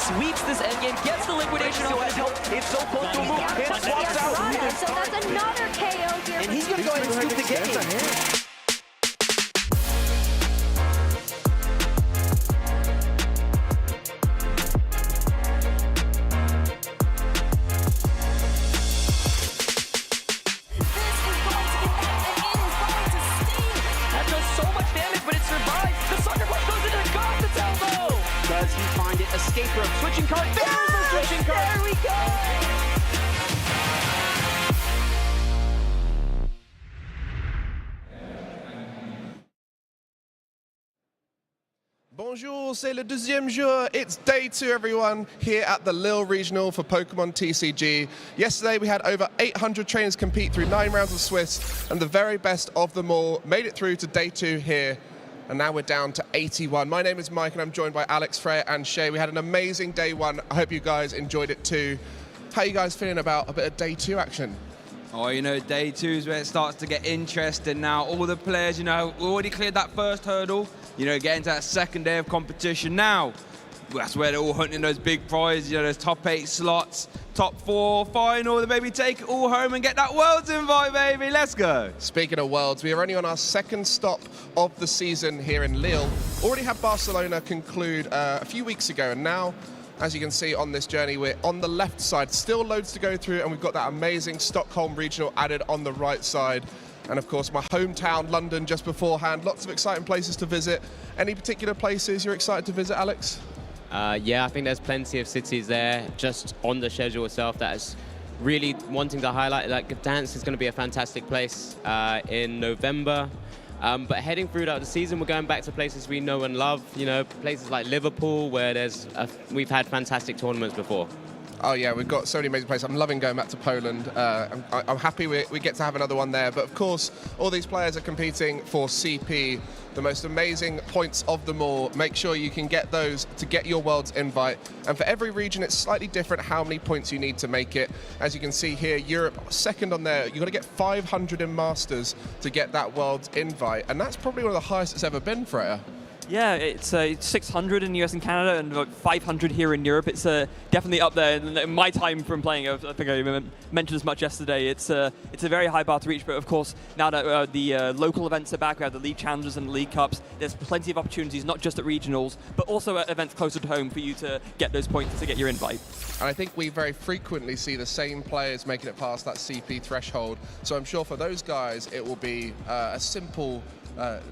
sweeps this endgame, gets the liquidation on his help. It's so close to a move. It swaps out. So that's another KO here. And he's going to go ahead and scoop the game. Does he find it? Escape rope. Switching card. There's the switching card. There we go. Bonjour, c'est le deuxième jour. It's day 2, everyone, here at the Lille Regional for Pokémon TCG. Yesterday, we had over 800 trainers compete through 9 rounds of Swiss, and the very best of them all made it through to day 2 here. And now we're down to 81. My name is Mike, and I'm joined by Alex, Freya, and Shay. We had an amazing day 1. I hope you guys enjoyed it too. How are you guys feeling about a bit of day 2 action? Oh, you know, day 2 is where it starts to get interesting now. All the players, you know, already cleared that first hurdle, you know, getting to that second day of competition. Now, that's where they're all hunting those big prizes, you know, those top 8 slots, top 4 final, then maybe take it all home and get that Worlds invite, baby. Let's go. Speaking of Worlds, we are only on our second stop of the season here in Lille. Already had Barcelona conclude a few weeks ago, and now, as you can see on this journey, we're on the left side. Still loads to go through, and we've got that amazing Stockholm Regional added on the right side. And of course, my hometown, London, just beforehand. Lots of exciting places to visit. Any particular places you're excited to visit, Alex? Yeah, I think there's plenty of cities there just on the schedule itself that is really wanting to highlight. Like Gdansk is going to be a fantastic place in November. But heading throughout the season, we're going back to places we know and love. You know, places like Liverpool, where we've had fantastic tournaments before. Oh yeah, we've got so many amazing places. I'm loving going back to Poland. I'm happy we get to have another one there. But of course, all these players are competing for CP, the most amazing points of them all. Make sure you can get those to get your Worlds invite. And for every region, it's slightly different how many points you need to make it. As you can see here, Europe second on there. You've got to get 500 in Masters to get that Worlds invite. And that's probably one of the highest it's ever been, Freya. Yeah, it's 600 in the US and Canada and about 500 here in Europe. It's definitely up there. In my time from playing, I think I mentioned as much yesterday. It's a very high bar to reach, but of course, now that the local events are back, we have the League Challenges and the League Cups, there's plenty of opportunities, not just at regionals, but also at events closer to home for you to get those points to get your invite. And I think we very frequently see the same players making it past that CP threshold. So I'm sure for those guys, it will be a simple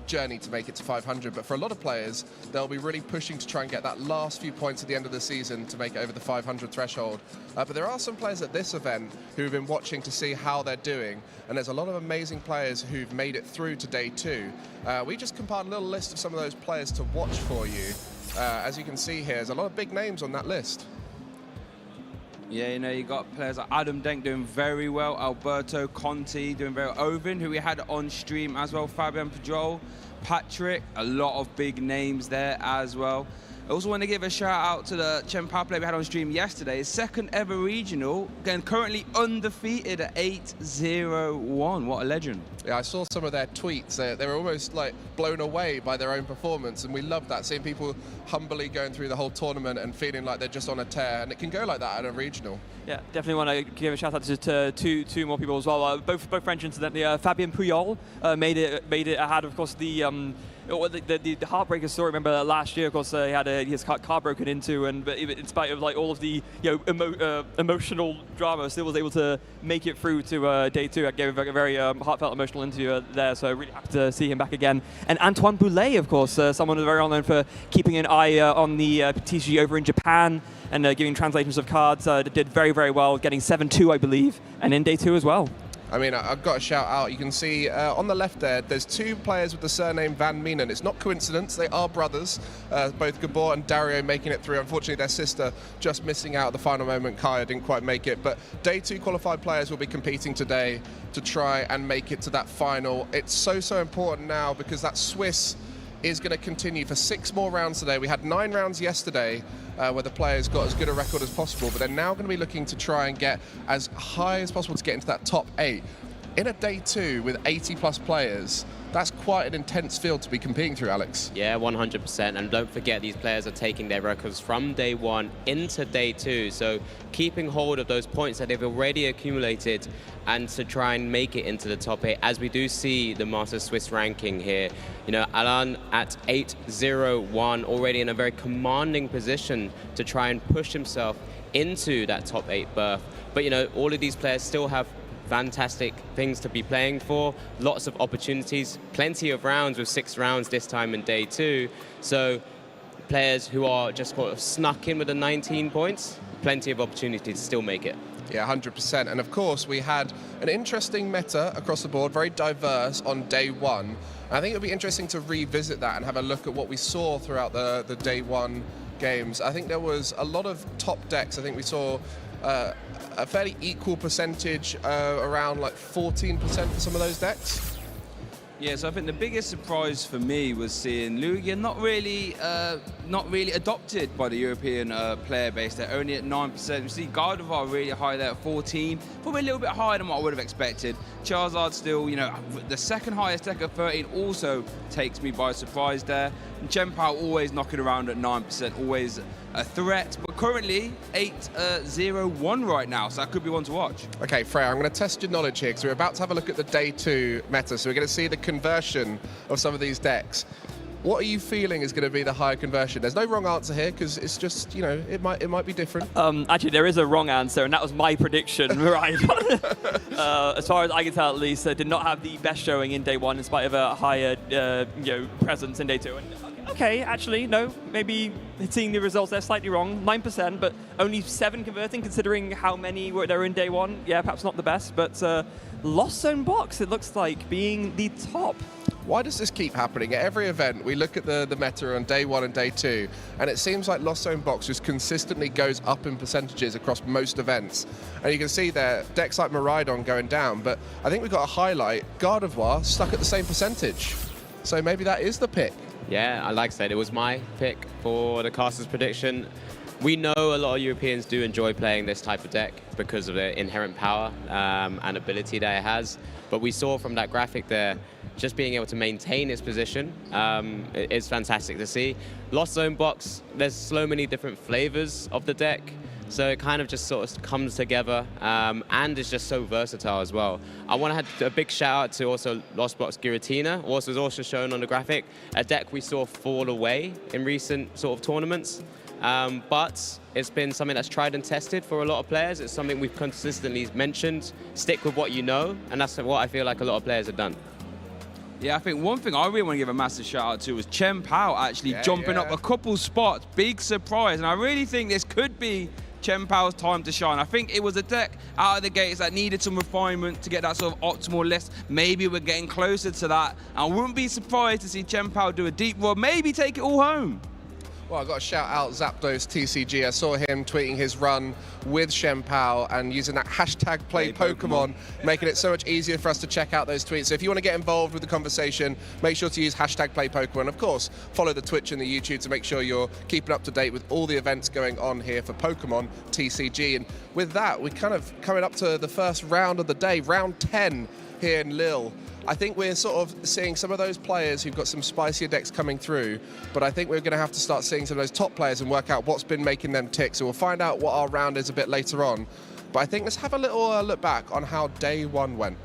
journey to make it to 500, but for a lot of players, they'll be really pushing to try and get that last few points at the end of the season to make it over the 500 threshold. But there are some players at this event who've been watching to see how they're doing, and there's a lot of amazing players who've made it through to day 2. We just compiled a little list of some of those players to watch for you. As you can see here, there's a lot of big names on that list. Yeah, you know, you got players like Adam Denk doing very well, Alberto Conti doing very well, Ovin, who we had on stream as well, Fabian Pidgeot, Patrick, a lot of big names there as well. I also want to give a shout out to the Chien-Pao player we had on stream yesterday, his second ever regional, again currently undefeated at 8-0-1. What a legend. Yeah, I saw some of their tweets. They were almost like blown away by their own performance, and we love that, seeing people humbly going through the whole tournament and feeling like they're just on a tear, and it can go like that at a regional. Yeah, definitely want to give a shout out to two more people as well. Both French, incidentally. Fabien Puyol made it ahead, of course, the heartbreaker story. Remember last year, of course, he had his car broken into, and in spite of like all of the emotional drama, still was able to make it through to day 2. I gave a very heartfelt, emotional interview there, so really happy to see him back again. And Antoine Boulet, of course, someone who's very well known for keeping an eye on the TCG over in Japan and giving translations of cards. Did very, very well, getting 7-2, I believe, and in day 2 as well. I mean, I've got to shout out. You can see on the left there's 2 players with the surname Van Menen. It's not coincidence. They are brothers, both Gabor and Dario making it through. Unfortunately, their sister just missing out at the final moment. Kaya didn't quite make it. But day 2 qualified players will be competing today to try and make it to that final. It's so important now because that Swiss is going to continue for 6 more rounds today. We had 9 rounds yesterday where the players got as good a record as possible, but they're now going to be looking to try and get as high as possible to get into that top 8. in a day 2 with 80+ players, that's quite an intense field to be competing through, Alex. Yeah, 100%. And don't forget, these players are taking their records from day 1 into day 2. So keeping hold of those points that they've already accumulated and to try and make it into the top 8, as we do see the Masters Swiss ranking here. You know, Alan at 8-0-1, already in a very commanding position to try and push himself into that top 8 berth. But, you know, all of these players still have fantastic things to be playing for, lots of opportunities, plenty of rounds with 6 rounds this time in day 2. So players who are just sort of snuck in with the 19 points, plenty of opportunity to still make it. Yeah, 100%. And of course, we had an interesting meta across the board, very diverse on day 1. I think it would be interesting to revisit that and have a look at what we saw throughout the day 1 games. I think there was a lot of top decks. I think we saw a fairly equal percentage, around like 14% for some of those decks. Yeah, so I think the biggest surprise for me was seeing Lugia not really adopted by the European player base. They're only at 9%. We see Gardevoir really high there at 14, probably a little bit higher than what I would have expected. Charizard still, you know, the second highest deck at 13 also takes me by surprise there. And Chien-Pao always knocking around at 9%, always a threat, but currently 8-0-1 right now, so that could be one to watch. Okay, Freya, I'm going to test your knowledge here because we're about to have a look at the day 2 meta, so we're going to see the conversion of some of these decks. What are you feeling is going to be the higher conversion? There's no wrong answer here because it's just, you know, it might be different. Actually, there is a wrong answer, and that was my prediction, right? As far as I can tell, at least, did not have the best showing in day 1 in spite of a higher presence in day 2. And, okay, actually, no, maybe seeing the results, they're slightly wrong. 9%, but only 7 converting, considering how many were there in day 1. Yeah, perhaps not the best, but Lost Zone Box, it looks like, being the top. Why does this keep happening? At every event, we look at the meta on day 1 and day 2, and it seems like Lost Zone Box just consistently goes up in percentages across most events. And you can see there, decks like Miraidon going down, but I think we've got a highlight, Gardevoir stuck at the same percentage. So maybe that is the pick. Yeah, like I said, it was my pick for the caster's prediction. We know a lot of Europeans do enjoy playing this type of deck because of the inherent power and ability that it has. But we saw from that graphic there, just being able to maintain its position is fantastic to see. Lost Zone Box, there's so many different flavors of the deck. So it kind of just sort of comes together and is just so versatile as well. I want to have a big shout out to also Lost Box Giratina, was also shown on the graphic, a deck we saw fall away in recent sort of tournaments. But it's been something that's tried and tested for a lot of players. It's something we've consistently mentioned. Stick with what you know, and that's what I feel like a lot of players have done. Yeah, I think one thing I really want to give a massive shout out to was Chien-Pao actually jumping up a couple spots. Big surprise, and I really think this could be Chien-Pao's time to shine. I think it was a deck out of the gates that needed some refinement to get that sort of optimal list. Maybe we're getting closer to that. I wouldn't be surprised to see Chien-Pao do a deep roll, maybe take it all home. Well, I've got to shout out Zapdos TCG. I saw him tweeting his run with Chien-Pao and using that hashtag play Pokemon, making it so much easier for us to check out those tweets. So if you want to get involved with the conversation, make sure to use hashtag play Pokemon. Of course, follow the Twitch and the YouTube to make sure you're keeping up to date with all the events going on here for Pokemon TCG. And with that, we're kind of coming up to the first round of the day, round 10 here in Lille. I think we're sort of seeing some of those players who've got some spicier decks coming through, but I think we're going to have to start seeing some of those top players and work out what's been making them tick. So we'll find out what our round is a bit later on. But I think let's have a little look back on how day 1 went.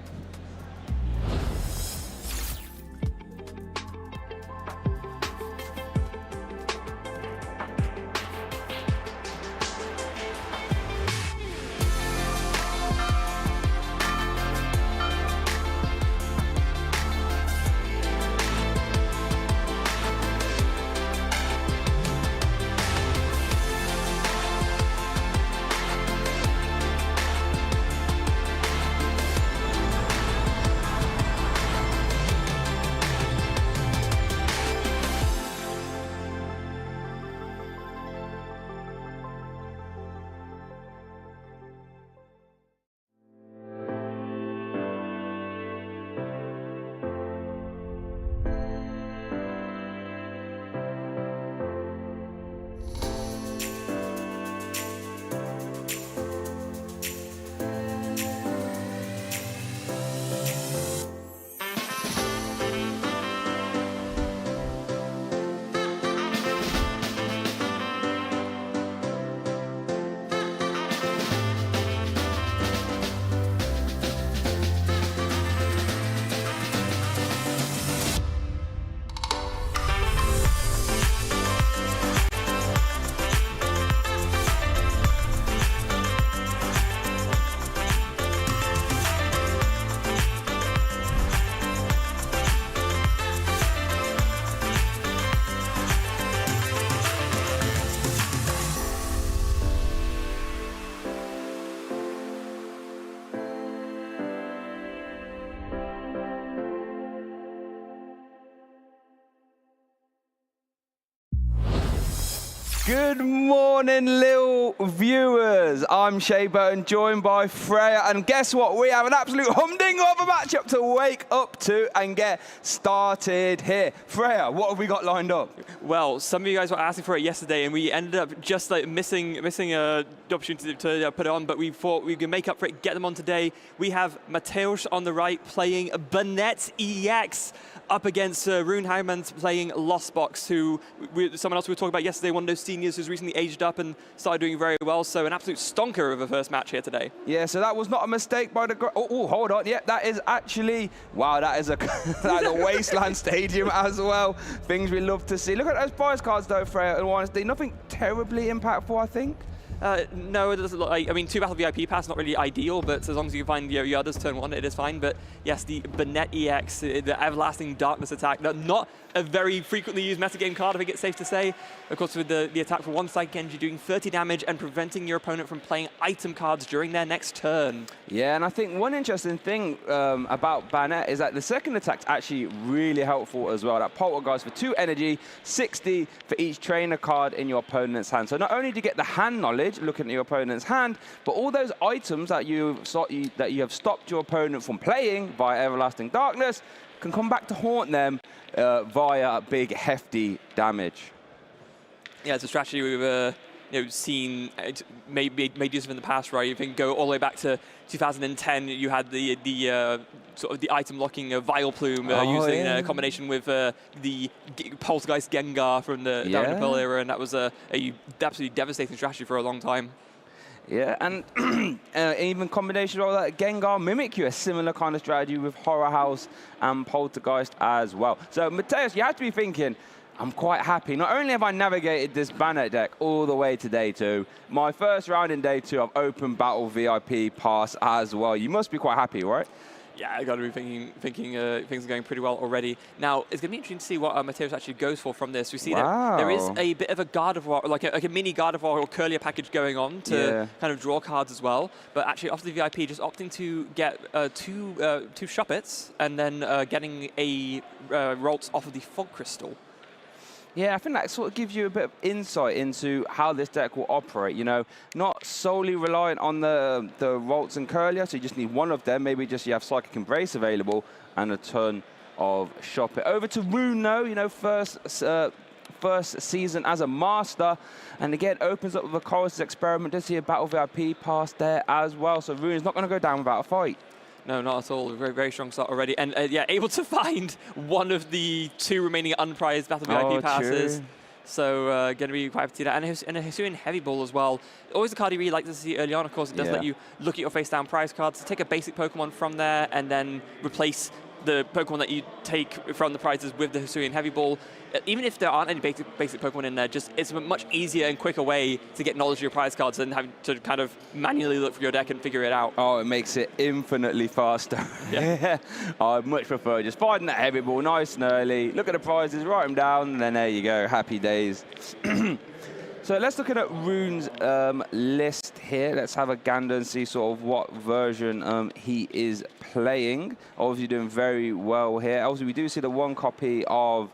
Good morning, Lille viewers. I'm Chien-Pao and joined by Freya. And guess what? We have an absolute humdinger of a matchup to wake up to and get started here. Freya, what have we got lined up? Well, some of you guys were asking for it yesterday, and we ended up just like missing the opportunity to put it on, but we thought we could make up for it, get them on today. We have Mateusz on the right playing Banette EX up against Rune Heimans playing Lost Box, who someone else we were talking about yesterday, one of those seniors who's recently aged up and started doing very well. So an absolute stonker of a first match here today. Yeah, so that was not a mistake by the... Oh, hold on. Yeah, that is actually... Wow, that is a Wasteland Stadium as well. Things we love to see. Look at those prize cards, though, Freya, in honesty. Nothing terribly impactful, I think. No, it doesn't look like, I mean, 2 battle VIP pass, not really ideal, but as long as you find your others turn 1, it is fine. But yes, the Banette EX, the Everlasting Darkness attack, not a very frequently used metagame card, I think it's safe to say. Of course, with the attack for 1 Psychic Energy doing 30 damage and preventing your opponent from playing item cards during their next turn. Yeah, and I think one interesting thing about Banette is that the second attack's actually really helpful as well. That Poltergeist for 2 energy, 60 for each trainer card in your opponent's hand. So not only do you get the hand knowledge, looking at your opponent's hand, but all those items that you have stopped your opponent from playing via Everlasting Darkness can come back to haunt them via big, hefty damage. Yeah, it's a strategy we've seen made use of in the past, right? You can go all the way back to 2010. You had the sort of the item locking Vile Plume using a combination with the Poltergeist Gengar from the Down the Pearl era, and that was a absolutely devastating strategy for a long time. Yeah, and even combination of that Gengar Mimikyu, a similar kind of strategy with Horror House and Poltergeist as well. So Mateusz, you have to be thinking, I'm quite happy. Not only have I navigated this Banette deck all the way to day 2, my first round in day 2, I've opened Battle VIP Pass as well. You must be quite happy, right? Yeah, I got to be thinking things are going pretty well already. Now, it's going to be interesting to see what Mateusz actually goes for from this. We see that there is a bit of a Gardevoir, like a mini Gardevoir or Curlier package going on to kind of draw cards as well. But actually, after the VIP, just opting to get two Shuppets and then getting a Ralts off of the Fog Crystal. Yeah, I think that sort of gives you a bit of insight into how this deck will operate, you know, not solely reliant on the Ralts and Curlier, so you just need one of them. Maybe just you have Psychic Embrace available and a ton of Shop It. Over to Runo, you know, first season as a master, and again opens up with a Chorus Experiment. Does see a Battle VIP pass there as well, so Runo's not going to go down without a fight. No, not at all. Very, very strong start already. And yeah, able to find one of the 2 remaining unprized Battle VIP passes. True. So going to be quite happy to see that. And a Hisuian Heavy Ball as well. Always a card you really like to see early on. Of course, it does let you look at your face down prize cards, take a basic Pokemon from there, and then replace the Pokemon that you take from the prizes with the Hisuian Heavy Ball. Even if there aren't any basic Pokemon in there, just it's a much easier and quicker way to get knowledge of your prize cards than having to kind of manually look for your deck and figure it out. Oh, it makes it infinitely faster. Yeah. I'd much prefer just finding that Heavy Ball nice and early, look at the prizes, write them down, and then there you go, happy days. So let's look at Rune's list here. Let's have a gander and see sort of what version he is playing. Obviously doing very well here. Obviously we do see the 1 copy of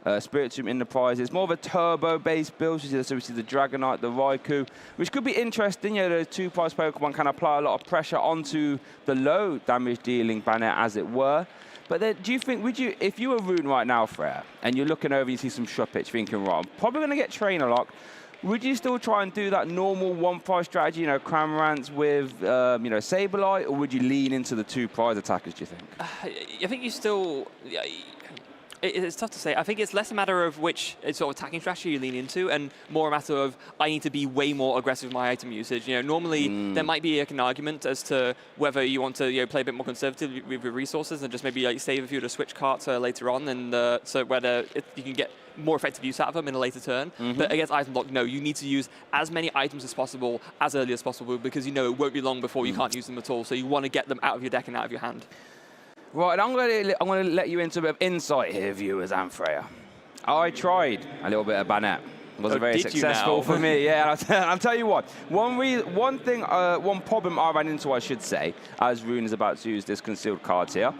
Spiritomb in the prize. It's more of a turbo-based build. So we see the Dragonite, the Raikou, which could be interesting. You know, those 2 prize Pokemon can apply a lot of pressure onto the low damage dealing Banette, as it were. But then, do you think, if you were Rune right now, Freya, and you're looking over, you see some Shuppets, thinking, right, I'm probably going to get Trainer Lock. Would you still try and do that normal 1 prize strategy, you know, Cramorant with, you know, Sableye, or would you lean into the 2 prize attackers, do you think? I think you still... It's tough to say. I think it's less a matter of which sort of attacking strategy you lean into, and more a matter of I need to be way more aggressive with my item usage. You know, normally there might be like an argument as to whether you want to play a bit more conservative with your resources and just maybe like save a few to switch carts later on, and so whether you can get more effective use out of them in a later turn. But against item lock, no, you need to use as many items as possible, as early as possible, because you know it won't be long before you can't use them at all. So you want to get them out of your deck and out of your hand. Right, I'm going to let you into a bit of insight here, viewers and Freya. I tried a little bit of Banette. It wasn't very successful for me. Yeah, and I'll tell you what. One problem I ran into, I should say, as Rune is about to use this concealed cards here,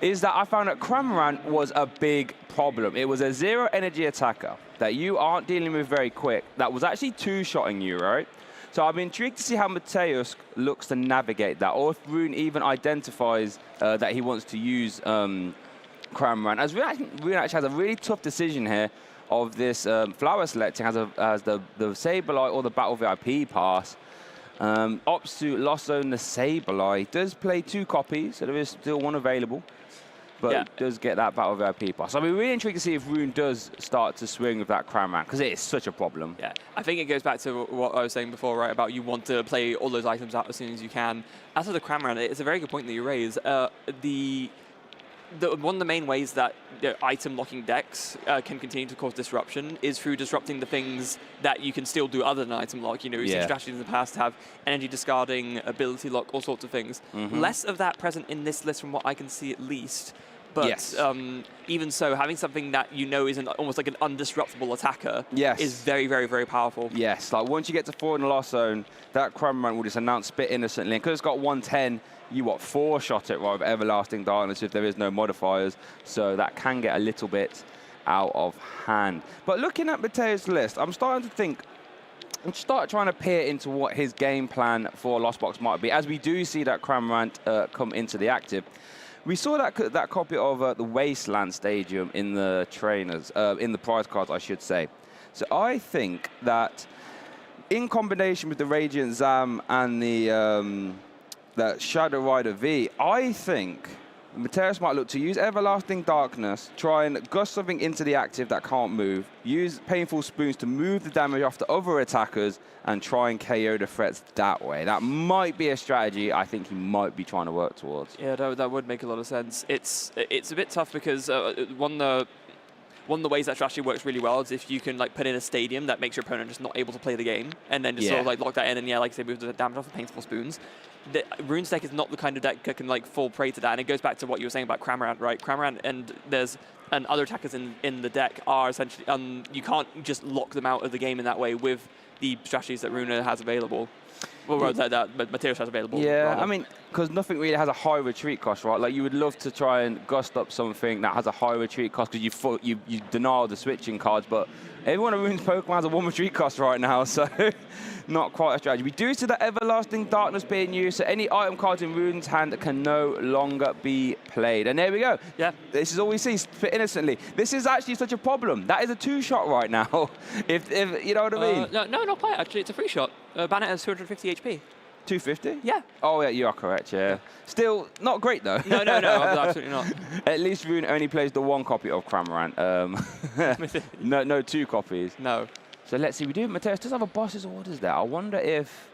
is that I found that Cramorant was a big problem. It was a 0 energy attacker that you aren't dealing with very quick, that was actually two-shotting you, right? So I'm intrigued to see how Mateus looks to navigate that, or if Rune even identifies that he wants to use Cramorant. As Rune actually has a really tough decision here of this flower selecting as the Sableye or the Battle VIP pass. Opts to Lost Zone the Sableye. Does play 2 copies, so there is still one available. But does get that Battle VIP pass. So I'll be really intrigued to see if Rune does start to swing with that Cramorant, because it is such a problem. Yeah, I think it goes back to what I was saying before, right, about you want to play all those items out as soon as you can. As for the Cramorant, it's a very good point that you raise. One of the main ways that item locking decks can continue to cause disruption is through disrupting the things that you can still do other than item lock. You know, we've seen strategies in the past have energy discarding, ability lock, all sorts of things. Less of that present in this list from what I can see at least. But even so, having something that you know is almost like an undisruptible attacker is very, very, very powerful. Yes, like once you get to 4 in the Lost Zone, that Cramorant will just announce Spit innocently. And because it's got 110, you 4-shot it right with Everlasting Darkness if there is no modifiers. So that can get a little bit out of hand. But looking at Mateus' list, I'm starting to think, I'm trying to peer into what his game plan for Lost Box might be, as we do see that Cramorant come into the active. We saw that copy of the Wasteland Stadium in the trainers, in the prize cards, I should say. So I think that in combination with the Radiant Zam and the Shadow Rider V, I think Mateus might look to use Everlasting Darkness, try and gust something into the active that can't move, use Painful Spoons to move the damage off the other attackers, and try and KO the threats that way. That might be a strategy I think he might be trying to work towards. Yeah, that would make a lot of sense. It's a bit tough because one of the ways that strategy works really well is if you can put in a stadium that makes your opponent just not able to play the game, and then just sort of lock that in, and like I say, move the damage off the Painful Spoons. Rune's deck is not the kind of deck that can fall prey to that, and it goes back to what you were saying about Cramorant, right? Cramorant and other attackers in the deck are essentially you can't just lock them out of the game in that way with the strategies that Rune has available. Well, that Mateus has available. Yeah, rather. I mean, because nothing really has a high retreat cost, right? Like, you would love to try and gust up something that has a high retreat cost because you deny the switching cards, but everyone who runs Pokemon has a 1 retreat cost right now, so not quite a strategy. We do see that Everlasting Darkness being used, so any item cards in Rune's hand can no longer be played. And there we go. Yeah. This is all we see, Spit innocently. This is actually such a problem. That is a 2-shot right now, if you know what I mean. No, not quite, actually. It's a 3-shot. Banette has 250 HP. 250? Yeah. Oh, yeah, you are correct, yeah. Still, not great, though. No, absolutely not. At least Rune only plays the 1 copy of Cramorant. No 2 copies. No. So let's see, Mateus does have a boss's orders there. I wonder if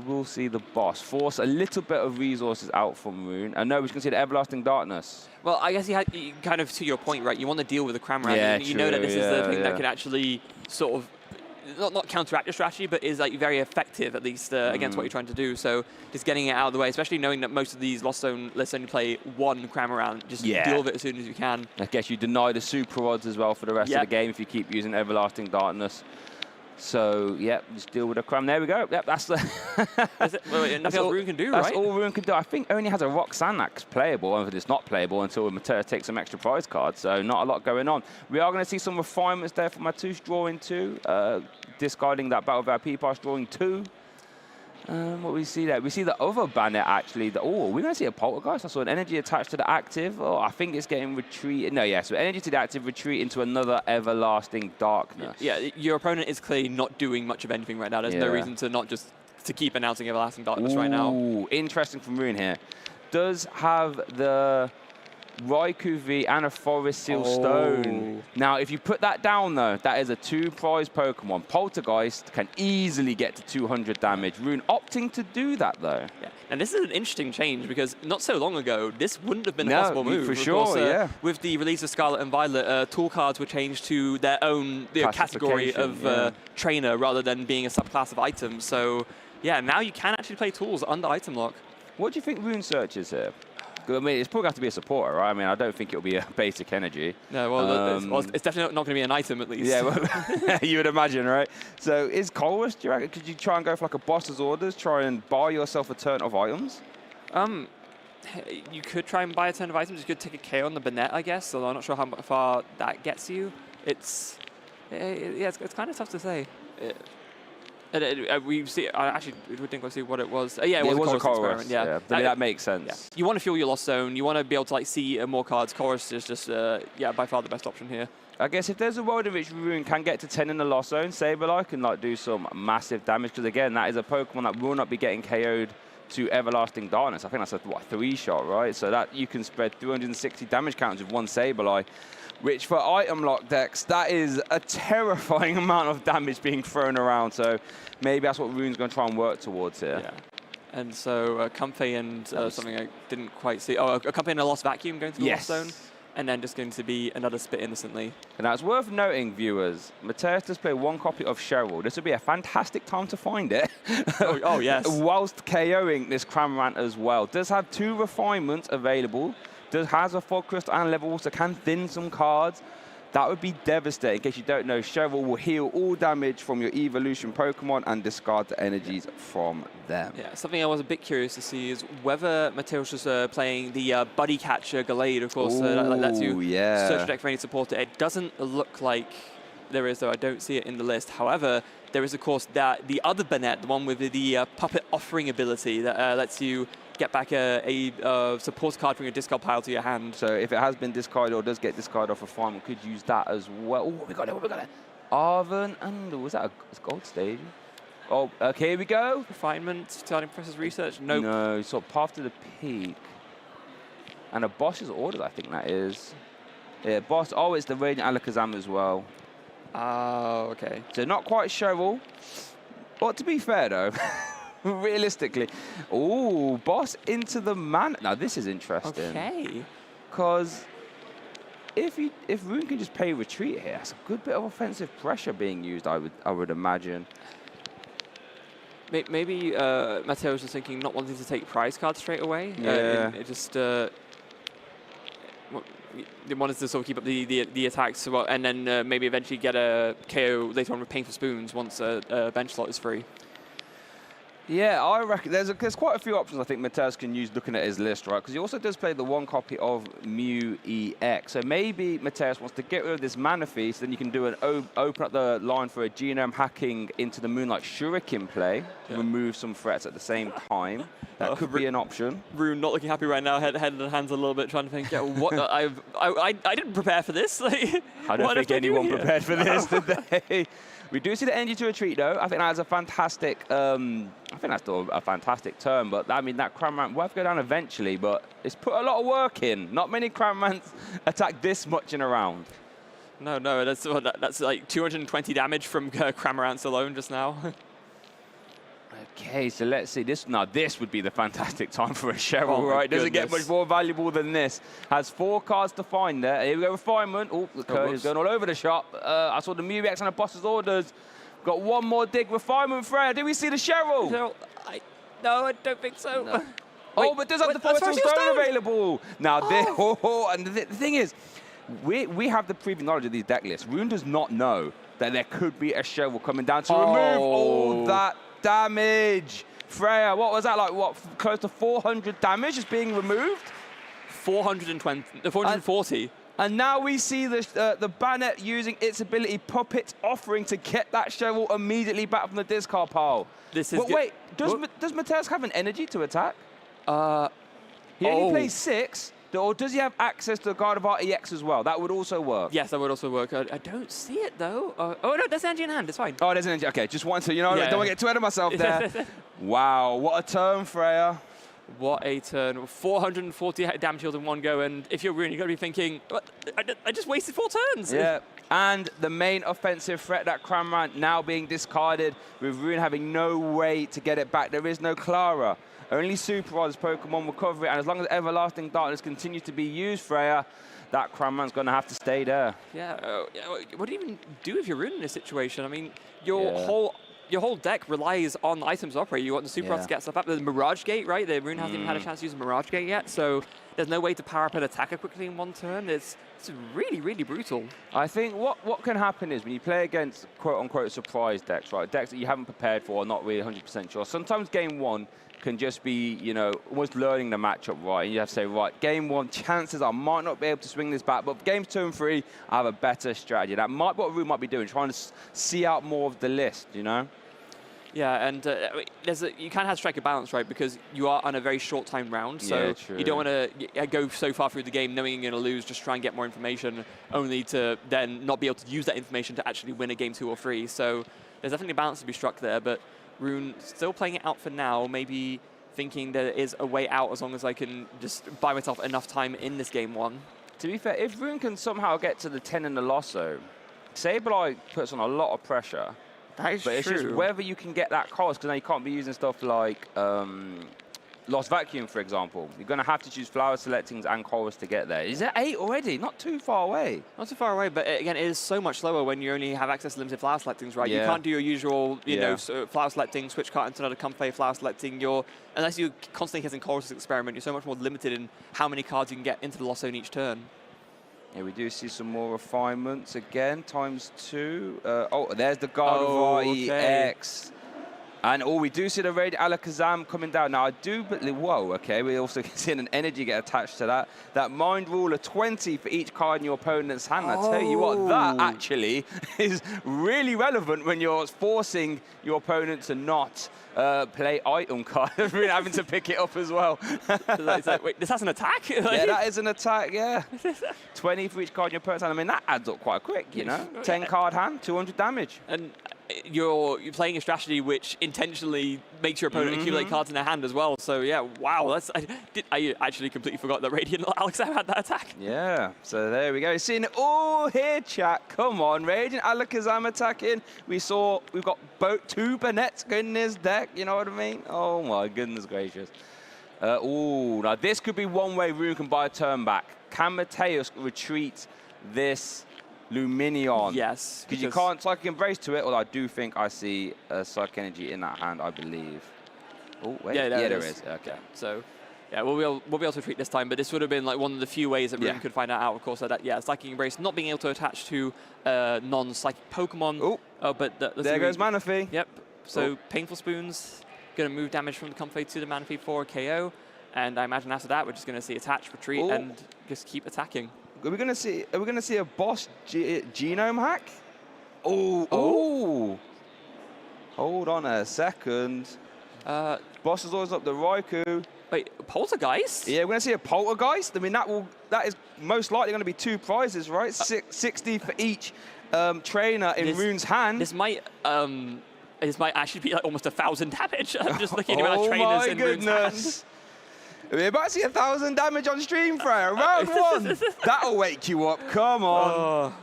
we'll see the boss force a little bit of resources out from Rune. I know we can see the Everlasting Darkness. Well, I guess you kind of, to your point, right, you want to deal with the Cramorant. Yeah, you know that this is the thing that can actually sort of not counteract your strategy, but is very effective, at least, against what you're trying to do. So just getting it out of the way, especially knowing that most of these Lost Zone lists only play 1 Cramorant, just deal with it as soon as you can. I guess you deny the super odds as well for the rest of the game if you keep using Everlasting Darkness. So, just deal with the Cram. There we go. Yep, that's the... nothing else Rune can do, right? That's all Rune can do. I think only has a Roxanne that's playable, and it's not playable until Mateus takes some extra prize cards, so not a lot going on. We are going to see some refinements there for Mateus, drawing 2, discarding that Battle VIP pass, drawing 2. What we see there? We see the other Banette, actually. We're going to see a Poltergeist. I saw an energy attached to the active. Oh, I think it's getting retreated. No, so energy to the active, retreat into another Everlasting Darkness. Yeah, your opponent is clearly not doing much of anything right now. There's no reason to not just to keep announcing Everlasting Darkness right now. Ooh, interesting from Rune here. Does have the Raikou V and a Forest Seal Stone. Now, if you put that down, though, that is a 2-prize Pokemon. Poltergeist can easily get to 200 damage. Rune opting to do that, though. Yeah, and this is an interesting change because not so long ago, this wouldn't have been a possible move. For sure, course, With the release of Scarlet and Violet, tool cards were changed to their own category of trainer rather than being a subclass of items. So, now you can actually play tools under item lock. What do you think Rune searches here? I mean, it's probably got to be a supporter, right? I mean, I don't think it'll be a basic energy. No, well, it's definitely not going to be an item, at least. Yeah, well, you would imagine, right? So is Colress, do you reckon, could you try and go for like a boss's orders, try and buy yourself a turn of items? You could try and buy a ton of items. You could take a KO on the Banette, I guess. Although I'm not sure how far that gets you. It's kind of tough to say. We see. Actually, we didn't go see what it was. Yeah, it was a chorus experiment. Yeah, I mean, that makes sense. Yeah. You want to fuel your lost zone. You want to be able to like see more cards. Chorus is just by far the best option here. I guess if there's a world in which Rune can get to 10 in the lost zone, Sableye can like do some massive damage. Because again, that is a Pokemon that will not be getting KO'd to Everlasting Darkness. I think that's a 3-shot, right? So that you can spread 360 damage counters with one Sableye, which for item lock decks, that is a terrifying amount of damage being thrown around. So maybe that's what Rune's going to try and work towards here. Yeah. And so Comfey and something I didn't quite see. Oh, a Comfey and a Lost Vacuum going to the Lost Zone. And then just going to be another Spit Innocently. And now it's worth noting, viewers, Mateus does play one copy of Cheryl. This would be a fantastic time to find it. Oh, yes. Whilst KOing this Cramorant as well. Does have 2 refinements available. Has a Fog Crystal and level, so can thin some cards. That would be devastating. In case you don't know, Cheryl will heal all damage from your evolution Pokemon and discard the energies from them. Yeah, something I was a bit curious to see is whether Mateus was playing the Buddy Catcher Gallade, of course, that lets you search deck for any supporter. It doesn't look like there is, though. I don't see it in the list. However, there is, of course, the other Banette, the one with the Puppet Offering ability that lets you get back a support card from your discard pile to your hand. So if it has been discarded or does get discarded off a farm, we could use that as well. Oh, we got it. Arven and was that a gold stage? Oh, okay, here we go. Refinement, starting process research. Nope. No, sort of Path to the Peak. And a Bosch's Orders, I think that is. Yeah, Boss. Oh, it's the Radiant Alakazam as well. Oh, okay. So not quite Cheryl. But to be fair, though, realistically. Oh, Boss into the man. Now, this is interesting. Okay. Because if Rune can just play Retreat here, that's a good bit of offensive pressure being used, I would imagine. Maybe Mateus was thinking not wanting to take prize cards straight away. Yeah. It just... They wanted to sort of keep up the attacks, well, and then maybe eventually get a KO later on with Painful Spoons once a bench slot is free. Yeah, I reckon there's quite a few options I think Mateus can use looking at his list, right? Because he also does play the one copy of Mew EX. So maybe Mateus wants to get rid of this Mana Feast, then you can do an open up the line for a Genome hacking into the Moonlight Shuriken play, remove some threats at the same time. That could be an option. Rune not looking happy right now, head and hands a little bit, trying to think, what I didn't prepare for this. I don't think anyone prepared for this, did they? We do see the energy to retreat, though. I think that's a fantastic. I think that's still a fantastic turn. But I mean, that Cramorant will have to go down eventually. But it's put a lot of work in. Not many Cramorants attack this much in a round. No, that's like 220 damage from Cramorants alone just now. Okay, so let's see. This would be the fantastic time for a Cheryl, right? Doesn't get much more valuable than this. Has 4 cards to find there. Here we go, Refinement. Oh, the code is going all over the shop. I saw the Mew EX and the Boss's Orders. Got one more dig. Refinement, Freya. Do we see the Cheryl? No, I don't think so. No. Oh, but does have the Forest Stone available. Now, and the thing is, we have the previous knowledge of these deck lists. Rune does not know that there could be a Cheryl coming down to remove all that damage. Freya, what was that like? What, close to 400 damage is being removed? 440. And now we see the Banette using its ability Puppet Offering to get that Cheryl immediately back from the discard pile. This is wait, does Mateus have an energy to attack? He only plays 6. Or does he have access to Gardevoir EX as well? That would also work. Yes, that would also work. I don't see it, though. Oh, no, there's energy in hand. It's fine. Oh, there's energy. Okay, just wanted to, don't want to get too ahead of myself there. Wow, what a turn, Freya. What a turn. 440 damage healed in one go. And if you're Rune, you've got to be thinking, I just wasted 4 turns. Yeah, and the main offensive threat, that Cramorant, now being discarded, with Rune having no way to get it back. There is no Clara. Only Super Rod's Pokemon will cover it, and as long as Everlasting Darkness continues to be used, Freya, that Cramorant's going to have to stay there. Yeah, what do you even do if you're Rune in this situation? I mean, your whole deck relies on items operate. You want the Super Rods to get stuff up. There's Mirage Gate, right? The Rune hasn't even had a chance to use the Mirage Gate yet, so there's no way to power up an attacker quickly in one turn. It's really, really brutal. I think what can happen is when you play against quote-unquote surprise decks, right? Decks that you haven't prepared for or not really 100% sure. Sometimes game one can just be, you know, almost learning the matchup right. And you have to say, right, game one, chances I might not be able to swing this back, but games 2 and 3, I have a better strategy. That might what Rune might be doing, trying to see out more of the list, you know? Yeah, and you kind of have to strike a balance, right? Because you are on a very short time round, so you don't want to go so far through the game knowing you're going to lose, just try and get more information, only to then not be able to use that information to actually win a game 2 or 3. So there's definitely a balance to be struck there, but Rune still playing it out for now, maybe thinking that there is a way out as long as I can just buy myself enough time in this game 1. To be fair, if Rune can somehow get to the 10 in the Losso, Sableye puts on a lot of pressure. That is but it's just whether you can get that cost, because now you can't be using stuff like Lost Vacuum, for example. You're going to have to choose Flower Selectings and Chorus to get there. Is it 8 already? Not too far away. Not too far away, but again, it is so much slower when you only have access to limited Flower Selectings, right? You can't do your usual, you know, Flower Selecting, switch card into another Comfey, Flower Selecting. Unless you're constantly hitting Chorus Experiment, you're so much more limited in how many cards you can get into the Lost Zone each turn. Yeah, we do see some more refinements again, ×2. Oh, there's the Gardevoir EX. And we do see the Raid Alakazam coming down. Now, I do believe, whoa, okay, we also see an energy get attached to that. That Mind Ruler 20 for each card in your opponent's hand. I tell you what, that actually is really relevant when you're forcing your opponent to not play item card, really having to pick it up as well. It's like, wait, this has an attack? Yeah, that is an attack, yeah. 20 for each card in your opponent's hand. I mean, that adds up quite quick, you know? 10 card hand, 200 damage. And you're playing a strategy which intentionally makes your opponent accumulate cards in their hand as well. So yeah, wow, I actually completely forgot that Radiant Alakazam had that attack. Yeah, so there we go. You're seeing it all here, chat. Come on, Radiant Alakazam attacking. We've got 2 Banettes going in his deck, you know what I mean? Oh my goodness gracious. Now this could be one way Rune can buy a turn back. Can Mateus retreat this Luminaon? Yes. Because you can't Psychic Embrace to it, although I do think I see a Psychic Energy in that hand, I believe. Oh, wait. Yeah, there is. Okay. So, yeah, we'll be able to retreat this time, but this would have been like one of the few ways that Rune could find that out, of course, that, Psychic Embrace not being able to attach to non-Psychic Pokemon. But there goes Manaphy. Yep. So, Painful Spoons, going to move damage from the Comfey to the Manaphy for a KO, and I imagine after that, we're just going to see attach, retreat, and just keep attacking. Are we going to see a boss genome hack? Oh. Hold on a second. Boss is always up the Raikou. Wait, Poltergeist? Yeah, we're going to see a Poltergeist. I mean, that is most likely going to be 2 prizes, right? 60 for each trainer in Rune's hand. This might actually be like almost 1,000 damage. I'm just looking at the amount of trainers in Rune's hand. We're about to see 1,000 damage on stream, Freya. Round 1. That'll wake you up. Come on.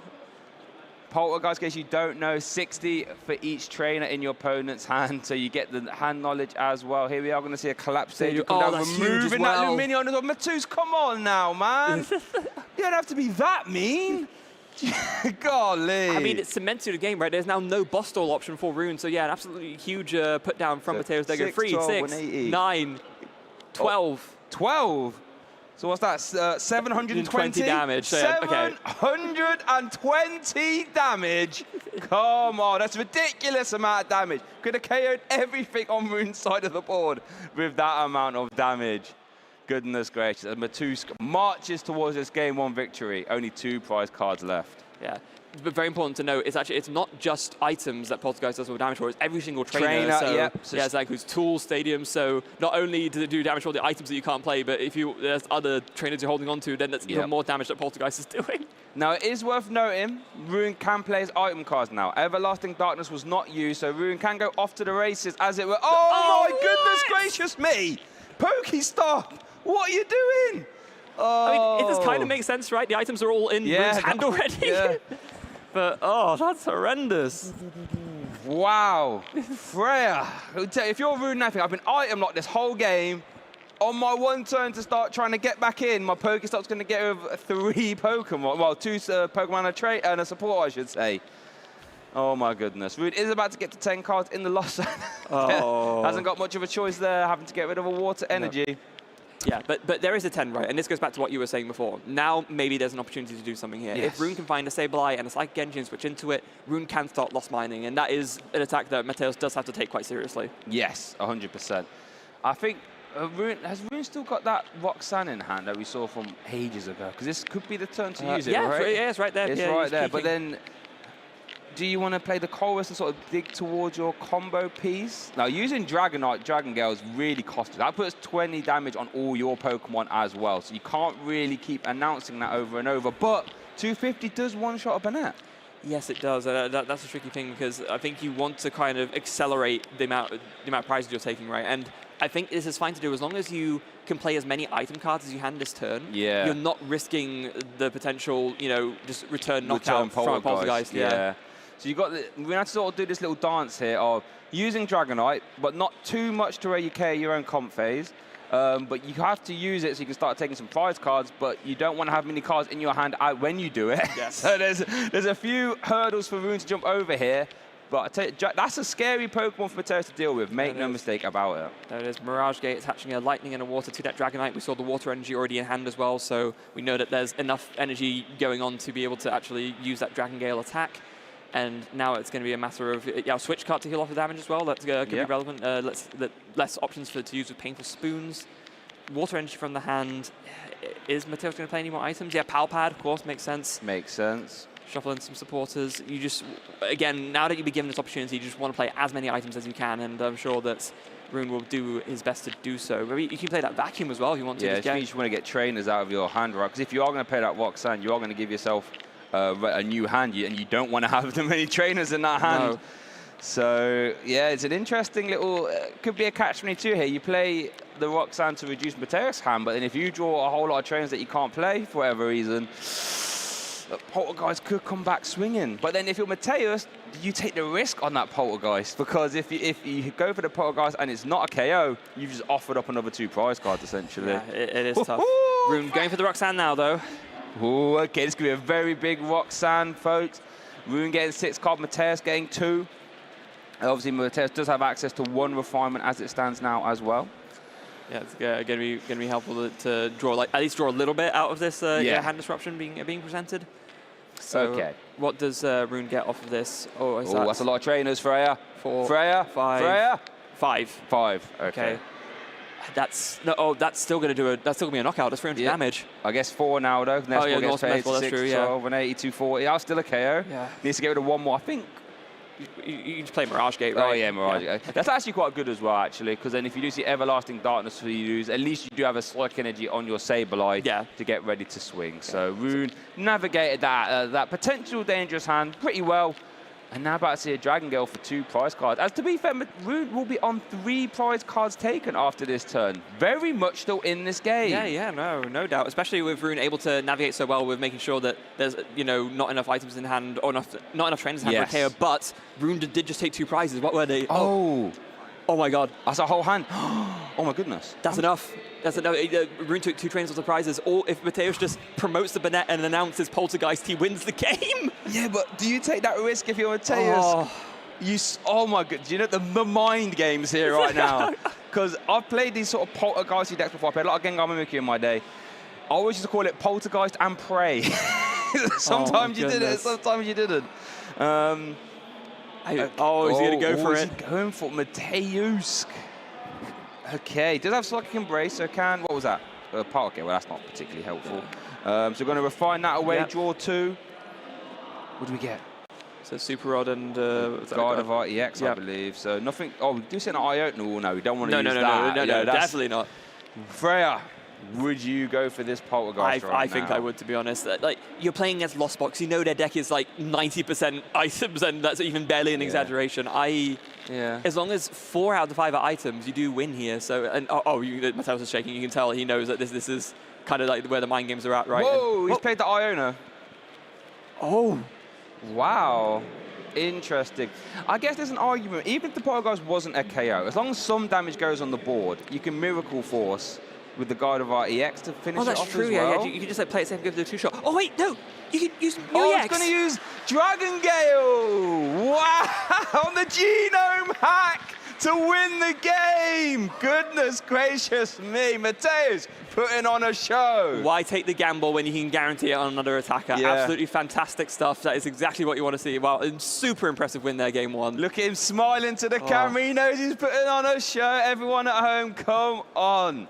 Poltergeist, in case you don't know, 60 for each trainer in your opponent's hand, so you get the hand knowledge as well. Here we are going to see a collapse stage. That's huge as well. That Luminaon as well. Matus, come on now, man. You don't have to be that mean. Golly. I mean, it's cemented the game, right? There's now no boss stall option for Rune, so yeah, an absolutely huge put down from Mateus. They go 3, 6, 9, 12. 12. So what's that? 720 damage. 720 damage. Come on, that's a ridiculous amount of damage. Could have KO'd everything on Rune's side of the board with that amount of damage. Goodness gracious. And Matus marches towards this game 1 victory. Only 2 prize cards left. Yeah. But very important to note, it's not just items that Poltergeist does all damage for, it's every single trainer. So it's like who's tools, stadiums, so not only does it do damage for the items that you can't play, but if there's other trainers you're holding on to, then that's even more damage that Poltergeist is doing. Now, it is worth noting, Rune can play his item cards now. Everlasting Darkness was not used, so Rune can go off to the races, as it were. Oh my goodness gracious me! Pokestop! What are you doing? I mean, it does kind of make sense, right? The items are all in Rune's hand already. But, that's horrendous. Wow. Freya, if you're Rune Napping, I've been item locked this whole game. On my 1 turn to start trying to get back in, my Pokestop's going to get over 3 Pokemon. Well, 2 Pokemon and a support, I should say. Oh, my goodness. Rune is about to get to 10 cards in the loss. Hasn't got much of a choice there, having to get rid of a water energy. Yeah, but there is a 10, right? And this goes back to what you were saying before. Now maybe there's an opportunity to do something here. Yes. If Rune can find a Sableye and a Psychic Energy and switch into it, Rune can start lost mining, and that is an attack that Mateus does have to take quite seriously. Yes, 100%. I think has Rune still got that Roxanne in hand that we saw from ages ago? Because this could be the turn to use it, right? Yeah, it's right there. It's yeah, right there. peeking. But then, do you want to play the Colress and sort of dig towards your combo piece? Now, using Dragonite, Dragon Gale is really costly. That puts 20 damage on all your Pokemon as well. So you can't really keep announcing that over and over. But 250 does one-shot a Banette. Yes, it does. That's a tricky thing because I think you want to kind of accelerate the amount of prizes you're taking, right? And I think this is fine to do as long as you can play as many item cards as you can this turn. Yeah. You're not risking the potential, just return knockout from a Poltergeist. Yeah. So we have to sort of do this little dance here of using Dragonite, but not too much to where you KO your own comp phase. But you have to use it so you can start taking some prize cards, but you don't want to have many cards in your hand out when you do it. Yes. So there's a few hurdles for Rune to jump over here. But I tell you, that's a scary Pokemon for Mateus to deal with. Make no mistake about it. There it is. Mirage Gate attaching a Lightning and a Water to that Dragonite. We saw the Water energy already in hand as well, so we know that there's enough energy going on to be able to actually use that Dragon Gale attack. And now it's going to be a matter of switch card to heal off the damage as well. That could be relevant. Less options to use with Painful Spoons. Water energy from the hand. Is Mateus going to play any more items? Yeah, Pal Pad, of course, makes sense. Makes sense. Shuffle in some supporters. You just, again, now that you've been given this opportunity, you just want to play as many items as you can, and I'm sure that Rune will do his best to do so. Maybe you can play that Vacuum as well if you want to. Yeah, you just want to get trainers out of your hand, right? Because if you are going to play that Roxanne, you are going to give yourself a new hand, and you don't want to have too many trainers in that hand. No. So, yeah, it's an interesting little, could be a catch-22 here. You play the Roxanne to reduce Mateus' hand, but then if you draw a whole lot of trainers that you can't play for whatever reason, Poltergeist could come back swinging. But then if you're Mateus, you take the risk on that Poltergeist, because if you go for the Poltergeist and it's not a KO, you've just offered up another 2 prize cards, essentially. Yeah, it is tough. Rune going for the Roxanne now, though. Ooh, okay, this could be a very big Roxanne, folks. Rune getting 6 cards, Mateus getting 2. Obviously, Mateus does have access to 1 refinement as it stands now as well. Yeah, it's going to be helpful to draw, at least draw a little bit out of this hand disruption being presented. So okay. What does Rune get off of this? Oh, that's a lot of trainers, Freya. 4, Freya. 5. Freya. 5. 5. Okay. That's still going to be a knockout. That's 300 damage. I guess 4 now though. Nesball gets paid 6, true, 12, and 80, 240. That's still a KO. Yeah. Needs to get rid of 1 more. I think. You just play Mirage Gate, right? Oh yeah, Mirage Gate. That's actually quite good as well, actually, because then if you do see Everlasting Darkness for use, at least you do have a Psychic Energy on your Sableye to get ready to swing. So Rune navigated that potential dangerous hand pretty well. And now about to see a Dragon Gale for 2 prize cards. As to be fair, Rune will be on 3 prize cards taken after this turn. Very much still in this game. Yeah, no doubt. Especially with Rune able to navigate so well with making sure that there's, not enough items in hand or not enough trainers in hand for KO. But Rune did just take 2 prizes. What were they? Oh my God. That's a whole hand. Oh my goodness. That's enough. Rune took 2 trainers of prizes. Or if Mateus just promotes the Banette and announces Poltergeist, he wins the game. Yeah, but do you take that risk if you're Mateus? Oh my God. Do you know the mind games here right now? Because I've played these sort of Poltergeisty decks before. I played a lot of Gengar Mimikyu in my day. I always used to call it Poltergeist and Prey. Sometimes you did it, sometimes you didn't. Is he going to go for it? He's going for Mateus. Okay, does have Psychic Embrace, so what was that? Okay, well, that's not particularly helpful. So we're going to refine that away, draw 2. What do we get? So Super Rod and Gardevoir EX, I believe. So nothing. Oh, we do see an Iota. No, we don't want to use that. No, definitely not. Freya, would you go for this Poltergeist right now? I think I would, to be honest. You're playing against Lost Box. You know their deck is 90% items, and that's even barely an exaggeration. As long as 4 out of the 5 are items, you do win here. So, Mateus is shaking. You can tell he knows that this is kind of where the mind games are at, right? Whoa, he's played the Iona. Oh. Wow. Interesting. I guess there's an argument. Even if the Poltergeist wasn't a KO, as long as some damage goes on the board, you can Miracle Force with the Gardevoir EX to finish it off as well. Oh, that's true, yeah. You can just play it safe and go for the 2-shot. Oh, wait, no. You can use EX. It's going to use Dragon Gale. Wow. On the Genome hack. to win the game. Goodness gracious me. Mateus putting on a show. Why take the gamble when you can guarantee it on another attacker? Yeah. Absolutely fantastic stuff. That is exactly what you want to see. Wow, super impressive win there, game one. Look at him smiling to the camera. He knows he's putting on a show. Everyone at home, come on.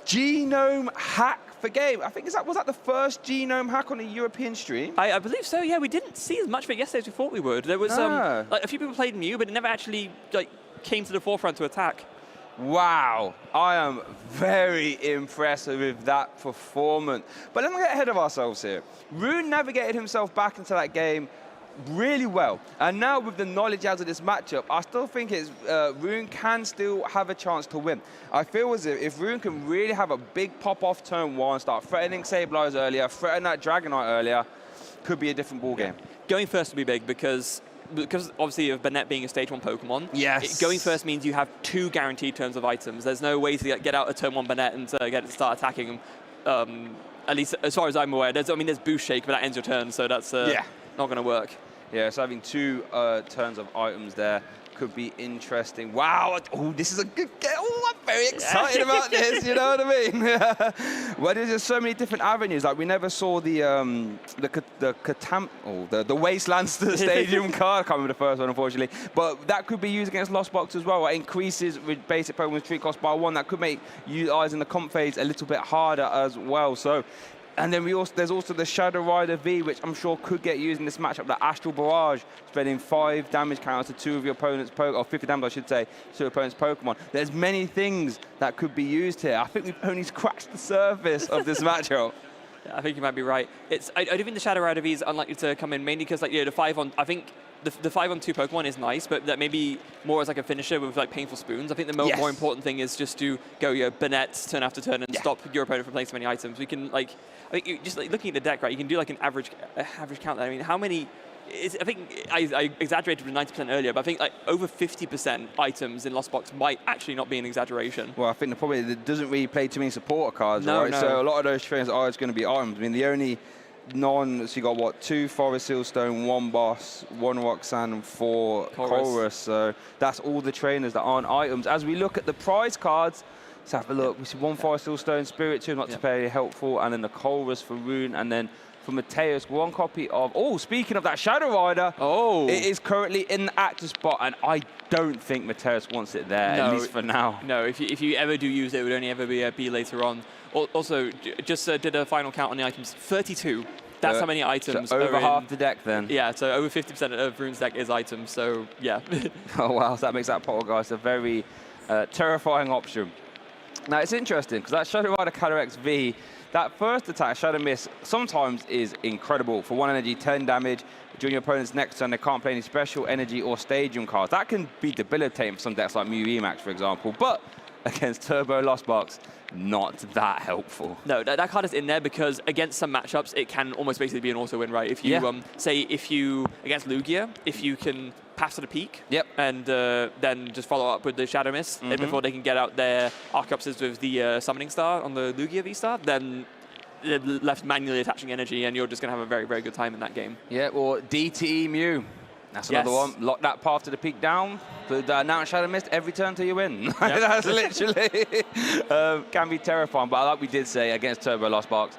Genome hack for game. I think was that the first Genome hack on a European stream? I believe so, yeah. We didn't see as much of it yesterday as we thought we would. There was like a few people played Mew, but it never actually like came to the forefront to attack. Wow, I am very impressed with that performance. But let's not get ahead of ourselves here. Rune navigated himself back into that game really well. And now with the knowledge out of this matchup, I still think Rune can still have a chance to win. I feel as if Rune can really have a big pop-off turn one, start threatening Sableyes earlier, threaten that Dragonite earlier, could be a different ball game. Going first would be big because obviously of Banette being a stage 1 Pokemon, yes. Going first means you have 2 guaranteed turns of items. There's no way to get out a turn 1 Banette and get it to start attacking them. At least as far as I'm aware. There's Boost Shake, but that ends your turn, so that's not going to work. Yeah, so having 2 turns of items there could be interesting. Wow, oh, this is a good game. Oh, I'm very excited about this, you know what I mean? Well, there's just so many different avenues. Like, we never saw the Wasteland Stadium card. I can't remember the first one, unfortunately. But that could be used against Lost Box as well. It increases with basic Pokemon treat cost by 1. That could make utilizing the comp phase a little bit harder as well. So, and then there's also the Shadow Rider V, which I'm sure could get used in this matchup. The Astral Barrage, spreading 5 damage counters to 2 of your opponent's Pokemon, or 50 damage, I should say, to your opponent's Pokemon. There's many things that could be used here. I think we've only scratched the surface of this matchup. I think you might be right. I do think the Shadow Rider V is unlikely to come in, mainly because the 5-on, I think the 5-on-2 Pokemon is nice, but that may be more as like a finisher with like painful spoons. I think the more important thing is just to go Banette turn after turn and stop your opponent from playing so many items. We can just looking at the deck, right? You can do like an average count there. I mean, how many? I think I exaggerated with 90% earlier, but I think like over 50% items in Lost Box might actually not be an exaggeration. Well, I think it doesn't really play too many supporter cards, right? No. So a lot of those trainers are just going to be items. I mean, the only so you got what, 2 Forest Sealstone, 1 Boss, 1 Roxanne, and 4 Chorus. So that's all the trainers that aren't items. As we look at the prize cards, let's have a look. We see 1 Forest Sealstone, Spirit 2, not very helpful, and then the Chorus for Rune, and then for Mateus, 1 copy of... Oh, speaking of that Shadow Rider, it is currently in the active spot, and I don't think Mateus wants it there, at least for now. No, if you ever do use it, it would only ever be a B later on. Also, just did a final count on the items. 32. That's how many items. So over half the deck, then. Yeah, so over 50% of Rune's deck is items, so yeah. Oh, wow, so that makes that Poltergeist a very terrifying option. Now, it's interesting, because that Shadow Rider Calyrex V, that first attack, Shadow Mist, sometimes is incredible. For 1 energy, 10 damage. During your opponent's next turn, they can't play any special energy or stadium cards. That can be debilitating for some decks like Mew Emax, for example. But against Turbo Lost Box, not that helpful. No, that card is in there because against some matchups, it can almost basically be an auto win, right? If you, say, against Lugia, if you can pass to the peak, and then just follow up with the Shadow Mist before they can get out their Archeopsis with the Summoning Star on the Lugia V-Star, then they're left manually attaching energy, and you're just going to have a very, very good time in that game. Yeah, or DTE Mew. That's another one. Lock that path to the peak down. Put now Shadow Mist every turn till you win. That's literally can be terrifying. But like we did say, against Turbo Lost Box,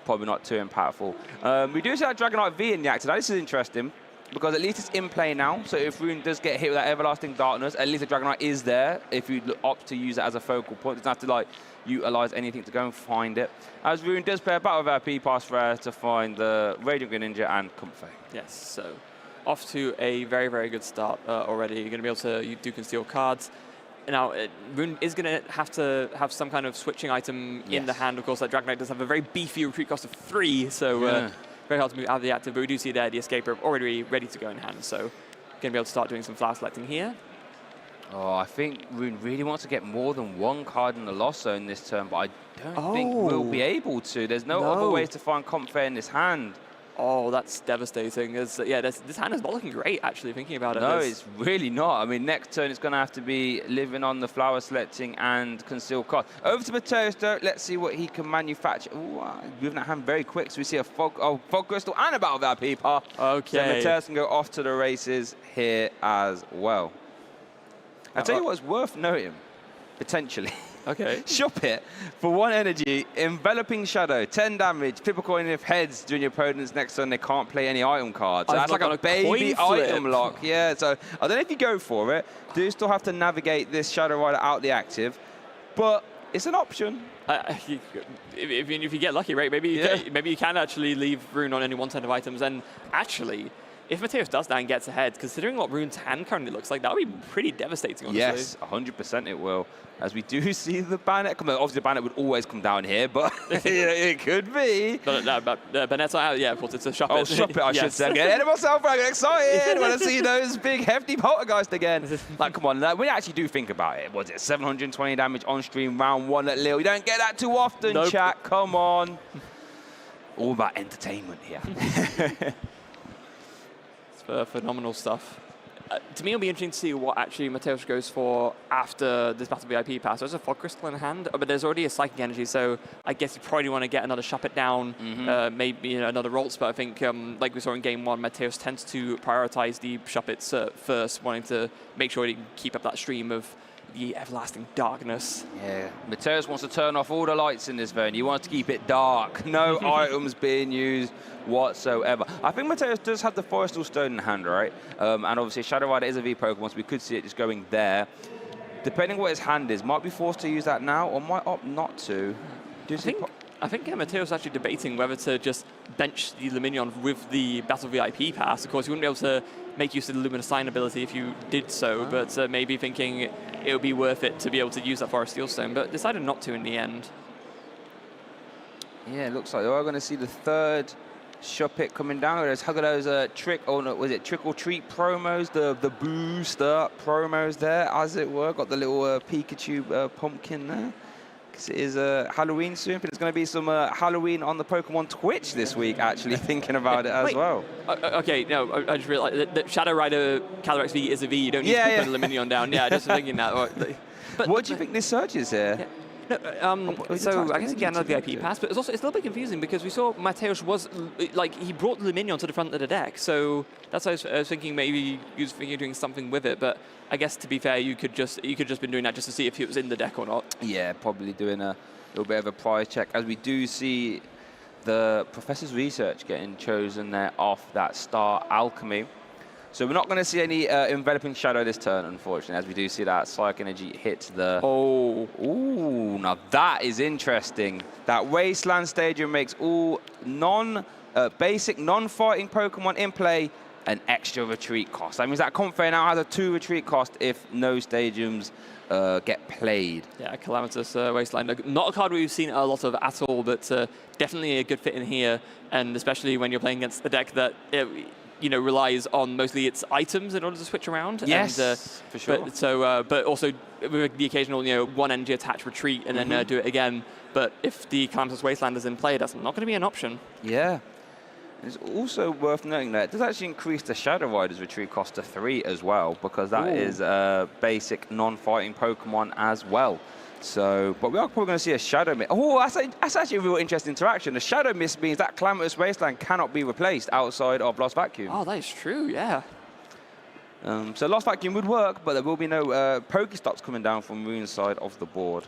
probably not too impactful. We do see that Dragonite V in the active. Now this is interesting because at least it's in play now. So if Rune does get hit with that Everlasting Darkness, at least the Dragonite is there. If you opt to use it as a focal point, it doesn't have to utilize anything to go and find it. As Rune does play a battle with our P-Pass Rare to find the Radiant Greninja and Comfey. Yes, so off to a very, very good start already. You're going to be able to do conceal cards. Now, Rune is going to have some kind of switching item in the hand. Of course, that Dragonite does have a very beefy retreat cost of 3, so very hard to move out of the active. But we do see there the Escaper already ready to go in hand, so going to be able to start doing some flower selecting here. Oh, I think Rune really wants to get more than 1 card in the loss zone this turn, but I don't think we'll be able to. There's no other ways to find Comfey in this hand. Oh, that's devastating. This hand is not looking great, actually, thinking about it. No, it's really not. I mean, next turn it's going to have to be living on the flower selecting and concealed card. Over to Mateus, though. Let's see what he can manufacture. Ooh, moving that hand very quick, so we see a Fog Crystal and a Battle of our Peeper. Okay. So Mateus can go off to the races here as well. I'll tell you what's worth noting, potentially. Okay. Shop it for 1 energy, enveloping shadow, 10 damage, flip a coin if heads during your opponent's next turn they can't play any item cards. So that's like a baby item lock. Yeah, so I don't know if you go for it. Do still have to navigate this Shadow Rider out the active, but it's an option. If you get lucky, right? Maybe you can actually leave Rune on only 1 turn of items. And actually, if Mateos does that and gets ahead, considering what Rune's hand currently looks like, that would be pretty devastating, honestly. Yes, 100% it will. As we do see the Banette come down. Obviously, the Banette would always come down here, but it could be. But Banette's out. Yeah, of course, it's a shop it. Oh, shop it, I should say. I'm getting ahead of myself, I'm excited when I see those big, hefty poltergeist again. Like, come on, when you actually do think about it, was it 720 damage on stream, round 1 at Lille? You don't get that too often, chat. Come on. All about entertainment here. Phenomenal stuff. To me, it'll be interesting to see what actually Mateos goes for after this Battle VIP pass. There's a Fog Crystal in hand, but there's already a Psychic Energy, so I guess you probably want to get another Shop It Down, maybe another Rolls, but I think, like we saw in Game 1, Mateos tends to prioritize the Shop It's first, wanting to make sure he can keep up that stream of the everlasting darkness. Yeah, Mateos wants to turn off all the lights in this venue. He wants to keep it dark. No items being used whatsoever. I think Mateos does have the Forestal Stone in hand, right? And obviously Shadow Rider is a V Pokemon, so we could see it just going there. Depending what his hand is, might be forced to use that now, or might opt not to. I think Mateos is actually debating whether to just bench the Luminaon with the Battle VIP pass. Of course, you wouldn't be able to make use of the Lumina Sign ability if you did so, but maybe thinking it would be worth it to be able to use that Forest Steel Stone, but decided not to in the end. Yeah, it looks like we are going to see the 3rd Shop It coming down. There's those trick or treat promos, the booster promos there, as it were. Got the little Pikachu pumpkin there. Because it is Halloween soon, but there's going to be some Halloween on the Pokemon Twitch this week, actually, thinking about it as well. Okay, no, I just realized that Shadow Rider Calyrex V is a V. You don't need to put the Luminaon down. Yeah, just thinking that. But what do you think this surge is here? Yeah. No, so I guess you get another VIP pass, but it's a little bit confusing because we saw Mateos was like he brought the Luminaon to the front of the deck, so that's why I was thinking maybe he was thinking of doing something with it. But I guess to be fair, you could just been doing that just to see if it was in the deck or not. Yeah, probably doing a little bit of a prize check, as we do see the Professor's Research getting chosen there off that Star Alchemy. So we're not going to see any Enveloping Shadow this turn, unfortunately, as we do see that Psychic Energy hit the... Oh. Ooh, now that is interesting. That Wasteland Stadium makes all basic non-fighting Pokemon in play an extra retreat cost. That means that Comfey now has a 2 retreat cost if no stadiums get played. Yeah, Calamitous Wasteland. Not a card we've seen a lot of at all, but definitely a good fit in here, and especially when you're playing against a deck that... relies on mostly its items in order to switch around. Yes, and, for sure. But also with the occasional, 1 energy attach retreat and then do it again. But if the Calamitous Wasteland is in play, that's not going to be an option. Yeah. It's also worth noting that it does actually increase the Shadow Rider's retreat cost to 3 as well, because that is a basic non-fighting Pokemon as well. So, but we are probably going to see a Shadow Mist. Oh, that's actually a real interesting interaction. The Shadow Mist means that Calamitous Wasteland cannot be replaced outside of Lost Vacuum. Oh, that is true, yeah. So Lost Vacuum would work, but there will be no Pokestops coming down from Rune's side of the board.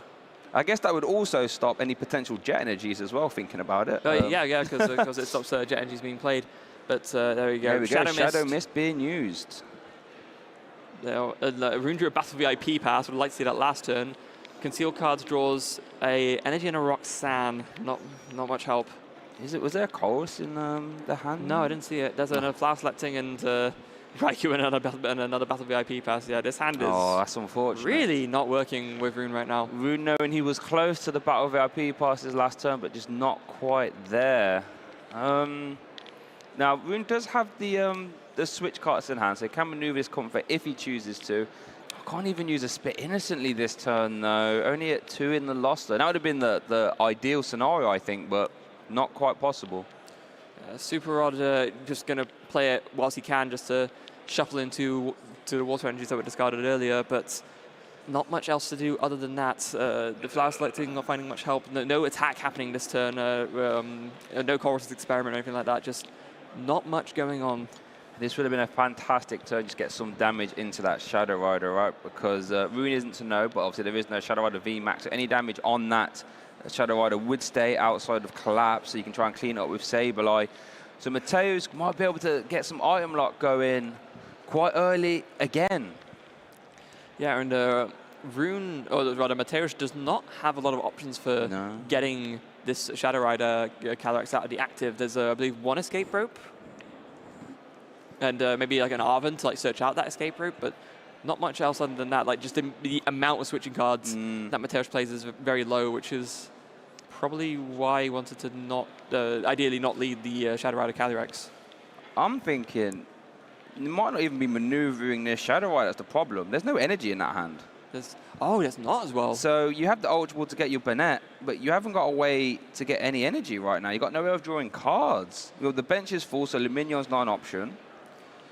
I guess that would also stop any potential Jet Energies as well, thinking about it. Yeah, because it stops Jet Energies being played. But there we go. There we go, Shadow Mist being used. Rune drew a Battle VIP pass. Would like to see that last turn. Concealed cards draws a Energy and a Roxanne. Not much help. Was there a Chorus in the hand? No, I didn't see it. There's a Flower Selecting and Raikou and another Battle VIP pass. Yeah, this hand is that's unfortunate. Really not working with Rune right now. Rune knowing he was close to the Battle VIP passes last turn, but just not quite there. Now, Rune does have the switch cards in hand, so he can maneuver his Comfort if he chooses to. Can't even use a Spit Innocently this turn, though. Only at 2 in the loss, though. That would have been the ideal scenario, I think, but not quite possible. Super Rod just going to play it whilst he can, just to shuffle into the Water Energies that were discarded earlier, but not much else to do other than that. The Flower Selecting not finding much help. No attack happening this turn. No Chorus's Experiment or anything like that. Just not much going on. This would have been a fantastic turn, just get some damage into that Shadow Rider, right? Because Rune isn't to know, but obviously there is no Shadow Rider VMAX, so any damage on that Shadow Rider would stay outside of Collapse, so you can try and clean it up with Sableye. So Mateus might be able to get some item lock going quite early again. Yeah, and Rune, or rather Mateus, does not have a lot of options for getting this Shadow Rider Calyrex out of the active. There's, I believe, one escape rope. And maybe like an Arven to like search out that escape route, but not much else other than that. Like just the amount of switching cards that Mateus plays is very low, which is probably why he wanted to not, ideally not lead the Shadow Rider Calyrex. I'm thinking you might not even be maneuvering this Shadow Rider. That's the problem. There's no energy in that hand. There's not as well. So you have the Ultra Ball to get your Banette, but you haven't got a way to get any energy right now. You've got no way of drawing cards. Well, the bench is full, so Luminaon's not an option.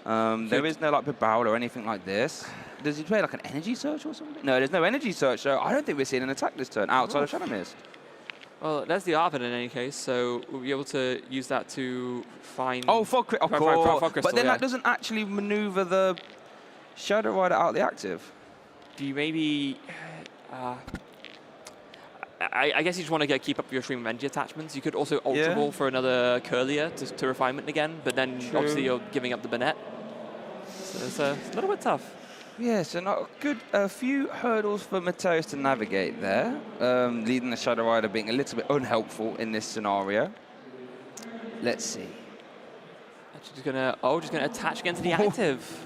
There is no like Pidgeot or anything like this. Does he play like an energy search or something? No, there's no energy search, so I don't think we're seeing an attack this turn outside of Shadow Mist. Well, there's the Arven in any case, so we'll be able to use that to find... Oh, Fog Crystal, of course. Fog Crystal, but then that doesn't actually maneuver the Shadow Rider out of the active. Do you maybe... I guess you just want to keep up your Stream of Energy attachments. You could also Ultra Ball for another Curlier to Refinement again, but then obviously you're giving up the Banette. So it's a little bit tough. Yeah, so not a few hurdles for Mateus to navigate there, leading the Shadow Rider being a little bit unhelpful in this scenario. Let's see. Actually just gonna attach against the active.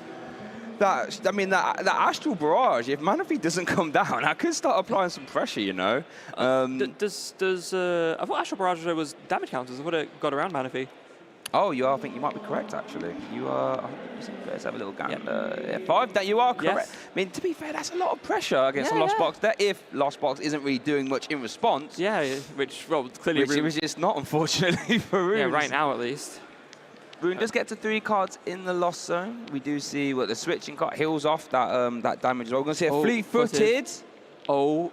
That Astral Barrage, if Manaphy doesn't come down, I could start applying some pressure, you know. I thought Astral Barrage was damage counters. I thought it got around Manaphy. Oh, I think you might be correct, actually. You are 100% Let's have a little gander. Yeah, 5, that you are correct. Yes. I mean, to be fair, that's a lot of pressure against a Lost Box there, if Lost Box isn't really doing much in response. Yeah, which, well, clearly... Which it's not, unfortunately, for Rune. Yeah, right now, at least. Rune does get to 3 cards in the Lost Zone. We do see what the switching card heals off that damage. We're going to see a fleet-footed. Oh,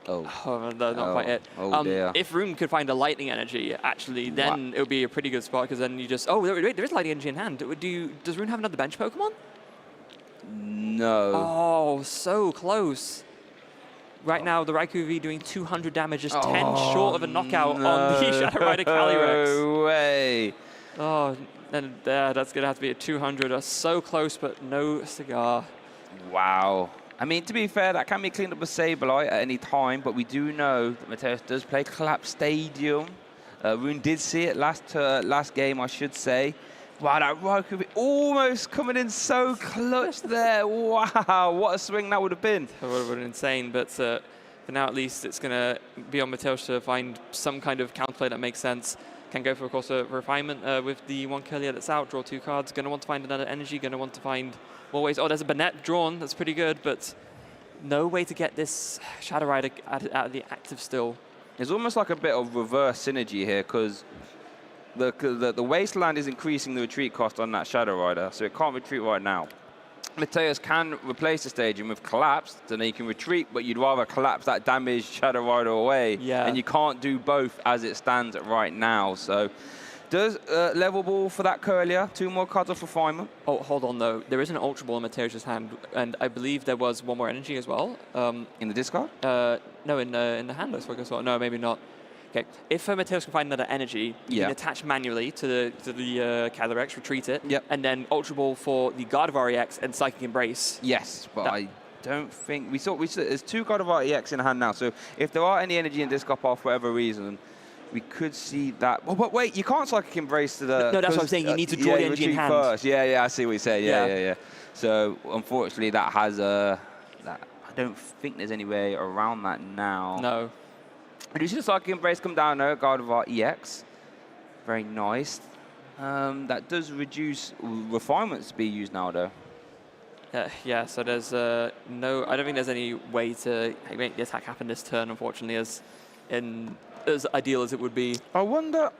no, not quite it. Oh, dear. If Rune could find a lightning energy, actually, then it would be a pretty good spot, because then you just... Oh, wait, there is lightning energy in hand. Does Rune have another bench Pokemon? No. Oh, so close. Right now, the Raikou V doing 200 damage, just 10 short of a knockout on the Shadow Rider Calyrex. No way. Oh, and that's going to have to be a 200. So close, but no cigar. Wow. I mean, to be fair, that can be cleaned up with Sableye at any time, but we do know that Mateus does play Collapse Stadium. Rune did see it last game, I should say. Wow, that Raikou almost coming in so clutch there. Wow, what a swing that would have been. That would have been insane, but for now at least it's going to be on Mateus to find some kind of counterplay that makes sense. Can go for, of course, a refinement with the one Curlier that's out, draw 2 cards. Going to want to find another energy, going to want to find more ways. Oh, there's a Banette drawn. That's pretty good, but no way to get this Shadow Rider out of the active still. There's almost like a bit of reverse synergy here, because the Wasteland is increasing the retreat cost on that Shadow Rider, so it can't retreat right now. Mateus can replace the stadium with Collapse, so then he can retreat, but you'd rather collapse that damaged Shadow Rider away. Yeah. And you can't do both as it stands right now. So does level ball for that Curlier, 2 more cards of refinement. Oh, hold on though. There is an Ultra Ball in Mateus' hand, and I believe there was 1 more energy as well. In the discard? No, in the hand, I suppose. No, maybe not. Okay, if Mateus can find another energy, you can attach manually to the Calyrex, retreat it, and then Ultra Ball for the Gardevoir EX and Psychic Embrace. Yes, but I don't think... We saw there's 2 Gardevoir EX in hand now, so if there are any energy in discard pile for whatever reason, we could see that... Oh, but wait, you can't Psychic Embrace to the... No, that's what I'm saying. You need to draw the energy in hand. First. Yeah, I see what you say. Yeah. So, unfortunately, that has a... I don't think there's any way around that now. No. We do see the Psychic Embrace come down though, Gardevoir EX. Very nice. That does reduce refinements to be used now though. Yeah, so there's no... I don't think there's any way to make the attack happen this turn, unfortunately, as ideal as it would be. I wonder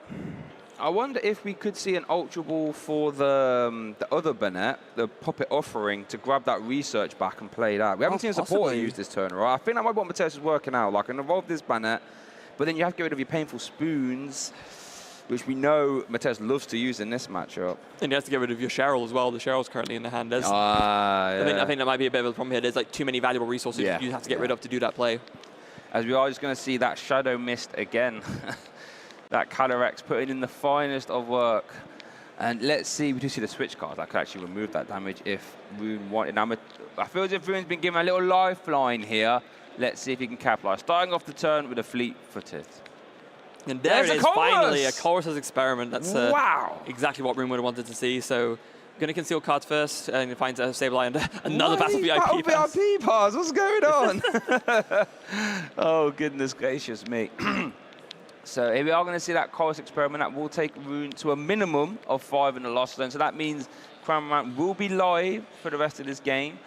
if we could see an Ultra Ball for the other Banette, the Puppet Offering, to grab that research back and play that. We haven't seen a supporter use this turn, right? I think that might be what Mateus is working out. Like, an evolve this Banette, but then you have to get rid of your painful spoons. which we know Mateus loves to use in this matchup. And you have to get rid of your Cheryl as well. The Cheryl's currently in the hand. Yeah. I think that might be a bit of a problem here. There's like too many valuable resources you have to get rid of to do that play. As we are just going to see that Shadow Mist again. That Calyrex putting in the finest of work. And let's see, we do see the switch card. That could actually remove that damage if Rune wanted. Now, I feel as if Rune's been given a little lifeline here. Let's see if he can capitalize. Starting off the turn with a fleet-footed. And there it is, finally, a Chorus's experiment. That's wow. Exactly what Rune would have wanted to see. So, going to conceal cards first, and he finds a Stable Eye and another Battle VIP pass. VIP pass, what's going on? Oh, goodness gracious me. So here we are going to see that Chorus experiment. That will take Rune to a minimum of 5 in the Lost Zone. So that means Cramorant will be live for the rest of this game.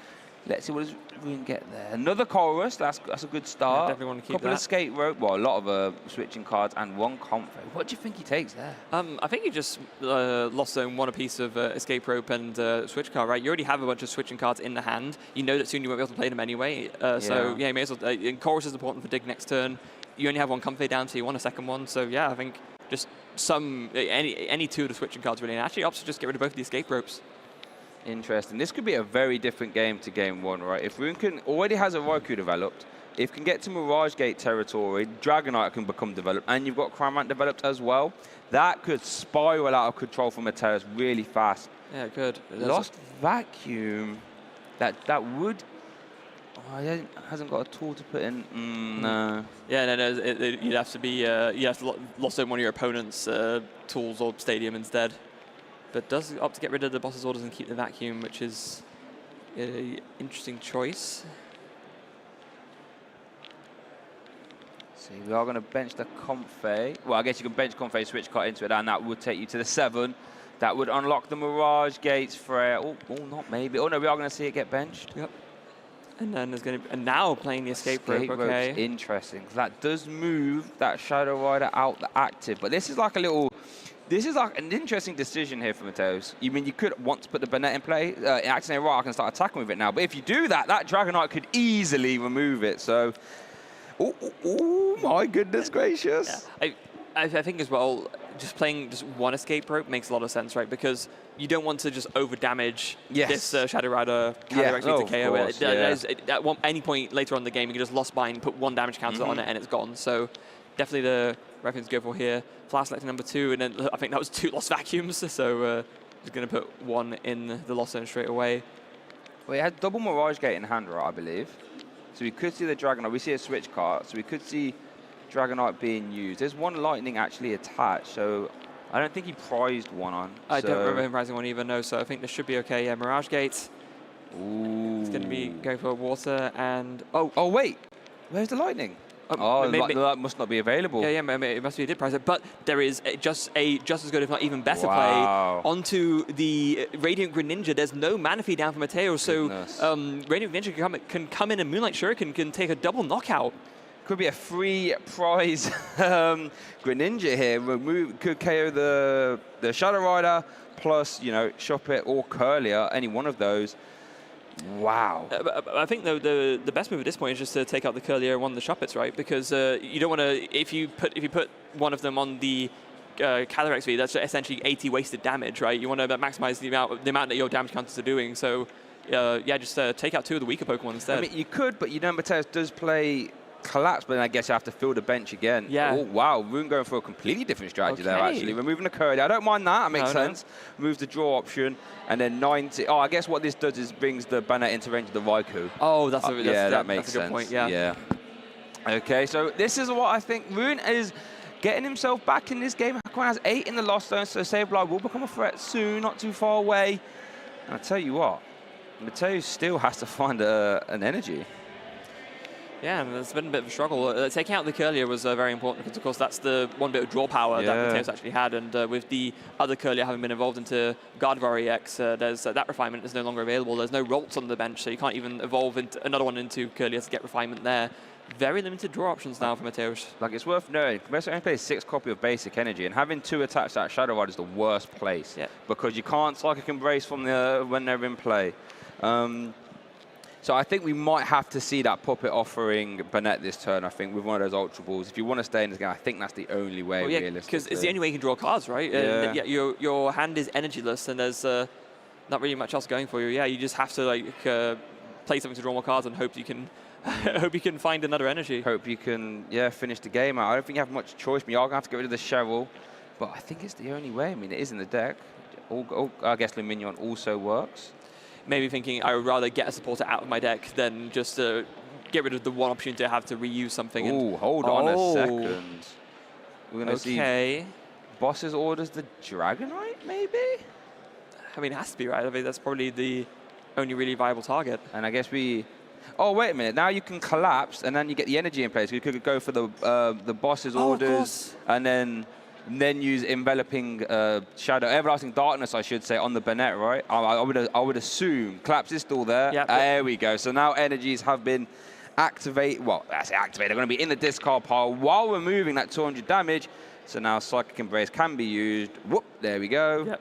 Let's see, what does Rune get there? Another Chorus, that's a good start. Yeah, definitely want to keep couple that. of Skate Rope, well, a lot of switching cards and 1 Comfort. What do you think he takes there? I think he just Lost Zone, won a piece of Escape Rope and Switch card, right? You already have a bunch of switching cards in the hand. You know that soon you won't be able to play them anyway. So, yeah, you may as well. And Chorus is important for Dig next turn. You only have 1 Comfort down, so you want a second one. So, yeah, I think just any 2 of the switching cards really. And actually opts to just get rid of both of the Escape Ropes. Interesting. This could be a very different game to game 1, right? If Rune already has a Raikou developed, if can get to Mirage Gate territory, Dragonite can become developed, and you've got Cramorant developed as well, that could spiral out of control for Mateus really fast. Yeah, it could. Lost Vacuum. That would... Oh, he hasn't got a tool to put in. No. Yeah, no, you'd have to be... you have to Lost Zone one of your opponent's tools or Stadium instead. But does opt to get rid of the boss's orders and keep the vacuum, which is an interesting choice. See, we are going to bench the Comfey. Well, I guess you can bench Comfey, switch card into it, and that would take you to the 7. That would unlock the Mirage Gates for... Oh, not maybe. Oh, no, we are going to see it get benched. Yep. And then there's going to be... And now playing the Escape Rope, okay. Rope's interesting. That does move that Shadow Rider out the active. But this is like a little... This is like an interesting decision here for Mateus. You mean you could want to put the Banette in play? Accidentally, right, I can start attacking with it now. But if you do that, that Dragonite could easily remove it. So, oh my goodness gracious. Yeah. I think as well, just playing just 1 Escape Rope makes a lot of sense, right? Because you don't want to just over-damage this Shadow Rider Calyrex to KO it. At any point later on in the game, you can just Lost Bind, put 1 damage counter on it, and it's gone. So definitely the reference to go for here. Flash selecting number 2, and then I think that was 2 Lost Vacuums. So just going to put 1 in the Lost Zone straight away. Well, he had double Mirage Gate in hand, right, I believe. So we could see the Dragonite. We see a switch card, so we could see Dragonite being used. There's 1 Lightning actually attached, so I don't think he prized 1 on. I don't remember him prizing 1 either, no, so I think this should be okay. Yeah, Mirage Gate. Ooh. It's going to be going for Water and... Oh, wait. Where's the Lightning? That must not be available. Yeah, it must be a did prize it. But there is just as good, if not even better play onto the Radiant Greninja. There's no mana feed down for Mateus, so Radiant Greninja can come in, and Moonlight Shuriken can take a double knockout. Could be a free prize Greninja here. Could KO the Shadow Rider, plus, Shop It or Curlier, any one of those. Wow. I think though the best move at this point is just to take out the Curlier and 1 of the Shuppets, right? Because you don't want to, if you put 1 of them on the Calyrex V, that's essentially 80 wasted damage, right? You want to maximize the amount that your damage counters are doing. So yeah, just take out 2 of the weaker Pokemon instead. I mean, you could, but Mateus does play Collapse, but then I guess you have to fill the bench again. Yeah. Oh, wow. Rune going for a completely different strategy there, actually. Removing the Curly. I don't mind that. That makes sense. Moves the draw option. And then 90. Oh, I guess what this does is brings the Banette into range of the Raikou. Oh, that makes sense. Good point. Yeah. Okay, so this is what I think. Rune is getting himself back in this game. Hakon has 8 in the Lost Zone, so Sableye will become a threat soon, not too far away. And I'll tell you what, Mateus still has to find an energy. Yeah, and it's been a bit of a struggle. Taking out the Curlier was very important because, of course, that's the 1 bit of draw power that Mateus actually had. And with the other Curlier having been evolved into Gardevoir EX, there's that refinement is no longer available. There's no Rolts on the bench, so you can't even evolve another one into Curlier to get refinement there. Very limited draw options now for Mateus. Like, it's worth knowing, Mateus only plays 6 copy of basic energy, and having 2 attached to that Shadow Rider is the worst place. Because you can't Psychic Embrace from when they're in play. So I think we might have to see that Puppet offering Banette this turn, I think, with one of those Ultra Balls. If you want to stay in this game, I think that's the only way, well, yeah, realistically. because it's the only way you can draw cards, right? Yeah. Yeah, your hand is energyless, and there's not really much else going for you. Yeah, you just have to like play something to draw more cards and hope you can hope you can find another energy. Hope you can, finish the game out. I don't think you have much choice. You are going to have to get rid of the Cheryl, but I think it's the only way. I mean, it is in the deck. I guess Luminaon also works. Maybe thinking I would rather get a supporter out of my deck than just get rid of the one opportunity I have to reuse something. Ooh, hold on a second. We're going to see Boss's orders the Dragonite, maybe? I mean, it has to be, right? I mean, that's probably the only really viable target. And I guess we... Oh, wait a minute. Now you can collapse, and then you get the energy in place. You could go for the Boss's orders, and then use enveloping shadow, everlasting darkness, I should say, on the Banette, right? I would assume collapse is still there. Yep. There we go. So now energies have been activated. Well, I say activated. They're going to be in the discard pile while we're moving that 200 damage. So now Psychic Embrace can be used. Whoop! There we go. Yep.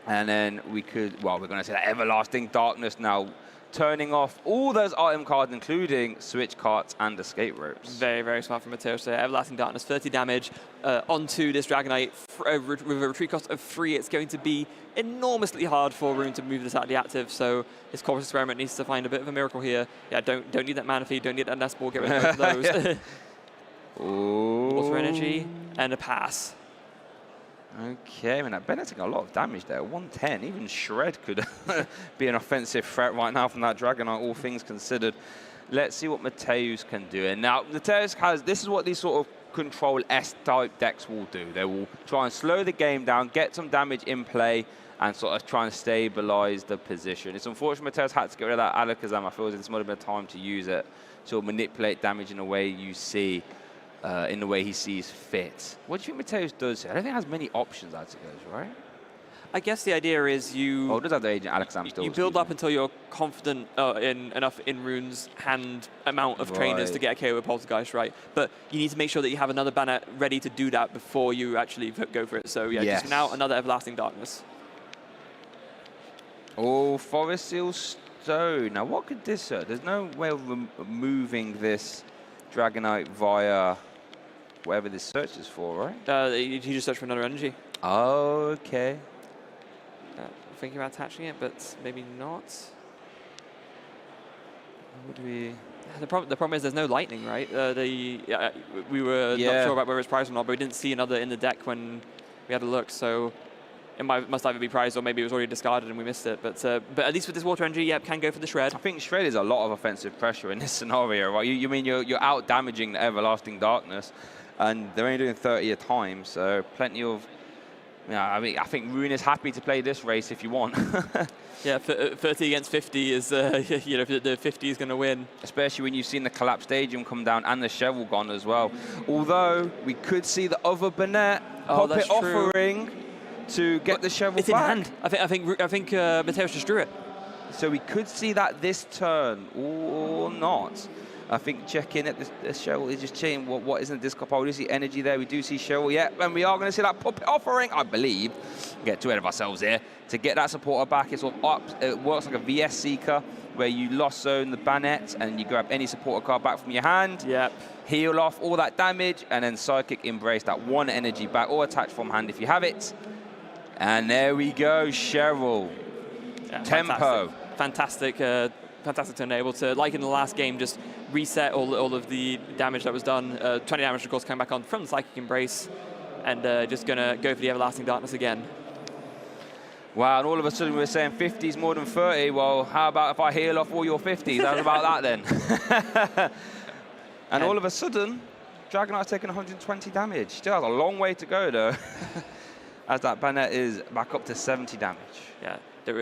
And then we could. Well, we're going to say that everlasting darkness now, turning off all those item cards, including switch cards and escape ropes. Very, very smart from Mateos there. Everlasting Darkness, 30 damage onto this Dragonite with a retreat cost of 3. It's going to be enormously hard for Rune to move this out of the active, so this Corpus Experiment needs to find a bit of a miracle here. Yeah, don't need that Mana Feed, don't need that Nest Ball, get rid of both of those. Water Energy and a pass. Okay, I mean, that Bennet's taking a lot of damage there. 110, even Shred could be an offensive threat right now from that Dragonite, all things considered. Let's see what Mateus can do. And now, Mateus has, this is what these sort of control S-type decks will do. They will try and slow the game down, get some damage in play, and sort of try and stabilize the position. It's unfortunate Mateus had to get rid of that Alakazam. I feel this might have been a time to use it, sort of manipulate damage in a way you see. In the way he sees fit. What do you think Mateus does here? I don't think he has many options as it goes, right? I guess the idea is you... Oh, does have the Agent Alakazam still. You build up until you're confident enough in Rune's hand amount of trainers to get a KO with Poltergeist, right? But you need to make sure that you have another Banner ready to do that before you actually go for it. So yeah, just now another Everlasting Darkness. Oh, Forest Seal Stone. Now what could this hurt? There's no way of removing this Dragonite via whatever this search is for, right? You just search for another energy. Oh, okay. Thinking about attaching it, but maybe not. Would we? The problem is there's no lightning, right? We were not sure about whether it's prized or not, but we didn't see another in the deck when we had a look, so it must either be prized or maybe it was already discarded and we missed it. But at least with this water energy, can go for the Shred. I think Shred is a lot of offensive pressure in this scenario, right? You mean you're out damaging the Everlasting Darkness, and they're only doing 30 a time, so plenty of. I mean, I think Rune is happy to play this race if you want. Yeah, 30 against 50 is, the 50 is going to win. Especially when you've seen the Collapse Stadium come down and the Cheryl gone as well. Although we could see the other Banette pop it offering to get the Cheryl back. It's in hand. I think Mateus just drew it. So we could see that this turn or not. I think checking at the Cheryl is just checking what is in the discard pile. We do see energy there. We do see Cheryl. Yeah, and we are going to see that puppet offering, I believe. Get too ahead of ourselves here. To get that supporter back, it's sort of up. It works like a VS Seeker, where you lost zone the Banette and you grab any supporter card back from your hand. Yep. Heal off all that damage, and then Psychic Embrace that one energy back, or attach from hand if you have it. And there we go, Cheryl. Yeah, Tempo. Fantastic turn, able to, like in the last game, just reset all of the damage that was done. 20 damage, of course, coming back on from the Psychic Embrace, and just going to go for the Everlasting Darkness again. Wow, and all of a sudden we're saying 50's more than 30. Well, how about if I heal off all your 50s? How about that then? and all of a sudden, Dragonite's taking 120 damage. Still has a long way to go, though, as that Banette is back up to 70 damage. Yeah. There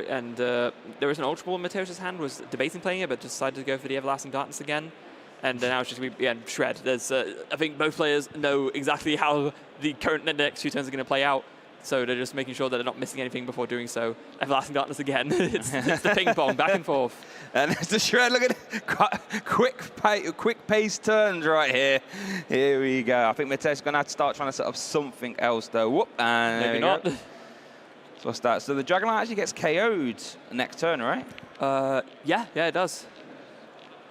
was an Ultra Ball in Mateus' hand, was debating playing it, but decided to go for the Everlasting Darkness again. And now it's just going to be Shred. I think both players know exactly how the next 2 turns are going to play out. So they're just making sure that they're not missing anything before doing so. Everlasting Darkness again. it's the ping pong, back and forth. And it's the Shred. Look at it. Quick pace turns right here. Here we go. I think Mateus is going to have to start trying to set up something else, though. Whoop, and maybe not. So what's that? So the Dragonite actually gets KO'd next turn, right? Yeah, it does.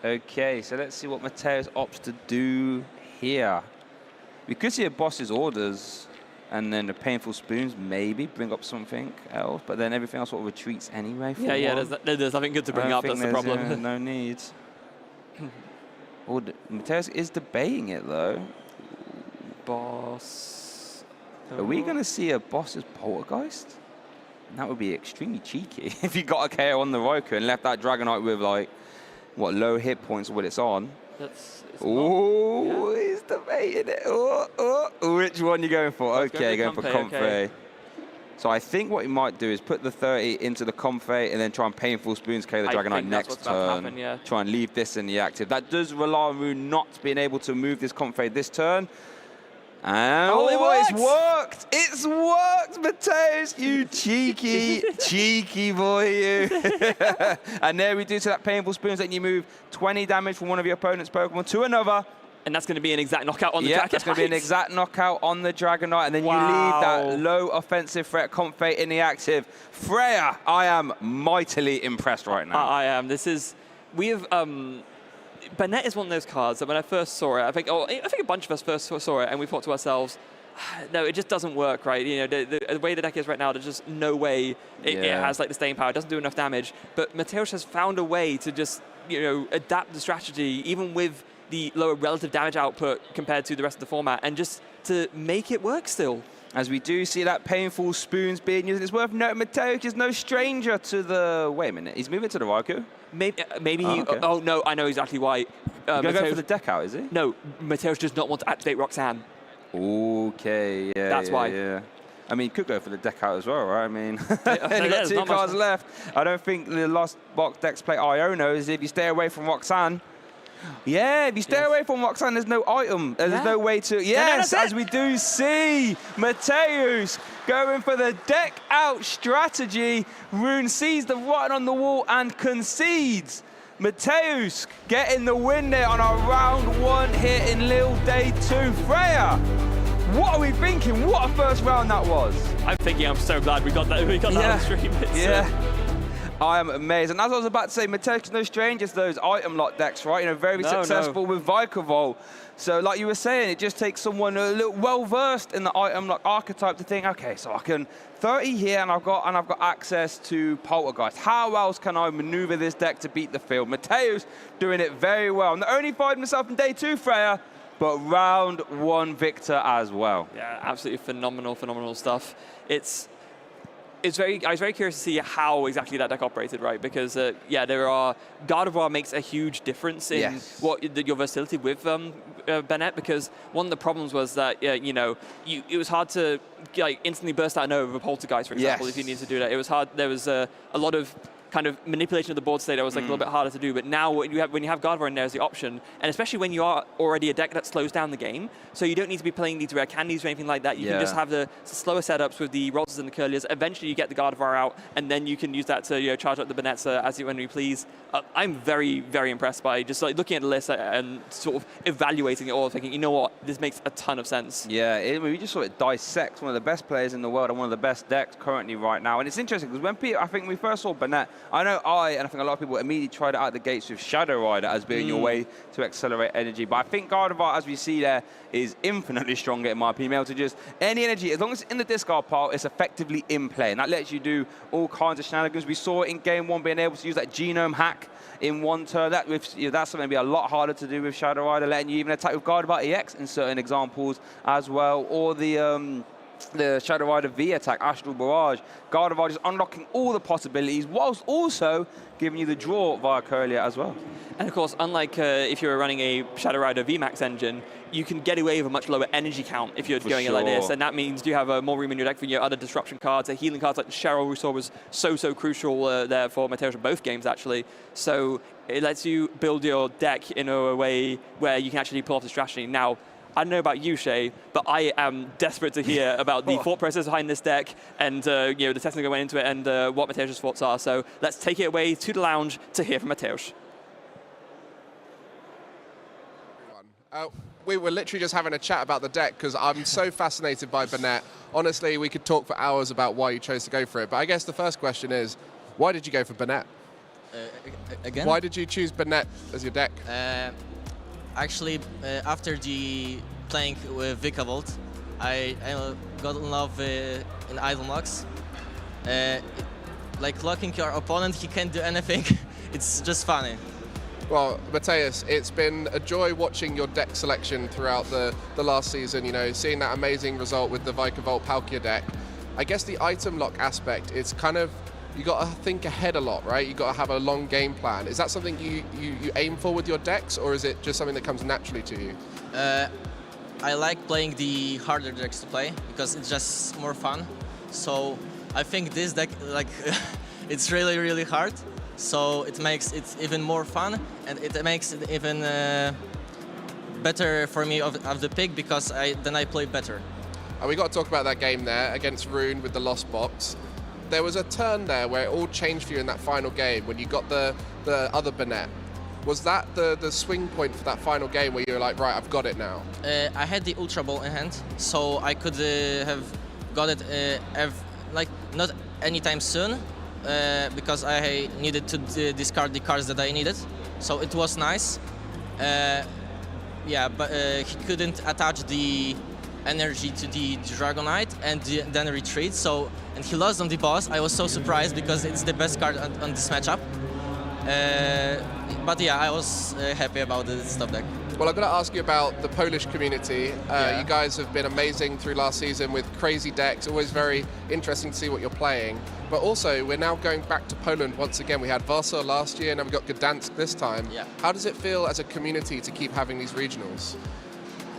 Okay, so let's see what Mateus opts to do here. We could see a boss's orders and then the painful spoons maybe bring up something else, but then everything else sort of retreats anyway. Yeah, there's nothing good to bring up, that's the problem. No need. Mateus is debating it though. Boss. Are we going to see a boss's Poltergeist? That would be extremely cheeky if you got a KO on the Roku and left that Dragonite with like, what, low hit points when it's on. Oh, he's debating it. Which one are you going for? Okay, going for Comfrey. Okay. So I think what he might do is put the 30 into the Comfrey and then try and Painful Spoons KO the Dragonite next turn. Happen, Try and leave this in the active. That does rely on Rune not being able to move this Comfrey this turn. And it's worked! It's worked, Mateus, you cheeky, cheeky boy, you. And there we do to that Painful Spoons, and you move 20 damage from one of your opponent's Pokemon to another. And that's going to be an exact knockout on the Dragonite. Yeah, that's going to be an exact knockout on the Dragonite, and then you leave that low offensive threat Comfrey in the active. Freya, I am mightily impressed right now. I am. We have... Banette is one of those cards that when I first saw it, I think a bunch of us first saw it and we thought to ourselves, no, it just doesn't work, right? You know, the way the deck is right now, there's just no way it has like the staying power. It doesn't do enough damage. But Mateus has found a way to just, adapt the strategy, even with the lower relative damage output compared to the rest of the format, and just to make it work still. As we do see that Painful Spoons being used, it's worth noting Mateus is no stranger to the... Wait a minute, he's moving to the Raikou? Maybe he... Okay. Oh, no, I know exactly why. He's going to go for the deck out, is he? No, Mateus does not want to activate Roxanne. Okay, yeah, That's why. Yeah. I mean, he could go for the deck out as well, right? I mean, only got 2 cards left. I don't think the last box decks play Iono is if you stay away from Roxanne. Yeah, if you stay away from Roxanne, there's no item. There's no way to... Yes, as we do see Mateus going for the deck out strategy. Rune sees the writing on the wall and concedes. Mateus getting the win there on our round 1 here in Lille Day 2. Freya, what are we thinking? What a first round that was. I'm thinking I'm so glad we got that on stream. I am amazed. And as I was about to say, Mateus is no stranger to those item lock decks, right? Very successful with Vikavolt. So like you were saying, it just takes someone a little well-versed in the item lock archetype to think, okay, so I can 30 here and I've got access to Poltergeist. How else can I maneuver this deck to beat the field? Mateus doing it very well. Not only fighting himself in day 2, Freya, but round 1 victor as well. Yeah, absolutely phenomenal stuff. I was very curious to see how exactly that deck operated, right? Because, Gardevoir makes a huge difference in your versatility with Banette, because one of the problems was that, it was hard to instantly burst out Nova with a Poltergeist, for example, if you needed to do that. It was hard. There was a lot of kind of manipulation of the board state that was a little bit harder to do. But now when you have Gardevoir in there as the option, and especially when you are already a deck that slows down the game, so you don't need to be playing these rare candies or anything like that. You can just have the slower setups with the Rolters and the Curliers. Eventually you get the Gardevoir out, and then you can use that to charge up the Banettes when you please. I'm very, very impressed by just looking at the list and sort of evaluating it all, thinking, you know what, this makes a ton of sense. Yeah, we just sort of dissect one of the best players in the world and one of the best decks currently right now. And it's interesting because I think we first saw Banette, I know and I think a lot of people immediately tried it out the gates with Shadow Rider as being your way to accelerate energy. But I think Gardevoir, as we see there, is infinitely stronger in my opinion. Able to just any energy, as long as it's in the discard pile, it's effectively in play. And that lets you do all kinds of shenanigans. We saw it in game 1 being able to use that Genome hack in 1 turn. That's something to be a lot harder to do with Shadow Rider, letting you even attack with Gardevoir EX in certain examples as well. Or the Shadow Rider V attack, Astral Barrage. Gardevoir just unlocking all the possibilities whilst also giving you the draw via Curlier as well. And of course, unlike if you were running a Shadow Rider VMAX engine, you can get away with a much lower energy count if you're going it like this. And that means you have more room in your deck for your other disruption cards. Healing cards like Cheryl, we saw was so crucial there for Mateus in both games, actually. So it lets you build your deck in a way where you can actually pull off the strategy. Now, I don't know about you, Shay, but I am desperate to hear about the thought process behind this deck and the testing that went into it and what Mateus' thoughts are. So let's take it away to the lounge to hear from Mateus. We were literally just having a chat about the deck because I'm so fascinated by Banette. Honestly, we could talk for hours about why you chose to go for it. But I guess the first question is, why did you go for Banette? again? Why did you choose Banette as your deck? Actually, after the playing with Vikavolt, I got in love in item locks. Like locking your opponent, he can't do anything. It's just funny. Well, Mateus, it's been a joy watching your deck selection throughout the last season, you know, seeing that amazing result with the Vikavolt Palkia deck. I guess the item lock aspect, it's kind of, you got to think ahead a lot, right? You got to have a long game plan. Is that something you aim for with your decks, or is it just something that comes naturally to you? I like playing the harder decks to play because it's just more fun. So I think this deck, like, it's really, really hard. So it makes it even more fun, and it makes it even better for me of the pick because then I play better. And we got to talk about that game there against Rune with the Lost Box. There was a turn there where it all changed for you in that final game when you got the other Banette. Was that the swing point for that final game where you were like, right, I've got it now? I had the Ultra Ball in hand, so I could have got it like not anytime soon because I needed to discard the cards that I needed. So it was nice. Yeah, but he couldn't attach the energy to the Dragonite and then retreat. So and he lost on the boss. I was so surprised because it's the best card on this matchup. But yeah, I was happy about the stop deck. Well, I'm going to ask you about the Polish community. You guys have been amazing through last season with crazy decks, always very interesting to see what you're playing. But also, we're now going back to Poland once again. We had Warsaw last year, and now we've got Gdansk this time. Yeah. How does it feel as a community to keep having these regionals?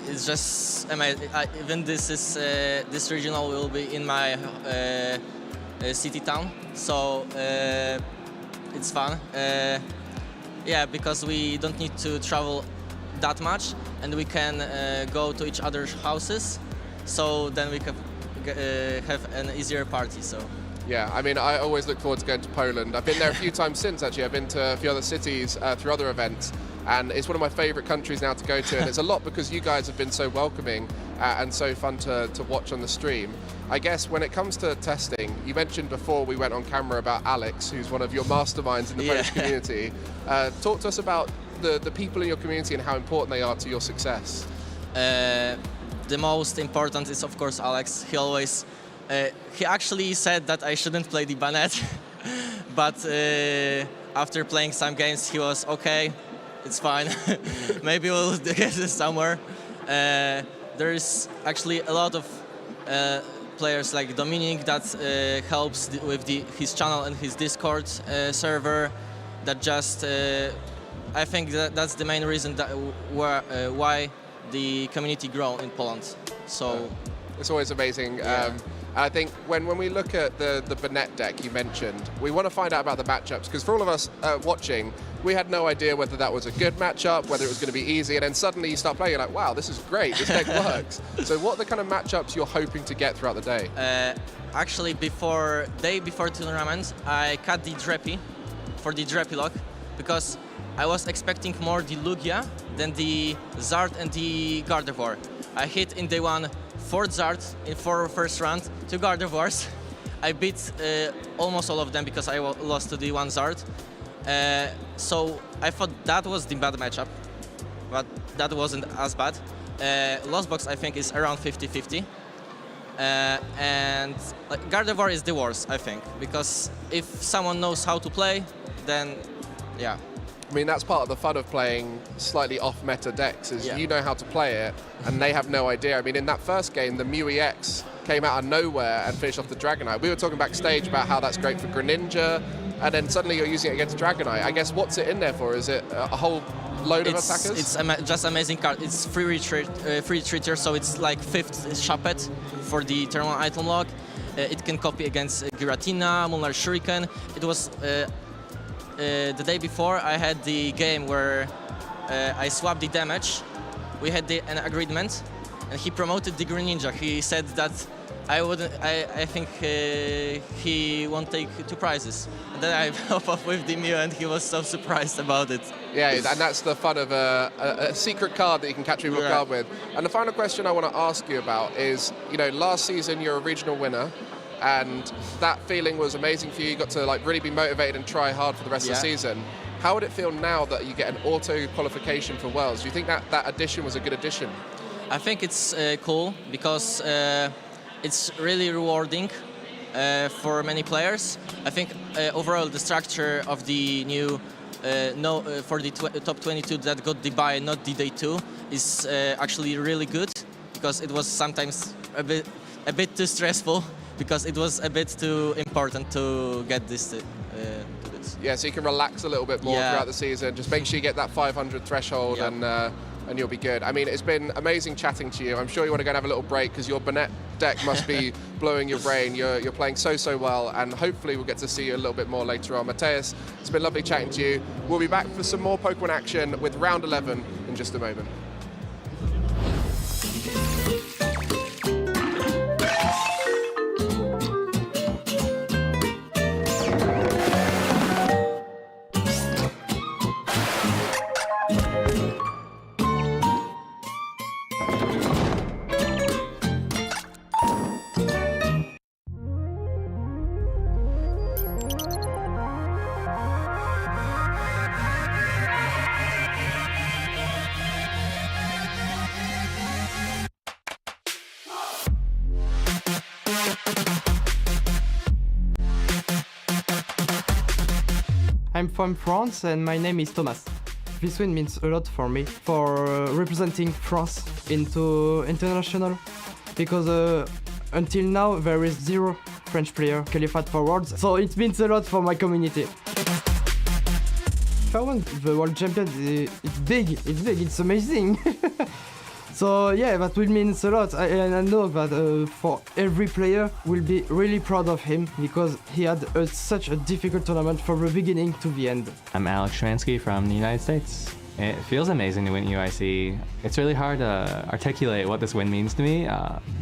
It's just amazing. Even this regional will be in my city town, so it's fun. Yeah, because we don't need to travel that much, and we can go to each other's houses, so then we can have an easier party. So. Yeah, I mean, I always look forward to going to Poland. I've been there a few times since, actually. I've been to a few other cities through other events, and it's one of my favorite countries now to go to, and it's a lot because you guys have been so welcoming and so fun to watch on the stream. I guess when it comes to testing, you mentioned before we went on camera about Alex, who's one of your masterminds in the Polish community. Talk to us about the people in your community and how important they are to your success. The most important is, of course, Alex. He always... he actually said that I shouldn't play the Banette, but after playing some games, he was okay. It's fine. Maybe we'll get this somewhere. There's actually a lot of players like Dominic that helps with his channel and his Discord server. That just I think that's the main reason that why the community grow in Poland. So it's always amazing. Yeah. I think when we look at the Banette deck you mentioned, we want to find out about the matchups, because for all of us watching, we had no idea whether that was a good matchup, whether it was going to be easy, and then suddenly you start playing, you're like, wow, this is great, this deck works. So what are the kind of matchups you're hoping to get throughout the day? Actually, before tournament, I cut the Dreppy for the Dreppy lock, because I was expecting more the Lugia than the Zard and the Gardevoir. I hit in day one 4 Zards in 4 first round, 2 Gardevoirs. I beat almost all of them because I lost to the 1 Zard. So I thought that was the bad matchup, but that wasn't as bad. Lost Box, I think, is around 50-50. And Gardevoir is the worst, I think, because if someone knows how to play, then yeah. I mean, that's part of the fun of playing slightly off-meta decks, is you know how to play it, and they have no idea. I mean, in that first game, the Mew EX came out of nowhere and finished off the Dragonite. We were talking backstage about how that's great for Greninja, and then suddenly you're using it against Dragonite. I guess what's it in there for? Is it a whole load of attackers? It's just amazing card. It's free retreater, so it's like 5th Chapet for the thermal item lock. It can copy against Giratina, Moonlight Shuriken. It was the day before I had the game where I swapped the damage. We had an agreement, and he promoted the Green Ninja. He said that I think he won't take 2 prizes. And then I hop up with the Mew, and he was so surprised about it. Yeah, and that's the fun of a secret card that you can catch people off guard with. And the final question I want to ask you about is, you know, last season you're a regional winner. and that feeling was amazing for you. You got to like really be motivated and try hard for the rest of the season. How would it feel now that you get an auto qualification for Worlds? Do you think that that addition was a good addition? I think it's cool because it's really rewarding for many players. I think overall the structure of the new for the top 22 that got the buy, not the day 2, is actually really good, because it was sometimes a bit too stressful, because it was a bit too important to get this to this. Yeah, so you can relax a little bit more throughout the season. Just make sure you get that 500 threshold, and you'll be good. I mean, it's been amazing chatting to you. I'm sure you want to go and have a little break, because your Banette deck must be blowing your brain. You're playing so well, and hopefully we'll get to see you a little bit more later on. Mateus, it's been lovely chatting to you. We'll be back for some more Pokemon action with round 11 in just a moment. I'm from France and my name is Thomas. This win means a lot for me, for representing France into international, because until now there is 0 French player qualified for Worlds, so it means a lot for my community. If I won the World Champion, it's big, it's amazing. So yeah, that will mean a lot, and I know that for every player will be really proud of him, because he had such a difficult tournament from the beginning to the end. I'm Alex Shransky from the United States. It feels amazing to win UIC. It's really hard to articulate what this win means to me.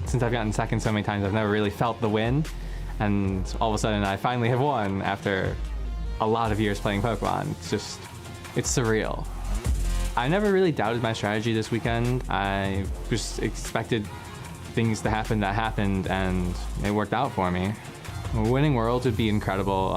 Since I've gotten second so many times, I've never really felt the win, and all of a sudden I finally have won after a lot of years playing Pokemon. It's surreal. I never really doubted my strategy this weekend. I just expected things to happen that happened, and it worked out for me. Winning Worlds would be incredible.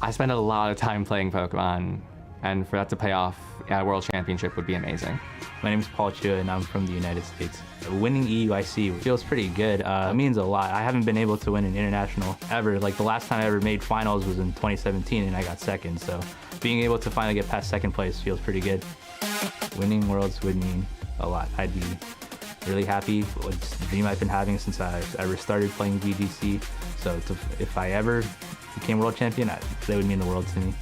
I spent a lot of time playing Pokemon, and for that to pay off at a World Championship would be amazing. My name is Paul Chua, and I'm from the United States. Winning EUIC feels pretty good. It means a lot. I haven't been able to win an international ever. Like, the last time I ever made finals was in 2017, and I got second. So being able to finally get past second place feels pretty good. Winning Worlds would mean a lot. I'd be really happy. It's a dream I've been having since I ever started playing VGC. So if I ever became world champion, that would mean the world to me.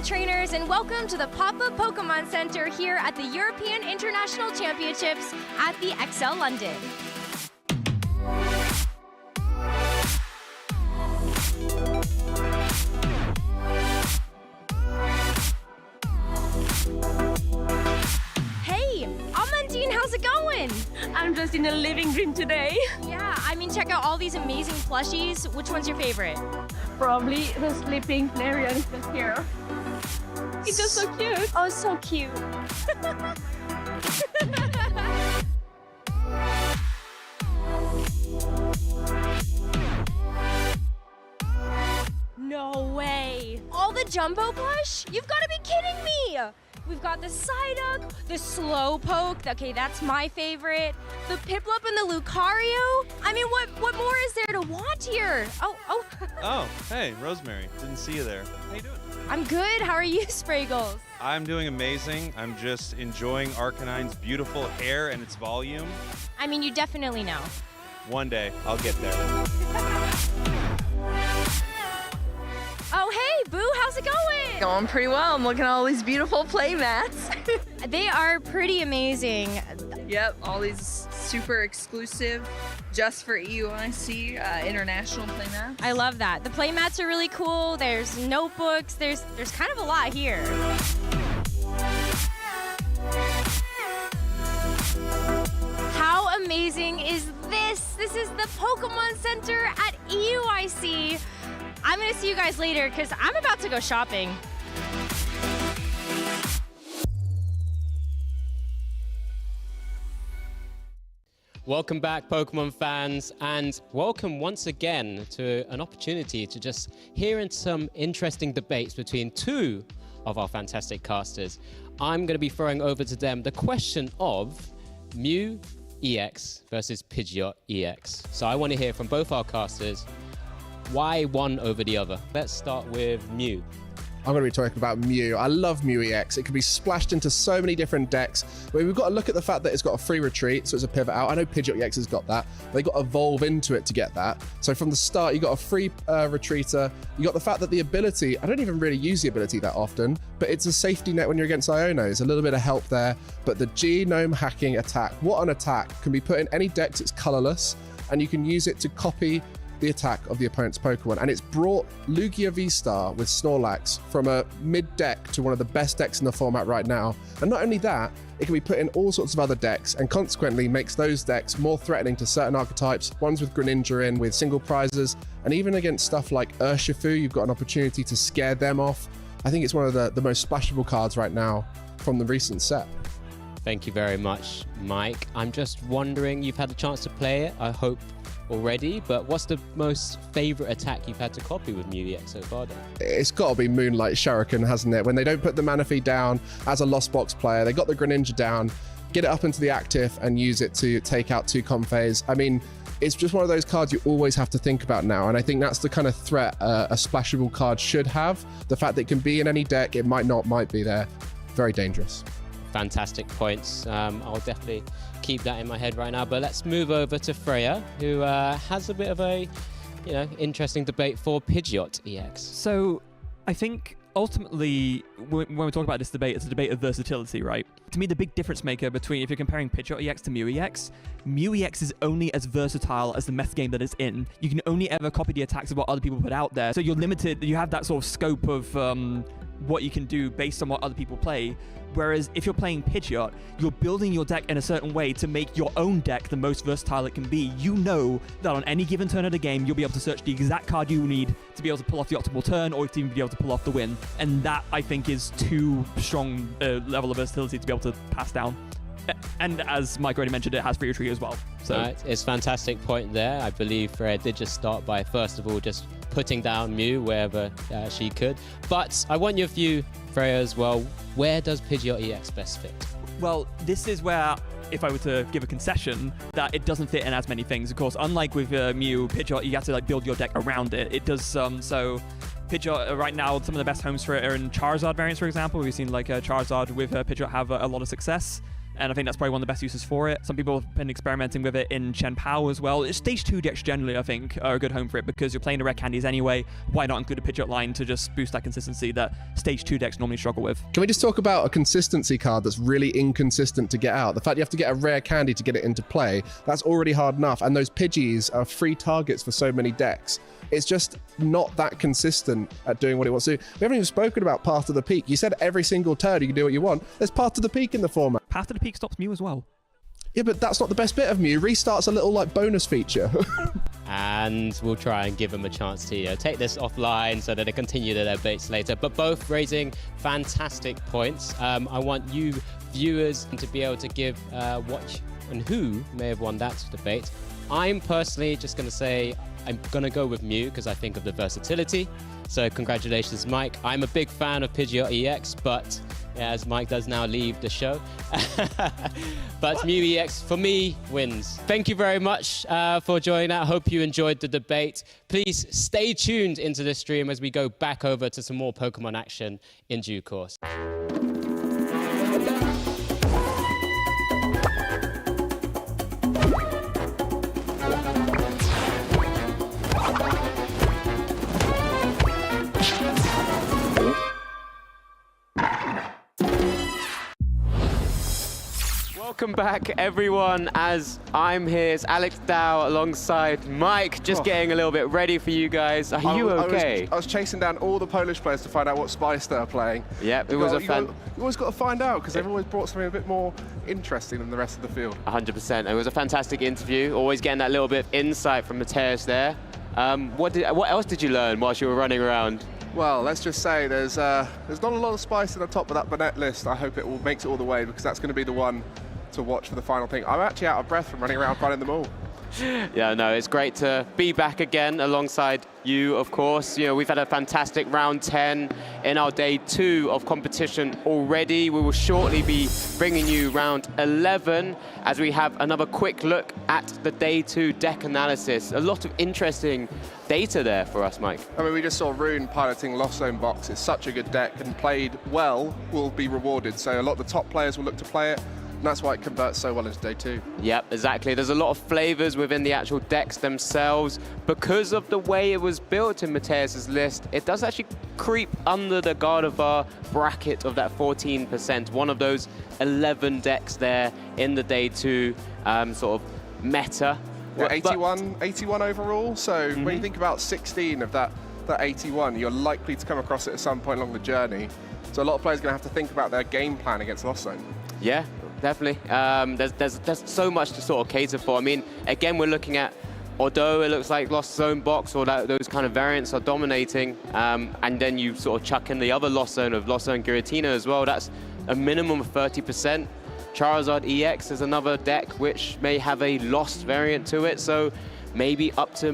Trainers, and welcome to the Pop-Up Pokemon Center here at the European International Championships at the XL London. Hey, Amandine, how's it going? I'm just in a living dream today. Yeah, I mean, check out all these amazing plushies. Which one's your favorite? Probably the sleeping Flareon is just here. It's just so cute. Oh, so cute. No way. All the jumbo plush? You've got to be kidding me. We've got the Psyduck, the Slowpoke. Okay, that's my favorite. The Piplup and the Lucario. I mean, what more is there to want here? Oh. Oh, hey, Rosemary. Didn't see you there. How you doing? I'm good. How are you, Spraggles? I'm doing amazing. I'm just enjoying Arcanine's beautiful hair and its volume. I mean, you definitely know. One day, I'll get there. Oh, hey, Boo, how's it going? Going pretty well. I'm looking at all these beautiful play mats. They are pretty amazing. Yep, all these super exclusive, just for EUIC international play mats. I love that. The play mats are really cool. There's notebooks. There's kind of a lot here. How amazing is this? This is the Pokemon Center at EUIC. I'm gonna see you guys later because I'm about to go shopping. Welcome back, Pokemon fans, and welcome once again to an opportunity to just hear in some interesting debates between two of our fantastic casters. I'm going to be throwing over to them the question of Mew EX versus Pidgeot EX. So I want to hear from both our casters why one over the other. Let's start with Mew. I'm going to be talking about Mew. I love Mew EX. It can be splashed into so many different decks. But we've got to look at the fact that it's got a free retreat, so it's a pivot out. I know Pidgeot EX has got that. They got to evolve into it to get that. So from the start, you got a free retreater. You got the fact that the ability, I don't even really use the ability that often, but it's a safety net when you're against Ionos. A little bit of help there. But the Genome hacking attack, what an attack, can be put in any decks. It's colorless, and you can use it to copy the attack of the opponent's Pokemon. And it's brought Lugia V-Star with Snorlax from a mid-deck to one of the best decks in the format right now. And not only that, it can be put in all sorts of other decks and consequently makes those decks more threatening to certain archetypes, ones with Greninja in, with single prizes, and even against stuff like Urshifu, you've got an opportunity to scare them off. I think it's one of the most splashable cards right now from the recent set. Thank you very much, Mike. I'm just wondering, you've had a chance to play it, I hope, already, but what's the most favorite attack you've had to copy with Mew EX so far then? It's got to be Moonlight Shuriken, hasn't it? When they don't put the Manaphy down as a Lost Box player, they got the Greninja down, get it up into the active and use it to take out two Comphase. I mean, it's just one of those cards you always have to think about now, and I think that's the kind of threat a splashable card should have. The fact that it can be in any deck, it might be there. Very dangerous. Fantastic points. I'll definitely keep that in my head right now. But let's move over to Freya, who has a bit of a, interesting debate for Pidgeot EX. So I think ultimately, when we talk about this debate, it's a debate of versatility, right? To me, the big difference maker between, if you're comparing Pidgeot EX to Mew EX is only as versatile as the meta game that it's in. You can only ever copy the attacks of what other people put out there. So you're limited, you have that sort of scope of what you can do based on what other people play. Whereas if you're playing Pidgeot, you're building your deck in a certain way to make your own deck the most versatile it can be. You know that on any given turn of the game, you'll be able to search the exact card you need to be able to pull off the optimal turn, or to even be able to pull off the win. And that, I think, is too strong a level of versatility to be able to pass down. And as Mike already mentioned, it has free retreat as well. So it's a fantastic point there. I believe Freya did just start by, first of all, just putting down Mew wherever she could. But I want your view, Freya, as well. Where does Pidgeot EX best fit? Well, this is where, if I were to give a concession, that it doesn't fit in as many things. Of course, unlike with Mew, Pidgeot, you have to build your deck around it. It does so. Pidgeot, right now, some of the best homes for it are in Charizard variants, for example. We've seen Charizard with Pidgeot have a lot of success. And I think that's probably one of the best uses for it. Some people have been experimenting with it in Chien-Pao as well. Stage 2 decks generally, I think, are a good home for it because you're playing the rare candies anyway. Why not include a Pidgeot line to just boost that consistency that Stage 2 decks normally struggle with? Can we just talk about a consistency card that's really inconsistent to get out? The fact you have to get a rare candy to get it into play, that's already hard enough. And those Pidgeys are free targets for so many decks. It's just not that consistent at doing what it wants to do. We haven't even spoken about Path to the Peak. You said every single turn you can do what you want. There's Path to the Peak in the format. Path to the Peak stops Mew as well. Yeah, but that's not the best bit of Mew. Restart's a little like bonus feature. And we'll try and give them a chance to take this offline so that they continue their debates later. But both raising fantastic points. I want you viewers to be able to give what and who may have won that debate. I'm personally just going to say I'm going to go with Mew because I think of the versatility. So congratulations, Mike. I'm a big fan of Pidgeot EX, but as Mike does now leave the show. But Mew EX, for me, wins. Thank you very much for joining out. Hope you enjoyed the debate. Please stay tuned into the stream as we go back over to some more Pokemon action in due course. Welcome back, everyone. As I'm here, it's Alex Dow alongside Mike, just getting a little bit ready for you guys. Are you okay? I was chasing down all the Polish players to find out what spice they're playing. Yep, it was a fun. You always got to find out because they've always brought something a bit more interesting than the rest of the field. 100%. It was a fantastic interview. Always getting that little bit of insight from Mateus there. What else did you learn whilst you were running around? Well, let's just say there's not a lot of spice at the top of that Banette list. I hope it makes it all the way because that's going to be the one to watch for the final thing. I'm actually out of breath from running around finding them all. Yeah, no, it's great to be back again alongside you, of course. You know, we've had a fantastic round 10 in our day 2 of competition already. We will shortly be bringing you round 11 as we have another quick look at the day 2 deck analysis. A lot of interesting data there for us, Mike. I mean, we just saw Rune piloting Lost Zone Box. It's such a good deck, and played well will be rewarded. So a lot of the top players will look to play it. And that's why it converts so well into day 2. Yep, exactly. There's a lot of flavors within the actual decks themselves. Because of the way it was built in Mateus's list, it does actually creep under the Gardevoir bracket of that 14%. One of those 11 decks there in the day 2 sort of meta. Yeah, 81 overall. So when you think about 16 of that 81, you're likely to come across it at some point along the journey. So a lot of players are going to have to think about their game plan against Lost Zone. Yeah, definitely. There's so much to sort of cater for. I mean, again, we're looking at, although it looks like Lost Zone Box or those kind of variants are dominating, and then you sort of chuck in the other Lost Zone of Lost Zone Giratina as well, that's a minimum of 30%. Charizard EX is another deck which may have a Lost variant to it, so maybe up to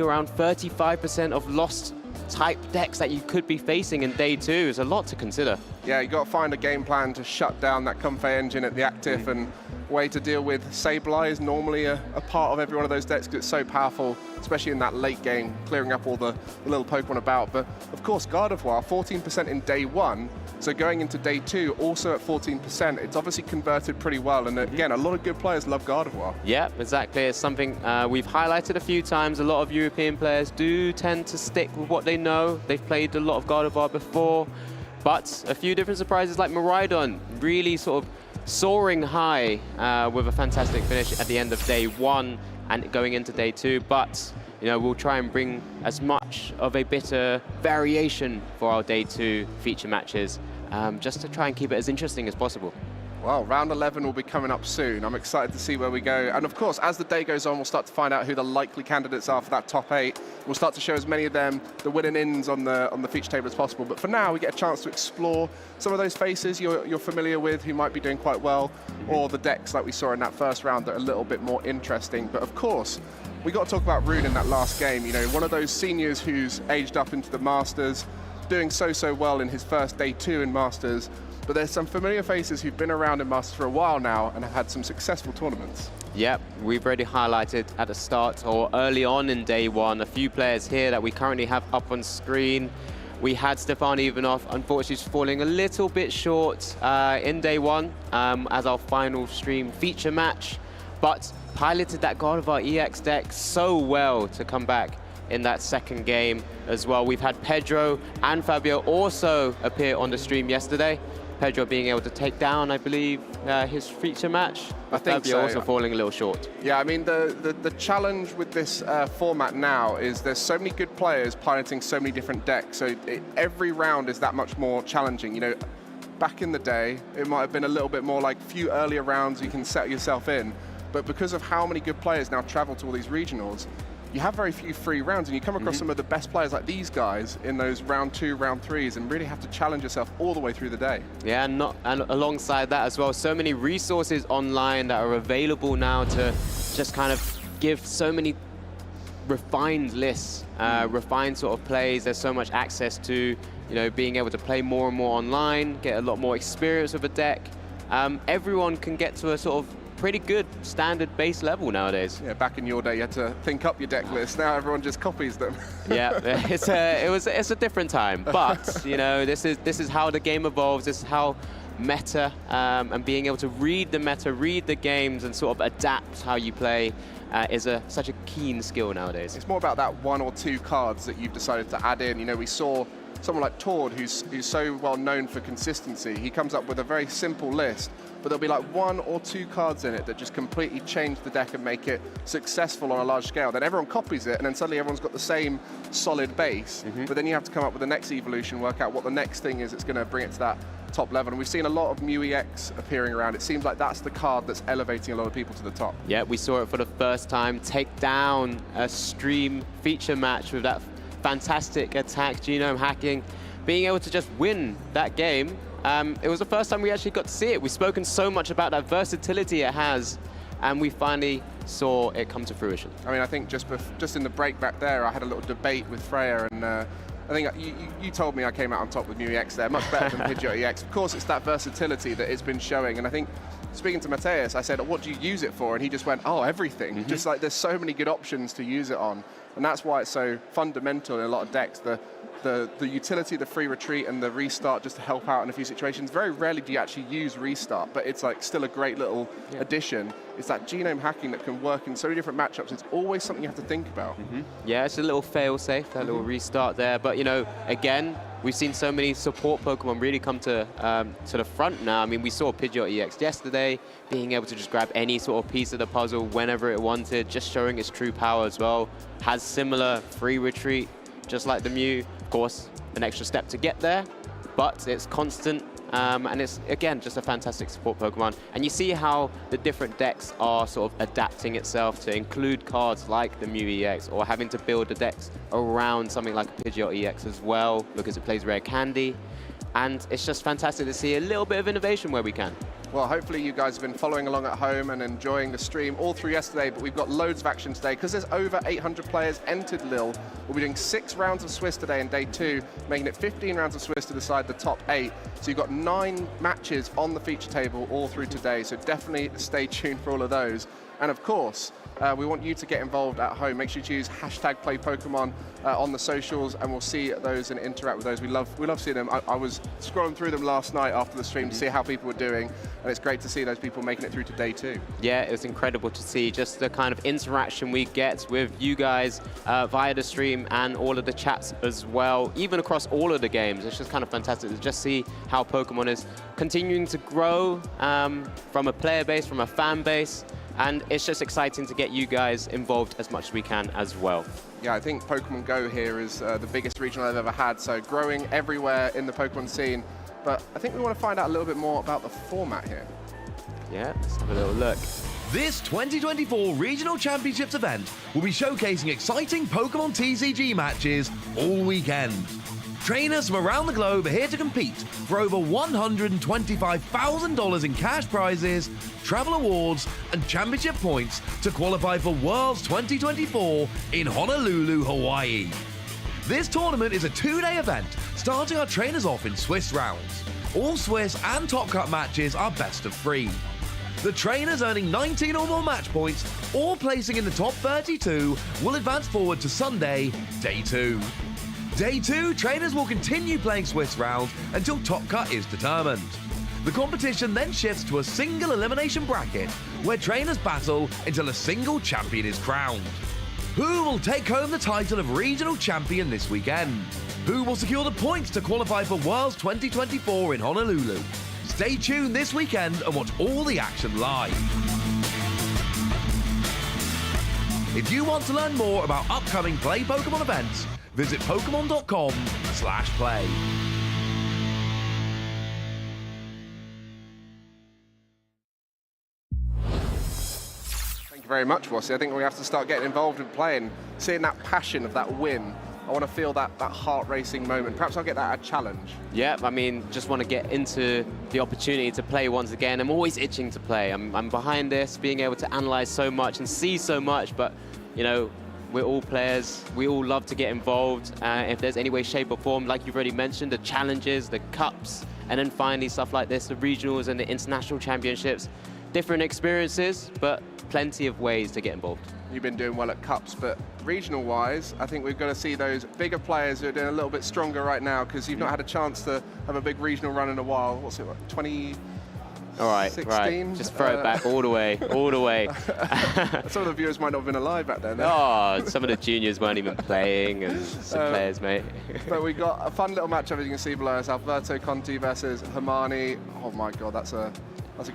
around 35% of Lost type decks that you could be facing in day 2 is a lot to consider. Yeah, you got to find a game plan to shut down that Comfey engine at the active, and way to deal with Sableye is normally a part of every one of those decks because it's so powerful, especially in that late game, clearing up all the little Pokemon about. But of course, Gardevoir, 14% in day 1, so going into day 2, also at 14%. It's obviously converted pretty well, and again, a lot of good players love Gardevoir. Yeah, exactly. It's something we've highlighted a few times. A lot of European players do tend to stick with what they know. They've played a lot of Gardevoir before, but a few different surprises like Miraidon really sort of soaring high with a fantastic finish at the end of day 1 and going into day 2. But you know, we'll try and bring as much of a bit of variation for our day 2 feature matches, just to try and keep it as interesting as possible. Well, round 11 will be coming up soon. I'm excited to see where we go. And of course, as the day goes on, we'll start to find out who the likely candidates are for that top 8. We'll start to show as many of them, the winning ins on the feature table as possible. But for now, we get a chance to explore some of those faces you're familiar with who might be doing quite well, or the decks like we saw in that first round that are a little bit more interesting. But of course, we got to talk about Rune in that last game. You know, one of those seniors who's aged up into the Masters, doing so well in his first day 2 in Masters. But there's some familiar faces who've been around in Masters for a while now and have had some successful tournaments. Yep, we've already highlighted at the start or early on in day 1 a few players here that we currently have up on screen. We had Stefan Ivanov, unfortunately falling a little bit short in day 1 as our final stream feature match, but piloted that Gardevoir EX deck so well to come back in that second game as well. We've had Pedro and Fabio also appear on the stream yesterday. Pedro being able to take down, I believe, his feature match. I think Fabio so. also falling a little short. Yeah, I mean, the challenge with this format now is there's so many good players piloting so many different decks, so every round is that much more challenging. You know, back in the day, it might have been a little bit more like few earlier rounds you can set yourself in. but because of how many good players now travel to all these regionals, you have very few free rounds, and you come across some of the best players like these guys in those round 2, round 3s, and really have to challenge yourself all the way through the day. Yeah, and alongside that as well, so many resources online that are available now to just kind of give so many refined lists, refined sort of plays. There's so much access to, you know, being able to play more and more online, get a lot more experience with a deck. Everyone can get to a sort of pretty good standard base level nowadays. Yeah, back in your day, you had to think up your deck list. Now everyone just copies them. Yeah, it's a different time. But you know, this is how the game evolves. This is how meta and being able to read the meta, read the games, and sort of adapt how you play is such a keen skill nowadays. It's more about that 1 or 2 cards that you've decided to add in. You know, we saw someone like Tord, who's so well known for consistency. He comes up with a very simple list, but there'll be like 1 or 2 cards in it that just completely change the deck and make it successful on a large scale. Then everyone copies it, and then suddenly everyone's got the same solid base. But then you have to come up with the next evolution, work out what the next thing is that's going to bring it to that top level. And we've seen a lot of Mew EX appearing around. It seems like that's the card that's elevating a lot of people to the top. Yeah, we saw it for the first time take down a stream feature match with that fantastic attack, Genome hacking, being able to just win that game. It was the first time we actually got to see it. We've spoken so much about that versatility it has, and we finally saw it come to fruition. I mean, I think just in the break back there, I had a little debate with Freya, and I think you told me I came out on top with Mew EX there, much better than Pidgeot EX. Of course, it's that versatility that it's been showing, and I think, speaking to Mateus, I said, what do you use it for? And he just went, oh, everything. Just like there's so many good options to use it on, and that's why it's so fundamental in a lot of decks. The utility, the free retreat, and the restart just to help out in a few situations. Very rarely do you actually use restart, but it's like still a great little addition. It's that genome hacking that can work in so many different matchups. It's always something you have to think about. Yeah, it's a little fail-safe, that little restart there. But, you know, again, we've seen so many support Pokemon really come to the front now. I mean, we saw Pidgeot EX yesterday, being able to just grab any sort of piece of the puzzle whenever it wanted, just showing its true power as well. Has similar free retreat, just like the Mew. Of course, an extra step to get there, but it's constant, and it's, again, just a fantastic support Pokemon. And you see how the different decks are sort of adapting itself to include cards like the Mew EX, or having to build the decks around something like a Pidgeot EX as well, because it plays Rare Candy. And it's just fantastic to see a little bit of innovation where we can. Well, hopefully you guys have been following along at home and enjoying the stream all through yesterday, but we've got loads of action today because there's over 800 players entered Lille. We'll be doing 6 rounds of Swiss today in day 2, making it 15 rounds of Swiss to decide the top 8. So you've got 9 matches on the feature table all through today, so definitely stay tuned for all of those. And of course, we want you to get involved at home. Make sure you use #PlayPokemon on the socials, and we'll see those and interact with those. We love seeing them. I was scrolling through them last night after the stream to see how people were doing, and it's great to see those people making it through to day 2. Yeah, it was incredible to see just the kind of interaction we get with you guys via the stream and all of the chats as well, even across all of the games. It's just kind of fantastic to just see how Pokemon is continuing to grow from a player base, from a fan base. And it's just exciting to get you guys involved as much as we can as well. Yeah, I think Pokemon Go here is the biggest regional I've ever had, so growing everywhere in the Pokemon scene. But I think we want to find out a little bit more about the format here. Yeah, let's have a little look. This 2024 Regional Championships event will be showcasing exciting Pokemon TCG matches all weekend. Trainers from around the globe are here to compete for over $125,000 in cash prizes, travel awards, and championship points to qualify for Worlds 2024 in Honolulu, Hawaii. This tournament is a 2-day event, starting our trainers off in Swiss rounds. All Swiss and Top Cut matches are best of 3. The trainers earning 19 or more match points or placing in the top 32 will advance forward to Sunday, day 2. Day 2, trainers will continue playing Swiss rounds until Top Cut is determined. The competition then shifts to a single elimination bracket where trainers battle until a single champion is crowned. Who will take home the title of Regional Champion this weekend? Who will secure the points to qualify for Worlds 2024 in Honolulu? Stay tuned this weekend and watch all the action live. If you want to learn more about upcoming Play Pokemon events, visit Pokemon.com/play. very much, Wossi. I think we have to start getting involved in playing, seeing that passion of that win. I want to feel that heart-racing moment. Perhaps I'll get that a challenge. Yeah, I mean, just want to get into the opportunity to play once again. I'm always itching to play. I'm behind this, being able to analyze so much and see so much, but, you know, we're all players. We all love to get involved. If there's any way, shape, or form, like you've already mentioned, the challenges, the cups, and then finally stuff like this, the regionals and the international championships. Different experiences, but plenty of ways to get involved. You've been doing well at cups, but regional-wise, I think we're going to see those bigger players who are doing a little bit stronger right now because you've not had a chance to have a big regional run in a while. What's it, like, 2016? All right. Just throw it back all the way, all the way. Some of the viewers might not have been alive back then. Oh, some of the juniors weren't even playing, and some players, mate. But we got a fun little matchup, as you can see below us. Alberto Conti versus Hermione. Oh my God, that's a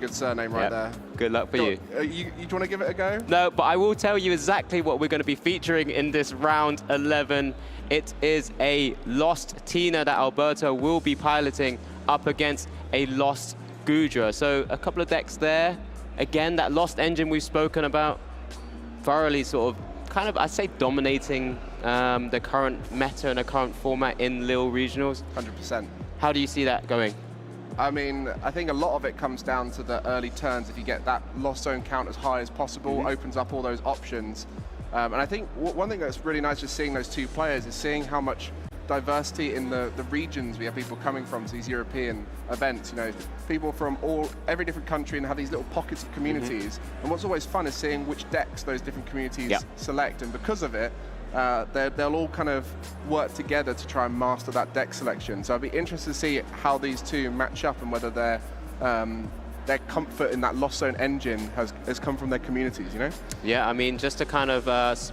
good surname right there. Good luck for you. You want to give it a go? No, but I will tell you exactly what we're going to be featuring in this round 11. It is a lost Tina that Alberto will be piloting up against a lost Goodra. So a couple of decks there. Again, that lost engine we've spoken about, thoroughly sort of, kind of, I'd say, dominating the current meta and the current format in Lille Regionals. 100%. How do you see that going? I mean, I think a lot of it comes down to the early turns. If you get that lost zone count as high as possible, opens up all those options. And I think one thing that's really nice just seeing those two players is seeing how much diversity in the regions we have people coming from to these European events. You know, people from every different country and have these little pockets of communities. And what's always fun is seeing which decks those different communities select. And because of it, they'll all kind of work together to try and master that deck selection. So I'd be interested to see how these two match up and whether their comfort in that lost zone engine has come from their communities, you know? Yeah, I mean, just to kind of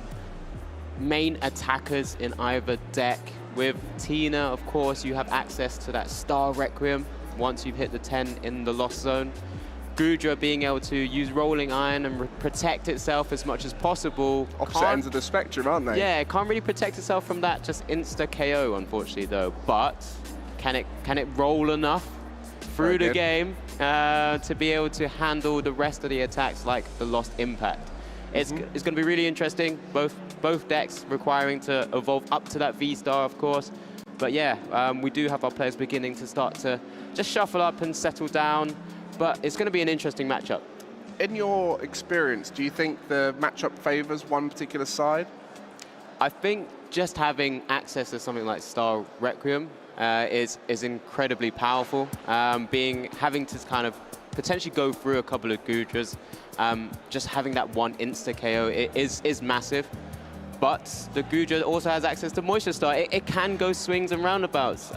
main attackers in either deck. With Tina, of course, you have access to that Star Requiem once you've hit the 10 in the lost zone. Goodra being able to use Rolling Iron and protect itself as much as possible. Opposite ends of the spectrum, aren't they? Yeah, it can't really protect itself from that just insta-KO, unfortunately, though. But can it roll enough through the game to be able to handle the rest of the attacks like the Lost Impact? It's going to be really interesting, both decks requiring to evolve up to that V-Star, of course. But yeah, we do have our players beginning to start to just shuffle up and settle down. But it's going to be an interesting matchup. In your experience, do you think the matchup favors one particular side? I think just having access to something like Star Requiem is incredibly powerful. Having to kind of potentially go through a couple of Goodras, just having that one insta-KO is massive. But the Goodra also has access to Moisture Star. It can go swings and roundabouts.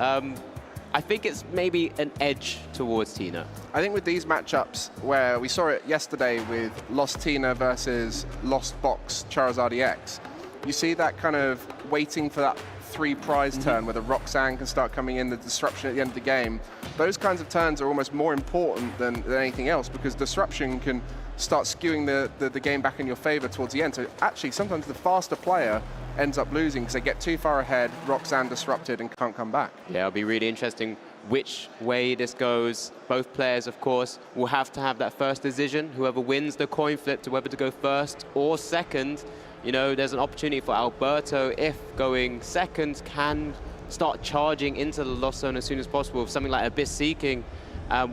I think it's maybe an edge towards Tina. I think with these matchups, where we saw it yesterday with Lost Tina versus Lost Box Charizard EX, you see that kind of waiting for that 3 prize turn where the Roxanne can start coming in, the disruption at the end of the game. Those kinds of turns are almost more important than anything else because disruption can start skewing the game back in your favor towards the end. So actually, sometimes the faster player ends up losing because they get too far ahead, Roxanne disrupted and can't come back. Yeah, it'll be really interesting which way this goes. Both players, of course, will have to have that first decision. Whoever wins the coin flip to whether to go first or second, you know, there's an opportunity for Alberto, if going second, can start charging into the Lost Zone as soon as possible with something like Abyss Seeking.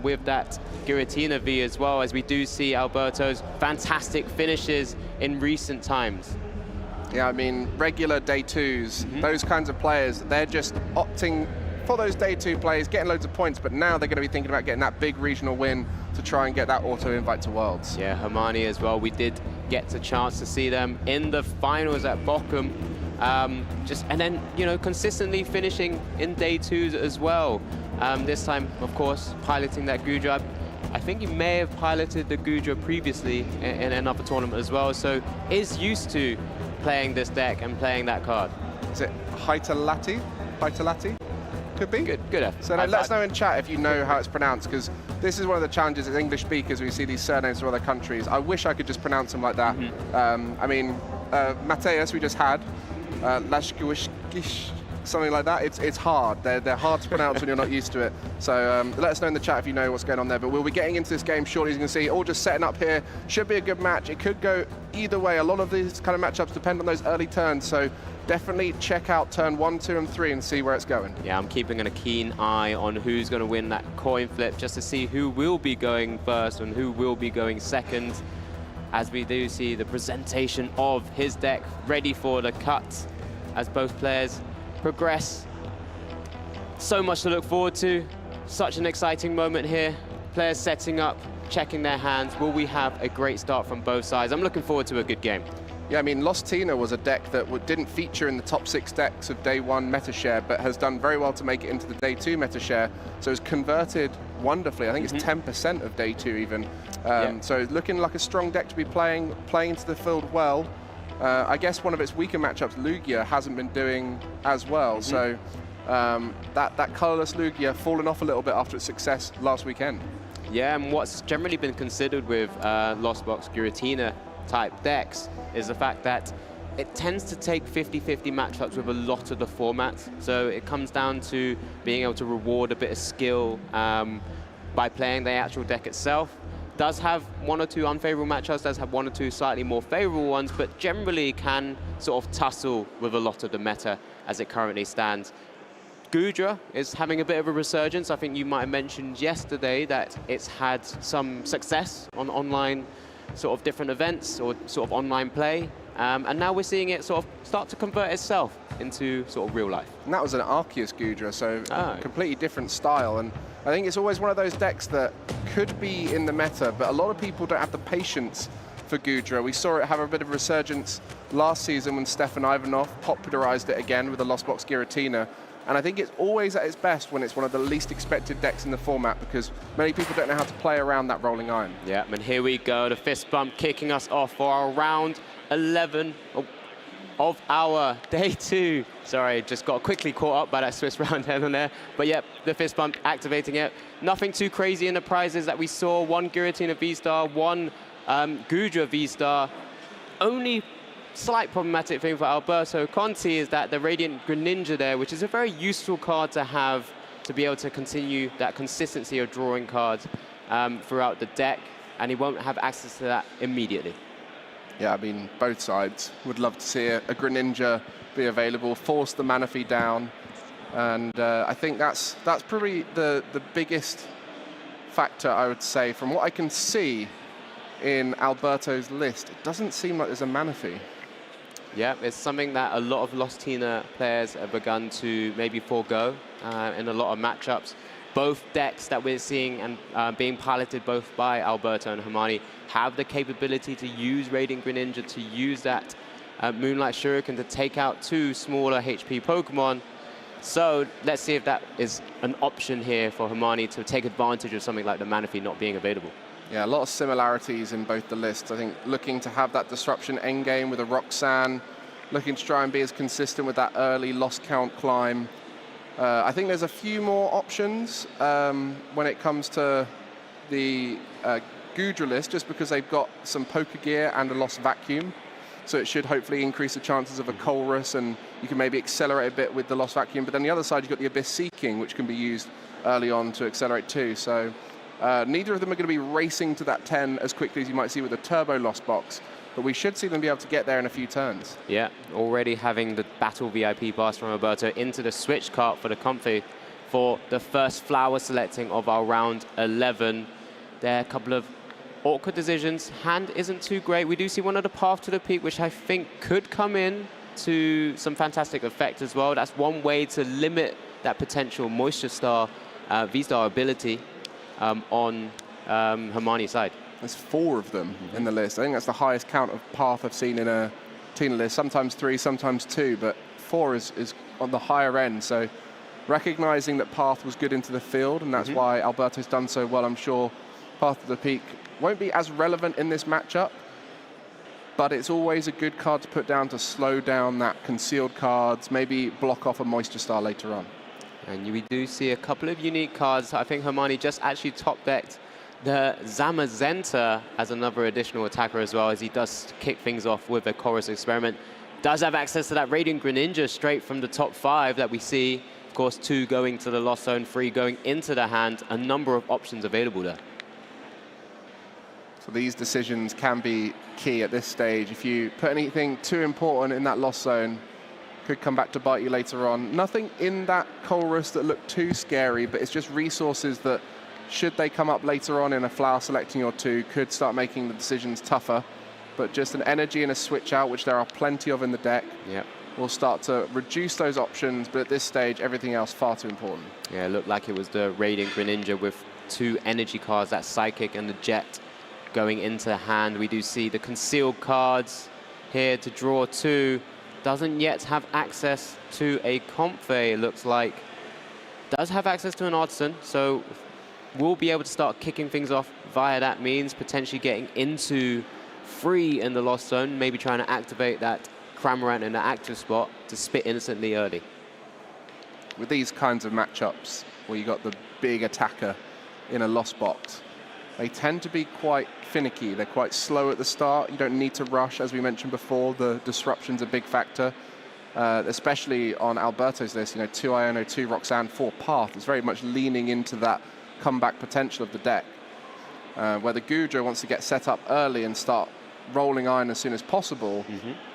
With that Giratina V as well, as we do see Alberto's fantastic finishes in recent times. Yeah, I mean, regular day twos, those kinds of players, they're just opting for those day 2 plays, getting loads of points, but now they're going to be thinking about getting that big regional win to try and get that auto invite to Worlds. Yeah, Hermione as well. We did get a chance to see them in the finals at Bochum. And then, you know, consistently finishing in day 2s as well. This time, of course, piloting that Goodra. I think he may have piloted the Goodra previously in another tournament as well, so is used to playing this deck and playing that card. Is it Haitalati? Haitalati? Could be. Good effort. So let us know in chat if you know how it's pronounced, because this is one of the challenges as English speakers. We see these surnames from other countries. I wish I could just pronounce them like that. I mean, Mateus, we just had, Lashkiwish, something like that. It's hard. They're hard to pronounce when you're not used to it. So let us know in the chat if you know what's going on there. But we'll be getting into this game shortly. As you can see, all just setting up here. Should be a good match. It could go either way. A lot of these kind of matchups depend on those early turns. So definitely check out turn 1, 2, and 3 and see where it's going. Yeah, I'm keeping a keen eye on who's going to win that coin flip, just to see who will be going first and who will be going second, as we do see the presentation of his deck ready for the cut as both players progress. So much to look forward to. Such an exciting moment here. Players setting up, checking their hands. Will we have a great start from both sides? I'm looking forward to a good game. Yeah, I mean, Lost Tina was a deck that didn't feature in the top 6 decks of day 1 meta share, but has done very well to make it into the day 2 meta share. So it's converted wonderfully. I think it's 10% of day 2 even. So looking like a strong deck to be playing into the field well. I guess one of its weaker matchups, Lugia, hasn't been doing as well. So that colorless Lugia fallen off a little bit after its success last weekend. Yeah, and what's generally been considered with Lost Box Giratina type decks is the fact that it tends to take 50-50 matchups with a lot of the formats. So it comes down to being able to reward a bit of skill by playing the actual deck itself. Does have 1 or 2 unfavorable matchups, does have 1 or 2 slightly more favorable ones, but generally can sort of tussle with a lot of the meta as it currently stands. Goodra is having a bit of a resurgence. I think you might have mentioned yesterday that it's had some success on online sort of different events or sort of online play. And now we're seeing it sort of start to convert itself into sort of real life. And that was an Arceus Goodra, so completely different style. And I think it's always one of those decks that could be in the meta, but a lot of people don't have the patience for Goodra. We saw it have a bit of a resurgence last season when Stefan Ivanov popularized it again with the Lost Box Giratina. And I think it's always at its best when it's one of the least expected decks in the format, because many people don't know how to play around that rolling iron. Yeah, and here we go, the fist bump kicking us off for our round 11 of our day 2. Sorry, just got quickly caught up by that Swiss round head on there. But yep, the fist bump activating it. Nothing too crazy in the prizes that we saw. 1 Giratina V-Star, 1 Goodra V-Star. Only slight problematic thing for Alberto Conti is that the Radiant Greninja there, which is a very useful card to have to be able to continue that consistency of drawing cards throughout the deck, and he won't have access to that immediately. Yeah, I mean, both sides would love to see a Greninja be available, force the Manaphy down, and I think that's probably the biggest factor, I would say. From what I can see in Alberto's list, it doesn't seem like there's a Manaphy. Yeah, it's something that a lot of Lost Tina players have begun to maybe forego in a lot of matchups. Both decks that we're seeing and being piloted both by Alberto and Hermione have the capability to use Radiant Greninja, to use that Moonlight Shuriken to take out 2 smaller HP Pokemon. So let's see if that is an option here for Hermione to take advantage of something like the Manaphy not being available. Yeah, a lot of similarities in both the lists. I think looking to have that disruption endgame with a Roxanne, looking to try and be as consistent with that early lost count climb. I think there's a few more options when it comes to the Goodra list, just because they've got some Poker Gear and a Lost Vacuum. So it should hopefully increase the chances of a Colress, and you can maybe accelerate a bit with the Lost Vacuum. But then the other side, you've got the Abyss Seeking, which can be used early on to accelerate too. So neither of them are going to be racing to that 10 as quickly as you might see with a Turbo Lost Box, but we should see them be able to get there in a few turns. Yeah, already having the Battle VIP pass from Roberto into the switch cart for the Comfy for the first flower selecting of our round 11. There are a couple of awkward decisions. Hand isn't too great. We do see one of the Path to the Peak, which I think could come in to some fantastic effect as well. That's one way to limit that potential Moisture Star, V-Star ability on Hermione's side. There's 4 of them in the list. I think that's the highest count of Path I've seen in a Tina list. Sometimes 3, sometimes 2, but 4 is on the higher end. So recognizing that Path was good into the field, and that's why Alberto's done so well, I'm sure Path to the Peak won't be as relevant in this matchup, but it's always a good card to put down to slow down that concealed cards, maybe block off a Moisture Star later on. And we do see a couple of unique cards. I think Hermione just actually top-decked the Zamazenta as another additional attacker as well, as he does kick things off with a Chorus Experiment. Does have access to that Radiant Greninja straight from the top 5 that we see. Of course, 2 going to the Lost Zone, 3 going into the hand. A number of options available there. So these decisions can be key at this stage. If you put anything too important in that Lost Zone, could come back to bite you later on. Nothing in that Colress that looked too scary, but it's just resources that, should they come up later on in a flower selecting or 2, could start making the decisions tougher. But just an energy and a switch out, which there are plenty of in the deck, will start to reduce those options. But at this stage, everything else far too important. Yeah, it looked like it was the Radiant Greninja with 2 energy cards, that Psychic and the Jet, going into the hand. We do see the concealed cards here to draw 2. Doesn't yet have access to a Comfey, it looks like. Does have access to an Artisan, so we'll be able to start kicking things off via that means, potentially getting into free in the Lost Zone, maybe trying to activate that Cramorant in the active spot to spit instantly early. With these kinds of matchups, where you got the big attacker in a Lost Box, they tend to be quite finicky. They're quite slow at the start. You don't need to rush, as we mentioned before. The disruption's a big factor, especially on Alberto's list. 2 Iono, 2 Roxanne, 4 Path. It's very much leaning into that comeback potential of the deck, where the Goodra wants to get set up early and start rolling iron as soon as possible.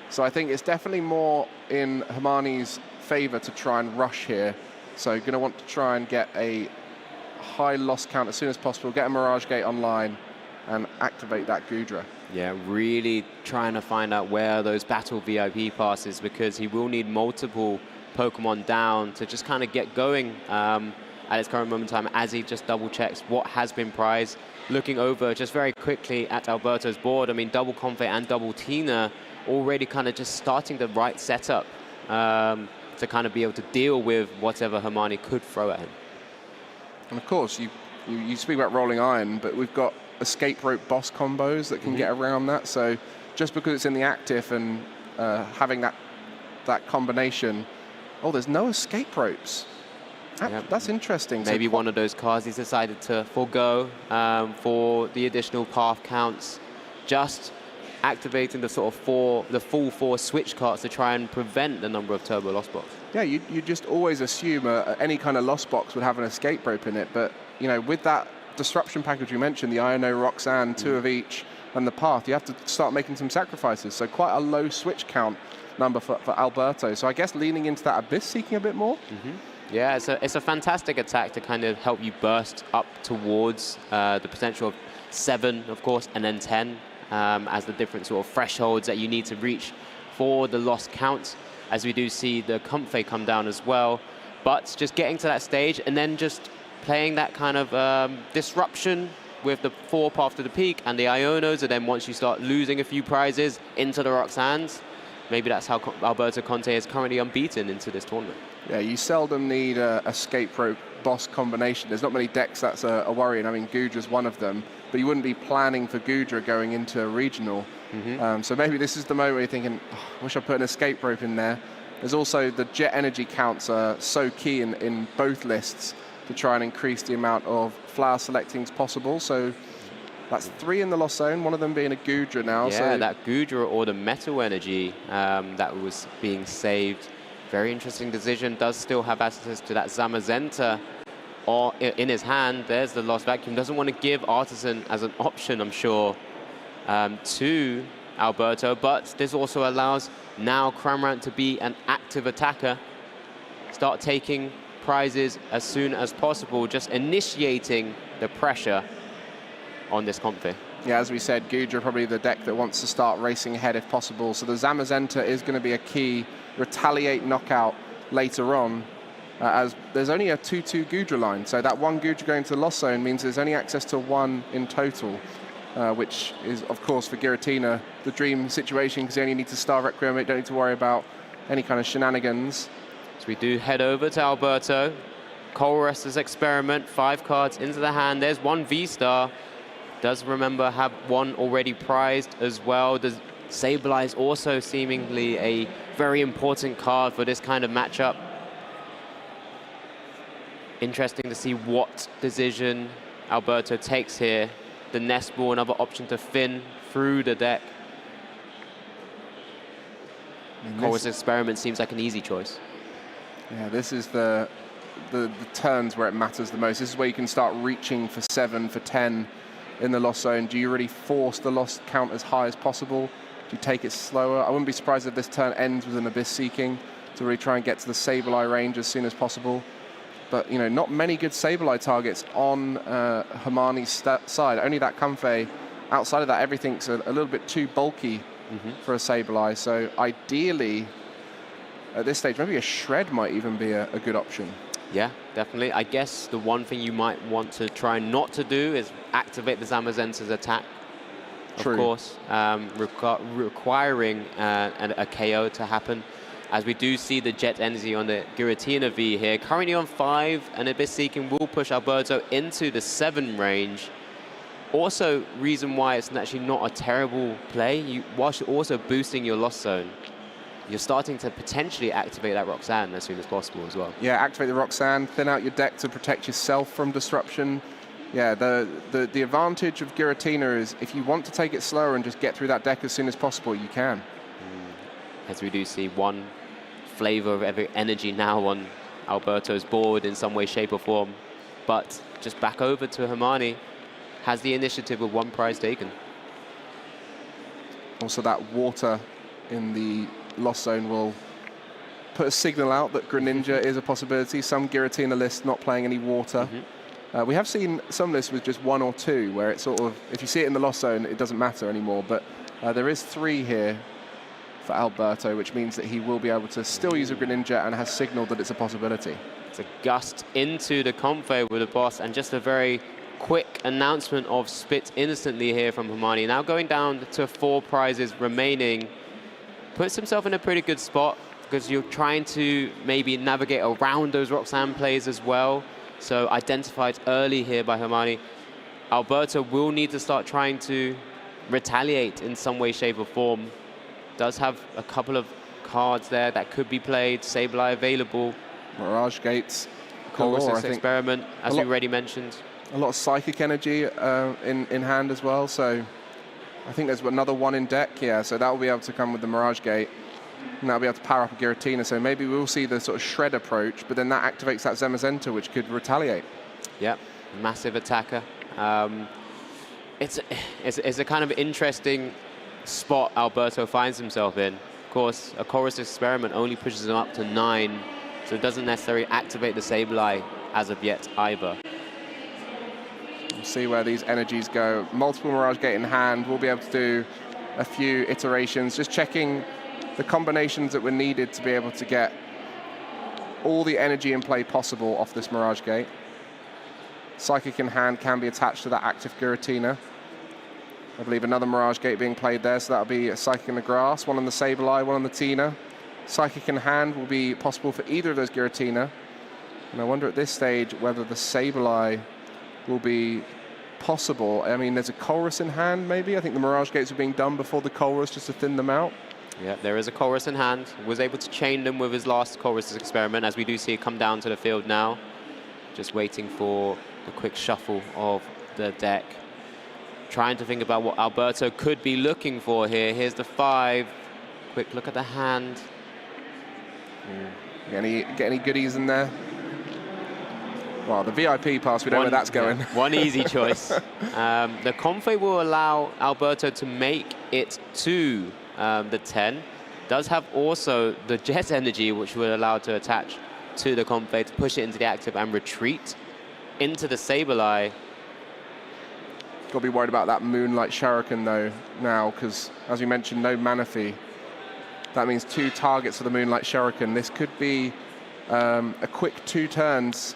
So I think it's definitely more in Hermione's favor to try and rush here. So you're going to want to try and get a high loss count as soon as possible, get a Mirage Gate online, and activate that Goodra. Yeah, really trying to find out where those battle VIP passes, because he will need multiple Pokemon down to just kind of get going at his current moment in time, as he just double checks what has been prized. Looking over just very quickly at Alberto's board, I mean, double Comfey and double Tina already kind of just starting the right setup to kind of be able to deal with whatever Hermione could throw at him. And of course, you speak about rolling iron, but we've got escape rope boss combos that can get around that. So just because it's in the active and having that combination, oh, there's no escape ropes. That's interesting. Maybe so one of those cards he's decided to forego for the additional path counts, just activating the sort of the full 4 switch cards to try and prevent the number of turbo lost box. Yeah, you just always assume any kind of lost box would have an escape rope in it, but with that disruption package you mentioned, the Iono, Roxanne, 2 of each, and the path, you have to start making some sacrifices. So quite a low switch count number for Alberto. So I guess leaning into that Abyss Seeking a bit more. Yeah, it's a fantastic attack to kind of help you burst up towards the potential of 7, of course, and then 10 as the different sort of thresholds that you need to reach for the lost count, as we do see the Comfey come down as well. But just getting to that stage and then just playing that kind of disruption with the 4 path to the peak and the Ionos, and then once you start losing a few prizes into the Roxannes, maybe that's how Alberto Conte is currently unbeaten into this tournament. Yeah, you seldom need a escape rope boss combination. There's not many decks that's a worry, and I mean, Goodra's one of them, but you wouldn't be planning for Goodra going into a regional. So maybe this is the moment where you're thinking, oh, I wish I put an escape rope in there. There's also the jet energy counts are so key in both lists to try and increase the amount of flower selectings possible. So that's 3 in the Lost Zone, one of them being a Goodra now. Yeah, so that Goodra or the Metal Energy that was being saved. Very interesting decision. Does still have access to that Zamazenta or in his hand. There's the Lost Vacuum. Doesn't want to give Artisan as an option, I'm sure, to Alberto, but this also allows now Cramorant to be an active attacker, start taking prizes as soon as possible, just initiating the pressure on this Comfey. Yeah, as we said, Goodra probably the deck that wants to start racing ahead if possible. So the Zamazenta is going to be a key retaliate knockout later on, as there's only a 2-2 Goodra line. So that one Goodra going to the Lost Zone means there's only access to 1 in total, which is, of course, for Giratina, the dream situation, because you only need to Star Requiem, you don't need to worry about any kind of shenanigans. So we do head over to Alberto. Colress's Experiment, 5 cards into the hand. There's 1 V-Star. Does remember have 1 already prized as well. Does Sableye also seemingly a very important card for this kind of matchup. Interesting to see what decision Alberto takes here. The Nest Ball, another option to Finn through the deck. Chorus Experiment seems like an easy choice. Yeah, this is the turns where it matters the most. This is where you can start reaching for 7, for 10 in the lost zone. Do you really force the lost count as high as possible? Do you take it slower? I wouldn't be surprised if this turn ends with an Abyss Seeking to really try and get to the Sableye range as soon as possible. But, you know, not many good Sableye targets on Hermione's side. Only that Comfey. Outside of that, everything's a little bit too bulky for a Sableye. So ideally, at this stage, maybe a Shred might even be a good option. Yeah, definitely. I guess the one thing you might want to try not to do is activate the Zamazenta's attack. True. Of course, requiring a KO to happen. As we do see the Jet Energy on the Giratina V here. Currently on 5, and Abyss Seeking will push Alberto into the 7 range. Also, reason why it's actually not a terrible play, whilst you're also boosting your lost zone, you're starting to potentially activate that Roxanne as soon as possible as well. Yeah, activate the Roxanne, thin out your deck to protect yourself from disruption. Yeah, the advantage of Giratina is if you want to take it slower and just get through that deck as soon as possible, you can. As we do see one flavor of every energy now on Alberto's board in some way, shape or form. But just back over to Hermione, has the initiative with 1 prize taken. Also that water in the lost zone will put a signal out that Greninja is a possibility. Some Giratina lists not playing any water. We have seen some lists with just 1 or 2, where it's sort of, if you see it in the lost zone, it doesn't matter anymore. But there is 3 here for Alberto, which means that he will be able to still use a Greninja and has signaled that it's a possibility. It's a gust into the Comfey with the boss, and just a very quick announcement of split instantly here from Hermione. Now going down to 4 prizes remaining, puts himself in a pretty good spot because you're trying to maybe navigate around those Roxanne plays as well. So identified early here by Hermione. Alberto will need to start trying to retaliate in some way, shape or form. Does have a couple of cards there that could be played. Sableye available. Mirage Gates. Chorus Experiment, as we already mentioned. A lot of Psychic Energy in hand as well. So I think there's another 1 in deck. Yeah, so that will be able to come with the Mirage Gate. And that'll be able to power up a Giratina. So maybe we'll see the sort of Shred approach, but then that activates that Zamazenta, which could retaliate. Yep, massive attacker. It's a kind of interesting spot Alberto finds himself in. Of course, a Chorus Experiment only pushes him up to 9, so it doesn't necessarily activate the Sableye as of yet either. We'll see where these energies go. Multiple Mirage Gate in hand. We'll be able to do a few iterations, just checking the combinations that were needed to be able to get all the energy in play possible off this Mirage Gate. Psychic in hand can be attached to that active Giratina. I believe another Mirage Gate being played there, so that'll be a Psychic in the grass, 1 on the Sableye, 1 on the Tina. Psychic in hand will be possible for either of those Giratina. And I wonder at this stage whether the Sableye will be possible. I mean, there's a Chorus in hand, maybe. I think the Mirage Gates were being done before the Chorus just to thin them out. Yeah, there is a Chorus in hand. Was able to chain them with his last Chorus Experiment, as we do see it come down to the field now. Just waiting for the quick shuffle of the deck. Trying to think about what Alberto could be looking for here. Here's the 5. Quick look at the hand. Get any goodies in there? Well, the VIP pass, we don't know where that's going. Yeah, 1 easy choice. The Comfey will allow Alberto to make it to the 10. Does have also the Jet Energy, which will allow to attach to the Comfey to push it into the active and retreat into the Sableye. Got to be worried about that Moonlight Shuriken though now, because as we mentioned, no Manaphy. That means 2 targets for the Moonlight Shuriken. This could be a quick 2 turns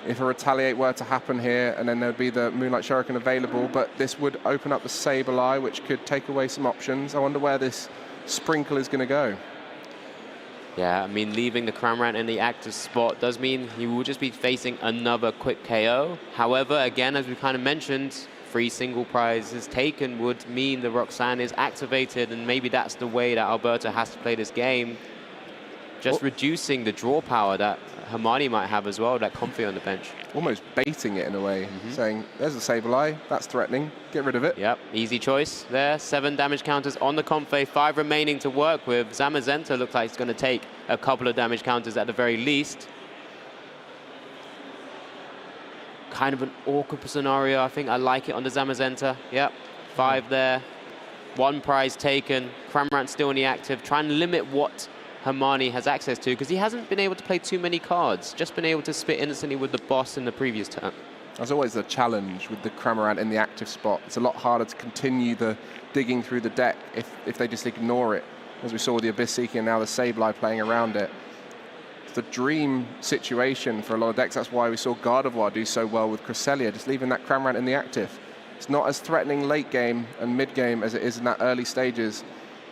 if a retaliate were to happen here, and then there'd be the Moonlight Shuriken available, but this would open up the Sableye, which could take away some options. I wonder where this Sprinkle is going to go. Yeah, I mean, leaving the Cramorant in the active spot does mean he will just be facing another quick KO. However, again, as we kind of mentioned, 3 single prizes taken would mean the Roxanne is activated, and maybe that's the way that Alberto has to play this game. just reducing the draw power that Hermione might have as well, that Comfey on the bench. Almost baiting it in a way, saying, there's a Sableye, that's threatening, get rid of it. Yep, easy choice there. 7 damage counters on the Comfey, 5 remaining to work with. Zamazenta looks like it's going to take a couple of damage counters at the very least. Kind of an awkward scenario, I think. I like it on the Zamazenta. Yep, 5 there. 1 prize taken. Cramorant still in the active, trying to limit what Hermione has access to, because he hasn't been able to play too many cards, just been able to spit instantly with the boss in the previous turn. That's always the challenge with the Cramorant in the active spot. It's a lot harder to continue the digging through the deck if they just ignore it, as we saw with the Abyss Seeking and now the Sableye playing around it. It's the dream situation for a lot of decks. That's why we saw Gardevoir do so well with Cresselia, just leaving that Cramorant in the active. It's not as threatening late game and mid game as it is in that early stages.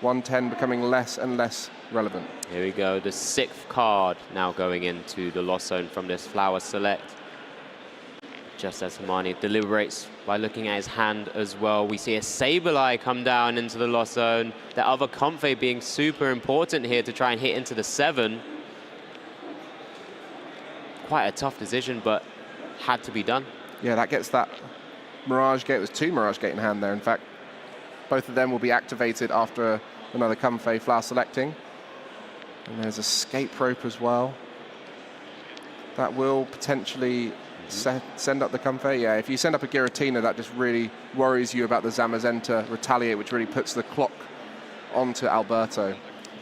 110 becoming less and less relevant. Here we go, the 6th card now going into the Lost Zone from this Flower Select. Just as Hermione deliberates by looking at his hand as well, we see a Sableye come down into the Lost Zone. The other Comfey being super important here to try and hit into the 7. Quite a tough decision, but had to be done. Yeah, that gets that Mirage Gate. There's 2 Mirage Gate in hand there, in fact. Both of them will be activated after another Comfey Flower Selecting. And there's Escape Rope as well. That will potentially send up the Comfey. Yeah, if you send up a Giratina, that just really worries you about the Zamazenta Retaliate, which really puts the clock onto Alberto.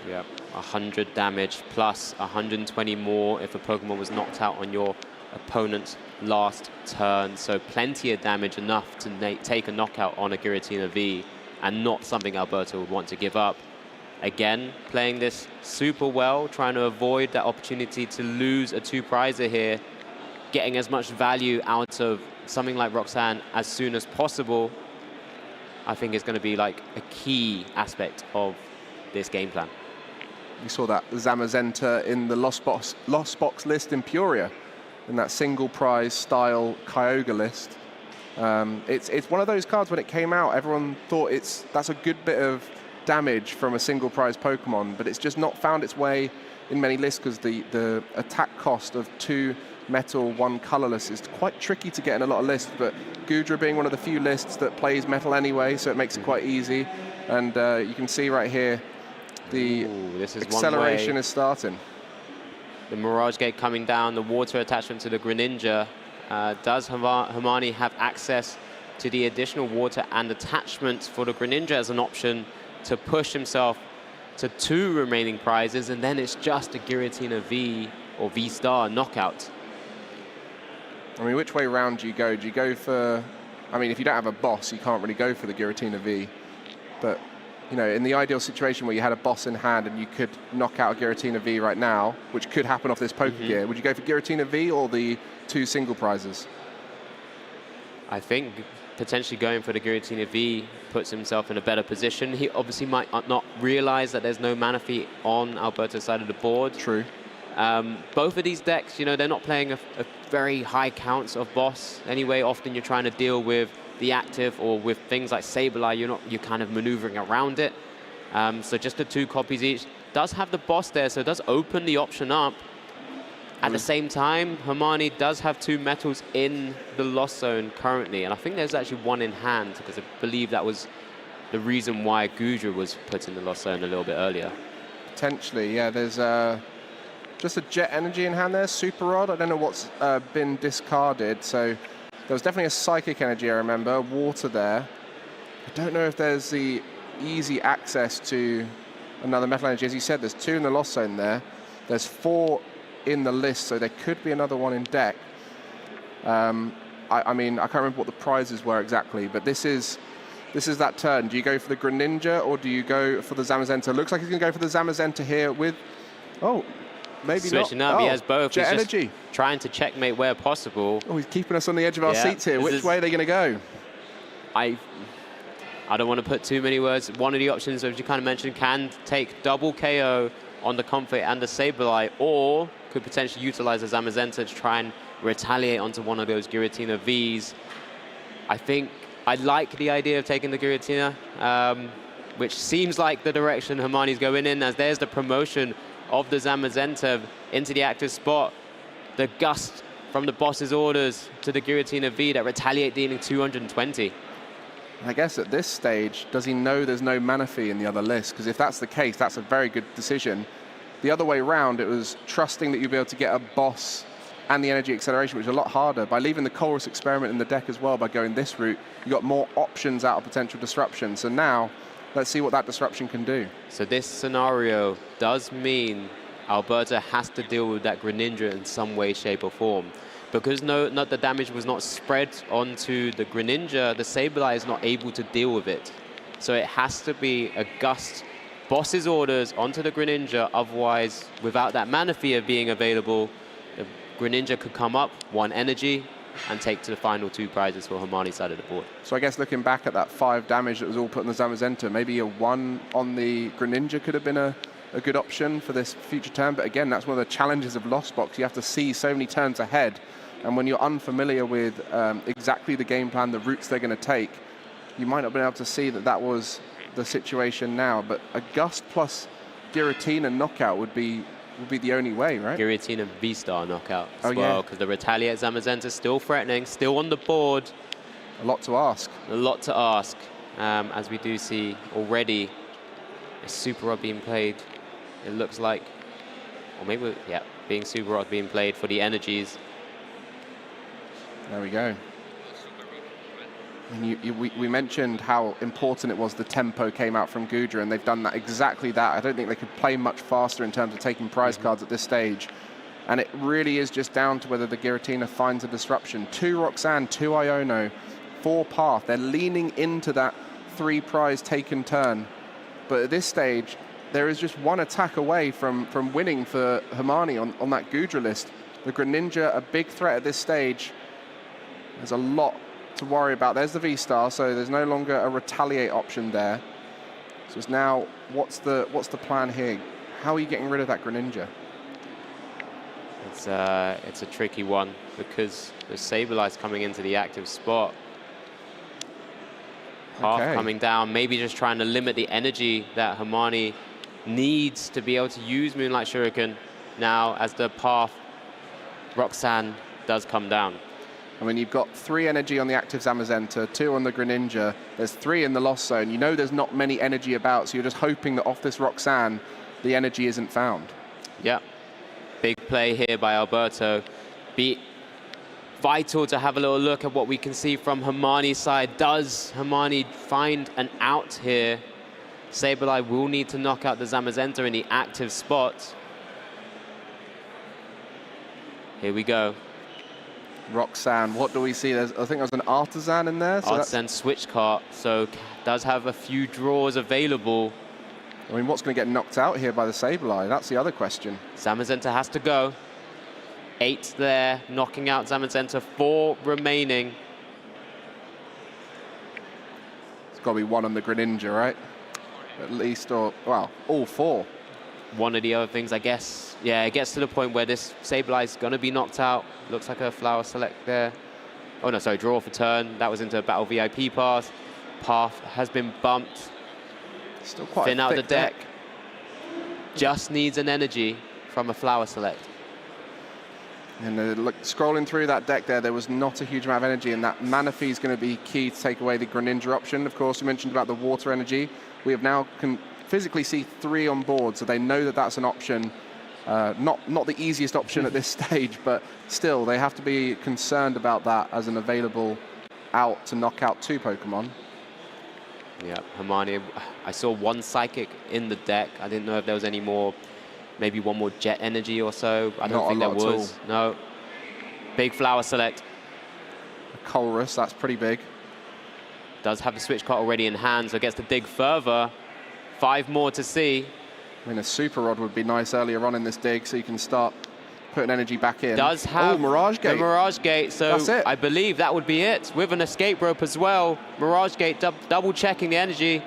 Yep, 100 damage plus 120 more if a Pokemon was knocked out on your opponent's last turn. So plenty of damage, enough to take a knockout on a Giratina V, and not something Alberto would want to give up. Again, playing this super well, trying to avoid that opportunity to lose a 2-prizer here, getting as much value out of something like Roxanne as soon as possible, I think is going to be like a key aspect of this game plan. We saw that Zamazenta in the Lost Box list in Puria, in that single prize style Kyogre list. It's one of those cards, when it came out, everyone thought that's a good bit of damage from a single prize Pokemon, but it's just not found its way in many lists because the attack cost of 2 metal, 1 colorless is quite tricky to get in a lot of lists, but Goodra being one of the few lists that plays metal anyway, so it makes it quite easy. And you can see right here, the acceleration is starting. The Mirage Gate coming down, the water attachment to the Greninja. Does Hermione have access to the additional water and attachments for the Greninja as an option to push himself to 2 remaining prizes, and then it's just a Giratina V or V-Star knockout? I mean, which way round do you go? Do you go for... I mean, if you don't have a boss, you can't really go for the Giratina V. But, you know, in the ideal situation where you had a boss in hand and you could knock out a Giratina V right now, which could happen off this Pokegear, would you go for Giratina V or the 2 single prizes? I think potentially going for the Giratina V puts himself in a better position. He obviously might not realize that there's no Manaphy on Alberto's side of the board. True. Both of these decks, you know, they're not playing a very high counts of boss anyway. Often you're trying to deal with the active, or with things like Sableye, you're kind of maneuvering around it. So just the 2 copies each. Does have the boss there, so it does open the option up. At the same time, Hermione does have 2 metals in the Lost Zone currently, and I think there's actually 1 in hand, because I believe that was the reason why Goodra was put in the Lost Zone a little bit earlier. Potentially, yeah. There's just a Jet Energy in hand there, Super Rod. I don't know what's been discarded, so there was definitely a Psychic Energy, I remember, Water there. I don't know if there's the easy access to another Metal Energy. As you said, there's 2 in the Lost Zone there. There's 4 in the list, so there could be another one in deck. I mean, I can't remember what the prizes were exactly, but this is that turn. Do you go for the Greninja or do you go for the Zamazenta? Looks like he's going to go for the Zamazenta here with... Oh, maybe Switching not. up, he has both. Jet he's Energy. Just trying to checkmate where possible. Oh, he's keeping us on the edge of our seats here. Which way are they going to go? I don't want to put too many words. One of the options, as you kind of mentioned, can take double KO on the Comfey and the Sableye, or could potentially utilize the Zamazenta to try and retaliate onto one of those Giratina Vs. I think I like the idea of taking the Giratina, which seems like the direction Hermione's going in, as there's the promotion of the Zamazenta into the active spot. The gust from the boss's orders to the Giratina V that retaliate, dealing 220. I guess at this stage, does he know there's no mana fee in the other list? Because if that's the case, that's a very good decision. The other way around, it was trusting that you'd be able to get a boss and the energy acceleration, which is a lot harder. By leaving the Colress Experiment in the deck as well, by going this route, you got more options out of potential disruption. So now, let's see what that disruption can do. So this scenario does mean Alberta has to deal with that Greninja in some way, shape, or form. Because not the damage was not spread onto the Greninja, the Sableye is not able to deal with it. So it has to be a gust boss's orders onto the Greninja, otherwise, without that mana fee being available, the Greninja could come up, 1 energy, and take to the final 2 prizes for Hermione's side of the board. So I guess looking back at that 5 damage that was all put on the Zamazenta, maybe a 1 on the Greninja could have been a good option for this future turn. But again, that's one of the challenges of Lost Box. You have to see so many turns ahead. And when you're unfamiliar with exactly the game plan, the routes they're going to take, you might not have been able to see that that was the situation now. But a Gust plus Giratina knockout would be the only way, right? Giratina V-Star knockout as well, because the Retaliate Zamazenta is still threatening, still on the board. A lot to ask. A lot to ask, as we do see already a Super Rod being played, it looks like. Or maybe, yeah, being Super Rod being played for the energies. There we go. And we mentioned how important it was the tempo came out from Goodra, and they've done that exactly that. I don't think they could play much faster in terms of taking prize cards at this stage. And it really is just down to whether the Giratina finds a disruption. 2 Roxanne, 2 Iono, 4 Path. They're leaning into that 3 prize taken turn. But at this stage, there is just 1 attack away from winning for Hermione on that Goodra list. The Greninja, a big threat at this stage. There's a lot to worry about. There's the V-Star, so there's no longer a retaliate option there. So it's now, what's the plan here? How are you getting rid of that Greninja? It's a tricky one because the Sableye's coming into the active spot. Half coming down, maybe just trying to limit the energy that Hermione needs to be able to use Moonlight Shuriken now as the Path Roxanne does come down. I mean, you've got 3 energy on the active Zamazenta, 2 on the Greninja. There's 3 in the Lost Zone. You know there's not many energy about, so you're just hoping that off this Roxanne, the energy isn't found. Yeah. Big play here by Alberto. Be vital to have a little look at what we can see from Hermione's side. Does Hermione find an out here? Sableye will need to knock out the Zamazenta in the active spot. Here we go. Roxanne, what do we see? I think there's an Artisan in there. So Artisan switch cart, so does have a few draws available. I mean, what's going to get knocked out here by the Sableye? That's the other question. Zamazenta has to go. 8 there, knocking out Zamazenta, 4 remaining. It's got to be 1 on the Greninja, right? At least, or, well, all 4. One of the other things, I guess, yeah, it gets to the point where this Sableye is going to be knocked out. Looks like a Flower Select there. Oh, no, sorry, draw for turn. That was into a Battle VIP pass. Path has been bumped. Still quite thin a out the thick deck. Just needs an energy from a Flower Select. And look, scrolling through that deck there was not a huge amount of energy, and that mana fee is going to be key to take away the Greninja option. Of course, we mentioned about the water energy. We have now can physically see 3 on board, so they know that that's an option. Not the easiest option at this stage, but still, they have to be concerned about that as an available out to knock out 2 Pokemon. Yeah, Hermione, I saw 1 Psychic in the deck. I didn't know if there was any more, maybe 1 more Jet Energy or so. I don't think there was. No. Big Flower Select. A Colress, that's pretty big. Does have the switch card already in hand, so gets to dig further. 5 more to see. I mean, a Super Rod would be nice earlier on in this dig, so you can start putting energy back in. Does have Mirage Gate. The Mirage Gate, so that's it. I believe that would be it. With an escape rope as well. Mirage Gate double checking the energy.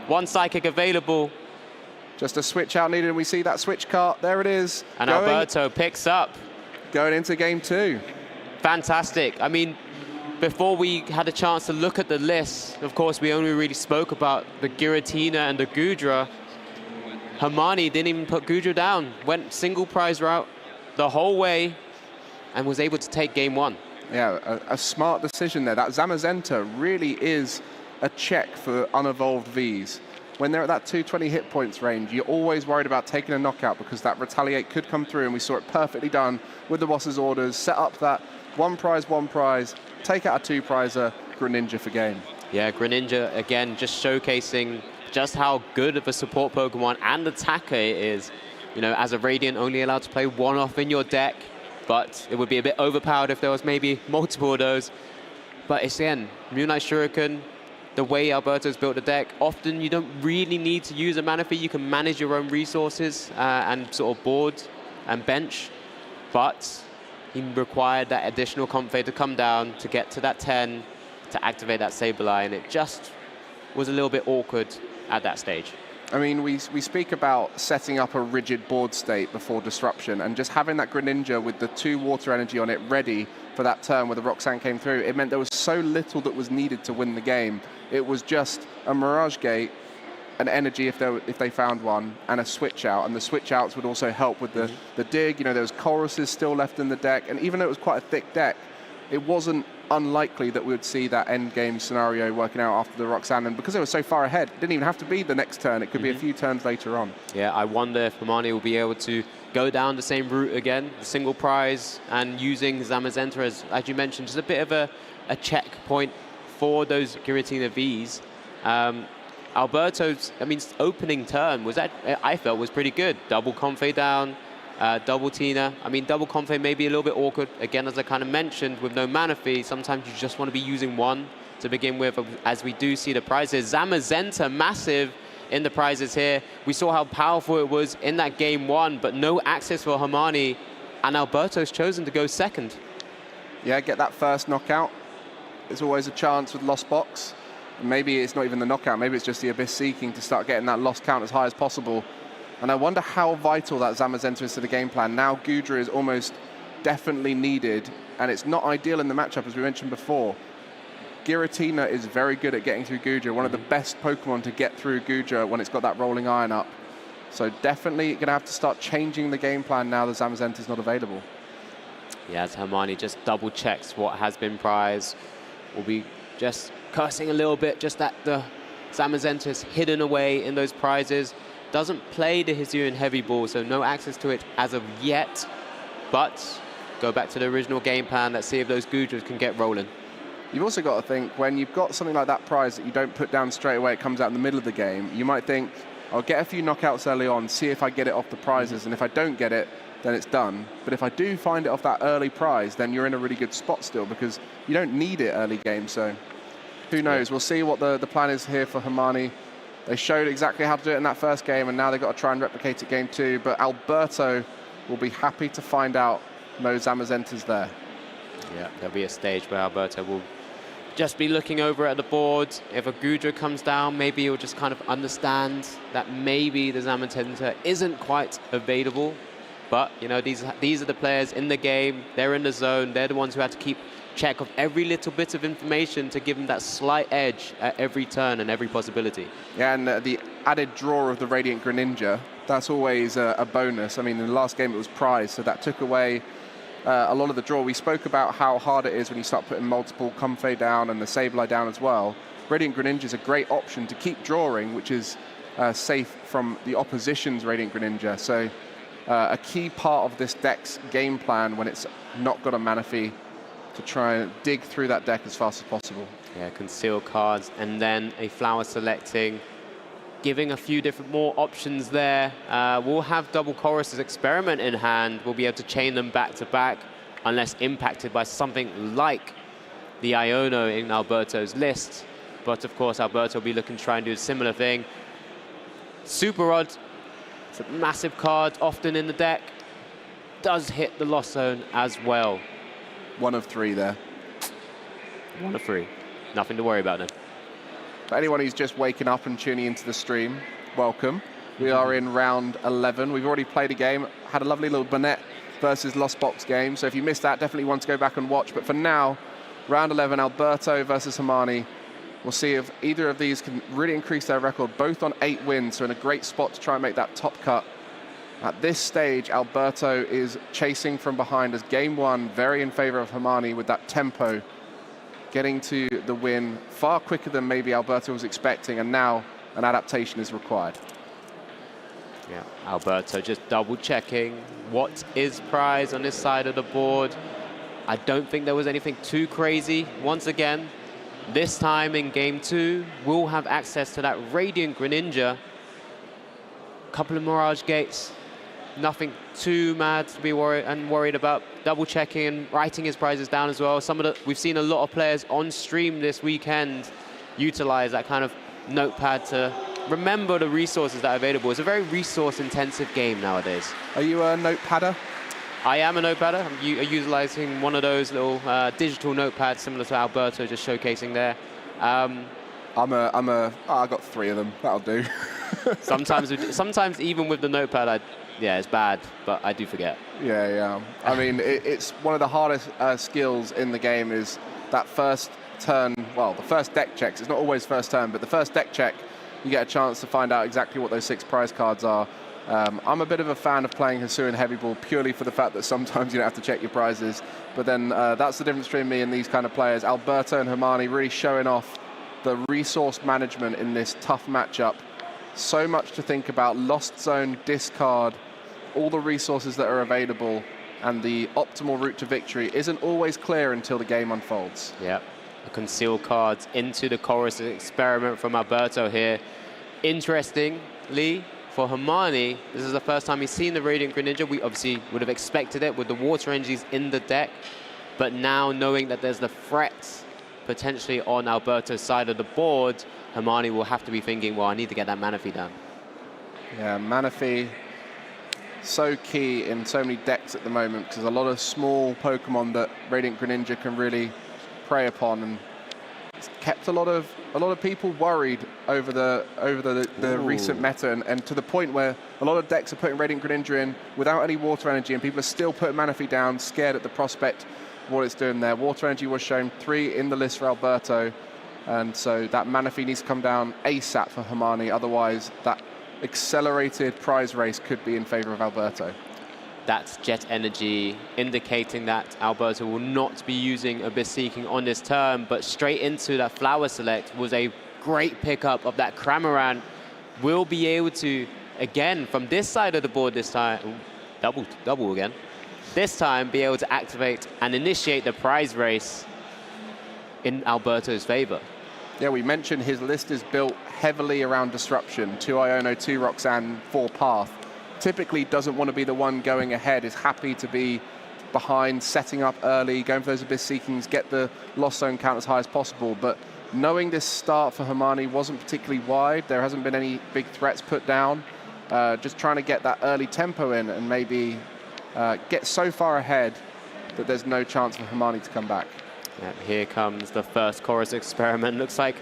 1 Psychic available. Just a switch out needed, and we see that switch cart. There it is. And Alberto picks up. Going into game 2. Fantastic. I mean, before we had a chance to look at the list, of course, we only really spoke about the Giratina and the Goodra. Hermione didn't even put Goodra down, went single prize route the whole way and was able to take game 1. Yeah, a smart decision there. That Zamazenta really is a check for unevolved Vs. When they're at that 220 hit points range, you're always worried about taking a knockout because that Retaliate could come through, and we saw it perfectly done with the boss's orders. Set up that one prize, take out a 2-prizer, Greninja for game. Yeah, Greninja, again, just showcasing just how good of a support Pokemon and attacker it is. You know, as a Radiant, only allowed to play 1 off in your deck, but it would be a bit overpowered if there was maybe multiple of those. But it's, again, Moonlight Shuriken, the way Alberto's built the deck, often you don't really need to use a Manaphy. You can manage your own resources and sort of board and bench, but he required that additional Comfey to come down to get to that 10 to activate that Sableye, and it just was a little bit awkward at that stage. I mean, we speak about setting up a rigid board state before disruption, and just having that Greninja with the 2 water energy on it ready for that turn where the Roxanne came through, it meant there was so little that was needed to win the game. It was just a Mirage Gate, an energy if they found one, and a switch out, and the switch outs would also help with the dig. You know, there was choruses still left in the deck, and even though it was quite a thick deck, it wasn't unlikely that we would see that end game scenario working out after the Roxanne, and because they were so far ahead, it didn't even have to be the next turn. It could be a few turns later on. Yeah, I wonder if Hermione will be able to go down the same route again, the single prize, and using Zamazenta as you mentioned, just a bit of a checkpoint for those Giratina Vs. Alberto's, opening turn was I felt was pretty good. Double Comfey down, double Tina. Double Comfey may be a little bit awkward. Again, as I kind of mentioned, with no Manaphy, sometimes you just want to be using one to begin with, as we do see the prizes. Zamazenta, massive in the prizes here. We saw how powerful it was in that game 1, but no access for Hermione, and Alberto's chosen to go second. Yeah, get that first knockout. There's always a chance with Lost Box. Maybe it's not even the knockout, maybe it's just the Abyss Seeking to start getting that lost count as high as possible. And I wonder how vital that Zamazenta is to the game plan. Now Goodra is almost definitely needed, and it's not ideal in the matchup, as we mentioned before. Giratina is very good at getting through Goodra, one of the best Pokemon to get through Goodra when it's got that rolling iron up. So definitely going to have to start changing the game plan now that Zamazenta is not available. Yeah, as Hermione just double checks what has been prized. We'll be just cursing a little bit, just that the Zamazenta is hidden away in those prizes. Doesn't play the Hisuian Heavy Ball, so no access to it as of yet. But go back to the original game plan. Let's see if those Goodras can get rolling. You've also got to think, when you've got something like that prize that you don't put down straight away, it comes out in the middle of the game, you might think, I'll get a few knockouts early on, see if I get it off the prizes, and if I don't get it, then it's done. But if I do find it off that early prize, then you're in a really good spot still, because you don't need it early game, so who knows? We'll see what the plan is here for Hermione. They showed exactly how to do it in that first game, and now they've got to try and replicate it game 2, but Alberto will be happy to find out no Zamazenta's there. Yeah, there'll be a stage where Alberto will just be looking over at the board. If a Goodra comes down, maybe he'll just kind of understand that maybe the Zamazenta isn't quite available. But, you know, these are the players in the game. They're in the zone. They're the ones who have to keep check of every little bit of information to give them that slight edge at every turn and every possibility. Yeah, and the added draw of the Radiant Greninja, that's always a bonus. I mean, in the last game it was prize, so that took away a lot of the draw. We spoke about how hard it is when you start putting multiple Comfey down and the Sableye down as well. Radiant Greninja is a great option to keep drawing, which is safe from the opposition's Radiant Greninja. So a key part of this deck's game plan when it's not got a Manaphy to try and dig through that deck as fast as possible. Yeah, conceal cards and then a flower selecting, giving a few different more options there. We'll have Double Chorus's Experiment in hand. We'll be able to chain them back to back unless impacted by something like the Iono in Alberto's list. But of course, Alberto will be looking to try and do a similar thing. Super Rod, it's a massive card, often in the deck. Does hit the Lost Zone as well. 1 of 3 there. 1 of 3. Nothing to worry about then. For anyone who's just waking up and tuning into the stream, welcome. We are in round 11. We've already played a game, had a lovely little Banette versus Lost Box game. So if you missed that, definitely want to go back and watch. But for now, round 11, Alberto versus Hermione. We'll see if either of these can really increase their record, both on 8 wins, so in a great spot to try and make that top cut. At this stage, Alberto is chasing from behind as game 1, very in favor of Hermione with that tempo, getting to the win far quicker than maybe Alberto was expecting, and now an adaptation is required. Yeah, Alberto just double checking what is prize on this side of the board. I don't think there was anything too crazy. Once again, this time in game 2, we'll have access to that Radiant Greninja. Couple of Mirage Gates. Nothing too mad to be worried about. Double checking and writing his prizes down as well. We've seen a lot of players on stream this weekend utilize that kind of notepad to remember the resources that are available. It's a very resource-intensive game nowadays. Are you a notepadder? I am a notepadder. I'm utilizing one of those little digital notepads similar to Alberto, just showcasing there. I got 3 of them. That'll do. sometimes even with the notepad, yeah, it's bad, but I do forget. Yeah. I mean, it's one of the hardest skills in the game is that first turn, well, the first deck checks. It's not always first turn, but the first deck check, you get a chance to find out exactly what those 6 prize cards are. I'm a bit of a fan of playing Hisuian Heavy Ball purely for the fact that sometimes you don't have to check your prizes. But then that's the difference between me and these kind of players. Alberto and Hermione really showing off the resource management in this tough matchup. So much to think about. Lost zone, discard, all the resources that are available, and the optimal route to victory isn't always clear until the game unfolds. Yep. The concealed cards into the chorus experiment from Alberto here. Interestingly, for Hermione, this is the first time he's seen the Radiant Greninja. We obviously would have expected it with the water energies in the deck, but now knowing that there's the threats potentially on Alberto's side of the board, Hermione will have to be thinking, well, I need to get that Manaphy down. Yeah, Manaphy, so key in so many decks at the moment, because there's a lot of small Pokemon that Radiant Greninja can really prey upon, and it's kept a lot of people worried over the recent meta, and to the point where a lot of decks are putting Radiant Greninja in without any water energy, and people are still putting Manaphy down, scared at the prospect of what it's doing there. Water energy was shown 3 in the list for Alberto, and so that Manaphy needs to come down ASAP for Hermione, otherwise that accelerated prize race could be in favor of Alberto. That's Jet Energy indicating that Alberto will not be using Abyss Seeking on this turn, but straight into that Flower Select was a great pickup of that Cramorant. Will be able to, again, from this side of the board this time, double again, this time be able to activate and initiate the prize race in Alberto's favor. Yeah, we mentioned his list is built heavily around Disruption, 2 Iono, 2 Roxanne, 4 Path. Typically doesn't want to be the one going ahead, is happy to be behind, setting up early, going for those Abyss Seekings, get the Lost Zone count as high as possible. But knowing this start for Hermione wasn't particularly wide, there hasn't been any big threats put down, just trying to get that early tempo in and maybe get so far ahead that there's no chance for Hermione to come back. Yeah, here comes the first chorus experiment. Looks like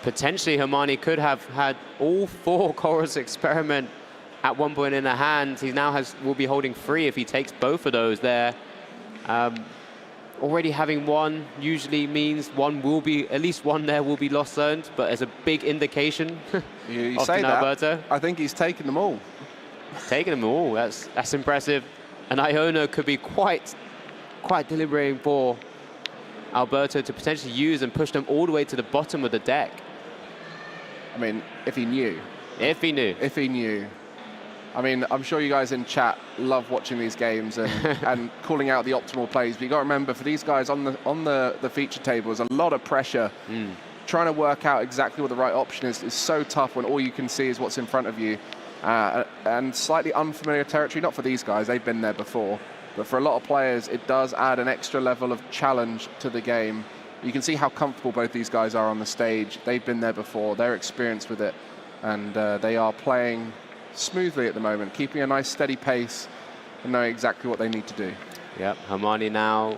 potentially Hermione could have had all 4 chorus experiment at one point in her hand. He now will be holding 3 if he takes both of those there. Already having 1 usually means at least one there will be lost zoned, but as a big indication you of say that, Alberto. I think he's taken them all. Taking them all, that's impressive. And Iono could be quite deliberating for Alberto to potentially use and push them all the way to the bottom of the deck. I mean, if he knew. If he knew. If he knew. I mean, I'm sure you guys in chat love watching these games and, and calling out the optimal plays. But you got to remember, for these guys on the feature table, there's a lot of pressure. Trying to work out exactly what the right option is so tough when all you can see is what's in front of you. And slightly unfamiliar territory, not for these guys, they've been there before. But for a lot of players, it does add an extra level of challenge to the game. You can see how comfortable both these guys are on the stage. They've been there before, they're experienced with it, and they are playing smoothly at the moment, keeping a nice steady pace and knowing exactly what they need to do. Yep, Hermione now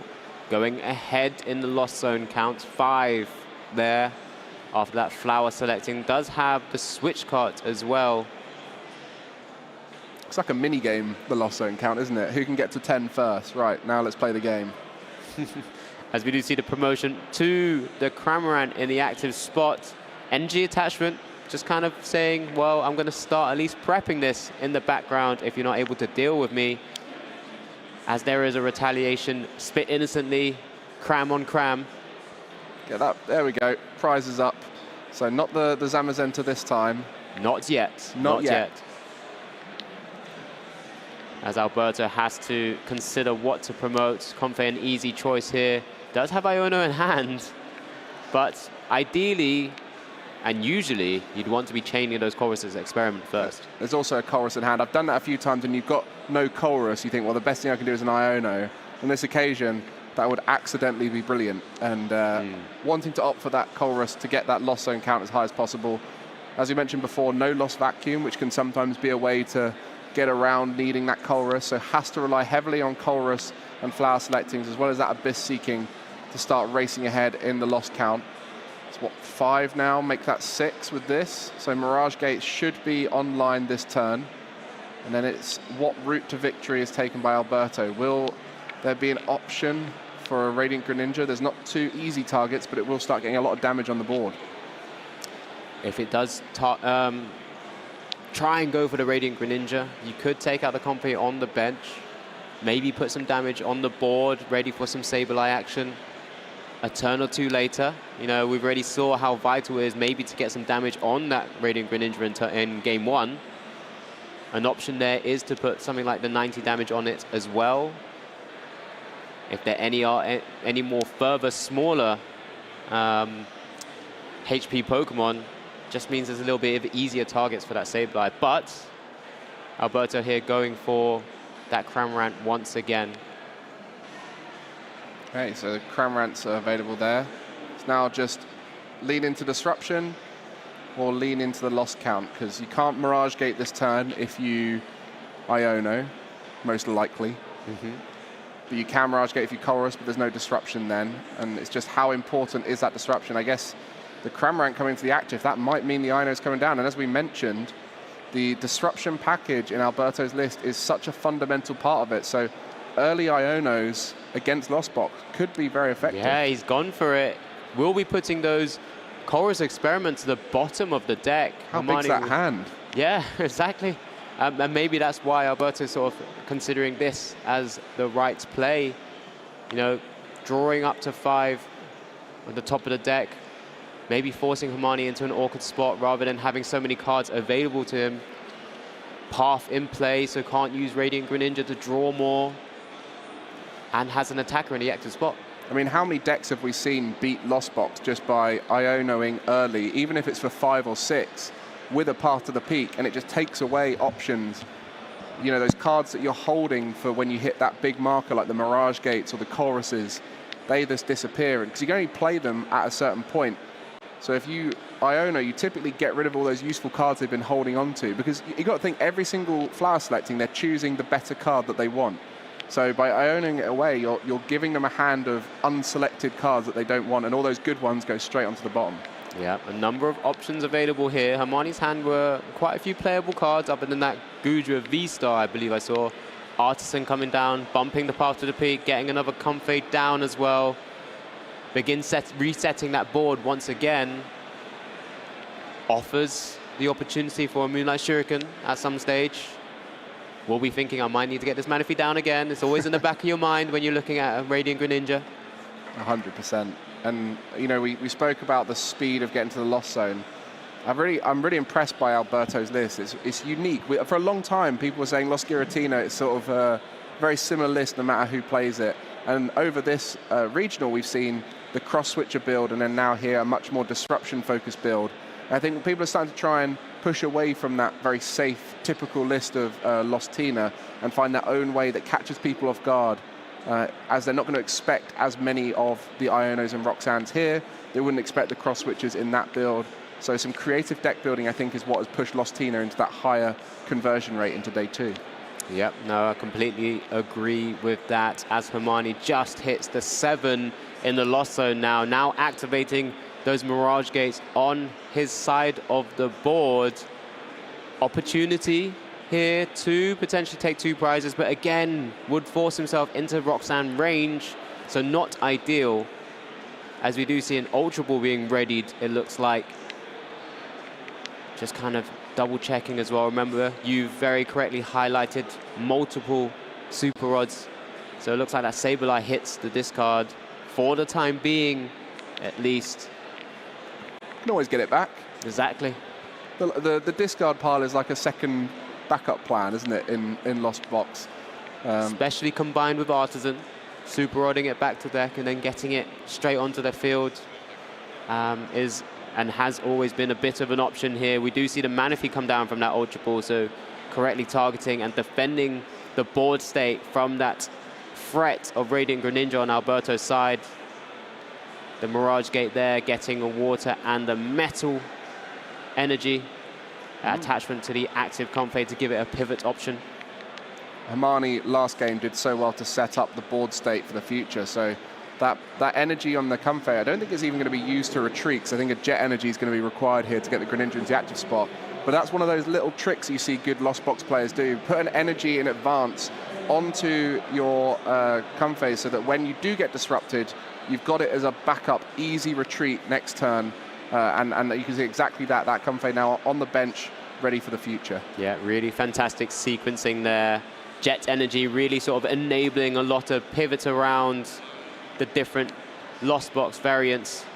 going ahead in the Lost Zone count, 5 there. After that Flower Selecting, does have the switch card as well. It's like a mini game, the Lost Zone count, isn't it? Who can get to 10 first? Right, now let's play the game. as we do see the promotion to the Cramorant in the active spot. Energy attachment, just kind of saying, well, I'm going to start at least prepping this in the background if you're not able to deal with me. As there is a retaliation, spit innocently, cram on cram. Get that, there we go, prize is up. So not the Zamazenta this time. Not yet. Not yet. As Alberto has to consider what to promote. Comfey, an easy choice here. Does have Iono in hand, but ideally, and usually, you'd want to be chaining those Chorus's experiment first. There's also a Chorus in hand. I've done that a few times, and you've got no Chorus. You think, well, the best thing I can do is an Iono. On this occasion, that would accidentally be brilliant. And wanting to opt for that Chorus to get that loss zone count as high as possible. As we mentioned before, no loss vacuum, which can sometimes be a way to get around needing that Chorus. So has to rely heavily on Chorus and flower selectings, as well as that Abyss seeking to start racing ahead in the loss count. It's what, 5 now, make that 6 with this. So Mirage Gate should be online this turn. And then it's what route to victory is taken by Alberto. Will there be an option for a Radiant Greninja? There's not 2 easy targets, but it will start getting a lot of damage on the board. If it does try and go for the Radiant Greninja, you could take out the Comfey on the bench, maybe put some damage on the board, ready for some Sableye action. A turn or 2 later, you know, we've already saw how vital it is maybe to get some damage on that Radiant Greninja in game 1. An option there is to put something like the 90 damage on it as well. If there are any more further smaller HP Pokemon, just means there's a little bit of easier targets for that Sableye. But Alberto here going for that Cramorant once again. Okay, so the Cramorants are available there. It's now just lean into Disruption or lean into the loss count, because you can't Mirage Gate this turn if you Iono, most likely. But you can Mirage Gate if you Chorus, but there's no Disruption then. And it's just how important is that Disruption? I guess the Cramorant coming to the active, that might mean the Iono's coming down. And as we mentioned, the Disruption package in Alberto's list is such a fundamental part of it. So early Ionos against Lost Box could be very effective. Yeah, he's gone for it. We'll be putting those Chorus experiments to the bottom of the deck. How big's that hand? Yeah, exactly. And maybe that's why Alberto's sort of considering this as the right play. You know, drawing up to 5 at the top of the deck, maybe forcing Hermione into an awkward spot rather than having so many cards available to him. Path in play, so can't use Radiant Greninja to draw more, and has an attacker in the active spot. I mean, how many decks have we seen beat Lost Box just by Ionoing early, even if it's for 5 or 6, with a Path to the Peak, and it just takes away options. You know, those cards that you're holding for when you hit that big marker, like the Mirage Gates or the Choruses, they just disappear, because you can only play them at a certain point. So if you Iono, you typically get rid of all those useful cards they've been holding on to, because you've got to think every single flower selecting, they're choosing the better card that they want. So by Ioning it away, you're giving them a hand of unselected cards that they don't want, and all those good ones go straight onto the bottom. Yeah, a number of options available here. Hermione's hand were quite a few playable cards, other than that Goodra V-Star, I believe I saw. Artisan coming down, bumping the Path to the Peak, getting another Comfey down as well. Begin resetting that board once again. Offers the opportunity for a Moonlight Shuriken at some stage. We'll be thinking, I might need to get this Manaphy down again. It's always in the back of your mind when you're looking at a Radiant Greninja. 100%. And, you know, we spoke about the speed of getting to the loss zone. I'm really impressed by Alberto's list. It's unique. For a long time, people were saying Lost Giratina is sort of a very similar list no matter who plays it. And over this regional, we've seen the cross-switcher build, and then now here a much more disruption-focused build. And I think people are starting to try and push away from that very safe, typical list of Lost Tina and find their own way that catches people off guard, as they're not going to expect as many of the Ionos and Roxannes here. They wouldn't expect the cross-switchers in that build. So some creative deck building, I think, is what has pushed Lost Tina into that higher conversion rate into day 2. Yep, no, I completely agree with that, as Hermione just hits the 7 in the loss zone now activating those Mirage Gates on his side of the board. Opportunity here to potentially take 2 prizes, but again, would force himself into Roxanne range. So not ideal. As we do see an Ultra Ball being readied, it looks like. Just kind of double checking as well. Remember, you very correctly highlighted multiple super rods. So it looks like that Sableye hits the discard for the time being, at least. Can always get it back. Exactly. The discard pile is like a second backup plan, isn't it, in Lost Box? Especially combined with Artisan, super rodding it back to deck and then getting it straight onto the field is and has always been a bit of an option here. We do see the Manaphy come down from that Ultra Ball, so correctly targeting and defending the board state from that threat of Radiant Greninja on Alberto's side. The Mirage Gate there, getting a water and a metal energy attachment to the active Comfey to give it a pivot option. Hermione last game did so well to set up the board state for the future, so that energy on the Comfey, I don't think it's even going to be used to retreat, because I think a Jet Energy is going to be required here to get the Greninja into the active spot. But that's one of those little tricks you see good Lost Box players do. Put an energy in advance onto your Comfey so that when you do get disrupted, you've got it as a backup, easy retreat next turn. And you can see exactly that Comfey now on the bench, ready for the future. Yeah, really fantastic sequencing there. Jet Energy really sort of enabling a lot of pivot around the different Lost Box variants.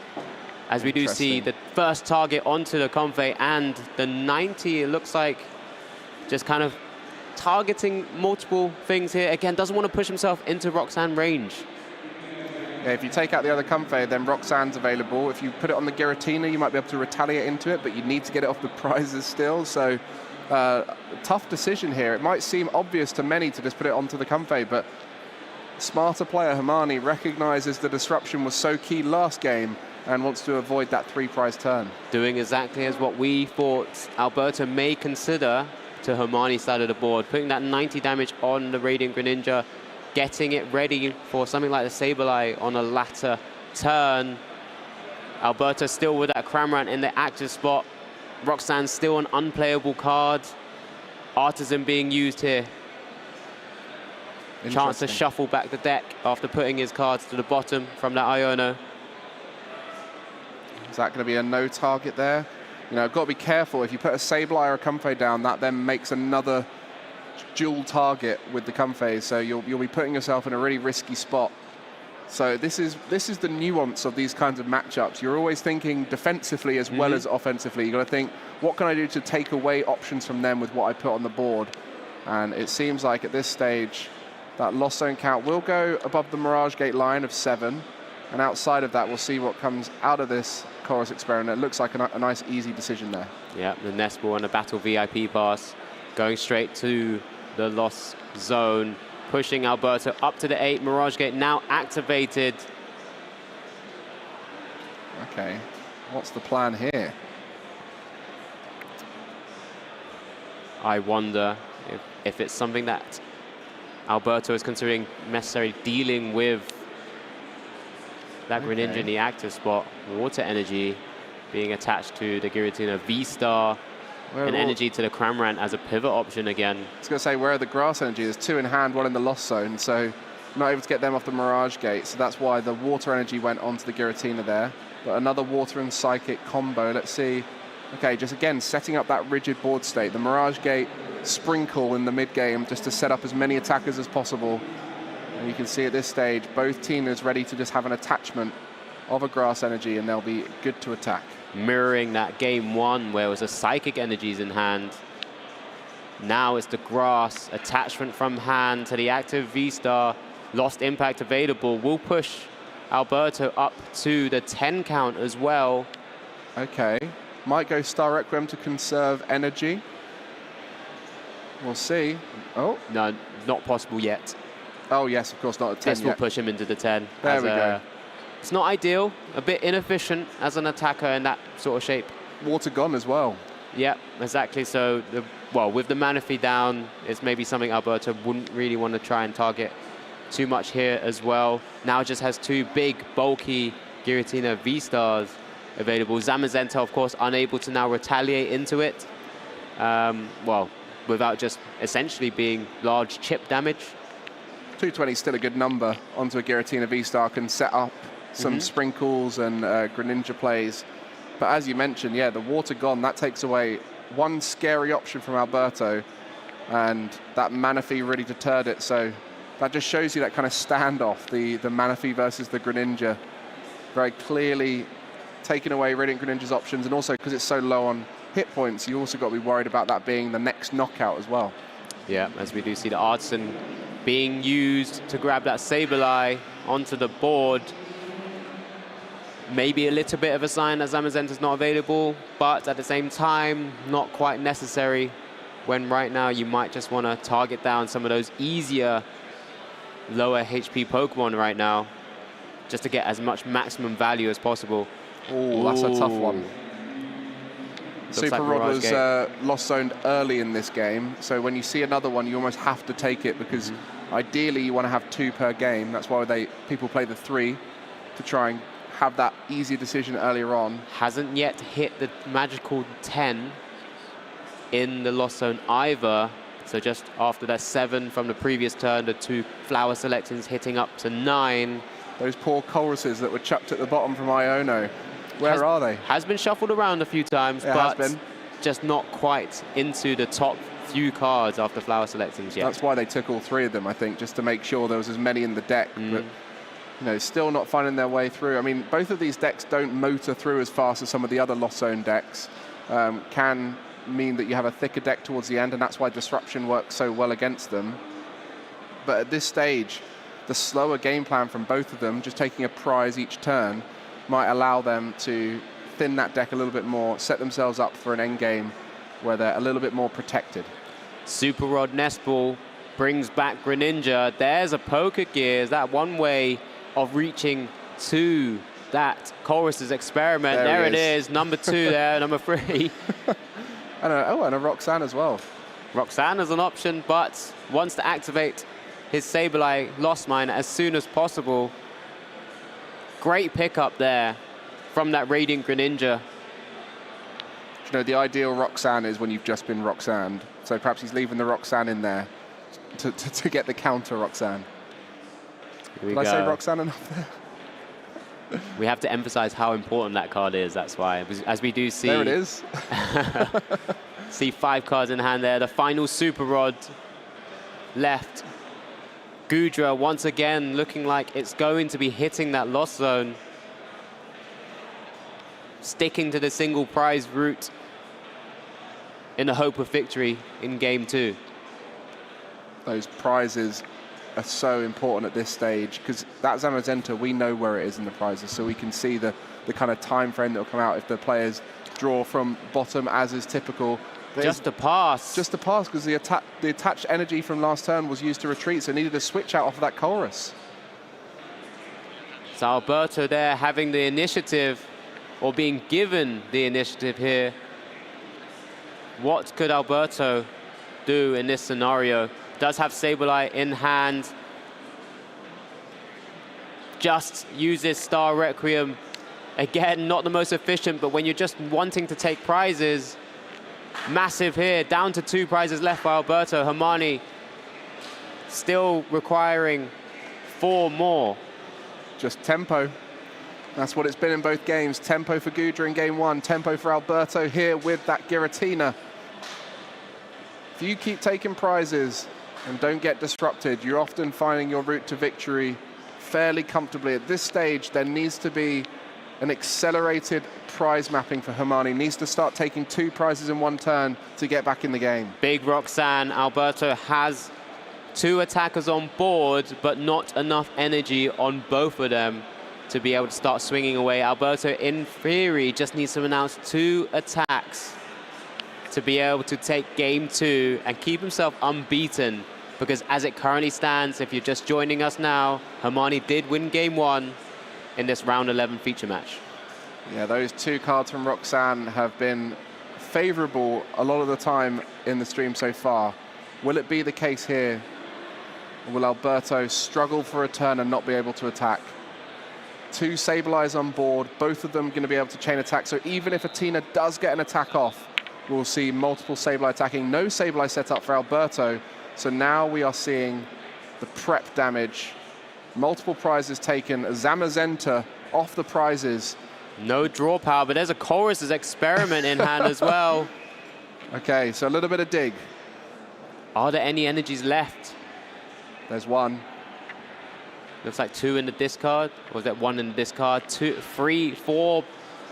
As we do see the first target onto the Comfey and the 90, it looks like just kind of targeting multiple things here. Again, doesn't want to push himself into Roxanne range. Yeah, if you take out the other Comfey, then Roxanne's available. If you put it on the Giratina, you might be able to retaliate into it, but you need to get it off the prizes still. So tough decision here. It might seem obvious to many to just put it onto the Comfey, but smarter player Hermione recognizes the disruption was so key last game and wants to avoid that 3-prize turn. Doing exactly as what we thought Alberto may consider to Hermione's side of the board, putting that 90 damage on the Radiant Greninja, getting it ready for something like the Sableye on a latter turn. Alberto still with that Cramorant in the active spot. Roxanne still an unplayable card. Artisan being used here. Chance to shuffle back the deck after putting his cards to the bottom from that Iono. Is that going to be a no target there? You know, got to be careful. If you put a Sableye or a Comfey down, that then makes another dual target with the Comfey, so you'll be putting yourself in a really risky spot. So this is the nuance of these kinds of matchups. You're always thinking defensively as well as offensively. You've got to think, what can I do to take away options from them with what I put on the board? And it seems like at this stage, that lost zone count will go above the Mirage Gate line of 7. And outside of that, we'll see what comes out of this Chorus experiment. It looks like a nice, easy decision there. Yeah, the Nest Ball and the Battle VIP pass going straight to the lost zone, pushing Alberto up to the 8. Mirage Gate now activated. Okay, what's the plan here? I wonder if it's something that Alberto is considering necessarily dealing with that Greninja in the active spot. Water Energy being attached to the Giratina V-Star. And energy to the Cramorant as a pivot option again. I was going to say, where are the Grass Energy? There's 2 in hand, 1 in the lost zone, so not able to get them off the Mirage Gate, so that's why the Water Energy went onto the Giratina there. But another Water and Psychic combo, let's see. Okay, just again, setting up that rigid board state. The Mirage Gate sprinkle in the mid-game just to set up as many attackers as possible. And you can see at this stage, both Tinas ready to just have an attachment of a Grass Energy, and they'll be good to attack. Mirroring that game 1 where it was a Psychic Energies in hand. Now it's the Grass attachment from hand to the active V-Star. Lost Impact available. Will push Alberto up to the 10 count as well. Okay, might go Star Requiem to conserve energy. We'll see. Oh. No, not possible yet. Oh yes, of course, not at 10 This will push him into the 10. There we go. It's not ideal, a bit inefficient as an attacker in that sort of shape. Water gone as well. Yeah, exactly. So, well, with the Manaphy down, it's maybe something Alberto wouldn't really want to try and target too much here as well. Now just has 2 big, bulky Giratina V-Stars available. Zamazenta, of course, unable to now retaliate into it. Well, without just essentially being large chip damage. 220 is still a good number onto a Giratina V-Star, can set up some sprinkles and Greninja plays. But as you mentioned, yeah, the water gone, that takes away one scary option from Alberto, and that Manaphy really deterred it. So that just shows you that kind of standoff, the Manaphy versus the Greninja. Very clearly taking away Radiant Greninja's options, and also because it's so low on hit points, you also got to be worried about that being the next knockout as well. Yeah, as we do see the Artisan being used to grab that Sableye onto the board. Maybe a little bit of a sign that Zamazenta's not available, but at the same time, not quite necessary, when right now you might just want to target down some of those easier, lower HP Pokemon right now, just to get as much maximum value as possible. Oh, that's a tough one. Super Rod was lost zoned early in this game, so when you see another one, you almost have to take it, because ideally you want to have 2 per game. That's why people play the 3 to try and have that easy decision earlier on. Hasn't yet hit the magical 10 in the lost zone either. So just after that 7 from the previous turn, the 2 flower selections hitting up to 9. Those poor Colruses that were chucked at the bottom from Iono. Where are they? Has been shuffled around a few times, but just not quite into the top few cards after flower selections yet. That's why they took all 3 of them, I think, just to make sure there was as many in the deck. But, you know, still not finding their way through. I mean, both of these decks don't motor through as fast as some of the other Lost Zone decks. Can mean that you have a thicker deck towards the end, and that's why Disruption works so well against them. But at this stage, the slower game plan from both of them, just taking a prize each turn, might allow them to thin that deck a little bit more, set themselves up for an end game where they're a little bit more protected. Super Rod Nest Ball brings back Greninja. There's a Poker Gears, that one way of reaching to that Chorus's experiment. There it is, number 2 there, number 3. And a Roxanne as well. Roxanne is an option, but wants to activate his Sableye Lost Mine as soon as possible. Great pickup there from that Radiant Greninja. You know, the ideal Roxanne is when you've just been Roxanned. So perhaps he's leaving the Roxanne in there to get the counter Roxanne. Did I say Roxanne enough there? We have to emphasize how important that card is, that's why. As we do see... There it is. See 5 cards in hand there. The final Super Rod left. Goodra once again looking like it's going to be hitting that Lost Zone. Sticking to the single prize route in the hope of victory in Game 2. Those prizes are so important at this stage, because that Zamazenta, we know where it is in the prizes, so we can see the kind of time frame that will come out if the players draw from bottom, as is typical. Just to pass. Just to pass, because the attached energy from last turn was used to retreat, so needed a switch out off of that Chorus. So Alberto there having the initiative, or being given the initiative here. What could Alberto do in this scenario? Does have Sableye in hand. Just uses Star Requiem. Again, not the most efficient, but when you're just wanting to take prizes, massive here, down to 2 prizes left by Alberto. Hermione still requiring 4 more. Just tempo. That's what it's been in both games. Tempo for Goodra in game 1, tempo for Alberto here with that Giratina. If you keep taking prizes and don't get disrupted, you're often finding your route to victory fairly comfortably. At this stage, there needs to be an accelerated prize mapping for Hermione. Needs to start taking 2 prizes in 1 turn to get back in the game. Big Roxanne. Alberto has 2 attackers on board, but not enough energy on both of them to be able to start swinging away. Alberto, in theory, just needs to announce 2 attacks to be able to take game 2 and keep himself unbeaten. Because as it currently stands, if you're just joining us now, Hermione did win game 1 in this round 11 feature match. Yeah, those 2 cards from Roxanne have been favorable a lot of the time in the stream so far. Will it be the case here? Or will Alberto struggle for a turn and not be able to attack? 2 Sableyes on board, both of them going to be able to chain attack. So even if Athena does get an attack off, we'll see multiple Sableye attacking. No Sableye set up for Alberto. So now we are seeing the prep damage. Multiple prizes taken. Zamazenta off the prizes. No draw power, but there's a Chorus's Experiment in hand as well. Okay, so a little bit of dig. Are there any energies left? There's one. Looks like 2 in the discard. Or was that 1 in the discard? 2, 3, 4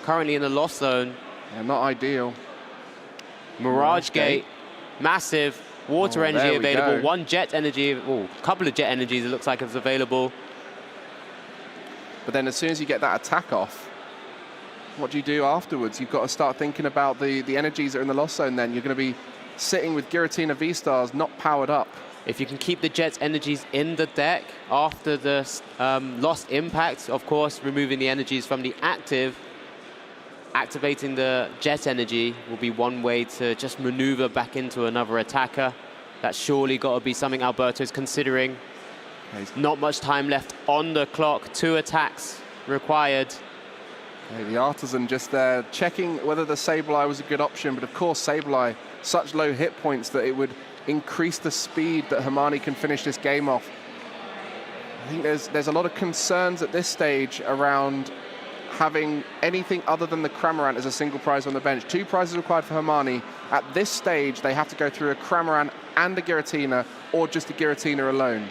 currently in the lost zone. Yeah, not ideal. Mirage Gate, massive. Water energy available. Go. 1 jet energy, a couple of jet energies it looks like is available. But then as soon as you get that attack off, what do you do afterwards? You've got to start thinking about the energies that are in the lost zone then. You're going to be sitting with Giratina V-Stars not powered up. If you can keep the Jet's energies in the deck after the lost impact, of course, removing the energies from the active, activating the Jet energy will be one way to just maneuver back into another attacker. That's surely got to be something Alberto's considering. Not much time left on the clock. 2 attacks required. Okay, the Artisan just there checking whether the Sableye was a good option, but of course Sableye, such low hit points that it would increase the speed that Hermione can finish this game off. I think there's a lot of concerns at this stage around having anything other than the Cramorant as a single prize on the bench. 2 prizes required for Hermione. At this stage, they have to go through a Cramorant and a Giratina, or just a Giratina alone.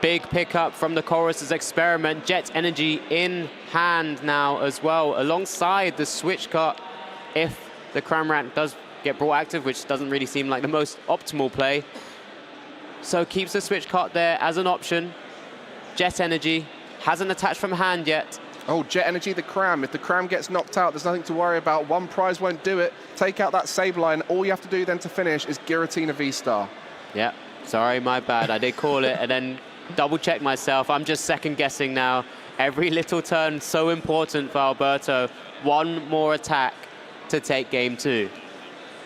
Big pickup from the Chorus's Experiment. Jet energy in hand now as well, alongside the switch cut if the Cramorant does get brought active, which doesn't really seem like the most optimal play. So keeps the switch cut there as an option. Jet energy hasn't attached from hand yet. Oh, Jet energy, the Cram. If the Cram gets knocked out, there's nothing to worry about. 1 prize won't do it. Take out that Sableye, and all you have to do then to finish is Giratina V-Star. Yeah, sorry, my bad. I did call it and then double check myself. I'm just second guessing now. Every little turn so important for Alberto. 1 more attack to take game 2.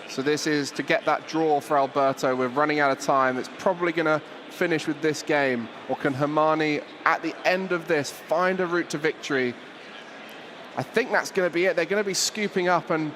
So this is to get that draw for Alberto. We're running out of time. It's probably going to finish with this game. Or can Hermione, at the end of this, find a route to victory? I think that's going to be it. They're going to be scooping up, and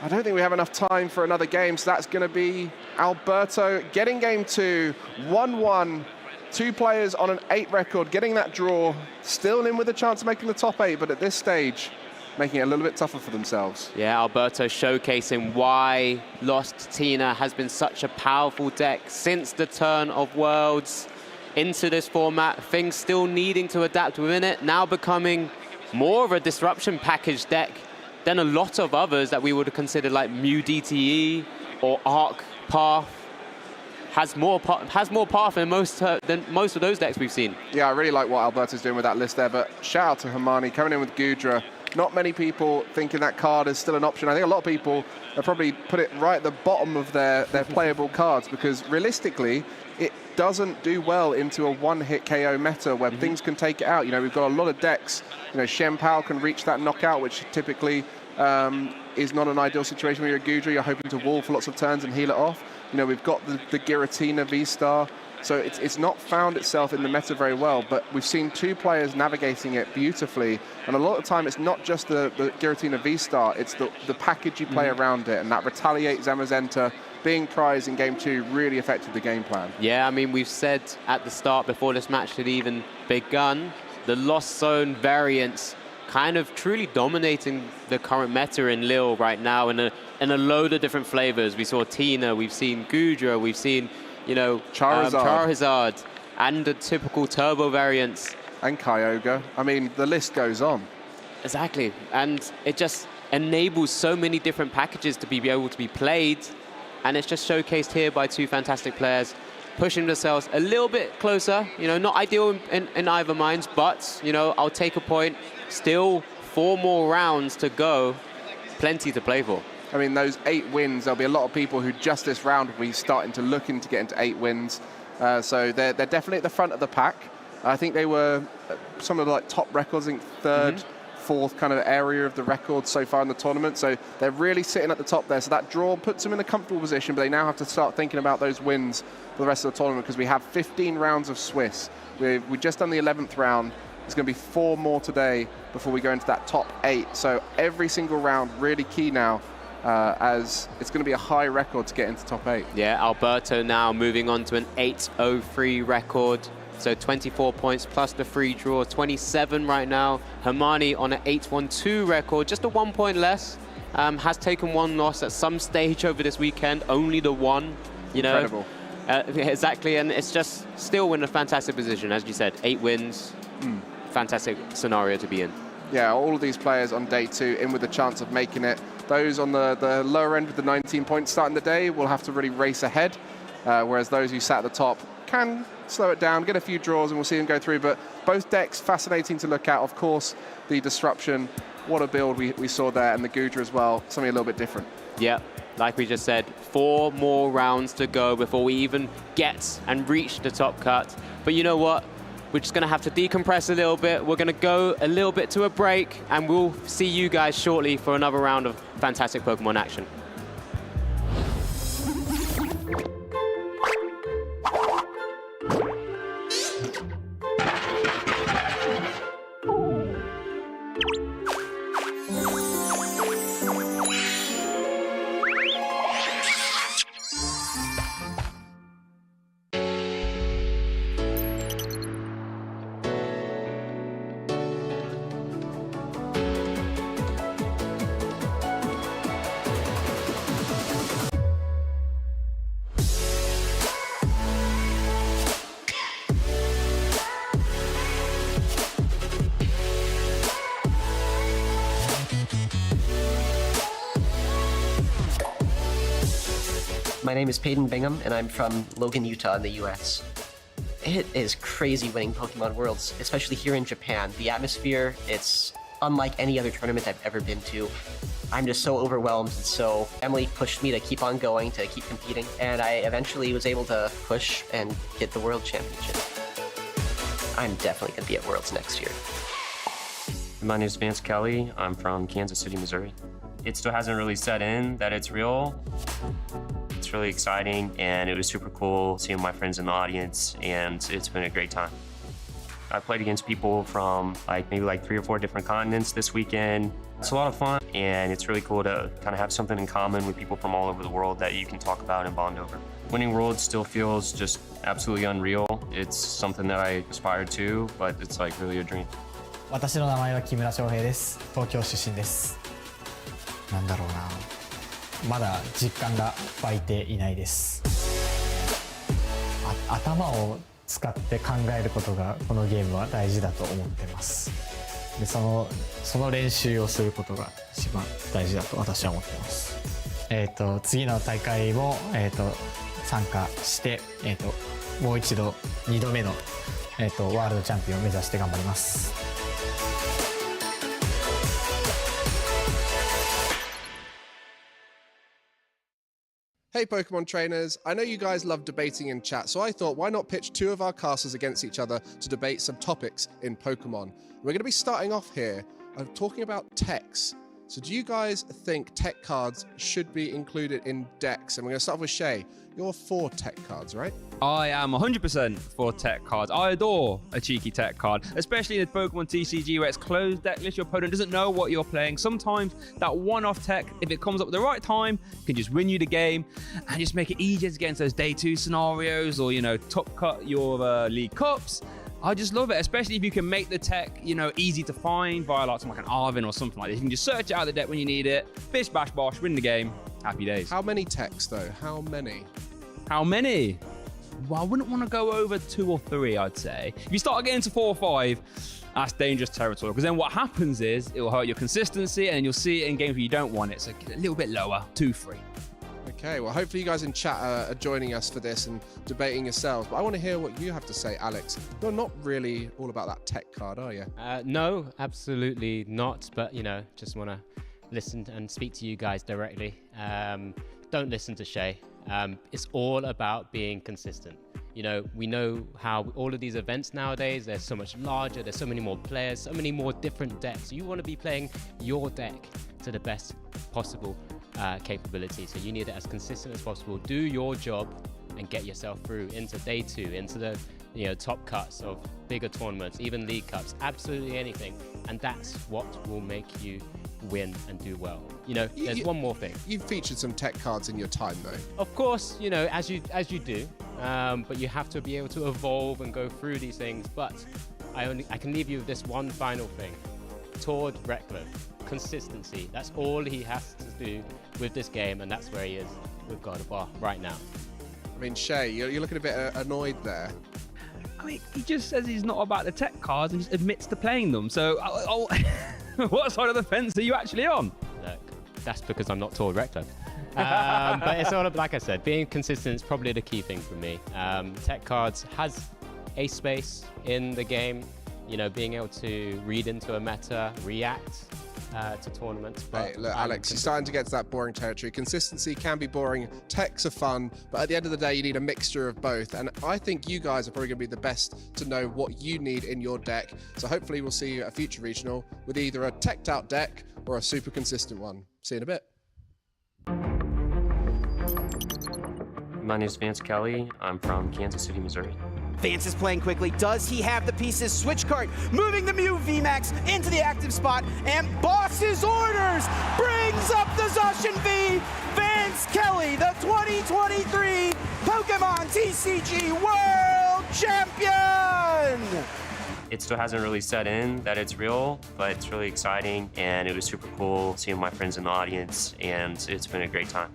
I don't think we have enough time for another game. So that's going to be Alberto getting game 2, 1-1. 2 players on an 8 record, getting that draw, still in with a chance of making the top 8, but at this stage, making it a little bit tougher for themselves. Yeah, Alberto showcasing why Lost Tina has been such a powerful deck since the turn of Worlds into this format. Things still needing to adapt within it, now becoming more of a disruption package deck than a lot of others that we would have considered like Mew DTE or Arc Path. Has more path than most of those decks we've seen. Yeah, I really like what Alberto's doing with that list there, but shout out to Hermione coming in with Goodra. Not many people thinking that card is still an option. I think a lot of people have probably put it right at the bottom of their playable cards, because realistically, it doesn't do well into a 1-hit KO meta where things can take it out. You know, we've got a lot of decks. You know, Chien-Pao can reach that knockout, which typically is not an ideal situation when you're a Goodra. You're hoping to wall for lots of turns and heal it off. You know, we've got the Giratina V-Star, so it's not found itself in the meta very well, but we've seen 2 players navigating it beautifully, and a lot of the time it's not just the Giratina V-Star, it's the package you play around it, and that Retaliate Zamazenta being prized in game 2 really affected the game plan. Yeah, I mean, we've said at the start, before this match had even begun, the Lost Zone variants kind of truly dominating the current meta in Lille right now in a load of different flavors. We saw Tina, we've seen Goodra, we've seen, you know, Charizard, and the typical turbo variants. And Kyogre. I mean, the list goes on. Exactly, and it just enables so many different packages to be able to be played, and it's just showcased here by 2 fantastic players, pushing themselves a little bit closer. You know, not ideal in either minds, but, you know, I'll take a point. Still 4 more rounds to go, plenty to play for. I mean, those 8 wins, there'll be a lot of people who just this round will be starting to look into get into 8 wins. So they're definitely at the front of the pack. I think they were some of the top records, I think 3rd, 4th kind of area of the records so far in the tournament. So they're really sitting at the top there. So that draw puts them in a comfortable position, but they now have to start thinking about those wins for the rest of the tournament, because we have 15 rounds of Swiss. We've just done the 11th round. There's going to be 4 more today before we go into that top 8. So every single round really key now, as it's going to be a high record to get into top 8. Yeah, Alberto now moving on to an 8-0-3 record. So 24 points plus the free draw, 27 right now. Hermione on an 8-1-2 record, just a 1 point less. Has taken one loss at some stage over this weekend, only the one, you know. Incredible. Exactly, and it's just still in a fantastic position, as you said, 8 wins, fantastic scenario to be in. Yeah, all of these players on day 2 in with a chance of making it. Those on the lower end with the 19 points starting the day will have to really race ahead, whereas those who sat at the top can slow it down, get a few draws, and we'll see them go through. But both decks fascinating to look at. Of course, the Disruption, what a build we saw there, and the Goodra as well, something a little bit different. Yeah, like we just said, 4 more rounds to go before we even get and reach the top cut. But you know what? We're just going to have to decompress a little bit. We're going to go a little bit to a break, and we'll see you guys shortly for another round of fantastic Pokemon action. My name is Peyton Bingham, and I'm from Logan, Utah in the US. It is crazy winning Pokemon Worlds, especially here in Japan. The atmosphere, it's unlike any other tournament I've ever been to. I'm just so overwhelmed, and so Emily pushed me to keep on going, to keep competing, and I eventually was able to push and get the World Championship. I'm definitely going to be at Worlds next year. My name is Vance Kelly. I'm from Kansas City, Missouri. It still hasn't really set in that it's real. It's really exciting, and it was super cool seeing my friends in the audience, and it's been a great time. I played against people from maybe 3 or 4 different continents this weekend. It's a lot of fun, and it's really cool to kind of have something in common with people from all over the world that you can talk about and bond over. Winning Worlds still feels just absolutely unreal. It's something that I aspire to, but it's really a dream. 私の名前は木村翔平です。東京出身です。なんだろうな。まだ実感が湧いていないです。頭を使って考えることがこのゲームは大事だと思ってます。で、その練習をすることが一番大事だと私は思ってます。次の大会も参加して、もう一度2度目のワールドチャンピオンを目指して頑張ります。Hey Pokemon trainers, I know you guys love debating in chat, so I thought why not pitch 2 of our casters against each other to debate some topics in Pokemon. We're going to be starting off here talking about techs. So do you guys think tech cards should be included in decks? And we're going to start with Shay. You're for tech cards, right? I am 100% for tech cards. I adore a cheeky tech card, especially in the Pokemon TCG where it's closed deck list. Your opponent doesn't know what you're playing. Sometimes that one-off tech, if it comes up at the right time, can just win you the game and just make it easier to get into those day 2 scenarios or, top cut your League Cups. I just love it, especially if you can make the tech, easy to find via something like an Arvin or something like that. You can just search it out of the deck when you need it. Bish, bash, bosh, win the game. Happy days. How many techs, though? How many? How many? Well, I wouldn't want to go over 2 or 3, I'd say. If you start getting to 4 or 5, that's dangerous territory. Because then what happens is it will hurt your consistency, and you'll see it in games where you don't want it. So get a little bit lower, 2, 3. Okay, well, hopefully you guys in chat are joining us for this and debating yourselves. But I want to hear what you have to say, Alex. You're not really all about that tech card, are you? No, absolutely not. But, just want to listen and speak to you guys directly. Don't listen to Shay. It's all about being consistent. We know how all of these events nowadays, they're so much larger, there's so many more players, so many more different decks. You want to be playing your deck to the best possible capability. So you need it as consistent as possible. Do your job and get yourself through into day 2, into the top cuts of bigger tournaments, even League Cups, absolutely anything. And that's what will make you win and do well. You know, there's one more thing. You've featured some tech cards in your time, though. Of course, you know, as you do, but you have to be able to evolve and go through these things. But I can leave you with this one final thing. Tord Reklev, consistency. That's all he has to do with this game, and that's where he is with Gardevoir right now. I mean, Shay, you're looking a bit annoyed there. I mean, he just says he's not about the tech cards and just admits to playing them. So, what side of the fence are you actually on? Look, that's because I'm not Tord Reklev. But it's all, like I said, being consistent is probably the key thing for me. Tech cards has a space in the game, you know, being able to read into a meta, react to tournaments. But hey, look, Alex, you're starting to get to that boring territory. Consistency can be boring, techs are fun, but at the end of the day, you need a mixture of both. And I think you guys are probably going to be the best to know what you need in your deck. So hopefully we'll see you at a future regional with either a teched out deck or a super consistent one. See you in a bit. My name is Vance Kelly. I'm from Kansas City, Missouri. Vance is playing quickly. Does he have the pieces? Switch card, moving the Mew VMAX into the active spot, and Boss's orders brings up the Zacian V. Vance Kelly, the 2023 Pokemon TCG World Champion! It still hasn't really set in that it's real, but it's really exciting, and it was super cool seeing my friends in the audience, and it's been a great time.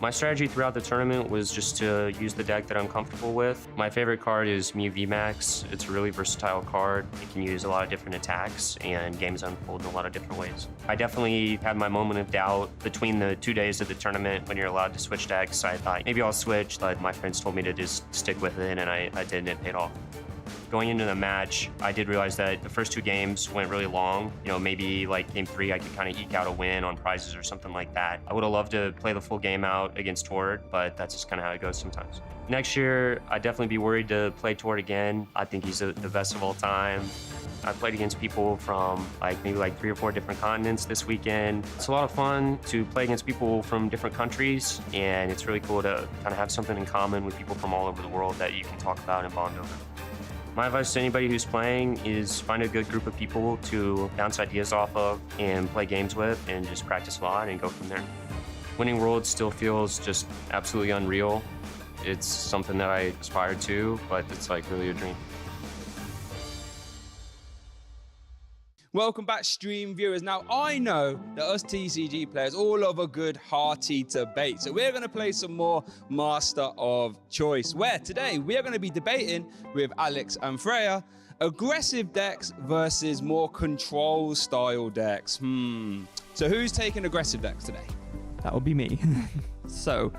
My strategy throughout the tournament was just to use the deck that I'm comfortable with. My favorite card is Mew VMAX. It's a really versatile card. It can use a lot of different attacks, and games unfold in a lot of different ways. I definitely had my moment of doubt between the 2 days of the tournament when you're allowed to switch decks. I thought maybe I'll switch, but my friends told me to just stick with it, and I did, and it paid off. Going into the match, I did realize that the first 2 games went really long. You know, maybe like game 3, I could kind of eke out a win on prizes or something like that. I would have loved to play the full game out against Tord, but that's just kind of how it goes sometimes. Next year, I'd definitely be worried to play Tord again. I think he's the best of all time. I played against people from maybe 3 or 4 different continents this weekend. It's a lot of fun to play against people from different countries, and it's really cool to kind of have something in common with people from all over the world that you can talk about and bond over. My advice to anybody who's playing is find a good group of people to bounce ideas off of and play games with, and just practice a lot and go from there. Winning Worlds still feels just absolutely unreal. It's something that I aspire to, but it's really a dream. Welcome back, stream viewers. Now, I know that us TCG players all love a good hearty debate. So we're going to play some more Master of Choice, where today we are going to be debating with Alex and Freya aggressive decks versus more control style decks. So who's taking aggressive decks today? That would be me. So,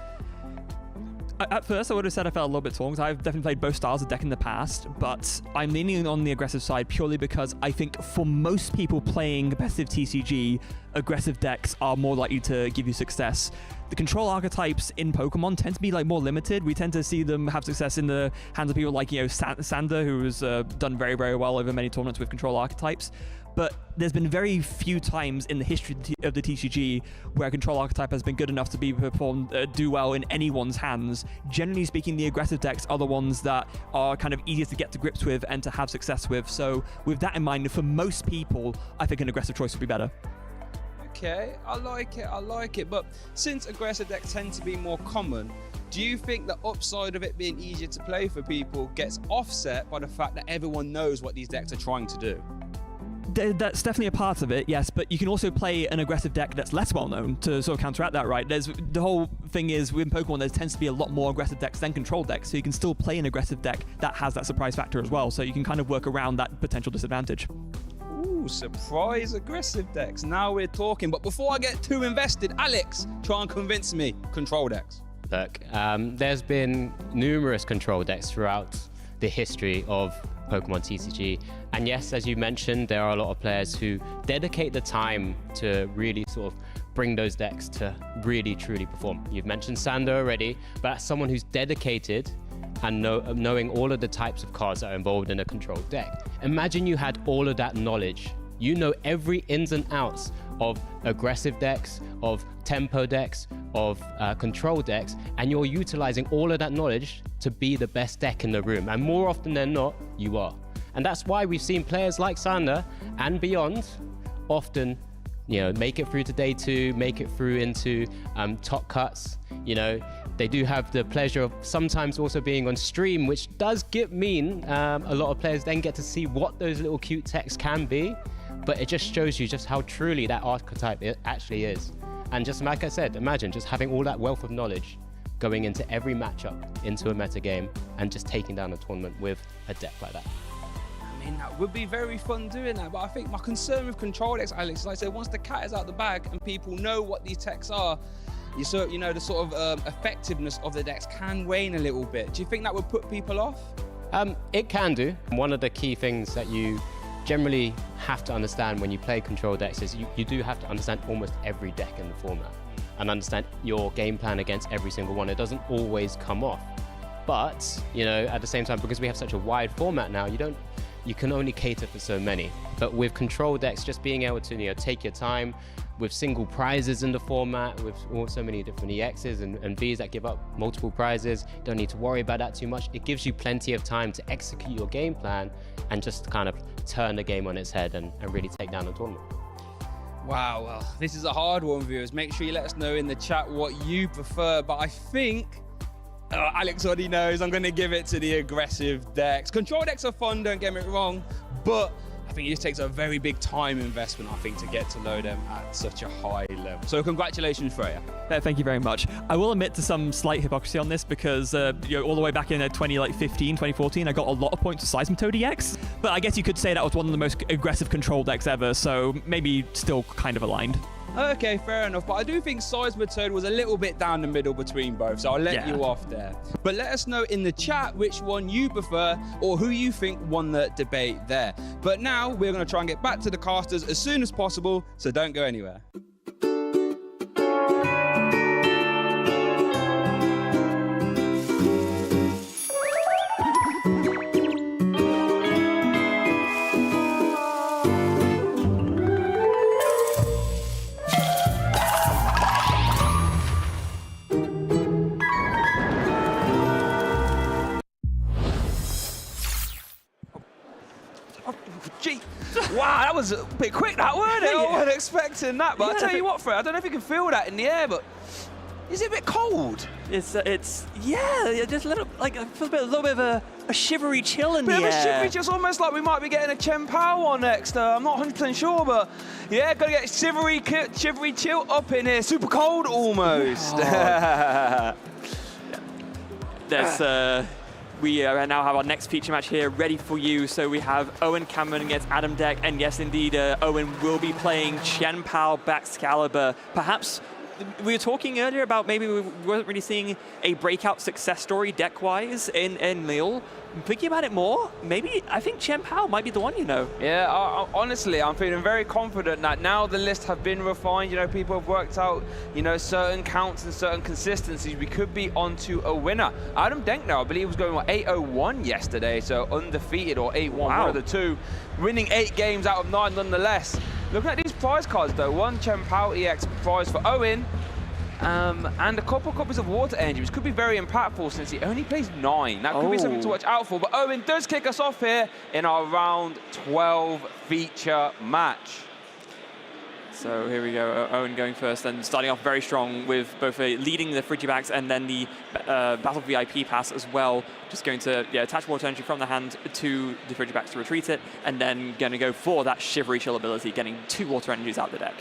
at first, I would have said I felt a little bit torn because I've definitely played both styles of deck in the past, but I'm leaning on the aggressive side purely because I think for most people playing competitive TCG, aggressive decks are more likely to give you success. The control archetypes in Pokemon tend to be more limited. We tend to see them have success in the hands of people like, Sander, who has done very, very well over many tournaments with control archetypes. But there's been very few times in the history of the TCG where a control archetype has been good enough to be do well in anyone's hands. Generally speaking, the aggressive decks are the ones that are kind of easiest to get to grips with and to have success with. So with that in mind, for most people, I think an aggressive choice would be better. Okay, I like it. But since aggressive decks tend to be more common, do you think the upside of it being easier to play for people gets offset by the fact that everyone knows what these decks are trying to do? That's definitely a part of it, yes, but you can also play an aggressive deck that's less well known to sort of counteract that, right? The whole thing is, with Pokemon, there tends to be a lot more aggressive decks than control decks, so you can still play an aggressive deck that has that surprise factor as well, so you can kind of work around that potential disadvantage. Ooh, surprise aggressive decks. Now we're talking, but before I get too invested, Alex, try and convince me. Control decks. Look, there's been numerous control decks throughout the history of Pokemon TCG. And yes, as you mentioned, there are a lot of players who dedicate the time to really sort of bring those decks to really, truly perform. You've mentioned Sander already, but as someone who's dedicated and knowing all of the types of cards that are involved in a controlled deck, imagine you had all of that knowledge. You know every ins and outs of aggressive decks, of tempo decks, of control decks, and you're utilizing all of that knowledge to be the best deck in the room. And more often than not, you are. And that's why we've seen players like Sander and beyond often you know, make it through to day 2, make it through into top cuts. You know, they do have the pleasure of sometimes also being on stream, which does mean a lot of players then get to see what those little cute texts can be, but it just shows you just how truly that archetype it actually is. And just like I said, imagine just having all that wealth of knowledge going into every matchup, into a meta game, and just taking down a tournament with a deck like that. I mean, that would be very fun doing that, but I think my concern with control decks, Alex, is like I said, once the cat is out the bag and people know what these techs are, you know, the sort of effectiveness of the decks can wane a little bit. Do you think that would put people off? It can do. One of the key things that you generally have to understand when you play control decks is you do have to understand almost every deck in the format and understand your game plan against every single one. It doesn't always come off. But, you know, at the same time, because we have such a wide format now, you can only cater for so many. But with control decks, just being able to, you know, take your time with single prizes in the format, with so many different EXs and Vs that give up multiple prizes, you don't need to worry about that too much. It gives you plenty of time to execute your game plan and just kind of turn the game on its head and really take down the tournament. Wow, well, this is a hard one, viewers. Make sure you let us know in the chat what you prefer, but I think Alex already knows I'm going to give it to the aggressive decks. Control decks are fun, don't get me wrong, but I think it just takes a very big time investment, I think, to get to know them at such a high level. So congratulations, Freya. Thank you very much. I will admit to some slight hypocrisy on this because you know, all the way back in 2015, 2014, I got a lot of points to Seismitoad EX, but I guess you could say that was one of the most aggressive control decks ever, so maybe still kind of aligned. Okay, fair enough, but I do think Seismitoad was a little bit down the middle between both, so I'll let you off there. But let us know in the chat which one you prefer or who you think won the debate there. But now we're going to try and get back to the casters as soon as possible, so don't go anywhere. Wow, that was a bit quick, that weren't it? I wasn't expecting that, but I'll tell you what, Fred, I don't know if you can feel that in the air, but is it a bit cold? It's yeah, just a little, like I feel a little bit of a shivery chill in the air. Bit of a shivery chill, it's almost like we might be getting a Chien-Pao one next. I'm not 100% sure, but yeah, gotta get shivery chill up in here. Super cold almost. Oh. There's we now have our next feature match here ready for you. So we have Owen Cameron against Adam Deck, and yes, indeed, Owen will be playing Chien-Pao Baxcalibur. Perhaps we were talking earlier about maybe we weren't really seeing a breakout success story deck-wise in Lille. Thinking about it more, maybe I think Chien-Pao might be the one, you know. Yeah, honestly, I'm feeling very confident that now the lists have been refined. You know, people have worked out, you know, certain counts and certain consistencies. We could be onto a winner. Adam Denkner, I believe, was going what, 8-0-1 yesterday, so undefeated, or 8-1, one of the two, winning 8 games out of 9 nonetheless. Looking at these prize cards though, one Chien-Pao EX prize for Owen, and a couple copies of Water Energy, which could be very impactful since he only plays 9. That could be something to watch out for. But Owen does kick us off here in our round 12 feature match. So here we go, Owen going first, and starting off very strong with both leading the Frigibax and then the Battle VIP pass as well. Just going to attach Water Energy from the hand to the Frigibax to retreat it, and then going to go for that Shivery Chill ability, getting 2 Water Energies out the deck.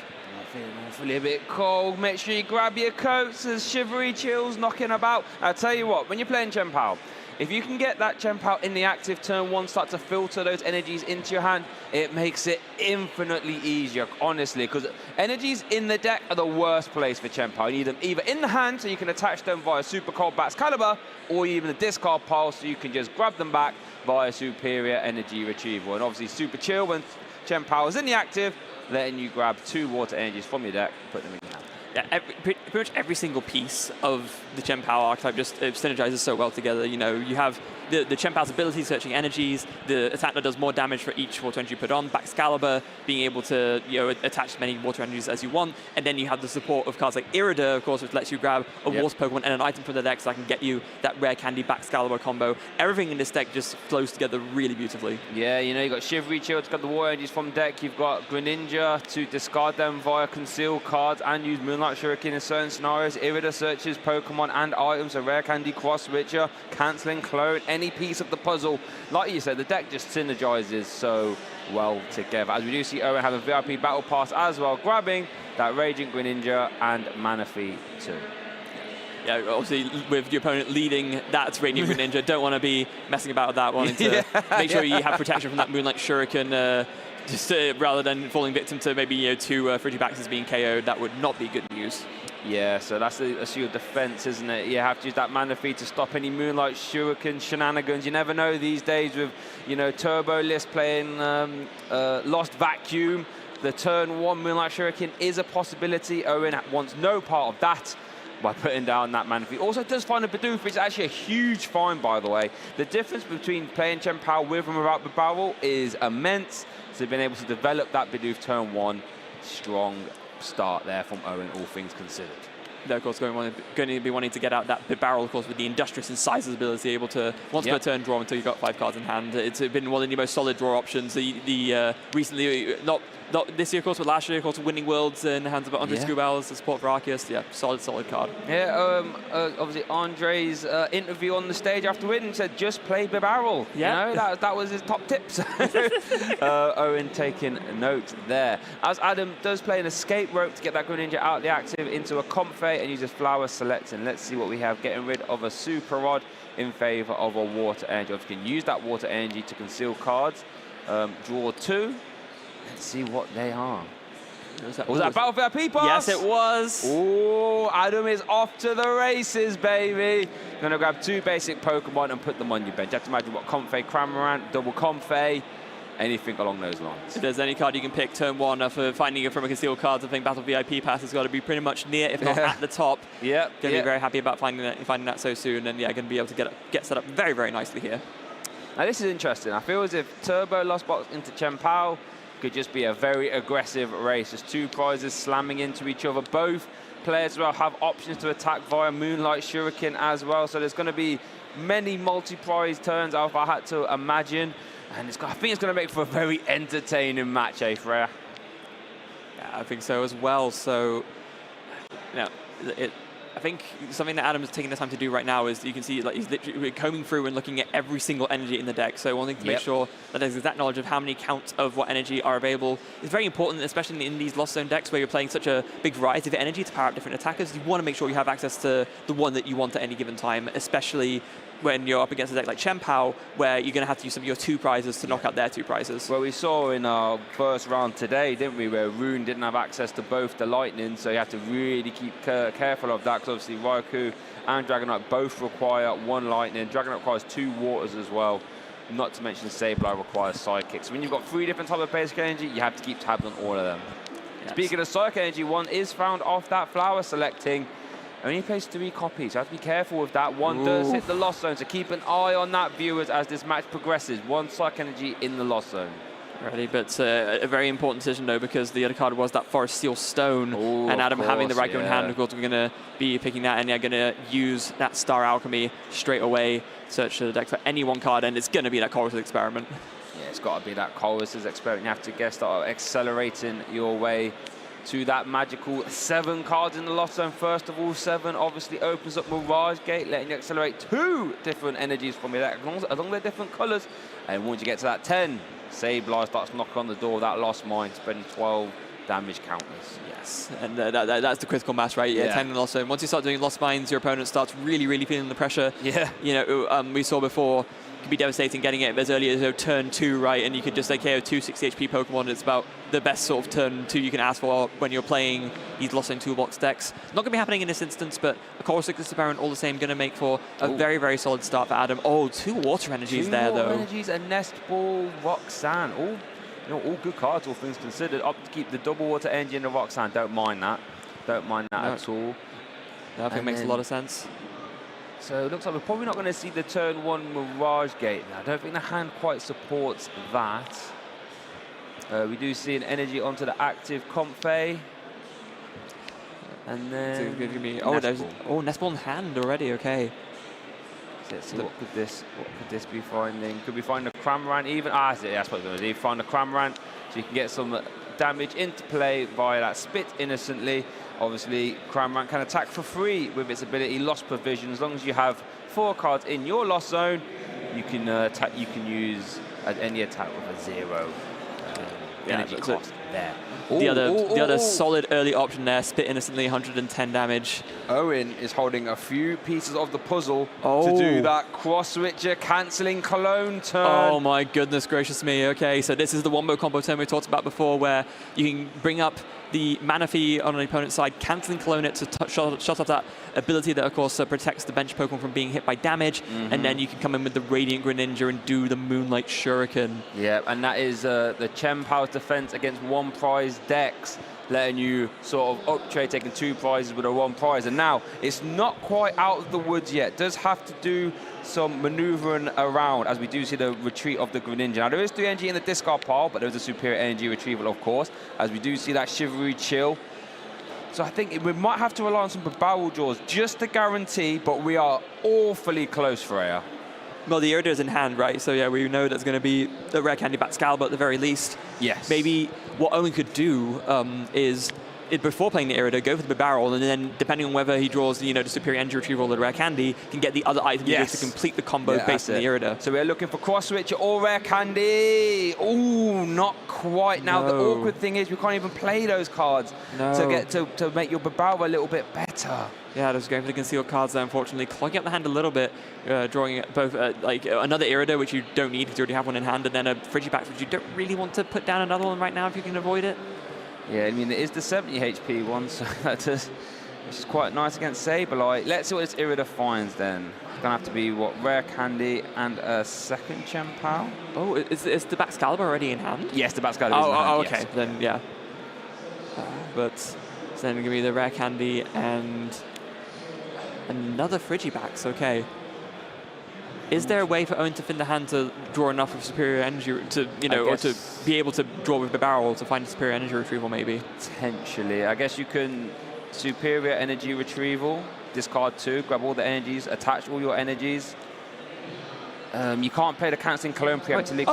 Feeling awfully a bit cold. Make sure you grab your coats. There's shivery chills knocking about. I'll tell you what, when you're playing Chien-Pao, if you can get that Chien-Pao in the active turn 1, start to filter those energies into your hand, it makes it infinitely easier, honestly, because energies in the deck are the worst place for Chien-Pao. You need them either in the hand so you can attach them via Super Cold Baxcalibur, or even the discard pile so you can just grab them back via Superior Energy Retrieval. And obviously Super Chill when Chien-Pao is in the active, letting you grab 2 Water Energies from your deck, put them in your hand. Yeah, pretty much every single piece of the Chien-Pao archetype just synergizes so well together. You know, you have the Chien-Pao's ability, searching energies, the attack that does more damage for each water energy you put on, Baxcalibur, being able to attach as many water energies as you want, and then you have the support of cards like Irida, of course, which lets you grab a water Pokemon and an item from the deck, so I can get you that rare candy Baxcalibur combo. Everything in this deck just flows together really beautifully. Yeah, you know, you've got Shivery Chill to get the water energies from deck. You've got Greninja to discard them via conceal cards and use Moonlight Shuriken in certain scenarios. Irida searches Pokemon and items, a rare candy cross switcher, cancelling clone, any piece of the puzzle. Like you said, the deck just synergizes so well together. As we do see Owen have a VIP battle pass as well, grabbing that Raging Greninja and Manaphy too. Yeah, obviously with your opponent leading that Raging Greninja, don't want to be messing about with that, wanting to make sure you have protection from that Moonlight Shuriken, rather than falling victim to maybe two Frigibaxes being KO'd. That would not be good news. Yeah, so that's your defense, isn't it? You have to use that Manaphy to stop any Moonlight Shuriken shenanigans. You never know these days with, Turbo List playing Lost Vacuum. The turn 1 Moonlight Shuriken is a possibility. Owen wants no part of that by putting down that Manaphy. Also does find a Bidoof, which is actually a huge find, by the way. The difference between playing Chien-Pao with and without the barrel is immense. So being able to develop that Bidoof turn 1, strong start there from Owen, all things considered. They're, of course, going to be wanting to get out that barrel, of course, with the Industrious Incisors ability, able to, once per turn, draw until you've got 5 cards in hand. It's been one of the most solid draw options. Recently, not this year, of course, but last year, of course, winning Worlds in the hands of Andre Scubals, the support for Arceus. Yeah, solid card. Yeah, obviously, Andre's interview on the stage after winning said, just play the barrel. Yeah. That was his top tips. Owen taking note there. As Adam does play an escape rope to get that Greninja out of the active into a Comfey and uses Flower Select. And let's see what we have. Getting rid of a Super Rod in favor of a Water Energy. If you can use that Water Energy to conceal cards, draw 2. Let's see what they are. Was that Battle VIP pass? Yes, it was. Oh, Adam is off to the races, baby. Gonna grab 2 basic Pokemon and put them on your bench. You have to imagine what Comfey, Cramorant, double Comfey, anything along those lines. If there's any card you can pick turn 1 for finding it from a concealed card, I think Battle VIP pass has got to be pretty much near, if not at the top. Yeah. Gonna be very happy about finding that so soon, and gonna be able to get set up very, very nicely here. Now this is interesting. I feel as if Turbo Lost Box into Chien-Pao could just be a very aggressive race. There's 2 prizes slamming into each other. Both players will have options to attack via Moonlight Shuriken as well. So there's going to be many multi-prize turns, if I had to imagine. And I think it's going to make for a very entertaining match, Freya? Yeah, I think so as well. So, I think something that Adam's taking the time to do right now is you can see he's literally combing through and looking at every single energy in the deck. So wanting to make sure that there's exact knowledge of how many counts of what energy are available is very important, especially in these Lost Zone decks where you're playing such a big variety of energy to power up different attackers. You want to make sure you have access to the one that you want at any given time, especially when you're up against a deck like Chien-Pao, where you're going to have to use some of your 2 prizes to knock out their 2 prizes. Well, we saw in our first round today, didn't we, where Rune didn't have access to both the Lightning, so you have to really keep careful of that, because obviously Raikou and Dragonite both require 1 Lightning. Dragonite requires 2 Waters as well, not to mention Sableye requires Psychic. So when you've got 3 different types of basic energy, you have to keep tabs on all of them. Yes. Speaking of Psychic energy, 1 is found off that Flower Selecting. Only plays 3 copies, so you have to be careful with that. 1 does hit the Lost Zone, so keep an eye on that, viewers, as this match progresses. 1 Psychic Energy in the Lost Zone. Ready, but a very important decision, though, because the other card was that Forest Seal Stone. And Adam having the Raikou in hand, of course, we're going to be picking that, and going to use that Star Alchemy straight away, search the deck for any 1 card, and it's going to be that Chorus Experiment. Yeah, it's got to be that Chorus Experiment. You have to start accelerating your way to that magical 7 cards in the Lost Zone. First of all, 7 obviously opens up Mirage Gate, letting you accelerate 2 different energies from your deck, as long as they're different colors. And once you get to that 10, Sableye starts knocking on the door of that Lost Mine, spending 12 damage counters. Yes, and that's the critical mass, right? Yeah, 10 in Lost Zone. Once you start doing Lost Mines, your opponent starts really, really feeling the pressure. Yeah. We saw before, it could be devastating getting it as early as turn 2, right? And you could just KO 2 60 HP Pokemon. It's about the best sort of turn 2 you can ask for when you're playing these Lost Zone Toolbox decks. Not going to be happening in this instance, but a Chorus Experiment all the same, going to make for a very, very solid start for Adam. Oh, 2 Water Energies there, though. 2 Water Energies, a Nest Ball, Roxanne. All good cards, all things considered. Up to keep the double Water Energy in the Roxanne. Don't mind that. Don't mind that at all. I think it makes a lot of sense. So it looks like we're probably not going to see the turn 1 Mirage Gate. I don't think the hand quite supports that. We do see an energy onto the active Comfey. And then Nestball in hand already, okay. So let's see, what could this be finding? Could we find a Cramorant even? That's what we're going to do. Find a Cramorant so you can get some damage into play via that Spit innocently. Obviously, Cramorant can attack for free with its ability Lost Provision. As long as you have 4 cards in your Lost Zone, you can you can use any attack with a 0 energy cost there. The other solid early option there, Spit innocently, 110 damage. Owen is holding a few pieces of the puzzle to do that cross-switcher cancelling clone turn. Oh my goodness gracious me. Okay, so this is the wombo combo turn we talked about before, where you can bring up the Manaphy on an opponent's side, cancelling clone it to shut off that ability that, of course, protects the bench Pokemon from being hit by damage. And then you can come in with the Radiant Greninja and do the Moonlight Shuriken. Yeah, and that is the Chien-Pao's defense against 1 prize decks, letting you sort of uptrade, taking 2 prizes with a 1 prize. And now it's not quite out of the woods yet. Does have to do some maneuvering around, as we do see the retreat of the Greninja. Now, there is 3 energy in the discard pile, but there's a superior energy retrieval, of course, as we do see that Chivalry Chill. So I think we might have to rely on some barrel draws just to guarantee, but we are awfully close, Freya. Well, the Irida's in hand, right? So yeah, we know there's going to be the rare candy Baxcalibur at the very least. Yes. Maybe what Owen could do is, before playing the Irida, go for the barrel, and then depending on whether he draws, the superior energy retrieval or the rare candy, can get the other item to complete the combo based on the Irida. So we're looking for cross switch or rare candy. Ooh, not quite. Now the awkward thing is we can't even play those cards to get to make your Babao a little bit better. Yeah, just going for the concealed cards there, unfortunately. Clogging up the hand a little bit, drawing both like another Irida, which you don't need because you already have one in hand, and then a Frigibax, which you don't really want to put down another one right now if you can avoid it. Yeah, I mean, it is the 70 HP one, so which is quite nice against Sableye. Let's see what this Irida finds then. It's going to have to be, what, rare candy and a second Chien-Pao? Oh, is the Baxcalibur already in hand? Yes, the Baxcalibur is in hand, okay, yes. Then yeah. But so then give me the rare candy and another Frigibax, okay. Is there a way for Owen to fin the hand to draw enough of superior energy to, or to be able to draw with the barrel to find superior energy retrieval, maybe? Potentially. I guess you can superior energy retrieval, discard 2, grab all the energies, attach all your energies. You can't play the cancelling clone preemptively.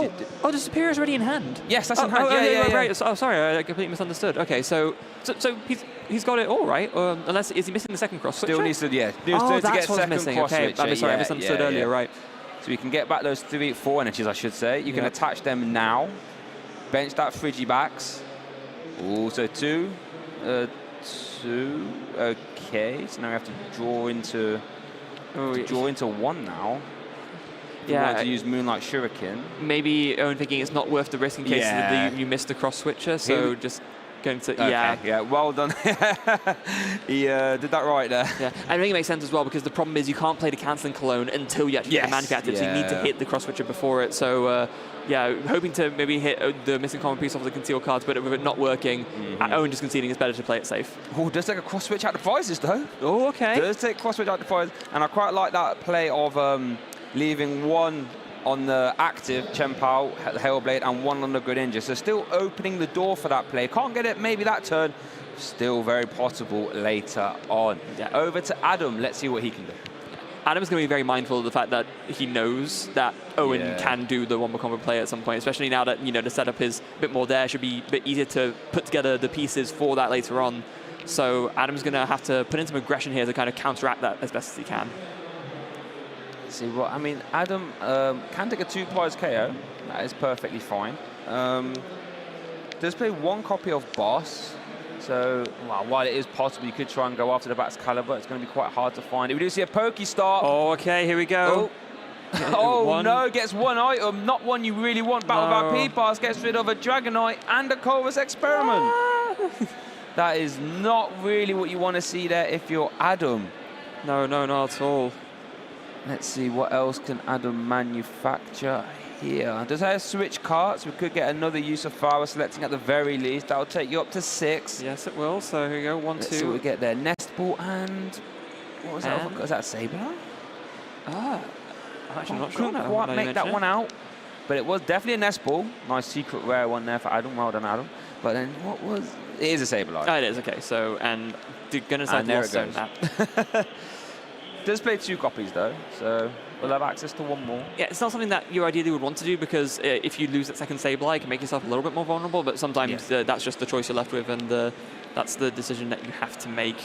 Oh, the superior is already in hand? Yes, that's in hand. Yeah. Right. Oh, sorry, I completely misunderstood. Okay, so he's got it all right. Unless is he missing the second cross switcher? Still needs to, yeah. That's what's missing. Okay, I'm sorry, I misunderstood earlier. Right. So we can get back those 4 energies, I should say. You can attach them now. Bench that Frigibax. Also 2. 2. Okay. So now we have to draw into into 1 now. Yeah, to use Moonlight Shuriken. Maybe Owen thinking it's not worth the risk in case you miss the cross switcher. So just going to yeah, well done. He did that right there. Yeah, I think it makes sense as well because the problem is you can't play the cancelling clone until you actually get the Manaphy active, so you need to hit the cross switcher before it. So yeah, hoping to maybe hit the missing common piece off the concealed cards, but with it not working, Owen just conceding, it's better to play it safe. Oh, does take a cross switch out the prizes though. Oh, okay. Does take cross switch out the prizes, and I quite like that play of leaving 1 on the active Chien-Pao, Hellblade, and 1 on the Greninja. So still opening the door for that play. Can't get it maybe that turn. Still very possible later on. Yeah. Over to Adam. Let's see what he can do. Adam's going to be very mindful of the fact that he knows that Owen can do the wombo combo play at some point, especially now that the setup is a bit more there. Should be a bit easier to put together the pieces for that later on. So Adam's going to have to put in some aggression here to kind of counteract that as best as he can. See what I mean. Adam can take a 2 prize KO. That is perfectly fine. Does play 1 copy of Boss. So while it is possible you could try and go after the Baxcalibur, it's going to be quite hard to find. We do see a Pokestop. Oh, okay, here we go. Oh no, gets 1 item, not one you really want. Battle of our P-Pass gets rid of a Dragonite and a Corvus Experiment. That is not really what you want to see there if you're Adam. No, not at all. Let's see, what else can Adam manufacture here? Does have switch carts? We could get another use of Flower selecting at the very least. That'll take you up to 6. Yes, it will. So here you go, 1, 2. Let's see what we get there. Nest Ball and... What was that? Is that Sableye? I'm actually not sure. Couldn't quite make that one out, but it was definitely a nest ball. Nice secret rare one there for Adam. Well done, Adam. But then what was... It is a Sableye. Oh, it is, okay. So, and going to decide to lost zone that. Does play 2 copies, though, so we'll have access to 1 more. Yeah, it's not something that you ideally would want to do, because if you lose that second Sableye, it can make yourself a little bit more vulnerable, but sometimes that's just the choice you're left with, and that's the decision that you have to make.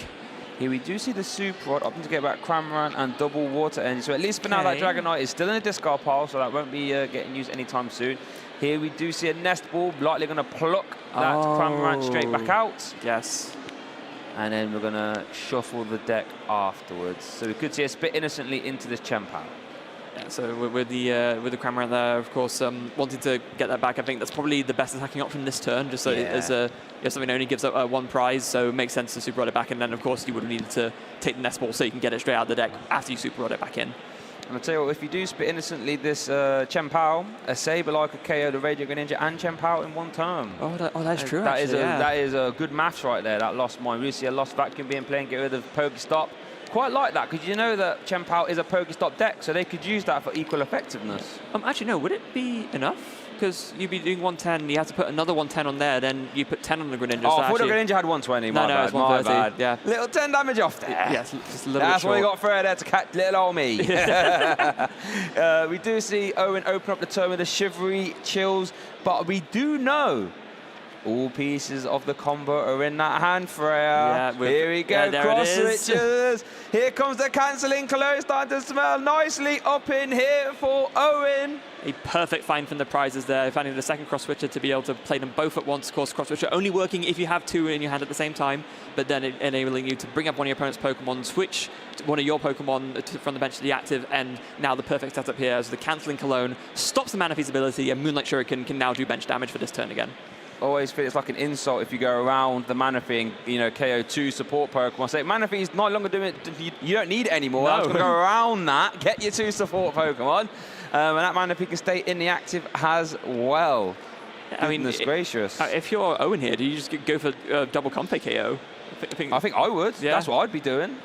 Here we do see the Super Rod opting to get back Cramorant and double Water Energy. So at least for now, that Dragonite is still in a discard pile, so that won't be getting used anytime soon. Here we do see a Nest Ball, likely going to pluck that Cramorant straight back out. Yes. And then we're going to shuffle the deck afterwards. So we could see a Spit Innocently into this Chien-Pao. Yeah, so with the Cramorant there, of course, wanting to get that back, I think that's probably the best attacking option this turn, just so as something that only gives up 1 prize, so it makes sense to Super Rod it back, and then of course you would have needed to take the Nest Ball so you can get it straight out of the deck after you Super Rod it back in. And I'll tell you what, if you do Spit Innocently this Chien-Pao, a Sableye could KO the Radio Greninja and Chien-Pao in 1 turn. That's true, that actually, that is a good maths right there, that Lost Mine. We see a Lost Vacuum being played, get rid of Pokestop. Quite like that, because you know that Chien-Pao is a Pokestop deck, so they could use that for equal effectiveness. Actually, no, would it be enough? Because you'd be doing 110, you have to put another 110 on there, then you put 10 on the Greninja. Oh, I thought the Greninja had 120, No, it's 130, yeah. Little 10 damage off there. Yes, just a little That's bit what short. we got for there to catch little old me. We do see Owen open up the turn with a Shivery Chills, but we do know all pieces of the combo are in that hand, Freya. Here we go, cross switches. Here comes the cancelling close, starting to smell nicely up in here for Owen. A perfect find from the prizes there, finding the second cross switcher to be able to play them both at once. Of course, cross switcher only working if you have 2 in your hand at the same time, but then enabling you to bring up one of your opponent's Pokemon, switch one of your Pokemon from the bench to the active, and now the perfect setup here as the cancelling Cologne stops the Manaphy's ability, and Moonlight Shuriken can now do bench damage for this turn again. Always feel it's like an insult if you go around the Manaphy and, KO 2 support Pokemon. Say, Manaphy is no longer doing it, you don't need it anymore. I'm just going to go around that, get your 2 support Pokemon, and that Manaphy can stay in the active as well. I mean, goodness gracious. If you're Owen here, do you just go for double Comfey KO? I think I would. Yeah. That's what I'd be doing.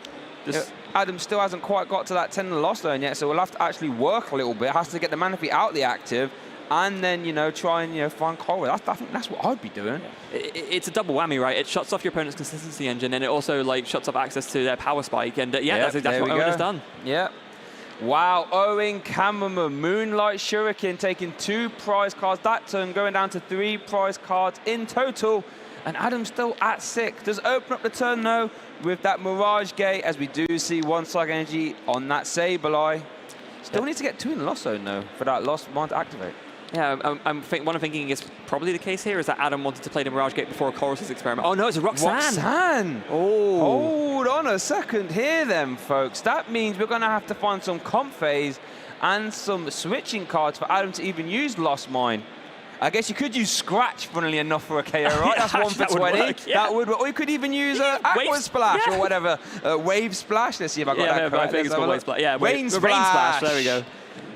Adam still hasn't quite got to that 10 lost zone yet, so we'll have to actually work a little bit. Has to get the Manaphy out the active, and then, try and, find Colruyt. I think that's what I'd be doing. It's a double whammy, right? It shuts off your opponent's consistency engine, and it also, shuts off access to their power spike. And, that's exactly what Owen has done. Yeah. Wow, Owen Cameron, Moonlight Shuriken taking 2 prize cards that turn, going down to 3 prize cards in total. And Adam's still at 6. Does open up the turn, though, with that Mirage Gate, as we do see 1 Psychic Energy on that Sableye. Still needs to get 2 in the Lost Zone, though, for that Lost Mine to activate. Yeah, what I'm thinking is probably the case here is that Adam wanted to play the Mirage Gate before Chorus's experiment. Oh no, it's a Roxanne! Roxanne! Oh! Hold on a second here then, folks. That means we're going to have to find some Comfeys and some switching cards for Adam to even use Lost Mine. I guess you could use Scratch, funnily enough, for a KO, right? That's 1 for 20. That would work. Or you could even use Aqua Splash or whatever. Wave Splash. Let's see if I got that correct. I think it's called Wave Splash. Yeah, Rain Splash. There we go.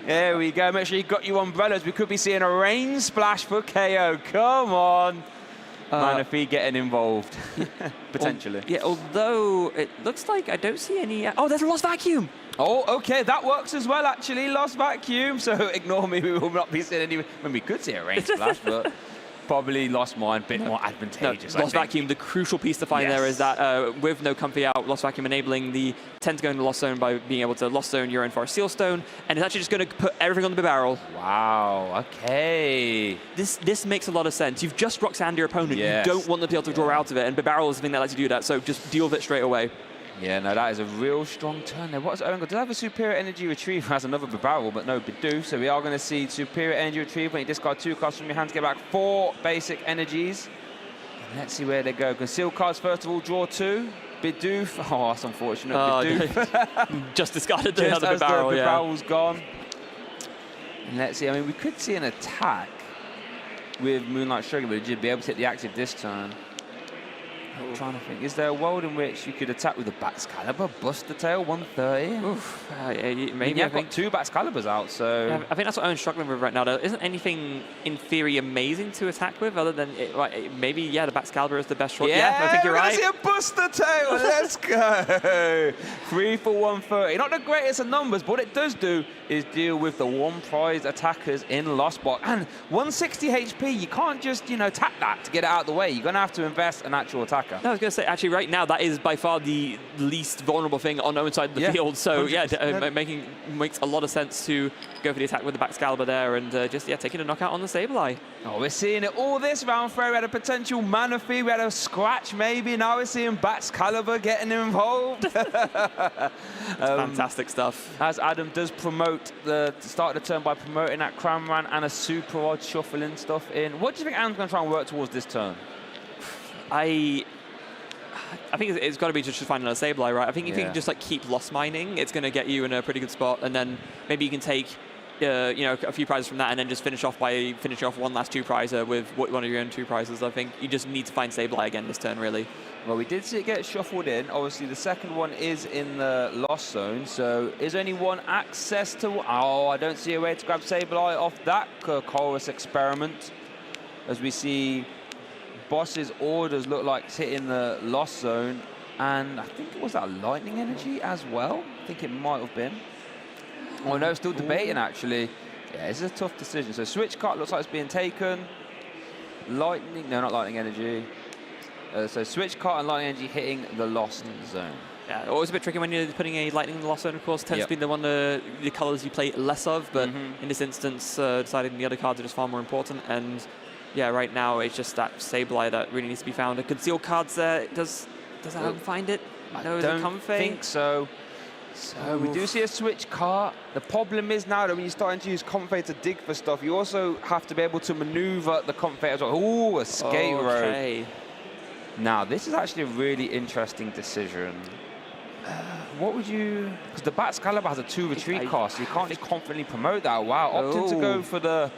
There we go. Make sure you got your umbrellas. We could be seeing a Rain Splash for KO. Come on. Manaphy getting involved. Potentially. Although it looks like I don't see any... Oh, there's a Lost Vacuum. Oh, okay. That works as well, actually. Lost Vacuum. So ignore me. We will not be seeing any... I mean, we could see a Rain Splash, but... Probably Lost Mine, a bit more advantageous. Lost Vacuum, the crucial piece to find there is that with no Comfey out, Lost Vacuum enabling the 10 to go into Lost Zone by being able to Lost Zone your own Forest Seal Stone, and it's actually just going to put everything on the barrel. Wow, okay. This makes a lot of sense. You've just Roxanne your opponent. You don't want them to be able to draw out of it, and Barrel is the thing that lets you do that, so just deal with it straight away. Yeah, no, that is a real strong turn there. What's Owen got? Does have a Superior Energy Retrieval? Has another Barrel, but no Bidoof. So we are going to see Superior Energy Retrieval. When you discard 2 cards from your hand to get back 4 basic energies. And let's see where they go. Conceal cards, first of all, draw 2. Bidoof. Oh, that's unfortunate. Bidoof. Just discarded the other Barrel. The Barrel's gone. And let's see. I mean, we could see an attack with Moonlight Shuriken, but would you be able to hit the active this turn? I'm trying to think. Is there a world in which you could attack with a Baxcalibur, Buster Tail, 130? Oof. Maybe I've got 2 Baxcaliburs out, so... Yeah, I think that's what I'm struggling with right now. There isn't anything, in theory, amazing to attack with, other than, maybe, the Baxcalibur is the best shot. Yeah, I think you're right. see a Buster Tail. Let's go. 3 for 130. Not the greatest of numbers, but what it does do is deal with the 1-prize attackers in Lost Box. And 160 HP, you can't just, tap that to get it out of the way. You're going to have to invest an actual attacker. No, I was going to say, actually, right now, that is by far the least vulnerable thing on Owen's side of the field. So, 100%. makes a lot of sense to go for the attack with the Baxcalibur there and taking a knockout on the Sableye. Oh, we're seeing it all this round, Frey. We had a potential Manaphy, we had a scratch maybe. Now we're seeing Baxcalibur getting involved. Fantastic stuff. As Adam does promote the start of the turn by promoting that Cramorant and a super odd shuffling stuff in. What do you think Adam's going to try and work towards this turn? I think it's got to be just finding a Sableye, right? I think if you can just keep loss mining, it's going to get you in a pretty good spot, and then maybe you can take a few prizes from that, and then just finish off by finishing off one last 2-prizer with one of your own 2 prizes. I think you just need to find Sableye again this turn, really. Well, we did see it get shuffled in. Obviously, the second one is in the lost zone, so is only one access to... Oh, I don't see a way to grab Sableye off that Chorus experiment, as we see Boss's orders look like it's hitting the lost zone, and I think it was that Lightning Energy as well. I think it might have been. Oh no, still debating actually. Yeah, it's a tough decision. So switch card looks like it's being taken. Lightning, no, not Lightning Energy. So switch card and Lightning Energy hitting the lost zone. Yeah, always a bit tricky when you're putting a Lightning in the lost zone, of course. Tends to be the one the colors you play less of, but in this instance, deciding the other cards are just far more important. And yeah, right now it's just that Sableye that really needs to be found. A concealed cards there. Does Adam find it? I don't think so. So we do see a switch cart. The problem is now that when you're starting to use Comfort to dig for stuff, you also have to be able to maneuver the Comfort as well. Ooh, a skate road. Now, this is actually a really interesting decision. What would you... Because the Baxcalibur has a 2 retreat cost, so you can't just confidently promote that. Wow, opting to go for the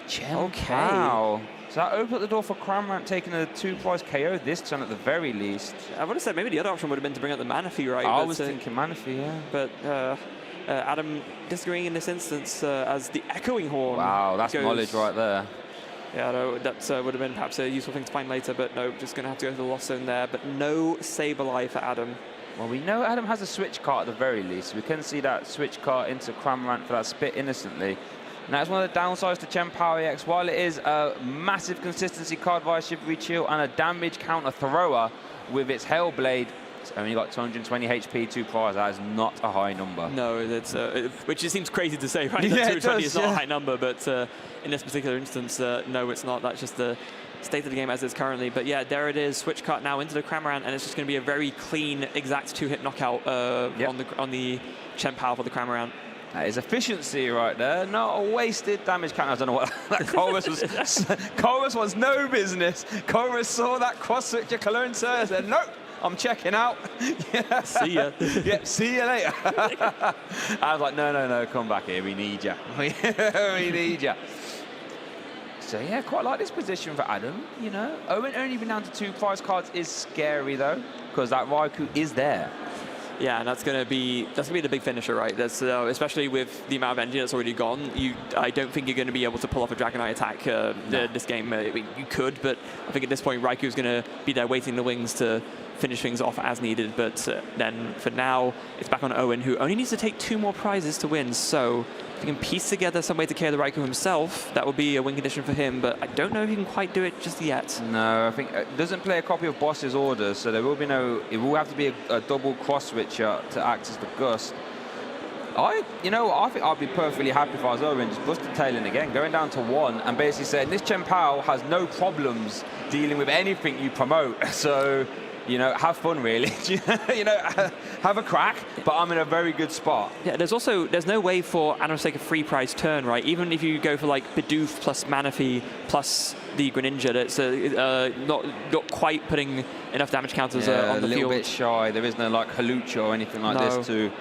Chien-Pao. So that opened up the door for Cramorant taking a 2-prize KO this turn at the very least. I would have said maybe the other option would have been to bring out the Manaphy, right? I was thinking Manaphy, yeah. But Adam disagreeing in this instance as the Echoing Horn. Wow, that's knowledge right there. Yeah, no, that would have been perhaps a useful thing to find later, but no, just going to have to go to the lost zone there. But no Sableye for Adam. Well, we know Adam has a switch cart at the very least. We can see that switch cart into Cramorant for that spit innocently. Now, it's one of the downsides to Chien-Pao EX. While it is a massive consistency card via Chivalry Chill and a damage counter thrower with its Hellblade, it's only got 220 HP, 2 prize. That is not a high number. No, that's which it seems crazy to say, right? Yeah, 220 is not a high number, but in this particular instance, no, it's not. That's just the state of the game as is currently. But yeah, there it is. Switch cut now into the Cramorant, and it's just going to be a very clean, exact 2-hit knockout on the Chien-Pao for the Cramorant. That is efficiency right there, not a wasted damage count. I don't know what that Chorus was. Chorus was no business. Chorus saw that cross switcher Cologne Sir and said, nope, I'm checking out. See ya. Yep, see you later. I was like, no, come back here. We need you. We need you. So yeah, quite like this position for Adam. Owen only been down to 2 prize cards is scary though, because that Raikou is there. Yeah, and that's going to be the big finisher, right? That's especially with the amount of energy that's already gone. I don't think you're going to be able to pull off a Dragonite attack this game. You could, but I think at this point Raikou's going to be there waiting in the wings to finish things off as needed. But then for now, it's back on Owen, who only needs to take 2 more prizes to win. So if he can piece together some way to KO the Raikou himself, that would be a win condition for him. But I don't know if he can quite do it just yet. No, I think it doesn't play a copy of Boss's orders, so there will be no. It will have to be a double cross switcher to act as the Gust. I think I'd be perfectly happy if I was Owen, just busted tailing again, going down to 1, and basically saying this Chien-Pao has no problems dealing with anything you promote. So, have fun really. Have a crack, but I'm in a very good spot. Yeah, there's no way for Adam to take a free prize turn, right? Even if you go for like Bidoof plus Manaphy plus the Greninja, that's not quite putting enough damage counters on the field. A little bit shy. There is no like Halucha or anything like this to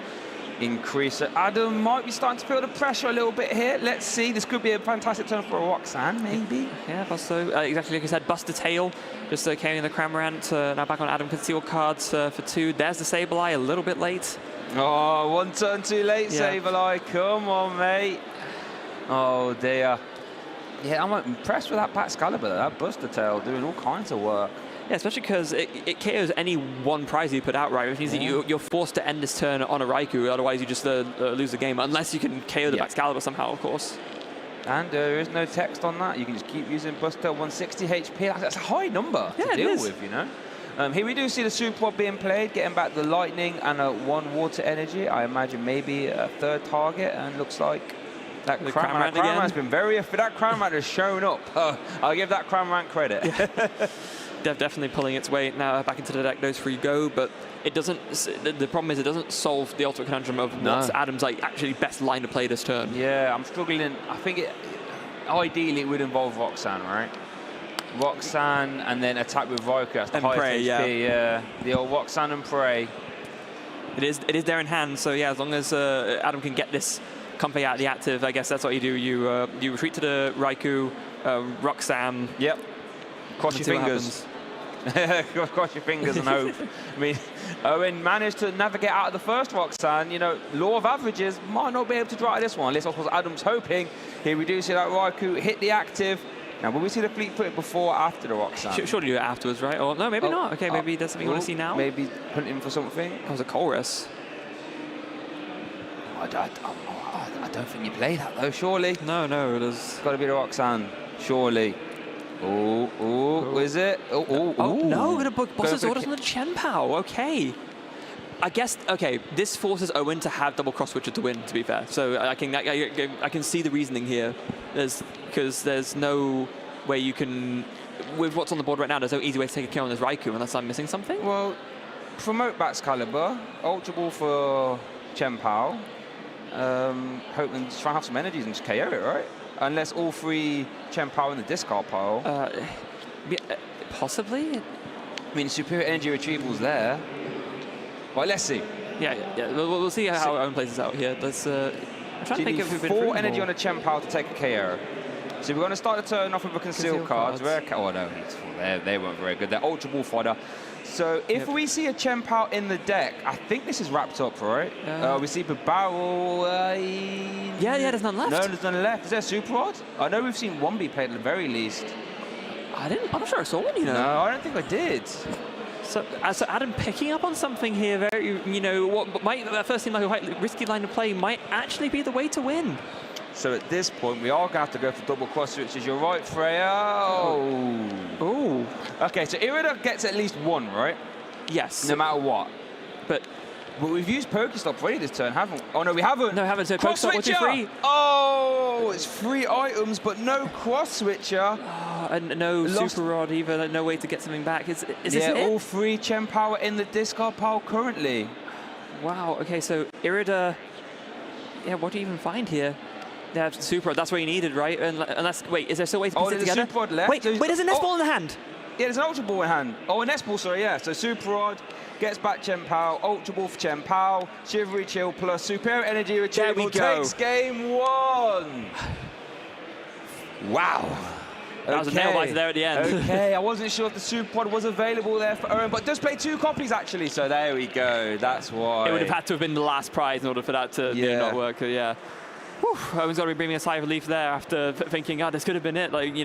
increase. So Adam might be starting to feel the pressure a little bit here. Let's see. This could be a fantastic turn for a Roxanne, maybe. Yeah, also exactly like I said, Buster Tail just came in the Cramorant. Now back on Adam, conceal cards for 2. There's the Sableye, a little bit late. Oh, one turn too late, Yeah. Sableye. Come on, mate. Oh, dear. Yeah, I'm impressed with that Baxcalibur, that Buster Tail, doing all kinds of work. Yeah, especially because it KOs any one prize you put out, right? Which means that you're forced to end this turn on a Raikou, otherwise you just lose the game, unless you can KO the Baxcalibur somehow, of course. And there is no text on that. You can just keep using Buster, 160 HP. That's a high number to deal with, you know? Here we do see the Super Rod being played, getting back the Lightning and a 1 Water Energy. I imagine maybe a 3rd target, and looks like that Cramorant's been very... That Cramorant has shown up. I'll give that Cramorant credit. Definitely pulling its weight now back into the deck. Those 3 go, but it doesn't. The problem is it doesn't solve the ultimate conundrum of what's Adam's actually best line to play this turn. Yeah, I'm struggling. I think ideally it would involve Roxanne, right? Roxanne and then attack with Raikou. That's the highest HP. Yeah, the old Roxanne and Prey. It is there in hand. So yeah, as long as Adam can get this Comfey out of the active, I guess that's what you do. You retreat to the Raikou, Roxanne. Yep. Cross your fingers. Cross your fingers and hope. I mean, Owen managed to navigate out of the first Roxanne. You know, law of averages, might not be able to draw out this one. At least, of course, Adam's hoping. Here we do see that Raikou hit the active. Now, will we see the Fleet Foot before or after the Roxanne? Surely do it afterwards, right? Or no, maybe not. Okay, maybe there's something you want to see now. Maybe hunting for something. That was a Chorus. I don't think you play that, though, surely. No, there's got to be the Roxanne, surely. Oh, is it? Oh, no, gonna book Boss's orders on the Chien-Pao. Okay. I guess, okay, this forces Owen to have double cross switcher to win, to be fair. So I can see the reasoning here. Because there's no way you can, with what's on the board right now, there's no easy way to take a kill on this Raikou unless I'm missing something. Well, promote Baxcalibur, Ultra Ball for Chien-Pao. Hoping to try and have some energies and just KO it, right? Unless all 3 Chien-Pao in the discard pile. Possibly. I mean, superior energy retrieval's there. Well, let's see. Yeah. We'll see how Owen plays this out here. Let's. I'm trying to think if we've been 4 energy on a Chien-Pao to take a KO. So we're going to start the turn off with a concealed cards. Oh no, they weren't very good. They're Ultra Ball fodder. So if we see a Chien-Pao in the deck, I think this is wrapped up, right? We see the barrel. Yeah, there's none left. No, there's none left. Is there a Super Rod? I know we've seen one be played at the very least. I'm not sure I saw one, you know. No, I don't think I did. So Adam picking up on something here, very, what might first seem like a quite risky line to play might actually be the way to win. So at this point, we are going to have to go for double cross switches. You're right, Freya. Oh. Okay, so Irida gets at least 1, right? Yes. No matter what. But we've used Pokestop already this turn, haven't we? Oh, no, we haven't. No, haven't. So cross switcher! Free. Oh, it's 3 items, but no cross switcher. Oh, and no Super Rod either. No way to get something back. Is this it? All 3 Chien-Pao in the discard pile currently. Wow. Okay, so Irida. Yeah, what do you even find here? Yeah, Super Rod, that's what you needed, right? Unless, wait, is there still a way to piece it together? Super Rod left. Wait, there's a Nest Ball in the hand. Yeah, there's an Ultra Ball in hand. Oh, a Nest Ball, sorry, yeah. So Super Rod gets back Chien-Pao, Ultra Ball for Chien-Pao, Chivalry Chill plus Superior Energy Retrieval takes game 1. Wow. That was a nail biter there at the end. Okay, I wasn't sure if the Super Rod was available there for Owen, but does play 2 copies actually, so there we go. That's why. It would have had to have been the last prize in order for that to not work, yeah. Whew, Owen's got to be bringing a sigh of relief there after thinking, this could have been it. Like,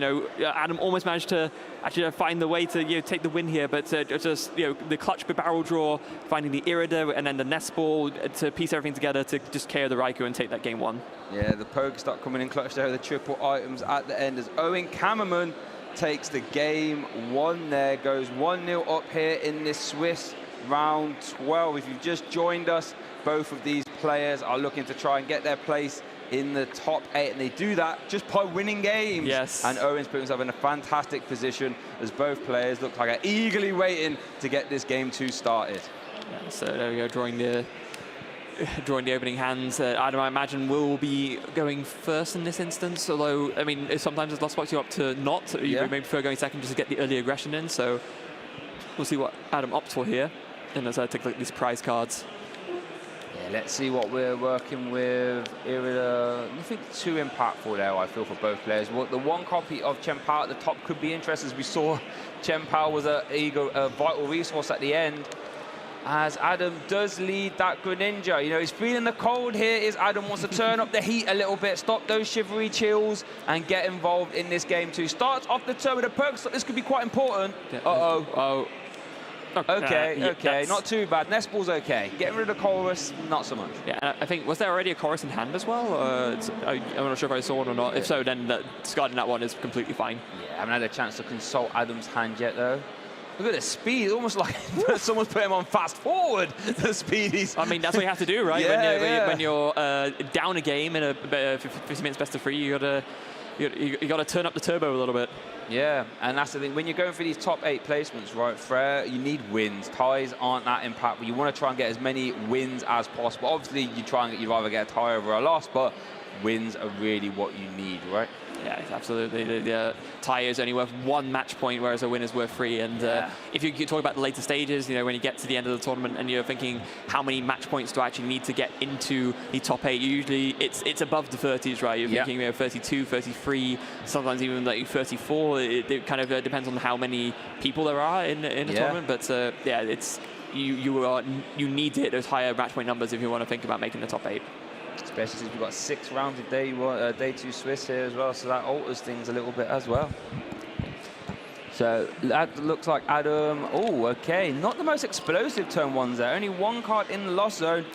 Adam almost managed to actually find the way to take the win here, but just the clutch barrel draw, finding the Irida and then the Nest Ball to piece everything together to just KO the Raikou and take that game 1. Yeah, the Pokestop coming in clutch there, the triple items at the end as Owen Kammerman takes the game 1 there, goes 1-0 up here in this Swiss round 12. If you've just joined us, both of these players are looking to try and get their place in the top 8, and they do that just by winning games. Yes. And Owen's put himself in a fantastic position as both players look like are eagerly waiting to get this game 2 started. Yeah, so there we go, drawing the opening hands. Adam, I imagine, will be going first in this instance, although, I mean, sometimes there's lots of spots you're up to not. You may prefer going second just to get the early aggression in, so we'll see what Adam opts for here. And as I take a look at these prize cards. let's see what we're working with. Nothing too impactful there, I feel, for both players. Well, the one copy of Chien-Pao at the top could be interesting, as we saw Chien-Pao was a vital resource at the end. As Adam does lead that Greninja. You know, he's feeling the cold here. Adam wants to turn up the heat a little bit, stop those shivery chills, and get involved in this game too. Starts off the turn with a poke stop. This could be quite important. Uh-oh. Okay, not too bad. Nestball's okay. Getting rid of the chorus, not so much. Yeah, I think, was there already a chorus in hand as well? I'm not sure if I saw one or not. If so, then discarding that one is completely fine. Yeah, I haven't had a chance to consult Adam's hand yet, though. Look at the speed, almost like someone's put him on fast forward, the speed he's... I mean, that's what you have to do, right? When you're down a game in a 50 minutes best of 3, you gotta turn up the turbo a little bit. Yeah, and that's the thing. When you're going for these top 8 placements, right, Frere, you need wins. Ties aren't that impactful. You want to try and get as many wins as possible. Obviously, you'd rather get a tie over a loss, but wins are really what you need, right? Yeah, absolutely. The tie is only worth 1 match point, whereas a win is worth 3. And if you talk about the later stages, you know, when you get to the end of the tournament and you're thinking how many match points do I actually need to get into the top 8, usually it's above the 30s, right? You're thinking, you know, 32, 33, sometimes even like 34. It kind of depends on how many people there are in the tournament. But yeah, it's you need to hit those higher match point numbers if you want to think about making the top 8. Especially since we've got 6 rounds of day 2 Swiss here as well, so that alters things a little bit as well. So that looks like Adam. Oh, okay, not the most explosive turn 1s there. Only 1 card in the loss zone.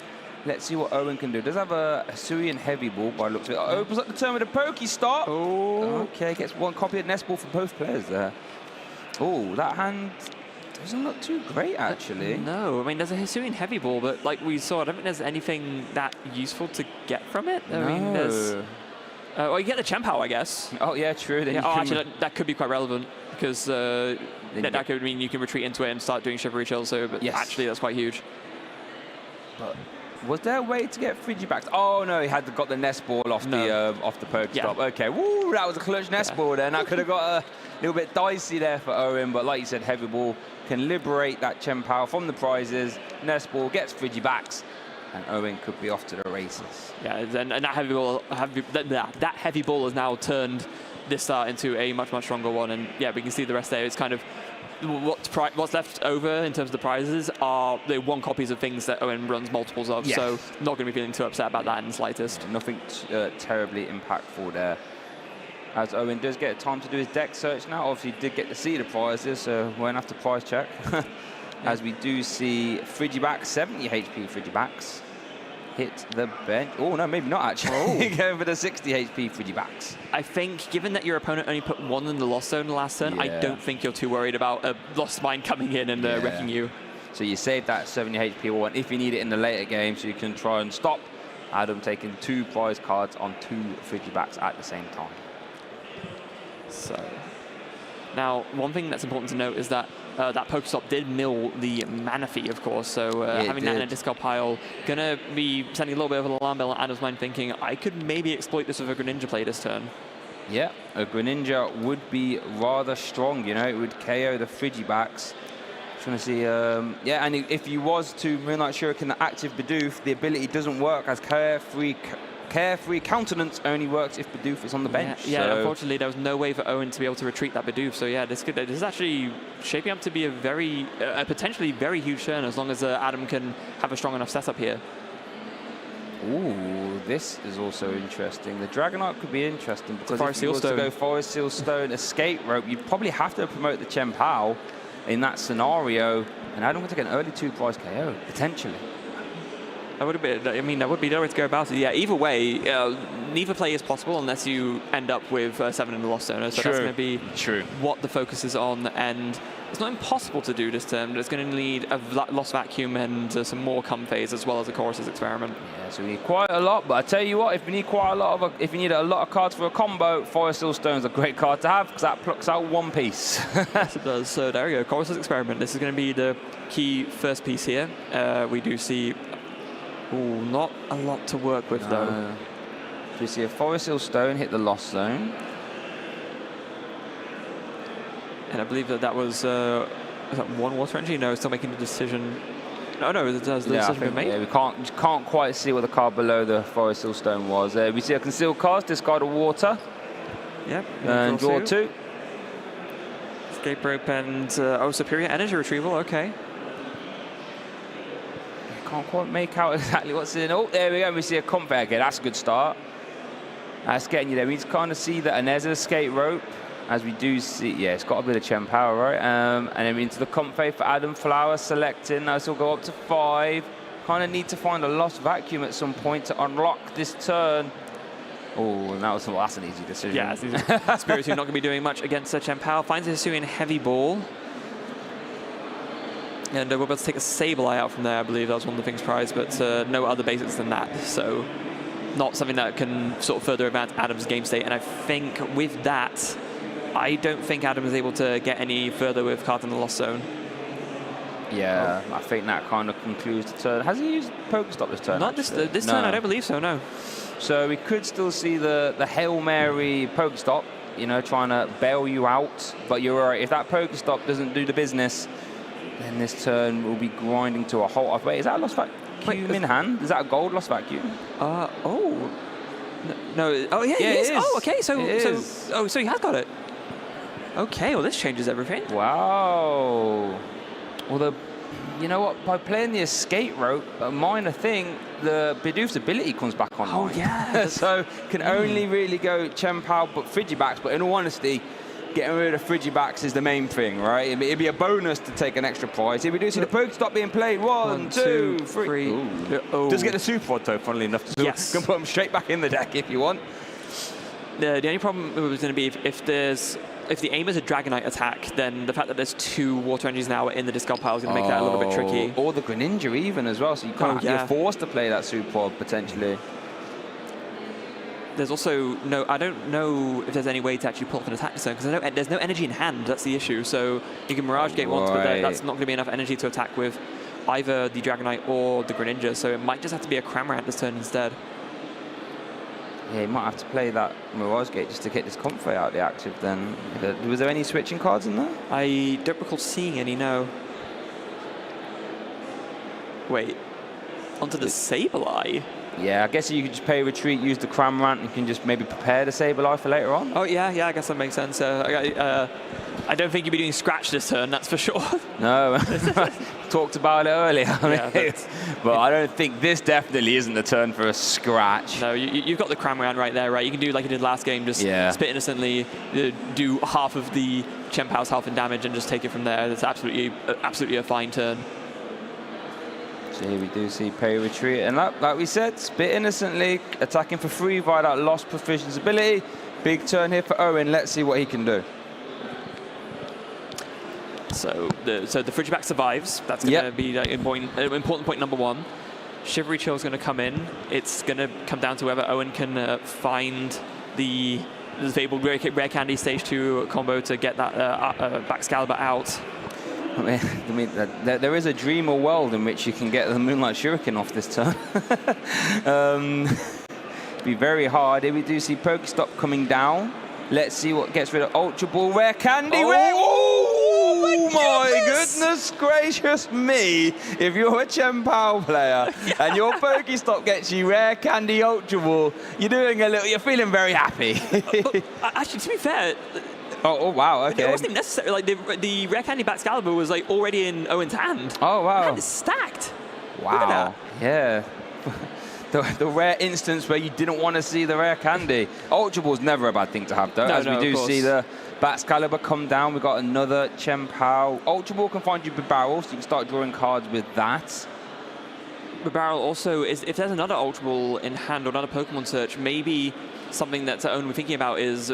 Let's see what Owen can do. Does have a Hisuian heavy ball by the looks of it. Opens up the turn with a pokey stop. Oh, okay, gets 1 copy of Nest Ball for both players there. Oh, that hand doesn't look too great, actually. No, I mean, there's a Hisuian heavy ball, but like we saw, I don't think there's anything that useful to get from it. I mean, there's... well, you get the Chien-Pao, I guess. Oh, yeah, true. Then actually, that could be quite relevant, because that could mean you can retreat into it and start doing Shivery Chills, so but actually, that's quite huge. But was there a way to get Frigiback? Oh, no, he had got the Nest Ball off the Pokestop. Okay, woo, that was a clutch Nest Ball then. That could have got a little bit dicey there for Owen, but like you said, heavy ball can liberate that Chien-Pao from the prizes. Nest Ball gets Frigibacks, and Owen could be off to the races. Yeah, and that heavy ball has now turned this start into a much stronger one, and yeah, we can see the rest there. It's kind of what's left over in terms of the prizes are the 1 copies of things that Owen runs multiples of, so not going to be feeling too upset about that in the slightest. Nothing terribly impactful there. As Owen does get time to do his deck search now. Obviously, he did get to see the prizes, so won't have to prize check. As we do see Frigiback, 70 HP Frigibacks. Hit the bench. Oh, no, maybe not, actually. Going for the 60 HP Frigibacks. I think, given that your opponent only put 1 in the loss zone last turn, I don't think you're too worried about a lost mine coming in and wrecking you. So you save that 70 HP one if you need it in the later game, so you can try and stop Adam taking 2 prize cards on 2 Frigibacks at the same time. So, now, one thing that's important to note is that that Pokestop did mill the Manaphy, of course, so having that in a discard pile, going to be sending a little bit of an alarm bell at Adam's mind, thinking, I could maybe exploit this with a Greninja play this turn. Yeah, a Greninja would be rather strong, you know, it would KO the Frigibacks. Trying to see, yeah, and if you was to Moonlight Shuriken the active Bidoof, the ability doesn't work as Carefree Countenance only works if Bidoof is on the bench. Yeah, so unfortunately, there was no way for Owen to be able to retreat that Bidoof. So yeah, this is actually shaping up to be a potentially very huge turn as long as Adam can have a strong enough setup here. Ooh, this is also interesting. The Dragonite could be interesting because if you was to go Forest Seal Stone, Escape Rope, you'd probably have to promote the Chien-Pao in that scenario, and Adam would take an early 2 prize KO, potentially. That would be, I mean, that would be the way to go about it. Yeah, either way, neither play is possible unless you end up with 7 in the lost zone. So that's going to be what the focus is on. And it's not impossible to do this turn, but it's going to need a lost vacuum and some more come phase as well as a Chorus's Experiment. Yeah, so we need quite a lot. But I tell you what, if you need a lot of cards for a combo, Forest Seal Stone is a great card to have because that plucks out 1 piece. Yes, it does. So there we go, Chorus's Experiment. This is going to be the key first piece here. We do see. Ooh, not a lot to work with, though. So we see a Forest Seal Stone hit the lost zone. And I believe that was that 1 Water Energy? No, still making the decision. Oh no, has the decision been made? Yeah, we can't quite see what the card below the Forest Hill Stone was. We see a concealed cast, discard a water. Yep. And draw 2. Escape rope and superior energy retrieval. Okay. Can't quite make out exactly what's in. Oh, there we go. We see a comfort. Okay, that's a good start. That's getting you there. We need to kind of see that, and there's an escape rope, as we do see. Yeah, it's got a bit of Chien-Pao, right? And then into the comfort for Adam Flower selecting. Now this will go up to 5. Kind of need to find a lost vacuum at some point to unlock this turn. Oh, and that's an easy decision. Yeah, Spiritomb not going to be doing much against Chien-Pao. Finds a Hisuian heavy ball. And we're about to take a Sableye out from there, I believe. That was one of the things prized, but no other basics than that. So not something that can sort of further advance Adam's game state. And I think with that, I don't think Adam is able to get any further with cards in the Lost Zone. Yeah, I think that kind of concludes the turn. Has he used Pokestop this turn? Not this turn, I don't believe so, no. So we could still see the Hail Mary Pokestop, you know, trying to bail you out. But you're right, if that Pokestop doesn't do the business, then this turn will be grinding to a halt. Wait, is that a lost vacuum in hand? Is that a gold lost vacuum? No. Oh, yeah, it is. Oh, okay. So he has got it. Okay, well, this changes everything. Wow. Well, you know what? By playing the escape rope, a minor thing, the Bidoof's ability comes back online. Oh, yeah. So can only really go Chien-Pao, but Frigibacks. But in all honesty, getting rid of Frigibacks is the main thing, right? It'd be a bonus to take an extra prize. Here we do see the Pokestop being played. 1, 2, 3. Oh. Just get the Super Auto, funnily enough. So yes. You can put them straight back in the deck if you want. The only problem was going to be if the aim is a Dragonite attack, then the fact that there's 2 water energies now in the discard pile is going to make that a little bit tricky. Or the Greninja even as well, so you can't. You're forced to play that Super Pod potentially. There's also I don't know if there's any way to actually pull off an attack this turn, because there's no energy in hand, that's the issue. So you can Mirage Gate once, but that's not going to be enough energy to attack with either the Dragonite or the Greninja, so it might just have to be a Cramorant this turn instead. Yeah, you might have to play that Mirage Gate just to get this Comfrey out of the active then. Was there any switching cards in there? I don't recall seeing any, no. Wait, onto the Sableye? Yeah, I guess you could just pay retreat, use the Cramorant, you can just maybe prepare the Sableye for later on. Oh, yeah, I guess that makes sense. I don't think you'd be doing Scratch this turn, that's for sure. No, talked about it earlier. But I don't think this definitely isn't the turn for a Scratch. No, you've got the Cramorant right there, right? You can do like you did last game, just spit innocently, do half of the Chien-Pao's health and damage and just take it from there. That's absolutely a fine turn. So here we do see pay retreat, and like we said, spit innocently, attacking for free via that lost proficiency ability. Big turn here for Owen. Let's see what he can do. So the Frigiback survives. That's going to be important point number 1. Shivery Chill is going to come in. It's going to come down to whether Owen can find the fabled rare candy stage 2 combo to get that Baxcalibur out. I mean, there is a dream or world in which you can get the Moonlight Shuriken off this turn. Be very hard. Here we do see Pokestop coming down. Let's see what gets rid of Ultra Ball. Rare Candy. Oh my goodness gracious me. If you're a Chien-Pao player and your Pokestop gets you Rare Candy Ultra Ball, you're feeling very happy. Actually, to be fair, Oh, wow, okay. It wasn't even necessary. Like, the Rare Candy Baxcalibur was, like, already in Owen's hand. Oh, wow. The hand is stacked. Wow. Yeah. the rare instance where you didn't want to see the Rare Candy. Ultra Ball's never a bad thing to have, though. As we do see the Baxcalibur come down, we've got another Chien-Pao. Ultra Ball can find you Barrel, so you can start drawing cards with that. Barrel also, if there's another Ultra Ball in hand or another Pokemon search, maybe something that Owen we're thinking about is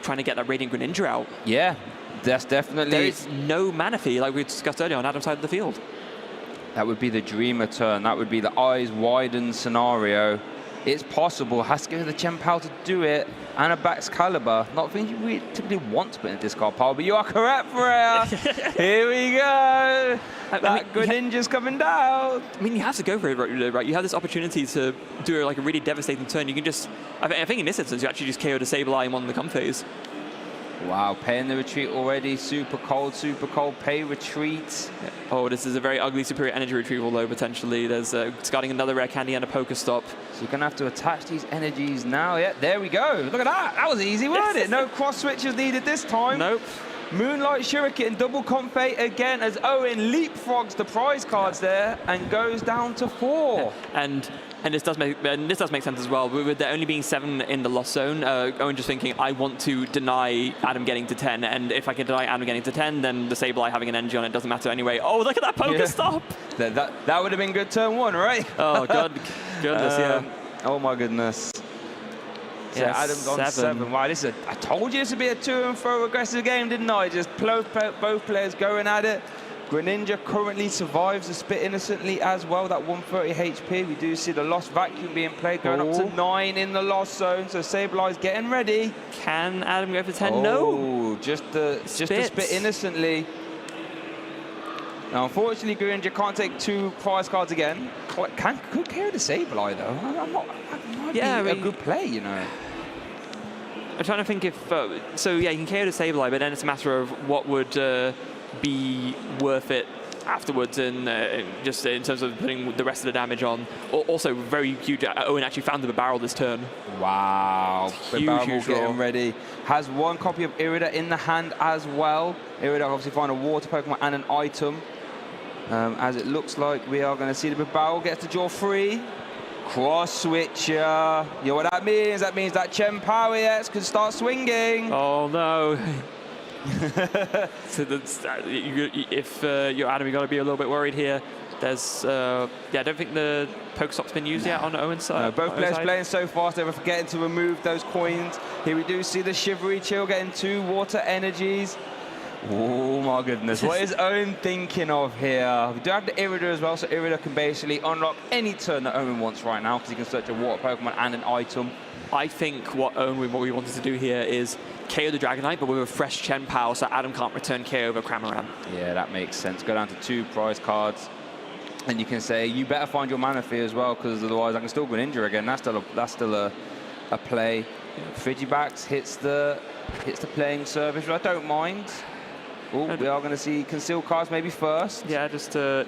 trying to get that Radiant Greninja out. Yeah, that's definitely... There is no Manaphy, like we discussed earlier, on Adam's side of the field. That would be the Dreamer turn. That would be the eyes widened scenario. It's possible. Has to go to the Chien-Pao to do it. And a Baxcalibur. Not things you really typically want to put in a discard pile, but you are correct, Freya. Here we go. That Greninja's coming down. I mean, you have to go for it, right? You have this opportunity to do a really devastating turn. You can just, I think in this instance, you actually just KO the Sableye in one of the Comfeys. Wow, paying the retreat already. Super cold, pay retreat. Oh, this is a very ugly superior energy retrieval, though, potentially. There's discarding another rare candy and a Pokestop. So you're going to have to attach these energies now. Yeah, there we go. Look at that. That was easy, wasn't it? No cross switches needed this time. Nope. Moonlight Shuriken, double Comfey again as Owen leapfrogs the prize cards there and goes down to 4. And this does make sense as well. With there only being 7 in the lost zone, Owen just thinking, I want to deny Adam getting to 10, and if I can deny Adam getting to 10, then the Sableye having an energy on it doesn't matter anyway. Oh, look at that Pokestop! Yeah. That would have been good turn 1, right? Oh, goodness, yeah. Oh my goodness. So Yeah, Adam's on 7. Wow, I told you this would be a to and fro aggressive game, didn't I? Just both players going at it. Greninja currently survives the spit innocently as well, that 130 HP. We do see the Lost Vacuum being played, going up to 9 in the Lost Zone, so Sableye's getting ready. Can Adam go for 10? Oh, no. Just the spit innocently. Now, unfortunately, Greninja can't take 2 prize cards again. Could carry the Sableye, though. That might be a good play, you know. I'm trying to think if... so, yeah, you can KO the Sableye, but then it's a matter of what would be worth it afterwards, and just in terms of putting the rest of the damage on. Also, very huge. Owen actually found the barrel this turn. Wow. Huge getting ready. Has 1 copy of Irida in the hand as well. Irida obviously find a water Pokemon and an item. As it looks like we are going to see the barrel gets to draw 3. Cross switcher. You know what that means? That means that Chien-Pao EX can start swinging. Oh no. So if you're Adam, you've got to be a little bit worried here. There's, I don't think the Pokestop's been used yet on Owen's side. No, both players playing so fast, they were forgetting to remove those coins. Here we do see the Shivery Chill getting 2 water energies. Oh my goodness, what is Owen thinking of here? We do have the Irida as well, so Irida can basically unlock any turn that Owen wants right now because he can search a water Pokemon and an item. I think what we wanted to do here is KO the Dragonite, but with a fresh Chien-Pao, so Adam can't return KO over Cramorant. Yeah, that makes sense. Go down to 2 prize cards, and you can say, you better find your Manaphy as well, because otherwise I can still go Ninja again. That's still a play. Frigibax hits the playing surface, which I don't mind. Oh, we are going to see concealed cards maybe first. Yeah, just to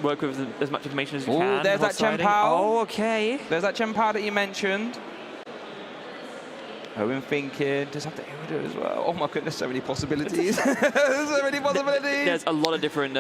work with as much information as you can. Oh, there's that Chien-Pao. Oh, okay. There's that Chien-Pao that you mentioned. Owen thinking, does have the Irida as well. Oh my goodness, so many possibilities. So many possibilities. There's a lot of different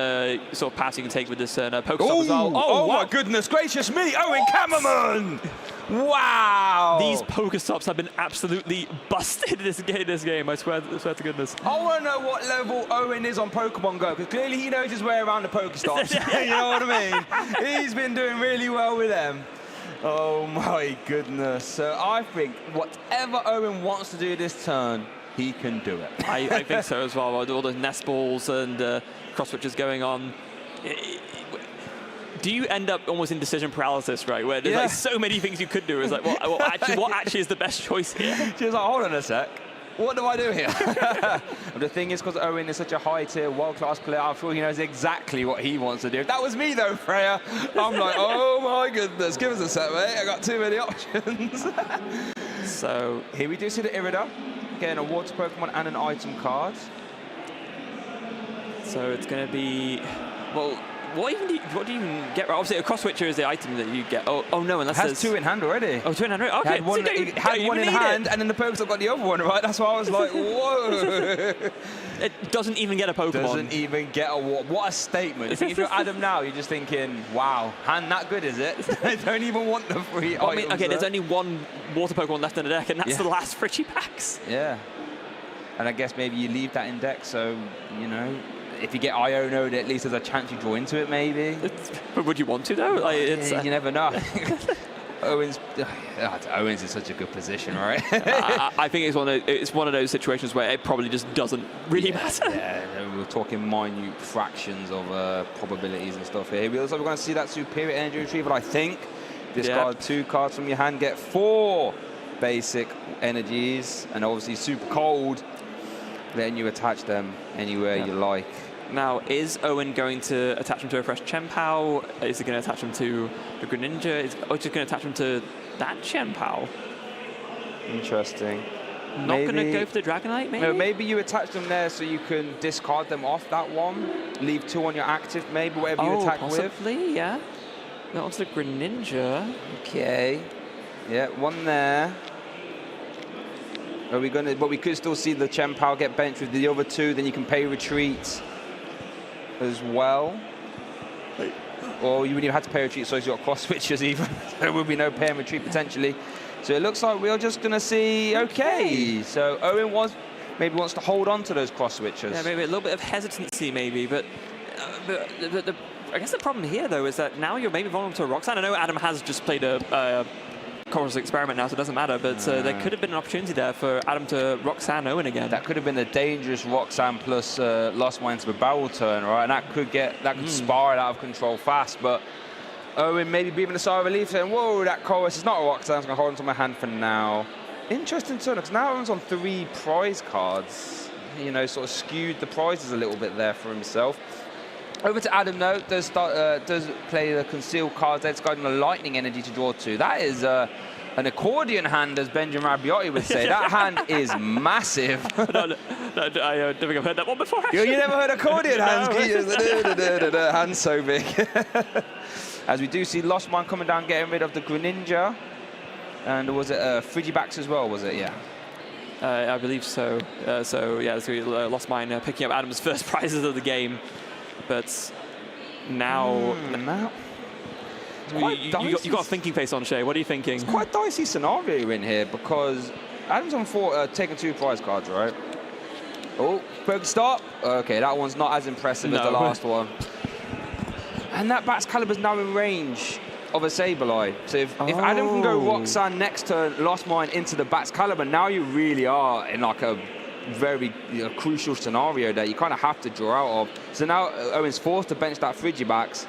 sort of paths you can take with this Pokestop as well. Oh my goodness gracious me, Owen Cameraman! Wow! These Pokestops have been absolutely busted this game, I swear to goodness. I want to know what level Owen is on Pokemon Go, because clearly he knows his way around the Pokestops. You know what I mean? He's been doing really well with them. Oh my goodness. So I think whatever Owen wants to do this turn, he can do it. I think so as well, with all the nest balls and cross switches going on. Do you end up almost in decision paralysis, right? Where there's like so many things you could do. It's like, what actually is the best choice here? She's like, hold on a sec. What do I do here? The thing is, because Owen is such a high-tier, world-class player, I'm sure he knows exactly what he wants to do. If that was me, though, Freya, I'm like, oh, my goodness. Give us a sec, mate. I got too many options. So here we do see the Irida, getting a water Pokemon and an item card. So it's going to be, well, what do you even get? Obviously, a cross switcher is the item that you get. Oh no, unless has 2 in hand already. Oh, 2 in hand. Okay, had one in hand, and then the Pokestop got the other one, right? That's why I was like, whoa. It doesn't even get a Pokemon. Doesn't even get a what a statement. If you're Adam now, you're just thinking, wow, hand that good, is it? I don't even want the free items. I mean, okay, there's only 1 water Pokemon left in the deck, and that's the last Frigibax. Yeah. And I guess maybe you leave that in deck, so, you know, if you get Iono'd, at least there's a chance you draw into it, maybe. But would you want to, though? Like, you never know. Owens is such a good position, right? I think it's one of those situations where it probably just doesn't really matter. Yeah, we're talking minute fractions of probabilities and stuff here. We're going to see that superior energy retrieval, I think. Discard 2 cards from your hand, get 4 basic energies, and obviously super cold, letting you attach them anywhere you like. Now, is Owen going to attach him to a fresh Chien-Pao? Is he going to attach him to the Greninja? Or is he just going to attach him to that Chien-Pao? Interesting. Not going to go for the Dragonite, maybe? No, maybe you attach them there so you can discard them off that one. Leave 2 on your active, maybe, whatever you attack possibly, with. Yeah. That one's the Greninja. Okay. Yeah, 1 there. Are we gonna? But we could still see the Chien-Pao get benched with the other 2. Then you can pay retreat as well. Or you wouldn't even have to pay retreat, so you've got cross switches even. There will be no pay and retreat potentially. So it looks like we're just going to see, okay. So Owen maybe wants to hold on to those cross switches. Yeah, maybe a little bit of hesitancy maybe, but I guess the problem here though is that now you're maybe vulnerable to a Roxanne. I know Adam has just played a Chorus Experiment now, so it doesn't matter, but there could have been an opportunity there for Adam to Roxanne Owen again. That could have been a dangerous Roxanne plus Lost Mine to the barrel turn, right? And that could spiral out of control fast, but Owen maybe breathing a sigh of relief saying, whoa, that Chorus is not a Roxanne, I'm going to hold onto my hand for now. Interesting turn, because now Owen's on 3 prize cards. You know, sort of skewed the prizes a little bit there for himself. Over to Adam, though, does play the concealed cards there, discarding the lightning energy to draw 2. That is an accordion hand, as Benjamin Rabioti would say. That hand is massive. I don't think I've heard that one before. You never heard accordion hands? Hands so big. As we do see Lost Mine coming down, getting rid of the Greninja. And was it Frigibax as well, was it? Yeah. I believe so. So Lost Mine picking up Adam's first prizes of the game. But now... You got a thinking face on, Shay. What are you thinking? It's quite a dicey scenario in here because Adam's on taking 2 prize cards, right? Oh, Pokestop. Okay, that one's not as impressive as the last one. And that Bat's-Calibur's now in range of a Sableye. So if Adam can go Roxanne next turn, Lost Mine into the Bat's-Calibur, now you really are in like a very crucial scenario that you kind of have to draw out of. So now Owen's forced to bench that Frigibax.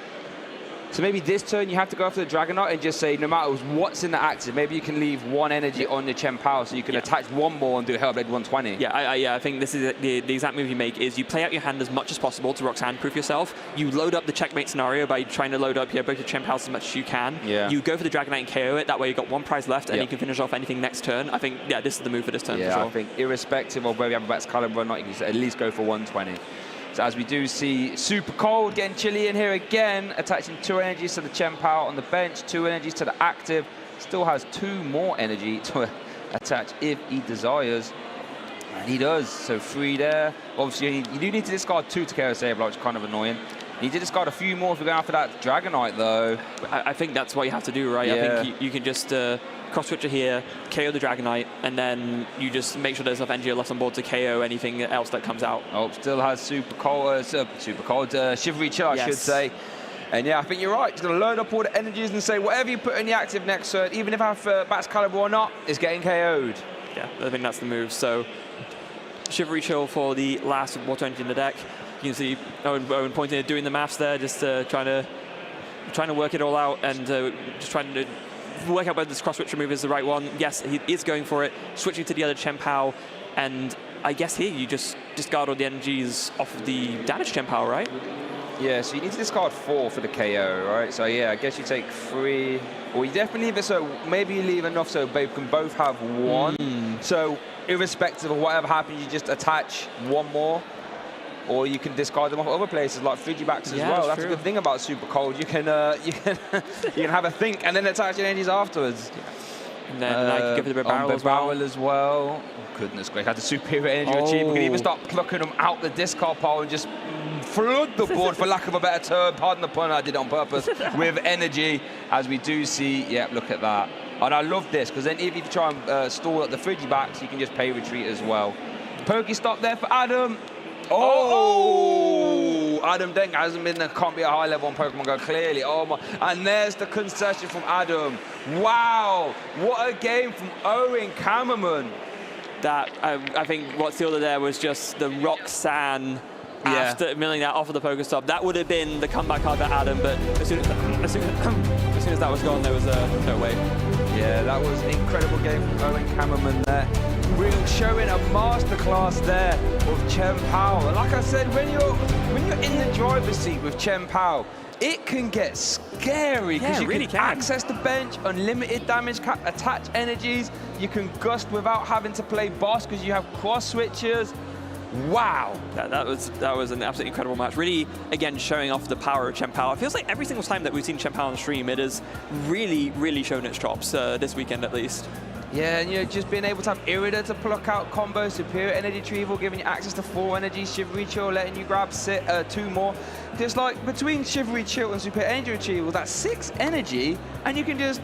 So maybe this turn you have to go after the Dragonite and just say, no matter what's in the active, maybe you can leave 1 energy on your Chien-Pao so you can attach 1 more and do Hellblade 120. Yeah, I think this is the exact move you make is you play out your hand as much as possible to Roxanne-proof yourself. You load up the checkmate scenario by trying to load up both your Chien-Paos as much as you can. Yeah. You go for the Dragonite and KO it. That way you've got 1 prize left and you can finish off anything next turn. I think, this is the move for this turn for sure. I think irrespective of whether you have a Bat's-Caliber or not, you can at least go for 120. So as we do see Super Cold getting chilly in here again, attaching 2 energies to the Chien-Pao on the bench, 2 energies to the active. Still has 2 more energy to attach if he desires. And he does, so 3 there. Obviously, you do need to discard 2 to KO Sableye, which is kind of annoying. You need to discard a few more if you're going after that Dragonite, though. I think that's what you have to do, right? Yeah. I think you can just cross-switcher here, KO the Dragonite, and then you just make sure there's enough energy left on board to KO anything else that comes out. Oh, still has Shivery Chill, I should say. And yeah, I think you're right. He's going to load up all the energies and say, whatever you put in the active next turn, even if I have Bat's-Caliber or not, is getting KO'd. Yeah, I think that's the move. So Shivery Chill for the last water energy in the deck. You can see Owen pointing at doing the maths there, just trying to work it all out and just trying to work out whether this cross-switcher move is the right one. Yes, he is going for it, switching to the other Chien-Pao, and I guess here you just discard all the energies off of the damaged Chien-Pao, right? Yeah, so you need to discard 4 for the KO, right? So yeah, I guess you take 3, or you definitely leave it so maybe you leave enough so they can both have 1. So irrespective of whatever happens, you just attach 1 more. Or you can discard them off other places like Frigibax as well. That's a good thing about Super Cold. You can you can have a think and then attach your energies afterwards. And then I can give it a bit of barrel as well. Oh, goodness gracious, had the superior energy achievement. You can even start plucking them out the discard pile and just flood the board, for lack of a better term. Pardon the pun, I did it on purpose. With energy, as we do see. Yeah, look at that. And I love this because then if you try and stall at the Frigibax, you can just pay retreat as well. Pokestop there for Adam. Oh! Adam Denk hasn't been there, can't be a high level on Pokemon Go, clearly. Oh my! And there's the concession from Adam. Wow! What a game from Owen Kammerman. That I think what sealed it there was just the Roxanne after milling that off of the Pokestop. That would have been the comeback card for Adam, but as soon as that was gone, there was no way. Yeah, that was an incredible game from Owen Kammerman there. We're showing a masterclass there with Chien-Pao. Like I said, when you're in the driver's seat with Chien-Pao, it can get scary because you really can access the bench, unlimited damage, attach energies. You can gust without having to play boss because you have cross switches. Wow. That was an absolutely incredible match. Really, again, showing off the power of Chien-Pao. It feels like every single time that we've seen Chien-Pao on stream, it has really, really shown its chops this weekend at least. Yeah, and just being able to have Irida to pluck out combos, superior energy retrieval, giving you access to 4 energy, Chivalry Chill, letting you grab 2 more. Just like between Chivalry Chill and superior energy retrieval, that's 6 energy, and you can just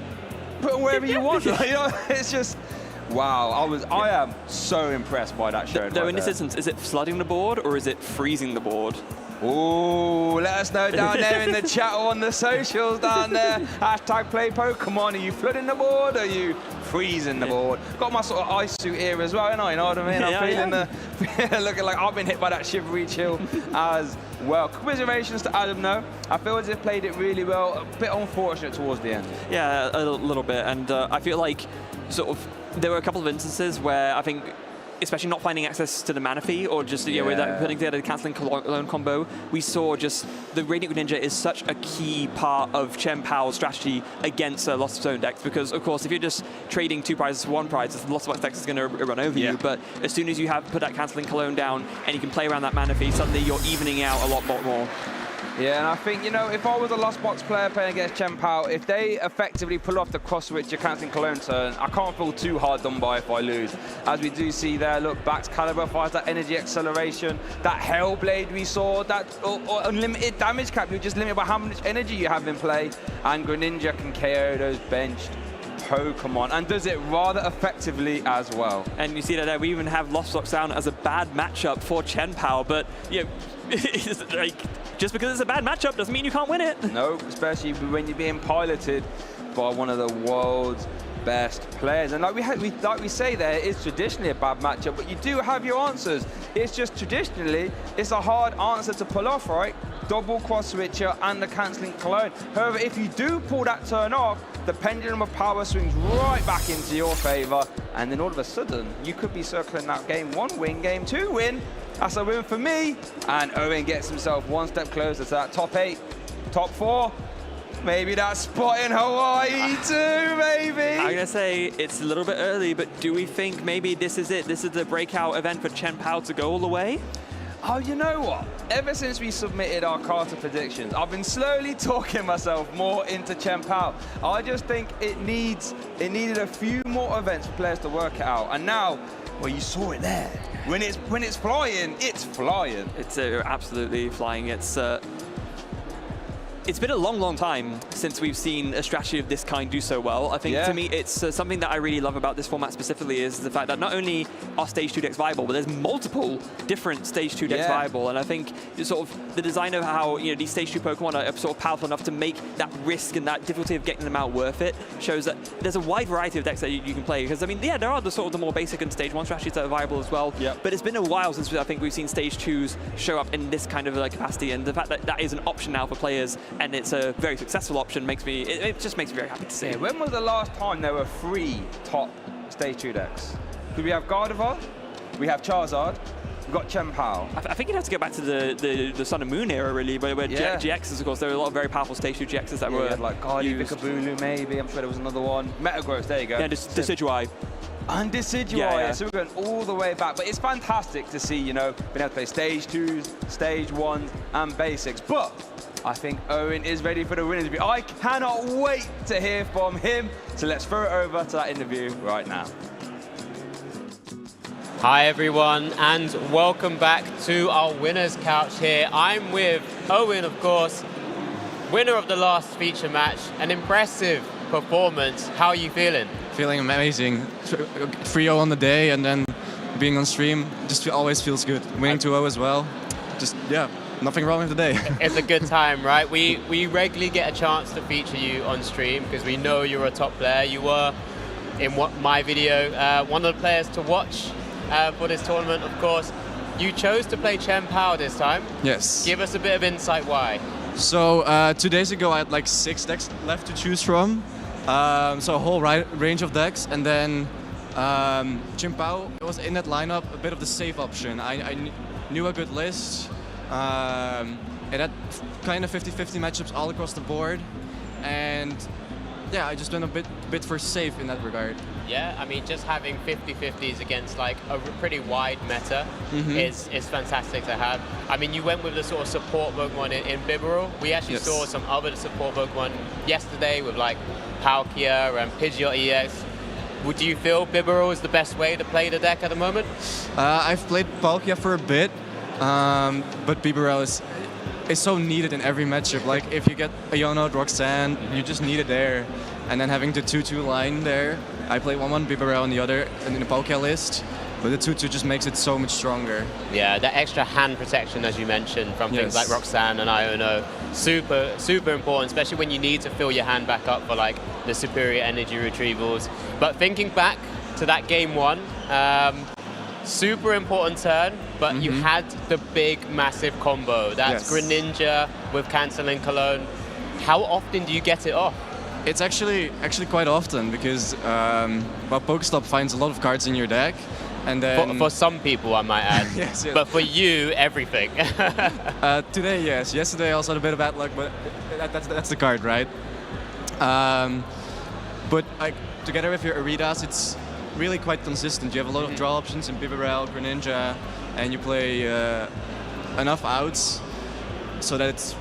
put them wherever you want. Like, it's just, wow. I am so impressed by that show. Though in this instance, is it flooding the board or is it freezing the board? Ooh, let us know down there in the chat or on the socials down there. Hashtag play Pokemon. Are you flooding the board or are you freezing the board? Got my sort of ice suit here as well, you know what I mean? I'm feeling looking like I've been hit by that Chivalry Chill as well. Commiserations to Adam, though. I feel as if played it really well. A bit unfortunate towards the end. Yeah, a little bit. And I feel like there were a couple of instances where I think, especially not finding access to the mana fee or just with that putting together the cancelling clone combo, we saw just the Radiant Greninja is such a key part of Chien-Pao's strategy against Lost Zone decks because, of course, if you're just trading 2 prizes for 1 prize, the Lost Box deck is going to run over you. But as soon as you have put that cancelling clone down and you can play around that mana fee, suddenly you're evening out a lot more. Yeah, and I think, if I was a Lost Box player playing against Chien-Pao, if they effectively pull off the cross-switch, your cancelling clone turn, I can't feel too hard done by if I lose. As we do see there, look, Bax Caliber fires that energy acceleration, that Hellblade we saw, that unlimited damage cap, you're just limited by how much energy you have in play, and Greninja can KO those benched Pokemon and does it rather effectively as well. And you see that there, we even have Lost Box down as a bad matchup for Chien-Pao, but just because it's a bad matchup doesn't mean you can't win it. No, especially when you're being piloted by one of the world's best players. And like we say there, it's traditionally a bad matchup, but you do have your answers. It's just traditionally, it's a hard answer to pull off, right? Double cross switcher and the cancelling clone. However, if you do pull that turn off, the pendulum of power swings right back into your favor, and then all of a sudden, you could be circling that game 1 win, game 2 win. That's a win for me, and Owen gets himself 1 step closer to that top 8, top 4. Maybe that spot in Hawaii too, maybe. I'm going to say it's a little bit early, but do we think maybe this is it? This is the breakout event for Chien-Pao to go all the way? Oh, you know what? Ever since we submitted our Carter predictions, I've been slowly talking myself more into Chien-Pao. I just think it needed a few more events for players to work it out. And now, well, you saw it there. When it's flying, it's flying. It's absolutely flying. It's been a long time since we've seen a strategy of this kind do so well. I think to me, it's something that I really love about this format specifically is the fact that not only are Stage 2 decks viable, but there's multiple different Stage 2 decks viable. And I think sort of the design of how these Stage 2 Pokemon are sort of powerful enough to make that risk and that difficulty of getting them out worth it shows that there's a wide variety of decks that you can play. Because I mean, there are the sort of the more basic and Stage 1 strategies that are viable as well. But it's been a while since I think we've seen Stage 2s show up in this kind of capacity, and the fact that that is an option now for players and it's a very successful option it just makes me very happy to see. When was the last time there were 3 top Stage 2 decks? Because we have Gardevoir, we have Charizard, we've got Chien-Pao. I think you'd have to go back to the Sun and Moon era, really, where GXs, of course, there were a lot of very powerful Stage 2 GXs that were like Gardevoir, Vikabulu, maybe. I'm sure there was another one. Metagross, there you go. Yeah, Decidueye. And Decidueye, so we're going all the way back. But it's fantastic to see, being able to play Stage 2s, Stage 1s, and Basics. But I think Owen is ready for the winner's interview. I cannot wait to hear from him. So let's throw it over to that interview right now. Hi everyone, and welcome back to our winner's couch here. I'm with Owen, of course, winner of the last feature match. An impressive performance. How are you feeling? Feeling amazing. 3-0 on the day, and then being on stream just always feels good. Winning 2-0 as well. Just, nothing wrong with the day. It's a good time, right? We regularly get a chance to feature you on stream because we know you're a top player. You were, in my video, one of the players to watch for this tournament, of course. You chose to play Chien-Pao this time. Yes. Give us a bit of insight why. So 2 days ago I had like 6 decks left to choose from. So a whole range of decks, and then Chien-Pao was in that lineup a bit of the safe option. I knew a good list. It had kind of 50-50 matchups all across the board, and yeah, I just went a bit for safe in that regard. Yeah, I mean, just having 50-50s against like a pretty wide meta is fantastic to have. I mean, you went with the sort of support Pokemon in Bibarel. We actually saw some other support Pokemon yesterday with like Palkia and Pidgeot EX. Would you feel Bibarel is the best way to play the deck at the moment? I've played Palkia for a bit, but Bibarel is so needed in every matchup. Like if you get a Ionod, Roxanne, you just need it there. And then having the 2-2 line there, I play one Bibarel and the other in the Palkia list, but the 2-2 just makes it so much stronger. Yeah, that extra hand protection, as you mentioned, from things like Roxanne and Iono, super important, especially when you need to fill your hand back up for like the superior energy retrievals. But thinking back to that game 1, super important turn, but you had the big, massive combo. That's Greninja with Canceling Cologne. How often do you get it off? It's actually quite often because Pokestop finds a lot of cards in your deck, and then for some people, I might add. yes. But for you, everything. Today, yes. Yesterday, also had a bit of bad luck, but that's the card, right? But together with your Aridas, it's really quite consistent. You have a lot of draw options in Bibarel, Greninja, and you play enough outs so that it's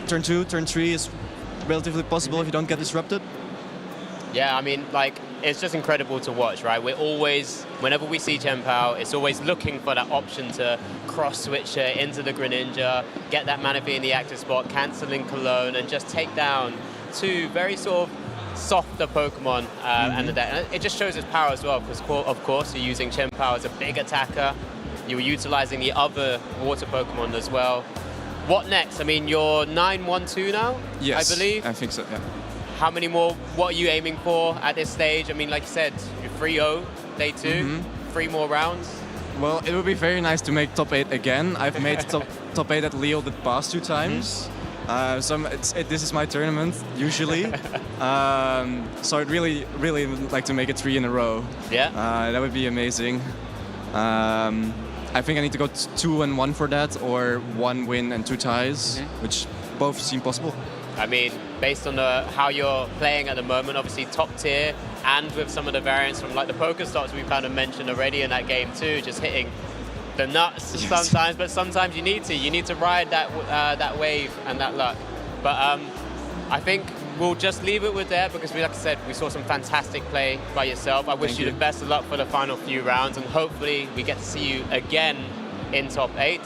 turn 2, turn 3 is relatively possible if you don't get disrupted. Yeah, I mean, like, it's just incredible to watch, right? We're always, whenever we see Chien-Pao, it's always looking for that option to cross-switch it into the Greninja, get that Manaphy in the active spot, Canceling Cologne, and just take down 2 very sort of softer Pokemon and the deck. And it just shows its power as well, because of course you're using Chien-Pao as a big attacker. You're utilizing the other water Pokemon as well. What next? I mean, you're 9-1-2 now, yes, I believe? I think so, yeah. How many more, what are you aiming for at this stage? I mean, like you said, you're 3-0, day 2, 3 more rounds. Well, it would be very nice to make top 8 again. I've made top 8 at Lille the past 2 times. This is my tournament, usually. So I'd really like to make it 3 in a row. Yeah. That would be amazing. I think I need to go 2-1 for that, or 1 win and 2 ties, which both seem possible. I mean, based on how you're playing at the moment, obviously top tier, and with some of the variants from like the Pokestops we've kind of mentioned already in that game too, just hitting the nuts sometimes, but sometimes you need to ride that wave and that luck. But I think we'll just leave it with that because, like I said, we saw some fantastic play by yourself. I wish you the best of luck for the final few rounds, and hopefully we get to see you again in top 8.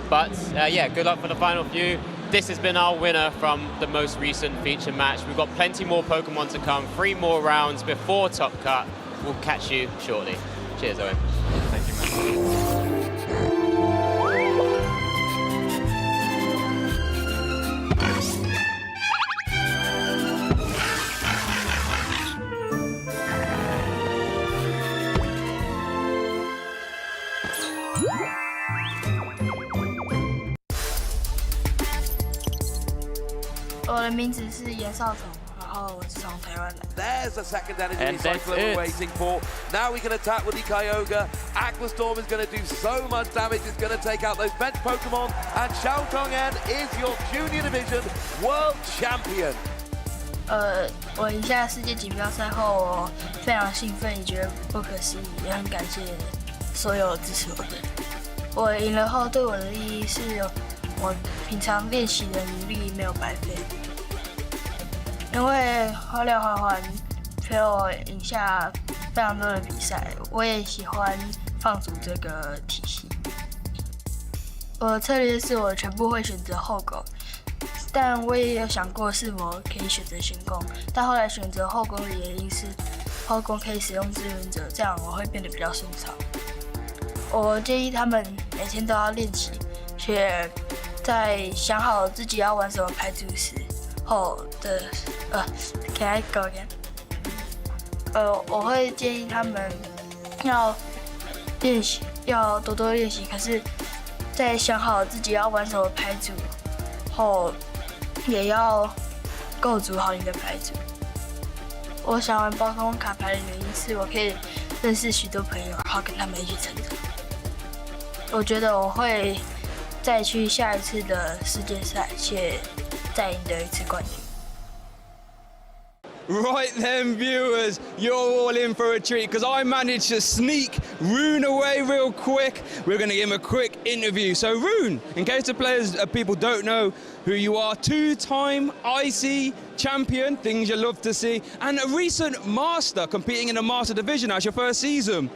But yeah, good luck for the final few. This has been our winner from the most recent feature match. We've got plenty more Pokemon to come, 3 more rounds before Top Cut. We'll catch you shortly. Cheers, Owen. Thank you, man. There's a second energy recycler we're waiting for. Now we can attack with the Kyogre. Aqua Storm is going to do so much damage. It's going to take out those bench Pokemon. And Xiao Tong'an is your Junior Division World Champion. 我赢下世界锦标赛后，我非常兴奋，也觉得不可思议，也很感谢所有支持我的人。我赢了后，对我的意义是我平常练习的努力没有白费，因为花疗环环陪我赢下非常多的比赛，我也喜欢放逐这个体系。我的策略是我全部会选择后狗。 但我也有想过是否可以选择先攻，但后来选择后攻的原因是后攻可以使用支援者，这样我会变得比较顺畅。我建议他们每天都要练习，且在想好自己要玩什么牌组时后的Can I go again？ 我会建议他们要练习，要多多练习。可是，在想好自己要玩什么牌组后。 也要构筑好你的牌组。我想玩宝可梦卡牌的原因是我可以认识许多朋友，然后跟他们一起成长。我觉得我会再去下一次的世界赛，且再赢得一次冠军。 Right then, viewers, you're all in for a treat because I managed to sneak Rune away real quick. We're going to give him a quick interview. So, Rune, in case the people don't know who you are, two-time IC champion, things you love to see, and a recent master competing in the master division as your first season.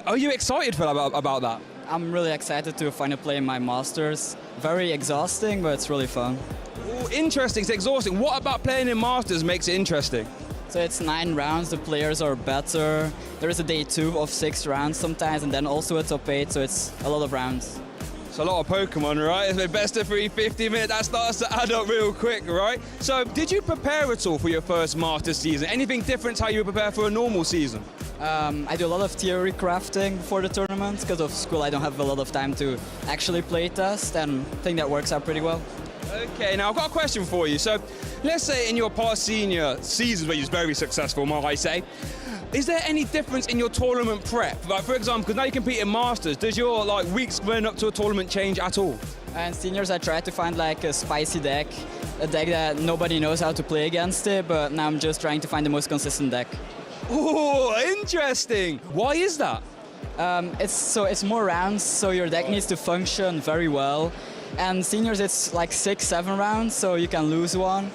Are you excited about that? I'm really excited to finally play my masters. Very exhausting, but it's really fun. Ooh, interesting, it's exhausting. What about playing in Masters makes it interesting? So it's 9 rounds, the players are better. There is a day 2 of 6 rounds sometimes, and then also a top 8, so it's a lot of rounds. It's a lot of Pokemon, right? It's been best of 3, 50 minutes, that starts to add up real quick, right? So did you prepare at all for your first Masters season? Anything different to how you prepare for a normal season? I do a lot of theory crafting before the tournaments. Because of school, I don't have a lot of time to actually play test, and I think that works out pretty well. Okay, now I've got a question for you. So, let's say in your past senior seasons where you was very successful, might I say, is there any difference in your tournament prep? Like, for example, because now you compete in Masters, does your weeks going up to a tournament change at all? And seniors, I tried to find like a spicy deck, a deck that nobody knows how to play against it, but now I'm just trying to find the most consistent deck. Oh, interesting. Why is that? It's more rounds, so your deck needs to function very well. And seniors, it's like 6, 7 rounds, so you can lose one.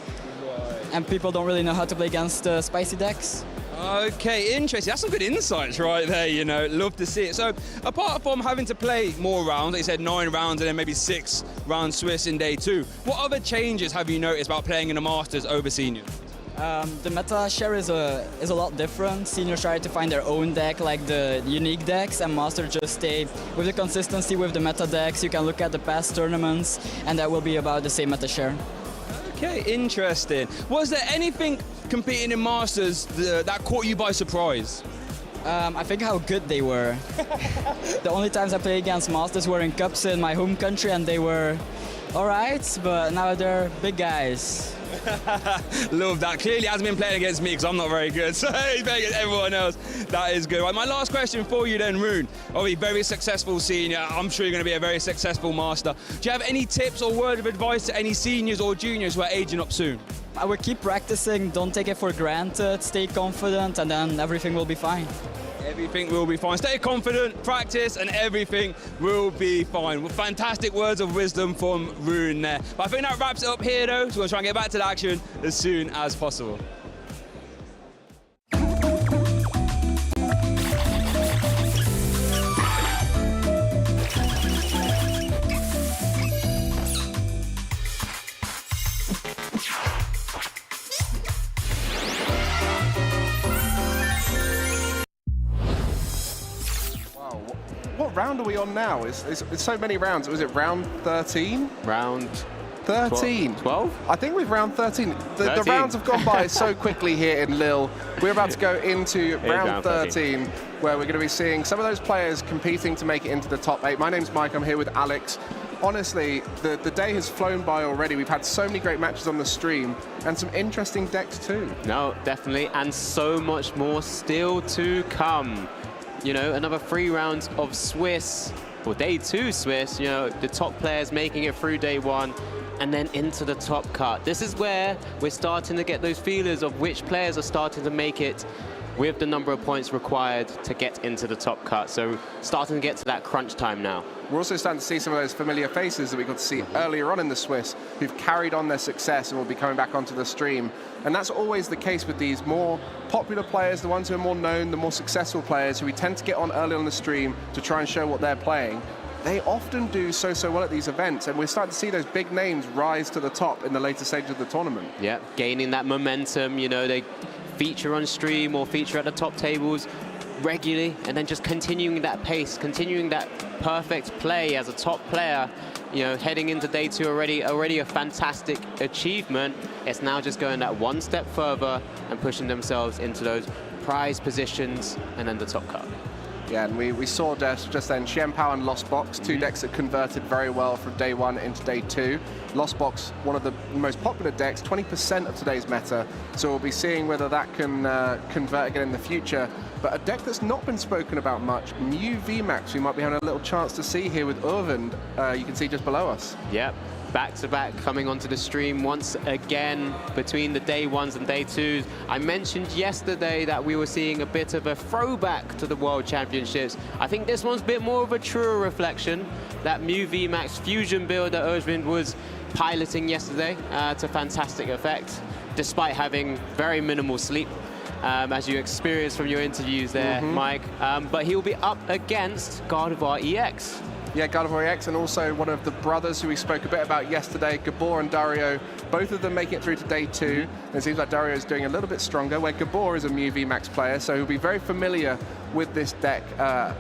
And people don't really know how to play against spicy decks. Okay, interesting. That's some good insights right there, you know. Love to see it. So, apart from having to play more rounds, like you said, 9 rounds and then maybe 6 rounds Swiss in day 2, what other changes have you noticed about playing in the Masters over seniors? The meta share is a lot different. Seniors try to find their own deck, like the unique decks, and Masters just stay with the consistency with the meta decks. You can look at the past tournaments, and that will be about the same meta share. Okay, interesting. Was there anything competing in Masters that caught you by surprise? I think how good they were. The only times I played against Masters were in Cups in my home country, and they were alright, but now they're big guys. Love that. Clearly hasn't been playing against me because I'm not very good, so he's playing against everyone else. That is good. Right, my last question for you then, Rune. Obviously, very successful senior. I'm sure you're going to be a very successful master. Do you have any tips or word of advice to any seniors or juniors who are aging up soon? I would keep practicing, don't take it for granted, stay confident, and then everything will be fine. Everything will be fine. Stay confident, practice, and everything will be fine. Well, fantastic words of wisdom from Rune there. But I think that wraps it up here, though, so we'll try and get back to the action as soon as possible. What round are we on now? It's so many rounds. Was it round 13? Round 13. 12? I think we've round 13. The rounds have gone by so quickly here in Lille. We're about to go into round 13, where we're going to be seeing some of those players competing to make it into the top 8. My name's Mike. I'm here with Alex. Honestly, the day has flown by already. We've had so many great matches on the stream and some interesting decks too. No, definitely, and so much more still to come. You know, another 3 rounds of Swiss, or day 2 Swiss, you know, the top players making it through day 1 and then into the top cut. This is where we're starting to get those feelers of which players are starting to make it with the number of points required to get into the top cut. So starting to get to that crunch time now. We're also starting to see some of those familiar faces that we got to see earlier on in the Swiss who've carried on their success and will be coming back onto the stream. And that's always the case with these more popular players, the ones who are more known, the more successful players who we tend to get on early on the stream to try and show what they're playing. They often do so well at these events, and we're starting to see those big names rise to the top in the later stages of the tournament. Yeah, gaining that momentum, you know, they feature on stream or feature at the top tables regularly, and then just continuing that pace, continuing that perfect play as a top player, you know, heading into day 2 already a fantastic achievement. It's now just going that one step further and pushing themselves into those prize positions and then the top cut. Yeah, and we saw just then Chien-Pao and Lost Box, two decks that converted very well from day 1 into day 2. Lost Box, one of the most popular decks, 20% of today's meta, so we'll be seeing whether that can convert again in the future. But a deck that's not been spoken about much, Mew VMAX, we might be having a little chance to see here with Urvind, you can see just below us. Yep. Back-to-back coming onto the stream once again between the day 1s and day 2s. I mentioned yesterday that we were seeing a bit of a throwback to the World Championships. I think this one's a bit more of a truer reflection. That Mew VMAX fusion build that Urvind was piloting yesterday to fantastic effect, despite having very minimal sleep, as you experienced from your interviews there, Mike. But he'll be up against Gardevoir EX. Yeah, Gardevoir EX, and also one of the brothers who we spoke a bit about yesterday, Gabor and Dario, both of them making it through to day 2. And it seems like Dario is doing a little bit stronger, where Gabor is a Mew VMAX player, so he'll be very familiar with this deck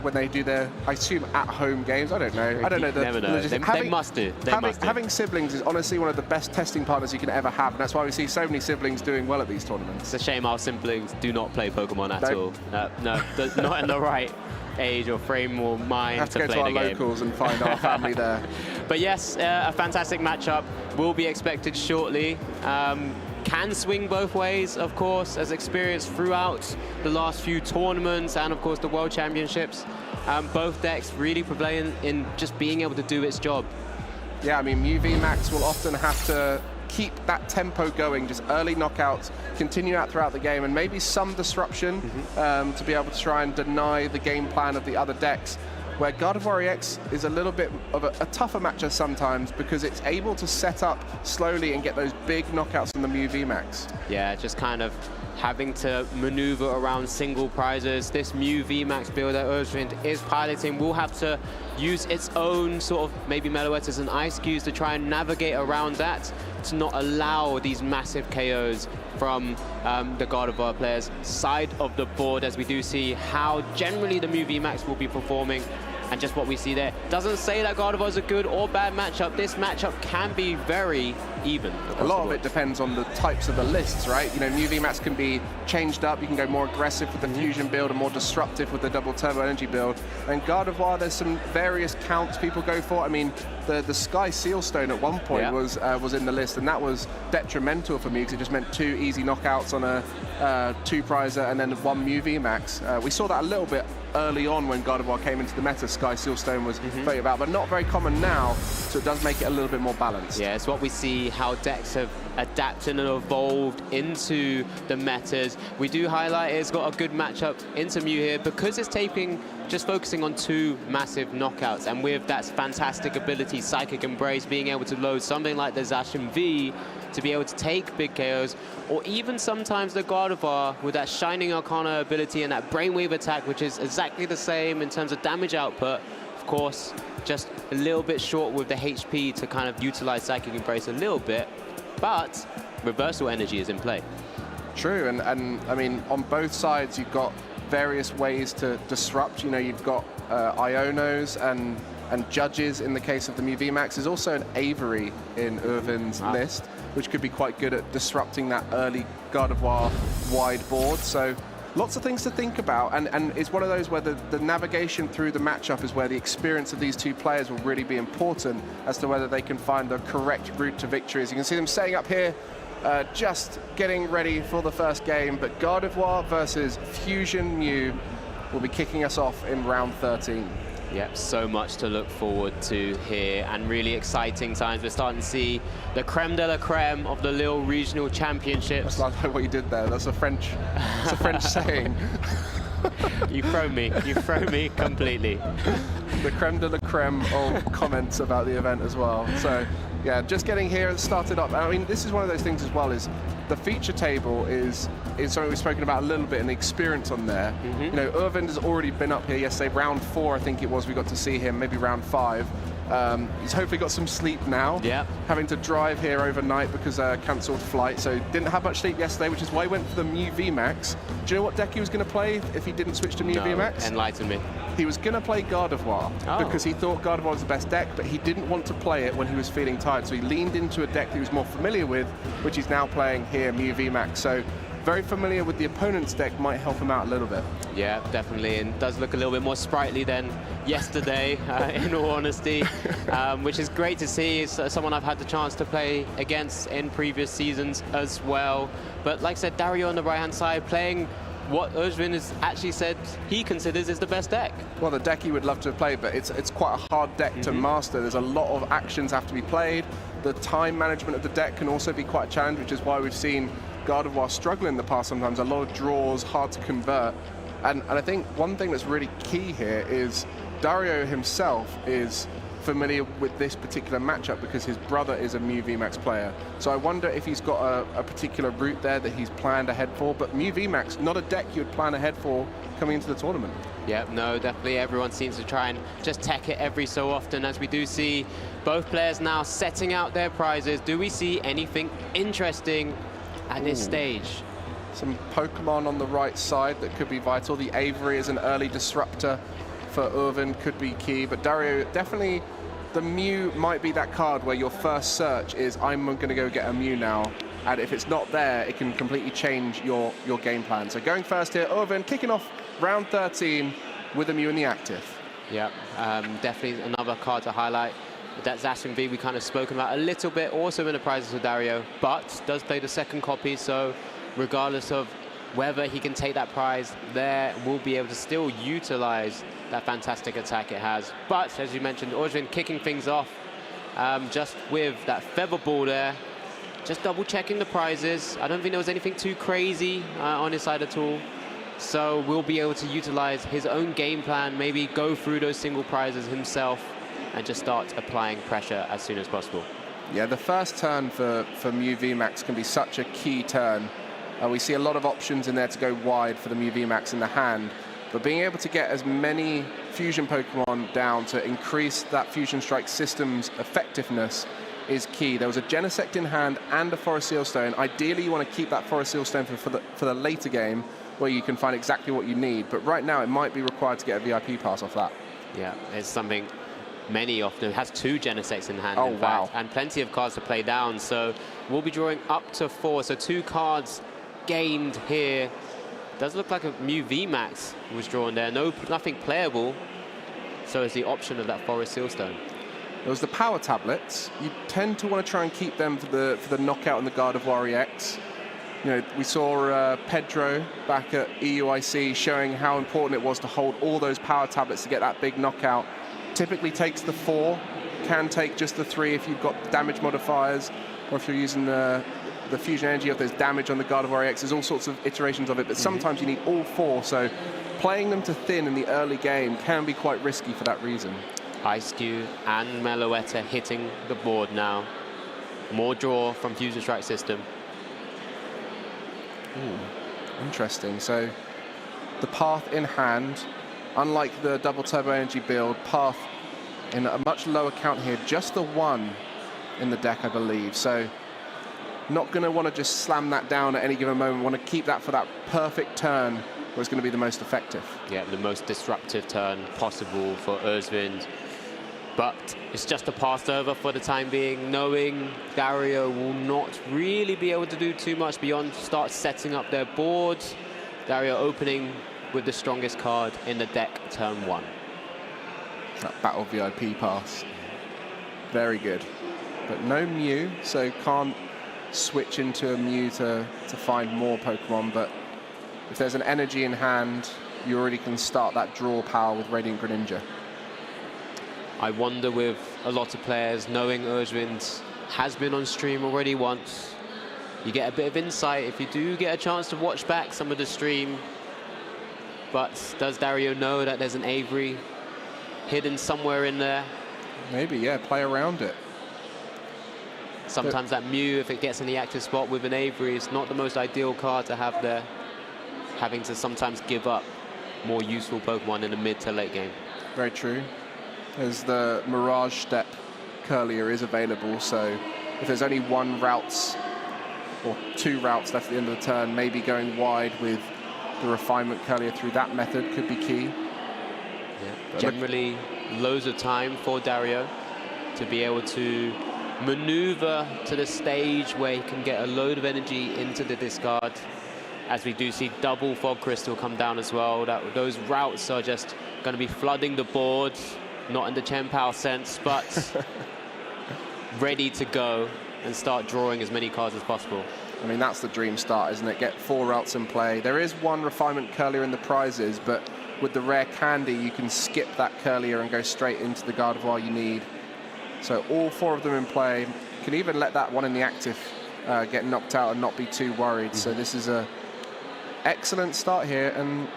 when they do their, I assume, at-home games. I don't know. I don't know. Never know. They must do. Having siblings is honestly one of the best testing partners you can ever have, and that's why we see so many siblings doing well at these tournaments. It's a shame our siblings do not play Pokemon at all. No, not in the right age or frame or mind to play the game. Have to go to our locals and find our family there. But yes, a fantastic matchup will be expected shortly. Can swing both ways, of course, as experienced throughout the last few tournaments and, of course, the World Championships. Both decks really prevalent in just being able to do its job. Yeah, I mean, Mew VMAX will often have to keep that tempo going, just early knockouts, continue out throughout the game, and maybe some disruption to be able to try and deny the game plan of the other decks, where Gardevoir EX is a little bit of a tougher matchup sometimes because it's able to set up slowly and get those big knockouts on the Mew VMAX. Yeah, just kind of having to maneuver around single prizes. This Mew VMAX build that Urvind is piloting will have to use its own sort of maybe Meloetters and Ice Cubes to try and navigate around that, to not allow these massive KOs from the Gardevoir players' side of the board, as we do see how generally the Mew VMAX will be performing. And just what we see there doesn't say that Gardevoir is a good or bad matchup. This matchup can be very even. A lot of it depends on the types of the lists, right? You know, Mew VMAX can be changed up. You can go more aggressive with the fusion build and more disruptive with the double turbo energy build. And Gardevoir, there's some various counts people go for. I mean, the Sky Sealstone at one point was in the list, and that was detrimental for me because it just meant 2 easy knockouts on a 2-prizer and then 1 Mew VMAX. We saw that a little bit early on when Gardevoir came into the meta. Sky Sealstone was very about, but not very common now, so it does make it a little bit more balanced. Yeah, it's what we see how decks have adapted and evolved into the metas. We do highlight it's got a good matchup into Mew here because it's just focusing on 2 massive knockouts, and with that fantastic ability, Psychic Embrace, being able to load something like the Zacian V to be able to take big KOs, or even sometimes the Gardevoir with that Shining Arcana ability and that Brainwave attack, which is exactly the same in terms of damage output. Of course, just a little bit short with the HP to kind of utilize Psychic Embrace a little bit, but reversal energy is in play. True, and I mean, on both sides, you've got various ways to disrupt. You know, you've got Ionos and Judges in the case of the Mew VMAX. There's also an Avery in Urvind's list, which could be quite good at disrupting that early Gardevoir wide board. So lots of things to think about, and it's one of those where the navigation through the matchup is where the experience of these 2 players will really be important as to whether they can find the correct route to victory. As you can see them setting up here, just getting ready for the first game, but Gardevoir versus Fusion Mew will be kicking us off in round 13. Yep, so much to look forward to here, and really exciting times. We're starting to see the creme de la creme of the Lille Regional Championships. That's like what you did there. That's a French saying. You throw me completely. The creme de la creme of comments about the event as well. So yeah, just getting here started up. I mean, this is one of those things as well, is the feature table is something we've spoken about a little bit, and the experience on there. You know, Urvind has already been up here yesterday, round 4 I think it was, we got to see him, maybe round 5. He's hopefully got some sleep now. Yeah. Having to drive here overnight because cancelled flight, so didn't have much sleep yesterday, which is why he went for the Mew VMAX. Do you know what deck he was going to play if he didn't switch to Mew VMAX? Enlighten me. He was going to play Gardevoir because he thought Gardevoir was the best deck, but he didn't want to play it when he was feeling tired, so he leaned into a deck that he was more familiar with, which he's now playing here, Mew VMAX. So very familiar with the opponent's deck might help him out a little bit. Yeah, definitely, and does look a little bit more sprightly than yesterday, in all honesty, which is great to see. It's someone I've had the chance to play against in previous seasons as well. But like I said, Dario on the right-hand side playing what Özvin has actually said he considers is the best deck. Well, the deck he would love to have played, but it's quite a hard deck to master. There's a lot of actions have to be played. The time management of the deck can also be quite a challenge, which is why we've seen Gardevoir struggle in the past sometimes. A lot of draws, hard to convert. And I think one thing that's really key here is Dario himself is familiar with this particular matchup because his brother is a Mew VMAX player. So I wonder if he's got a particular route there that he's planned ahead for. But Mew VMAX, not a deck you would plan ahead for coming into the tournament. Yeah, no, definitely everyone seems to try and just tech it every so often, as we do see both players now setting out their prizes. Do we see anything interesting at this stage? Some Pokemon on the right side that could be vital. The Avery is an early disruptor for Irvin, could be key. But Dario, definitely the Mew might be that card where your first search is, I'm going to go get a Mew now. And if it's not there, it can completely change your game plan. So going first here, Irvin kicking off round 13 with a Mew in the active. Yeah, definitely another card to highlight. That Zacian V we kind of spoken about a little bit, also in the prizes for Dario, but does play the second copy, so regardless of whether he can take that prize there, we'll be able to still utilize that fantastic attack it has. But as you mentioned, Özvin kicking things off just with that feather ball there, just double checking the prizes. I don't think there was anything too crazy on his side at all. So we'll be able to utilize his own game plan, maybe go through those single prizes himself and just start applying pressure as soon as possible. Yeah, the first turn for Mew VMAX can be such a key turn. We see a lot of options in there to go wide for the Mew VMAX in the hand, but being able to get as many fusion Pokemon down to increase that Fusion Strike system's effectiveness is key. There was a Genesect in hand and a Forest Seal Stone. Ideally, you want to keep that Forest Seal Stone for the later game, where you can find exactly what you need. But right now, it might be required to get a VIP pass off that. Yeah, it's something many often has two Genesects in hand, in wow. fact, and plenty of cards to play down. So we'll be drawing up to 4. So 2 cards gained here. Does look like a Mew VMAX was drawn there. Nothing playable. So it's the option of that Forest Sealstone. There was the power tablets. You tend to want to try and keep them for the knockout and the Gardevoir EX. You know, we saw Pedro back at EUIC showing how important it was to hold all those power tablets to get that big knockout. Typically takes the 4, can take just the 3 if you've got damage modifiers, or if you're using the fusion energy, if there's damage on the Gardevoir EX. There's all sorts of iterations of it, but sometimes you need all 4. So playing them to thin in the early game can be quite risky for that reason. Ice Cube and Meloetta hitting the board now. More draw from Fusion Strike system. Ooh, interesting. So the Path in hand, unlike the double turbo energy build, Path in a much lower count here, just the 1 in the deck, I believe. So not going to want to just slam that down at any given moment. Want to keep that for that perfect turn where it's going to be the most effective. Yeah, the most disruptive turn possible for Özvin. But it's just a pass over for the time being, knowing Dario will not really be able to do too much beyond start setting up their board. Dario opening with the strongest card in the deck, turn 1. That Battle VIP pass. Very good. But no Mew, so can't switch into a Mew to find more Pokemon. But if there's an energy in hand, you already can start that draw power with Radiant Greninja. I wonder with a lot of players, knowing Özvin has been on stream already once, you get a bit of insight if you do get a chance to watch back some of the stream. But does Dario know that there's an Avery hidden somewhere in there? Maybe, yeah, play around it. Sometimes that Mew, if it gets in the active spot with an Avery, it's not the most ideal card to have there. Having to sometimes give up more useful Pokemon in the mid to late game. Very true. As the Mirage Step Curlier is available, so if there's only 1 route or 2 routes left at the end of the turn, maybe going wide with the Refinement Curlier through that method could be key. Yeah. Generally, loads of time for Dario to be able to maneuver to the stage where he can get a load of energy into the discard as we do see double Fog Crystal come down as well. Those routes are just going to be flooding the board, not in the Chien-Pao sense, but ready to go and start drawing as many cards as possible. I mean, that's the dream start, isn't it? Get 4 routes in play. There is one refinement curlier in the prizes, but with the rare candy, you can skip that curlier and go straight into the Gardevoir you need. So all 4 of them in play. You can even let that one in the active get knocked out and not be too worried. So this is a excellent start here, and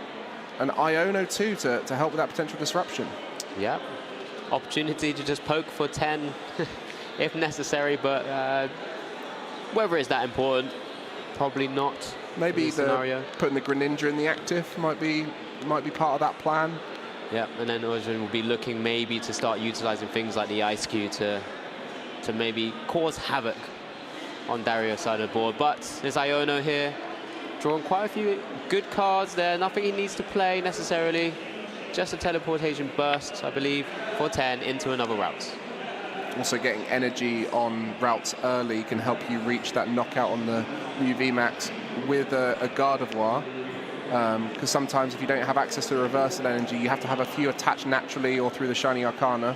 an Iono too to help with that potential disruption. Yeah, opportunity to just poke for 10 if necessary, but whether it's that important, probably not. Maybe putting the Greninja in the active might be part of that plan. Yeah, and then Ojin will be looking maybe to start utilizing things like the Ice Cube to maybe cause havoc on Dario's side of the board. But there's Iono here, drawing quite a few good cards there. Nothing he needs to play necessarily. Just a teleportation burst, I believe, for 10 into another route. Also getting energy on routes early can help you reach that knockout on the new VMAX with a Gardevoir. Because sometimes if you don't have access to the reversal energy, you have to have a few attached naturally or through the Shiny Arcana.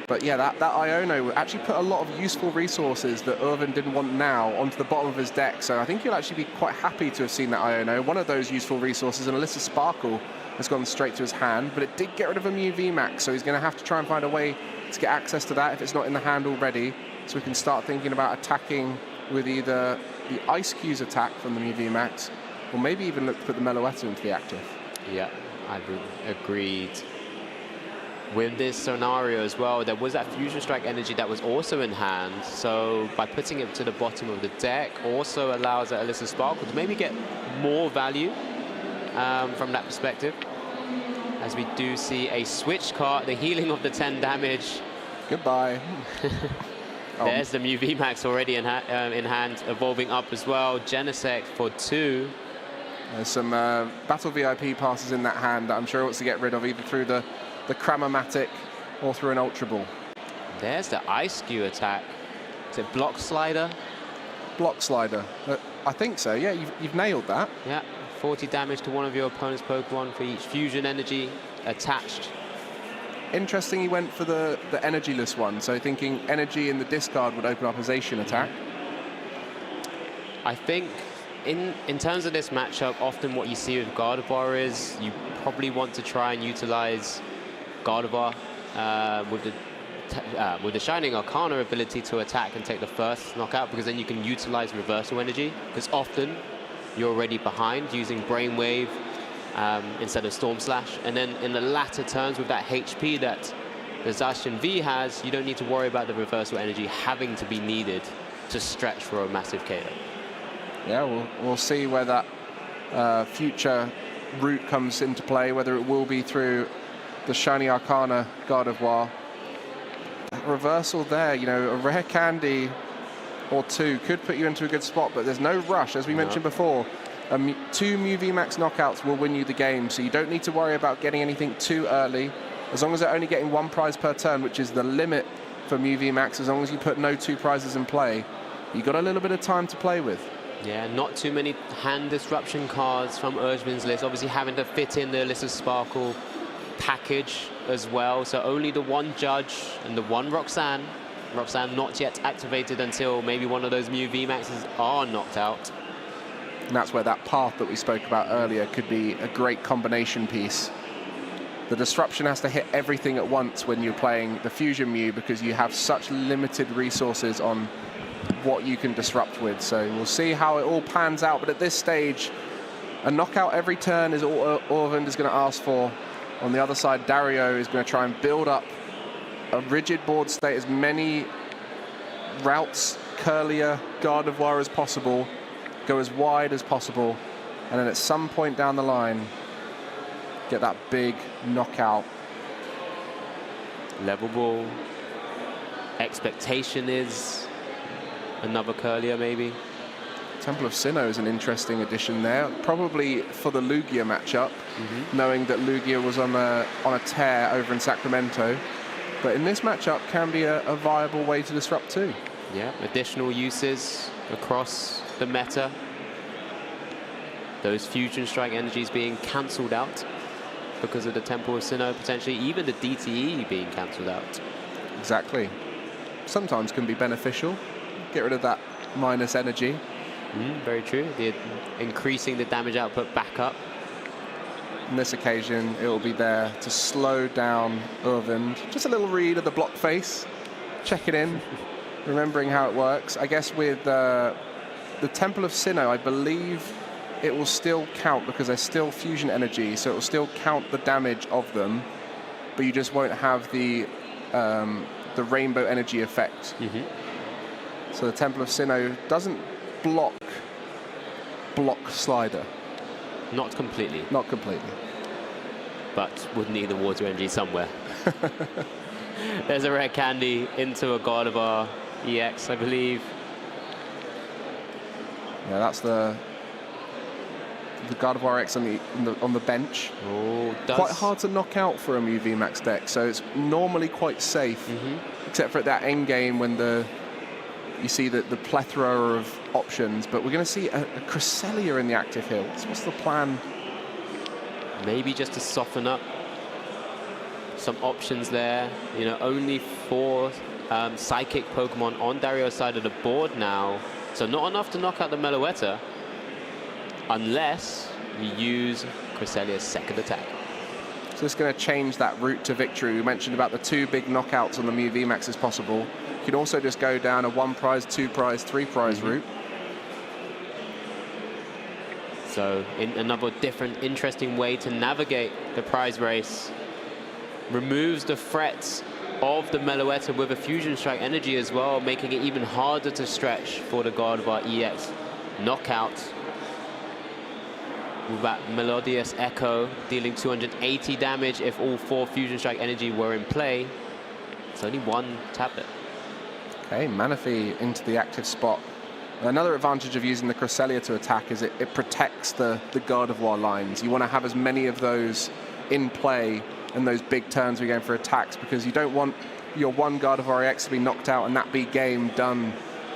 But yeah, that Iono actually put a lot of useful resources that Irvin didn't want now onto the bottom of his deck. So I think he'll actually be quite happy to have seen that Iono. One of those useful resources, and Alyssa Sparkle, has gone straight to his hand, but it did get rid of a Mew VMAX, so he's going to have to try and find a way to get access to that if it's not in the hand already. So we can start thinking about attacking with either the Ice Cube's attack from the Mew VMAX, or maybe even look to put the Meloetta into the active. Yeah, I've agreed. With this scenario as well, there was that Fusion Strike energy that was also in hand, so by putting it to the bottom of the deck also allows that Alyssa Sparkle to maybe get more value from that perspective. As we do see a switch card, the healing of the 10 damage. Goodbye. There's the Mew VMAX already in hand, evolving up as well. Genesect for 2. There's some Battle VIP passes in that hand that I'm sure he wants to get rid of, either through the Cramomatic or through an Ultra Ball. There's the Ice Cube attack. Is it Block Slider? Block Slider. I think so, yeah, you've nailed that. Yeah, 40 damage to one of your opponent's Pokemon for each fusion energy attached. Interesting he went for the energyless one, so thinking energy in the discard would open up a Zacian attack. I think in terms of this matchup, often what you see with Gardevoir is you probably want to try and utilize Gardevoir with the Shining Arcana ability to attack and take the first knockout, because then you can utilize reversal energy, because often you're already behind using Brainwave instead of Storm Slash, and then in the latter turns with that HP that the Zacian V has, you don't need to worry about the reversal energy having to be needed to stretch for a massive KO. Yeah, we'll see where that future route comes into play, whether it will be through the Shiny Arcana Gardevoir. That reversal there, you know, a rare candy or 2 could put you into a good spot, but there's no rush, as we mentioned before. 2 Mew VMAX knockouts will win you the game, so you don't need to worry about getting anything too early. As long as they're only getting 1 prize per turn, which is the limit for Mew VMAX, as long as you put no 2 prizes in play, you've got a little bit of time to play with. Yeah, not too many hand disruption cards from Urjvin's list. Obviously having to fit in the Alyssa Sparkle package as well. So only the 1 Judge and the 1 Roxanne. Roxanne not yet activated until maybe one of those Mew VMAXs are knocked out. And that's where that path that we spoke about earlier could be a great combination piece. The disruption has to hit everything at once when you're playing the Fusion Mew, because you have such limited resources on what you can disrupt with. So we'll see how it all pans out, but at this stage a knockout every turn is all Orvind is going to ask for. On the other side, Dario is going to try and build up a rigid board state, as many routes, Curlier, Gardevoir as possible, go as wide as possible, and then at some point down the line get that big knockout. Level ball. Expectation is another Curlier maybe. Temple of Sinnoh is an interesting addition there, probably for the Lugia matchup, knowing that Lugia was on a tear over in Sacramento, but in this matchup can be a viable way to disrupt too. Yeah, additional uses across the meta. those Fusion Strike energies being cancelled out because of the Temple of Sinnoh, potentially even the DTE being cancelled out. Exactly. Sometimes can be beneficial. Get rid of that minus energy. Very true. Increasing the damage output back up. On this occasion, it will be there to slow down Urvind. Just a little read of the block face, checking in, remembering how it works. I guess with the Temple of Sinnoh, I believe it will still count because there's still fusion energy, so it will still count the damage of them, but you just won't have the rainbow energy effect. So the Temple of Sinnoh doesn't block Slider. Not completely. Not completely. But would need the water energy somewhere. There's a rare candy into a Gardevoir EX, I believe. Yeah, that's the Gardevoir X on the bench. Quite hard to knock out for a Mew VMAX deck, so it's normally quite safe, except for at that end game when you see the plethora of options. But we're going to see a Cresselia in the active hills. What's the plan? Maybe just to soften up some options there. You know, only 4 psychic Pokemon on Dario's side of the board now, so not enough to knock out the Meloetta, unless you use Cresselia's second attack. So it's going to change that route to victory. We mentioned about the 2 big knockouts on the Mew VMAX as possible. You can also just go down a 1 prize, 2 prize, 3 prize route. So in another different, interesting way to navigate the prize race. Removes the threats of the Meloetta with a Fusion Strike energy as well, making it even harder to stretch for the Gardevoir EX. Knockout with that Melodious Echo, dealing 280 damage if all 4 Fusion Strike energy were in play. It's only 1 tablet. Okay, Manaphy into the active spot. Another advantage of using the Cresselia to attack is it protects the Gardevoir lines. You want to have as many of those in play in those big turns we're going for attacks, because you don't want your 1 Gardevoir X to be knocked out and that be game done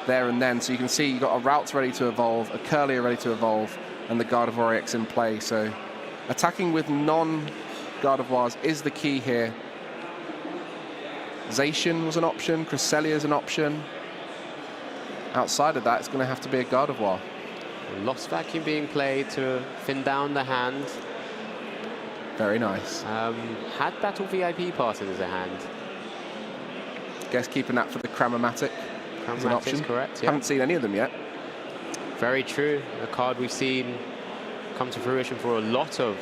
there and then. So you can see you've got a Routes ready to evolve, a Curlier ready to evolve, and the Gardevoir X in play. So attacking with non-Gardevoirs is the key here. Zacian was an option, Cresselia is an option. Outside of that, it's going to have to be a Gardevoir. Lost Vacuum being played to thin down the hand. Very nice. Had Battle VIP Pass in his hand. Guess keeping that for the Cramomatic as an option. Correct, yeah. Haven't seen any of them yet. Very true. A card we've seen come to fruition for a lot of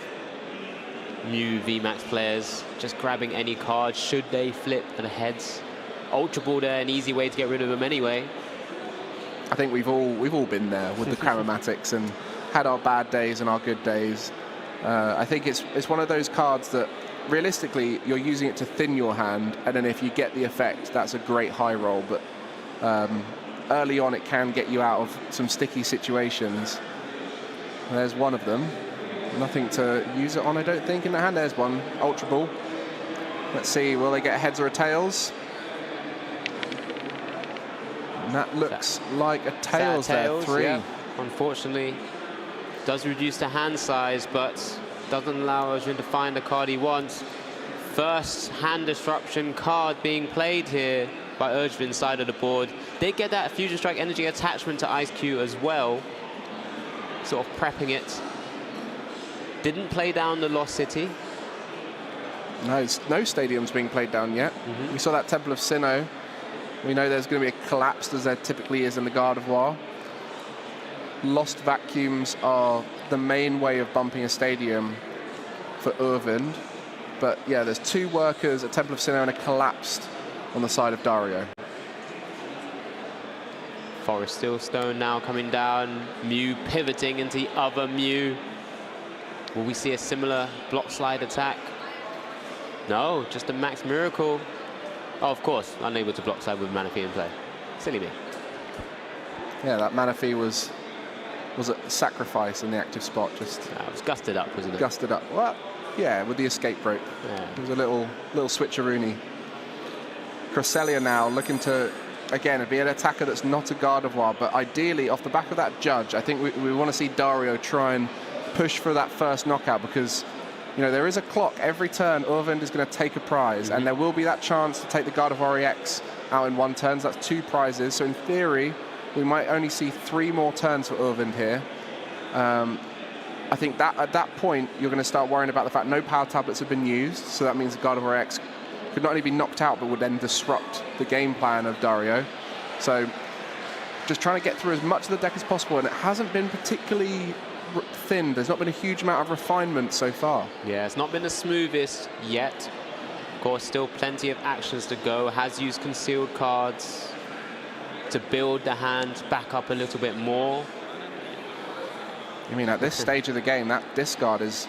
Mew VMAX players. Just grabbing any card should they flip the heads. Ultra Ball there, an easy way to get rid of them anyway. I think we've all been there with the Cramomatics and had our bad days and our good days. I think it's one of those cards that realistically you're using it to thin your hand, and then if you get the effect, that's a great high roll. But early on, it can get you out of some sticky situations. There's one of them. Nothing to use it on, I don't think, in the hand. There's one, Ultra Ball. Let's see, will they get heads or tails? And that looks like a tails there, 3. Yeah. Unfortunately, does reduce the hand size, but doesn't allow Arjun to find the card he wants. First hand disruption card being played here by Urjvin's side of the board. They get that Fusion Strike energy attachment to Ice Q as well, sort of prepping it. Didn't play down the Lost City. No stadium's being played down yet. We saw that Temple of Sinnoh. We know there's going to be a collapse, as there typically is in the Gardevoir. Lost vacuums are the main way of bumping a stadium for Urvind. But yeah, there's 2 workers, a Temple of Sinnoh and a collapsed on the side of Dario. Forest Steelstone now coming down. Mew pivoting into the other Mew. Will we see a similar block slide attack? No, just a Max Miracle. Oh, of course, unable to block slide with Manaphy in play. Silly me. Yeah, that Manaphy was a sacrifice in the active spot. Just it was gusted up, wasn't it? Gusted up. Well, yeah, with the escape rope. Yeah. It was a little switcheroony. Cresselia now looking to, again, be an attacker that's not a Gardevoir, but ideally, off the back of that Judge, I think we want to see Dario try and push for that first knockout, because you know there is a clock. Every turn, Urvind is going to take a prize, and there will be that chance to take the Gardevoir EX out in one turn. So that's 2 prizes. So in theory, we might only see 3 more turns for Urvind here. I think that at that point, you're going to start worrying about the fact no power tablets have been used. So that means the Gardevoir EX could not only be knocked out, but would then disrupt the game plan of Dario. So just trying to get through as much of the deck as possible, and it hasn't been particularly thin. There's not been a huge amount of refinement so far. Yeah, it's not been the smoothest yet. Of course, still plenty of actions to go. Has used concealed cards to build the hand back up a little bit more. I mean, at this stage of the game, that discard is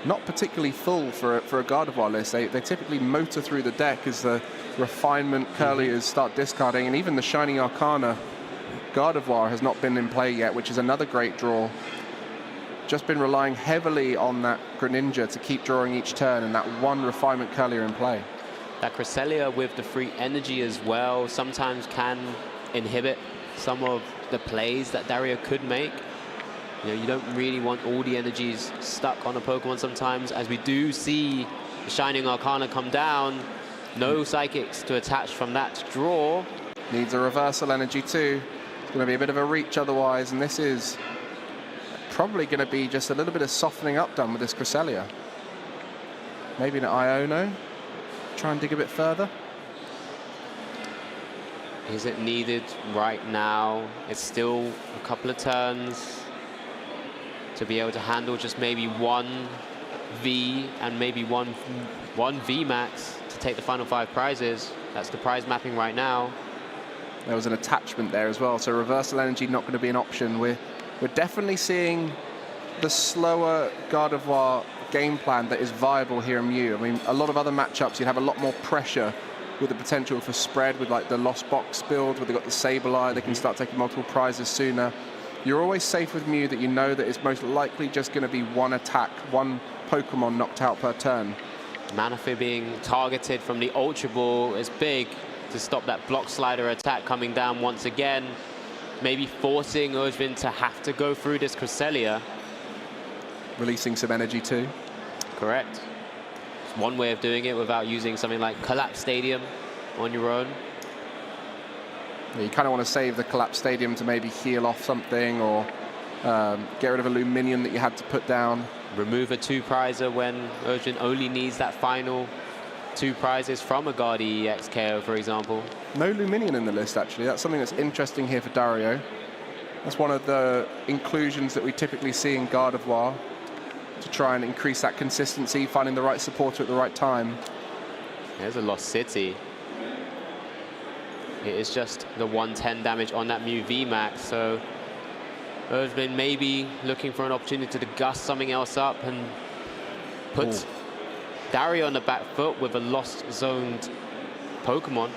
not particularly full for a Gardevoir list. They typically motor through the deck as the refinement curliers start discarding, and even the Shining Arcana Gardevoir has not been in play yet, which is another great draw. Just been relying heavily on that Greninja to keep drawing each turn, and that one refinement curlier in play. That Cresselia with the free energy as well sometimes can inhibit some of the plays that Dario could make. You know, you don't really want all the energies stuck on a Pokemon sometimes, as we do see the Shining Arcana come down. No Psychics to attach from that draw. Needs a reversal energy too. It's going to be a bit of a reach otherwise, and this is probably going to be just a little bit of softening up done with this Cresselia. Maybe an Iono. Try and dig a bit further. Is it needed right now? It's still a couple of turns to be able to handle just maybe 1 V and maybe one V max to take the final 5 prizes. That's the prize mapping right now. There was an attachment there as well, so reversal energy not going to be an option. We're definitely seeing the slower Gardevoir game plan that is viable here in Mew. I mean, a lot of other matchups, you'd have a lot more pressure with the potential for spread, with like the Lost Box build, where they've got the Sableye, they can start taking multiple prizes sooner. You're always safe with Mew that you know that it's most likely just going to be one attack, one Pokemon knocked out per turn. Manaphy being targeted from the Ultra Ball is big to stop that block slider attack coming down once again. Maybe forcing Urjvin to have to go through this Cresselia. Releasing some energy too. Correct. It's one way of doing it without using something like Collapse Stadium on your own. Yeah, you kind of want to save the Collapse Stadium to maybe heal off something, or get rid of a Luminaon that you had to put down. Remove a 2-prizer when Urjvin only needs that final 2 prizes from a Guardi EX KO, for example. No Luminaon in the list, actually. That's something that's interesting here for Dario. That's one of the inclusions that we typically see in Gardevoir, to try and increase that consistency, finding the right supporter at the right time. There's a Lost City. It is just the 110 damage on that Mew VMAX, so Urjvin maybe looking for an opportunity to gust something else up and put Dario on the back foot with a lost zoned Pokemon.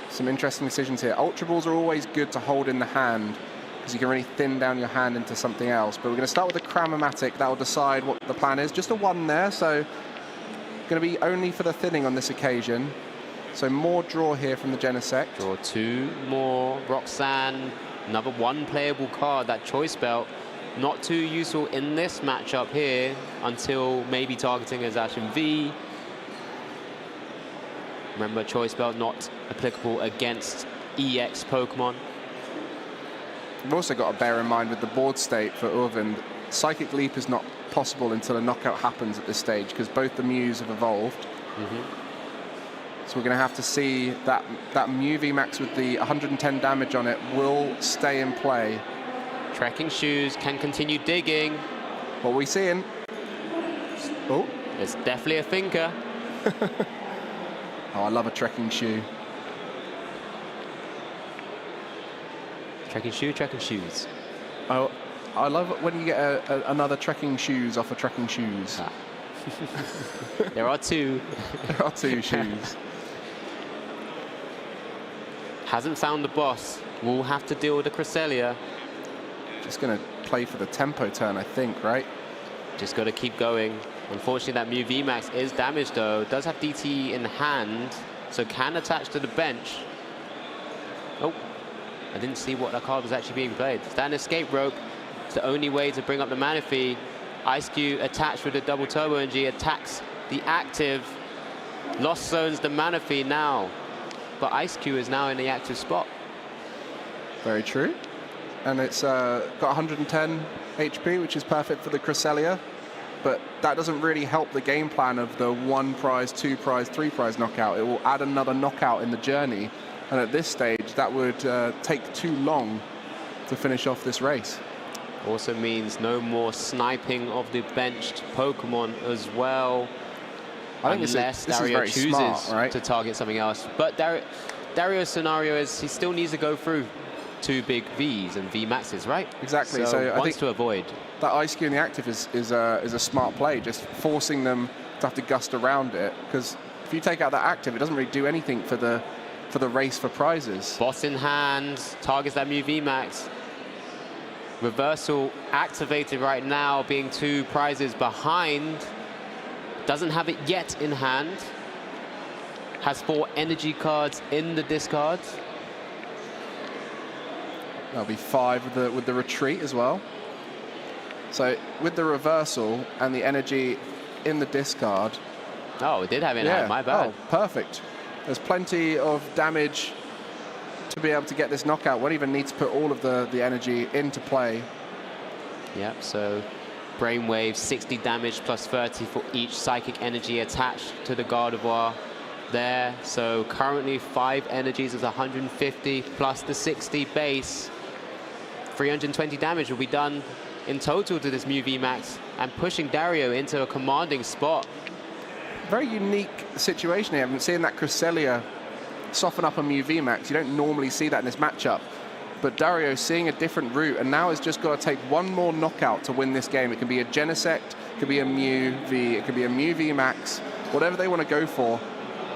Some interesting decisions here. Ultra Balls are always good to hold in the hand, because you can really thin down your hand into something else. But we're going to start with a Cramomatic. That will decide what the plan is. Just a 1 there, so going to be only for the thinning on this occasion. So more draw here from the Genesect. Draw 2 more. Roxanne, another 1 playable card. That Choice Belt, not too useful in this matchup here, until maybe targeting a Zacian V. Remember, Choice Belt not applicable against EX Pokemon. We've also got to bear in mind with the board state for Urvind, Psychic Leap is not possible until a knockout happens at this stage, because both the Mews have evolved. So we're going to have to see that Mew VMAX with the 110 damage on it will stay in play. Trekking Shoes can continue digging. What are we seeing? Oh, it's definitely a thinker. Oh, I love a Trekking Shoe. Trekking Shoes. Oh, I love it when you get another Trekking Shoes off of Trekking Shoes. There are 2. There are 2 shoes. Hasn't found the boss. We'll have to deal with the Cresselia. Just going to play for the tempo turn, I think, right? Just got to keep going. Unfortunately, that Mew VMAX is damaged, though. Does have DT in hand, so can attach to the bench. Oh, I didn't see what that card was actually being played. Is that an escape rope? It's the only way to bring up the Manaphy. Ice Cube attached with the double turbo energy attacks the active. Lost zones the Manaphy now, but Ice Cube is now in the active spot. Very true. And it's got 110 HP, which is perfect for the Cresselia. But that doesn't really help the game plan of the 1 prize, 2 prize, 3 prize knockout. It will add another knockout in the journey. And at this stage, that would take too long to finish off this race. Also means no more sniping of the benched Pokemon as well. I think unless this Dario is chooses smart, right? to target something else. But Dario's scenario is he still needs to go through 2 big Vs and V maxes, right? Exactly. So I think to avoid that Ice Cube in the active is a smart play, just forcing them to have to gust around it. Because if you take out that active, it doesn't really do anything for the race for prizes. Boss in hand, targets that Mew V max. Reversal activated right now, being 2 prizes behind. Doesn't have it yet in hand. Has 4 energy cards in the discard. That'll be 5 with the retreat as well. So with the reversal and the energy in the discard. Oh, it did have it in hand, my bad. Oh, perfect. There's plenty of damage to be able to get this knockout. Won't even need to put all of the energy into play. Yep, so Brainwave, 60 damage plus 30 for each psychic energy attached to the Gardevoir there. So currently 5 energies is 150 plus the 60 base. 320 damage will be done in total to this Mew VMAX and pushing Dario into a commanding spot. Very unique situation here. I've seen that Cresselia soften up a Mew VMAX. You don't normally see that in this matchup. But Dario seeing a different route, and now has just got to take 1 more knockout to win this game. It can be a Genesect, it could be a Mew V, it could be a Mew VMAX, whatever they want to go for.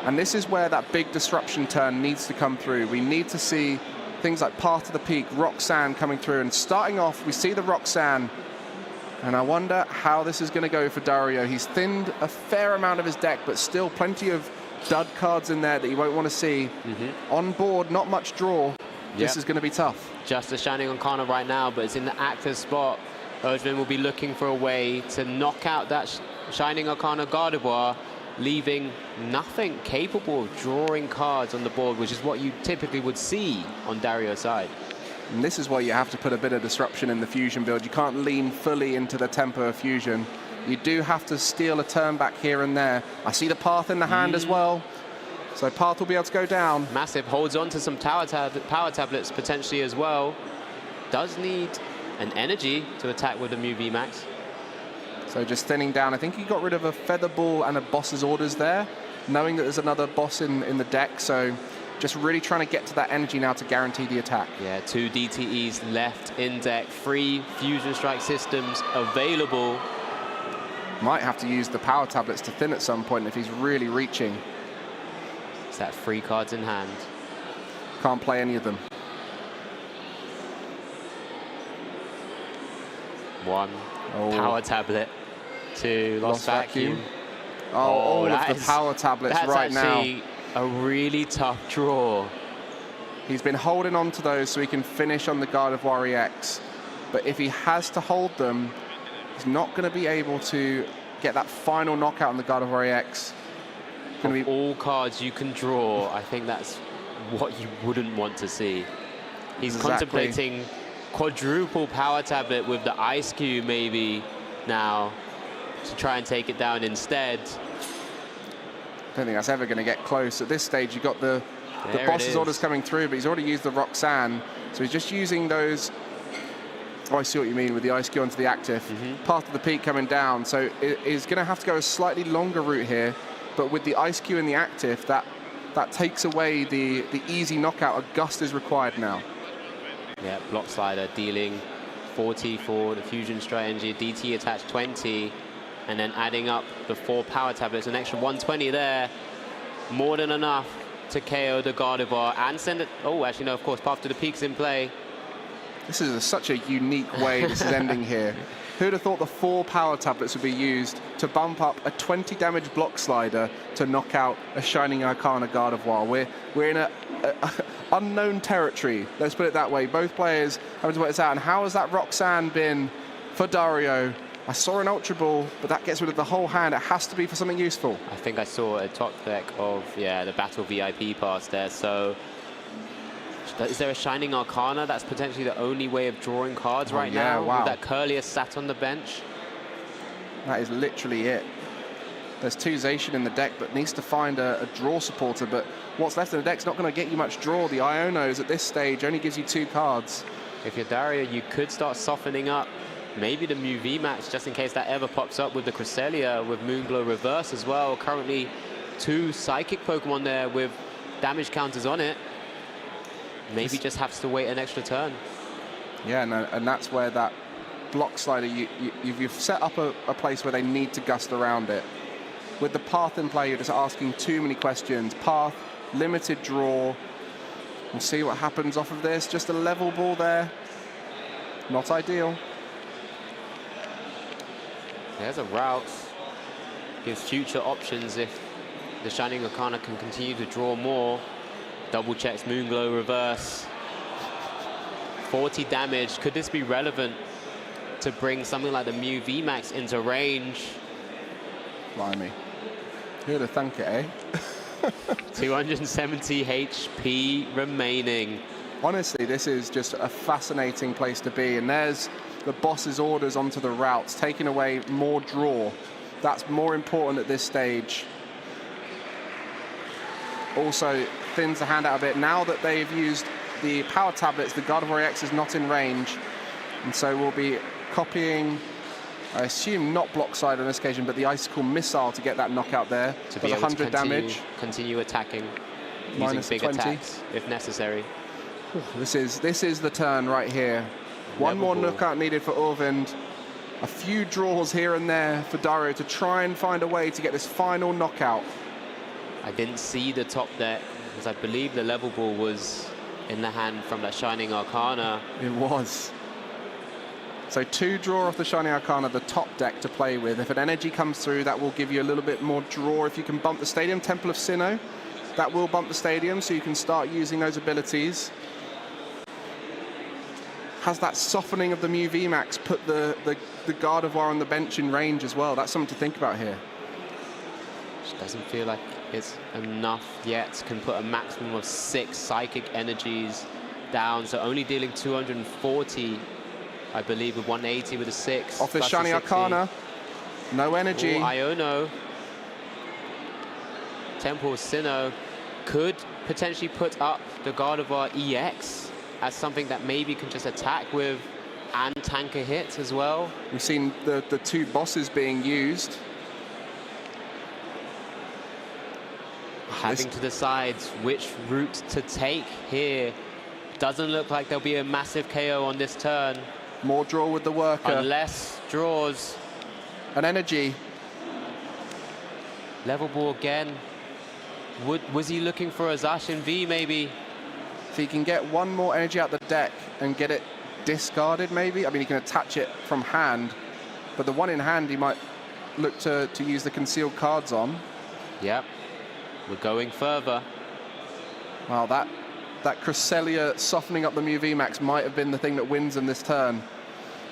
And this is where that big disruption turn needs to come through. We need to see things like Path to the Peak, Roxanne coming through. And starting off, we see the Roxanne. And I wonder how this is going to go for Dario. He's thinned a fair amount of his deck, but still plenty of dud cards in there that you won't want to see. On board, not much draw. This is going to be tough. Just a Shining Arcana right now, but it's in the active spot. Erdvin will be looking for a way to knock out that Shining Arcana Gardevoir, leaving nothing capable of drawing cards on the board, which is what you typically would see on Dario's side. And this is why you have to put a bit of disruption in the fusion build. You can't lean fully into the tempo of fusion. You do have to steal a turn back here and there. I see the Path in the hand as well. So Path will be able to go down. Massive holds on to some power tablets potentially as well. Does need an energy to attack with the Mew VMAX. So just thinning down. I think he got rid of a Feather Ball and a Boss's Orders there, knowing that there's another boss in the deck. So just really trying to get to that energy now to guarantee the attack. Yeah, 2 DTEs left in deck. 3 Fusion Strike systems available. Might have to use the power tablets to thin at some point if he's really reaching. It's that 3 cards in hand. Can't play any of them. 1 power tablet, 2 Lost Vacuum. Oh, all of the power tablets right now. That's actually a really tough draw. He's been holding on to those so he can finish on the Gardevoir EX. But if he has to hold them, he's not going to be able to get that final knockout on the Gardevoir EX. Of all cards you can draw, I think that's what you wouldn't want to see. He's contemplating quadruple power tablet with the Ice Cube maybe now to try and take it down instead. I don't think that's ever going to get close. At this stage, you've got the Boss's Orders coming through, but he's already used the Roxanne. So he's just using those. Oh, I see what you mean with the Ice Cube onto the active. Path to the Peak coming down. So he's going to have to go a slightly longer route here. But with the Ice Cube in the active, that takes away the easy knockout. A Gust is required now. Yeah, Block Slider dealing 40 for the Fusion Strategy, DT attached 20, and then adding up the 4 power tablets, an extra 120 there. More than enough to KO the Gardevoir and send it. Oh, actually, no, of course, Path to the Peak's in play. This is such a unique way this is ending here. Who'd have thought the 4 power tablets would be used to bump up a 20 damage block slider to knock out a Shining Arcana Gardevoir? We're in a unknown territory, let's put it that way. Both players having to work this out. And how has that Roxanne been for Dario? I saw an Ultra Ball, but that gets rid of the whole hand. It has to be for something useful. I think I saw a top deck of, yeah, the Battle VIP pass there. So is there a Shining Arcana? That's potentially the only way of drawing cards right now. Wow. With that Curlier sat on the bench. That is literally it. There's 2 Zacian in the deck, but needs to find a draw supporter. But what's left in the deck's not going to get you much draw. The Ionos at this stage only gives you 2 cards. If you're Dario, you could start softening up maybe the Mew VMAX, just in case that ever pops up with the Cresselia, with Moonglow Reverse as well. Currently 2 Psychic Pokemon there with damage counters on it. Maybe just has to wait an extra turn. Yeah, no, and that's where that block slider, you've set up a place where they need to gust around it. With the path in play, you're just asking too many questions. Path, limited draw. We'll see what happens off of this. Just a level ball there. Not ideal. There's a route. Gives future options if the Shining Arcana can continue to draw more. Double checks Moonglow Reverse. 40 damage. Could this be relevant to bring something like the Mew VMAX into range? Blimey. Who'd have thunk it, eh? 270 HP remaining. Honestly, this is just a fascinating place to be. And there's the boss's orders onto the routes, taking away more draw. That's more important at this stage. Also, thins the hand out a bit. Now that they've used the power tablets, the Gardevoir EX is not in range. And so we'll be copying, I assume not block side on this occasion, but the Icicle Missile to get that knockout there. To be able 100 to damage. Continue attacking, Minus using big 20. attacks if necessary. This is the turn right here. One more knockout needed for Orvind. A few draws here and there for Dario to try and find a way to get this final knockout. I didn't see the top deck because I believe the level ball was in the hand from that Shining Arcana. It was. So 2 draw off the Shining Arcana, the top deck to play with. If an energy comes through, that will give you a little bit more draw. If you can bump the stadium, Temple of Sinnoh, that will bump the stadium, so you can start using those abilities. Has that softening of the Mew VMAX put the Gardevoir on the bench in range as well? That's something to think about here. Just doesn't feel like it's enough yet. Can put a maximum of 6 psychic energies down, so only dealing 240, I believe, with 180 with a 6. Off this Shining Arcana, no energy. Ooh, Iono. Temple Sinnoh could potentially put up the Gardevoir EX as something that maybe can just attack with and tank a hit as well. We've seen the 2 bosses being used. Having to decide which route to take here. Doesn't look like there'll be a massive KO on this turn. More draw with the worker. Unless draws. An energy. Level ball again. Was he looking for a Zacian V maybe? If he can get one more energy out the deck and get it discarded maybe. I mean, he can attach it from hand, but the one in hand he might look to use the concealed cards on. Yep. We're going further. Wow, that Cresselia softening up the Mew VMAX might have been the thing that wins him this turn.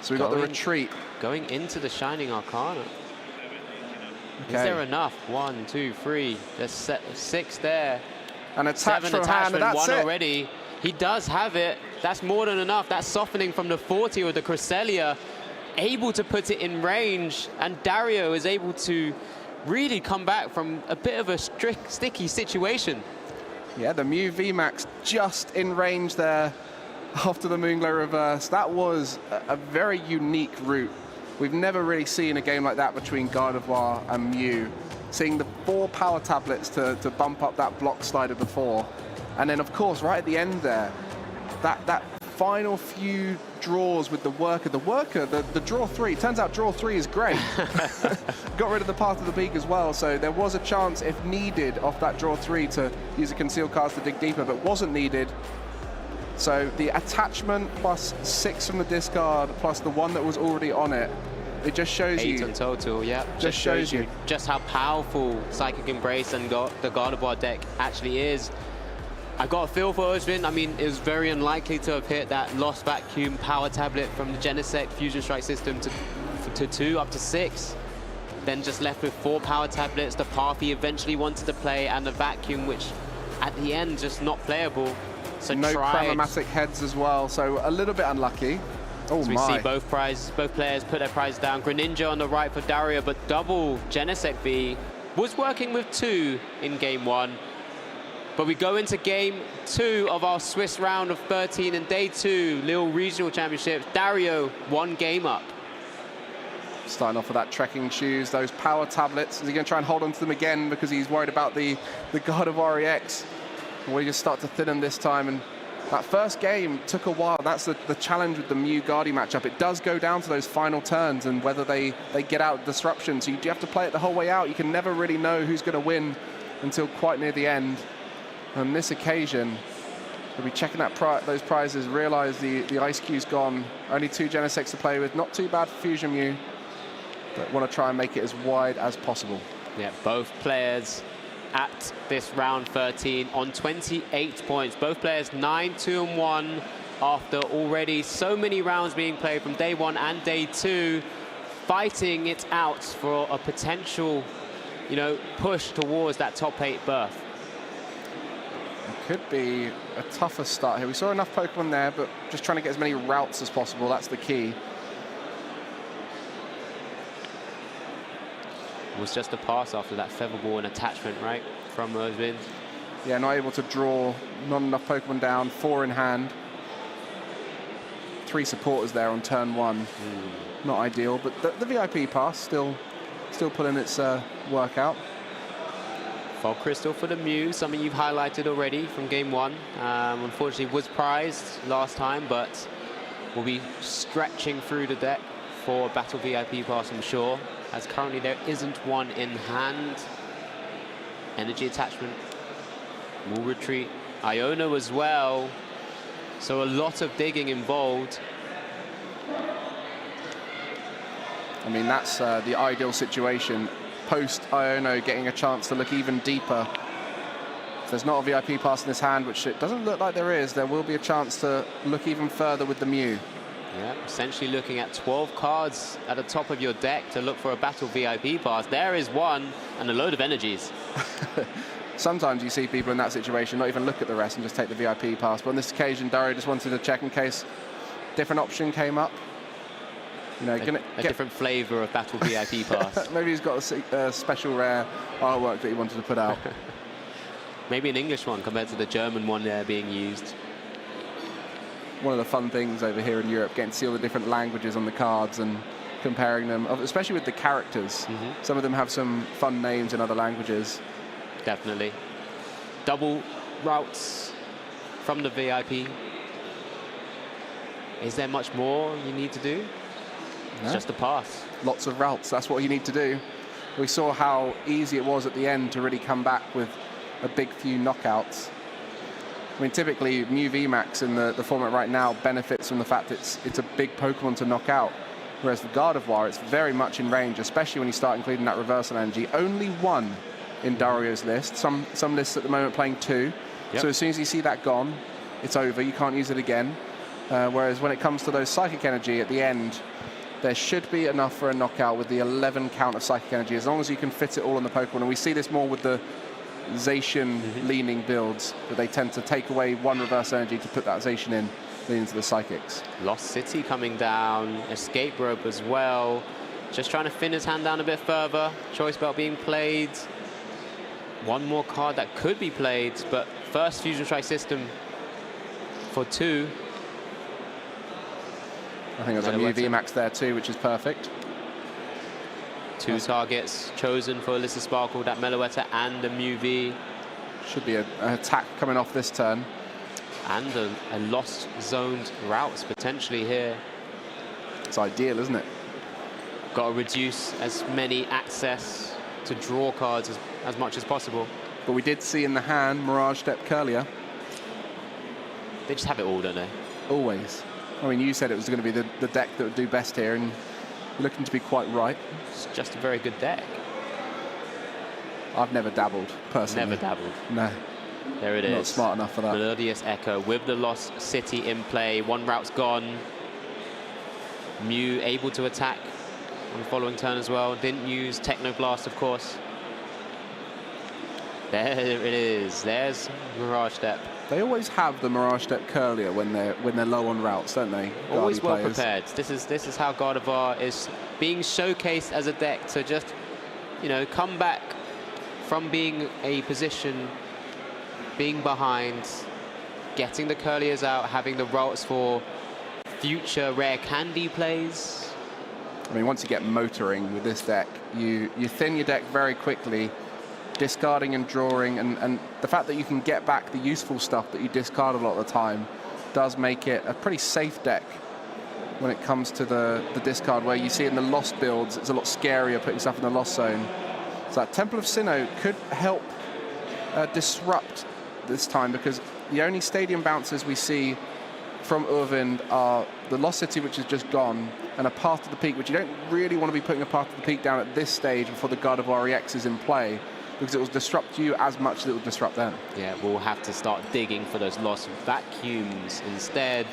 So we've got the retreat. Going into the Shining Arcana. Okay. Is there enough? 1, 2, 3. There's 6 there. And attach 7 from hand, and that's 1 it. already. He does have it. That's more than enough. That's softening from the 40 with the Cresselia. Able to put it in range. And Dario is able to really come back from a bit of a sticky situation. Yeah, the Mew VMAX just in range there after the Moonglow Reverse. That was a very unique route. We've never really seen a game like that between Gardevoir and Mew. Seeing the 4 power tablets to bump up that block slider before. And then, of course, right at the end there, that final few draws with the worker. The draw 3, turns out draw 3 is great. Got rid of the Path of the Beak as well, so there was a chance, if needed, off that draw 3 to use a concealed card to dig deeper, but wasn't needed. So the attachment plus 6 from the discard plus the one that was already on it, it just shows 8 you. in total, yeah. Just shows you just how powerful Psychic Embrace and the Gardevoir deck actually is. I got a feel for Ozvin. I mean, it was very unlikely to have hit that Lost Vacuum power tablet from the Genesect Fusion Strike system to 2 up to 6. Then just left with 4 power tablets, the path he eventually wanted to play, and the Vacuum, which at the end just not playable. So no Chromatic heads as well, so a little bit unlucky. Oh, so we see both players put their prize down. Greninja on the right for Dario, but double Genesect V was working with 2 in game 1. But we go into game 2 of our Swiss round of 13 and day 2 Lille Regional Championships. Dario 1 game up. Starting off with that trekking shoes, those power tablets. Is he going to try and hold on to them again because he's worried about the Gardevoir EX? Or will he just start to thin them this time? And that first game took a while. That's the challenge with the Mew Guardy matchup. It does go down to those final turns and whether they get out of disruption. So you have to play it the whole way out. You can never really know who's going to win until quite near the end. On this occasion, we'll be checking those prizes, realize the Ice Cube's gone. Only 2 Genesects to play with. Not too bad for Fusion Mew, but want to try and make it as wide as possible. Yeah, both players at this round 13 on 28 points. Both players 9, 2, and 1 after already so many rounds being played from day 1 and day 2, fighting it out for a potential, push towards that top 8 berth. It could be a tougher start here. We saw enough Pokemon there, but just trying to get as many routes as possible. That's the key. Was just a pass after that Feather Ball and attachment, right, from Ozvin. Yeah, not able to draw, not enough Pokemon down, 4 in hand. 3 supporters there on turn 1. Not ideal, but the VIP pass still pulling its work out. Fog Crystal for the Mew, something you've highlighted already from game 1. Unfortunately was prized last time, but we'll be stretching through the deck for Battle VIP pass, I'm sure, as currently there isn't one in hand. Energy attachment will retreat. Iono as well, so a lot of digging involved. I mean, that's the ideal situation. Post Iono getting a chance to look even deeper. If there's not a VIP pass in his hand, which it doesn't look like there is, there will be a chance to look even further with the Mew. Yeah, essentially looking at 12 cards at the top of your deck to look for a Battle VIP pass. There is one, and a load of energies. Sometimes you see people in that situation not even look at the rest and just take the VIP pass. But on this occasion, Dario just wanted to check in case different option came up. A different flavor of Battle VIP pass. Maybe he's got a special rare artwork that he wanted to put out. Maybe an English one compared to the German one there being used. One of the fun things over here in Europe, getting to see all the different languages on the cards and comparing them, especially with the characters. Some of them have some fun names in other languages. Definitely. Double routes from the VIP. Is there much more you need to do? No. It's just a pass. Lots of routes, that's what you need to do. We saw how easy it was at the end to really come back with a big few knockouts. I mean, typically, Mew VMAX in the format right now benefits from the fact it's a big Pokemon to knock out. Whereas the Gardevoir, it's very much in range, especially when you start including that reversal energy. Only 1 in Dario's list. Some lists at the moment playing 2. Yep. So as soon as you see that gone, it's over. You can't use it again. Whereas when it comes to those Psychic Energy at the end, there should be enough for a knockout with the 11 count of Psychic Energy, as long as you can fit it all on the Pokemon. And we see this more with the Zacian-leaning builds, that they tend to take away 1 reverse energy to put that Zacian in, leading to the Psychics. Lost City coming down, Escape Rope as well. Just trying to thin his hand down a bit further. Choice Belt being played. 1 more card that could be played, but first Fusion Strike system for 2. I think there's a Mew VMAX there too, which is perfect. 2 targets chosen for Alyssa Sparkle, that Meloetta and the Mew V. Should be an attack coming off this turn. And a lost zoned routes potentially here. It's ideal, isn't it? Got to reduce as many access to draw cards as much as possible. But we did see in the hand Mirage Step Curlier. They just have it all, don't they? Always. I mean, you said it was going to be the deck that would do best here, and you're looking to be quite right. It's just a very good deck. I've never dabbled, personally. Never dabbled. No. There it is. Not smart enough for that. Melodious Echo with the Lost City in play. One route's gone. Mew able to attack on the following turn as well. Didn't use Technoblast, of course. There it is. There's Mirage Step. They always have the Mirage Step Curlier when they're low on routes, don't they? Always well players. prepared. This is how Gardevoir is being showcased as a deck to just, you know, come back from being a position, being behind, getting the Curliers out, having the routes for future rare candy plays. I mean, once you get motoring with this deck, you thin your deck very quickly, discarding and drawing, and the fact that you can get back the useful stuff that you discard a lot of the time does make it a pretty safe deck when it comes to the discard, where you see in the Lost builds, it's a lot scarier putting stuff in the Lost zone. So that Temple of Sinnoh could help disrupt this time, because the only stadium bounces we see from Urvind are the Lost City, which is just gone, and a Path to the Peak, which you don't really want to be putting a Path to the Peak down at this stage before the Gardevoir EX is in play, because it will disrupt you as much as it will disrupt them. Yeah, we'll have to start digging for those lost vacuums instead.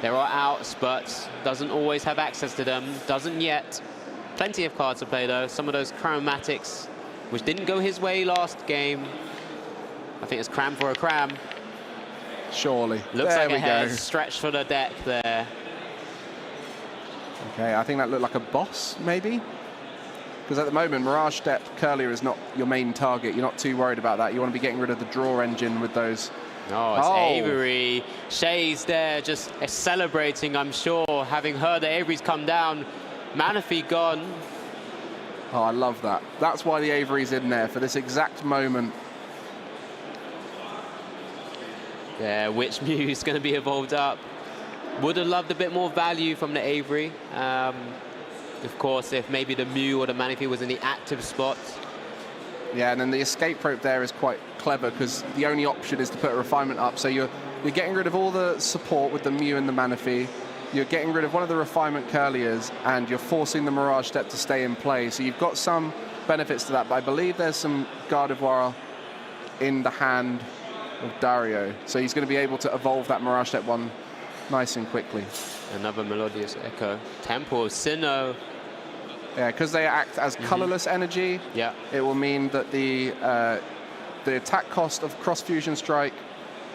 There are outs, but doesn't always have access to them. Doesn't yet. Plenty of cards to play, though. Some of those chromatics, which didn't go his way last game. I think it's cram for a cram. Surely. Looks there like a we hair go. stretched for the deck there. Okay, I think that looked like a boss, maybe? Because at the moment, Mirage Step Curlier is not your main target. You're not too worried about that. You want to be getting rid of the draw engine with those. Oh, it's Avery. Shay's there just celebrating, I'm sure, having heard that Avery's come down. Manaphy gone. Oh, I love that. That's why the Avery's in there, for this exact moment. Yeah, which Mew is going to be evolved up. Would have loved a bit more value from the Avery. Of course, if maybe the Mew or the Manaphy was in the active spot. Yeah, and then the escape rope there is quite clever, because the only option is to put a refinement up. So you're getting rid of all the support with the Mew and the Manaphy. You're getting rid of one of the refinement Curliers, and you're forcing the Mirage Step to stay in play. So you've got some benefits to that, but I believe there's some Gardevoir in the hand of Dario. So he's going to be able to evolve that Mirage Step one nice and quickly. Another Melodious Echo. Temple, Sinnoh. Yeah, because they act as colorless energy. Yeah. It will mean that the attack cost of Cross Fusion Strike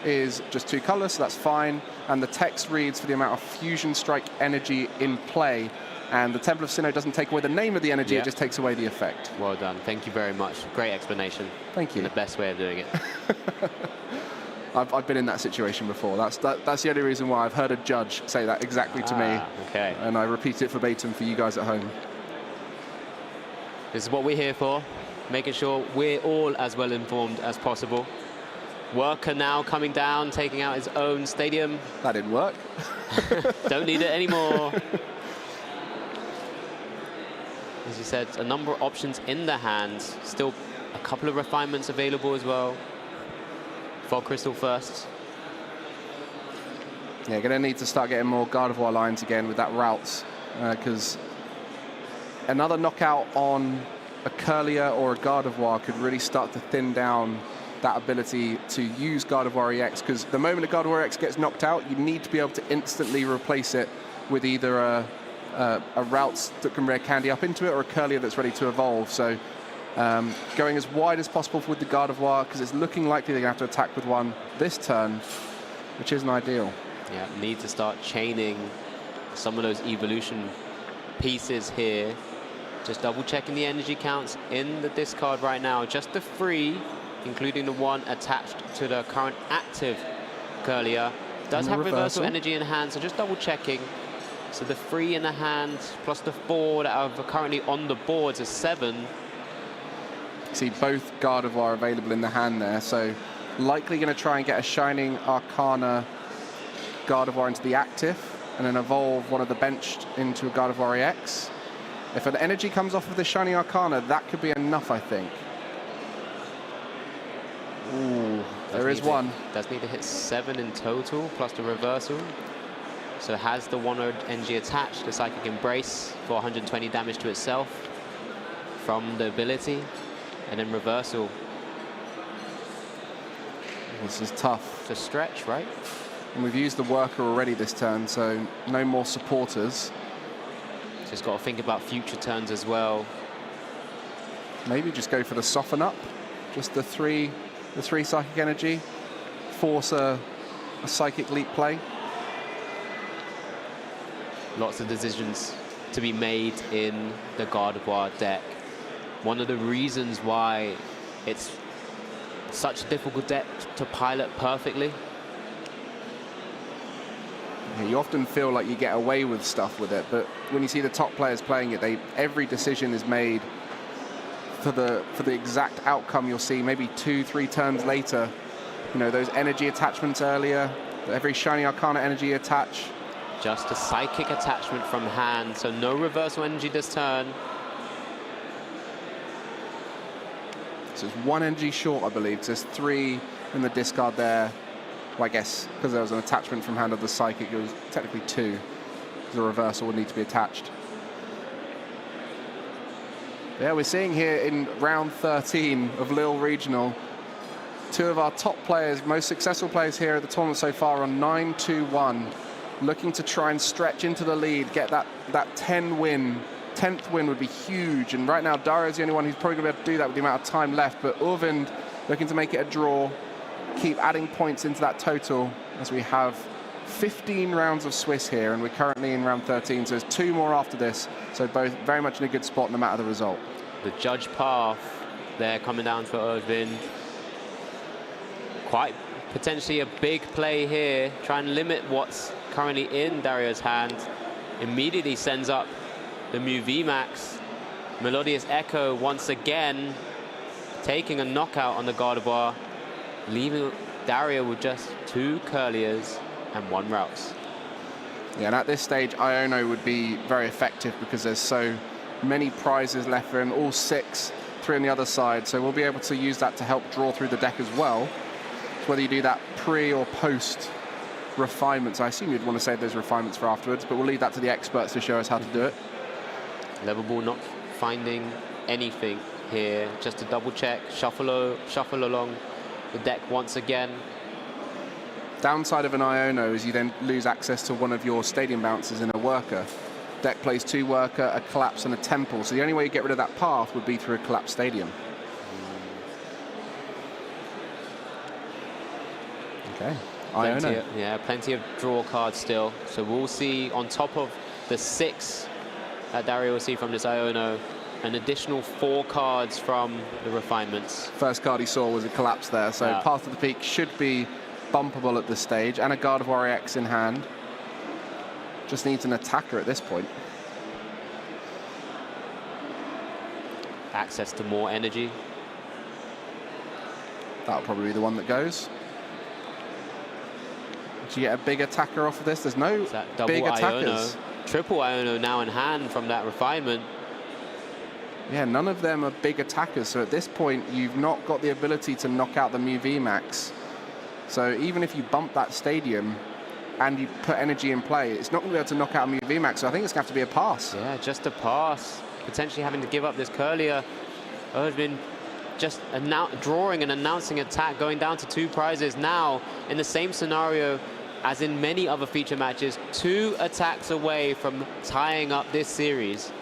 is just 2 colors, so that's fine. And the text reads for the amount of Fusion Strike energy in play. And the Temple of Sinnoh doesn't take away the name of the energy, it just takes away the effect. Well done. Thank you very much. Great explanation. Thank you. And the best way of doing it. I've been in that situation before. That's the only reason why I've heard a judge say that exactly to me. Okay. And I repeat it verbatim for you guys at home. This is what we're here for, making sure we're all as well informed as possible. Worker now coming down, taking out his own stadium. That didn't work. Don't need it anymore. As you said, a number of options in the hand. Still a couple of refinements available as well. Fog Crystal first. Yeah, going to need to start getting more Gardevoir lines again with that routes, because another knockout on a Curlier or a Gardevoir could really start to thin down that ability to use Gardevoir EX, because the moment a Gardevoir EX gets knocked out, you need to be able to instantly replace it with either a routes that can rare candy up into it or a Curlier that's ready to evolve. So going as wide as possible with the Gardevoir, because it's looking likely they're going to have to attack with one this turn, which isn't ideal. Yeah, need to start chaining some of those evolution pieces here. Just double checking the energy counts in the discard right now. Just the 3, including the 1 attached to the current active Curlier. Does have reversal energy in hand, so just double checking. So the 3 in the hand, plus the 4 that are currently on the boards is 7. See both Gardevoir available in the hand there, so likely going to try and get a Shining Arcana Gardevoir into the active, and then evolve one of the benched into a Gardevoir EX. If an energy comes off of the Shining Arcana, that could be enough, I think. Ooh. There is one. Does need to hit 7 in total, plus the reversal. So has the 1 NG attached, the Psychic Embrace for 120 damage to itself from the ability, and then reversal. This is tough. It's a stretch, right? And we've used the worker already this turn, so no more supporters. Just got to think about future turns as well. Maybe just go for the soften up. Just the three Psychic Energy. Force a Psychic Leap play. Lots of decisions to be made in the Gardevoir deck. One of the reasons why it's such a difficult deck to pilot perfectly. Yeah, you often feel like you get away with stuff with it, but when you see the top players playing it, every decision is made for the exact outcome you'll see maybe 2-3 turns later. You know, those energy attachments earlier, every Shiny Arcana energy attach. Just a Psychic attachment from hand, so no reversal energy this turn. So it's 1 energy short, I believe. So there's 3 in the discard there. Well, I guess because there was an attachment from hand of the Psychic, it was technically 2. Because the reversal would need to be attached. Yeah, we're seeing here in round 13 of Lille Regional, 2 of our top players, most successful players here at the tournament so far on 9-2-1. Looking to try and stretch into the lead, get that 10th win would be huge. And right now, Dario's the only one who's probably going to be able to do that with the amount of time left. But Urvind looking to make it a draw, keep adding points into that total as we have 15 rounds of Swiss here, and we're currently in round 13. So there's 2 more after this. So both very much in a good spot no matter the result. The judge path there coming down for Urvind. Quite potentially a big play here, try and limit what's currently in Dario's hand. Immediately sends up the Mew VMAX. Melodious Echo once again taking a knockout on the Gardevoir, leaving Dario with just 2 Curliers and 1 Routes. Yeah, and at this stage, Iono would be very effective because there's so many prizes left for him, all 6, 3 on the other side. So we'll be able to use that to help draw through the deck as well. So whether you do that pre or post refinements, I assume you'd want to save those refinements for afterwards, but we'll leave that to the experts to show us how to do it. Leverball not finding anything here, just a double check, shuffle along the deck once again. Downside of an Iono is you then lose access to one of your stadium bounces in a worker. Deck plays 2 worker, a collapse and a temple, so the only way you get rid of that path would be through a collapsed stadium. Okay, Iono. Plenty of draw cards still, so we'll see on top of the 6 that Dario will see from this Iono, an additional 4 cards from the refinements. First card he saw was a collapse there, so Path to the Peak should be bumpable at this stage, and a Gardevoir EX in hand. Just needs an attacker at this point. Access to more energy. That'll probably be the one that goes. Do you get a big attacker off of this? There's no big attackers. Triple Iono now in hand from that refinement. Yeah, none of them are big attackers. So at this point, you've not got the ability to knock out the Mew VMAX. So even if you bump that stadium and you put energy in play, it's not going to be able to knock out Mew VMAX. So I think it's going to have to be a pass. Yeah, just a pass. Potentially having to give up this Curlier. Erdvin just drawing and announcing attack, going down to 2 prizes. Now, in the same scenario as in many other feature matches, 2 attacks away from tying up this series.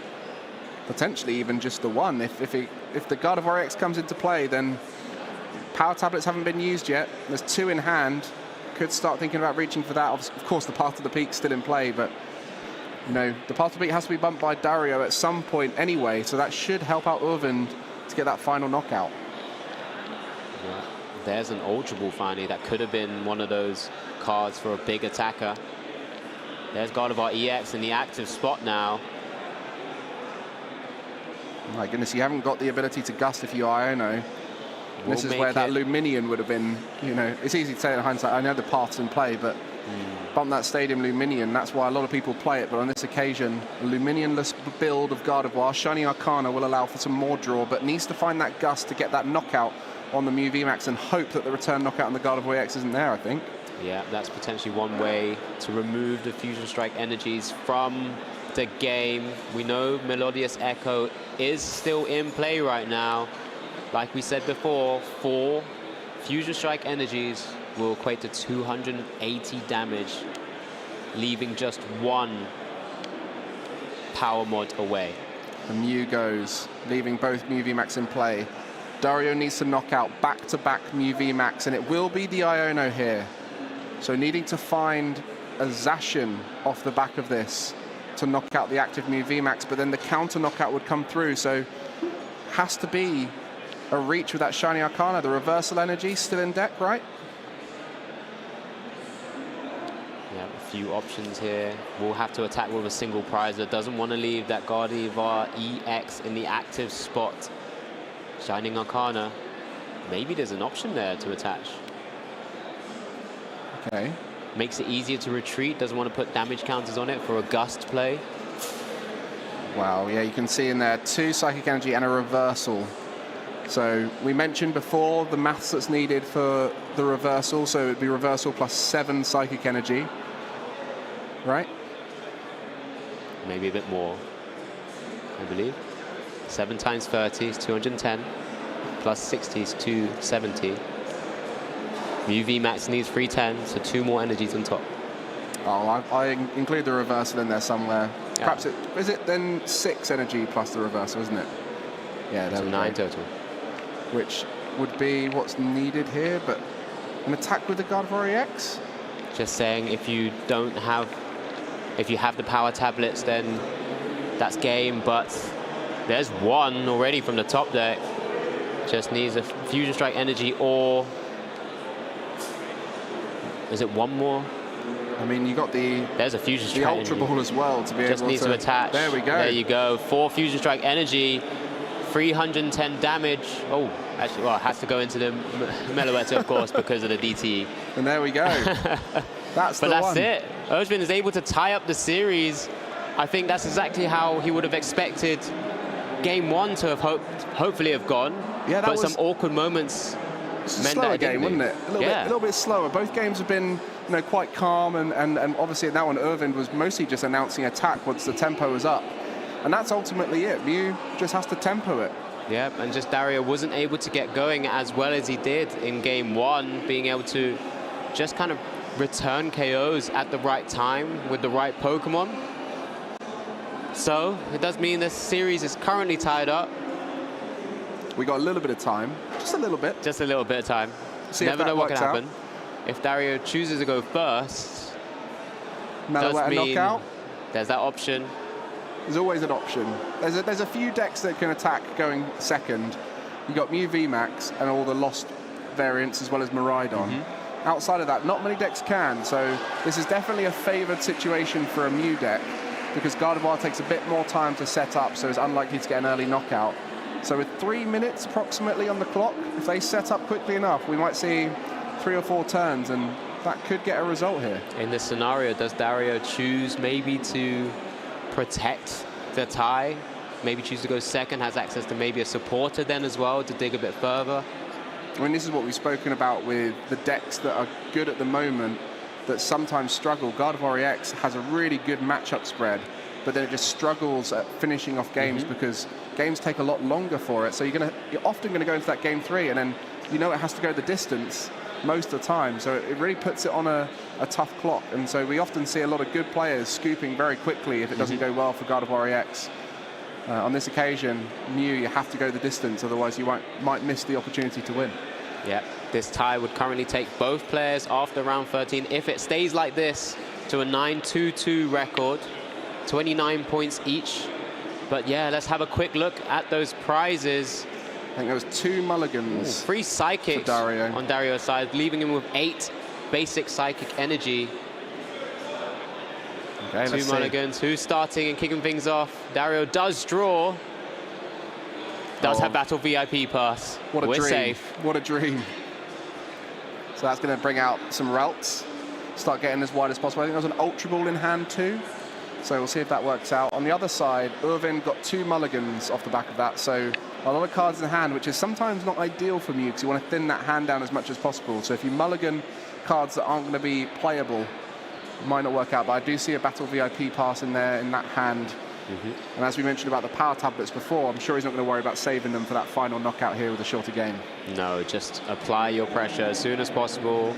Potentially even just the 1. If the Gardevoir X comes into play, then power tablets haven't been used yet. There's 2 in hand. Could start thinking about reaching for that. Of course, the Path to the Peak still in play, but you know, the Path to the Peak has to be bumped by Dario at some point anyway, so that should help out Urvind to get that final knockout. Yeah. There's an Ultra Ball finally. That could have been one of those cards for a big attacker. There's Gardevoir EX in the active spot now. My goodness, you haven't got the ability to gust if you Iono. This is where that Luminaon would have been, you know, it's easy to say in hindsight. I know the path's in play, but Bump that Stadium Luminion, that's why a lot of people play it, but on this occasion, a Luminionless build of Gardevoir. Shiny Arcana will allow for some more draw, but needs to find that gust to get that knockout on the Mew VMAX and hope that the return knockout on the Gardevoir EX isn't there, I think. Yeah, that's potentially one way to remove the Fusion Strike energies from the game. We know Melodious Echo is still in play right now. Like we said before, 4 Fusion Strike energies will equate to 280 damage, leaving just 1 power mod away. The Mew goes, leaving both Mew VMAX in play. Dario needs to knock out back-to-back Mew VMAX, and it will be the Iono here. So needing to find a Zacian off the back of this to knock out the active Mew VMAX, but then the counter knockout would come through, so has to be a reach with that Shiny Arcana. The reversal energy still in deck, right? Yeah, a few options here. We'll have to attack with a single prizer. Doesn't want to leave that Gardevoir EX in the active spot. Shining Arcana. Maybe there's an option there to attach. Okay. Makes it easier to retreat. Doesn't want to put damage counters on it for a gust play. Wow, yeah, you can see in there 2 Psychic Energy and a reversal. So we mentioned before the maths that's needed for the reversal, so it'd be reversal plus 7 Psychic Energy, right? Maybe a bit more, I believe. 7 times 30 is 210, plus 60 is 270. Mew VMAX needs 310, so 2 more energies on top. Oh, I include the reversal in there somewhere. Yeah. Perhaps is it then 6 energy plus the reversal, isn't it? Yeah, there so we 9 go. total. Which would be what's needed here, but an attack with the Gardevoir EX? Just saying, if you have the power tablets, then that's game, but there's 1 already from the top deck. Just needs a Fusion Strike energy, or is it 1 more? I mean, you got there's a Fusion Strike Ultra energy. Ball as well to be Just able needs to attach. There we go. There you go. 4 Fusion Strike energy, 310 damage. Oh, actually, well, it has to go into the Meloetta, of course, because of the DTE. And there we go. That's but the that's one. it. Ojvin is able to tie up the series. I think that's exactly how he would have expected game 1 to have hopefully have gone. Yeah, that but was some awkward moments It's a meant slower that it game, didn't. wasn't it? A little bit slower. Both games have been, quite calm, and obviously in that one, Irvind was mostly just announcing attack once the tempo was up, and that's ultimately it. Mew just has to tempo it. Yeah, and just Dario wasn't able to get going as well as he did in game 1, being able to just kind of return KOs at the right time with the right Pokemon. So it does mean this series is currently tied up. We got a little bit of time, just a little bit. Just a little bit of time. See if Never that know what can works out. happen. If Dario chooses to go first, Meloetta knockout. There's that option. There's always an option. There's a few decks that can attack going second. You got Mew VMAX and all the lost variants as well as Miraidon. Outside of that, not many decks can. So this is definitely a favoured situation for a Mew deck because Gardevoir takes a bit more time to set up, so it's unlikely to get an early knockout. So with 3 minutes approximately on the clock, if they set up quickly enough, we might see 3 or 4 turns, and that could get a result here. In this scenario, does Dario choose maybe to protect the tie? Maybe choose to go second, has access to maybe a supporter then as well to dig a bit further? I mean, this is what we've spoken about with the decks that are good at the moment that sometimes struggle. Gardevoir EX has a really good matchup spread, but then it just struggles at finishing off games because games take a lot longer for it. So you're often going to go into that game 3 and then it has to go the distance most of the time. So it really puts it on a tough clock. And so we often see a lot of good players scooping very quickly if it doesn't go well for Gardevoir EX. On this occasion, Mew, you have to go the distance, otherwise you might miss the opportunity to win. Yeah, this tie would currently take both players after round 13. If it stays like this, to a 9-2-2 record, 29 points each. But yeah, let's have a quick look at those prizes. I think there was 2 mulligans. 3 psychics on Dario's side, leaving him with 8 basic psychic energy. Okay, 2 mulligans. Who's starting and kicking things off? Dario does draw. Does have Battle VIP pass. What a We're dream. safe. What a dream. So that's going to bring out some routes. start getting as wide as possible. I think there was an Ultra Ball in hand too. So we'll see if that works out. On the other side, Irvin got 2 mulligans off the back of that. So a lot of cards in hand, which is sometimes not ideal for Mew because you want to thin that hand down as much as possible. So if you mulligan cards that aren't going to be playable, it might not work out. But I do see a Battle VIP pass in there in that hand. And as we mentioned about the power tablets before, I'm sure he's not going to worry about saving them for that final knockout here with a shorter game. No, just apply your pressure as soon as possible.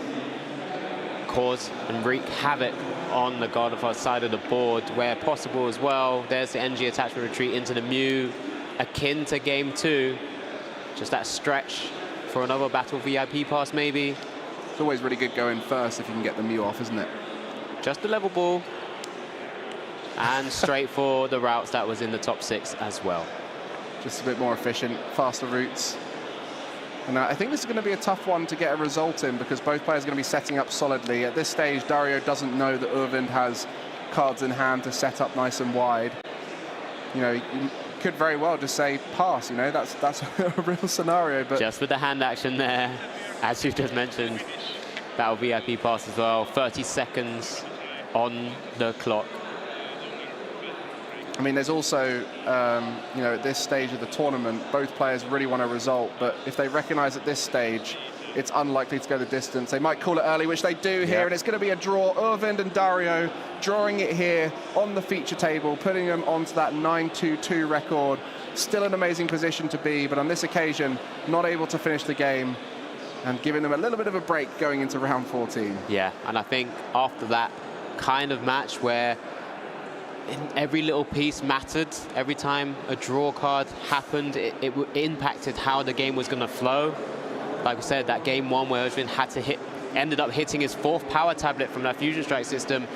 Cause and wreak havoc on the Gardevoir side of the board where possible as well. There's the NG attachment retreat into the Mew, akin to game 2. Just that stretch for another Battle VIP pass maybe. It's always really good going first if you can get the Mew off, isn't it? Just a level ball. And straight for the routes that was in the top 6 as well. Just a bit more efficient, faster routes. And I think this is going to be a tough one to get a result in because both players are going to be setting up solidly. At this stage, Dario doesn't know that Irvind has cards in hand to set up nice and wide. You know, you could very well just say pass, you know, that's a real scenario. But just with the hand action there, as you just mentioned, Battle VIP pass as well. 30 seconds on the clock. I mean, there's also, you know, at this stage of the tournament, both players really want a result, but if they recognize at this stage it's unlikely to go the distance, they might call it early, which they do here, and it's going to be a draw. Irvind and Dario drawing it here on the feature table, putting them onto that 9-2-2 record. Still an amazing position to be, but on this occasion, not able to finish the game and giving them a little bit of a break going into round 14. Yeah, and I think after that kind of match where every little piece mattered, every time a draw card happened, it impacted how the game was going to flow. Like we said, that game 1 where Irvin had to ended up hitting his 4th power tablet from that Fusion Strike system.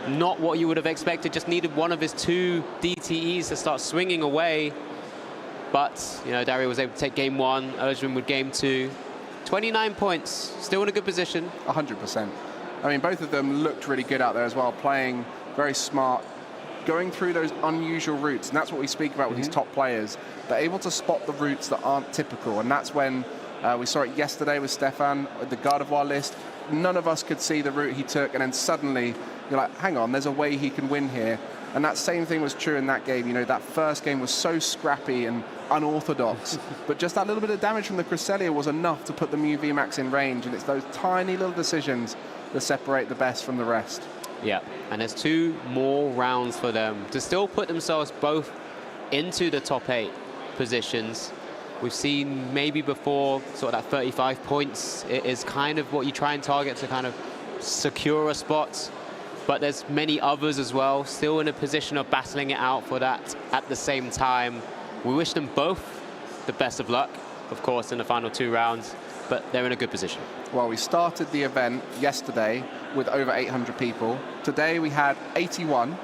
Not what you would have expected, just needed one of his 2 DTEs to start swinging away. But, you know, Dario was able to take game 1, Irvin with game 2. 29 points, still in a good position. 100%. I mean, both of them looked really good out there as well, playing very smart, going through those unusual routes, and that's what we speak about with these top players. They're able to spot the routes that aren't typical, and that's when we saw it yesterday with Stefan, with the Gardevoir list. None of us could see the route he took, and then suddenly you're like, hang on, there's a way he can win here. And that same thing was true in that game. You know, that first game was so scrappy and unorthodox, but just that little bit of damage from the Cresselia was enough to put the Mew VMAX in range, and it's those tiny little decisions that separate the best from the rest. Yeah, and there's 2 more rounds for them to still put themselves both into the top 8 positions. We've seen maybe before sort of that 35 points is kind of what you try and target to kind of secure a spot. But there's many others as well, still in a position of battling it out for that at the same time. We wish them both the best of luck, of course, in the final 2 rounds, but they're in a good position. Well, we started the event yesterday with over 800 people. Today we had 81,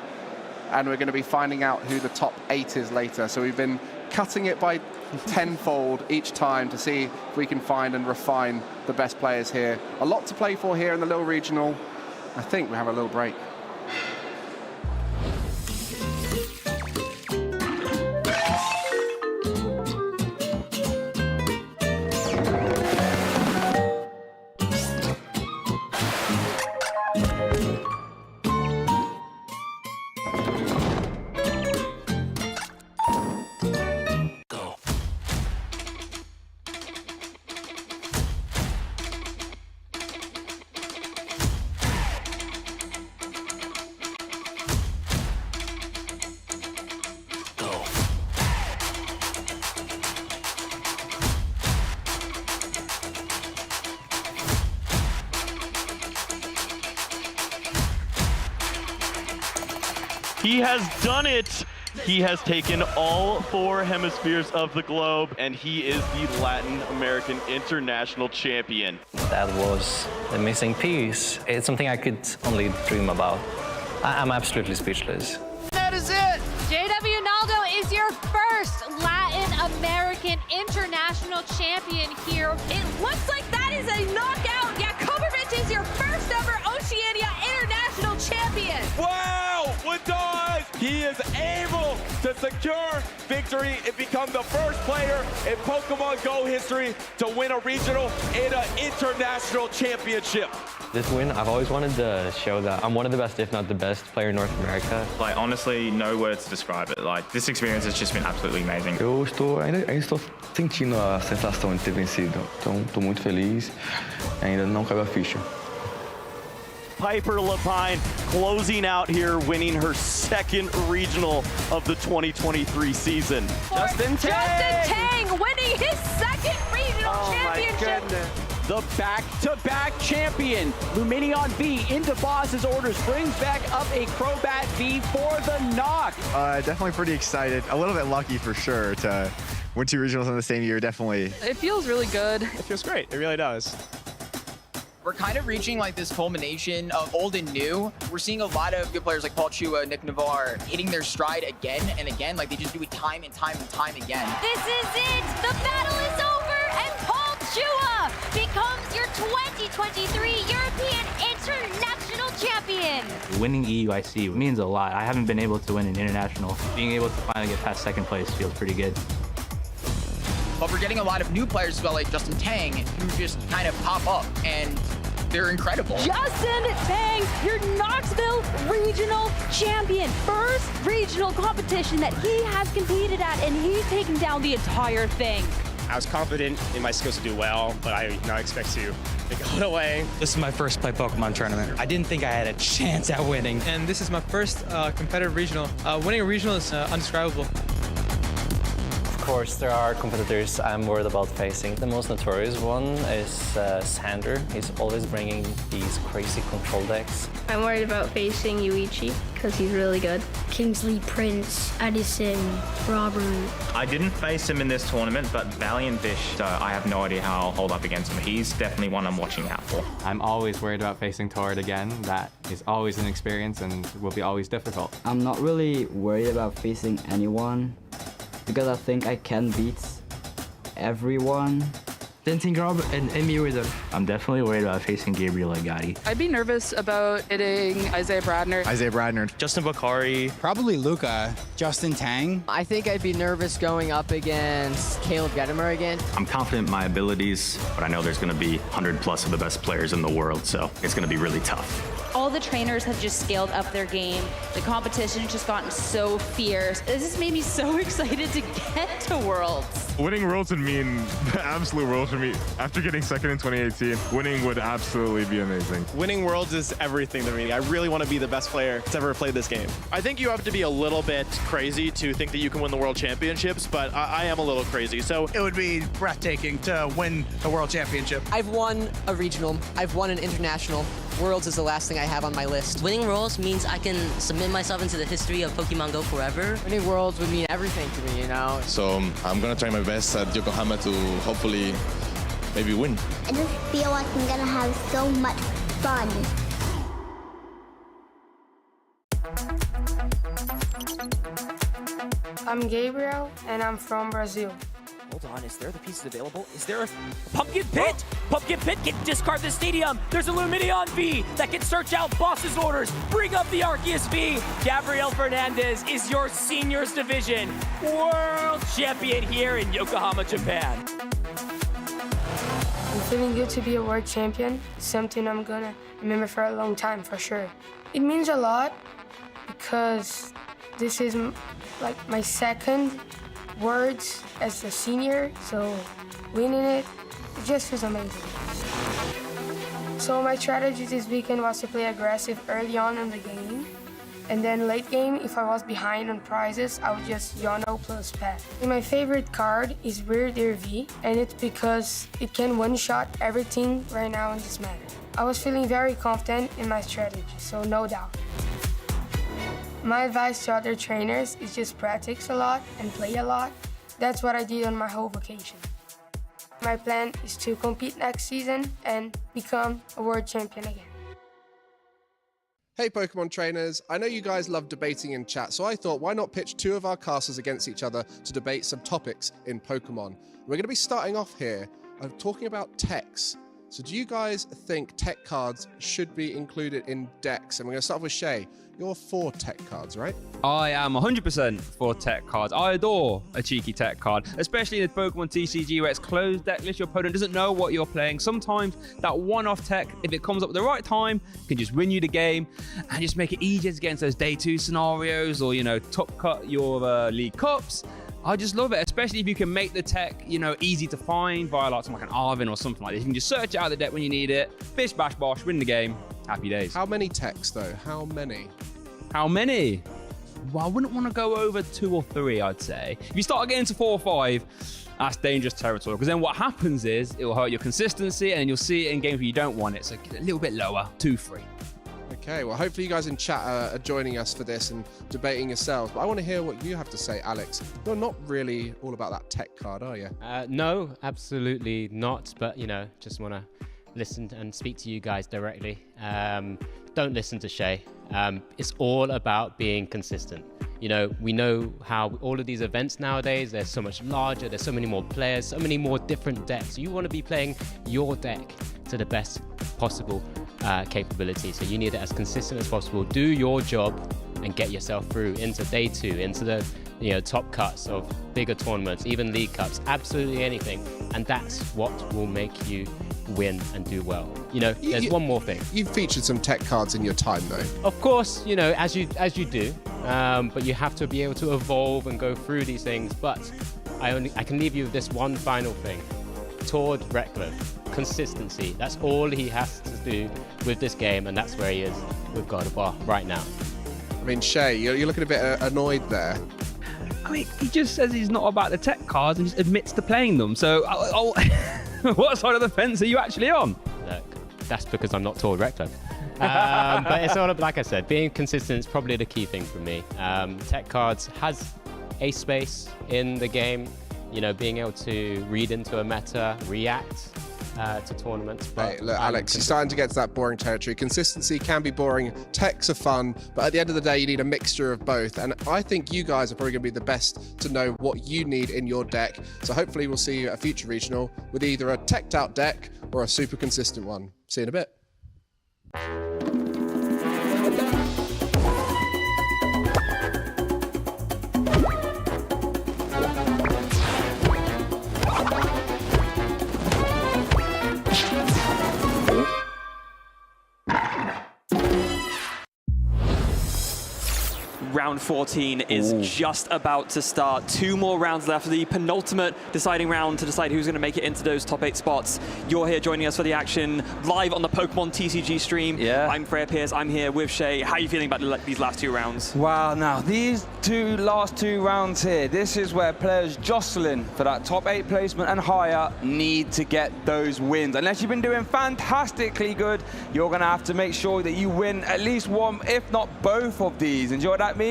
and we're going to be finding out who the top 8 is later. So we've been cutting it by tenfold each time to see if we can find and refine the best players here. A lot to play for here in the Lille Regional. I think we have a little break. He has done it! He has taken all 4 hemispheres of the globe, and he is the Latin American International Champion. That was the missing piece. It's something I could only dream about. I'm absolutely speechless. That is it! JW Naldo is your first Latin American International Champion here. It looks like that is a knockout. Yeah, Kovacic is your first ever Oceania International Champion. Wow! What does? He is able to secure victory and become the first player in Pokemon Go history to win a regional and an international championship. This win, I've always wanted to show that I'm one of the best, if not the best, player in North America. Like, honestly, no words to describe it. Like, this experience has just been absolutely amazing. Ainda estou sentindo a sensação de ter vencido. Então, estou muito feliz. Ainda não caiu a ficha. Piper Lapine closing out here, winning her second regional of the 2023 season. Justin Tang winning his second regional championship. The back-to-back champion, Luminaon V into Boss's orders, brings back up a Crobat V for the knock. Definitely pretty excited. A little bit lucky for sure to win 2 regionals in the same year, definitely. It feels really good. It feels great, it really does. We're kind of reaching like this culmination of old and new. We're seeing a lot of good players like Paul Chua, Nick Navarre hitting their stride again and again, like they just do it time and time and time again. This is it! The battle is over, and Paul Chua becomes your 2023 European International Champion! Winning EUIC means a lot. I haven't been able to win an international. Being able to finally get past second place feels pretty good. But we're getting a lot of new players as well, like Justin Tang, who just kind of pop up, and they're incredible. Justin Tang, your Knoxville Regional Champion. First regional competition that he has competed at, and he's taken down the entire thing. I was confident in my skills to do well, but I did not expect to go away. This is my first play Pokemon tournament. I didn't think I had a chance at winning. And this is my first competitive regional. Winning a regional is undescribable. Of course, there are competitors I'm worried about facing. The most notorious one is Sander. He's always bringing these crazy control decks. I'm worried about facing Yuichi because he's really good. Kingsley, Prince, Edison, Robert. I didn't face him in this tournament, but Valiant Bish, I have no idea how I'll hold up against him. He's definitely one I'm watching out for. I'm always worried about facing Torrid again. That is always an experience and will be always difficult. I'm not really worried about facing anyone because I think I can beat everyone. Dancing Grob and Emi Wither. I'm definitely worried about facing Gabriel Agati. I'd be nervous about hitting Isaiah Bradner. Justin Bakari. Probably Luca. Justin Tang. I think I'd be nervous going up against Caleb Gardevoir again. I'm confident in my abilities, but I know there's going to be 100 plus of the best players in the world, so it's going to be really tough. All the trainers have just scaled up their game. The competition has just gotten so fierce. This has made me so excited to get to Worlds. Winning Worlds would mean the absolute world for me. After getting second in 2018, winning would absolutely be amazing. Winning Worlds is everything to me. I really want to be the best player that's ever played this game. I think you have to be a little bit crazy to think that you can win the World Championships, but I am a little crazy. So It would be breathtaking to win the World Championship. I've won a regional. I've won an international. Worlds is the last thing I have on my list. Winning Worlds means I can submit myself into the history of Pokemon Go forever. Winning Worlds would mean everything to me, you know? So I'm going to try my best at Yokohama to hopefully maybe win. I just feel like I'm gonna have so much fun. I'm Gabriel, and I'm from Brazil. Hold on, is there the pieces available? Is there a Pumpkin Pit? Pumpkin Pit can discard the stadium. There's a Luminaon V that can search out Boss's orders. Bring up the Arceus V. Gabriel Fernandez is your seniors division world champion here in Yokohama, Japan. I'm feeling good to be a world champion. It's something I'm gonna remember for a long time, for sure. It means a lot because this is like my second Worlds as a senior, so winning it just feels amazing. So my strategy this weekend was to play aggressive early on in the game, and then late game, if I was behind on prizes, I would just Yono plus Pet. And my favorite card is Weird Ear V, and it's because it can one-shot everything right now in this meta. I was feeling very confident in my strategy, so no doubt. My advice to other trainers is just practice a lot and play a lot. That's what I did on my whole vacation. My plan is to compete next season and become a world champion again. Hey Pokemon trainers, I know you guys love debating in chat, so I thought why not pitch two of our casters against each other to debate some topics in Pokemon. We're going to be starting off here talking about techs. So do you guys think tech cards should be included in decks? And we're going to start with Shay. You're for tech cards, right? I am 100% for tech cards. I adore a cheeky tech card, especially in the Pokemon TCG where it's closed deck list. Your opponent doesn't know what you're playing. Sometimes that one-off tech, if it comes up at the right time, can just win you the game and just make it easier to get into those day 2 scenarios or, you know, top cut your League Cups. I just love it, especially if you can make the tech, you know, easy to find via like something like an Arvin or something like this. You can just search it out of the deck when you need it. Bish, bash, bosh, win the game. Happy days. How many techs, though? How many? How many? Well, I wouldn't want to go over 2 or 3, I'd say. If you start getting to 4 or 5, that's dangerous territory. Because then what happens is it will hurt your consistency, and you'll see it in games where you don't want it. So get a little bit lower, 2, 3. Okay, well, hopefully you guys in chat are joining us for this and debating yourselves. But I want to hear what you have to say, Alex. You're not really all about that tech card, are you? No, absolutely not. But, you know, just want to listen and speak to you guys directly. Don't listen to Shay. It's all about being consistent. You know, we know how all of these events nowadays, they're so much larger, there's so many more players, so many more different decks. You want to be playing your deck to the best possible capability. So you need it as consistent as possible. Do your job and get yourself through into day 2, into the top cuts of bigger tournaments, even League Cups, absolutely anything. And that's what will make you win and do well. You know, there's one more thing. You've featured some tech cards in your time, though. Of course, you know, as you do, but you have to be able to evolve and go through these things. But I can leave you with this one final thing. Tord Reklev, consistency. That's all he has to do with this game, and that's where he is with Gardevoir right now. I mean, Shay, you're looking a bit annoyed there. I mean, he just says he's not about the tech cards and just admits to playing them. So, what side of the fence are you actually on? Look, that's because I'm not Tord Reklev. But it's all, like I said, being consistent is probably the key thing for me. Tech cards has a space in the game. You know, being able to read into a meta, react to tournaments. But hey, look, Alex, you're starting to get to that boring territory. Consistency can be boring. Techs are fun, but at the end of the day, you need a mixture of both. And I think you guys are probably going to be the best to know what you need in your deck. So hopefully we'll see you at a future regional with either a teched out deck or a super consistent one. See you in a bit. Round 14 is just about to start. 2 more rounds left. The penultimate deciding round to decide who's going to make it into those top 8 spots. You're here joining us for the action live on the Pokemon TCG stream. Yeah. I'm Freya Pierce. I'm here with Shay. How are you feeling about these last 2 rounds? Wow, now these last two rounds here, this is where players jostling for that top 8 placement and higher need to get those wins. Unless you've been doing fantastically good, you're going to have to make sure that you win at least one, if not both of these. And do you know what that means?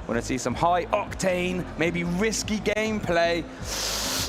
Want to see some high octane, maybe risky gameplay,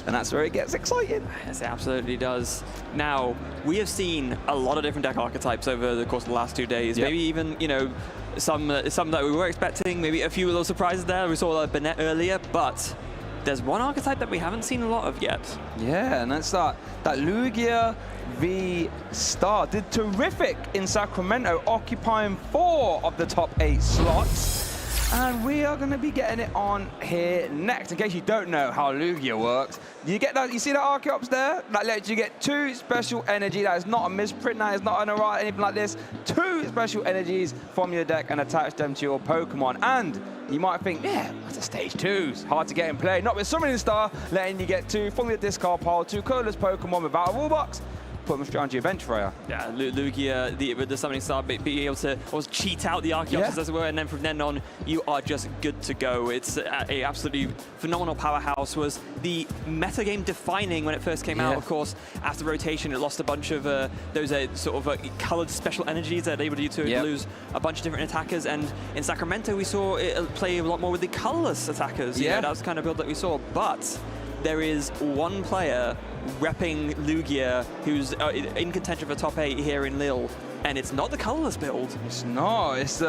and that's where it gets exciting. Yes, it absolutely does. Now, we have seen a lot of different deck archetypes over the course of the last 2 days. Maybe even, you know, some that we were expecting, maybe a few little surprises there. We saw Banette earlier, but there's one archetype that we haven't seen a lot of yet. Yeah, and that's that Lugia v Star did terrific in Sacramento, occupying 4 of the top 8 slots. And we are going to be getting it on here next. In case you don't know how Lugia works, you get that. You see that Archeops there? That lets you get 2 special energy. That is not a misprint. That is not an errata, anything like this. 2 special energies from your deck and attach them to your Pokemon. And you might think, yeah, that's a stage 2. It's hard to get in play. Not with Summoning Star, letting you get 2 from your discard pile, 2 colorless Pokemon without a rule box. Put them straight onto your bench, Freya. Yeah, Lugia, with the Summoning Star, being able to almost cheat out the Archeops, as it were, and then from then on, you are just good to go. It's a absolutely phenomenal powerhouse. Was the metagame defining when it first came out, of course. After rotation, it lost a bunch of those sort of colored special energies that enabled you to lose a bunch of different attackers. And in Sacramento, we saw it play a lot more with the colorless attackers. You know, that was the kind of build that we saw. But there is one player repping Lugia who's in contention for top 8 here in Lille. and it's not the colorless build. It's not. It's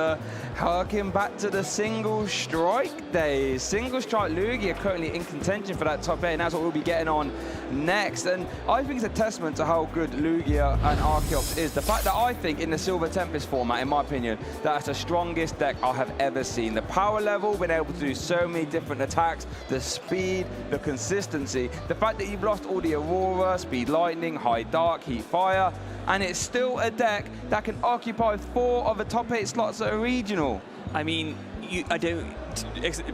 harking back to the single strike days. Single strike Lugia currently in contention for that top 8, and that's what we'll be getting on next. And I think it's a testament to how good Lugia and Archeops is. The fact that I think in the Silver Tempest format, in my opinion, that's the strongest deck I have ever seen. The power level, being able to do so many different attacks, the speed, the consistency, the fact that you've lost all the Aurora, Speed Lightning, High Dark, Heat Fire, and it's still a deck that can occupy 4 of the top 8 slots at a regional. I mean,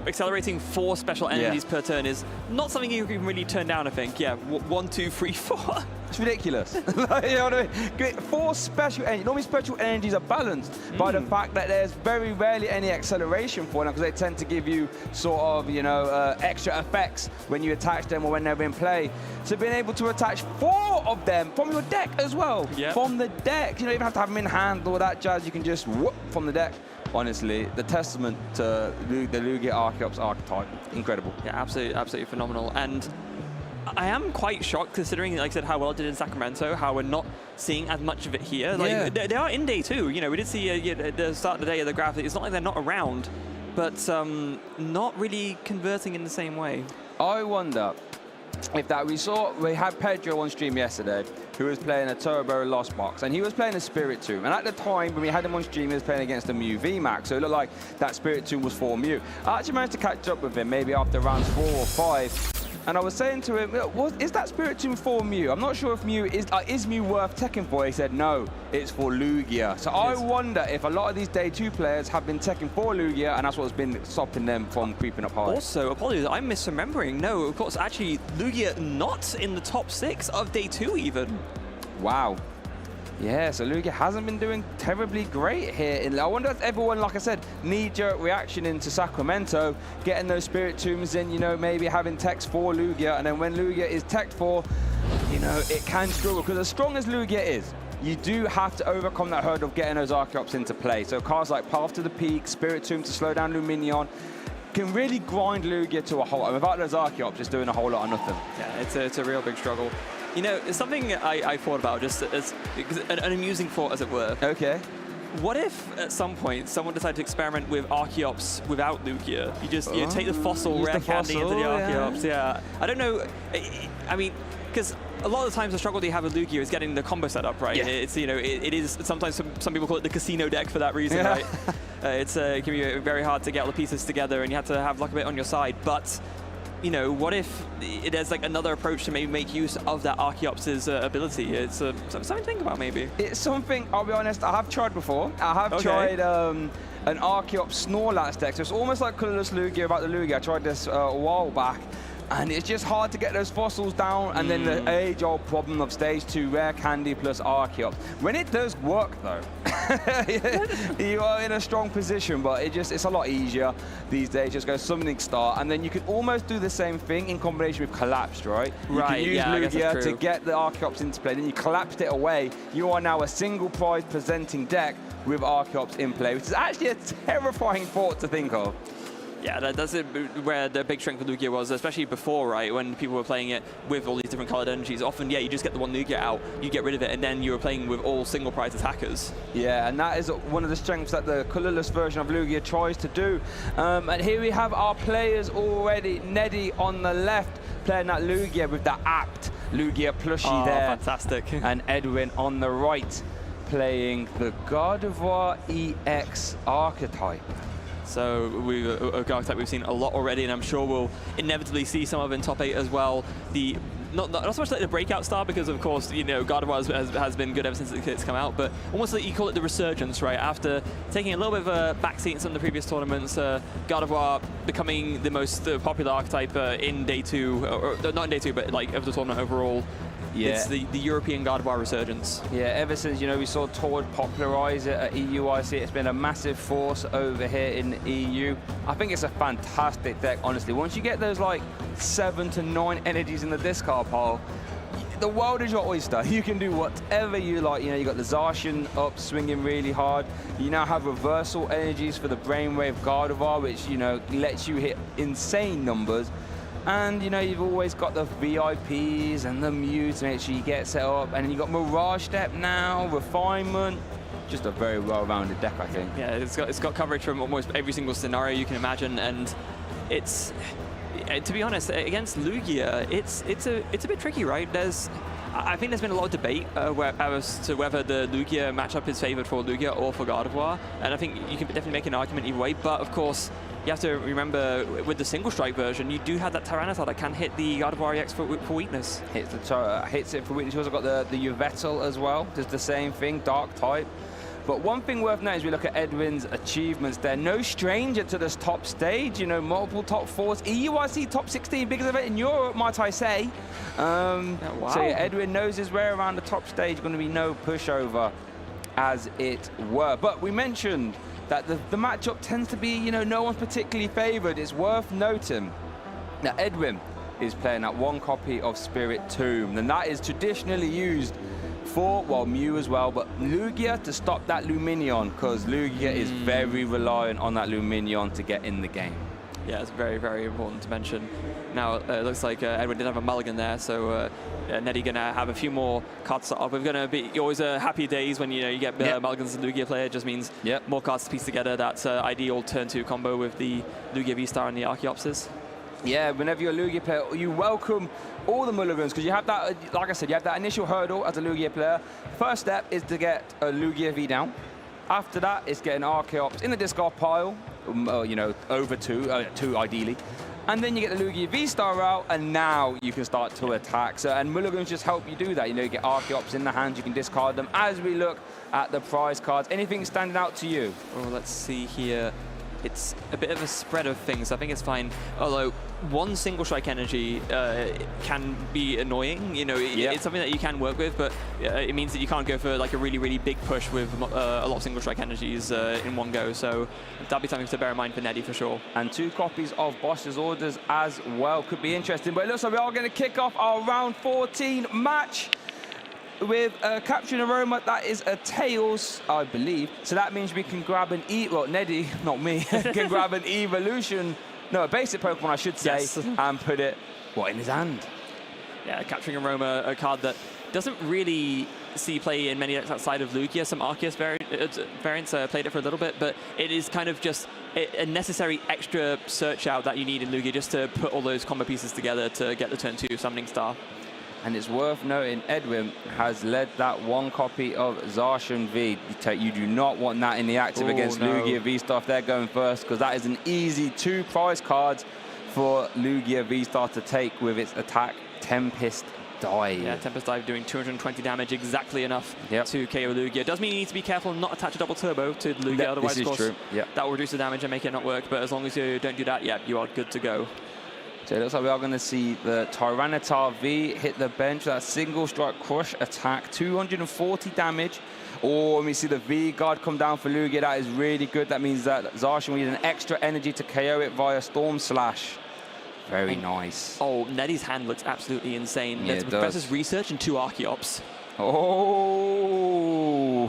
accelerating 4 special energies per turn is not something you can really turn down, I think. Yeah, 1, 2, 3, 4. It's ridiculous. You know what I mean? 4 special energies. Normally special energies are balanced by the fact that there's very rarely any acceleration for them, because they tend to give you sort of, you know, extra effects when you attach them or when they're in play. So being able to attach 4 of them from your deck as well, from the deck. You don't even have to have them in hand or that jazz. You can just whoop from the deck. Honestly, the testament to the Lugia Archeops archetype, incredible. Yeah, absolutely phenomenal. And I am quite shocked, considering, like I said, how well it did in Sacramento, how we're not seeing as much of it here. Like, they are in day 2. You know, we did see at the start of the day of the graph, it's not like they're not around, but not really converting in the same way. I wonder if that we had Pidgeot on stream yesterday, who was playing a Turbo Lost Box, and he was playing a Spirit Tomb. And at the time when we had him on stream, he was playing against a Mew VMAX, so it looked like that Spirit Tomb was for Mew. I actually managed to catch up with him maybe after rounds 4 or 5. And I was saying to him, is that Spirit Tomb for Mew? I'm not sure if Mew is Mew worth teching for. He said, no, it's for Lugia. So I wonder if a lot of these day 2 players have been teching for Lugia, and that's what's been stopping them from creeping up high. Also, apologies, I'm misremembering. No, of course, actually, Lugia not in the top 6 of day 2 even. Wow. Yeah, so Lugia hasn't been doing terribly great here. I wonder if everyone, like I said, knee-jerk reaction into Sacramento, getting those Spirit Tombs in, you know, maybe having techs for Lugia, and then when Lugia is teched for, you know, it can struggle, because as strong as Lugia is, you do have to overcome that hurdle of getting those Archeops into play. So cards like Path to the Peak, Spirit Tomb to slow down Luminaon, can really grind Lugia to a halt. And without those Archeops, it's doing a whole lot of nothing. Yeah, it's a real big struggle. You know, it's something I thought about, just as an amusing thought, as it were. Okay. What if, at some point, someone decided to experiment with Archeops without Lugia? You just take the fossil rare candy into the Archeops. Yeah. I don't know. I mean, because a lot of the times the struggle they have with Lugia is getting the combo set up, right? Yeah. It's, you know, it is sometimes some people call it the casino deck for that reason, right? It can be very hard to get all the pieces together, and you have to have luck a bit on your side. But you know, what if there's like another approach to maybe make use of that Archeops' ability? It's something to think about, maybe. It's something, I'll be honest, I have tried before. I have tried an Archeops Snorlax deck. So it's almost like Colorless Lugia about the Lugia. I tried this a while back. And it's just hard to get those fossils down, and then the age-old problem of stage 2 rare candy plus Archeops. When it does work, though, you are in a strong position, but it's a lot easier these days. Just go Summoning Star, and then you can almost do the same thing in combination with Collapsed, right? Right, you can use Lugia to get the Archeops into play, then you collapsed it away. You are now a single prize presenting deck with Archeops in play, which is actually a terrifying thought to think of. Yeah, that's where the big strength of Lugia was, especially before, right? When people were playing it with all these different colored energies. Often, yeah, you just get the one Lugia out, you get rid of it, and then you were playing with all single prize attackers. Yeah, and that is one of the strengths that the colorless version of Lugia tries to do. And here we have our players already. Neddy on the left, playing that Lugia with the apt Lugia plushie there. Fantastic. And Edwin on the right, playing the Gardevoir EX archetype. So a archetype we've seen a lot already, and I'm sure we'll inevitably see some of it in top 8 as well. Not so much like the breakout star, because of course, you know, Gardevoir has been good ever since it's come out, but almost like you call it the resurgence, right? After taking a little bit of a backseat in some of the previous tournaments, Gardevoir becoming the most popular archetype in day 2, or not in day 2, but like of the tournament overall. Yeah. It's the European Gardevoir resurgence. Yeah, ever since, you know, we saw Tord popularize it at EUIC, it's been a massive force over here in the EU. I think it's a fantastic deck, honestly. Once you get those like 7 to 9 energies in the discard pile, the world is your oyster. You can do whatever you like. You know, you got the Zacian up swinging really hard. You now have reversal energies for the Brainwave Gardevoir, which, you know, lets you hit insane numbers. And, you know, you've always got the VIPs and the Mew to make sure you get set up. And then you've got Mirage Step now, Refinement. just a very well-rounded deck, I think. Yeah, it's got coverage from almost every single scenario you can imagine, and it's, to be honest, against Lugia, it's a bit tricky, right? I think there's been a lot of debate as to whether the Lugia matchup is favored for Lugia or for Gardevoir, and I think you can definitely make an argument either way, but of course, you have to remember, with the single strike version, you do have that Tyranitar that can hit the Gardevoir EX for weakness. Hits it for weakness. You also got the Yveltal as well, does the same thing, dark type. But one thing worth noting is we look at Edwin's achievements there. No stranger to this top stage, you know, multiple top 4s. EUIC top 16, biggest event in Europe, might I say. Wow. So yeah, Edwin knows his way around the top stage, going to be no pushover, as it were. But we mentioned that the matchup tends to be, you know, no one's particularly favored. It's worth noting that Edwin is playing that one copy of Spirit Tomb, and that is traditionally used for, well, Mew as well, but Lugia to stop that Luminaon, because Lugia is very reliant on that Luminaon to get in the game. Yeah, it's very, very important to mention. Now, it looks like Edwin did have a mulligan there, so Nettie gonna have a few more cards set up. We're gonna be always happy days when you get mulligans as a Lugia player. It just means more cards to piece together. That's ideal turn 2 combo with the Lugia V-Star and the Archeopsis. Yeah, whenever you're a Lugia player, you welcome all the mulligans, because you have that, like I said, you have that initial hurdle as a Lugia player. First step is to get a Lugia V down. After that, it's getting Archeops in the discard pile, you know, over 2 ideally. And then you get the Lugia V-Star out, and now you can start to attack. So, and mulligans just help you do that. You know, you get Archeops in the hand, you can discard them. As we look at the prize cards, anything standing out to you? Well, let's see here. It's a bit of a spread of things. I think it's fine. Although one single strike energy can be annoying. You know, it's something that you can work with, but it means that you can't go for like a really, really big push with a lot of single strike energies in one go. So that'd be something to bear in mind for Nettie for sure. And 2 copies of Boss's Orders as well could be interesting. But it looks like we are going to kick off our round 14 match with Capturing Aroma. That is a Tails, I believe. So that means we can grab an well, Neddy, not me, can grab an Evolution, no, a basic Pokemon, I should say, and put it, in his hand? Yeah, Capturing Aroma, a card that doesn't really see play in many decks outside of Lugia. Some Arceus variants played it for a little bit, but it is kind of just a necessary extra search out that you need in Lugia just to put all those combo pieces together to get the turn 2 Summoning Star. And it's worth noting, Edwin has led that 1 copy of Zacian V. You do not want that in the active against Lugia V-Star if they're going first, because that is an easy 2 prize cards for Lugia V-Star to take with its attack, Tempest Dive. Yeah, Tempest Dive doing 220 damage, exactly enough to KO Lugia. Does mean you need to be careful and not attach a double turbo to Lugia, otherwise, of course, that will reduce the damage and make it not work. But as long as you don't do that, you are good to go. So it looks like we are going to see the Tyranitar V hit the bench. That single strike crush attack, 240 damage. Or when we see the V guard come down for Lugia, that is really good. That means that Zacian will need an extra energy to KO it via Storm Slash. Very nice. Oh, Nettie's hand looks absolutely insane. Yeah, There's Professor's Research and 2 Archeops. Oh,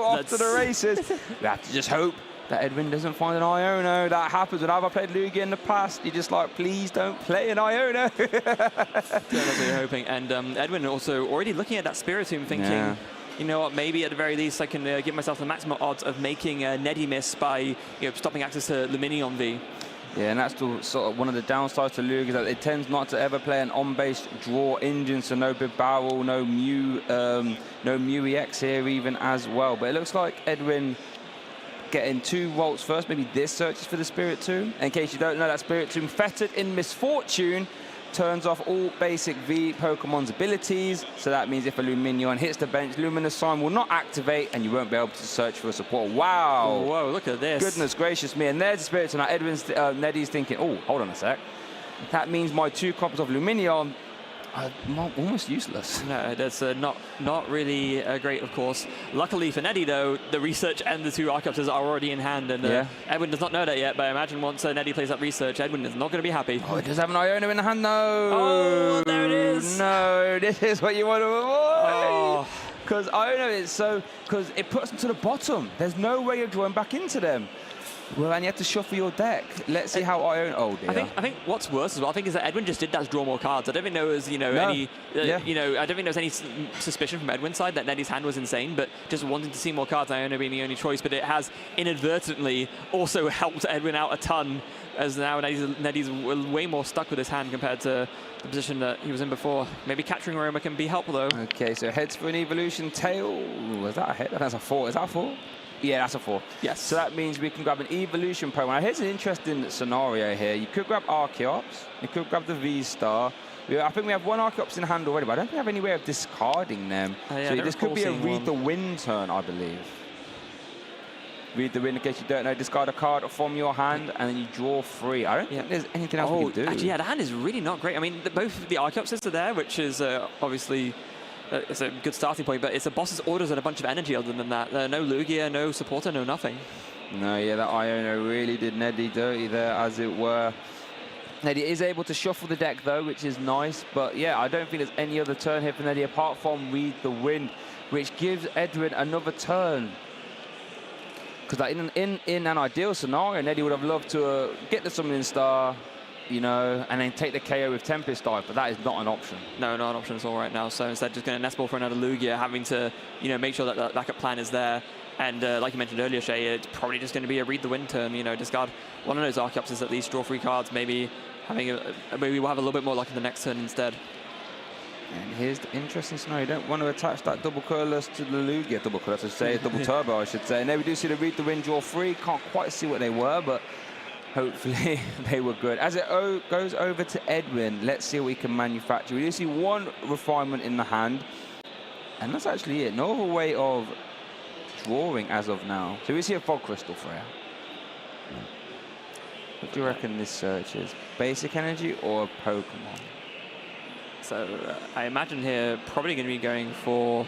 off to the races. We have to just hope that Edwin doesn't find an Iono. That happens whenever I've played Lugia in the past. You're just like, please don't play an Iono. That's what you're hoping. And Edwin also already looking at that Spiritomb thinking, you know what, maybe at the very least I can give myself the maximum odds of making Nettie miss by stopping access to Luminaon V. Yeah, and that's the, sort of one of the downsides to Lugia, that it tends not to ever play an on-base draw engine, so no big barrel, no Mew EX here even as well. But it looks like Edwin getting 2 volts first. Maybe this searches for the Spiritomb. In case you don't know, that Spiritomb, fettered in Misfortune, turns off all basic V Pokemon's abilities. So that means if a Luminaon hits the bench, Luminous Sign will not activate, and you won't be able to search for support. Wow! Whoa, look at this. Goodness gracious me. And there's the Spiritomb. Now Nettie's thinking, oh, hold on a sec. That means my 2 copies of Luminaon are almost useless. No, that's not really great, of course. Luckily for Nettie, though, the Research and the 2 Archeopses are already in hand, and Edwin does not know that yet, but I imagine once Nettie plays that Research, Edwin is not going to be happy. Oh, it does have an Iono in the hand, though. Oh, there it is. No, this is what you want to avoid. Because Iono is because it puts them to the bottom. There's no way of drawing back into them. Well, and you have to shuffle your deck. Let's see how I own. Oh dear. I think what's worse as well, I think, is that Edwin just did that to draw more cards. I don't think there was, any, I don't think there was any suspicion from Edwin's side that Neddy's hand was insane, but just wanting to see more cards, Iono being the only choice. But it has inadvertently also helped Edwin out a ton, as now Neddy's way more stuck with his hand compared to the position that he was in before. Maybe capturing Aroma can be helpful though. Okay, so heads for an evolution tail. Ooh, is that a hit? That's a 4. Is that a 4? Yeah, that's a 4. Yes. So that means we can grab an evolution Pokemon. Now, here's an interesting scenario here. You could grab Archeops. You could grab the V-Star. I think we have one Archeops in hand already, but I don't think we have any way of discarding them. Yeah, so this could be a Read the Wind turn, I believe. Read the Wind, in case you don't know, discard a card from your hand, and then you draw 3. I don't think there's anything else we can do. Actually, yeah, the hand is really not great. I mean, both the Archeopses are there, which is obviously... it's a good starting point, but it's a boss's orders and a bunch of energy other than that. No Lugia, no supporter, no nothing. No, yeah, that Iono really did Neddy dirty there, as it were. Neddy is able to shuffle the deck, though, which is nice. But, yeah, I don't think there's any other turn here for Neddy apart from Read the Wind, which gives Edwin another turn. Because like, in an ideal scenario, Neddy would have loved to get the Summoning Star, and then take the KO with Tempest Dive, but that is not an option. No, not an option at all right now. So instead, just going to nest ball for another Lugia, having to, make sure that that backup plan is there. And like you mentioned earlier, Shay, it's probably just going to be a Read the Wind turn. Discard one of those Archeopses at least, draw 3 cards. Maybe maybe we'll have a little bit more luck in the next turn instead. And here's the interesting scenario. You don't want to attach that double curlers to the Lugia. Double curlers, I should say, double turbo, I should say. And there we do see the Read the Wind, draw 3. Can't quite see what they were, but hopefully they were good. As it goes over to Edwin, let's see what we can manufacture. We do see 1 refinement in the hand, and that's actually it. No other way of drawing as of now. So we see a Fog Crystal for you. What do you reckon this search is? Basic energy or a Pokemon? So I imagine here probably going to be going for...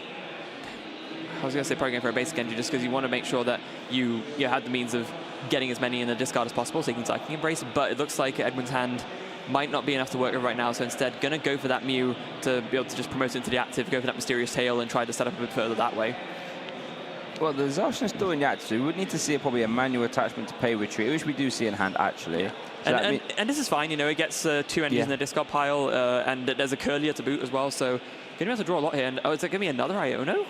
I was going to say probably going for a basic energy, just because you want to make sure that you had the means of getting as many in the discard as possible, so you can Psychic Embrace. But it looks like Edwin's hand might not be enough to work with right now, so instead going to go for that Mew to be able to just promote it into the active, go for that Mysterious Tail and try to set up a bit further that way. Well, the Zacian is still in the active, so we would need to see probably a manual attachment to pay retreat, which we do see in hand actually. So and this is fine, it gets 2 energies in the discard pile, and there's a Curlier to boot as well, so going to be able to draw a lot here. And is it going to be another Iono?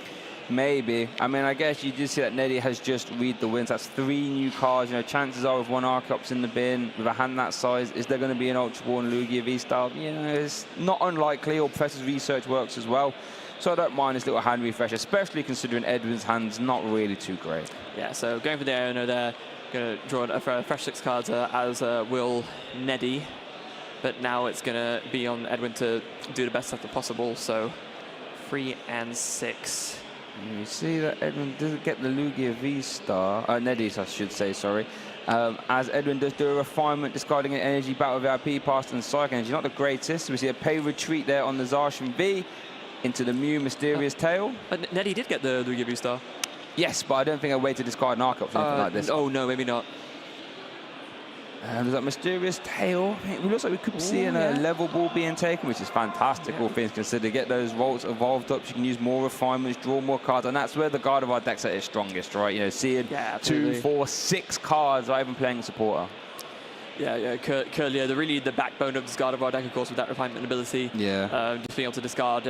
Maybe. I mean, I guess you do see that Neddy has just Read the Winds. That's 3 new cards. Chances are with 1 Archeops in the bin, with a hand that size, is there going to be an Ultra Ball Lugia V-Star? It's not unlikely, or Professor's research works as well. So I don't mind this little hand refresh, especially considering Edwin's hand's not really too great. Yeah, so going for the Iono there, going to draw a fresh 6 cards as will Neddy. But now it's going to be on Edwin to do the best stuff possible, so 3 and 6. You see that Edwin doesn't get the Lugia V-Star, Neddy, I should say, sorry. As Edwin does do a refinement, discarding an energy battle VIP past and Psychic Energy. Not the greatest. We see a pay retreat there on the Zacian V into the Mew Mysterious Tail. But Neddy did get the Lugia V-Star. Yes, but I don't think a way to discard an Archeops or anything like this. Oh, no, maybe not. There's that Mysterious Tail. It looks like we could be seeing a level ball being taken, which is fantastic, all things considered. Get those Volts evolved up, so you can use more refinements, draw more cards, and that's where the Gardevoir deck's at its strongest, right? Seeing 2, 4, 6 cards, not even playing supporter. Yeah, Curlier, the backbone of this Gardevoir deck, of course, with that refinement ability. Yeah. Just being able to discard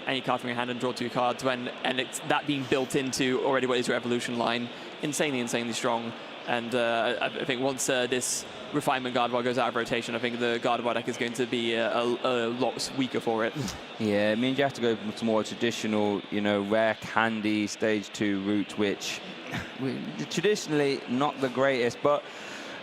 any card from your hand and draw 2 cards, and it's that being built into already what is your evolution line. Insanely strong. And I think once this refinement Gardevoir goes out of rotation, I think the Gardevoir deck is going to be a lot weaker for it. Yeah, it means you have to go to more traditional, rare candy stage 2 route, which traditionally not the greatest, but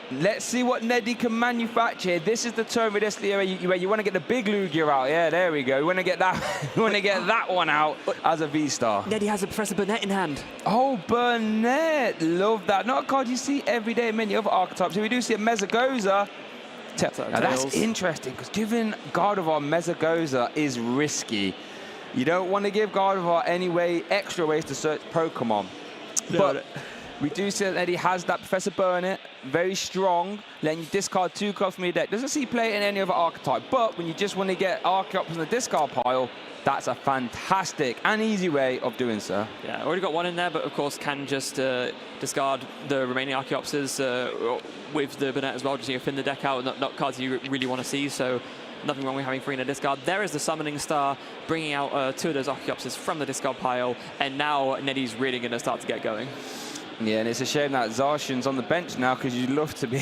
let's see what Neddy can manufacture. This is the turn with this where you want to get the big Lugia out. Yeah, there we go. You want to get that. You want to get that one out as a V-Star. Neddy has a Professor Banette in hand. Oh, Banette, love that. Not a card you see every day in many other archetypes. Here we do see a Mezagoza. Now that's interesting because giving Gardevoir Mezagoza is risky. You don't want to give Gardevoir any extra ways to search Pokemon. No, We do see that Eddie has that Professor Burnett, very strong, letting you discard 2 cards from your deck. Doesn't see play in any other archetype, but when you just want to get archetypes in the discard pile, that's a fantastic and easy way of doing so. Yeah, already got 1 in there, but of course can just discard the remaining Archeopses with the Banette as well, just thin the deck out, not cards you really want to see, so nothing wrong with having 3 in a discard. There is the Summoning Star, bringing out 2 of those Archeopses from the discard pile, and now Neddy's really going to start to get going. Yeah, and it's a shame that Zacian's on the bench now because you'd love to be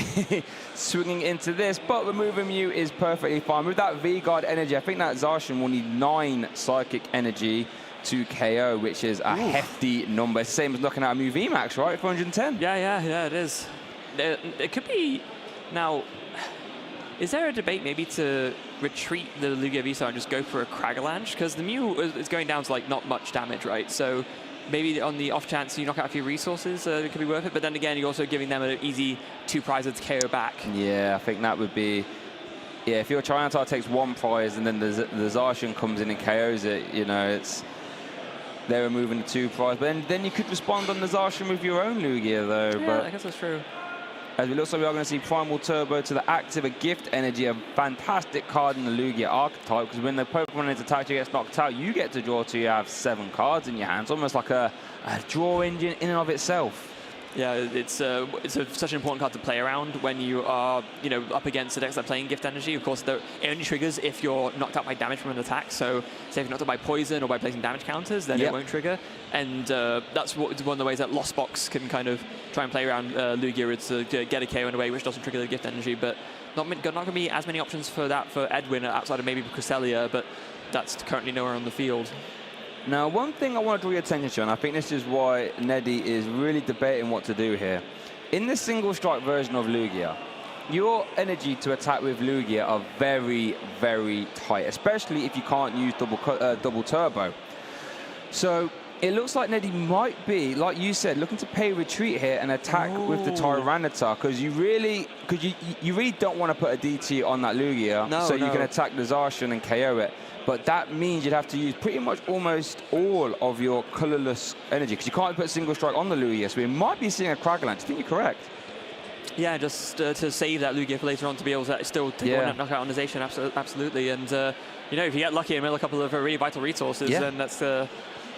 swinging into this, but removing you is perfectly fine. With that V-Guard energy, I think that Zacian will need 9 Psychic Energy to KO, which is a hefty number. Same as looking at a Mew VMAX, right? 410? Yeah, it is. It could be... Now, is there a debate maybe to retreat the Lugia V-Star and just go for a Cragalanche? Because the Mew is going down to like not much damage, right? So maybe on the off chance you knock out a few resources, it could be worth it. But then again, you're also giving them an easy 2 prizes to KO back. Yeah, I think that would be... Yeah, if your Tyranitar takes 1 prize and then the Zacian comes in and KOs it, you know, it's... They're removing the 2 prize. But then you could respond on the Zacian with your own Lugia, though. Yeah, but I guess that's true. as it looks like we are going to see Primal Turbo to the active, a Gift Energy, a fantastic card in the Lugia archetype, because when the Pokemon is attacked, you get knocked out, you get to draw 2, you have 7 cards in your hands, almost like a draw engine in and of itself. Yeah, it's such an important card to play around when you are, up against the decks that are playing Gift Energy. Of course, it only triggers if you're knocked out by damage from an attack. So, say if you're knocked out by poison or by placing damage counters, then it won't trigger. And that's one of the ways that Lost Box can kind of try and play around Lugia, is to get a KO in a way which doesn't trigger the Gift Energy. But not going to be as many options for that for Edwin outside of maybe Cresselia, but that's currently nowhere on the field. Now, one thing I want to draw your attention to, and I think this is why Neddy is really debating what to do here. In the single strike version of Lugia, your energy to attack with Lugia are very, very tight, especially if you can't use double turbo. So it looks like Neddy might be, like you said, looking to pay retreat here and attack with the Tyranitar, because you really don't want to put a DT on that Lugia, you can attack the Zacian and KO it. But that means you'd have to use pretty much almost all of your colorless energy, because you can't put single strike on the Lugia, so we might be seeing a Cragalanche. I think you're correct. Yeah, just to save that Lugia for later on, to be able to still take one knockout on the Zacian, absolutely. And, if you get lucky and mill a couple of really vital resources, then that's going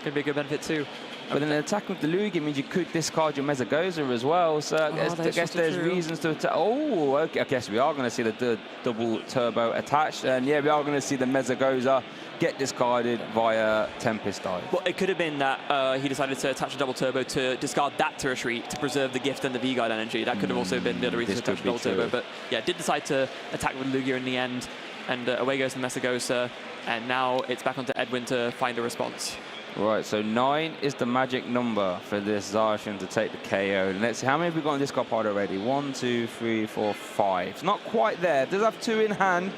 to be a good benefit too. But then attacking with the Lugia means you could discard your Mezagoza as well, so I guess there's reasons to attack. Oh, okay, I guess we are going to see the double turbo attached, and yeah, we are going to see the Mezagoza get discarded via Tempest Dive. Well, it could have been that he decided to attach a double turbo to discard that to retreat to preserve the Gift and the V-Guard energy. That could have also been the other reason to attach a double turbo. But yeah, did decide to attack with Lugia in the end, and away goes the Mezagoza, and now it's back onto Edwin to find a response. Right, so 9 is the magic number for this Zacian to take the KO. Let's see, how many have we got in this card part already? 1, 2, 3, 4, 5. It's not quite there. It does have 2 in hand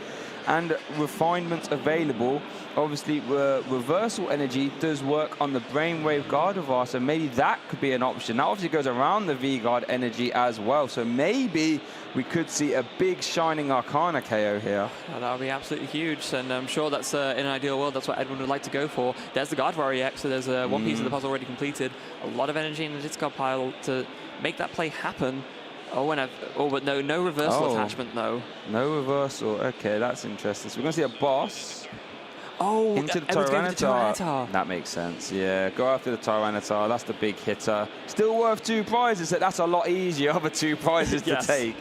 and refinements available. Obviously, reversal energy does work on the Brainwave Gardevoir, so maybe that could be an option. That obviously goes around the V-Guard energy as well, so maybe we could see a big Shining Arcana KO here. Oh, that would be absolutely huge, and I'm sure that's in an ideal world, that's what Edwin would like to go for. There's the Gardevoir EX, so there's one piece of the puzzle already completed. A lot of energy in the discard pile to make that play happen. But no reversal attachment though. No reversal. Okay, that's interesting. So we're going to see a boss. Into the Tyranitar. That makes sense. Yeah, go after the Tyranitar. That's the big hitter. Still worth 2 prizes. That's a lot easier of 2 prizes to take.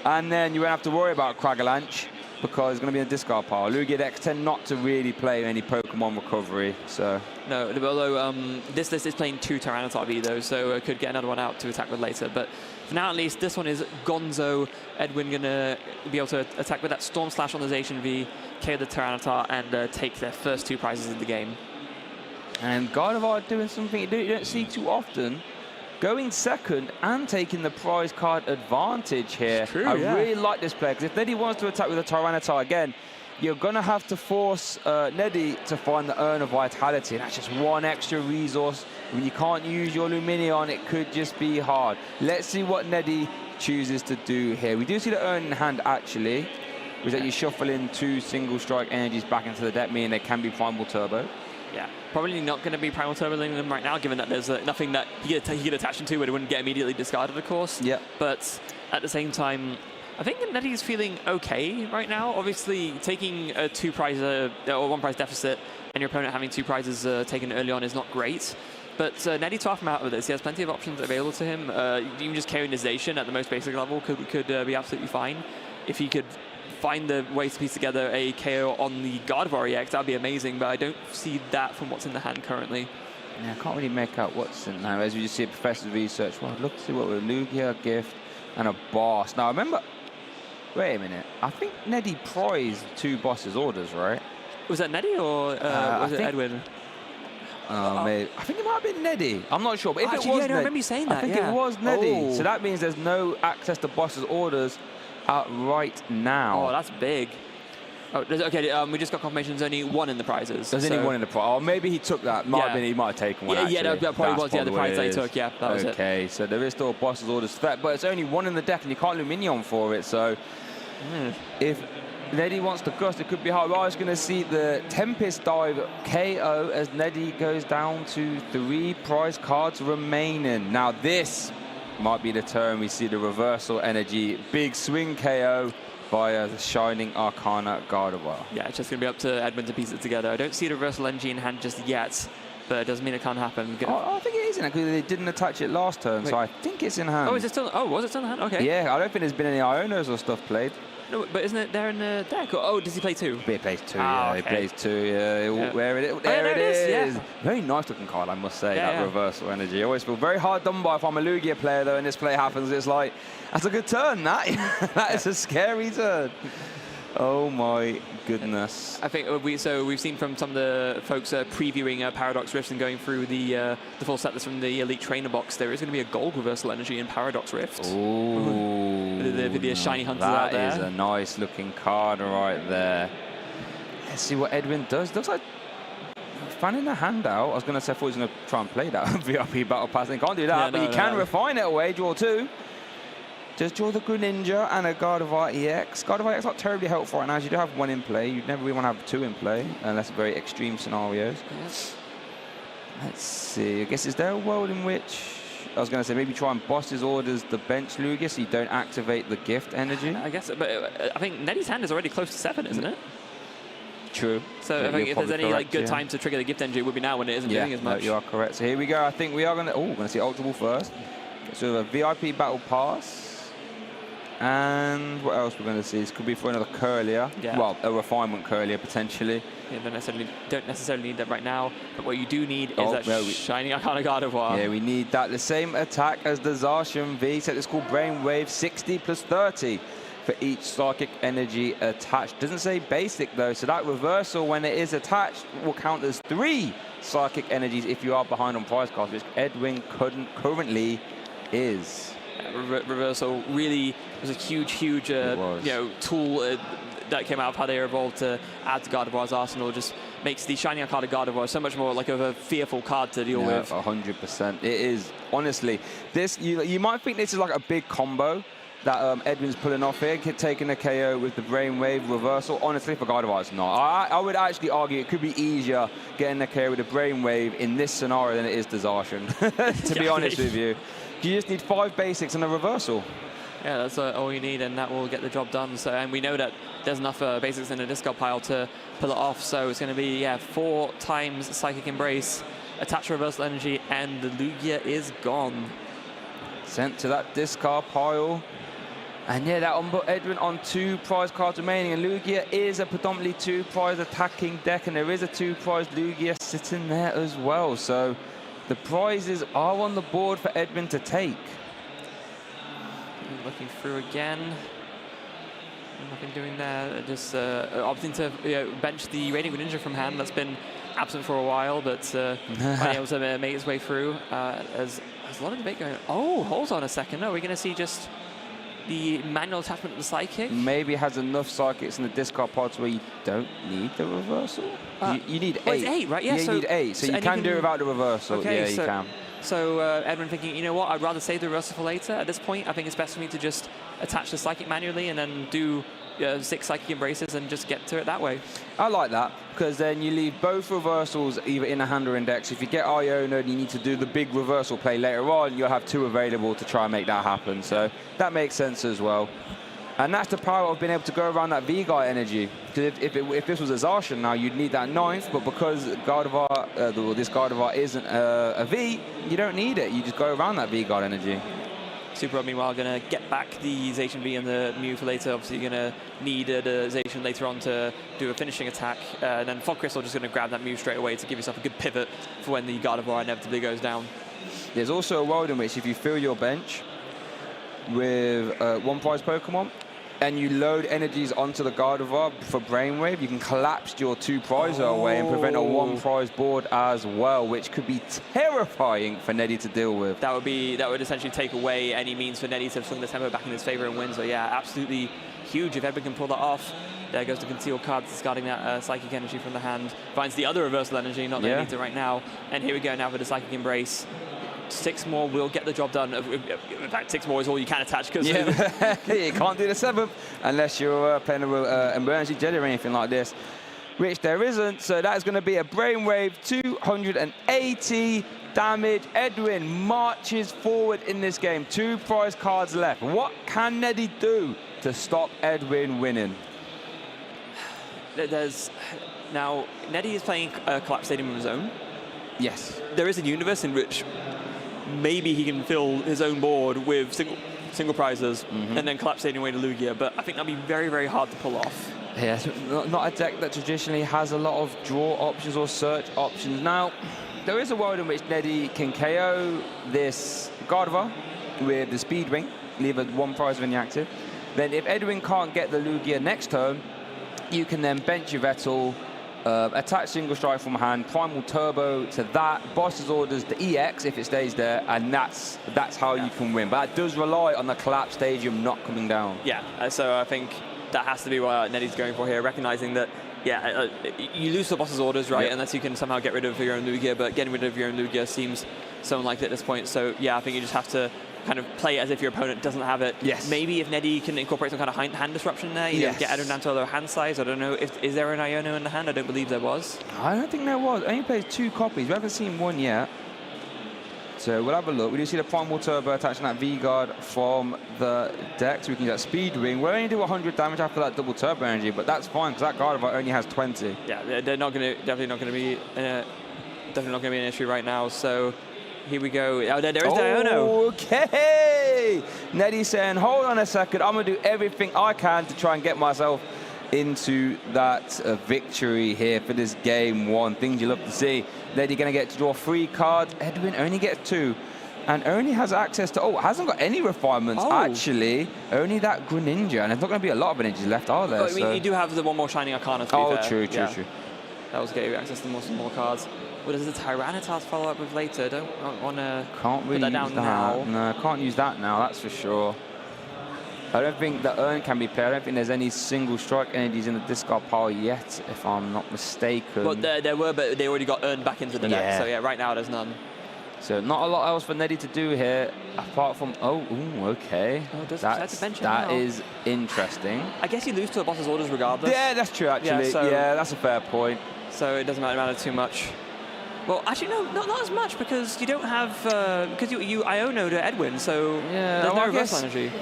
And then you won't have to worry about Cragalanche, because it's going to be in the discard pile. Lugia decks tend not to really play any Pokemon recovery, so... No, although this list is playing 2 Tyranitar V, though, so it could get another one out to attack with later. But for now, at least, this one is Gonzo. Edwin going to be able to attack with that Storm Slash on the Zacian V, KO the Tyranitar, and take their first 2 prizes in the game. And Gardevoir doing something you don't see too often. Going second and taking the prize card advantage here. True, I really like this play, because if Neddy wants to attack with a Tyranitar again, you're going to have to force Neddy to find the Urn of Vitality, and that's just 1 extra resource. When you can't use your Luminaon, it could just be hard. Let's see what Neddy chooses to do here. We do see the Urn in hand, actually, which is that you shuffle in 2 single strike energies back into the deck, meaning they can be Primal Turbo. Yeah, probably not going to be Primal Turboing them right now, given that there's nothing that he could attach them to where it wouldn't get immediately discarded, of course. Yeah. But at the same time, I think Nettie's feeling okay right now. Obviously, taking a 2-prize or 1-prize deficit and your opponent having 2 prizes taken early on is not great. But Nettie to him out of this, he has plenty of options available to him. Even just carrying his Nation at the most basic level could be absolutely fine. If he could find the way to piece together a KO on the Gardevoir EX, that would be amazing, but I don't see that from what's in the hand currently. Yeah, I can't really make out what's in now. As we just see a Professor's Research, well, look to see what with Lugia, Gift, and a boss. Now, remember, wait a minute, I think Nettie prized 2 boss's orders, right? Was that Nettie or was it Edwin? Maybe. I think it might have been Nettie. I'm not sure, but if actually, it was I remember you saying that. I think it was Nettie. So that means there's no access to boss's orders right now. Oh, that's big. Oh, okay, we just got confirmation there's only 1 in the prizes. There's only 1 in the prize. Oh, maybe he took that. Might have been, he might have taken one, Yeah, that probably was the prize they took. Yeah, that was it. Okay, so there is still boss's orders for that, but it's only 1 in the deck, and you can't Luminaon for it, so if Nettie wants to gust, it could be hard. We're just going to see the Tempest Dive KO as Nettie goes down to 3 prize cards remaining. Now this might be the turn we see the reversal energy. Big swing KO via the Shining Arcana Gardevoir. Yeah, it's just going to be up to Edmund to piece it together. I don't see the reversal energy in hand just yet, but it doesn't mean it can't happen. I think it is in hand, because they didn't attach it last turn, so I think it's in hand. Oh, is it still? Oh, was it still in hand? Okay. Yeah, I don't think there's been any Ionos or stuff played. No, but isn't it there in the deck? Oh, does he play 2? He plays 2, yeah. He plays 2, yeah. There it is. Yeah. Very nice looking card, I must say, that reversal energy. I always feel very hard done by if I'm a Lugia player, though, and this play happens. It's like, that's a good turn, that. That is a scary turn. Oh my goodness. I think we've seen from some of the folks previewing Paradox Rift and going through the full set list from the Elite Trainer box, there is going to be a gold reversal energy in Paradox Rift. Ooh. The shiny hunters out there. That is a nice looking card right there. Let's see what Edwin does. Looks like fanning the hand out. I was going to say, I thought he was going to try and play that VIP Battle Pass. He can't do that, but you can refine it away, draw 2. Just draw the Greninja and a Gardevoir EX. Gardevoir EX not terribly helpful right now, as you do have 1 in play. You'd never really want to have 2 in play, unless very extreme scenarios. Yes. Let's see. I guess, is there a world in which, I was going to say, maybe try and boss his orders the bench Lugia so you don't activate the gift energy? I guess, but I think Nettie's hand is already close to 7, isn't it? True. So I think if there's any good time to trigger the gift energy, it would be now when it isn't doing as much. No, you are correct. So here we go. I think we are going to, we're going to see Ultra Ball first. So a VIP Battle Pass. And what else we're going to see? This could be for another Curlier. Yeah. Well, a refinement Curlier, potentially. Yeah, don't necessarily need that right now. But what you do need is that shiny Arcana Gardevoir. Yeah, we need that. The same attack as the Zacian V. So it's called Brainwave 60 plus 30 for each Psychic Energy attached. Doesn't say basic, though. So that reversal, when it is attached, will count as 3 Psychic Energies if you are behind on prize cards, which Edwin currently is. Reversal really was a huge tool that came out of how they evolved to add to Gardevoir's arsenal. Just makes the shiny Arcana Gardevoir so much more like of a fearful card to deal with. 100%. It is, honestly. This you might think this is like a big combo that Edwin's pulling off here, taking a KO with the Brainwave reversal. Honestly, for Gardevoir, it's not. I would actually argue it could be easier getting a KO with the Brainwave in this scenario than it is the Zacian, to be honest with you. You just need 5 basics and a reversal. Yeah, that's all you need, and that will get the job done. So, and we know that there's enough basics in the discard pile to pull it off. So it's going to be 4 times Psychic Embrace, attach reversal energy, and the Lugia is gone. Sent to that discard pile. And yeah, that on Edwin on 2 prize cards remaining. And Lugia is a predominantly 2 prize attacking deck, and there is a 2 prize Lugia sitting there as well. So the prizes are on the board for Edwin to take. Looking through again. Nothing doing there. Just opting to bench the Radiant Greninja from hand. That's been absent for a while, but finally able to make its way through. There's a lot of debate going on. Oh, hold on a second. No, we're going to see just the manual attachment of the Psychic. Maybe it has enough Psychics in the discard pods where you don't need the reversal. You need 8. Well, it's 8, right? Yeah, you need 8, so you can do it without the reversal. Okay, yeah, you can. So Edwin thinking, you know what, I'd rather save the reversal for later. At this point, I think it's best for me to just attach the Psychic manually and then do 6 Psychic Embraces and just get to it that way. I like that, because then you leave both reversals either in a hand or index. If you get Iona and you need to do the big reversal play later on, you'll have 2 available to try and make that happen. So that makes sense as well. And that's the power of being able to go around that V-Guard energy. Because if this was a Zacian now, you'd need that 9th, but because Gardevoir, this Gardevoir isn't a V, you don't need it. You just go around that V-Guard energy. Super, meanwhile, going to get back the Zacian V and the Mew for later. Obviously, you're going to need the Zacian later on to do a finishing attack. And then Fog Crystal just going to grab that Mew straight away to give yourself a good pivot for when the Gardevoir inevitably goes down. There's also a world in which if you fill your bench with one prize Pokemon, and you load energies onto the Gardevoir for Brainwave, you can collapse your 2 prizes away and prevent a 1 prize board as well, which could be terrifying for Neddy to deal with. That would essentially take away any means for Neddy to swing the tempo back in his favor and win. So yeah, absolutely huge if Edwin can pull that off. There goes the concealed card, discarding that Psychic Energy from the hand. Finds the other reversal energy, not that he needs it right now. And here we go now for the Psychic Embrace. 6 more will get the job done. In fact, 6 more is all you can attach, because you can't do the 7th unless you're playing an emergency jelly or anything like this, which there isn't. So that is going to be a Brainwave, 280 damage. Edwin marches forward in this game. 2 prize cards left. What can Neddy do to stop Edwin winning? Now, Neddy is playing Collapse Stadium of his own. Yes. There is a universe in which maybe he can fill his own board with single prizes and then Collapse Stadium away to Lugia, but I think that'd be very, very hard to pull off. Yeah, it's not a deck that traditionally has a lot of draw options or search options. Now, there is a world in which Neddy can KO this Gardevoir with the Speed Ring, leave a 1 prize when you're active. Then if Edwin can't get the Lugia next turn, you can then bench your Vettel, attach Single Strike from hand, Primal Turbo to that, Boss's Orders, the EX if it stays there, and that's how you can win. But that does rely on the Collapse Stadium not coming down. Yeah, so I think that has to be what Neddy's going for here, recognizing that, you lose the Boss's Orders, right, unless you can somehow get rid of your own Lugia, but getting rid of your own Lugia seems so unlikely at this point. So yeah, I think you just have to kind of play it as if your opponent doesn't have it. Yes. Maybe if Neddy can incorporate some kind of hand disruption there, you know, get Edwin down to a lower hand size. I don't know. Is there an Iono in the hand? I don't believe there was. I don't think there was. Only plays 2 copies. We haven't seen 1 yet. So we'll have a look. We do see the Primal Turbo attaching that V-Guard from the deck, so we can get Speed Ring. We'll only do 100 damage after that double Turbo Energy, but that's fine, because that Gardevoir only has 20. Yeah, they're not going to, definitely not going to be an issue right now. So here we go. Oh, there is Iono. Okay. Neddy saying, hold on a second. I'm going to do everything I can to try and get myself into that victory here for this game 1. Things you love to see. Neddy going to get to draw 3 cards. Edwin only gets 2. And only has access to, hasn't got any refinements, actually. Only that Greninja. And there's not going to be a lot of energies left, are there? I mean, you do have the 1 more Shining Arcana, to be fair. True. That was getting you access to more cards. What does the Tyranitar follow up with later? Don't want to put that down now. No, can't use that now, that's for sure. I don't think the Urn can be played. I don't think there's any Single Strike energies in the discard pile yet, if I'm not mistaken. Well, there were, but they already got Urn back into the deck. So yeah, right now there's none. So not a lot else for Neddy to do here, apart from, okay. That is interesting. I guess you lose to a Boss's Orders regardless. Yeah, that's true, actually. Yeah, that's a fair point. So it doesn't matter too much. Well, actually, no, not as much, because you don't have, because you Iono to Edwin, so there's no reversal energy.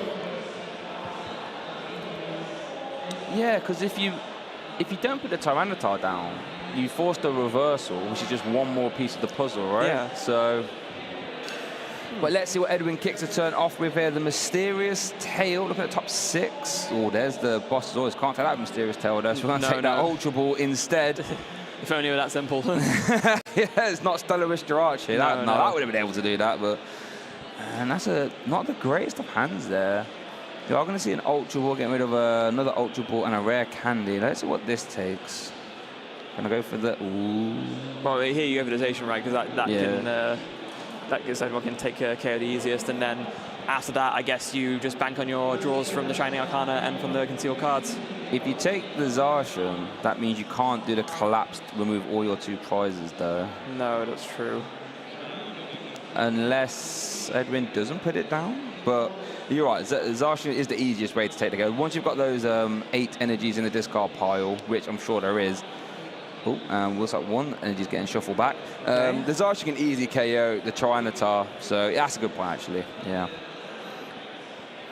Yeah, because if you don't put the Tyranitar down, you force the reversal, which is just 1 more piece of the puzzle, right? Yeah. So, but let's see what Edwin kicks a turn off with here. The Mysterious Tail. Look at the top 6. Oh, there's the Boss's Orders. Can't take that Mysterious Tail, though. So we're going to take that Ultra Ball instead. If only it were that simple. Yeah, it's not Stellarish Jirachi here. That would have been able to do that, but and that's not the greatest of hands there. You are going to see an Ultra Ball getting rid of another Ultra Ball and a rare candy. Let's see what this takes. Gonna go for the Well, here you go for the Zacian, right? Because that gives everyone can take care of the easiest, and then after that, I guess you just bank on your draws from the Shining Arcana and from the concealed cards. If you take the Zacian, that means you can't do the collapsed, remove all your 2 prizes, though. No, that's true. Unless Edwin doesn't put it down. but you're right. Zacian is the easiest way to take the game. Once you've got those 8 energies in the discard pile, which I'm sure there is. Oh, looks like 1 energy's getting shuffled back. The Zacian can easily KO the Tyranitar, so that's a good point actually. Yeah.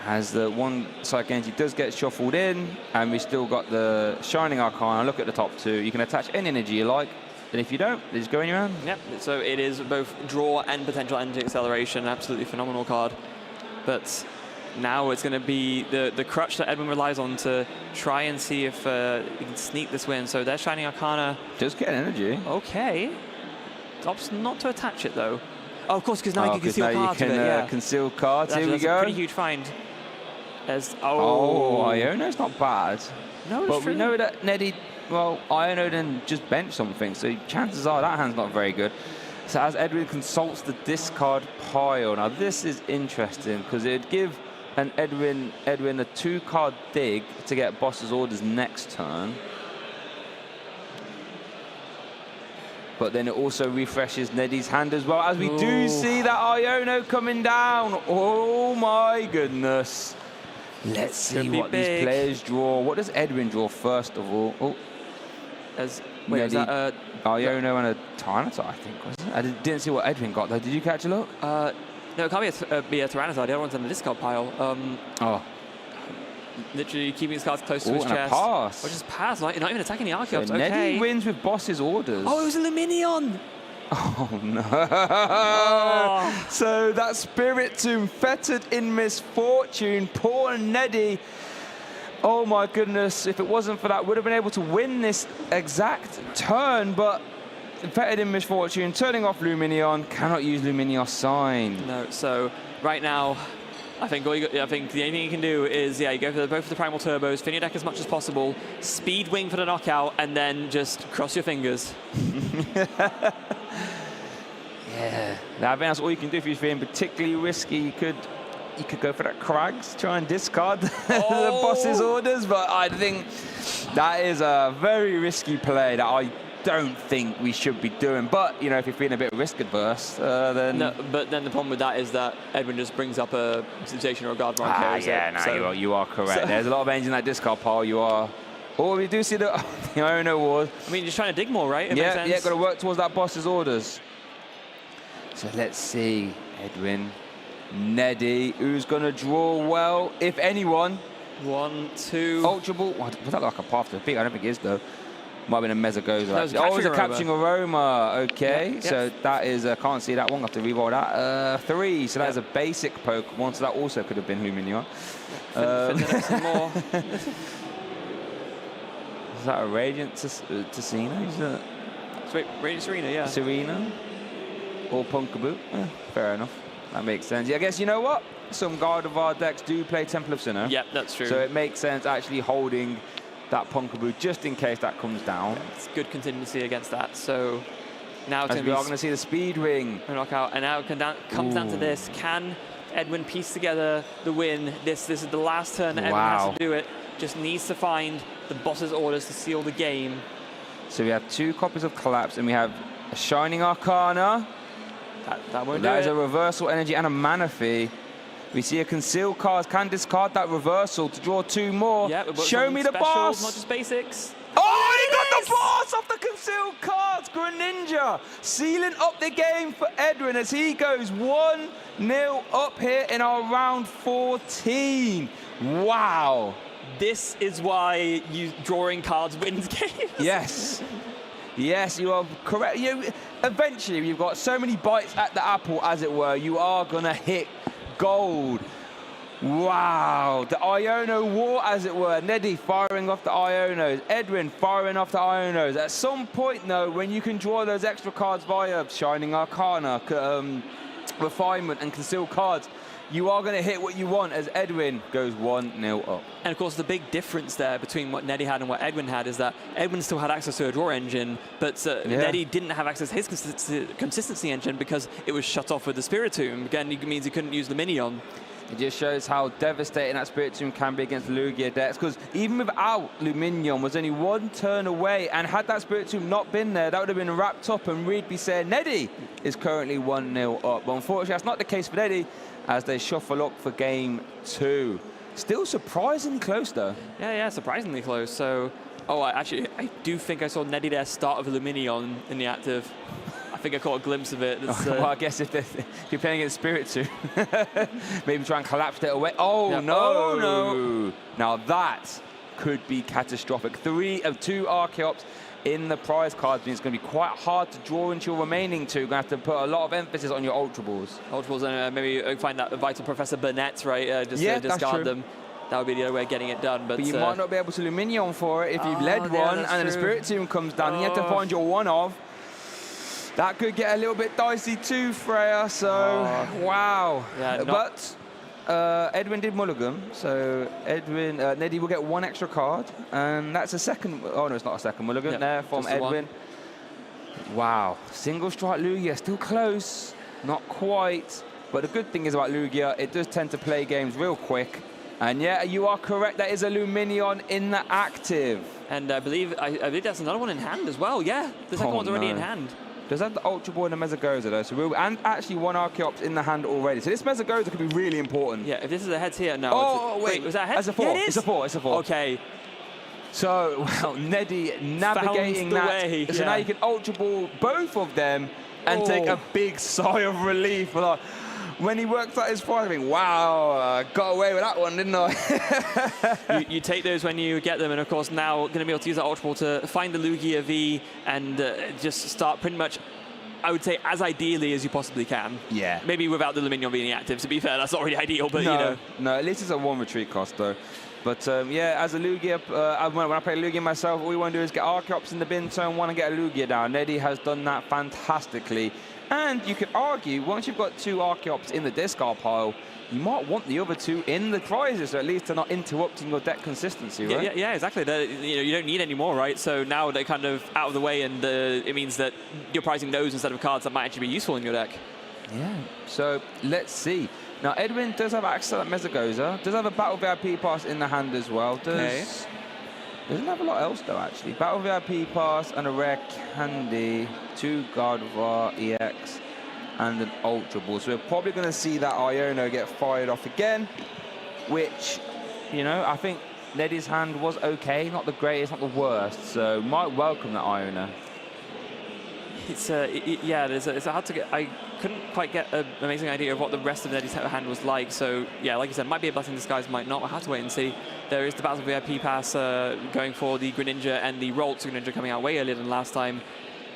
As the 1 Psychic Energy does get shuffled in, and we still got the Shining Arcana. Look at the top 2. You can attach any energy you like, and if you don't, they just go in your hand. Yep, so it is both draw and potential energy acceleration. Absolutely phenomenal card. But now it's going to be the crutch that Edwin relies on to try and see if he can sneak this win. So there's Shining Arcana. Just get energy. Okay. Opts not to attach it, though. Oh, of course, because now you can conceal cards. You can conceal cards. Here we go. That's a pretty huge find. Iono's not bad. No, but we know that Neddy, well, Iono then just bench something, so chances are that hand's not very good. So as Edwin consults the discard pile, now this is interesting because it'd give an Edwin a 2-card dig to get Boss's Orders next turn. But then it also refreshes Neddy's hand as well, as we do see that Iono coming down. Oh my goodness. Let's see what these players draw. What does Edwin draw first of all? Oh, wait, was that Iono and a Tyranitar, I think, wasn't it? I didn't see what Edwin got though. Did you catch a look? No, it can't be a Tyranitar. The other one's in the discard pile. Literally keeping his cards close to his chest. A pass. Or just pass, like not even attacking the Archeops. So Neddy wins with Boss's Orders. Oh, it was a Luminaon. Oh no. So that Spiritomb fettered in misfortune. Poor Neddy. Oh my goodness, if it wasn't for that, would have been able to win this exact turn, but fettered in misfortune, turning off Luminaon, cannot use Luminios sign. No, so right now, I think the only thing you can do is, you go for both of the Primal Turbos, fin your deck as much as possible, speed wing for the knockout, and then just cross your fingers. Yeah, I think that's all you can do if you're feeling particularly risky. You could go for that Krags, try and discard the Boss's Orders, but I think that is a very risky play that I don't think we should be doing. But, you know, if you're feeling a bit risk adverse, then... No, but then the problem with that is that Edwin just brings up a Sensation or a Gardevoir. You are correct. There's a lot of engine in that discard pile. You are... Oh, we do see the Iono Wars. I mean, just trying to dig more, right? Yeah, got to work towards that Boss's Orders. So let's see, Edwin, Neddy, who's going to draw well, if anyone. 1, 2. Ultra Ball. Was that like a path to the peak? I don't think it is, though. Might have been a Mezagoza. Oh, it's a Capturing Aroma. Okay, yeah. So that is, can't see that one. Have to re-roll that. 3, so that is a basic Pokemon, so that also could have been Luminaon. Some more. Is that a Radiant Ticina? Wait, Radiant Serena, yeah. Serena? Or Punkaboo? Yeah, fair enough. That makes sense. Yeah, I guess, you know what? Some Gardevoir decks do play Temple of Sinnoh. Yep, that's true. So it makes sense actually holding that Punkaboo just in case that comes down. It's good contingency against that. So now we are going to see the Speed Wing. Knockout, and now it comes down to this. Can Edwin piece together the win? This is the last turn that Edwin has to do it. Just needs to find the Boss's Orders to seal the game. So we have 2 copies of Collapse, and we have a Shining Arcana. That won't do it. That is a Reversal Energy and a Mana Fee. We see a Concealed card. Can discard that Reversal to draw 2 more. Yeah, show me the boss. Not just basics. Oh, he got the boss off the Concealed cards. Greninja sealing up the game for Edwin as he goes 1-0 up here in our round 14. Wow. This is why drawing cards wins games. Yes. Yes, you are correct. Eventually, you've got so many bites at the apple, as it were, you are going to hit gold. Wow. The Iono war, as it were. Neddy firing off the Ionos. Edwin firing off the Ionos. At some point, though, when you can draw those extra cards via Shining Arcana, Refinement, and Concealed cards, you are going to hit what you want as Edwin goes 1-0 up. And of course, the big difference there between what Neddy had and what Edwin had is that Edwin still had access to a draw engine, but Neddy didn't have access to his consistency engine because it was shut off with the Spiritomb. Again, it means he couldn't use the Luminaon. It just shows how devastating that Spiritomb can be against Lugia decks, because even without Luminaon was only one turn away, and had that Spiritomb not been there, that would have been wrapped up and we'd be saying Neddy is currently 1-0 up. But unfortunately, that's not the case for Neddy as they shuffle up for game 2. Still surprisingly close, though. Yeah, surprisingly close. So, I do think I saw Neddy there start of Luminaon in the active. I think I caught a glimpse of it. Well, I guess if you're playing against Spiritomb, maybe try and collapse it away. Oh, yeah. No. Now that could be catastrophic. 3 of 2 Archeops in the prize cards means it's going to be quite hard to draw into your remaining 2. You're going to have to put a lot of emphasis on your Ultra Balls. Ultra Balls, and maybe find that vital Professor Banette, right? Just discard them. That would be the other way of getting it done. But you might not be able to Luminaon for it if you've led one and then the Spiritomb comes down. And you have to find your one of. That could get a little bit dicey too, Freya, so wow. Yeah, but Edwin did mulligan, so Neddy will get 1 extra card, and that's a second, oh no, it's not a second mulligan there from Edwin. Wow, single strike Lugia, still close, not quite, but the good thing is about Lugia, it does tend to play games real quick, and yeah, you are correct, that is a Luminaon in the active. And I believe that's another one in hand as well, yeah, the second one's already in hand. Does have the Ultra Ball and the Mesagoza though, so and actually 1 Archeops in the hand already. So this Mesagoza could be really important. Yeah, if this is a heads here, no. Oh, wait, was that a head? That's a 4. Yeah, it's a 4. Okay. So, well, Neddy navigating that. Way. So now you can Ultra Ball both of them and take a big sigh of relief. Like, when he worked out his prize, I think, wow, got away with that one, didn't I? you take those when you get them, and of course now going to be able to use that Ultra Ball to find the Lugia V and just start pretty much, I would say, as ideally as you possibly can. Yeah. Maybe without the Luminaon being active, to be fair, that's not really ideal, but you know. No, at least it's a 1 retreat cost though. But yeah, as a Lugia, when I play Lugia myself, all we want to do is get Archeops in the bin turn 1 and get a Lugia down. Neddy has done that fantastically. And you could argue, once you've got 2 Archeops in the discard pile, you might want the other 2 in the prizes, so at least they're not interrupting your deck consistency, right? Yeah, exactly. You don't need any more, right? So now they're kind of out of the way, and it means that you're prizing those instead of cards that might actually be useful in your deck. Yeah, so let's see. Now, Edwin does have access to that Mesagoza, does have a Battle VIP pass in the hand as well. Doesn't have a lot else though, actually. Battle VIP pass and a rare candy, 2 Gardevoir EX, and an Ultra Ball. So we're probably going to see that Iono get fired off again, which, you know, I think Neddy's hand was okay, not the greatest, not the worst. So might welcome that Iono. It's it's hard to get. I couldn't quite get an amazing idea of what the rest of Neddy's hand was like. So yeah, like you said, might be a blessing in disguise, might not. We'll have to wait and see. There is the Battle VIP pass going for the Greninja, and the Roltz Greninja coming out way earlier than last time.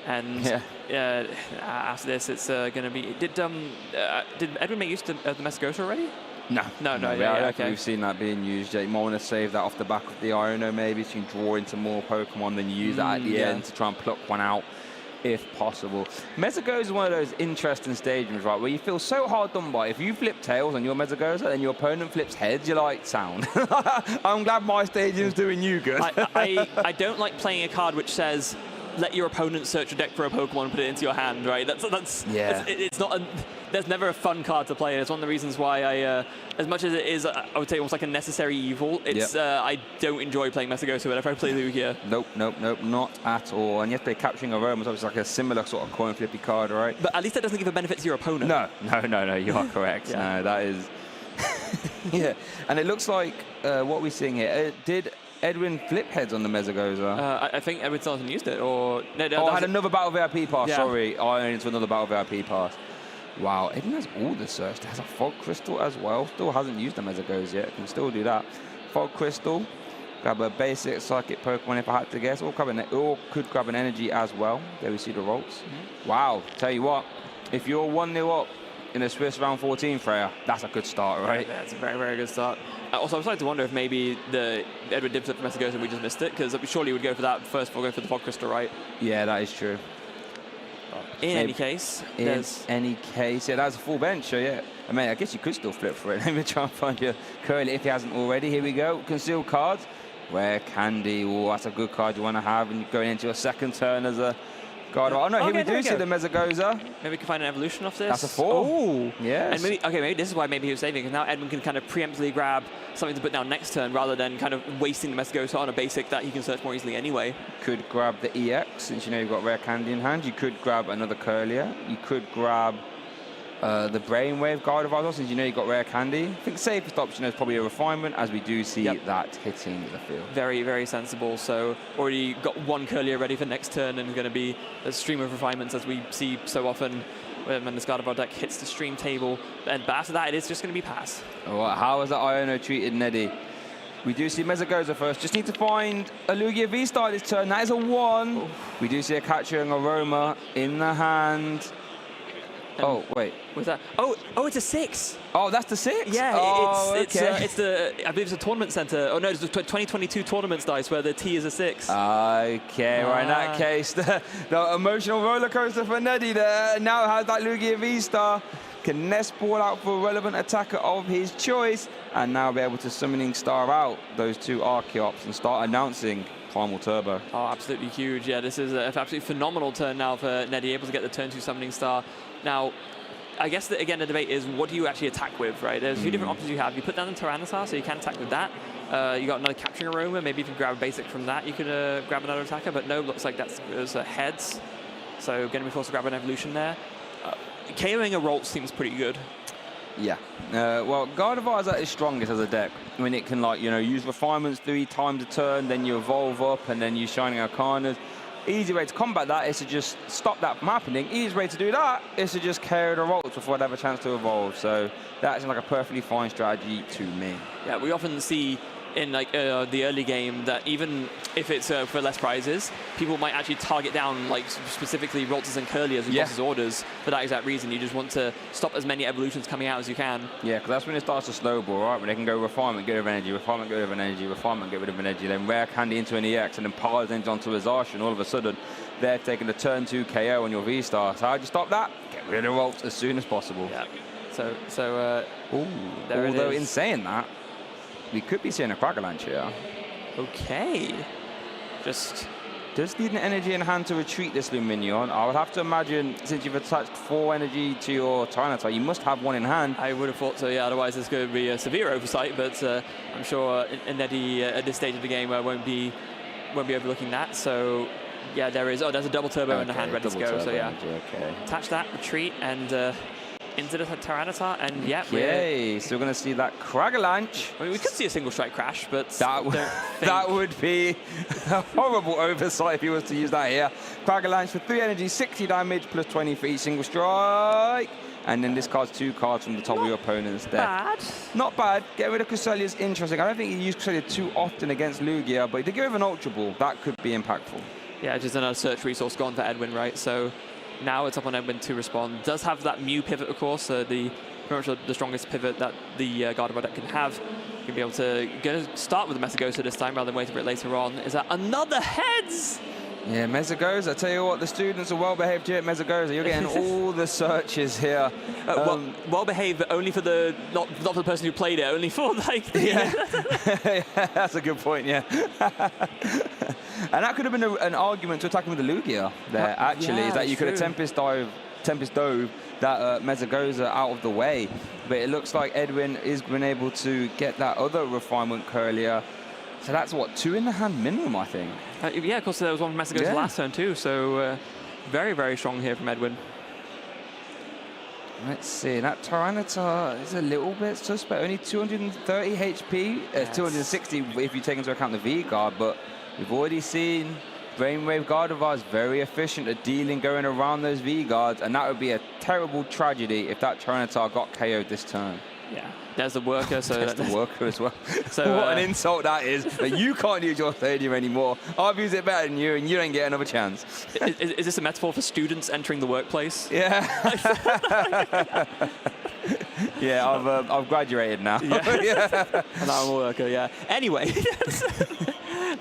And after this, it's going to be. Did Edwin make use of the Mesagoza already? No. Okay. We've seen that being used. You might want to save that off the back of the Iono, maybe, so you can draw into more Pokemon, then you use that at the end to try and pluck one out, if possible. Mesagoza is one of those interesting stages, right, where you feel so hard done by. If you flip tails on your Mesagoza and your opponent flips heads, you're like, sound. I'm glad my stadium's doing you good. I don't like playing a card which says, let your opponent search your deck for a Pokemon and put it into your hand, right? It's not there's never a fun card to play. It's one of the reasons why I, as much as it is, I would say almost like a necessary evil, it's I don't enjoy playing Mesagoza whenever I play Lugia. Nope, not at all. And yet they're capturing Aroma, so it's like a similar sort of coin flippy card, right? But at least that doesn't give a benefit to your opponent. No, you are correct. No, that is... yeah, and it looks like what we're seeing here, did Edwin flip heads on the Mesagoza? I think Edwin still hasn't used it, or... I had another Battle VIP pass, sorry. I went into another Battle VIP pass. Wow, Edwin has all the search. There's a Fog Crystal as well. Still hasn't used the Mesagoza yet. Can still do that. Fog Crystal. Grab a basic Psychic Pokemon if I had to guess. Or could grab an Energy as well. There we see the Roltz. Wow, tell you what. If you're 1-0 up in a Swiss round 14, Freya, that's a good start, right? Yeah, it's a very, very good start. Also, I was starting to wonder if maybe the Edwin did flip for Mesagoza and we just missed it, because surely we would go for that first before going for the Fog Crystal, right? Yeah, that is true. In any case, yeah, that's a full bench, so yeah. I mean, I guess you could still flip for it. Let me try and find your Curly if he hasn't already. Here we go. Concealed cards. Rare Candy. Oh, that's a good card you want to have, and you're going into your second turn as a Gardevoir. Oh no, here Okay, we there do we see go. the Mesagoza. Maybe we can find an evolution off this. That's a 4. Oh, yes. And maybe this is why maybe he was saving, because now Edwin can kind of preemptively grab something to put down next turn rather than kind of wasting the Mesagoza on a basic that he can search more easily anyway. Could grab the EX, since you know you've got Rare Candy in hand. You could grab another Curlier. You could grab the Brainwave Gardevoir, since you know you've got Rare Candy. I think the safest option is probably a Refinement, as we do see that hitting the field. Very, very sensible. So already got one Curlier ready for next turn, and going to be a stream of refinements as we see so often when this Gardevoir deck hits the stream table. But after that, it is just going to be pass. All right, how has that Iono treated Neddy? We do see Mesagoza first. Just need to find a Lugia V-Star this turn. That is a 1. Oof. We do see a Capturing Aroma in the hand. Oh, wait. What's that? Oh, it's a 6. Oh, that's the 6? Yeah, okay. it's the, I believe it's a tournament center. Oh, no, it's the 2022 tournaments dice where the T is a 6. Okay, right, in that case, the emotional roller coaster for Neddy there. Now has that Lugia V-Star. Can nest ball out for a relevant attacker of his choice, and now be able to Summoning Star out those 2 Archeops and start announcing Primal Turbo. Oh, absolutely huge. Yeah, this is an absolutely phenomenal turn now for Neddy, able to get the turn 2 Summoning Star. Now, I guess, again, the debate is what do you actually attack with, right? There's a few different options you have. You put down the Tyranitar, so you can attack with that. You got another Capturing Aroma. Maybe if you grab a basic from that, you could grab another attacker. But no, looks like that's heads. So going to be forced to grab an evolution there. KOing a Rolt seems pretty good. Yeah. Well, Gardevoir is at its strongest as a deck. When it can, like, you know, use Refinements 3 times a turn, then you evolve up, and then you Shining Arcanas. Easy way to combat that is to just stop that from happening. Easy way to do that is to just KO the Rolts before they have a chance to evolve. So that's like a perfectly fine strategy to me. Yeah, we often see in like the early game that even if it's for less prizes, people might actually target down like specifically Rolters and Curliers and Boss's orders for that exact reason. You just want to stop as many evolutions coming out as you can. Yeah, because that's when it starts to snowball, right? When they can go Refinement, get rid of energy, Refinement, get rid of energy, Refinement, get rid of energy, then Rare Candy into an EX, and then Piles Engine onto a Zarsha, and all of a sudden they're taking the turn 2 KO on your V-Star. So how'd you stop that? Get rid of Rolts as soon as possible. Yeah. So there it although is. in saying that, we could be seeing a Cragalanche here. Okay. Just need an energy in hand to retreat this Luminaon. I would have to imagine, since you've attached 4 energy to your Tyranitar, you must have 1 in hand. I would have thought so, yeah. Otherwise, there's going to be a severe oversight. But I'm sure Neddy at this stage of the game won't be overlooking that. So yeah, there is. Oh, there's a double turbo in the hand ready to go. So yeah, attach that, retreat, and into the Tyranitar, and yeah, so we're going to see that Cragalanche. I mean, we could see a single strike crash, but that would be a horrible oversight if he was to use that here. Cragalanche for 3 energy, 60 damage, plus 20 for each single strike. And then discards 2 cards from the top of your opponent's deck. Not bad. Get rid of Cresselia is interesting. I don't think you use Cresselia too often against Lugia, but if they get rid of an Ultra Ball, that could be impactful. Yeah, just another search resource gone for Edwin, right? So now it's up on Edwin to respond. Does have that Mew pivot, of course, pretty much the strongest pivot that the Gardevoir deck can have. Can be able to start with the Mesagoza this time rather than waiting for it later on. Is that another heads? Yeah, Mesagoza. I tell you what, the students are well behaved here at Mesagoza. You're getting all the searches here. Well behaved, but only for the not for the person who played it, only for like the yeah, that's a good point. Yeah. And that could have been an argument to attacking with the Lugia there, actually, is that you could have Tempest Dove that Mesagoza out of the way. But it looks like Edwin is been able to get that other Refinement Curlier. So that's, what, 2 in the hand minimum, I think? Yeah, of course, there was one from Mesagoza last turn, too. So very, very strong here from Edwin. Let's see, that Tyranitar is a little bit suspect. Only 230 HP, 260 if you take into account the V-Guard, but we've already seen Brainwave Gardevoir is very efficient at dealing, going around those V-Guards, and that would be a terrible tragedy if that Tyranitar got KO'd this turn. Yeah, there's the worker. So there's the worker as well. So what an insult that is, that you can't use your stadium anymore. I've used it better than you, and you don't get another chance. Is this a metaphor for students entering the workplace? Yeah. Yeah, I've graduated now. Yeah. And I'm a worker, yeah. Anyway,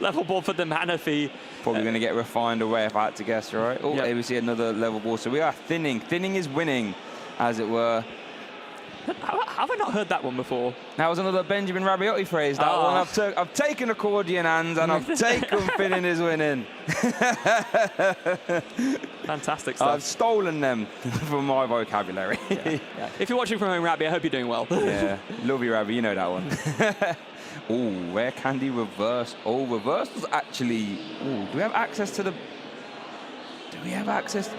level ball for the mana fee. Probably going to get refined away if I had to guess, right? Oh, here we see another level ball. So we are thinning. Thinning is winning, as it were. Have I not heard that one before? That was another Benjamin Rabioti phrase. That one. I've taken accordion hands and I've taken Finning is winning. Fantastic stuff. I've stolen them from my vocabulary. Yeah. If you're watching from home, Rabbi, I hope you're doing well. Yeah, love you, Rabbi. You know that one. Oh, where Candy reverse? Oh, reverse was actually. Oh, do we have access to the? Do we have access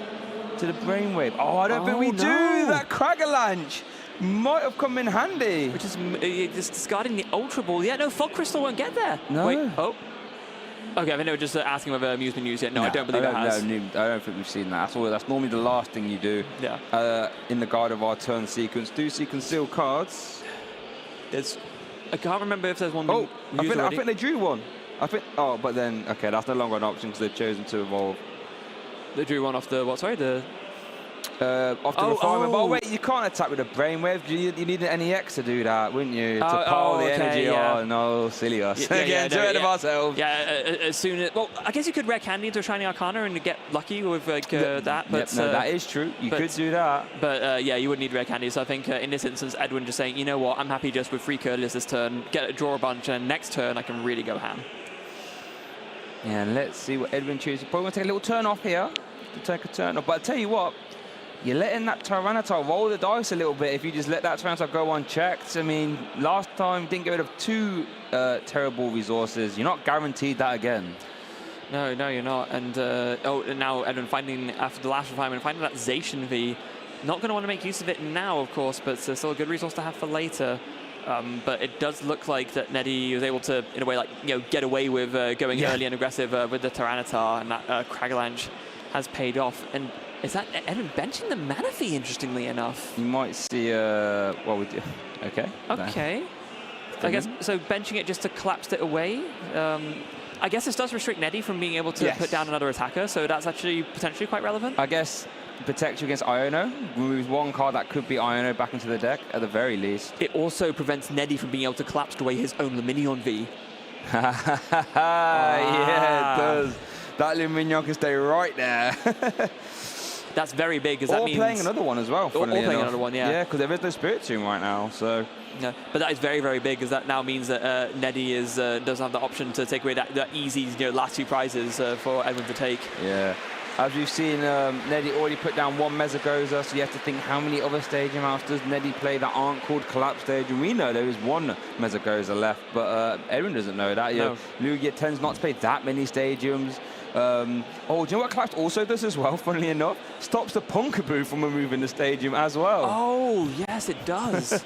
to the brainwave? Oh, I don't think we do. That Cragalanche might have come in handy. Which is just discarding the Ultra Ball. Yeah, no, Fog Crystal won't get there. No. Wait, oh. Okay, I think they were just asking whether Mew's been used yet. No, I don't believe it has. No, I don't think we've seen that. That's normally the last thing you do. Yeah. In the Gardevoir turn sequence. Do see concealed cards. I can't remember if there's one. Oh, I think they drew one. Oh, but then okay, that's no longer an option because they've chosen to evolve. They drew one off the what? Sorry, off the refinement. But wait, you can't attack with a brainwave. You need an NEX to do that, wouldn't you? To pile the energy. Yeah. Oh no, silly us. Getting ahead of ourselves. Yeah, as soon as I guess you could rare Candy into a Shiny Arcana and get lucky with that. But no, that is true. You could do that. But yeah, you would need rare Candy. So I think in this instance, Edwin just saying, you know what, I'm happy just with 3 Curlies this turn, draw a bunch, and next turn I can really go ham. Yeah, let's see what Edwin chooses. Probably going to take a little turn off here. To take a turn off. But I tell you what, you're letting that Tyranitar roll the dice a little bit if you just let that Tyranitar go unchecked. I mean, last time didn't get rid of 2 terrible resources. You're not guaranteed that again. No, you're not. And now Edwin finding, after the last refinement, finding that Zacian V. Not going to want to make use of it now, of course, but it's still a good resource to have for later. But it does look like that Neddy was able to, in a way, get away with going early and aggressive with the Tyranitar, and that Cragalanche has paid off. And is that Edwin benching the Manaphy, interestingly enough? You might see, what we do. Okay. Okay. I guess, so benching it just to collapse it away. I guess this does restrict Neddy from being able to put down another attacker, so that's actually potentially quite relevant. I guess protects you against Iono, removes 1 card that could be Iono back into the deck, at the very least. It also prevents Neddy from being able to collapse away his own Luminaon V. Yeah, it does. That Luminaon can stay right there. That's very big, because that means... Or playing another one as well, Or playing another one, yeah. Yeah, because there is no Spirit Tomb right now, so... Yeah, but that is very, very big, because that now means that Neddy does have the option to take away that easy last 2 prizes for Edwin to take. Yeah. As we've seen, Neddy already put down 1 Mesagoza, so you have to think how many other Stadium House does Neddy play that aren't called Collapse Stadium. We know there is 1 Mesagoza left, but Edwin doesn't know that. No. Lugia tends not to play that many stadiums. Do you know what Collapse also does as well, funnily enough? Stops the Punkaboo from removing the stadium as well. Oh, yes, it does.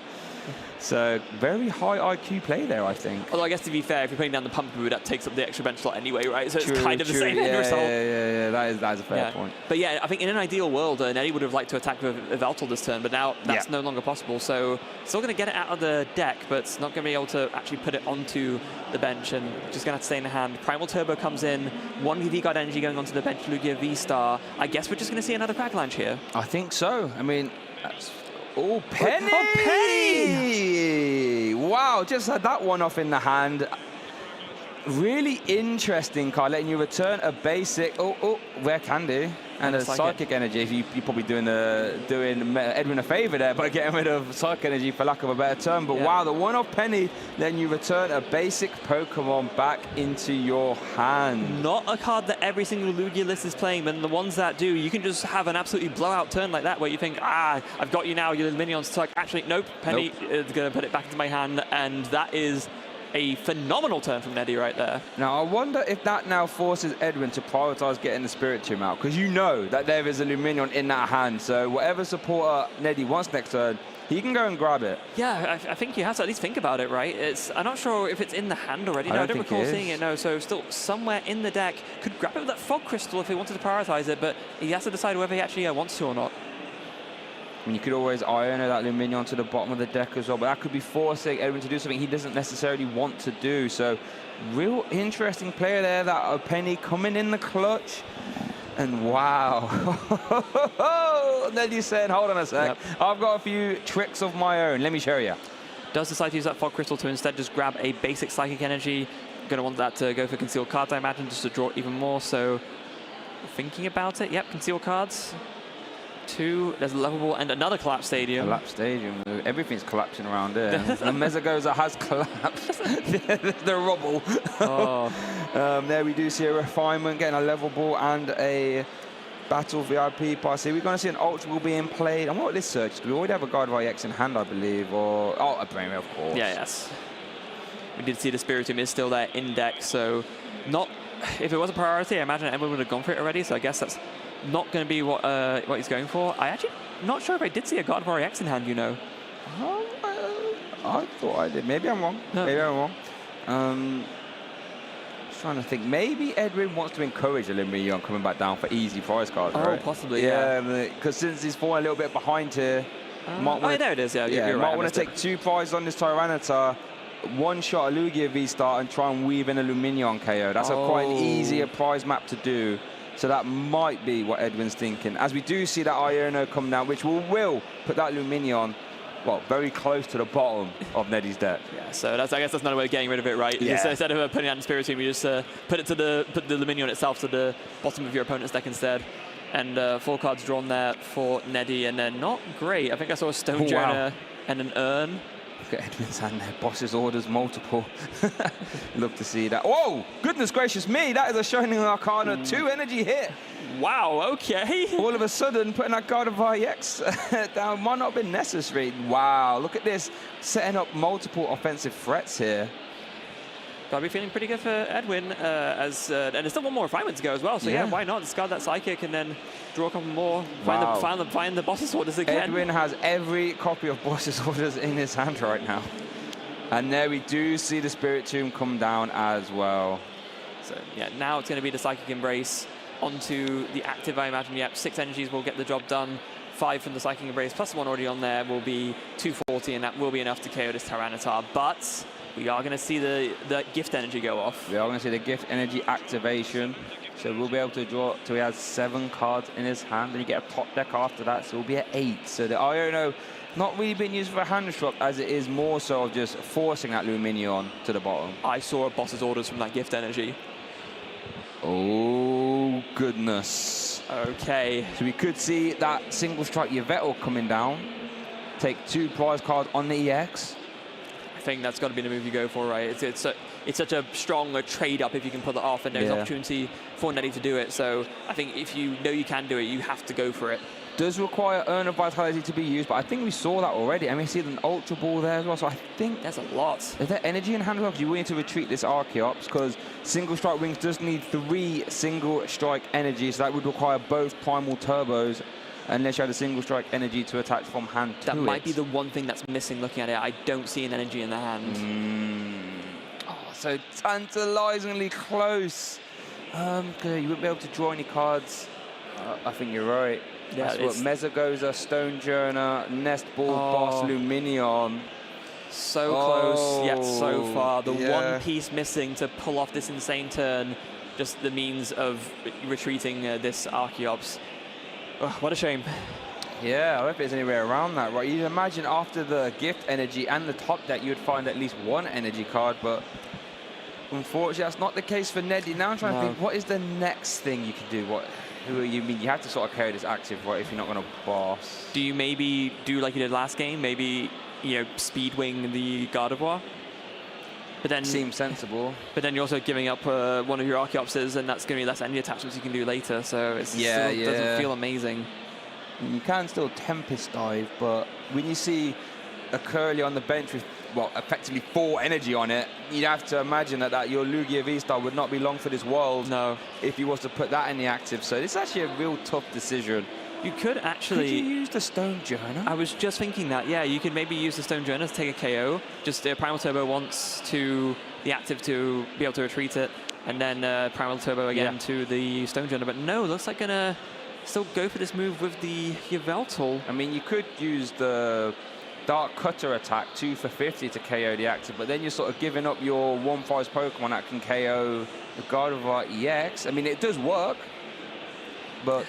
So, very high IQ play there, I think. Although, I guess to be fair, if you're putting down the Punkaboo, that takes up the extra bench slot anyway, right? So it's kind of the same end result. Yeah, that is a fair point. But yeah, I think in an ideal world, Neddy would have liked to attack with Yveltal this turn, but now that's no longer possible. So, still going to get it out of the deck, but it's not going to be able to actually put it onto the bench, and just going to have to stay in the hand. Primal Turbo comes in, 1 V-Guard energy going onto the bench, Lugia V-Star. I guess we're just going to see another Cragalanche here. I think so. I mean, that's... Oh, Penny! Oh, Penny! Wow, just had that one off in the hand. Really interesting card, letting you return a basic. Rare Candy and a Psychic Energy. You're probably doing Edwin a favor there by getting rid of Psychic Energy for lack of a better term. But wow, the one-off Penny, letting you return a basic Pokemon back into your hand. Not a card that every single Lugia list is playing, but the ones that do, you can just have an absolutely blowout turn like that where you think, I've got you now, your Luminion's stuck. Actually, nope, Penny is going to put it back into my hand, and that is a phenomenal turn from Neddy right there. Now, I wonder if that now forces Edwin to prioritize getting the Spirit Tomb out, because you know that there is a Luminion in that hand, so whatever supporter Neddy wants next turn, he can go and grab it. Yeah, I think you have to at least think about it, right? I'm not sure if it's in the hand already. No, I don't recall seeing it, no. So still somewhere in the deck. Could grab it with that Fog Crystal if he wanted to prioritize it, but he has to decide whether he actually wants to or not. I mean, you could always iron that Luminion to the bottom of the deck as well, but that could be forcing Edwin to do something he doesn't necessarily want to do. So, real interesting player there, that Penny coming in the clutch. And wow. Neddy's saying, hold on a sec. I've got a few tricks of my own. Let me show you. Does decide to use that Fog Crystal to instead just grab a basic Psychic Energy. Going to want that to go for Concealed Cards, I imagine, just to draw even more. So, thinking about it, concealed cards. 2. There's a level ball and another collapsed stadium. Collapsed stadium. Everything's collapsing around there. And Mezagoza has collapsed. The rubble. Oh. There we do see a refinement, getting a level ball and a battle VIP pass here. We're going to see an Ultra Ball being played. And what is this search? We already have a Gardevoir EX in hand, I believe. Or a Brainwave, of course. Yeah, yes. We did see the Spiritomb is still there in deck, so not... If it was a priority, I imagine everyone would have gone for it already, so I guess that's not going to be what he's going for. I actually not sure if I did see a Gardevoir EX in hand, you know. I thought I did. Maybe I'm wrong. No. Maybe I'm wrong. Trying to think. Maybe Edwin wants to encourage a Luminaon coming back down for easy prize cards, right? Possibly, yeah. Because since he's falling a little bit behind here, there it is, yeah. You're might right, want to take 2 prizes on this Tyranitar, one shot a Lugia V-Star and try and weave in a Luminaon KO. That's quite an easier prize map to do. So that might be what Edwin's thinking. As we do see that Iono come down, which will put that Luminaon, well, very close to the bottom of Neddy's deck. Yeah, so I guess that's another way of getting rid of it, right? Yeah. Just, instead of putting it out in Spiritomb, you just put the Luminaon itself to the bottom of your opponent's deck instead. And 4 cards drawn there for Neddy, and then not great. I think I saw a Stone Journey and an Urn. Look at Edwin's hand there. Boss's orders, multiple. Love to see that. Whoa! Goodness gracious me! That is a Shining Arcana 2 energy hit. Wow, okay. All of a sudden, putting that Gardevoir EX down might not have been necessary. Wow, look at this. Setting up multiple offensive threats here. Gotta be feeling pretty good for Edwin, and there's still one more refinement to go as well, so yeah, why not discard that Psychic and then draw a couple more, find the boss's orders again. Edwin has every copy of boss's orders in his hand right now. And there we do see the Spiritomb come down as well. So yeah, now it's going to be the Psychic Embrace onto the active, I imagine. Yep, 6 energies will get the job done. 5 from the Psychic Embrace, plus the one already on there will be 240, and that will be enough to KO this Tyranitar. But we are going to see the gift energy go off. We are going to see the gift energy activation. So we'll be able to draw till he has 7 cards in his hand, and you get a top deck after that, so we'll be at 8. So the Iono not really being used for a hand swap, as it is more so of just forcing that Luminaon to the bottom. I saw a boss's orders from that gift energy. Oh, goodness. Okay. So we could see that single strike Yveltal coming down. Take 2 prize cards on the EX. I think that's got to be the move you go for, right? It's such a strong trade-up if you can pull it off, and there's opportunity for Neddy to do it. So I think if you know you can do it, you have to go for it. Does require Urn of Vitality to be used, but I think we saw that already. I mean, see an Ultra Ball there as well, so I think... There's a lot. Is there energy in hand as well? Because you need to retreat this Archeops, because Single Strike Wings does need 3 Single Strike energies, so that would require both Primal Turbos, unless you had a Single Strike energy to attach from hand to it. That might be the one thing that's missing looking at it. I don't see an energy in the hand. Oh, so tantalizingly close. Okay, you wouldn't be able to draw any cards. I think you're right. Yeah, that's what Mezagoza, Stonejourner, Nest Ball, Boss, Luminaon. So close, yet so far. The one piece missing to pull off this insane turn, just the means of retreating this Archeops. Oh, what a shame. Yeah, I hope there's anywhere around that, right? You'd imagine after the gift energy and the top deck, you'd find at least 1 energy card, but unfortunately, that's not the case for Neddy. Now I'm trying to think, what is the next thing you can do? You have to sort of carry this active, right, if you're not going to boss. Do you maybe do like you did last game? Maybe, speed wing the Gardevoir? But then seems sensible. But then you're also giving up one of your Archeopses, and that's going to be less energy attachments you can do later. So it still doesn't feel amazing. You can still Tempest Dive, but when you see a Curly on the bench with, effectively 4 energy on it, you'd have to imagine that your Lugia V-Star would not be long for this world. No. If you was to put that in the active. So it's actually a real tough decision. You could actually... Could you use the Stonejourner? I was just thinking that, yeah. You could maybe use the Stonejourner to take a KO. Just Primal Turbo wants to the active to be able to retreat it, and then Primal Turbo again to the Stonejourner. But no, looks like gonna still go for this move with the Yveltal. I mean, you could use the Dark Cutter attack, 2 for 50 to KO the active, but then you're sort of giving up your 1-5 Pokemon that can KO the Gardevoir EX. I mean, it does work, but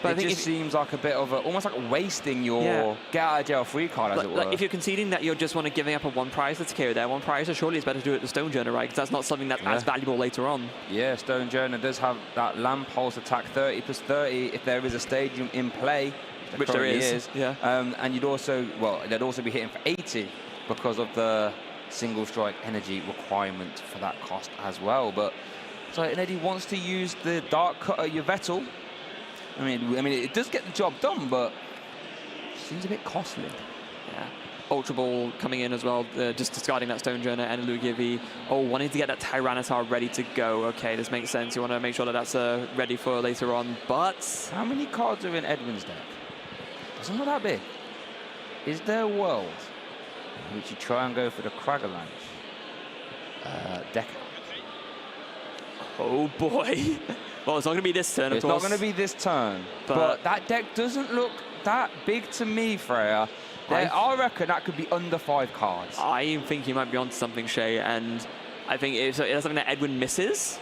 it just seems like a bit of almost like wasting your get out of jail free card, as it were. Like if you're conceding that you're just giving up a 1 prize to KO there, 1 prize, so surely it's better to do it with the Stonejourner, right? Because that's not something that's as valuable later on. Yeah, Stonejourner does have that Lamp Pulse attack, 30 plus 30 if there is a Stadium in play. Which there currently is. Yeah. And you'd also, well, they'd also be hitting for 80 because of the single strike energy requirement for that cost as well. But so Eddie wants to use the Dark Cutter Yveltal. I mean, it does get the job done, but seems a bit costly. Yeah. Ultra Ball coming in as well, just discarding that Stonejourner and Lugia V. Oh, wanting to get that Tyranitar ready to go. Okay, this makes sense. You want to make sure that that's ready for later on, but... How many cards are in Edwin's deck? Doesn't look that big. Is there a world in which you try and go for the Cragalanche deck? Oh boy. Well, it's not going to be this turn, of course. It's not going to be this turn, but that deck doesn't look that big to me, Freya. I reckon that could be under 5 cards. I think you might be onto something, Shay, and I think if it's something that Edwin misses,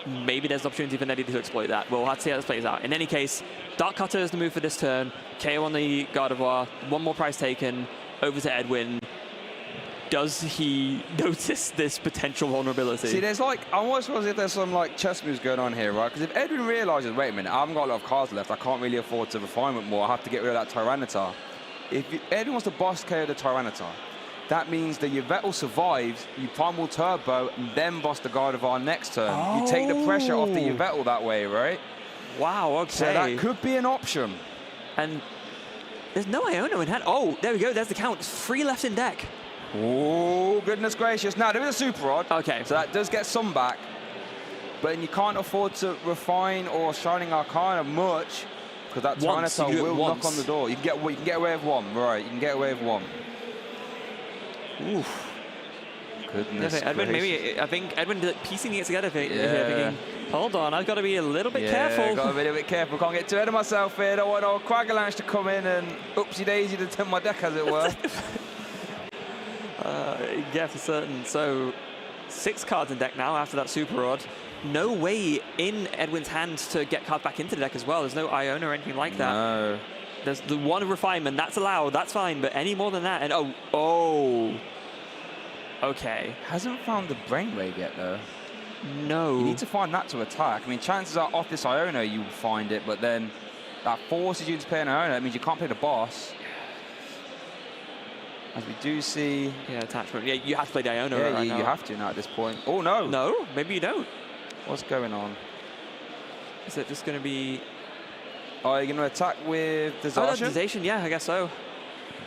maybe there's an opportunity for Neddy to exploit that. We'll have to see how this plays out. In any case, Dark Cutter is the move for this turn. KO on the Gardevoir, 1 more prize taken, over to Edwin. Does he notice this potential vulnerability? See, there's like, I almost feel as if there's some like chess moves going on here, right? Because if Edwin realizes, wait a minute, I haven't got a lot of cards left, I can't really afford to refinement more, I have to get rid of that Tyranitar. If Edwin wants to boss KO the Tyranitar, that means that Yveltal survives, you Primal Turbo, and then boss the Gardevoir next turn. Oh. You take the pressure off the Yveltal that way, right? Wow, okay. So that could be an option. And there's no Iono in hand. Oh, there we go, there's the count. 3 left in deck. Oh, goodness gracious. Now, there is a Super Rod. Okay. So that does get some back. But you can't afford to refine or Shining Arcana much, because that Tyranitar will knock on the door. You can get away with 1, right? You can get away with 1. Oof. Goodness Edwin, maybe, I think Edwin piecing it together, thinking, hold on, I've got to be a little bit careful. Got to be a little bit careful. Can't get too ahead of myself here. Don't want no Cragalanche to come in and oopsie-daisy to turn my deck, as it were. Yeah, for certain. So 6 cards in deck now after that Super Rod. No way in Edwin's hand to get cards back into the deck as well. There's no Iona or anything like that. No. There's the 1 refinement, that's allowed, that's fine, but any more than that, and oh. Okay. Hasn't found the Brainwave yet, though. No. You need to find that to attack. I mean, chances are off this Iona you will find it, but then that forces you to play an Iona. That means you can't play the boss. As we do see... Yeah, attachment. Yeah, you have to play the Iona right now. You have to now at this point. Oh, no. No, maybe you don't. What's going on? Is it just going to be... Are you going to attack with Desation? Desation, yeah, I guess so.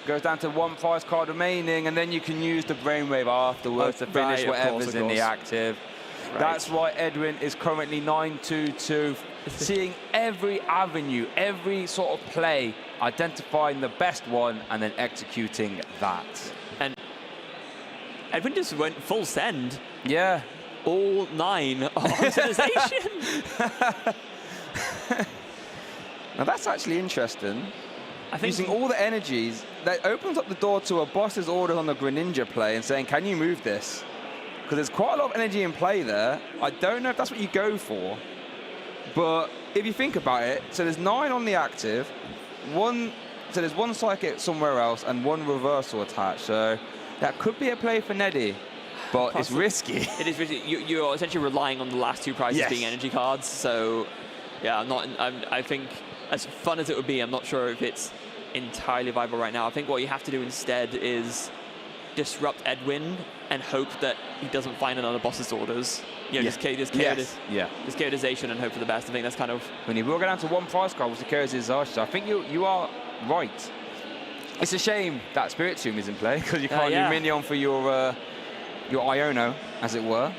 Goes down to 1 prize card remaining, and then you can use the Brainwave afterwards to finish whatever's in the active. Right. That's why Edwin is currently 9-2-2, seeing every avenue, every sort of play, identifying the best one, and then executing that. And Edwin just went full send. Yeah. All 9 on Desation. Now that's actually interesting. I think using all the energies, that opens up the door to a boss's order on the Greninja play and saying, can you move this? Because there's quite a lot of energy in play there. I don't know if that's what you go for, but if you think about it, so there's 9 on the active, so there's 1 Psychic somewhere else and 1 reversal attached. So that could be a play for Neddy, but it's risky. It is risky. You're essentially relying on the last 2 prizes being energy cards. So yeah, I think as fun as it would be, I'm not sure if it's entirely viable right now. I think what you have to do instead is disrupt Edwin and hope that he doesn't find another boss's orders. You know, just KO Desation and hope for the best. I think that's kind of... When you will go down to 1 prize card, which KO Desation, I think you are right. It's a shame that Spiritomb is in play, because you can't Luminaon for your Iono, as it were.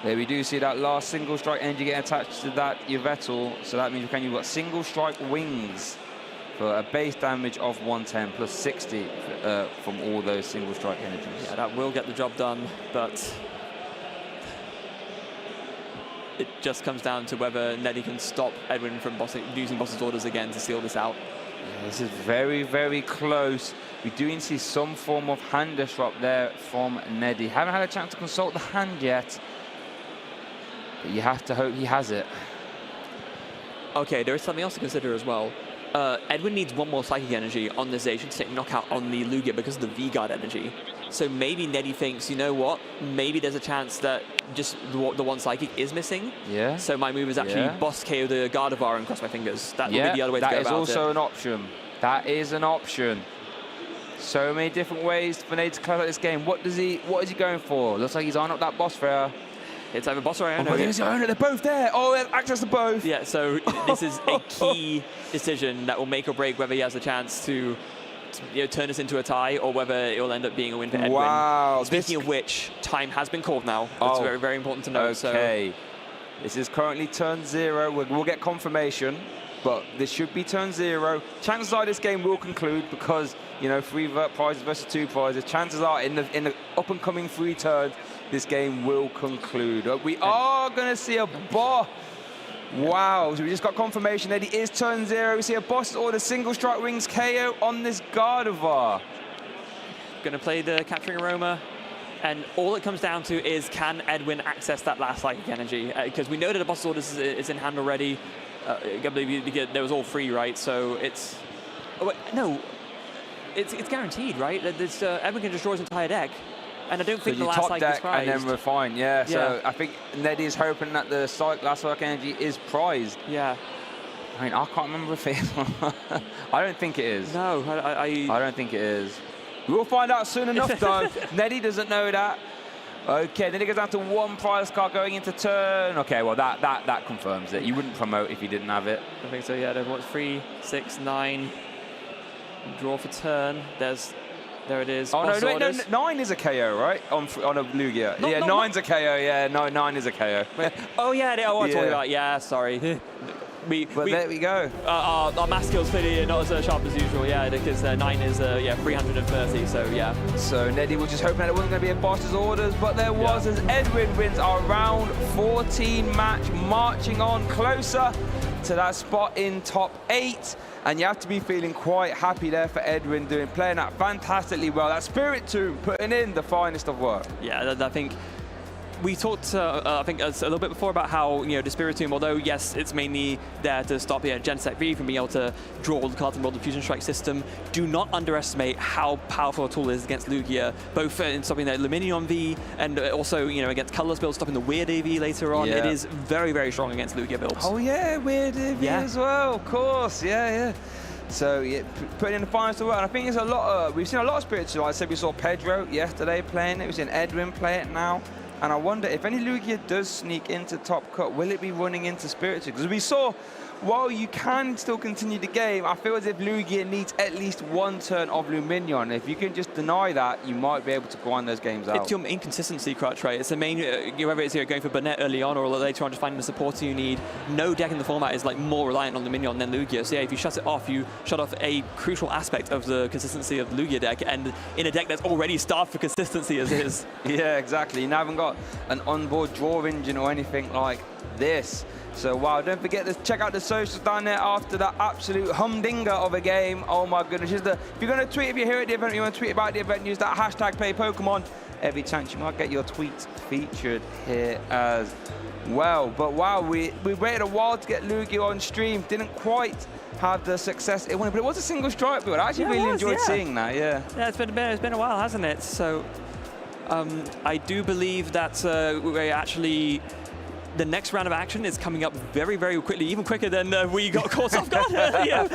There we do see that last single strike energy getting attached to that Yveltal, so that means you've got single strike wings for a base damage of 110 plus 60 from all those single strike energies. Yeah, that will get the job done, but it just comes down to whether Neddy can stop Edwin from using boss's orders again to seal this out. Yeah, this is very, very close. We do need to see some form of hand disrupt there from Neddy. Haven't had a chance to consult the hand yet, but you have to hope he has it. Okay, there is something else to consider as well. Edwin needs 1 more Psychic Energy on this Desation to take knockout on the Lugia because of the V-Guard energy. So maybe Neddy thinks, you know what, maybe there's a chance that just the one Psychic is missing. Yeah. So my move is actually boss KO the Gardevoir and cross my fingers. That would be the other way to go about it. That is also an option. That is an option. So many different ways for Nate to close out this game. What is he going for? Looks like he's eyeing up that boss fair. It's either boss or Iono. Oh, there's Iono. They're both there. Oh, he has access to both. Yeah, so this is a key decision that will make or break whether he has a chance to turn this into a tie or whether it will end up being a win for Edwin. Wow. Speaking of which, time has been called now. That's very, very important to note. Okay. This is currently turn 0. We'll get confirmation, but this should be turn 0. Chances are this game will conclude because, 3 prizes versus 2 prizes. Chances are in the up-and-coming 3 turns, this game will conclude. We are going to see a boss. Wow, so we just got confirmation that it is turn 0. We see a boss order single strike wings KO on this Gardevoir. Going to play the Capturing Aroma, and all it comes down to is can Edwin access that last Psychic Energy? Because we know that the boss order is in hand already. I believe there was all 3, right? So it's... Oh, wait, no, it's guaranteed, right? Edwin can destroy his entire deck. And I don't think the last Psychic is prized. And then we're fine, yeah. So I think Neddy is hoping that the last Psychic Energy is prized. Yeah. I mean, I can't remember if it is. I don't think it is. No, I don't think it is. We'll find out soon enough, though. Neddy doesn't know that. Okay, then it goes down to 1 prize card going into turn. Okay, well, that confirms it. You wouldn't promote if you didn't have it. I think so, yeah. There's 3, 6, 9. Draw for turn. There it is. Oh, no, 9 is a KO, right? On a Lugia. Yeah, 9's a KO. Yeah, 9 is a KO. Oh, yeah, I was talking about. Yeah, sorry. There we go. Our math skills clearly not as sharp as usual, yeah, because 9 is 330, so yeah. So Neddy was just hoping that it wasn't going to be a boss's orders, but there was, as Edwin wins our round 14 match, marching on closer to that spot in top 8. And you have to be feeling quite happy there for Edwin, playing that fantastically well. That Spirit Tomb, putting in the finest of work. Yeah, I think we talked, I think, a little bit before about how, the Spirit Tomb, although, yes, it's mainly there to stop Genesect V from being able to draw all the cards and roll the Fusion Strike system, do not underestimate how powerful a tool it is against Lugia, both in stopping the Luminaon V and also, against colorless builds, stopping the Weird AV later on. It is very, very strong against Lugia builds. Oh, yeah, Weird AV as well, of course, yeah. So, putting in the finals to work, and I think there's a lot we've seen a lot of Spirits. Like I said, we saw Pidgeot yesterday playing it, we've seen Edwin play it now. And I wonder if any Lugia does sneak into top cut, will it be running into Spirited? Because we saw, while you can still continue the game, I feel as if Lugia needs at least 1 turn of Luminaon. If you can just deny that, you might be able to grind those games out. It's your inconsistency crutch, right? It's the main, whether it's going for Banette early on or later on just finding the supporter you need. No deck in the format is more reliant on Luminaon than Lugia. So yeah, if you shut it off, you shut off a crucial aspect of the consistency of the Lugia deck, and in a deck that's already starved for consistency as is. Yeah, exactly. You haven't got an onboard draw engine or anything like this. So, wow, don't forget to check out the socials down there after that absolute humdinger of a game. Oh, my goodness. If you're going to tweet, if you're here at the event, you want to tweet about the event, use that hashtag #PlayPokemon. Every chance you might get your tweets featured here as well. But, wow, we waited a while to get Lugia on stream. Didn't quite have the success it wanted, but it was a single strike build. I actually really enjoyed seeing that, yeah. Yeah, it's been a while, hasn't it? So, I do believe that we actually... The next round of action is coming up very, very quickly, even quicker than we got caught off guard earlier,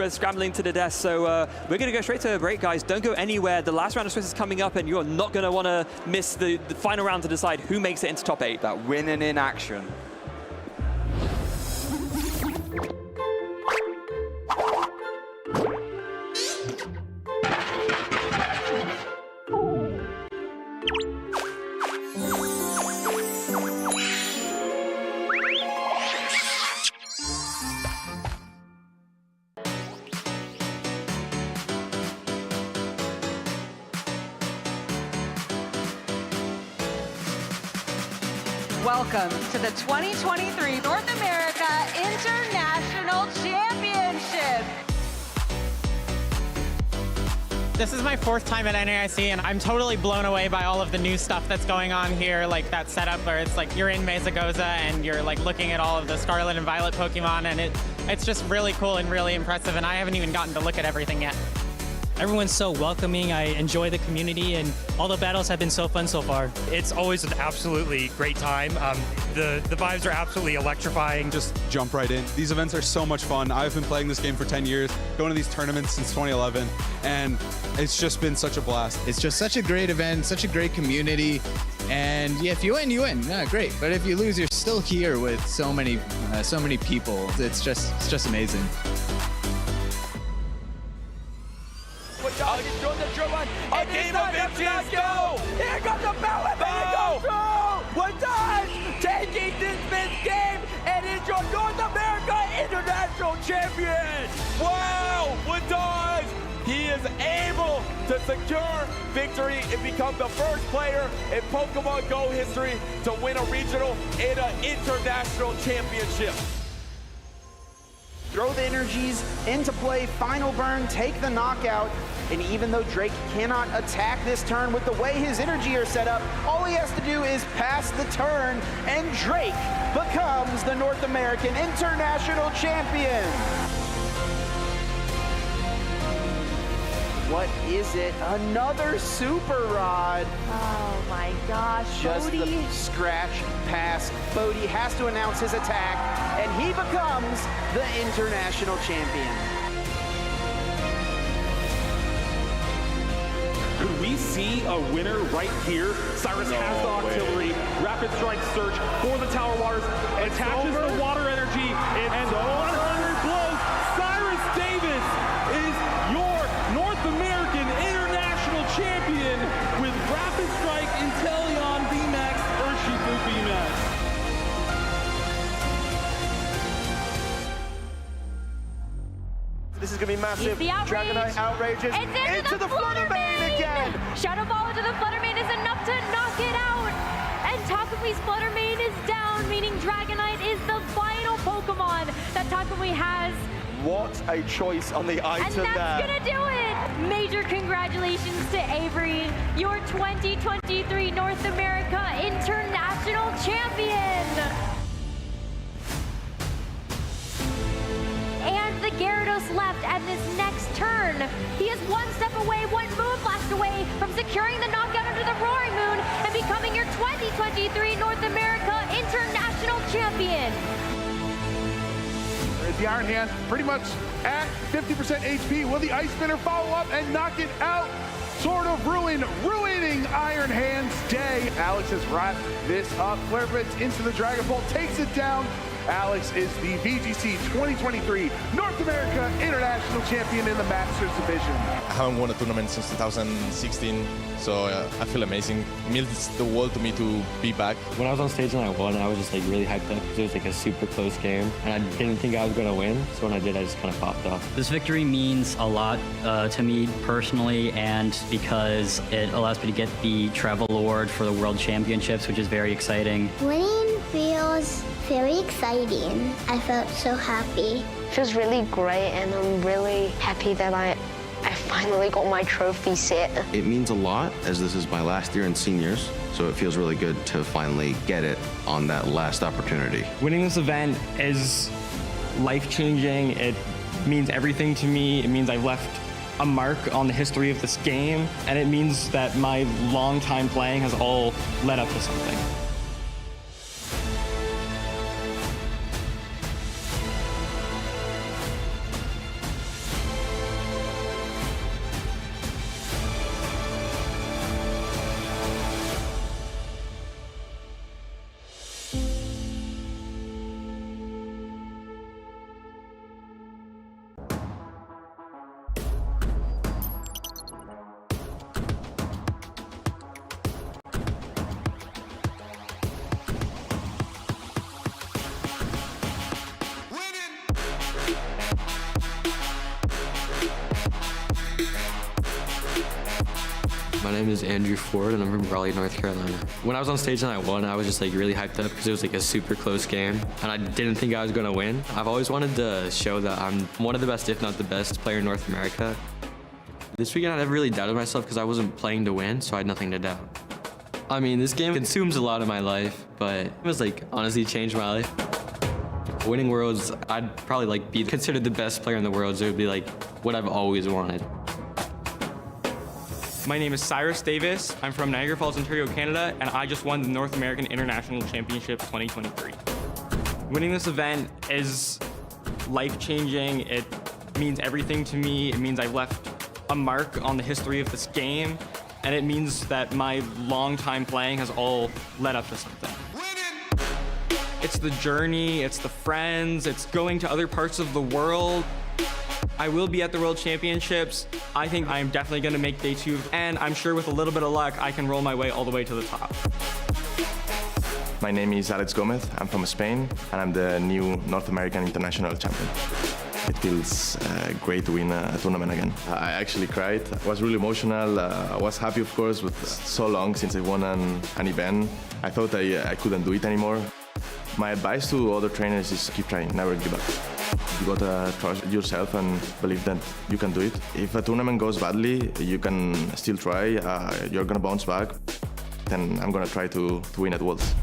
scrambling to the desk. So we're going to go straight to a break, guys. Don't go anywhere. The last round of Swiss is coming up, and you're not going to want to miss the final round to decide who makes it into top 8. That winning in action. Welcome to the 2023 North America International Championship. This is my 4th time at NAIC, and I'm totally blown away by all of the new stuff that's going on here, like that setup where it's like you're in Mesagoza and you're like looking at all of the Scarlet and Violet Pokemon, and it's just really cool and really impressive, and I haven't even gotten to look at everything yet. Everyone's so welcoming. I enjoy the community, and all the battles have been so fun so far. It's always an absolutely great time. The vibes are absolutely electrifying. Just jump right in. These events are so much fun. I've been playing this game for 10 years, going to these tournaments since 2011, and it's just been such a blast. It's just such a great event, such a great community, and yeah, if you win, you win. Yeah, great. But if you lose, you're still here with so many people. It's just amazing. A game of inches, go! Here comes the ballot, One time, taking this man's game, and is your North America International Champion! Wow, Woodage! He is able to secure victory and become the first player in Pokemon Go history to win a regional and an international championship. Throw the energies into play, final burn, take the knockout. And even though Drake cannot attack this turn with the way his energy are set up, all he has to do is pass the turn, and Drake becomes the North American International Champion. What is it? Another Super Rod. Oh my gosh, Just Bodhi. the scratch pass. Bodhi has to announce his attack, and he becomes the International Champion. Could we see a winner right here? Cyrus has the artillery, rapid strike search for the Tower Waters, attaches the water energy, and 100 blows. Cyrus Davis is your North American International Champion with rapid strike, Inteleon VMAX, Urshifu VMAX. This is gonna be massive. The outrage. Dragonite outrages It's into the Flutter Mane again. Shadow Ball into the Flutter Mane is enough to knock it out. And Takumi's Flutter Mane is down, meaning Dragonite is the final Pokemon that Takumi has. What a choice on the item And that's there. gonna do it. Major congratulations to Avery, your 2023 North America International Champion. And the Gyarados left at this next turn. He is one step away, one Moonblast away from securing the knockout under the Roaring Moon and becoming your 2023 North America International Champion. The Iron Hand pretty much at 50% HP. Will the Ice Spinner follow up and knock it out? Sort of ruining Iron Hand's day. Alex has wrapped this up. Flare Blitz into the Dragon Ball, takes it down. Alex is the VGC 2023 North America International Champion in the Masters Division. I haven't won a tournament since 2016, so I feel amazing. It means the world to me to be back. When I was on stage and I won, I was just like really hyped up because it was like a super close game, and I didn't think I was going to win. So when I did, I just kind of popped off. This victory means a lot to me personally, and because it allows me to get the travel award for the World Championships, which is very exciting. Winning feels very exciting. I felt so happy. It feels really great, and I'm really happy that I finally got my trophy set. It means a lot, as this is my last year in seniors, so it feels really good to finally get it on that last opportunity. Winning this event is life-changing. It means everything to me. It means I've left a mark on the history of this game, and it means that my long time playing has all led up to something. My name is Andrew Ford, and I'm from Raleigh, North Carolina. When I was on stage and I won, I was just like really hyped up because it was like a super close game, and I didn't think I was going to win. I've always wanted to show that I'm one of the best, if not the best, player in North America. This weekend I never really doubted myself because I wasn't playing to win, so I had nothing to doubt. I mean, this game consumes a lot of my life, but it was like honestly changed my life. Winning Worlds, I'd probably like be considered the best player in the world, so it would be like what I've always wanted. My name is Cyrus Davis. I'm from Niagara Falls, Ontario, Canada, and I just won the North American International Championships 2023. Winning this event is life-changing. It means everything to me. It means I've left a mark on the history of this game, and it means that my long time playing has all led up to something. It's the journey, it's the friends, it's going to other parts of the world. I will be at the World Championships. I think I'm definitely going to make day 2, and I'm sure with a little bit of luck, I can roll my way all the way to the top. My name is Alex Gomez. I'm from Spain, and I'm the new North American International Champion. It feels great to win a tournament again. I actually cried. I was really emotional. I was happy, of course, but so long since I won an event. I thought I couldn't do it anymore. My advice to other trainers is keep trying, never give up. You gotta trust yourself and believe that you can do it. If a tournament goes badly, you can still try. You're gonna bounce back. Then I'm gonna try to win at Worlds.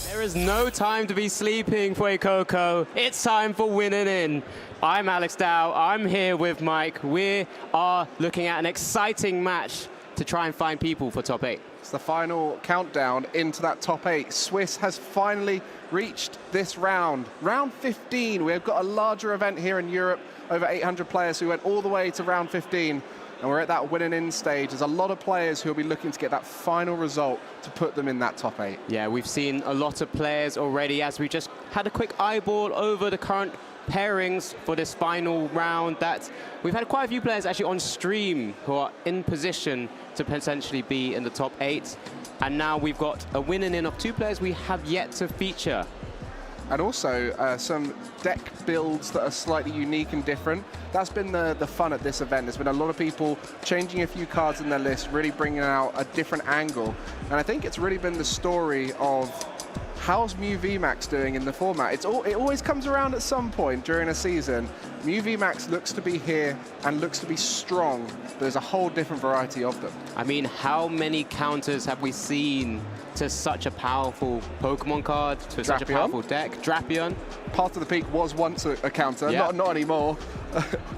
There is no time to be sleeping for Coco. It's time for winning in. I'm Alex Dow. I'm here with Mike. We are looking at an exciting match to try and find people for top 8. It's the final countdown into that top 8. Swiss has finally reached this round. Round 15. We've got a larger event here in Europe, over 800 players who went all the way to round 15. And we're at that winning in stage. There's a lot of players who will be looking to get that final result to put them in that top 8. Yeah, we've seen a lot of players already as we just had a quick eyeball over the current pairings for this final round. That we've had quite a few players actually on stream who are in position to potentially be in the top 8. And now we've got a winning in of 2 players we have yet to feature. And also some deck builds that are slightly unique and different. That's been the fun at this event. There's been a lot of people changing a few cards in their list, really bringing out a different angle. And I think it's really been the story of how's Mew VMAX doing in the format. It always comes around at some point during a season. Mew VMAX looks to be here and looks to be strong. There's a whole different variety of them. I mean, how many counters have we seen to such a powerful Pokemon card, to such a powerful deck? Drapion. Part of the Peak was once a counter, not anymore.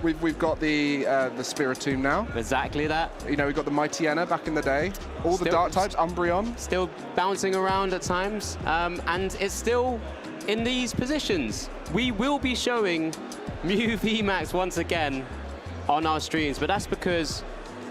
We've got the Spiritomb now. Exactly that. You know, we've got the Mightyena back in the day. All the dark types, Umbreon. Still bouncing around at times, and it's still in these positions. We will be showing Mew VMAX once again on our streams, but that's because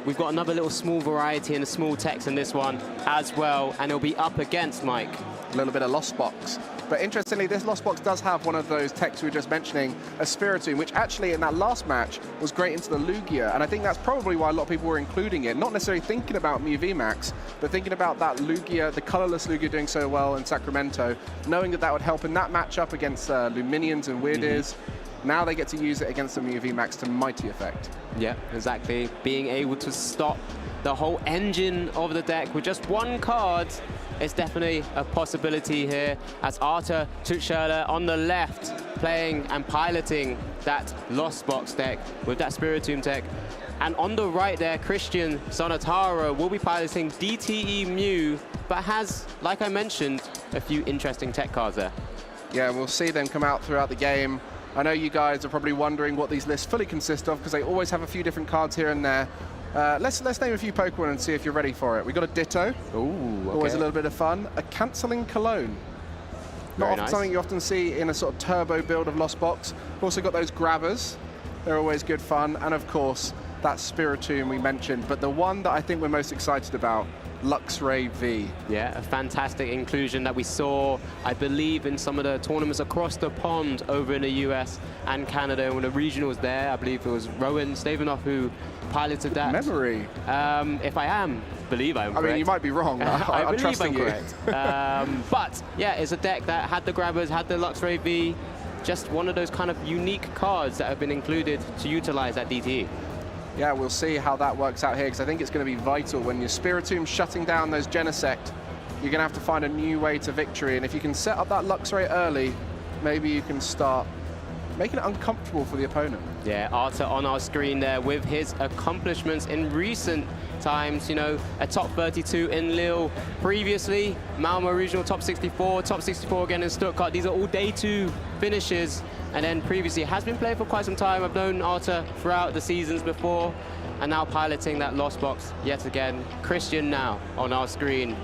we've got another little small variety and a small text in this one as well, and it'll be up against Mike. A little bit of Lost Box. But interestingly, this Lost Box does have one of those techs we were just mentioning, a Spiritomb, which actually in that last match was great into the Lugia, and I think that's probably why a lot of people were including it, not necessarily thinking about Mew VMAX, but thinking about that Lugia, the colorless Lugia doing so well in Sacramento, knowing that that would help in that matchup against Luminions and Weirdies. Now they get to use it against the Mew VMAX to mighty effect. Yeah, exactly. Being able to stop the whole engine of the deck with just one card is definitely a possibility here, as Arthur Tuchscherer on the left playing and piloting that Lost Box deck with that Spiritomb deck. And on the right there, Christian Sonataro will be piloting DTE Mew, but has, like I mentioned, a few interesting tech cards there. Yeah, we'll see them come out throughout the game. I know you guys are probably wondering what these lists fully consist of, because they always have a few different cards here and there. Let's name a few Pokemon and see if you're ready for it. We've got a Ditto. Ooh, okay. Always a little bit of fun. A Canceling Cologne. Not often something you often see in a sort of turbo build of Lost Box. We've also got those Grabbers. They're always good fun. And of course, that Spiritomb we mentioned. But the one that I think we're most excited about, Luxray V. Yeah, a fantastic inclusion that we saw, I believe, in some of the tournaments across the pond over in the US and Canada. When the regionals there, I believe it was Rowan Stavenoff who piloted that. Memory. If I believe I'm correct. I mean, you might be wrong. I trust believe I'm you. correct. But yeah, it's a deck that had the Grabbers, had the Luxray V, just one of those kind of unique cards that have been included to utilize that DTE. Yeah, we'll see how that works out here, because I think it's going to be vital when your Spiritomb shutting down those Genesect. you're going to have to find a new way to victory. And if you can set up that Luxray early, maybe you can start making it uncomfortable for the opponent. Yeah, Arthur on our screen there with his accomplishments in recent times, you know, a top 32 in Lille previously, Malmo Regional top 64 again in Stuttgart. These are all day 2 finishes, and then previously has been playing for quite some time. I've known Arthur throughout the seasons before, and now piloting that Lost Box yet again. Christian now on our screen.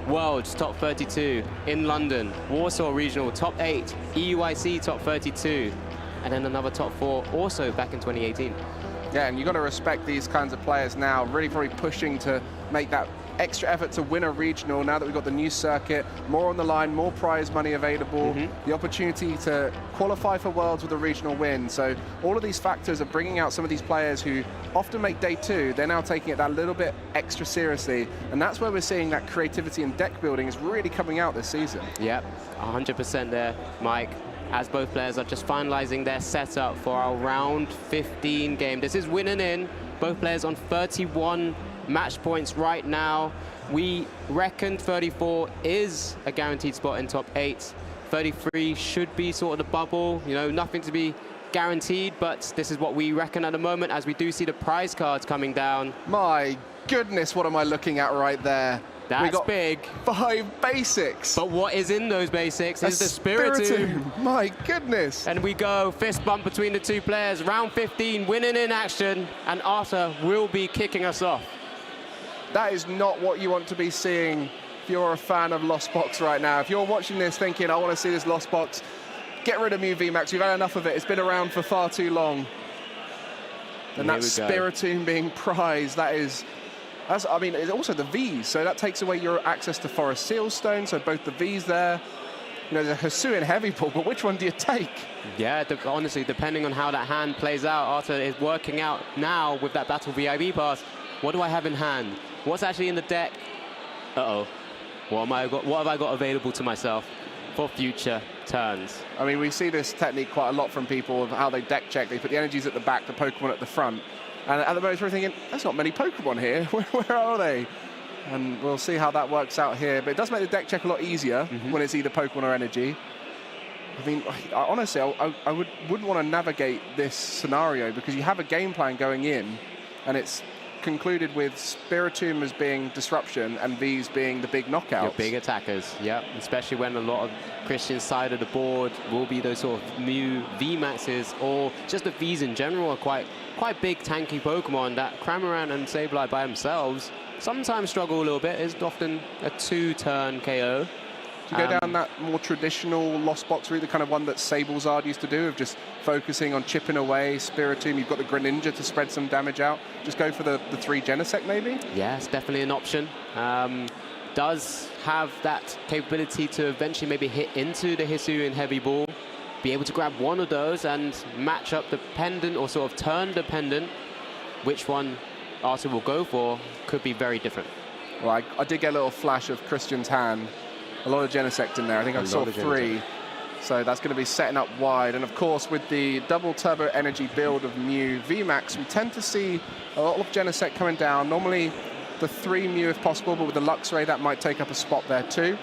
World's top 32 in London, Warsaw Regional top 8, EUIC top 32, and then another top 4 also back in 2018. Yeah, and you've got to respect these kinds of players now, really probably pushing to make that extra effort to win a regional now that we've got the new circuit, more on the line, more prize money available, the opportunity to qualify for Worlds with a regional win. So all of these factors are bringing out some of these players who often make day 2. They're now taking it that little bit extra seriously, and that's where we're seeing that creativity and deck building is really coming out this season. Yep, 100% there, Mike, as both players are just finalizing their setup for our round 15 game. This is winning in, both players on 31 match points right now. We reckon 34 is a guaranteed spot in top 8. 33 should be sort of the bubble, you know, nothing to be guaranteed, but this is what we reckon at the moment as we do see the prize cards coming down. My goodness, what am I looking at right there? That's we got big. 5 basics. But what is in those basics is the Spiritomb. My goodness. And we go fist bump between the 2 players. Round 15, winning in action, and Arthur will be kicking us off. That is not what you want to be seeing if you're a fan of Lost Box right now. If you're watching this thinking, I want to see this Lost Box, get rid of Mew VMAX. We've had enough of it. It's been around for far too long. And that Spiritomb being prized, I mean, it's also the Vs, so that takes away your access to Forest Sealstone, so both the Vs there. You know, there's a Hisuian Heavy Ball, but which one do you take? Yeah, honestly, depending on how that hand plays out, Arthur is working out now with that Battle VIB pass. What do I have in hand? What's actually in the deck? Uh-oh. What have I got available to myself for future turns? I mean, we see this technique quite a lot from people of how they deck check. They put the energies at the back, the Pokemon at the front. And at the moment, we're thinking, there's not many Pokemon here. Where are they? And we'll see how that works out here. But it does make the deck check a lot easier when it's either Pokemon or energy. I mean, honestly, I wouldn't want to navigate this scenario because you have a game plan going in, and it's concluded with Spiritomb as being disruption and these being the big knockouts. Your big attackers, yeah. Especially when a lot of Christian's side of the board will be those sort of Mew VMAXs, or just the Vs in general are quite big tanky Pokemon that Cramorant and Sableye by themselves sometimes struggle a little bit. It's often a 2-turn KO. To go down that more traditional Lost Box route, the kind of one that Sablezard used to do, of just focusing on chipping away Spiritomb. You've got the Greninja to spread some damage out. Just go for the 3 Genesect, maybe? Yeah, it's definitely an option. Does have that capability to eventually maybe hit into the Hisuian Heavy Ball, be able to grab one of those and match up dependent or sort of turn dependent. Which one Arthur will go for could be very different. Well, I did get a little flash of Christian's hand. A lot of Genesect in there. I think I saw 3. So that's going to be setting up wide. And of course, with the double turbo energy build of Mew VMAX, we tend to see a lot of Genesect coming down. Normally the 3 Mew if possible, but with the Luxray, that might take up a spot there too.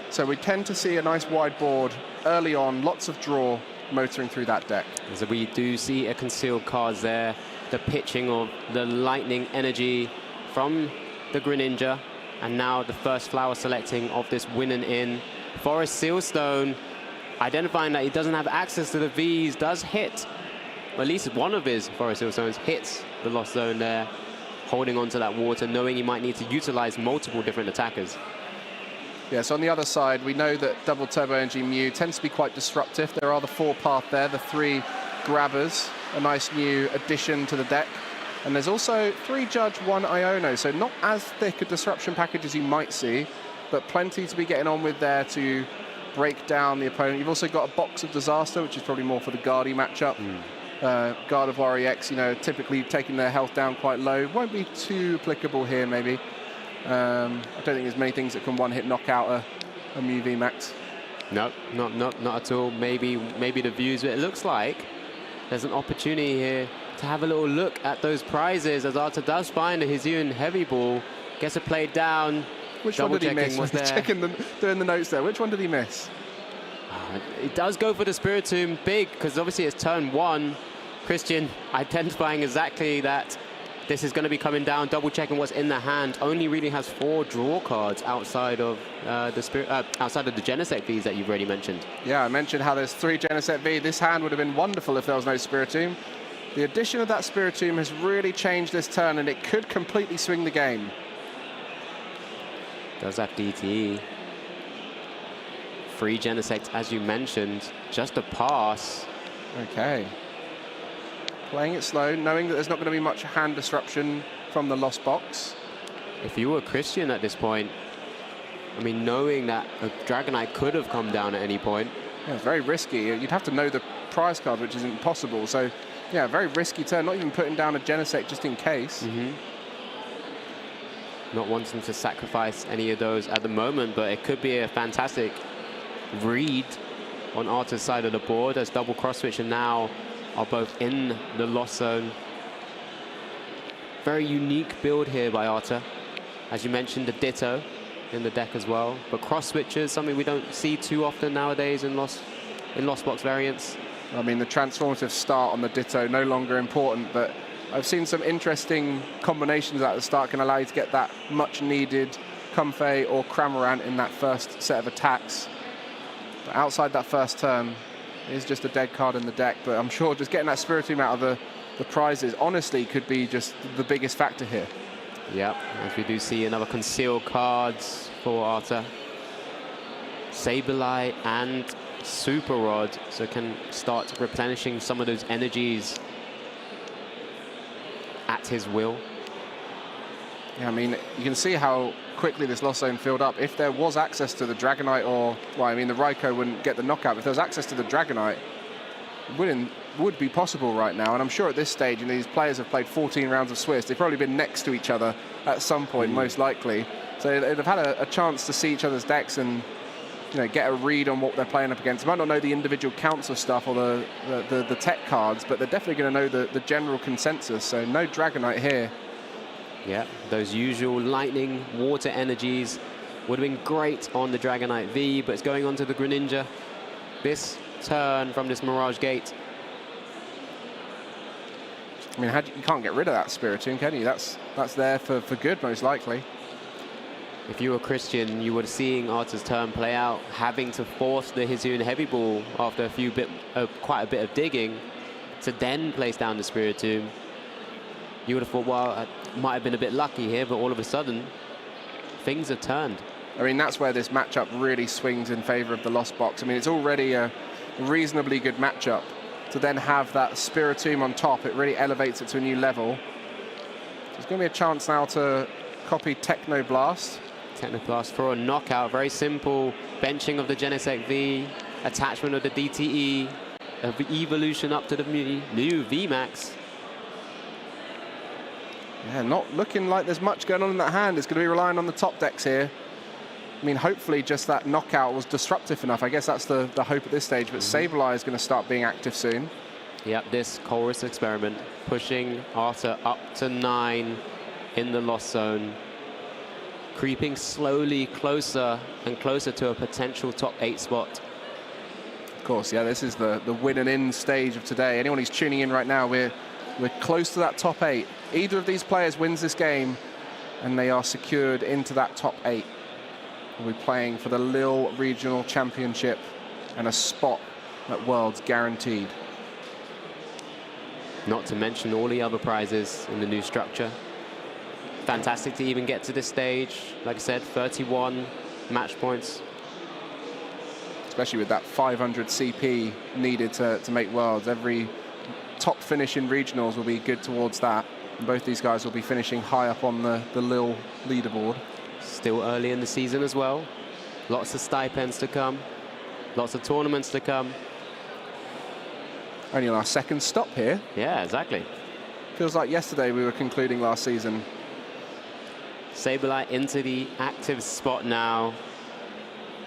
So we tend to see a nice wide board early on, lots of draw motoring through that deck. So we do see a concealed cards there. The pitching of the lightning energy from the Greninja. And now the first flower selecting of this winning in. Forest Sealstone, identifying that he doesn't have access to the Vs, does hit, or at least one of his Forest Sealstones hits the Lost Zone there, holding onto that water, knowing he might need to utilize multiple different attackers. Yes, on the other side, we know that double turbo energy Mew tends to be quite disruptive. There are the 4 path there, the 3 grabbers, a nice new addition to the deck. And there's also 3 Judge, 1 Iono, so not as thick a disruption package as you might see, but plenty to be getting on with there to break down the opponent. You've also got a box of Disaster, which is probably more for the Guardy matchup. Gardevoir EX, you know, typically taking their health down quite low. Won't be too applicable here, maybe. I don't think there's many things that can one-hit knock out a Mew VMAX. No, not at all. Maybe the views, but it looks like there's an opportunity here to have a little look at those prizes as Arthur does find a Hisuian Heavy Ball, gets it played down. Which one did he miss? Was doing the notes there. Which one did he miss? It does go for the Spiritomb big, because obviously it's turn 1. Christian identifying exactly that this is going to be coming down, double checking what's in the hand. Only really has 4 draw cards outside of outside of the Genesect Vs that you've already mentioned. Yeah, I mentioned how there's 3 Genesect V. This hand would have been wonderful if there was no Spiritomb. The addition of that Spiritomb has really changed this turn, and it could completely swing the game. Does have DTE. 3 Genesect, as you mentioned, just a pass. Okay. Playing it slow, knowing that there's not going to be much hand disruption from the lost box. If you were Christian at this point, I mean, knowing that a Dragonite could have come down at any point. Yeah, it's very risky. You'd have to know the prize card, which isn't possible. So, yeah, very risky turn, not even putting down a Genesect just in case. Not wanting to sacrifice any of those at the moment, but it could be a fantastic read on Arta's side of the board as double cross switch and now are both in the lost zone. Very unique build here by Arta. As you mentioned, the Ditto in the deck as well. But cross switches, something we don't see too often nowadays in lost box variants. I mean, the transformative start on the Ditto, no longer important, but I've seen some interesting combinations at the start can allow you to get that much needed Comfey or Cramorant in that first set of attacks. But outside that first turn is just a dead card in the deck, but I'm sure just getting that Spiritomb out of the prizes honestly could be just the biggest factor here. Yep, as we do see another concealed cards for Arta. Sableye and Super Rod, so can start replenishing some of those energies at his will. Yeah, I mean, you can see how quickly this lost zone filled up. If there was access to the Dragonite, or, well, I mean, the Raikou wouldn't get the knockout. If there was access to the Dragonite, it would be possible right now. And I'm sure at this stage, and these players have played 14 rounds of Swiss, they've probably been next to each other at some point, most likely. So they'd have had a chance to see each other's decks and, you know, get a read on what they're playing up against. They might not know the individual counts of stuff or the tech cards, but they're definitely going to know the general consensus. So no Dragonite here. Yeah, those usual lightning, water energies would have been great on the Dragonite V, but it's going on to the Greninja. This turn from this Mirage Gate. I mean, you can't get rid of that Spiritomb, can you? That's there for good, most likely. If you were Christian, you were seeing Arta's turn play out, having to force the Hisuian Heavy Ball after quite a bit of digging to then place down the Spiritomb. You would have thought, well, I might have been a bit lucky here, but all of a sudden, things have turned. I mean, that's where this matchup really swings in favor of the Lost Box. I mean, it's already a reasonably good matchup. To then have that Spiritomb on top, it really elevates it to a new level. There's going to be a chance now to copy Technoblast. Technoblast for a knockout. Very simple benching of the Genesect V, attachment of the DTE, evolution up to the new VMAX. Yeah, not looking like there's much going on in that hand. It's going to be relying on the top decks here. I mean, hopefully just that knockout was disruptive enough. I guess that's the hope at this stage, but Sableye is going to start being active soon. Yep, this Chorus experiment pushing Arta up to 9 in the lost zone. Creeping slowly closer and closer to a potential top 8 spot. Of course, yeah, this is the win and in stage of today. Anyone who's tuning in right now, we're close to that top 8. Either of these players wins this game, and they are secured into that top 8. We'll be playing for the Lille Regional Championship and a spot at Worlds guaranteed. Not to mention all the other prizes in the new structure. Fantastic to even get to this stage. Like I said, 31 match points. Especially with that 500 CP needed to make Worlds. Every top finish in regionals will be good towards that. And both these guys will be finishing high up on the Lille leaderboard. Still early in the season as well. Lots of stipends to come. Lots of tournaments to come. Only on our second stop here. Yeah, exactly. Feels like yesterday we were concluding last season. Sableye into the active spot now.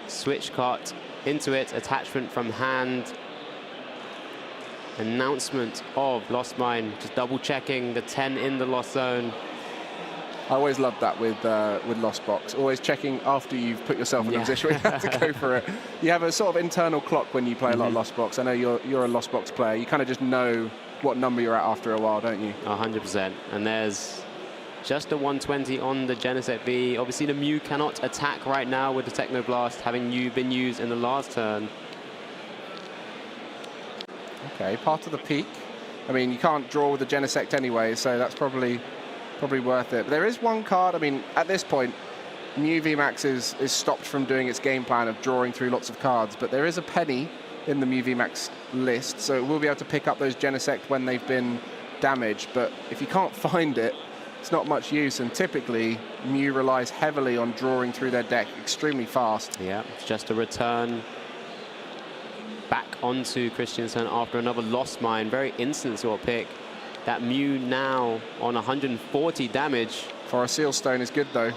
Switch cart into it. Attachment from hand. Announcement of Lost Mine. Just double checking the 10 in the lost zone. I always loved that with Lost Box. Always checking after you've put yourself in a position where you have to go for it. You have a sort of internal clock when you play a lot of Lost Box. I know you're a Lost Box player. You kind of just know what number you're at after a while, don't you? 100%. And there's just a 120 on the Genesect V. Obviously, the Mew cannot attack right now with the Techno Blast having been used in the last turn. Okay, part of the peak. I mean, you can't draw with the Genesect anyway, so that's probably worth it. But there is one card. I mean, at this point, Mew VMAX is stopped from doing its game plan of drawing through lots of cards, but there is a penny in the Mew VMAX list, so it will be able to pick up those Genesect when they've been damaged. But if you can't find it, it's not much use, and typically Mew relies heavily on drawing through their deck extremely fast. Yeah, it's just a return back onto Christian's turn after another Lost Mine. Very instant sort of pick. That Mew now on 140 damage. For a Seal Stone is good though.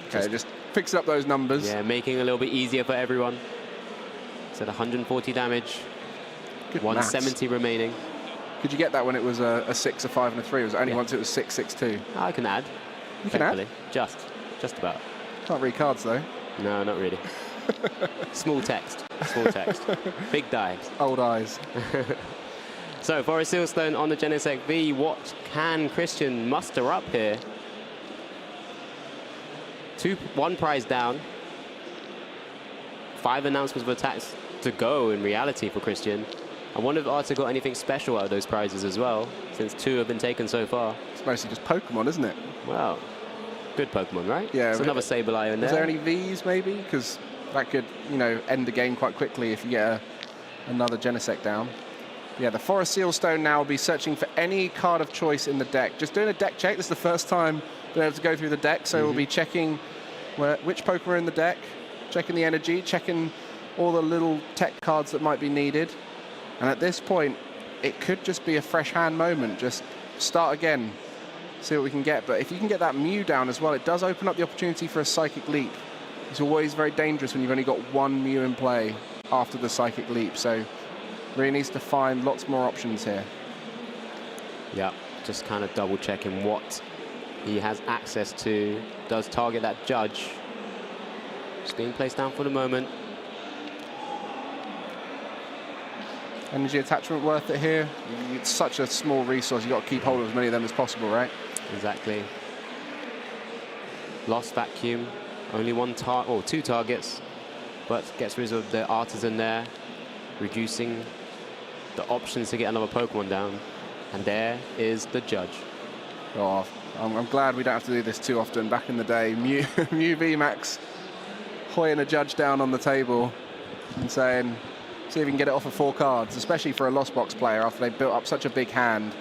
Okay, just fix up those numbers. Yeah, making it a little bit easier for everyone. It's at 140 damage. Good 170 maths. remaining. Could you get that when it was a 6, a 5, and a 3? Or was it only once it was 6, 6, 2? I can add. You can add? Just about. Can't read cards though. No, not really. Small text. Small text. Big dives. Old eyes. So for a Sealstone on the Genesect V, what can Christian muster up here? One prize down. 5 announcements of attacks to go in reality for Christian. I wonder if Arta got anything special out of those prizes as well, since 2 have been taken so far. It's mostly just Pokemon, isn't it? Well, good Pokemon, right? Yeah. There's another Sableye in there. Is there any Vs maybe? Because that could, you know, end the game quite quickly if you get another Genesect down. Yeah, the Forest Sealstone now will be searching for any card of choice in the deck. Just doing a deck check. This is the first time being able to go through the deck, so we'll be checking which Pokemon are in the deck, checking the energy, checking all the little tech cards that might be needed. And at this point, it could just be a fresh hand moment. Just start again, see what we can get. But if you can get that Mew down as well, it does open up the opportunity for a Psychic Leap. It's always very dangerous when you've only got one Mew in play after the Psychic Leap. So really needs to find lots more options here. Yeah, just kind of double checking what he has access to. Does target that Judge. Just being placed down for the moment. Energy attachment worth it here? It's such a small resource. You've got to keep hold of as many of them as possible, right? Exactly. Lost Vacuum. Only 2 targets, but gets rid of the Artisan there, reducing the options to get another Pokemon down. And there is the Judge. Oh, I'm glad we don't have to do this too often. Back in the day, Mew VMAX hoying a Judge down on the table and saying, see if you can get it off of 4 cards, especially for a Lost Box player after they've built up such a big hand.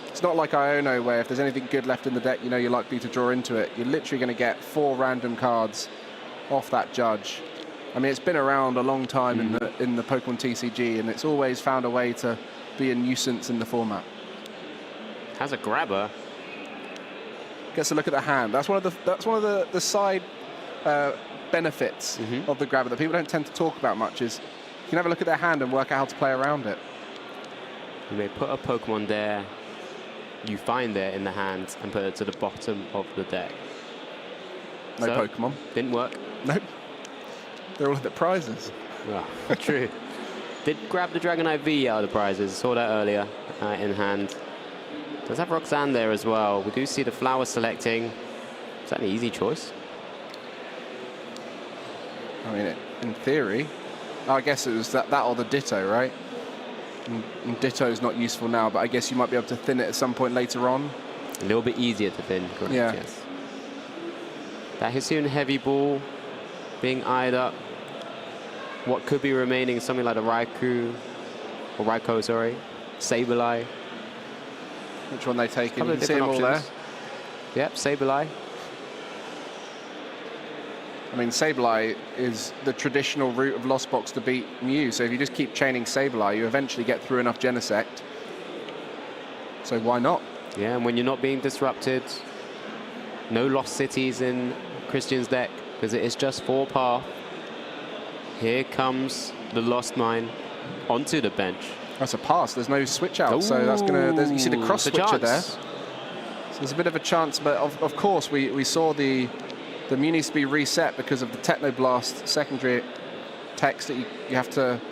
It's not like Iono where if there's anything good left in the deck, you know you're likely to draw into it. You're literally going to get 4 random cards off that Judge. I mean, it's been around a long time in the Pokemon TCG, and it's always found a way to be a nuisance in the format. Has a Grabber. Gets a look at the hand. That's one of the side benefits of the Grabber that people don't tend to talk about much. Is you can have a look at their hand and work out how to play around it. You may put a Pokemon there you find there in the hand and put it to the bottom of the deck. No Pokemon. Didn't work. Nope. They're all at the prizes. Well, true. Did grab the Dragonite V out of the prizes. Saw that earlier in hand. Does have Roxanne there as well. We do see the flower selecting. Is that an easy choice? I mean, in theory, I guess it was that or the Ditto, right? And Ditto's not useful now, but I guess you might be able to thin it at some point later on. A little bit easier to thin, correct? Yeah. Yes. That Hisuian Heavy Ball being eyed up. What could be remaining? Something like a Raikou, sorry. Sableye. Which one they take in? You can see them all there. Yep, Sableye. I mean, Sableye is the traditional route of Lost Box to beat Mew, so if you just keep chaining Sableye, you eventually get through enough Genesect. So why not? Yeah, and when you're not being disrupted, no Lost Cities in Christian's deck, because it is just 4 path. Here comes the Lost Mine onto the bench. That's a pass. There's no switch out, so that's going to... You see the cross switcher there. So there's a bit of a chance, but of course we saw the Mew needs to be reset because of the Technoblast secondary text that you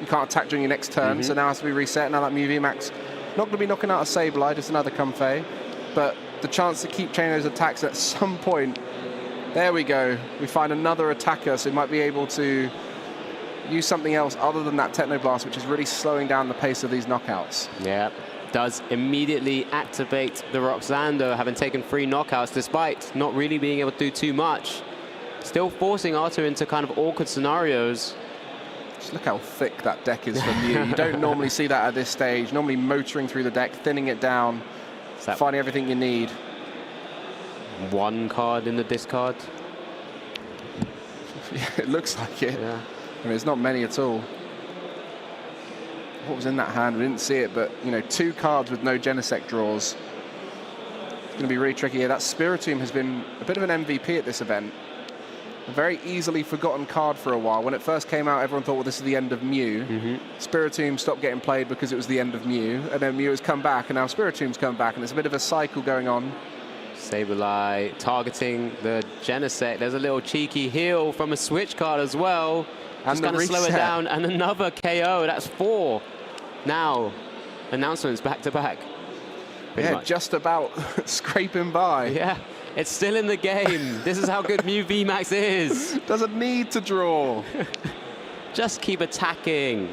can't attack during your next turn, so now it has to be reset. Now that Mew VMAX not going to be knocking out a Sableye, just another Comfey, but the chance to keep chaining those attacks at some point. There we go. We find another attacker, so he might be able to use something else other than that Technoblast, which is really slowing down the pace of these knockouts. Yeah, does immediately activate the Roxanne, though, having taken 3 knockouts, despite not really being able to do too much. Still forcing Arthur into kind of awkward scenarios. Just look how thick that deck is for Mew. You don't normally see that at this stage. Normally motoring through the deck, thinning it down, finding everything you need. 1 card in the discard. Yeah, it looks like it. Yeah. I mean, it's not many at all. What was in that hand? We didn't see it, but, you know, 2 cards with no Genesect draws. It's going to be really tricky here. That Spiritomb has been a bit of an MVP at this event. A very easily forgotten card for a while. When it first came out, everyone thought, well, this is the end of Mew. Spiritomb stopped getting played because it was the end of Mew, and then Mew has come back, and now Spiritomb's come back, and it's a bit of a cycle going on. Sableye targeting the Genesect. There's a little cheeky heal from a switch card as well. Just going to slow it down, and another KO. That's 4 now. Announcements back to back. Yeah, just about scraping by. Yeah, it's still in the game. This is how good Mew VMAX is. Doesn't need to draw. Just keep attacking.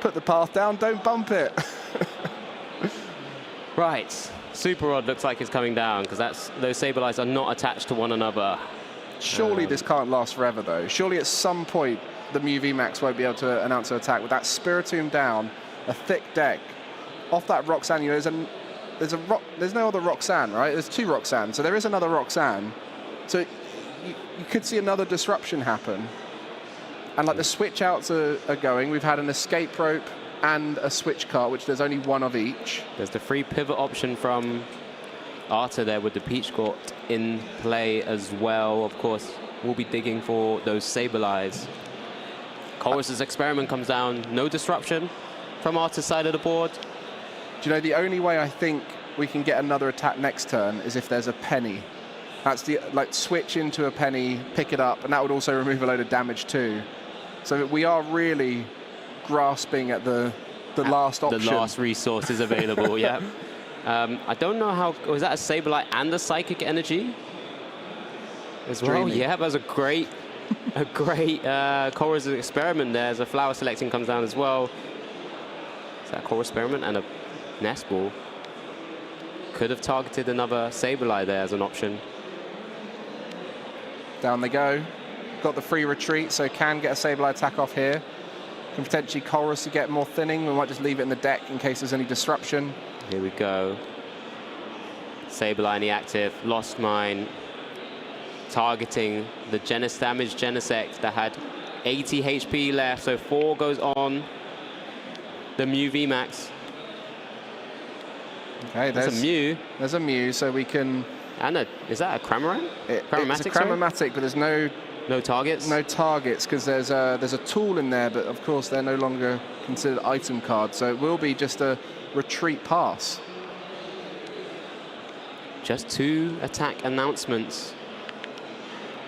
Put the path down, don't bump it. Right, Super Rod looks like it's coming down because those Sableyes are not attached to one another. Surely this can't last forever, though. Surely at some point the Mew VMAX won't be able to announce an attack. With that Spiritomb down, a thick deck, off that Roxanne, you know, there's no other Roxanne, right? There's 2 Roxanne, so there is another Roxanne. So you could see another disruption happen. And like the switch outs are going. We've had an escape rope and a switch cart, which there's only 1 of each. There's the free pivot option from Arta there with the Peach Court in play as well. Of course, we'll be digging for those Sableyes. Chorus's experiment comes down. No disruption from Arta's side of the board. Do you know, the only way I think we can get another attack next turn is if there's a penny. That's the, like, switch into a penny, pick it up, and that would also remove a load of damage too. So we are really grasping at the last option. The last resource is available, yeah. I don't know how... Was that a Sableye and a Psychic Energy as well? Dreamy. Yeah, that was a great Chorus experiment there as a flower selecting comes down as well. Is that a Chorus experiment and a Nest Ball? Could have targeted another Sableye there as an option. Down they go. Got the free retreat, so can get a Sableye attack off here. Can potentially Chorus to get more thinning. We might just leave it in the deck in case there's any disruption. Here we go. Sableye in the active. Lost Mine. Targeting the damaged Genesect that had 80 HP left. So 4 goes on the Mew VMAX. Okay, there's a Mew. There's a Mew, so we can... And is that a Cramoran? It's a Cramomatic, but there's no targets? No targets, because there's a tool in there, but of course they're no longer considered item cards, so it will be just a retreat pass. Just 2 attack announcements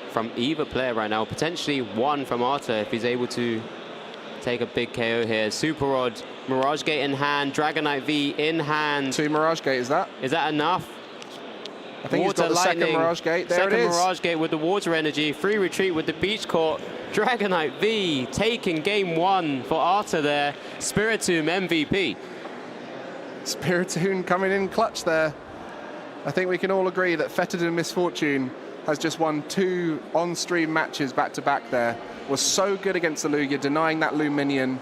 from either player right now. Potentially 1 from Arta if he's able to take a big KO here. Super Rod, Mirage Gate in hand, Dragonite V in hand. 2 Mirage Gate, is that enough? I think he's got the second Mirage Gate. There it is. Second Mirage Gate with the Water Energy. Free retreat with the Beach Court. Dragonite V taking game 1 for Arta there. Spiritomb MVP. Spiritomb coming in clutch there. I think we can all agree that Fettered and Misfortune has just won 2 on-stream matches back-to-back there. Was so good against the Lugia, denying that Luminion.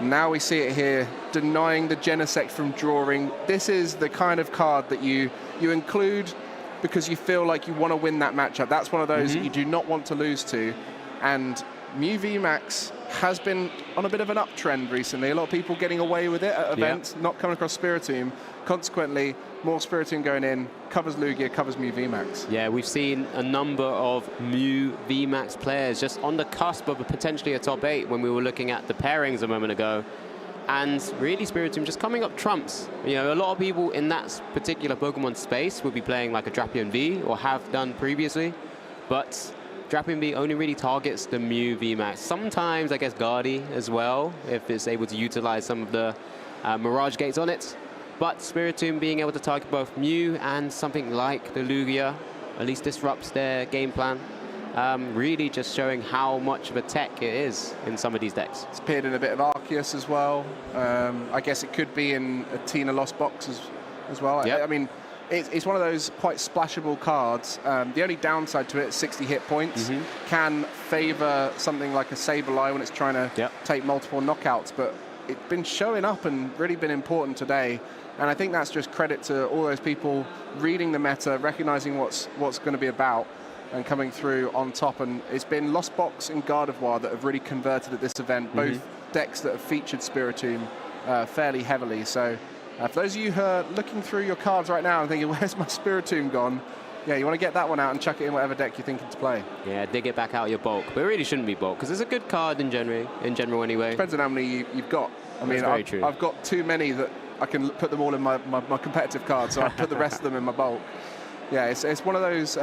Now we see it here, denying the Genesect from drawing. This is the kind of card that you include because you feel like you want to win that matchup. That's one of those that you do not want to lose to. And Mew VMAX has been on a bit of an uptrend recently. A lot of people getting away with it at events, not coming across Spiritomb. Consequently, more Spiritomb going in, covers Lugia, covers Mew VMAX. Yeah, we've seen a number of Mew VMAX players just on the cusp of potentially a top 8 when we were looking at the pairings a moment ago. And really, Spiritomb just coming up trumps. You know, a lot of people in that particular Pokemon space will be playing like a Drapion V or have done previously, but Drapion V only really targets the Mew VMAX. Sometimes, I guess, Guardy as well, if it's able to utilize some of the Mirage Gates on it. But Spiritomb being able to target both Mew and something like the Lugia at least disrupts their game plan. Really just showing how much of a tech it is in some of these decks. It's appeared in a bit of Arceus as well. I guess it could be in a Tina Lost box as well. Yep. I mean, it's one of those quite splashable cards. The only downside to it, 60 hit points, can favor something like a Sableye when it's trying to take multiple knockouts, but it's been showing up and really been important today. And I think that's just credit to all those people reading the meta, recognizing what's going to be about, and coming through on top. And it's been Lost Box and Gardevoir that have really converted at this event, both decks that have featured Spiritomb fairly heavily. So for those of you who are looking through your cards right now and thinking, where's my Spiritomb gone? Yeah, you want to get that one out and chuck it in whatever deck you're thinking to play. Yeah, dig it back out of your bulk. But it really shouldn't be bulk, because it's a good card in general anyway. Depends on how many you've got. I mean, I've got too many that I can put them all in my competitive cards, so I put the rest of them in my bulk. Yeah, it's one of those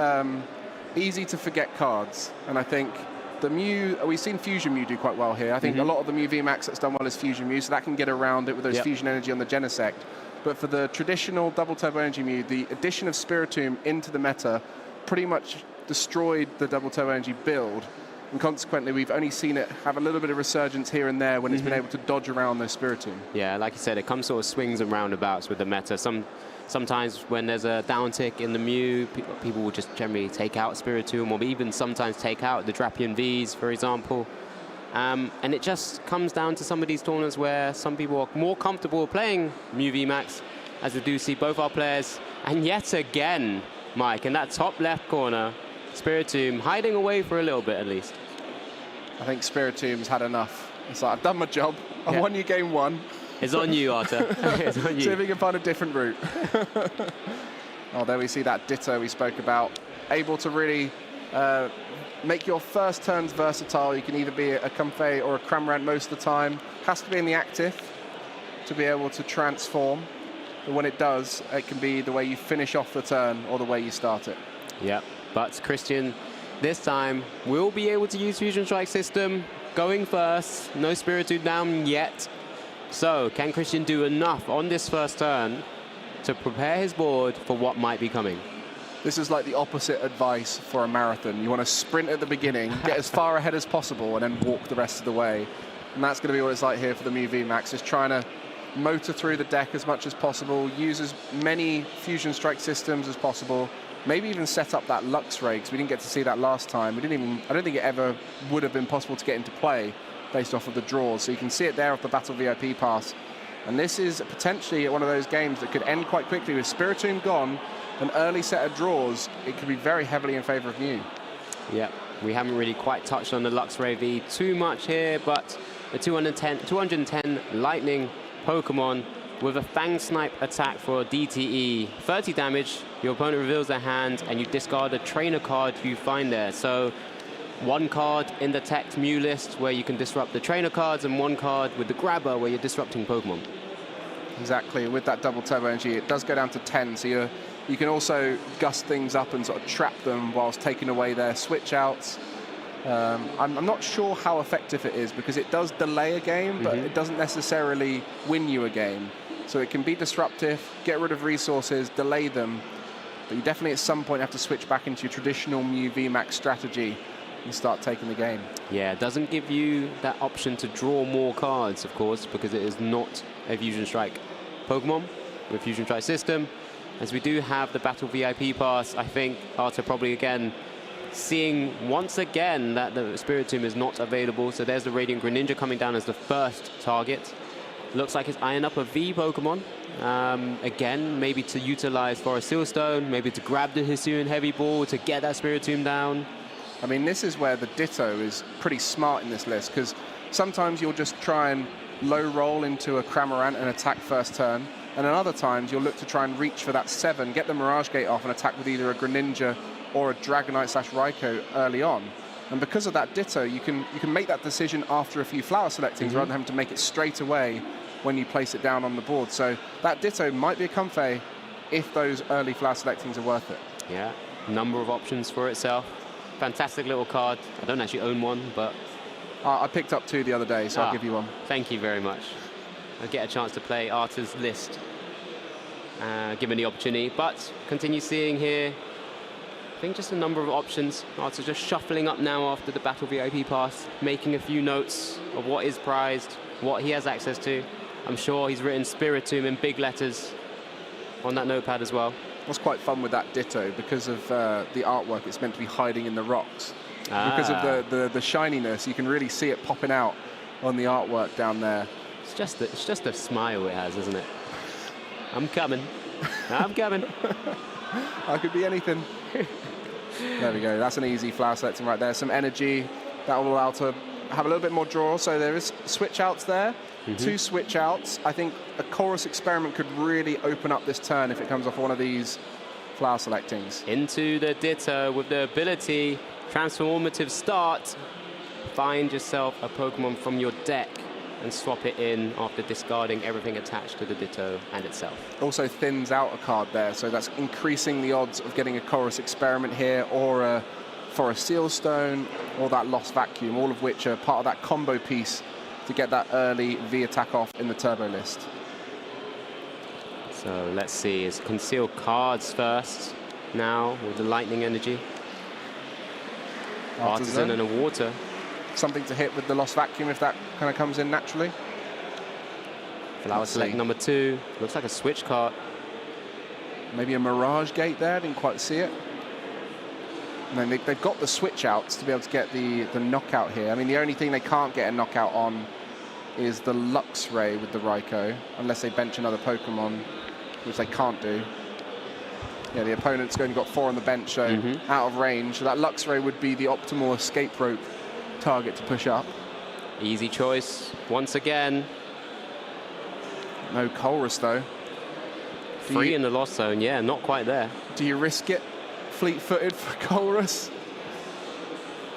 easy to forget cards, and I think the Mew, we've seen Fusion Mew do quite well here. I think a lot of the Mew VMAX that's done well is Fusion Mew, so that can get around it with those Fusion Energy on the Genesect. But for the traditional Double Turbo Energy Mew, the addition of Spiritomb into the meta pretty much destroyed the Double Turbo Energy build, and consequently we've only seen it have a little bit of resurgence here and there when it's been able to dodge around those Spiritomb. Yeah, like you said, it comes sort of swings and roundabouts with the meta. Sometimes when there's a downtick in the Mew, people will just generally take out Spiritomb, or even sometimes take out the Drapion Vs, for example. And it just comes down to some of these tournaments where some people are more comfortable playing Mew VMAX, as we do see both our players. And yet again, Mike, in that top left corner, Spiritomb hiding away for a little bit at least. I think Spiritomb's had enough. It's like, I've done my job. I won you game one. It's on you, Arthur. It's on you. See if we can find a different route. Oh, there we see that Ditto we spoke about. Able to really make your first turns versatile. You can either be a Comfey or a Cramorant most of the time. Has to be in the active to be able to transform. But when it does, it can be the way you finish off the turn or the way you start it. Yep, but Christian this time will be able to use Fusion Strike system. Going first, no Spiritomb down yet. So, can Christian do enough on this first turn to prepare his board for what might be coming? This is like the opposite advice for a marathon. You want to sprint at the beginning, get as far ahead as possible, and then walk the rest of the way. And that's going to be what it's like here for the Mew VMAX, just trying to motor through the deck as much as possible, use as many Fusion Strike systems as possible, maybe even set up that Luxray, because we didn't get to see that last time. I don't think it ever would have been possible to get into play based off of the draws. So you can see it there off the Battle VIP pass. And this is potentially one of those games that could end quite quickly with Spiritomb gone, an early set of draws. It could be very heavily in favor of Mew. Yeah, we haven't really quite touched on the Luxray V too much here, but the 210 Lightning Pokemon with a Fang Snipe attack for DTE. 30 damage, your opponent reveals their hand, and you discard a trainer card you find there. So one card in the Tech Mew list where you can disrupt the trainer cards, and one card with the grabber where you're disrupting Pokemon. Exactly, with that Double Turbo Energy, it does go down to 10, so you can also gust things up and sort of trap them whilst taking away their switch outs. I'm not sure how effective it is, because it does delay a game, but it doesn't necessarily win you a game. So it can be disruptive, get rid of resources, delay them, but you definitely at some point have to switch back into your traditional Mew VMAX strategy and start taking the game. Yeah, it doesn't give you that option to draw more cards, of course, because it is not a Fusion Strike Pokemon with Fusion Strike system. As we do have the Battle VIP pass, I think Arthur probably again seeing once again that the Spiritomb is not available. So there's the Radiant Greninja coming down as the first target. Looks like it's eyeing up a V Pokemon. Again, maybe to utilize Forest Sealstone, maybe to grab the Hisuian Heavy Ball to get that Spiritomb down. I mean, this is where the Ditto is pretty smart in this list, because sometimes you'll just try and low roll into a Cramorant and attack first turn, and then other times you'll look to try and reach for that 7, get the Mirage Gate off and attack with either a Greninja or a Dragonite/Raikou early on. And because of that Ditto, you can make that decision after a few flower selectings rather than having to make it straight away when you place it down on the board. So that Ditto might be a Comfey if those early flower selectings are worth it. Yeah, number of options for itself. Fantastic little card. I don't actually own one, but... I picked up 2 the other day, so I'll give you one. Thank you very much. I get a chance to play Arta's list, given the opportunity. But continue seeing here, I think just a number of options. Arta just shuffling up now after the Battle VIP pass, making a few notes of what is prized, what he has access to. I'm sure he's written Spiritomb in big letters on that notepad as well. What's quite fun with that Ditto, because of the artwork, it's meant to be hiding in the rocks. Because of the shininess, you can really see it popping out on the artwork down there. It's just a smile it has, isn't it? I'm coming. I'm coming. I could be anything. There we go. That's an easy flower selecting right there. Some energy that will allow to have a little bit more draw. So there is switch outs there. 2 switch outs. I think a Chorus Experiment could really open up this turn if it comes off one of these flower selectings. Into the Ditto with the ability, transformative start. Find yourself a Pokemon from your deck and swap it in after discarding everything attached to the Ditto and itself. Also thins out a card there, so that's increasing the odds of getting a Chorus Experiment here, or a Forest Sealstone, or that Lost Vacuum, all of which are part of that combo piece to get that early V attack off in the turbo list. So let's see, it's conceal cards first now with the lightning energy. Artisan and a water. Something to hit with the Lost Vacuum if that kind of comes in naturally. Flower select number 2. Looks like a switch card. Maybe a Mirage Gate there, didn't quite see it. And then they've got the switch outs to be able to get the knockout here. I mean, the only thing they can't get a knockout on is the Luxray with the Raikou, unless they bench another Pokemon, which they can't do. Yeah, the opponent's only got 4 on the bench, so out of range. So that Luxray would be the optimal escape rope target to push up. Easy choice once again. No Colress though. Free in the Lost Zone, yeah, not quite there. Do you risk it fleet-footed for Colress?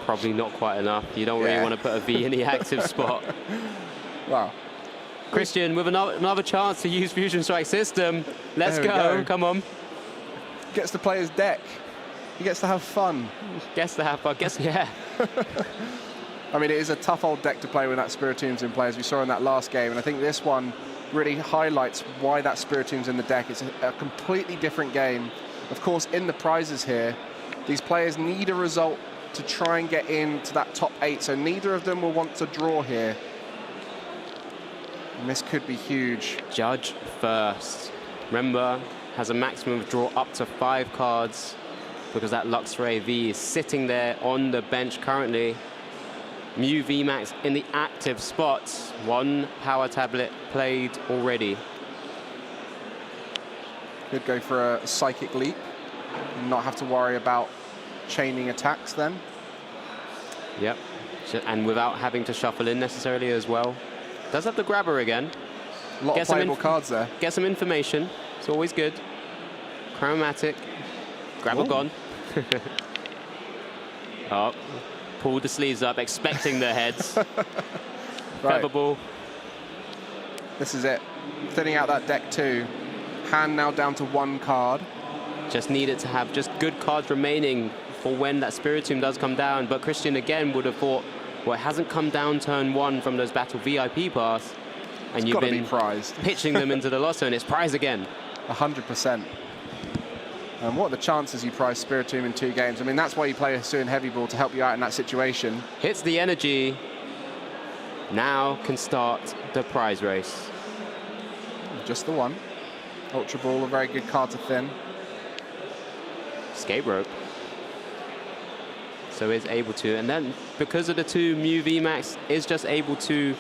Probably not quite enough. You don't really want to put a V in the active spot. Wow. Christian with another chance to use Fusion Strike System. Let's go. Come on. Gets to play his deck. He gets to have fun. Gets to have fun. Yeah. I mean, it is a tough old deck to play when that Spiritomb's in play, as we saw in that last game. And I think this one really highlights why that Spiritomb's in the deck. It's a completely different game. Of course, in the prizes here, these players need a result to try and get into that top 8. So neither of them will want to draw here. And this could be huge. Judge first. Remember, has a maximum of draw up to 5 cards because that Luxray V is sitting there on the bench currently. Mew VMAX in the active spots. 1 power tablet played already. Could go for a Psychic Leap and not have to worry about chaining attacks then. Yep, and without having to shuffle in necessarily as well. Does have the Grabber again. A lot of playable cards there. Get some information, it's always good. Chromatic, Grabber gone. Oh, pulled the sleeves up, expecting the heads. Right. Featherball. This is it. Thinning out that deck too. Hand now down to 1 card. Just needed to have just good cards remaining for when that Spiritomb does come down. But Christian again would have thought, well, it hasn't come down turn 1 from those Battle VIP pass. And you've been pitching them into the Lost Zone. It's prize again. 100%. And what are the chances you prize Spiritomb in 2 games? I mean, that's why you play Hisuian Heavy Ball, to help you out in that situation. Hits the energy. Now can start the prize race. Just the 1. Ultra Ball, a very good card to thin. Escape Rope. So is able to, and then because of the 2, Mew VMAX is just able to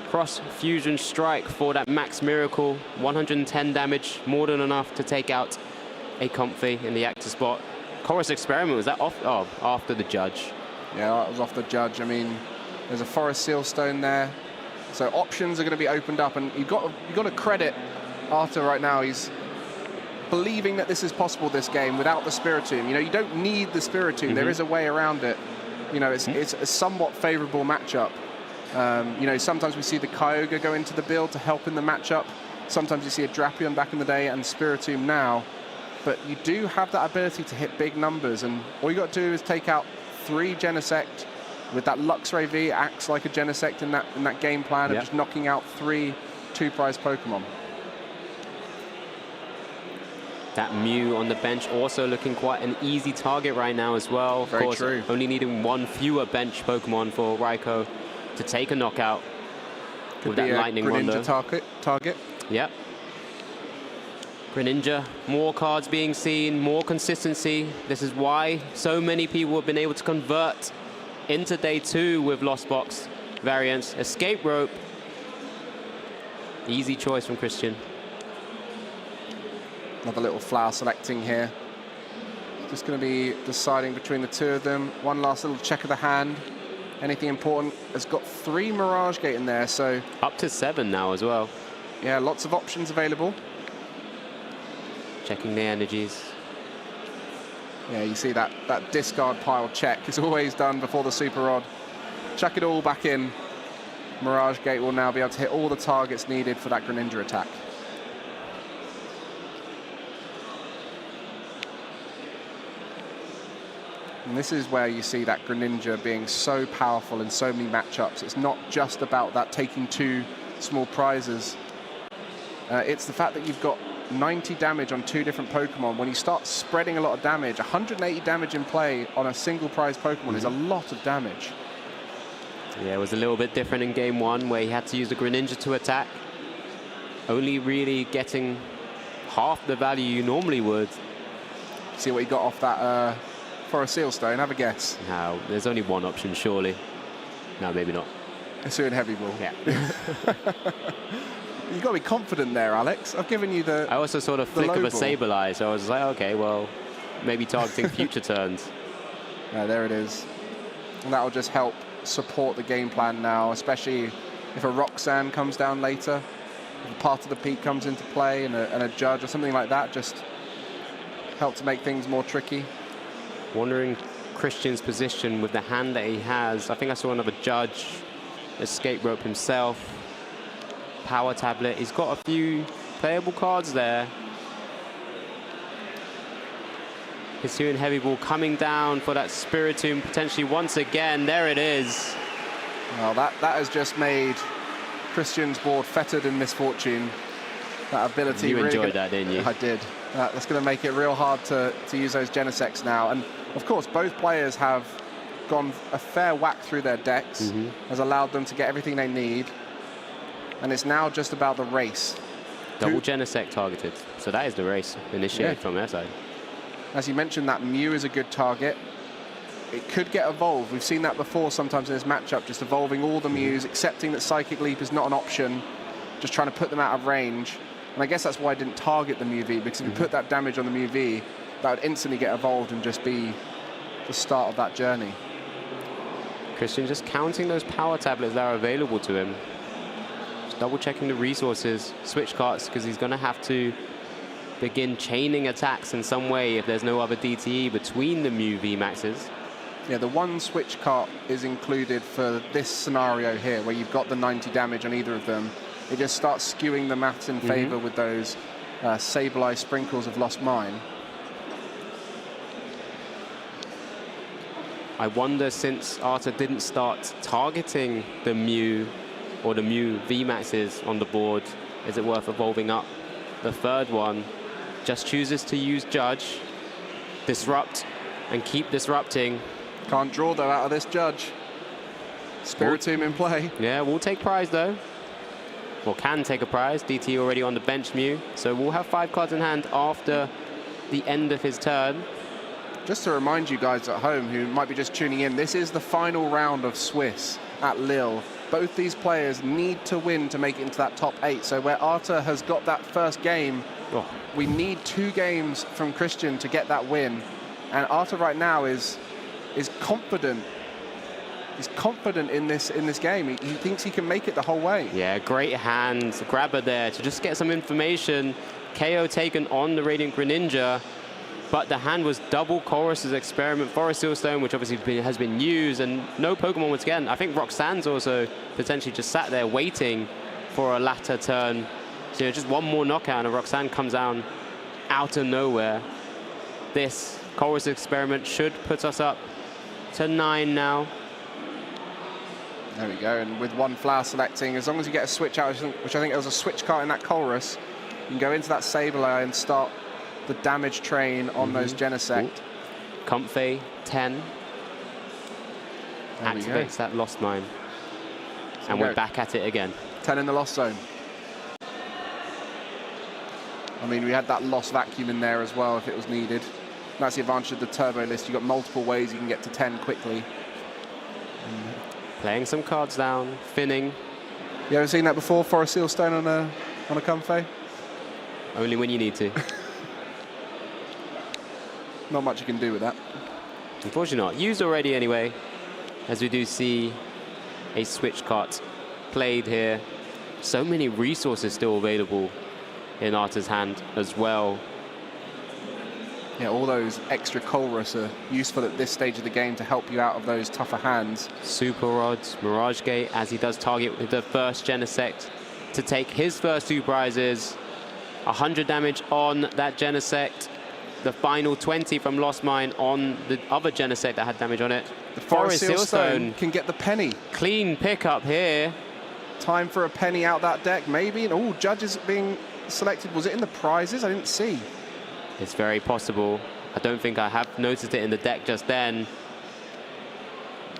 cross Fusion Strike for that Max Miracle. 110 damage, more than enough to take out a Comfey in the active spot. Chorus Experiment, was that off? Oh, after the Judge. Yeah, that was off the Judge. I mean, there's a Forest Sealstone there. So options are going to be opened up, and you've got to credit Arta right now. He's believing that this is possible, this game, without the Spiritomb. You know, you don't need the Spiritomb. There is a way around it. You know, it's a somewhat favorable matchup You know, sometimes we see the Kyogre go into the build to help in the matchup. Sometimes you see a Drapion back in the day and Spiritomb now. But you do have that ability to hit big numbers, and all you got to do is take out 3 Genesect with that Luxray V, acts like a Genesect in that game plan of just knocking out 3 2-prize Pokemon. That Mew on the bench also looking quite an easy target right now as well. Of course, true. Only needing 1 fewer bench Pokemon for Raikou to take a knockout with that Lightning Rondo. target. Yep. Greninja, more cards being seen, more consistency. This is why so many people have been able to convert into day 2 with Lost Box variants. Escape Rope. Easy choice from Christian. Another little flower selecting here. Just going to be deciding between the 2 of them. One last little check of the hand. Anything important? Has got 3 Mirage Gate in there, so... Up to 7 now as well. Yeah, lots of options available. Checking the energies. Yeah, you see that discard pile check is always done before the Super Rod. Chuck it all back in. Mirage Gate will now be able to hit all the targets needed for that Greninja attack. And this is where you see that Greninja being so powerful in so many matchups. It's not just about that taking 2 small prizes. It's the fact that you've got 90 damage on 2 different Pokemon. When you start spreading a lot of damage, 180 damage in play on a single prize Pokemon is a lot of damage. Yeah, it was a little bit different in game 1 where he had to use the Greninja to attack. Only really getting half the value you normally would. See what he got off that for a Seal Stone, have a guess. No, there's only one option, surely. No, maybe not. Hisuian Heavy Ball. Yeah. You've got to be confident there, Alex. I've given you the I also sort of flick of a Sableye, so I was like, okay, well, maybe targeting future turns. Yeah, there it is. And that'll just help support the game plan now, especially if a Roxanne comes down later, if a Part of the Peak comes into play and a Judge or something like that, just help to make things more tricky. Wondering Christian's position with the hand that he has. I think I saw another Judge, Escape Rope himself, Power Tablet. He's got a few playable cards there. Hisuian Heavy Ball coming down for that Spiritomb potentially once again. There it is. Well, that has just made Christian's board fettered in misfortune. That ability. You really enjoyed that, didn't you? I did. That's going to make it real hard to use those Genesects now. And of course, both players have gone a fair whack through their decks, has allowed them to get everything they need. And it's now just about the race. Double Genesect targeted. So that is the race initiated from their side. As you mentioned, that Mew is a good target. It could get evolved. We've seen that before sometimes in this matchup, just evolving all the Mews, accepting that Psychic Leap is not an option, just trying to put them out of range. And I guess that's why I didn't target the Mew V, because if you put that damage on the Mew V, that would instantly get evolved and just be the start of that journey. Christian just counting those power tablets that are available to him. Just double checking the resources, switch cards, because he's going to have to begin chaining attacks in some way if there's no other DTE between the Mew V maxes. Yeah, the one switch cart is included for this scenario here, where you've got the 90 damage on either of them. It just starts skewing the maths in favor with those Sableye sprinkles of Lost Mine. I wonder, since Arta didn't start targeting the Mew or the Mew VMAXs on the board, is it worth evolving up the third one? Just chooses to use Judge, disrupt, and keep disrupting. Can't draw, though, out of this Judge. Spiritomb in play. Yeah, we'll take prize, though. Or can take a prize. DT already on the bench Mew. So we'll have 5 cards in hand after the end of his turn. Just to remind you guys at home who might be just tuning in, this is the final round of Swiss at Lille. Both these players need to win to make it into that top 8. So where Arta has got that first game, we need 2 games from Christian to get that win. And Arta right now is confident. He's confident in this game. He thinks he can make it the whole way. Yeah, great hands, grabber there to just get some information. KO taken on the Radiant Greninja. but the hand was double Chorus's Experiment, Forest Sealstone, which obviously has been used, and no Pokemon once again. I think Roxanne's also potentially just sat there waiting for a latter turn. So, you know, just one more knockout and Roxanne comes down out of nowhere. This Chorus Experiment should put us up to 9 now. There we go, and with one flower selecting, as long as you get a switch out, which I think there was a switch card in that Chorus, you can go into that Sableye and start the damage train on those Genesect. Comfey, 10. Activates that Lost Mine. So and we're back at it again. 10 in the Lost Zone. I mean, we had that Lost Vacuum in there as well if it was needed. That's the advantage of the Turbo list. You've got multiple ways you can get to 10 quickly. Playing some cards down, Finning. You ever seen that before, Forest Sealstone on a Comfey? Only when you need to. Not much you can do with that. Unfortunately not. Used already anyway, as we do see a switch card played here. So many resources still available in Arta's hand as well. Yeah, all those extra Chorus are useful at this stage of the game to help you out of those tougher hands. Super Rods, Mirage Gate, as he does target with the first Genesect to take his first 2 prizes. 100 damage on that Genesect. The final 20 from Lost Mine on the other Genesect that had damage on it. The Forest Sealstone can get the penny. Clean pickup here. Time for a penny out that deck, maybe. And all judges being selected. Was it in the prizes? I didn't see. It's very possible. I don't think I have noticed it in the deck just then.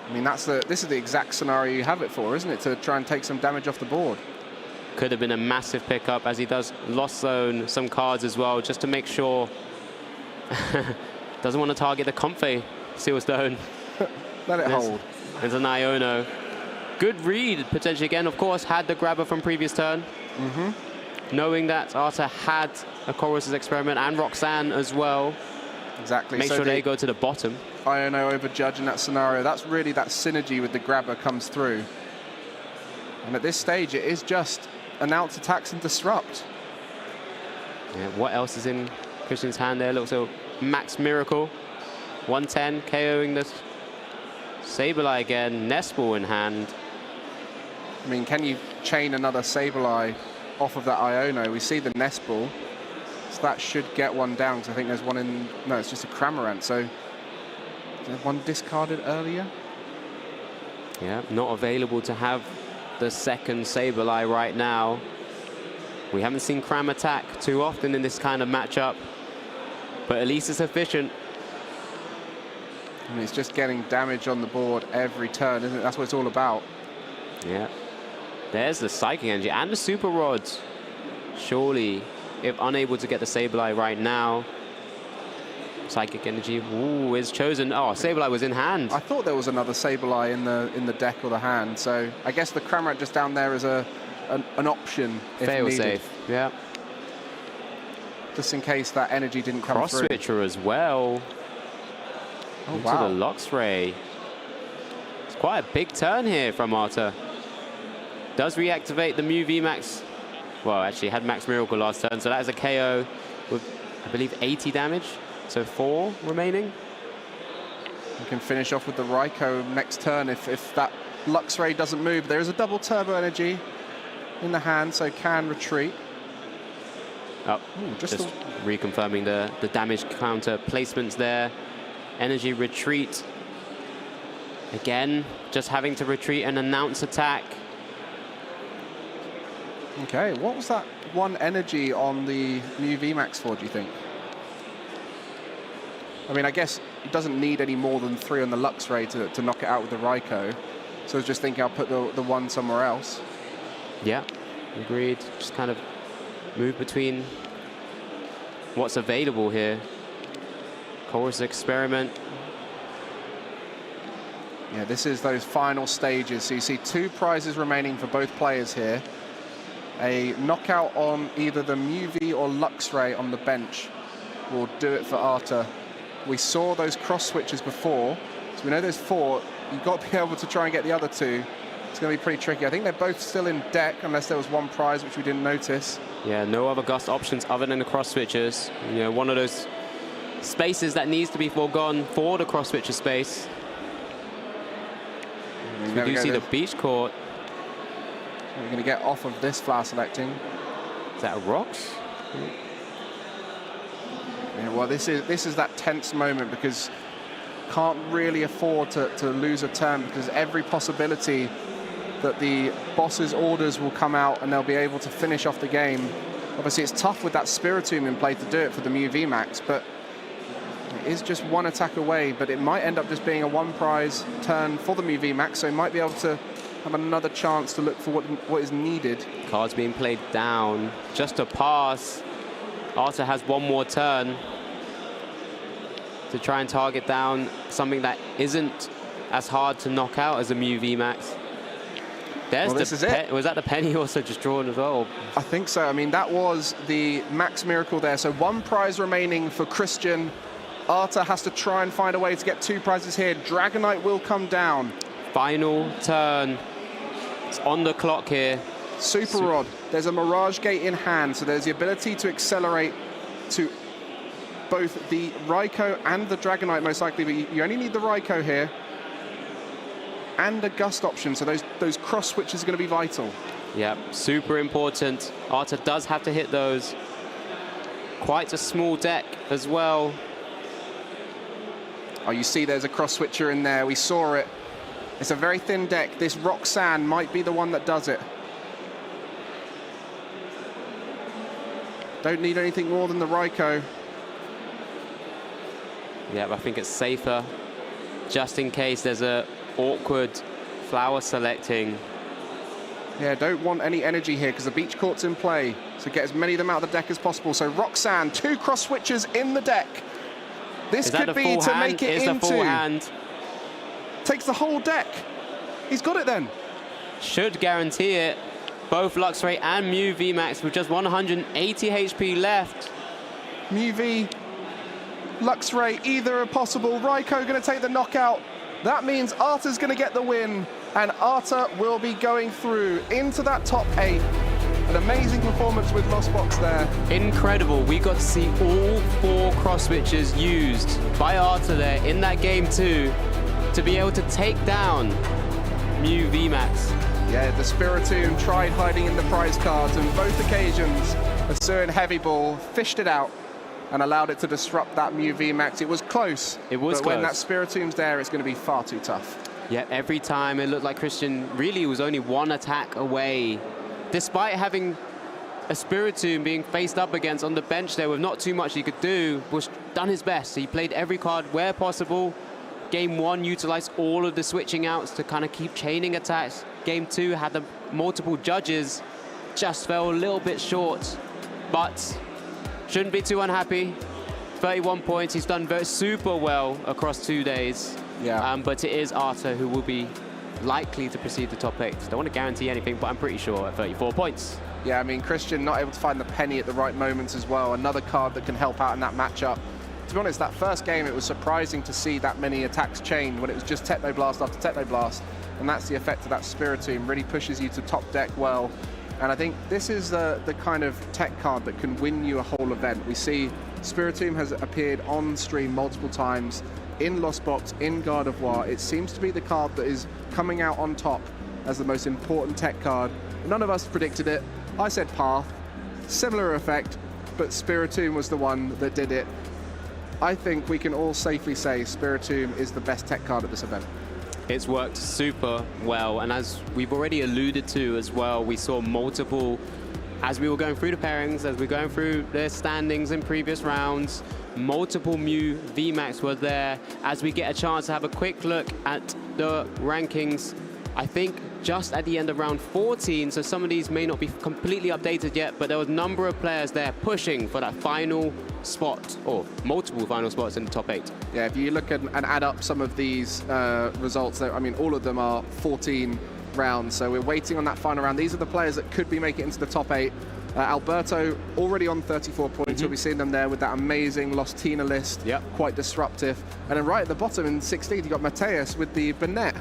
I mean, this is the exact scenario you have it for, isn't it? To try and take some damage off the board. Could have been a massive pickup, as he does Lost Zone some cards as well, just to make sure. Doesn't want to target the Comfey Sealstone. Let it hold. There's an Iono. Good read, potentially again, of course, had the grabber from previous turn. Knowing that Arta had a Chorus's Experiment and Roxanne as well. Exactly. Make so sure they go to the bottom. Iono over Judge in that scenario. That's really that synergy with the grabber comes through. And at this stage, it is just announce attacks and disrupt. Yeah, what else is in Christian's hand there? Looks like Max Miracle. 110, KOing the Sableye again. Nestball in hand. I mean, can you chain another Sableye off of that Iono? We see the Nestball. So that should get one down, because I think there's one in... No, it's just a Cramorant. So there's one discarded earlier. Yeah, not available to have the second Sableye right now. We haven't seen Cram attack too often in this kind of matchup, but at least it's efficient. And it's just getting damage on the board every turn, isn't it? That's what it's all about. Yeah. There's the Psychic Energy and the Super Rods. Surely, if unable to get the Sableye right now, Psychic Energy is chosen. Oh, Sableye was in hand. I thought there was another Sableye in the deck or the hand, so I guess the Cramorant just down there is an option if Fail needed. safe, yeah. Just in case that energy didn't come Cross through. Switcher as well. Oh, Into wow. the Luxray. It's quite a big turn here from Arta. Does reactivate the Mew VMAX. Well, actually had Max Miracle last turn, so that is a KO with, I believe, 80 damage. So 4 remaining. You can finish off with the Raikou next turn if that Luxray doesn't move. There is a double Turbo Energy in the hand, so can retreat. Oh, just reconfirming the damage counter placements there. Energy retreat. Again, just having to retreat and announce attack. Okay, what was that one energy on the Mew VMAX for, do you think? I mean, I guess it doesn't need any more than 3 on the Luxray to knock it out with the Raikou. So I was just thinking I'll put the one somewhere else. Yeah, agreed. Just kind of move between what's available here. Chorus Experiment. Yeah, this is those final stages. So you see 2 prizes remaining for both players here. A knockout on either the Mew V or Luxray on the bench will do it for Arta. We saw those cross switches before, so we know there's 4. You've got to be able to try and get the other 2. It's going to be pretty tricky. I think they're both still in deck, unless there was one prize which we didn't notice. Yeah, no other Gust options other than the cross switches. You know, one of those spaces that needs to be foregone for the cross switcher space. We do see the beach court. We're going to get off of this flower selecting. Is that rocks? Yeah, well, this is that tense moment because can't really afford to lose a turn because every possibility that the boss's orders will come out and they'll be able to finish off the game. Obviously, it's tough with that Spiritomb in play to do it for the Mew VMAX, but it is just one attack away, but it might end up just being a one prize turn for the Mew VMAX, so he might be able to have another chance to look for what is needed. Cards being played down, just a pass. Arta has one more turn to try and target down something that isn't as hard to knock out as a Mew VMAX. There's well, this is it. Was that the penny also just drawn as well? I think so. I mean, that was the max miracle there. So one prize remaining for Christian. Arta has to try and find a way to get two prizes here. Dragonite will come down. Final turn. It's on the clock here. Super Rod. There's a Mirage Gate in hand, so there's the ability to accelerate to both the Raikou and the Dragonite most likely, but you only need the Raikou here. And a Gust option, so those cross switches are going to be vital. Yep, super important. Arta does have to hit those. Quite a small deck as well. Oh, you see there's a cross switcher in there. We saw it. It's a very thin deck. This Roxanne might be the one that does it. Don't need anything more than the Raikou. Yeah, I think it's safer just in case there's a awkward flower selecting. Yeah, don't want any energy here because the beach court's in play. So get as many of them out of the deck as possible. So Roxanne, two cross switches in the deck. This could be to make it into. The full hand. Takes the whole deck. He's got it then. Should guarantee it. Both Luxray and Mew VMAX with just 180 HP left. Mew V, Luxray, either are possible. Raikou going to take the knockout. That means Arta's going to get the win, and Arta will be going through into that top 8. An amazing performance with Lost Box there. Incredible. We got to see all 4 cross switches used by Arta there in that game too, to be able to take down Mew VMAX. Yeah, the Spiritomb tried hiding in the prize cards, and both occasions, Asuan Heavy Ball fished it out and allowed it to disrupt that Mew VMAX. It was close. It was but close. When that Spiritomb's there, it's going to be far too tough. Yeah, every time it looked like Christian really was only one attack away. Despite having a Spiritomb being faced up against on the bench there with not too much he could do, was done his best. He played every card where possible. Game 1 utilized all of the switching outs to kind of keep chaining attacks. Game 2 had the multiple judges, just fell a little bit short, but shouldn't be too unhappy. 31 points, he's done super well across 2 days. Yeah. But it is Arta who will be likely to proceed to top 8. Don't want to guarantee anything, but I'm pretty sure at 34 points. Yeah, I mean, Christian not able to find the penny at the right moments as well. Another card that can help out in that matchup. To be honest, that first game, it was surprising to see that many attacks chained when it was just Technoblast after Technoblast. And that's the effect of that Spiritomb, really pushes you to top deck well. And I think this is the kind of tech card that can win you a whole event. We see Spiritomb has appeared on stream multiple times, in Lost Box, in Gardevoir. It seems to be the card that is coming out on top as the most important tech card. None of us predicted it. I said Path, similar effect, but Spiritomb was the one that did it. I think we can all safely say Spiritomb is the best tech card at this event. It's worked super well, and as we've already alluded to as well, we saw multiple, as we were going through the pairings, as we're going through their standings in previous rounds, multiple Mew VMAX were there. As we get a chance to have a quick look at the rankings, I think just at the end of round 14, so some of these may not be completely updated yet, but there was a number of players there pushing for that final spot, or multiple final spots in the top 8. Yeah, if you look at and add up some of these results, I mean, all of them are 14 rounds, so we're waiting on that final round. These are the players that could be making it into the top 8. Alberto already on 34 points. You'll be seeing them there with that amazing Lost Tina list, quite disruptive. And then right at the bottom in 16th, you've got Mateus with the Banette.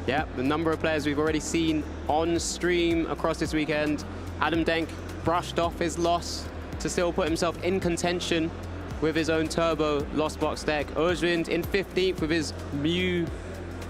Yeah, the number of players we've already seen on stream across this weekend. Adam Denk brushed off his loss to still put himself in contention with his own Turbo Lost Box deck. Ozwind in 15th with his Mew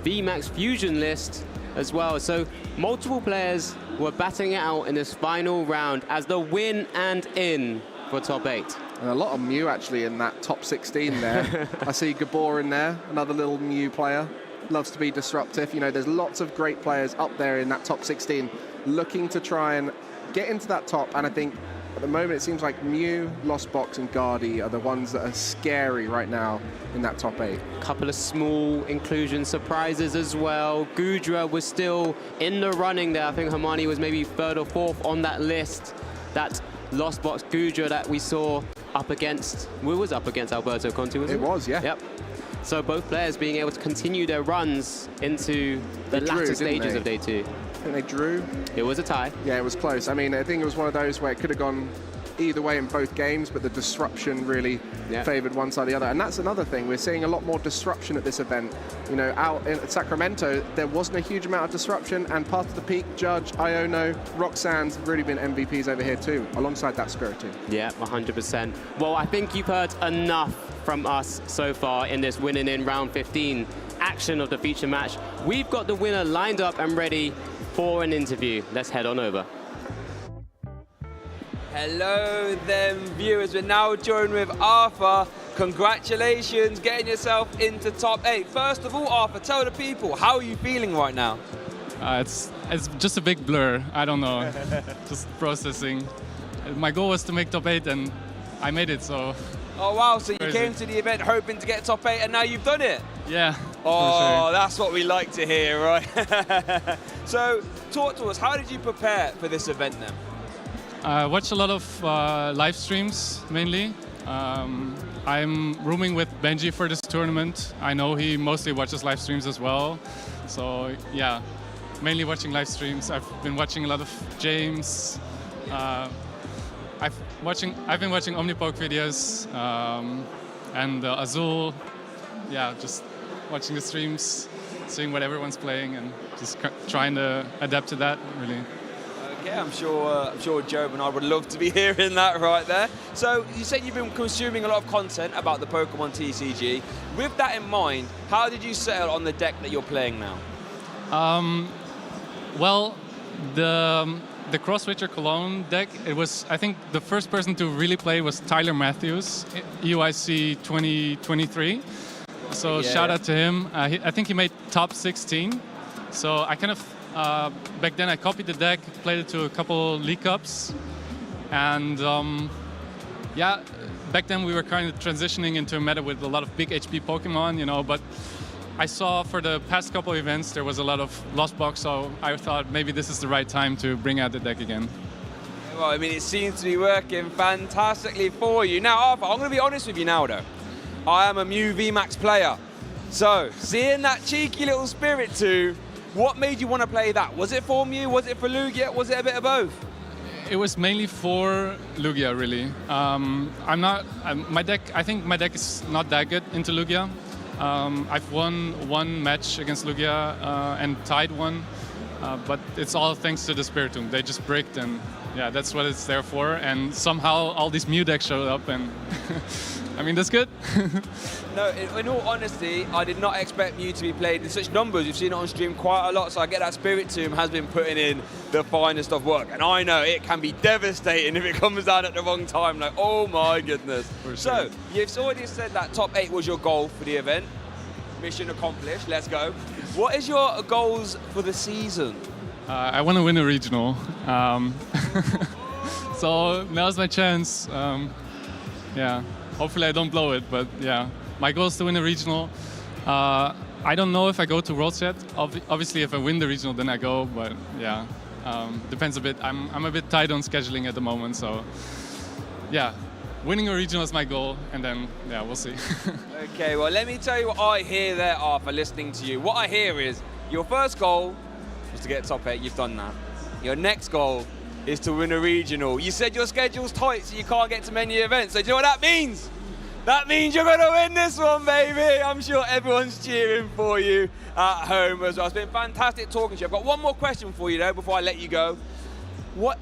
VMAX Fusion list as well. So multiple players were batting it out in this final round as the win and in for top 8. And a lot of Mew actually in that top 16 there. I see Gardevoir in there, another little Mew player. Loves to be disruptive. You know, there's lots of great players up there in that top 16 looking to try and get into that top. And I think at the moment it seems like Mew, Lost Box and Gardy are the ones that are scary right now in that top 8. Couple of small inclusion surprises as well. Goodra was still in the running there. I think Hermione was maybe 3rd or 4th on that list. That Lost Box Goodra that we saw up against, we was up against Alberto Conti, wasn't it? It was, yeah. Yep. So both players being able to continue their runs into the latter stages of day 2. I think they drew. It was a tie. Yeah, it was close. I mean, I think it was one of those where it could have gone either way in both games, but the disruption really favored one side or the other. And that's another thing. We're seeing a lot more disruption at this event. You know, out in Sacramento, there wasn't a huge amount of disruption, and Path to the Peak, Judge, Iono, Roxanne's really been MVPs over here too, alongside that Spirit team. Yeah, 100%. Well, I think you've heard enough from us so far in this winning in round 15 action of the feature match. We've got the winner lined up and ready for an interview. Let's head on over. Hello then viewers, we're now joined with Arthur. Congratulations getting yourself into top 8. First of all, Arthur, tell the people, how are you feeling right now? It's just a big blur, I don't know, just processing. My goal was to make top 8 and I made it, so. Oh wow, so you crazy. came to the event hoping to get top 8 and now you've done it? Yeah. Oh, sure. That's what we like to hear, right? So talk to us, how did you prepare for this event then? I watch a lot of live streams, mainly. I'm rooming with Benji for this tournament. I know he mostly watches live streams as well. So yeah, mainly watching live streams. I've been watching a lot of James. I've been watching Omnipoke videos and Azul. Yeah, just watching the streams, seeing what everyone's playing and just trying to adapt to that, really. Okay, I'm sure Job and I would love to be hearing that right there. So you said you've been consuming a lot of content about the Pokemon TCG. With that in mind, how did you settle on the deck that you're playing now? Well, the Cross Witcher Cologne deck, it was, I think the first person to really play was Tyler Matthews, EUIC 2023. So shout out to him. I think he made top 16. So I kind of, back then I copied the deck, played it to a couple League Cups, and yeah, back then we were kind of transitioning into a meta with a lot of big HP Pokemon, you know, but I saw for the past couple events there was a lot of Lost Box, so I thought maybe this is the right time to bring out the deck again. Well, I mean, it seems to be working fantastically for you. Now, Arthur, I'm going to be honest with you now, though. I am a Mew VMAX player. So, seeing that cheeky little Spirit too, what made you want to play that? Was it for Mew? Was it for Lugia? Was it a bit of both? It was mainly for Lugia, really. I think my deck is not that good into Lugia. I've won one match against Lugia and tied one, but it's all thanks to the Spiritomb. They just bricked, and yeah, that's what it's there for. And somehow all these Mew decks showed up, and I mean, that's good. No, in all honesty, I did not expect Mew to be played in such numbers. You've seen it on stream quite a lot, so I get that Spiritomb has been putting in the finest of work. And I know it can be devastating if it comes down at the wrong time. Like, oh my goodness. For sure. So, you've already said that top 8 was your goal for the event. Mission accomplished, let's go. What is your goals for the season? I want to win a regional. So now's my chance. Yeah, hopefully I don't blow it, but yeah. My goal is to win a regional. I don't know if I go to Worlds yet. Obviously, if I win the regional, then I go, but yeah. Depends a bit. I'm a bit tight on scheduling at the moment, so yeah. Winning a regional is my goal, and then, yeah, we'll see. Okay, well, let me tell you what I hear there, Arthur, listening to you. What I hear is your first goal was to get top 8. You've done that. Your next goal is to win a regional. You said your schedule's tight, so you can't get to many events. So do you know what that means? That means you're going to win this one, baby. I'm sure everyone's cheering for you at home as well. It's been fantastic talking to you. I've got one more question for you, though, before I let you go.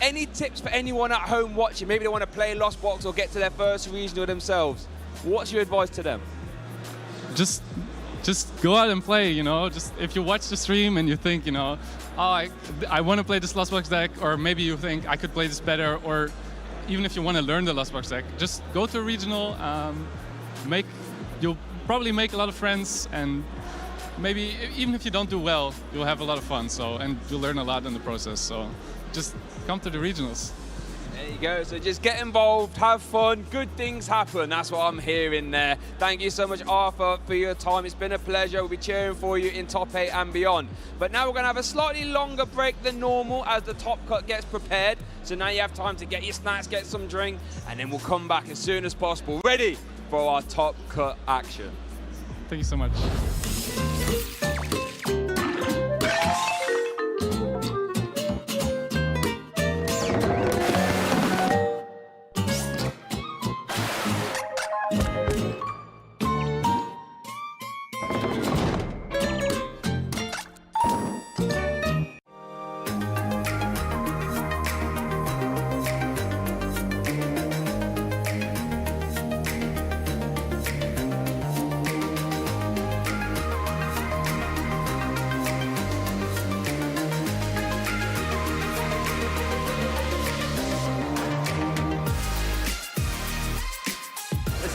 Any tips for anyone at home watching? Maybe they want to play Lost Box or get to their first regional themselves. What's your advice to them? Just go out and play, you know. Just if you watch the stream and you think, you know, oh, I want to play this Lost Box deck, or maybe you think I could play this better, or even if you want to learn the Lost Box deck, just go to a regional. You'll probably make a lot of friends, and maybe even if you don't do well, you'll have a lot of fun. And you'll learn a lot in the process. So just come to the regionals. There you go. So just get involved, have fun, good things happen. That's what I'm hearing there. Thank you so much, Arthur, for your time. It's been a pleasure. We'll be cheering for you in top 8 and beyond. But now we're going to have a slightly longer break than normal as the top cut gets prepared. So now you have time to get your snacks, get some drink, and then we'll come back as soon as possible, ready for our top cut action. Thank you so much.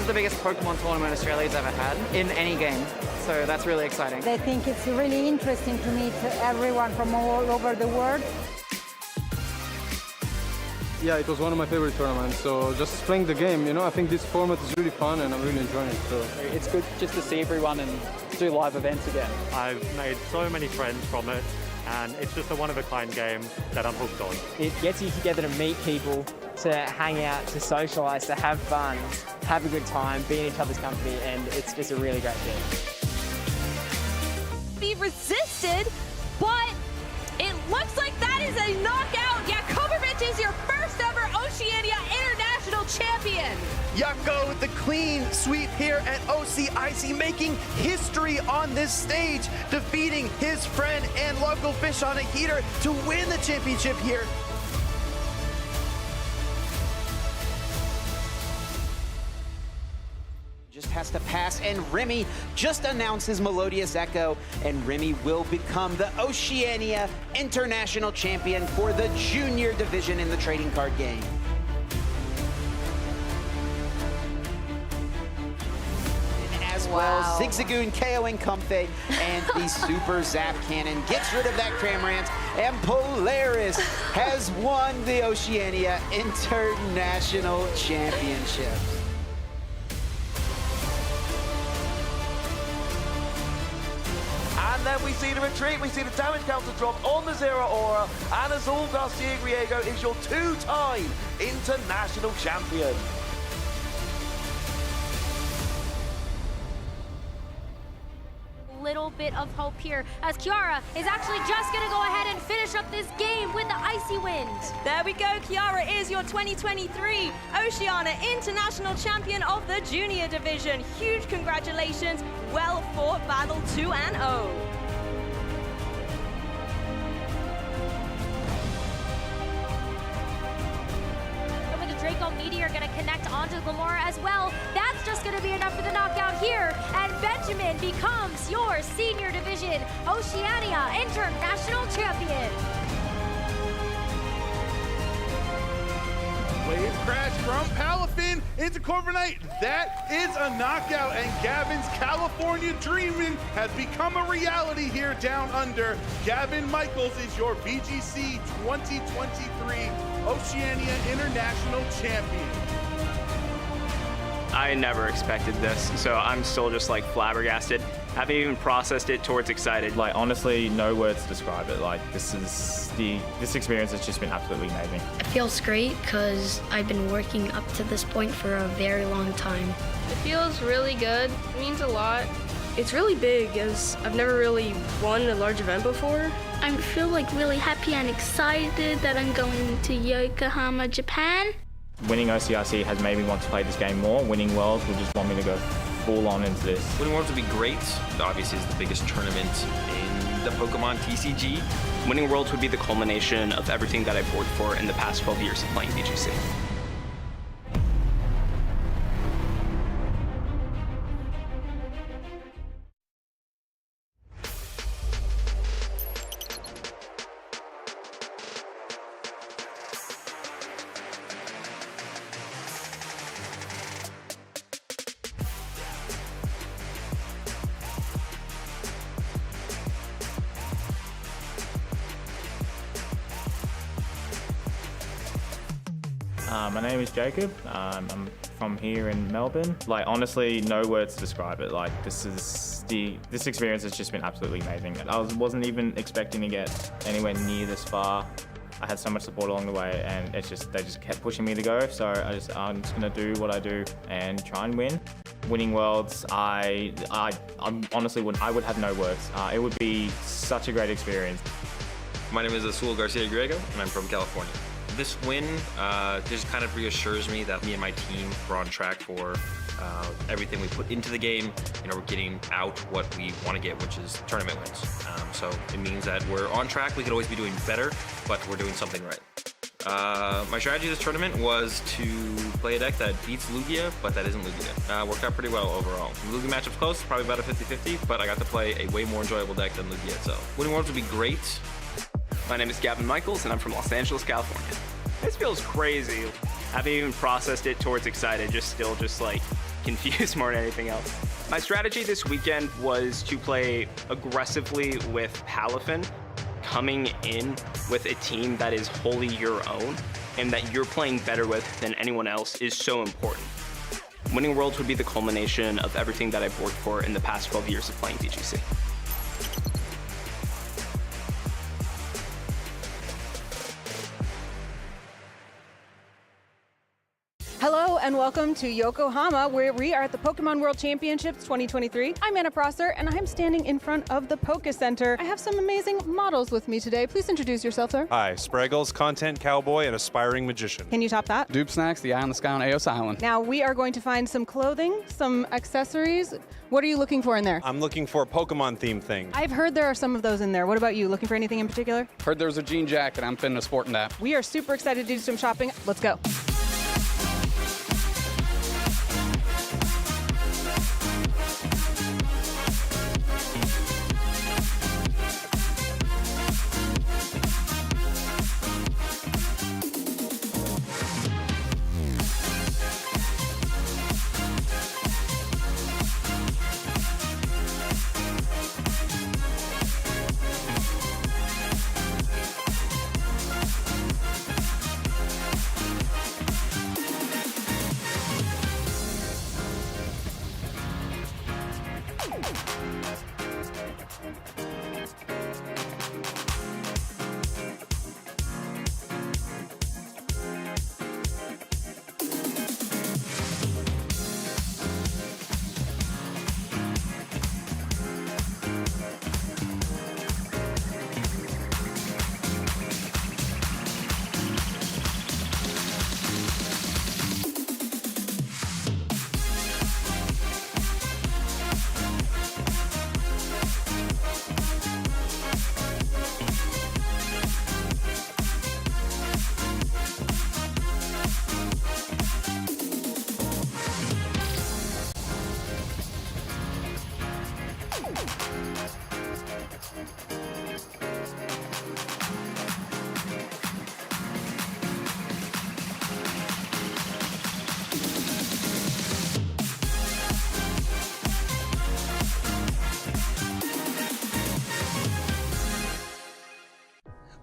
The biggest Pokemon tournament Australia's ever had in any game, so that's really exciting. I think it's really interesting to meet everyone from all over the world. Yeah, it was one of my favorite tournaments, so just playing the game, you know, I think this format is really fun and I'm really enjoying it. So it's good just to see everyone and do live events again. I've made so many friends from it, and it's just a one-of-a-kind game that I'm hooked on. It gets you together to meet people, to hang out, to socialise, to have fun, have a good time, be in each other's company, and it's just a really great thing. Be resisted, but it looks like that is a knockout. Yakovovich is your first ever Oceania International Champion. Yako with the clean sweep here at OCIC, making history on this stage, defeating his friend and local fish on a heater to win the championship here. Just has to pass, and Remy just announces Melodious Echo, and Remy will become the Oceania International Champion for the junior division in the trading card game. As well, Zigzagoon KOing Comfey, and the Super Zap Cannon gets rid of that Cramorant, and Polaris has won the Oceania International Championship. And then we see the retreat, we see the damage counter drop on the Zero Aura, and Azul Garcia Griego is your two-time international champion. Little bit of hope here as Kiara is actually just going to go ahead and finish up this game with the Icy Wind. There we go. Kiara is your 2023 Oceania International Champion of the Junior Division. Huge congratulations. Well fought battle 2-0. Draco Meteor going to connect onto Glamora as well. That's just going to be enough for the knockout here. And Benjamin becomes your Senior Division Oceania International Champion. Wave crash from Palafin into Corviknight. That is a knockout, and Gavin's California dreaming has become a reality here down under. Gavin Michaels is your VGC 2023 Oceania International Champion. I never expected this, so I'm still just like flabbergasted. Haven't even processed it towards excited. Like honestly, no words to describe it. Like this experience has just been absolutely amazing. It feels great because I've been working up to this point for a very long time. It feels really good. It means a lot. It's really big as I've never really won a large event before. I feel like really happy and excited that I'm going to Yokohama, Japan. Winning OCIC has made me want to play this game more. Winning Worlds will just want me to go full on into this. Winning Worlds would be great. Obviously, it's the biggest tournament in the Pokemon TCG. Winning Worlds would be the culmination of everything that I've worked for in the past 12 years of playing VGC. My name is Jacob. I'm from here in Melbourne. Like, honestly, no words to describe it. Like, this experience has just been absolutely amazing. I wasn't even expecting to get anywhere near this far. I had so much support along the way, and they just kept pushing me to go. So I'm just gonna do what I do and try and win. Winning Worlds, I honestly I would have no words. It would be such a great experience. My name is Azul Garcia Griego, and I'm from California. This win just kind of reassures me that me and my team were on track for everything we put into the game. You know, we're getting out what we want to get, which is tournament wins. So it means that we're on track. We could always be doing better, but we're doing something right. My strategy this tournament was to play a deck that beats Lugia, but that isn't Lugia. Worked out pretty well overall. The Lugia matchup's close, probably about a 50-50, but I got to play a way more enjoyable deck than Lugia itself. Winning Worlds would be great. My name is Gavin Michaels, and I'm from Los Angeles, California. This feels crazy. I haven't even processed it towards excited, just like confused more than anything else. My strategy this weekend was to play aggressively with Palafin, coming in with a team that is wholly your own and that you're playing better with than anyone else is so important. Winning Worlds would be the culmination of everything that I've worked for in the past 12 years of playing TGC. Hello and welcome to Yokohama, where we are at the Pokemon World Championships 2023. I'm Anna Prosser, and I'm standing in front of the Poke Center. I have some amazing models with me today. Please introduce yourself, sir. Hi, Spraggles, content cowboy and aspiring magician. Can you top that? Dupe Snacks, the eye on the sky on Eos Island. Now, we are going to find some clothing, some accessories. What are you looking for in there? I'm looking for Pokemon-themed things. I've heard there are some of those in there. What about you? Looking for anything in particular? Heard there was a jean jacket. I'm finna sporting that. We are super excited to do some shopping. Let's go.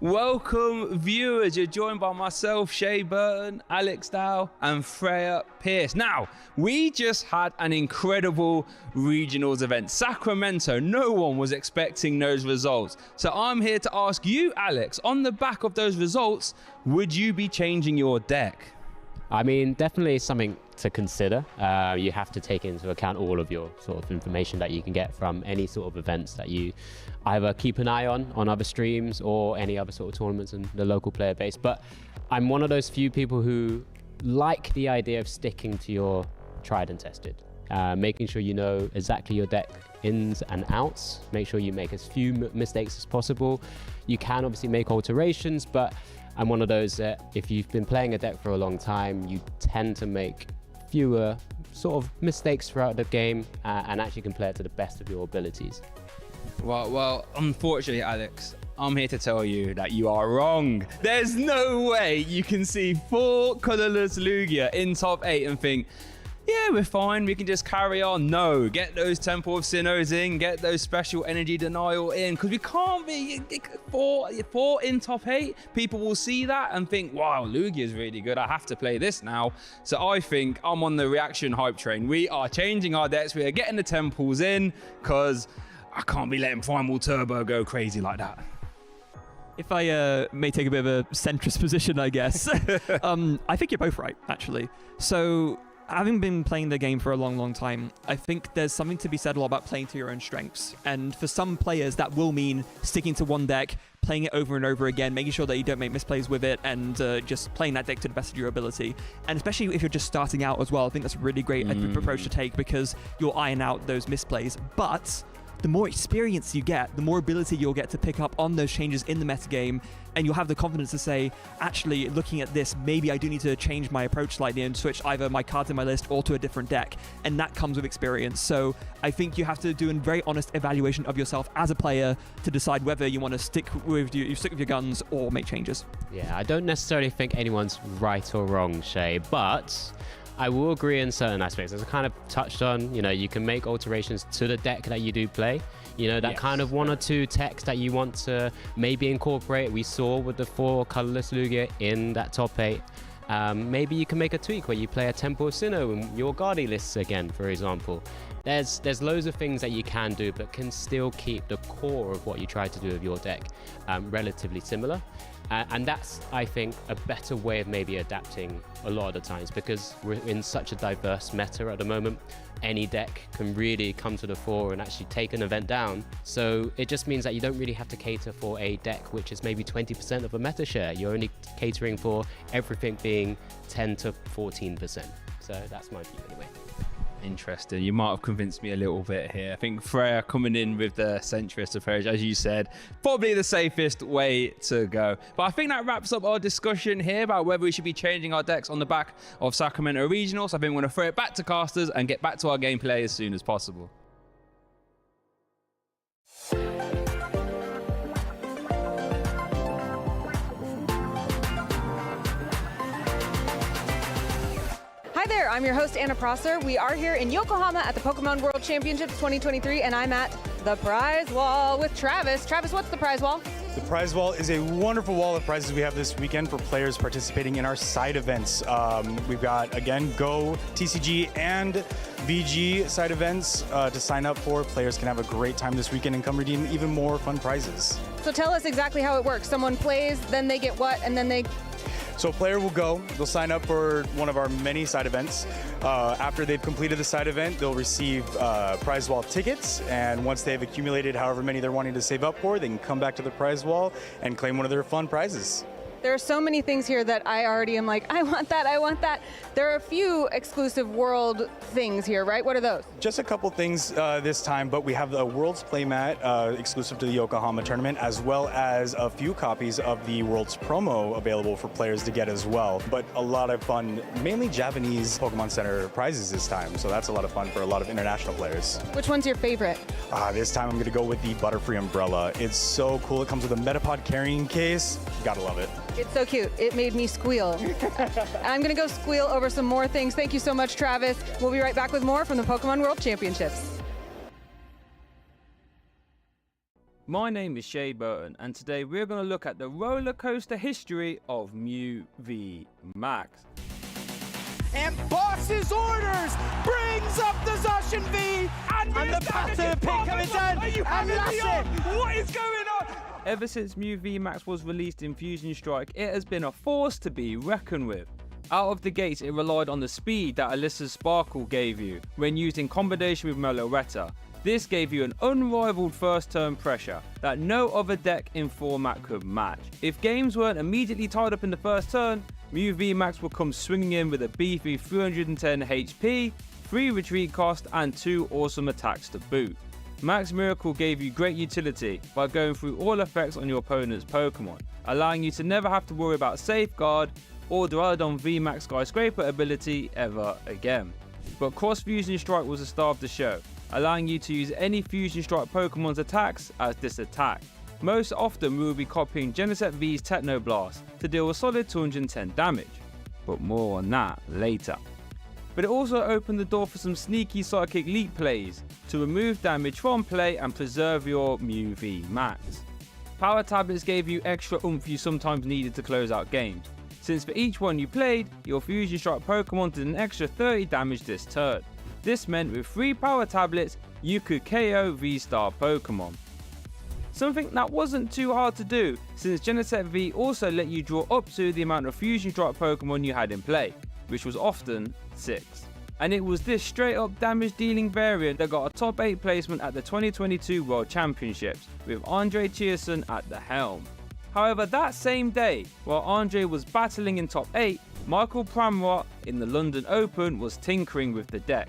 Welcome viewers, you're joined by myself, Shea Burton, Alex Dow and Freya Pierce. Now, we just had an incredible regionals event, Sacramento. No one was expecting those results. So I'm here to ask you, Alex, on the back of those results, would you be changing your deck? I mean, definitely something to consider. You have to take into account all of your sort of information that you can get from any sort of events that you either keep an eye on other streams or any other sort of tournaments in the local player base. But I'm one of those few people who like the idea of sticking to your tried and tested, making sure you know exactly your deck ins and outs, make sure you make as few mistakes as possible. You can obviously make alterations, but I'm one of those that if you've been playing a deck for a long time, you tend to make fewer sort of mistakes throughout the game and actually can play it to the best of your abilities. Well, unfortunately, Alex, I'm here to tell you that you are wrong. There's no way you can see 4 colorless Lugia in top 8 and think, yeah, we're fine, we can just carry on. No, get those Temple of Sinnohs in, get those special energy denial in, because we can't be four in top 8. People will see that and think, wow, Lugia is really good, I have to play this now. So I think I'm on the reaction hype train. We are changing our decks, we are getting the Temples in, because I can't be letting Primal Turbo go crazy like that. If I may take a bit of a centrist position, I guess, I think you're both right, actually. So, having been playing the game for a long, long time, I think there's something to be said a lot about playing to your own strengths. And for some players, that will mean sticking to one deck, playing it over and over again, making sure that you don't make misplays with it, and just playing that deck to the best of your ability. And especially if you're just starting out as well, I think that's a really great approach to take, because you'll iron out those misplays. But the more experience you get, the more ability you'll get to pick up on those changes in the metagame, and you'll have the confidence to say, actually, looking at this, maybe I do need to change my approach slightly and switch either my cards in my list or to a different deck, and that comes with experience. So I think you have to do a very honest evaluation of yourself as a player to decide whether you want to stick with your guns or make changes. Yeah, I don't necessarily think anyone's right or wrong, Shay, but I will agree in certain aspects. As I kind of touched on, you can make alterations to the deck that you do play. That kind of 1 or 2 techs that you want to maybe incorporate. We saw with the 4 colorless Lugia in that top 8. Maybe you can make a tweak where you play a Temple of Sinnoh in your Guardi lists again, for example. There's loads of things that you can do, but can still keep the core of what you try to do with your deck relatively similar. And that's, I think, a better way of maybe adapting a lot of the times, because we're in such a diverse meta at the moment. Any deck can really come to the fore and actually take an event down. So it just means that you don't really have to cater for a deck which is maybe 20% of a meta share. You're only catering for everything being 10 to 14%. So that's my view anyway. Interesting. You might have convinced me a little bit here. I think Freya coming in with the centrist approach, as you said, probably the safest way to go. But I think that wraps up our discussion here about whether we should be changing our decks on the back of Sacramento Regionals. I think we're going to throw it back to casters and get back to our gameplay as soon as possible. Hi there, I'm your host, Anna Prosser. We are here in Yokohama at the Pokemon World Championships 2023, and I'm at the prize wall with Travis. Travis, what's the prize wall? The prize wall is a wonderful wall of prizes we have this weekend for players participating in our side events. We've got, again, Go, TCG, and VG side events to sign up for. Players can have a great time this weekend and come redeem even more fun prizes. So tell us exactly how it works. Someone plays, then they get what, and then they... So a player will go, they'll sign up for one of our many side events. After they've completed the side event, they'll receive prize wall tickets, and once they've accumulated however many they're wanting to save up for, they can come back to the prize wall and claim one of their fun prizes. There are so many things here that I already am like, I want that, I want that. There are a few exclusive world things here, right? What are those? Just a couple things this time, but we have the World's Playmat exclusive to the Yokohama tournament, as well as a few copies of the World's Promo available for players to get as well. But a lot of fun, mainly Japanese Pokemon Center prizes this time, so that's a lot of fun for a lot of international players. Which one's your favorite? This time I'm going to go with the Butterfree Umbrella. It's so cool. It comes with a Metapod carrying case. Gotta love it. It's so cute. It made me squeal. I'm going to go squeal over some more things. Thank you so much, Travis. We'll be right back with more from the Pokemon World Championships. My name is Shay Burton, and today we're going to look at the roller coaster history of Mew v Max. And Boss's orders brings up the Zacian V, and the pattern pick coming down. Are you having me on? What is going on? Ever since Mew v Max was released in Fusion Strike, it has been a force to be reckoned with. Out of the gates, it relied on the speed that Alyssa's Sparkle gave you when used in combination with Meloetta. This gave you an unrivaled first turn pressure that no other deck in format could match. If games weren't immediately tied up in the first turn, Mew v Max would come swinging in with a beefy 310 HP, 3 retreat cost, and 2 awesome attacks to boot. Max Miracle gave you great utility by going through all effects on your opponent's Pokemon, allowing you to never have to worry about Safeguard or Duraludon VMAX Skyscraper ability ever again. But Cross Fusion Strike was the star of the show, allowing you to use any Fusion Strike Pokemon's attacks as this attack. Most often we will be copying Genesect V's Technoblast to deal a solid 210 damage, but more on that later. but it also opened the door for some sneaky Psychic Leap plays to remove damage from play and preserve your Mew V Max. Power tablets gave you extra oomph you sometimes needed to close out games, since for each one you played, your Fusion Strike Pokemon did an extra 30 damage this turn. This meant with 3 power tablets, you could KO V-Star Pokemon. Something that wasn't too hard to do, since Genesect V also let you draw up to the amount of Fusion Strike Pokemon you had in play, which was often 6. And it was this straight up damage dealing variant that got a top 8 placement at the 2022 World Championships, with Andre Chieson at the helm. However, that same day, while Andre was battling in top 8, Michael Pramrot in the London Open was tinkering with the deck.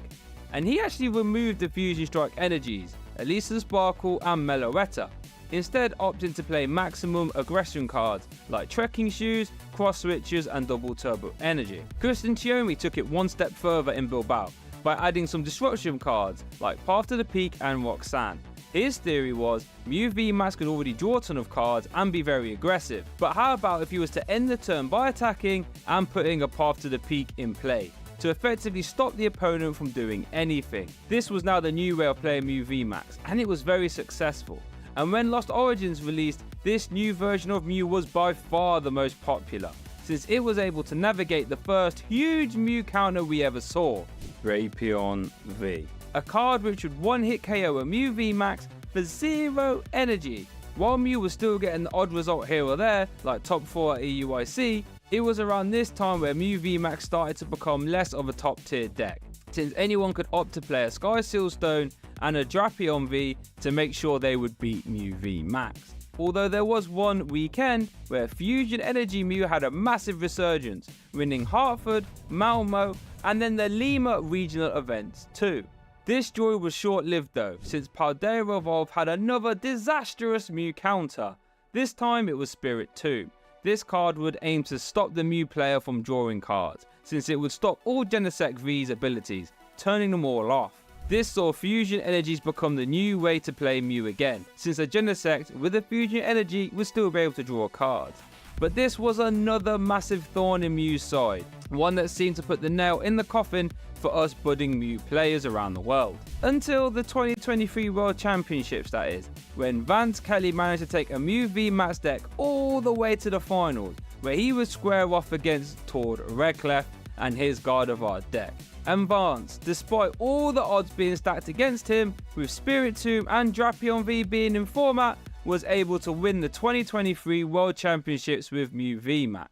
And he actually removed the Fusion Strike energies, Elisa Sparkle and Meloretta, instead opting to play maximum aggression cards like Trekking Shoes, Cross Switches and Double Turbo Energy. Kristen Chiomi took it one step further in Bilbao by adding some disruption cards like Path to the Peak and Roxanne. His theory was Mew V Max could already draw a ton of cards and be very aggressive, but how about if he was to end the turn by attacking and putting a Path to the Peak in play to effectively stop the opponent from doing anything. This was now the new way of playing Mew V Max, and it was very successful. And when Lost Origins released, this new version of Mew was by far the most popular, since it was able to navigate the first huge Mew counter we ever saw, Raytheon V. A card which would one-hit KO a Mew V Max for 0 energy. While Mew was still getting the odd result here or there, like top 4 at EUIC, it was around this time where Mew V Max started to become less of a top tier deck, since anyone could opt to play a Sky Sealstone and a Drapion V to make sure they would beat Mew V Max. Although there was one weekend where Fusion Energy Mew had a massive resurgence, winning Hartford, Malmo, and then the Lima regional events too. This joy was short-lived though, since Paldea Evolve had another disastrous Mew counter. This time it was Spirit 2. This card would aim to stop the Mew player from drawing cards, since it would stop all Genesect V's abilities, turning them all off. This saw Fusion Energies become the new way to play Mew again, since a Genesect with a Fusion Energy would still be able to draw cards. But this was another massive thorn in Mew's side, one that seemed to put the nail in the coffin for us budding Mew players around the world. Until the 2023 World Championships, that is, when Vance Kelly managed to take a Mew V Max deck all the way to the finals, where he would square off against Tord Redcliffe and his Gardevoir deck. And Vance, despite all the odds being stacked against him, with Spirit Tomb and Drapion V being in format, was able to win the 2023 World Championships with Mew V Max.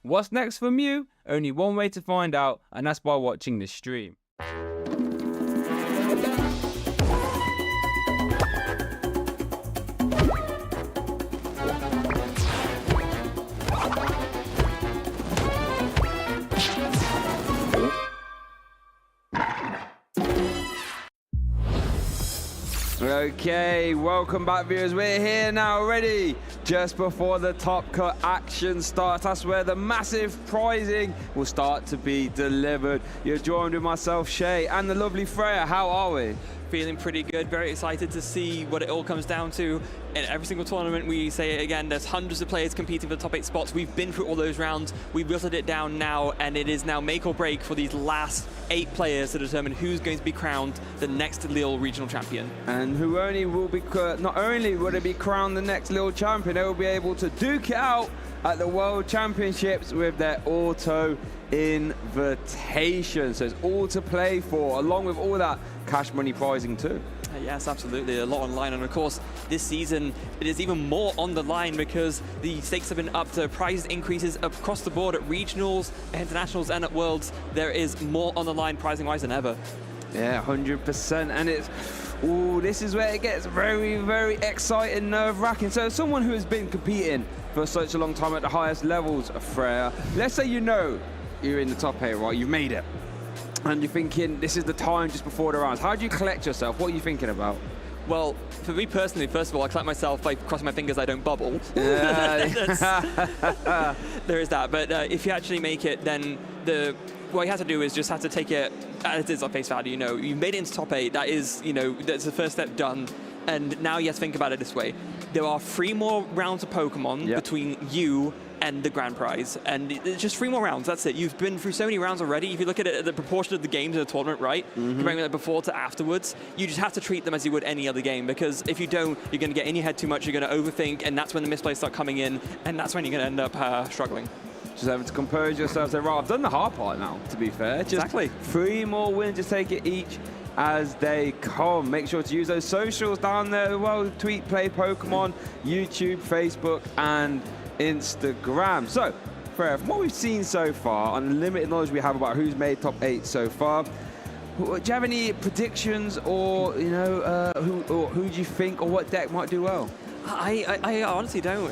What's next for Mew? Only one way to find out, and that's by watching this stream. Okay, welcome back viewers, we're here now ready just before the top cut action starts. That's where the massive prizing will start to be delivered. You're joined with myself, Shay, and the lovely Freya. How are we? Feeling pretty good, very excited to see what it all comes down to. In every single tournament, we say it again, there's hundreds of players competing for the top 8 spots. We've been through all those rounds, we've whittled it down now, and it is now make or break for these last 8 players to determine who's going to be crowned the next Lille Regional Champion. And who only will be, not only will they be crowned the next Lille Champion, they will be able to duke it out at the World Championships with their auto invitation. So it's all to play for, along with all that cash money prizing too. Yes, absolutely. A lot on line, and of course, this season it is even more on the line because the stakes have been up to prize increases across the board at regionals, internationals, and at worlds. There is more on the line pricing-wise than ever. Yeah, 100%, and it's, ooh, this is where it gets very, very exciting, nerve-wracking. So someone who has been competing for such a long time at the highest levels of Freya, let's say you know you're in the top 8, right? You've made it. And you're thinking, this is the time just before the rounds. How do you collect yourself? What are you thinking about? Well, for me personally, first of all, I collect myself by crossing my fingers I don't bubble. Yeah. There is that. But if you actually make it, then what you have to do is just have to take it as it is on face value. You know, you made it into top 8. That is, you know, that's the first step done. And now you have to think about it this way. there are 3 more rounds of Pokemon between you and the grand prize, and it's just 3 more rounds. That's it. You've been through so many rounds already. If you look at it, the proportion of the games in the tournament, right, comparing it before to afterwards, you just have to treat them as you would any other game, because if you don't, you're going to get in your head too much, you're going to overthink, and that's when the misplays start coming in, and that's when you're going to end up struggling. Just having to compose yourself. Say, right, I've done the hard part now, to be fair. Just exactly. 3 more wins, just take it each as they come. Make sure to use those socials down there as well. Tweet, Play Pokemon, YouTube, Facebook, and Instagram. So, Freya, from what we've seen so far, on the limited knowledge we have about who's made top 8 so far, do you have any predictions, or who do you think, or what deck might do well? I honestly don't.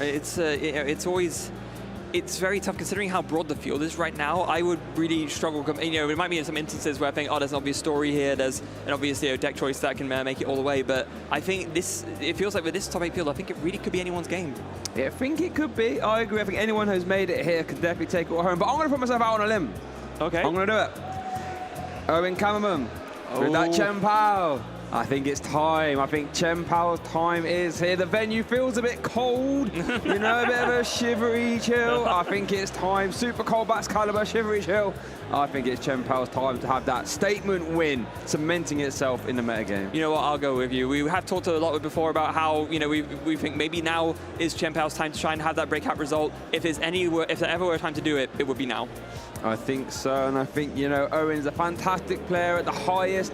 It's very tough considering how broad the field is right now. I would really struggle. It might be in some instances where I think, oh, there's an obvious story here. There's an obvious deck choice that can make it all the way. But I think it feels like with this top 8 field, I think it really could be anyone's game. Yeah, I think it could be. I agree. I think anyone who's made it here could definitely take it all home. But I'm going to put myself out on a limb. Okay. I'm going to do it. Owen Kammerman with that Chien-Pao. I think it's time. I think Chien-Pao's time is here. The venue feels a bit cold, a bit of a shivery chill. I think it's time. Super cold bats caliber, shivery chill. I think it's Chien-Pao's time to have that statement win, cementing itself in the metagame. You know what? I'll go with you. We have talked a lot before about how we think maybe now is Chien-Pao's time to try and have that breakout result. If there ever were a time to do it, it would be now. I think so, and I think Owen's a fantastic player at the highest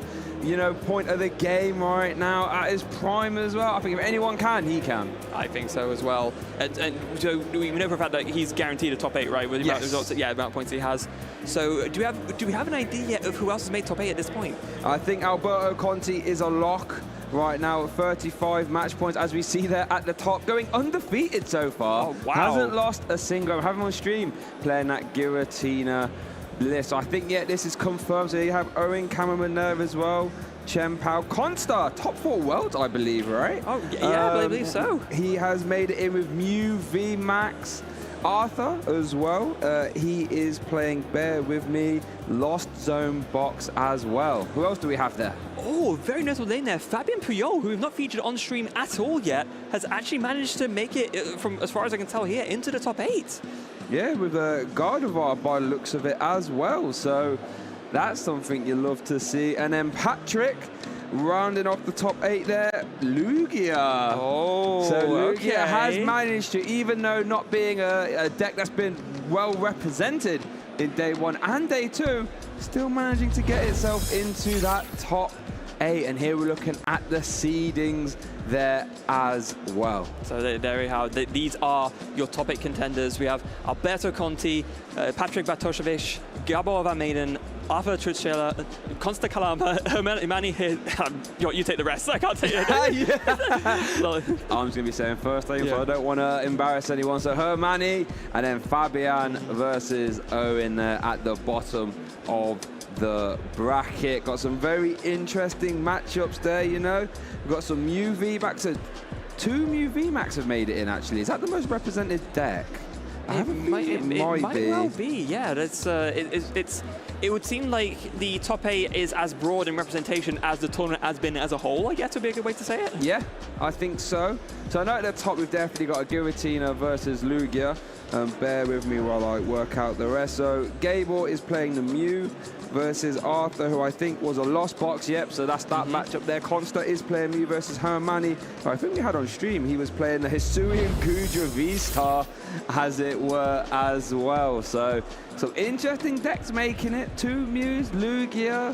point of the game right now, at his prime as well. I think if anyone can, he can. I think so as well. And so we know for a fact that he's guaranteed a top 8, right? With the amount of results, the amount of points he has. So do we have an idea yet of who else has made top 8 at this point? I think Alberto Conti is a lock right now at 35 match points, as we see there at the top, going undefeated so far. Oh, wow. Hasn't lost a single. I have him on stream playing that Giratina list. I think, this is confirmed. So you have Owen Kammerman there as well. Chien-Pao, Constar, top 4 worlds, I believe, right? Oh, yeah, I believe so. He has made it in with Mew, V Max, Arthur as well. He is playing, bear with me, Lost Zone Box as well. Who else do we have there? Oh, very notable name there. Fabien Puyol, who we've not featured on stream at all yet, has actually managed to make it, from as far as I can tell here, into the top 8. Yeah, with Gardevoir by the looks of it as well. So that's something you love to see. And then Patrick, rounding off the top 8 there, Lugia. Oh, so Lugia has okay. managed to, even though not being a deck that's been well represented in day 1 and day 2, still managing to get itself into that top 8. And here we're looking at the seedings there as well. So there we have. These are your top 8 contenders. We have Alberto Conti, Patrick Bartoszewicz, Gabor Van Maiden, Arthur Trucella, Consta Kalamba, Imani here. You take the rest. I can't take it. I'm just going to be saying first name, so I don't want to embarrass anyone. So Hermani, and then Fabian versus Owen there at the bottom of the bracket. Got some very interesting matchups there, We've got some Mew VMAX. 2 Mew VMAX have made it in, actually. Is that the most represented deck? It might well be, yeah. It would seem like the top 8 is as broad in representation as the tournament has been as a whole, I guess would be a good way to say it. Yeah, I think so. So I know at the top we've definitely got a Giratina versus Lugia. Bear with me while I work out the rest. So Gabor is playing the Mew versus Arthur, who I think was a lost box. Yep, so that's that matchup there. Consta is playing Mew versus Hermani. I think we had on stream, he was playing the Hisuian Goodra V-Star, as it were, as well. So some interesting decks making it. 2 Mews, Lugia,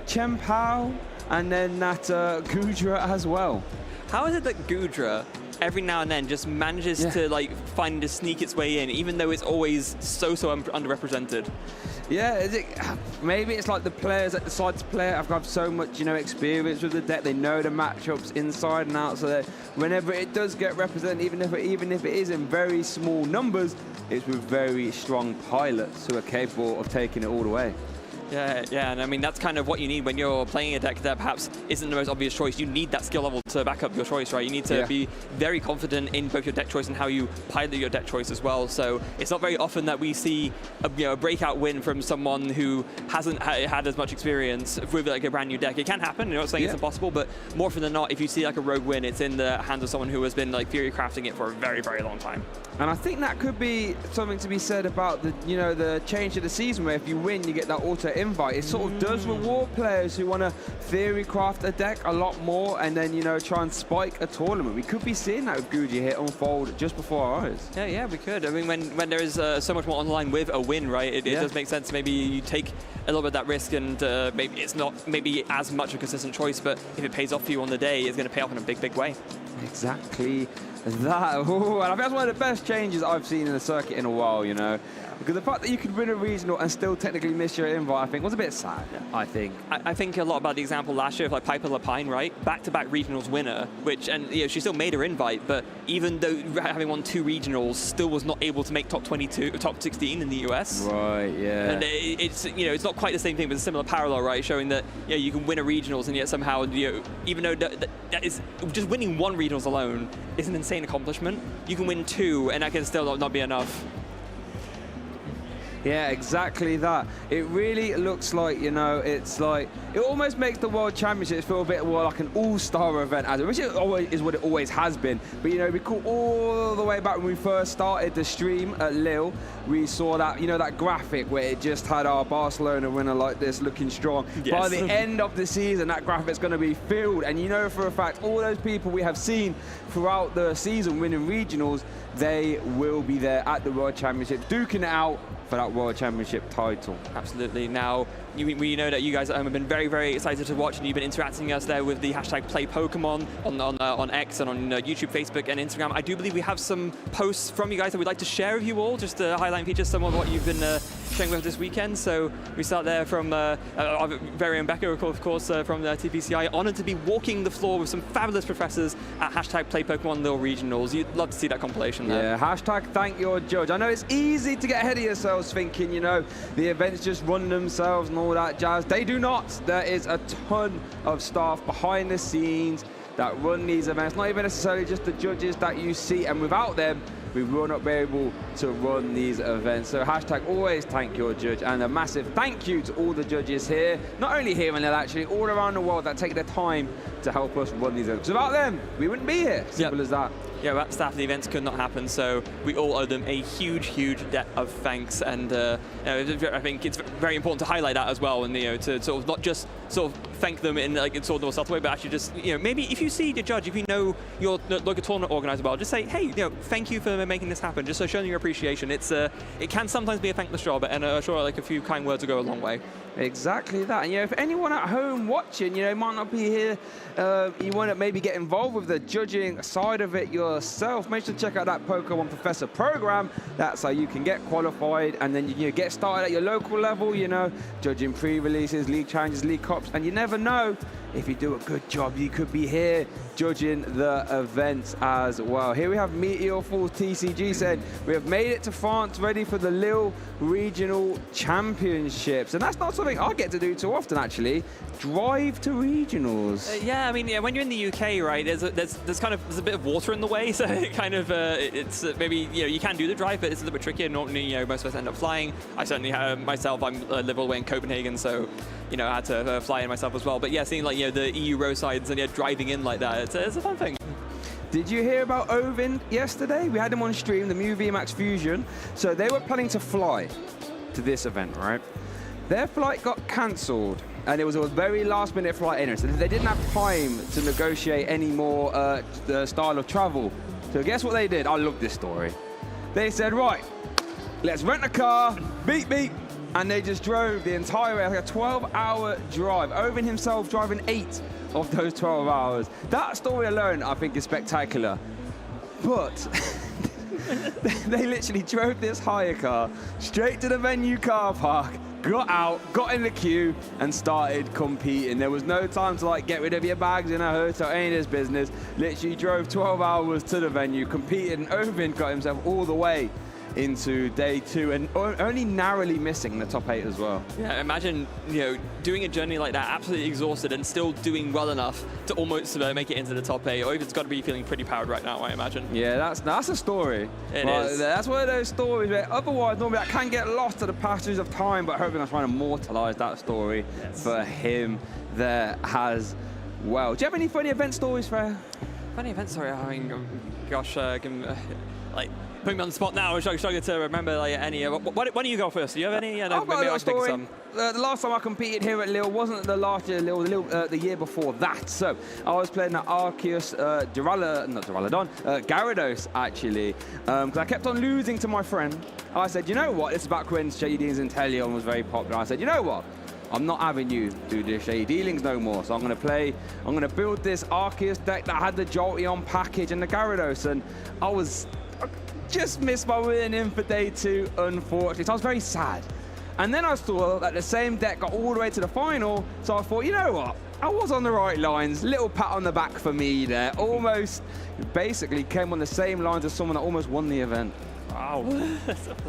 Chien-Pao, and then that Goodra as well. How is it that Goodra every now and then just manages to find to sneak its way in, even though it's always so underrepresented? Yeah, maybe it's like the players that decide to play it have got so much, experience with the deck. They know the matchups inside and out, so that whenever it does get represented, even if it is in very small numbers, it's with very strong pilots who are capable of taking it all the way. Yeah, and I mean, that's kind of what you need when you're playing a deck that perhaps isn't the most obvious choice. You need that skill level to back up your choice, right? You need to be very confident in both your deck choice and how you pilot your deck choice as well. So it's not very often that we see a breakout win from someone who hasn't had as much experience with like a brand new deck. It can happen, you're not saying it's impossible, but more often than not, if you see like a rogue win, it's in the hands of someone who has been like theory crafting it for a very, very long time. And I think that could be something to be said about the, the change of the season, where if you win, you get that auto invite. It sort of does reward players who want to theory craft a deck a lot more and then, try and spike a tournament. We could be seeing that with Goodra here unfold just before our eyes. Yeah, we could. I mean, when there is so much more online with a win, right, it does make sense. Maybe you take a little bit of that risk and maybe it's not as much a consistent choice, but if it pays off for you on the day, it's going to pay off in a big, big way. Exactly that. Ooh, and I think that's one of the best changes I've seen in the circuit in a while, Because the fact that you could win a regional and still technically miss your invite, I think, was a bit sad, I think. I think a lot about the example last year of like Piper Lapine, right? Back-to-back regionals winner, she still made her invite, but even though having won 2 regionals, still was not able to make top 16 in the US. Right, yeah. And it's not quite the same thing, but it's a similar parallel, right? Showing that you can win a regionals and yet somehow, even though that is just winning 1 regionals alone is an insane accomplishment. You can win 2, and that can still not be enough. Yeah, exactly that. It really looks like, it's like, it almost makes the World Championships feel a bit more like an all-star event, which is what it always has been. But, we call all the way back when we first started the stream at Lille, we saw that, that graphic where it just had our Barcelona winner like this looking strong. Yes. By the end of the season, that graphic's going to be filled. And for a fact, all those people we have seen throughout the season winning regionals, they will be there at the World Championships, duking it out for that World Championship title. Absolutely. Now, we know that you guys at home have been very, very excited to watch, and you've been interacting us there with the hashtag #PlayPokemon on X and on YouTube, Facebook, and Instagram. I do believe we have some posts from you guys that we'd like to share with you all, just to highlight and feature some of what you've been sharing with us this weekend. So we start there from our very own Becca, of course, from the TPCI. Honored to be walking the floor with some fabulous professors at hashtag #PlayPokemon Lille Regionals. You'd love to see that compilation there. Yeah, hashtag thank your judge. I know it's easy to get ahead of yourselves thinking, the events just run themselves and all that jazz. They do not. There is a ton of staff behind the scenes that run these events, not even necessarily just the judges that you see, and without them, we will not be able to run these events. So hashtag always thank your judge, and a massive thank you to all the judges here, not only here in Lille, actually, all around the world that take their time to help us run these events. Without them, we wouldn't be here. Simple as that. Yeah, without staff, the events could not happen, so we all owe them a huge, huge debt of thanks, and I think it's very important to highlight that as well, and to sort of not just sort of thank them in like in sort of a subtle way, but actually just maybe if you see your judge, if you know your local tournament organizer well, just say, hey, thank you for making this happen, just so showing your appreciation. It can sometimes be a thankless job, and sure, like a few kind words will go a long way. Exactly that. And if anyone at home watching, might not be here, you want to maybe get involved with the judging side of it yourself, make sure to check out that Pokemon Professor program. That's how you can get qualified and then get started at your local level, judging pre-releases, league challenges, league cups, and you never know. If you do a good job, you could be here judging the events as well. Here we have Meteor Falls TCG saying, we have made it to France, ready for the Lille Regional Championships. And that's not something I get to do too often, actually. Drive to regionals. Yeah, I mean, when you're in the UK, right, there's a bit of water in the way, so it kind of, it's maybe, you can do the drive, but it's a little bit trickier. Normally, most of us end up flying. I certainly have myself, I live all the way in Copenhagen, so, I had to fly in myself as well. But yeah, seeing like, the EU roadsides and driving in like that, it's a fun thing. Did you hear about Ovind yesterday? We had him on stream, the Mew VMAX Fusion. So they were planning to fly to this event, right? Their flight got cancelled, and it was a very last-minute flight in. So they didn't have time to negotiate any more the style of travel. So guess what they did? I love this story. They said, right, let's rent a car, beep, beep. And they just drove the entire way, like a 12-hour drive. Ovind himself driving 8 of those 12 hours. That story alone, I think, is spectacular. But they literally drove this hire car straight to the venue car park, got out, got in the queue, and started competing. There was no time to get rid of your bags in a hotel, ain't his business. Literally drove 12 hours to the venue, competed, and Ovind got himself all the way into day 2 and only narrowly missing the top 8 as well. Yeah, imagine, doing a journey like that, absolutely exhausted and still doing well enough to almost make it into the top 8. Or it's got to be feeling pretty proud right now, I imagine. Yeah, that's a story. It is. That's one of those stories where otherwise normally that can get lost to the passage of time, but hopefully I'm trying to immortalize that story for him there as well. Do you have any funny event stories, Freya? Funny event story? I mean, gosh, put me on the spot now. I'm struggling to remember any. Why don't you go first? Do you have any? I've got a little story. The last time I competed here at Lille wasn't the last year, Lille, the year before that. So I was playing at Arceus Gyarados, actually, because I kept on losing to my friend. I said, you know what? This is back when Shady Dealings and Teleon was very popular. I said, you know what? I'm not having you do the Shady Dealings no more. So I'm going to build this Arceus deck that had the Jolteon package and the Gyarados. And I just missed my win in for day 2, unfortunately. So I was very sad. And then I saw that the same deck got all the way to the final. So I thought, you know what? I was on the right lines. Little pat on the back for me there. Almost basically came on the same lines as someone that almost won the event. Wow.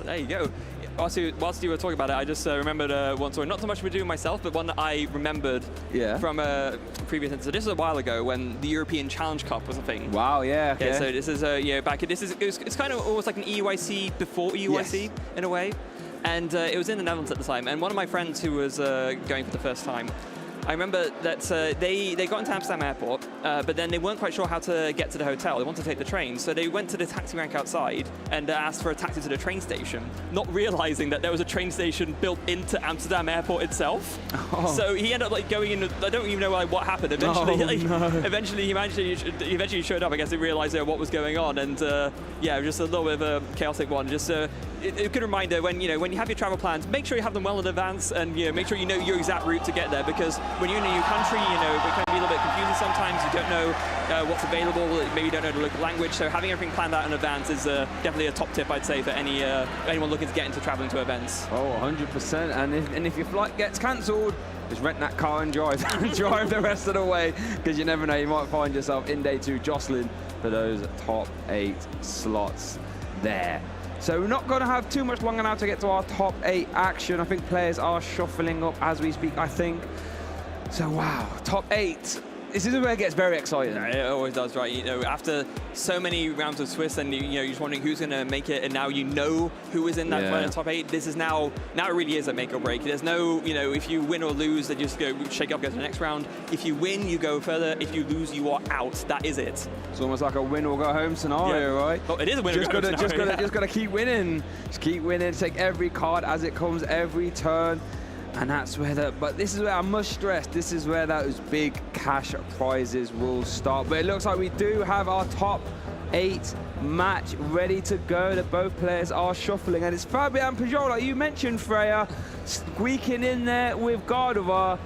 There you go. Whilst you were talking about it, I just remembered one story. Not so much to do myself, but one that I remembered from a previous instance. So this was a while ago when the European Challenge Cup was a thing. Wow, yeah. Okay. Yeah, so this is it's kind of almost like an EUIC before EUIC in a way. And it was in the Netherlands at the time. And one of my friends who was going for the first time, I remember that they got into Amsterdam airport, but then they weren't quite sure how to get to the hotel. They wanted to take the train, so they went to the taxi rank outside and asked for a taxi to the train station, not realizing that there was a train station built into Amsterdam airport itself. Oh. So he ended up going in. I don't even know what happened. Eventually, he showed up. I guess they realized what was going on, and just a little bit of a chaotic one. Just a good reminder when you have your travel plans, make sure you have them well in advance, and make sure you know your exact route to get there, because when you're in a new country, it can be a little bit confusing sometimes. You don't know what's available, maybe you don't know the local language, so having everything planned out in advance is definitely a top tip, I'd say, for anyone looking to get into traveling to events. Oh, 100%, and if your flight gets cancelled, just rent that car and drive drive the rest of the way, because you never know, you might find yourself in day 2 jostling for those top 8 slots there. So we're not going to have too much longer now to get to our top 8 action. I think players are shuffling up as we speak, I think. So, wow, top 8. This is where it gets very exciting. Yeah, it always does, right? After so many rounds of twists, and you're just wondering who's going to make it, and now you know who is in that top 8. This is now it really is a make or break. There's no, if you win or lose, then just go shake up, go to the next round. If you win, you go further. If you lose, you are out. That is it. It's almost like a win or go home scenario, right? Oh, it is a win or go home scenario. Just got to keep winning. Just keep winning. Take every card as it comes, every turn. And that's where but this is where I must stress, this is where those big cash prizes will start. But it looks like we do have our top 8 match ready to go, that both players are shuffling. And it's Fabian Pidgeot, like you mentioned, Freya, squeaking in there with Gardevoir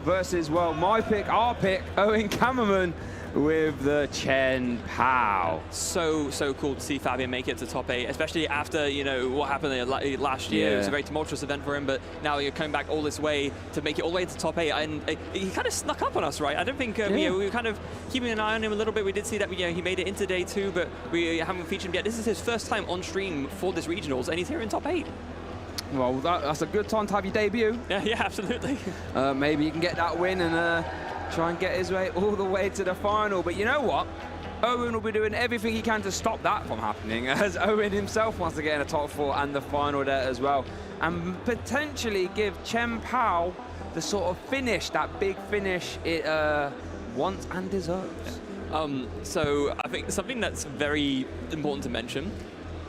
versus, our pick, Owen Kammerman with the Chien-Pao. So cool to see Fabian make it to top 8, especially after what happened last year. It was a very tumultuous event for him, but now you're coming back all this way to make it all the way to top 8, and he kind of snuck up on us, right? I don't think we were kind of keeping an eye on him a little bit. We did see that he made it into day 2, but we haven't featured him yet. This is his first time on stream for this regionals, and he's here in top 8. Well, that's a good time to have your debut. Yeah, absolutely. Maybe you can get that win and try and get his way all the way to the final. But you know what? Owen will be doing everything he can to stop that from happening, as Owen himself wants to get in the top 4 and the final there as well, and potentially give Chien-Pao the sort of finish, that big finish it wants and deserves. So I think something that's very important to mention,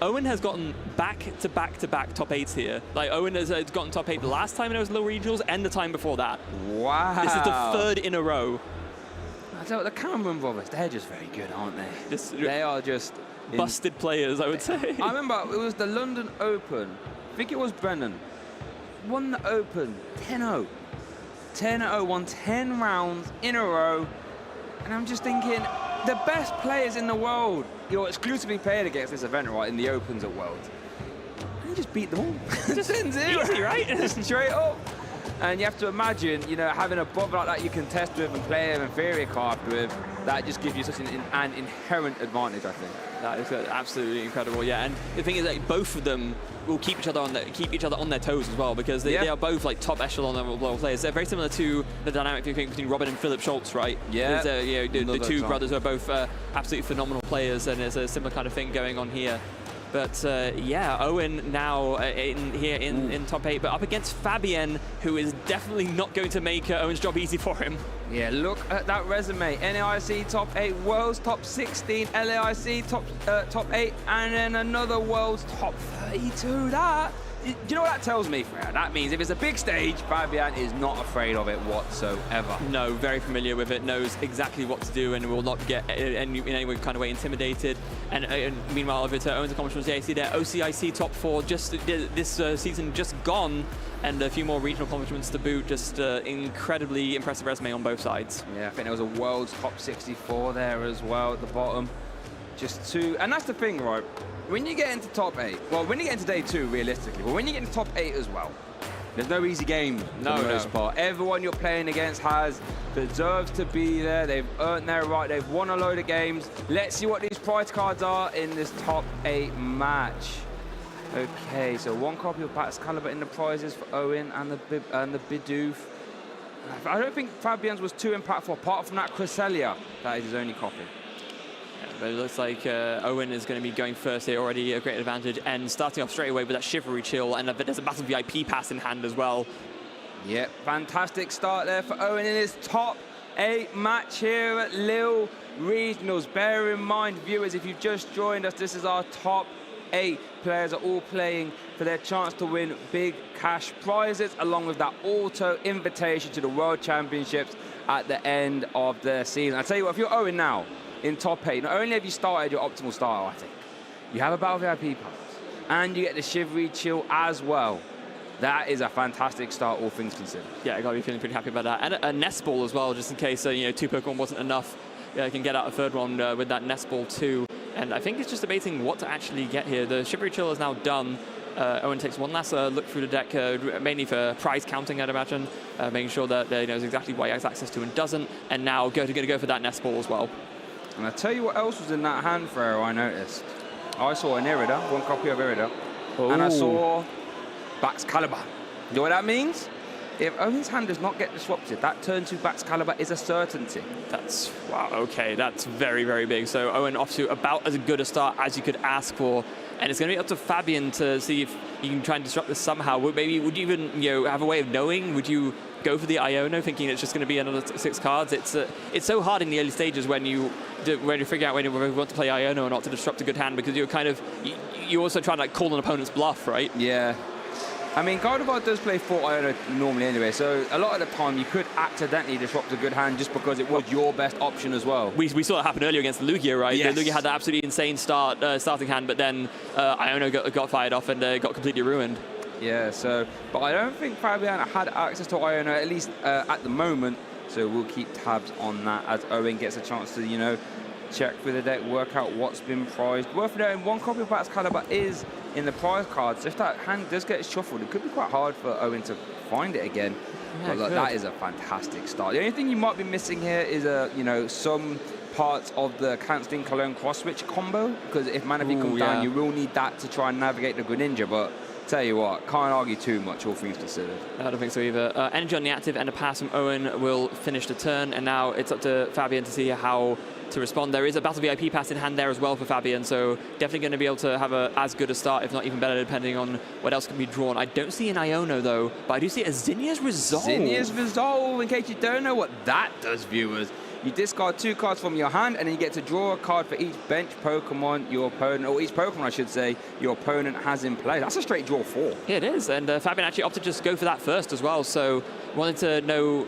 Owen has gotten back-to-back top 8s here. Like, Owen has gotten top 8 the last time it was Lille Regionals and the time before that. Wow. This is the 3rd in a row. I tell you, the Cameron brothers, they're just very good, aren't they? They are just busted players, I would say. I remember it was the London Open. I think it was Brennan. Won the Open 10-0. 10-0, won 10 rounds in a row. And I'm just thinking, the best players in the world, you're exclusively played against this event, right, in the Opens at Worlds. And you just beat them all. Just easy, right? Straight up. And you have to imagine, you know, having a brother like that you can test with and play an inferior card with, that just gives you such an inherent advantage, I think. That is absolutely incredible, yeah. And the thing is that both of them will keep each other on their toes as well, because they are both like top echelon level players. They're very similar to the dynamic between Robin and Philip Schultz, right? Yeah. You know, the two brothers are both absolutely phenomenal players, and there's a similar kind of thing going on here. But yeah, Owen now in top 8, but up against Fabien, who is definitely not going to make Owen's job easy for him. Yeah, look at that resume. NAIC top 8, Worlds top 16, LAIC top 8, and then another Worlds top 32. Do you know what that tells me, Freya? That means if it's a big stage, Fabien is not afraid of it whatsoever. No, very familiar with it, knows exactly what to do, and will not get in any kind of way intimidated. And meanwhile, over to Owen's accomplishments, yeah, you see there, OCIC top 4 just this season just gone, and a few more regional accomplishments to boot. Just incredibly impressive resume on both sides. Yeah, I think there was a World's top 64 there as well at the bottom. Just two, and that's the thing, right? When you get into top 8, well, when you get into day 2, realistically, but when you get into top 8 as well, there's no easy game for the most part. Everyone you're playing against deserves to be there. They've earned their right. They've won a load of games. Let's see what these prize cards are in this top 8 match. Okay, so 1 copy of Baxcalibur in the prizes for Owen and the Bidoof. I don't think Fabien's was too impactful, apart from that Cresselia. That is his only copy. But it looks like Owen is going to be going first here, already a great advantage, and starting off straight away with that Chivalry Chill, and there's a Battle VIP pass in hand as well. Yep, fantastic start there for Owen in his top 8 match here at Lille Regionals. Bear in mind, viewers, if you've just joined us, this is our top 8 players are all playing for their chance to win big cash prizes, along with that auto invitation to the World Championships at the end of the season. I tell you what, if you're Owen now, in top 8, not only have you started your optimal start, I think, you have a Battle VIP pass, and you get the Chivalry Chill as well. That is a fantastic start, all things considered. Yeah, I gotta be feeling pretty happy about that. And a Nest Ball as well, just in case you know, 2 Pokemon wasn't enough. I can get out a third one with that Nest Ball too. And I think it's just debating what to actually get here. The Chivalry Chill is now done. Owen takes one last look through the deck, mainly for prize counting, I'd imagine, making sure that he knows exactly what he has access to and doesn't. And now going to go for that Nest Ball as well. And I'll tell you what else was in that hand, Frero, I noticed. I saw an Irida, 1 copy of Irida, and I saw Baxcalibur. You know what that means? If Owen's hand does not get disrupted, that turn 2 Baxcalibur is a certainty. That's, wow, okay, that's very, very big. So Owen off to about as good a start as you could ask for. And it's going to be up to Fabien to see if you can try and disrupt this somehow. Would you even have a way of knowing? Would you go for the Iono, thinking it's just going to be another 6 cards? It's so hard in the early stages when you figure out whether you want to play Iono or not to disrupt a good hand, because you're kind of you also try to like call an opponent's bluff, right? Yeah. I mean, Gardevoir does play 4 Iono normally anyway, so a lot of the time you could accidentally disrupt a good hand just because it was your best option as well. We saw that happen earlier against Lugia, right? Yes. Lugia had that absolutely insane starting hand, but then Iono got fired off and got completely ruined. Yeah, so, but I don't think Fabien had access to Iono, at least at the moment, so we'll keep tabs on that as Owen gets a chance to, you know, check through the deck, work out what's been prized. Worth noting, 1 copy of Baxcalibur is in the prize cards. If that hand does get shuffled, it could be quite hard for Owen to find it again. Yeah, but look, that is a fantastic start. The only thing you might be missing here is you know, some parts of the Canstein Cologne cross switch combo, because if Manaphy comes down, you will need that to try and navigate the Greninja. But tell you what, can't argue too much, all things considered. I don't think so either. Energy on the active and a pass from Owen will finish the turn, and now it's up to Fabien to see how to respond. There is a Battle VIP pass in hand there as well for Fabien, so definitely going to be able to have as good a start, if not even better, depending on what else can be drawn. I don't see an Iono though, but I do see a Zinnia's Resolve. Zinnia's Resolve, in case you don't know what that does, viewers. You discard 2 cards from your hand, and then you get to draw a card for each bench Pokemon your opponent, or each Pokemon, I should say, your opponent has in play. That's a straight draw 4. Yeah, it is, and Fabien actually opted to just go for that first as well, so wanted to know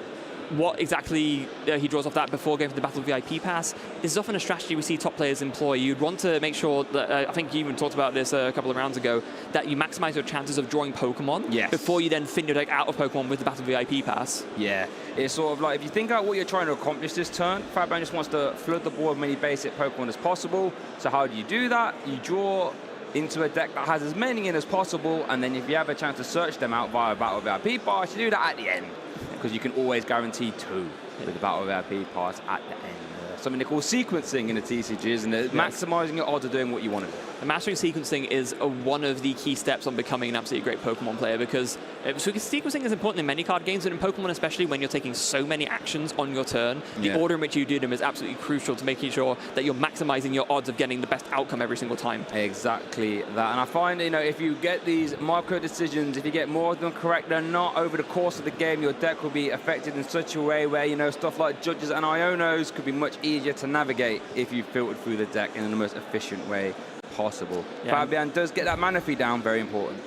what exactly he draws off that before going for the Battle VIP pass. This is often a strategy we see top players employ. You'd want to make sure that, I think you even talked about this a couple of rounds ago, that you maximize your chances of drawing Pokemon before you then thin your deck out of Pokemon with the Battle VIP pass. Yeah, it's sort of like, if you think about what you're trying to accomplish this turn, Fabien just wants to flood the board with many basic Pokemon as possible. So how do you do that? You draw into a deck that has as many in as possible, and then if you have a chance to search them out via Battle VIP Pass, you do that at the end, because you can always guarantee 2 with the Battle VIP Pass at the end. Something they call sequencing in the TCG, isn't it? Maximizing your odds of doing what you want to do. And mastering sequencing is one of the key steps on becoming an absolutely great Pokemon player, because sequencing is important in many card games, and in Pokemon especially when you're taking so many actions on your turn, the order in which you do them is absolutely crucial to making sure that you're maximizing your odds of getting the best outcome every single time. Exactly that. And I find, you know, if you get these micro decisions, if you get more of them correct than not over the course of the game, your deck will be affected in such a way where, you know, stuff like Judges and Ionos could be much easier to navigate if you filtered through the deck in the most efficient way possible. Fabian does get that mana fee down, very important.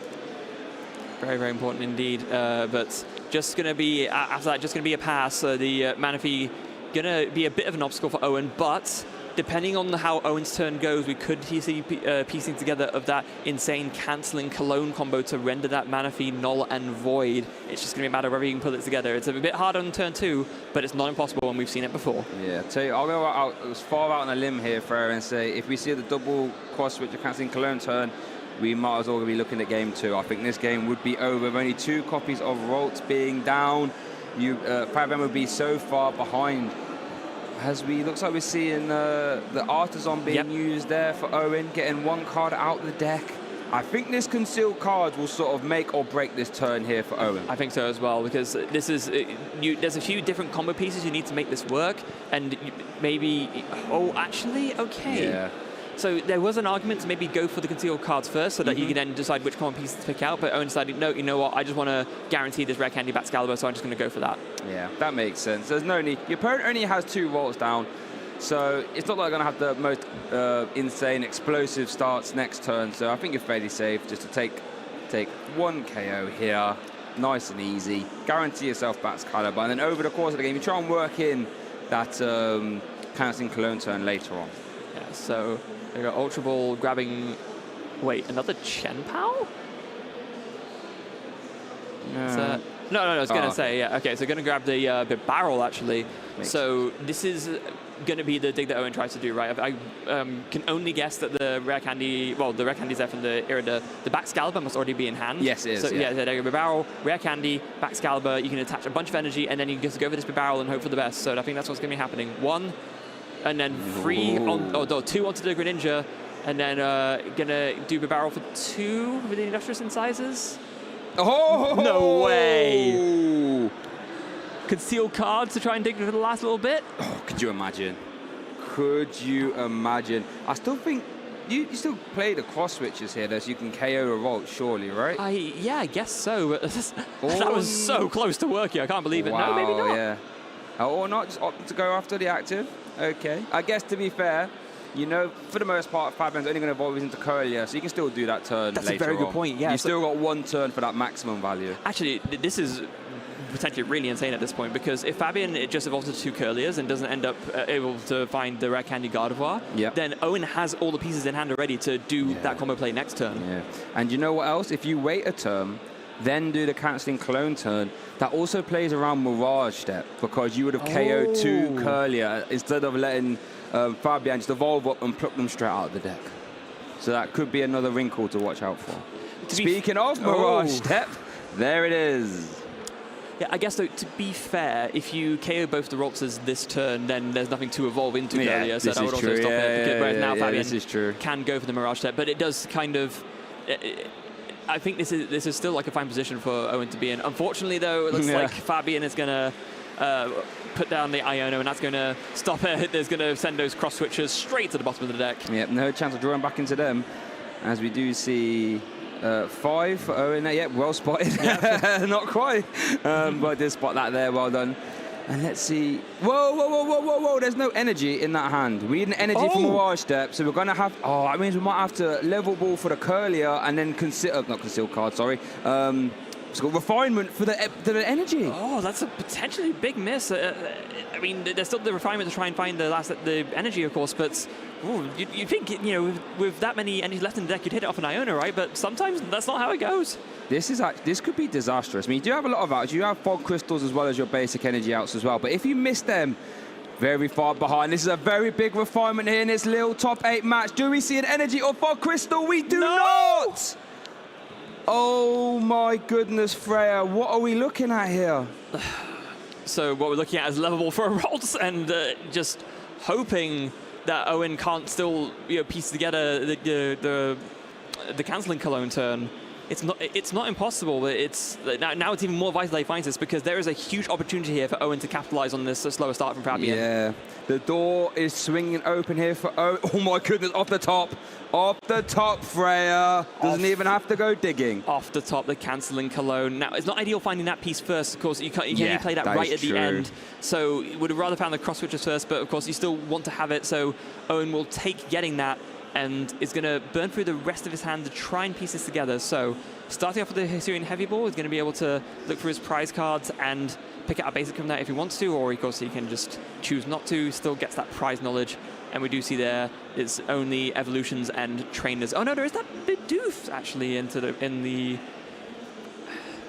Very, very important indeed. But just going to be, after that, just going to be a pass. The mana fee going to be a bit of an obstacle for Owen, but depending on how Owen's turn goes, we could see piecing together of that insane cancelling Cologne combo to render that mana fee null and void. It's just going to be a matter of whether you can pull it together. It's a bit hard on turn 2, but it's not impossible when we've seen it before. Yeah, tell you, I'll go out as far out on a limb here, Freya, and say if we see the double cross switch of cancelling Cologne turn, we might as well be looking at game 2. I think this game would be over with only 2 copies of Ralts being down. Fabian would be so far behind. As looks like we're seeing the Artisan being used there for Owen, getting 1 card out the deck. I think this concealed card will sort of make or break this turn here for Owen. I think so as well, because this is there's a few different combo pieces you need to make this work, and maybe okay. Yeah. So there was an argument to maybe go for the concealed cards first, so that you can then decide which common pieces to pick out. But Owen decided, no, you know what? I just want to guarantee this rare candy Baxcalibur, so I'm just going to go for that. Yeah, that makes sense. There's no need. Your opponent only has 2 Ralts down, so it's not like they're going to have the most insane explosive starts next turn. So I think you're fairly safe just to take 1 KO here, nice and easy. Guarantee yourself Baxcalibur, and then over the course of the game, you try and work in that cancelling Cologne turn later on. Yeah. So. We got Ultra Ball grabbing... Wait, another Chien-Pao? No, I was going to say, yeah. Okay, so going to grab the barrel, actually. So this is going to be the dig that Owen tries to do, right? I can only guess that the rare candy... Well, the rare candy's there from the Irida. The Baxcalibur must already be in hand. Yes, it is. So, yeah, there you go. Barrel, rare candy, Baxcalibur. You can attach a bunch of energy, and then you can just go for this barrel and hope for the best. So I think that's what's going to be happening. 1... And then 3 on, 2 onto the Greninja, and then gonna do the barrel for 2 with the Industrious Incisors. Oh no way! Concealed cards to try and dig for the last little bit. Oh, could you imagine? Could you imagine? I still think you still play the cross switches here, though, so you can KO a Ralt, surely, right? Yeah, I guess so. But that was so close to working. I can't believe it. Wow, no, maybe not. Yeah. Or not, just opt to go after the active. Okay. I guess, to be fair, you know, for the most part, Fabian's only going to evolve into Curlier, so you can still do that turn later on. That's a very good point, yeah. You've still got 1 turn for that maximum value. Actually, this is potentially really insane at this point, because if Fabian just evolves to 2 Curliers and doesn't end up able to find the rare candy Gardevoir, then Owen has all the pieces in hand already to do that combo play next turn. Yeah. And you know what else? If you wait a turn, then do the cancelling Cologne turn, that also plays around Mirage step, because you would have KO'd 2 Curlier instead of letting Fabian just evolve up and pluck them straight out of the deck. So that could be another wrinkle to watch out for. Speaking of Mirage step, there it is. Yeah, I guess, though, to be fair, if you KO both the Raltses this turn, then there's nothing to evolve into earlier, so that would also stop it. Whereas now Fabian can go for the Mirage step, but it does kind of... I think this is still like a fine position for Owen to be in. Unfortunately, though, it looks like Fabian is going to put down the Iono, and that's going to stop it. There's going to send those cross switches straight to the bottom of the deck. Yep, no chance of drawing back into them, as we do see 5 for Owen. Yep, well spotted. Not quite, but I did spot that there. Well done. And let's see. Whoa. There's no energy in that hand. We need an energy from Mirage Step, so we're going to have... Oh, that means we might have to level ball for the Curlier and then consider... Not concealed card, sorry. It's got refinement for the energy. Oh, that's a potentially big miss. I mean, there's still the refinement to try and find the energy, of course, but you think, you know, with that many energies left in the deck, you'd hit it off an Iono, right? But sometimes that's not how it goes. This could be disastrous. I mean, you do have a lot of outs. You have fog crystals as well as your basic energy outs as well. But if you miss them, very far behind. This is a very big refinement here in this little top 8 match. Do we see an energy of Fog Crystal? We do not! Oh my goodness, Freya, what are we looking at here? So what we're looking at is levelable for a Rolls, and just hoping that Owen can't still piece together the cancelling Cologne turn. It's not impossible, but now it's even more vital that he finds this, because there is a huge opportunity here for Owen to capitalize on this slower start from Fabian. Yeah, the door is swinging open here for Owen. Oh my goodness, off the top, Freya. Doesn't even have to go digging. Off the top, the cancelling Cologne. Now, it's not ideal finding that piece first. Of course, you can only play that right at the end. So would have rather found the cross switches first, but of course you still want to have it. So Owen will take getting that, and is going to burn through the rest of his hand to try and piece this together. So starting off with the Hisuian Heavy Ball, he's going to be able to look for his prize cards and pick out a basic from that if he wants to, or of course he can just choose not to, still gets that prize knowledge. And we do see there it's only evolutions and trainers. Oh no, there is that Bidoof actually in the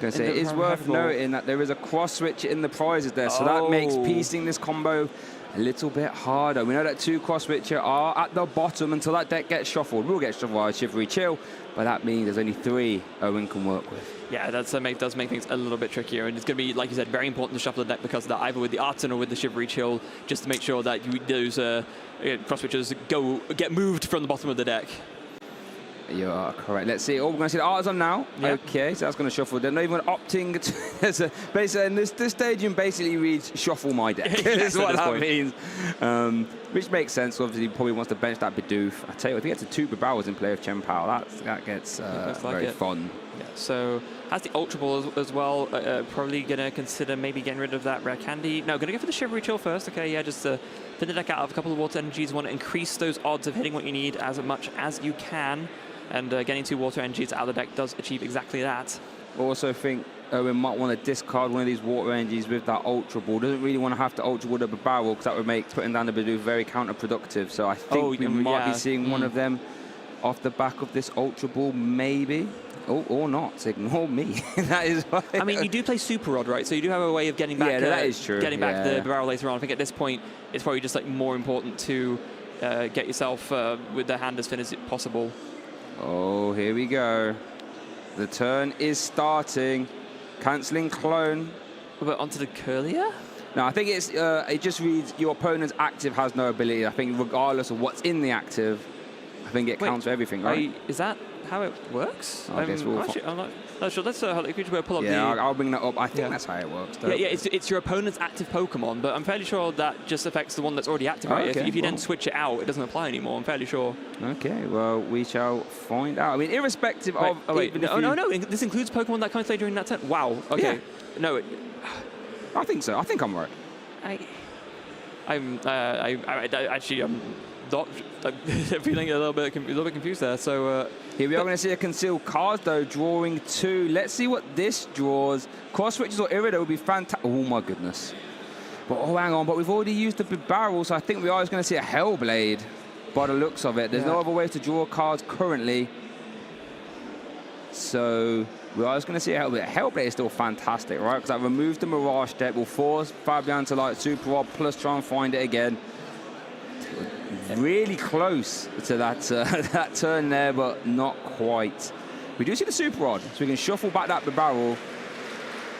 It is worth noting that there is a cross switch in the prizes there, so that makes piecing this combo a little bit harder. We know that 2 cross switcher are at the bottom until that deck gets shuffled. We'll get shuffled by Shivery Chill, but that means there's only 3 Owen can work with. Yeah, that does make things a little bit trickier, and it's going to be, like you said, very important to shuffle the deck because of that, either with the Arton or with the Shivery Chill, just to make sure that those cross switchers get moved from the bottom of the deck. You are correct. Let's see. Oh, we're going to see the Artisan now. Yep. Okay, so that's going to shuffle. They're not even opting to... basically, in this stadium basically reads, shuffle my deck. That's what that means. Which makes sense. Obviously, he probably wants to bench that Bidoof. I tell you, if he gets a 2 Barrels in play of Chien-Pao, that gets very fun. Yeah, so has the Ultra Ball as well. Probably going to consider maybe getting rid of that Rare Candy. No, going to go for the Shivery Chill first. Okay, yeah, just thin the deck out of a couple of Water Energies. Want to increase those odds of hitting what you need as much as you can. And getting 2 Water Energies out of the deck does achieve exactly that. Also think Owen might want to discard one of these Water Energies with that Ultra Ball. Doesn't really want to have to Ultra Ball up a barrel, because that would make putting down the Bidoof very counterproductive. So I think we might be seeing one of them off the back of this Ultra Ball, maybe. Oh, or not. Ignore me. That is why. I mean, you do play Super Rod, right? So you do have a way of getting back. Yeah, that is true. Getting back the barrel later on. I think at this point, it's probably just like more important to get yourself with the hand as thin as possible. Oh, here we go. The turn is starting. Cancelling Clone. But onto the Curlier? No, I think it just reads your opponent's active has no ability. I think regardless of what's in the active, I think it counts for everything, right? Is that how it works? I guess we'll I'm not sure. Let's if you pull up I'll bring that up. I think that's how it works. Yeah, it's your opponent's active Pokemon, but I'm fairly sure that just affects the one that's already active. Right? If you then switch it out, it doesn't apply anymore. I'm fairly sure. Okay, well, we shall find out. I mean, irrespective of... No, this includes Pokemon that can't play during that turn. Wow, okay. Yeah. No, I think so. I think I'm right. I'm not feeling a little bit confused there. So here we are going to see a concealed card though, drawing 2. Let's see what this draws. Cross switches or Irido would be fantastic. Oh my goodness! But hang on. But we've already used the big barrel, so I think we are going to see a Hellblade. By the looks of it, there's no other way to draw cards currently. So we are just going to see a Hellblade. Hellblade is still fantastic, right? Because I removed the Mirage deck. Will force Fabian to like Super Rod plus try and find it again. Really close to that that turn there, but not quite. We do see the Super Rod, so we can shuffle back that barrel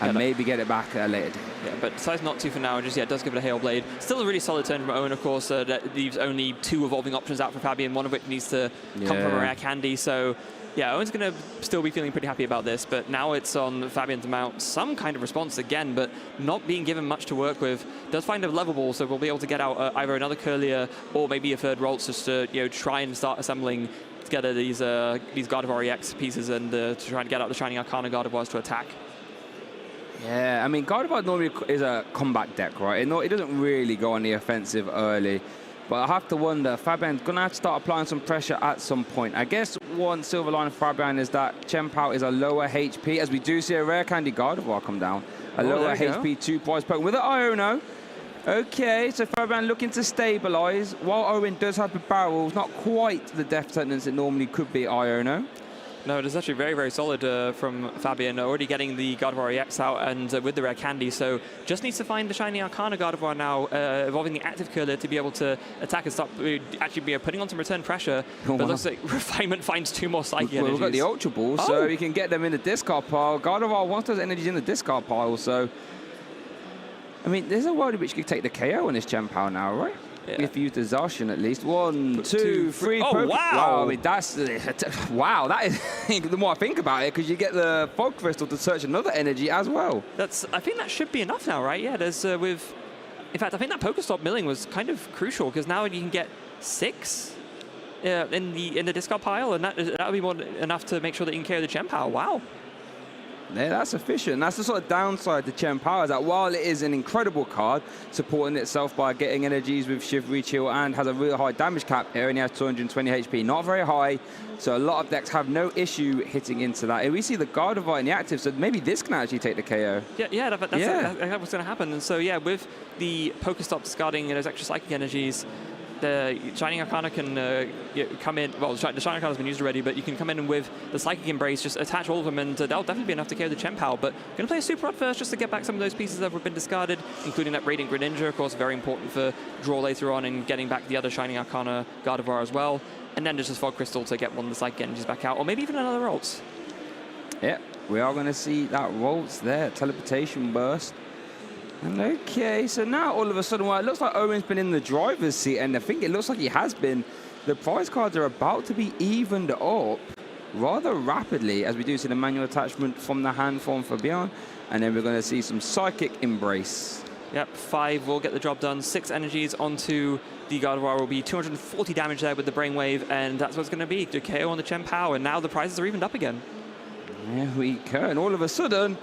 and maybe get it back later. Yeah, but decides not to for now. Just does give it a Hailblade. Still a really solid turn from Owen, of course. That leaves only 2 evolving options out for Fabian, one of which needs to come from a Rare Candy. So yeah, Owen's going to still be feeling pretty happy about this, but now it's on Fabian to mount some kind of response again, but not being given much to work with. Does find a level ball, so we'll be able to get out either another Curlier or maybe a third Roltz just to try and start assembling together these Gardevoir EX pieces and to try and get out the Shining Arcana Gardevoirs to attack. Yeah, I mean, Gardevoir normally is a combat deck, right? It doesn't really go on the offensive early. But I have to wonder, Fabian's going to have to start applying some pressure at some point. I guess one silver line of Fabian is that Chien-Pao is a lower HP, as we do see a Rare Candy Gardevoir come down. A lower HP 2 prize Pokemon with an Iono. Okay, so Fabian looking to stabilize. While Owen does have the barrels, not quite the death sentence it normally could be Iono. No, it is actually very, very solid from Fabian. Already getting the Gardevoir EX out and with the rare candy. So just needs to find the shiny Arcana Gardevoir now, evolving the active curler to be able to attack and stop, actually be putting on some return pressure. Oh, but wow. looks like Refinement finds 2 more Psychic Well, energies. we've got the Ultra Ball, so we can get them in the discard pile. Gardevoir wants those energies in the discard pile, so... I mean, there's a world in which you could take the KO on this Chien-Pao now, right? Yeah. If you use the Zacian at least. 1, 2, 3. Oh, wow! I mean, that's... wow, that is... the more I think about it, because you get the Fog Crystal to search another energy as well. I think that should be enough now, right? Yeah, there's with... In fact, I think that Pokestop milling was kind of crucial, because now you can get 6 in the discard pile, and that would be more enough to make sure that you can carry the Chien-Pao. Wow. Yeah, that's efficient. That's the sort of downside to Chien-Pao, is that while it is an incredible card, supporting itself by getting energies with Chivalry Chill and has a really high damage cap, it only has 220 HP. Not very high, so a lot of decks have no issue hitting into that. If we see the Gardevoir in the active, so maybe this can actually take the KO. Yeah, that's what's going to happen. And so, yeah, with the Pokestop discarding those extra Psychic energies, the Shining Arcana can come in. Well, the Shining Arcana has been used already, but you can come in with the Psychic Embrace, just attach all of them, and that'll definitely be enough to carry the Chien-Pao. But going to play a Super Rod first just to get back some of those pieces that have been discarded, including that Radiant Greninja, of course, very important for draw later on and getting back the other Shining Arcana Gardevoir as well. And then just a Fog Crystal to get one of the Psychic energies back out, or maybe even another Ralts. Yeah, we are going to see that Ralts there, Teleportation Burst. And okay, so now all of a sudden, well, it looks like Owen's been in the driver's seat, and I think it looks like he has been. The prize cards are about to be evened up rather rapidly, as we do see the manual attachment from the hand from Fabian, and then we're going to see some Psychic Embrace. Yep, 5 will get the job done. 6 energies onto the Gardevoir will be 240 damage there with the Brainwave, and that's what it's going to be. The KO on the Chien-Pao, and now the prizes are evened up again. There we go, and all of a sudden,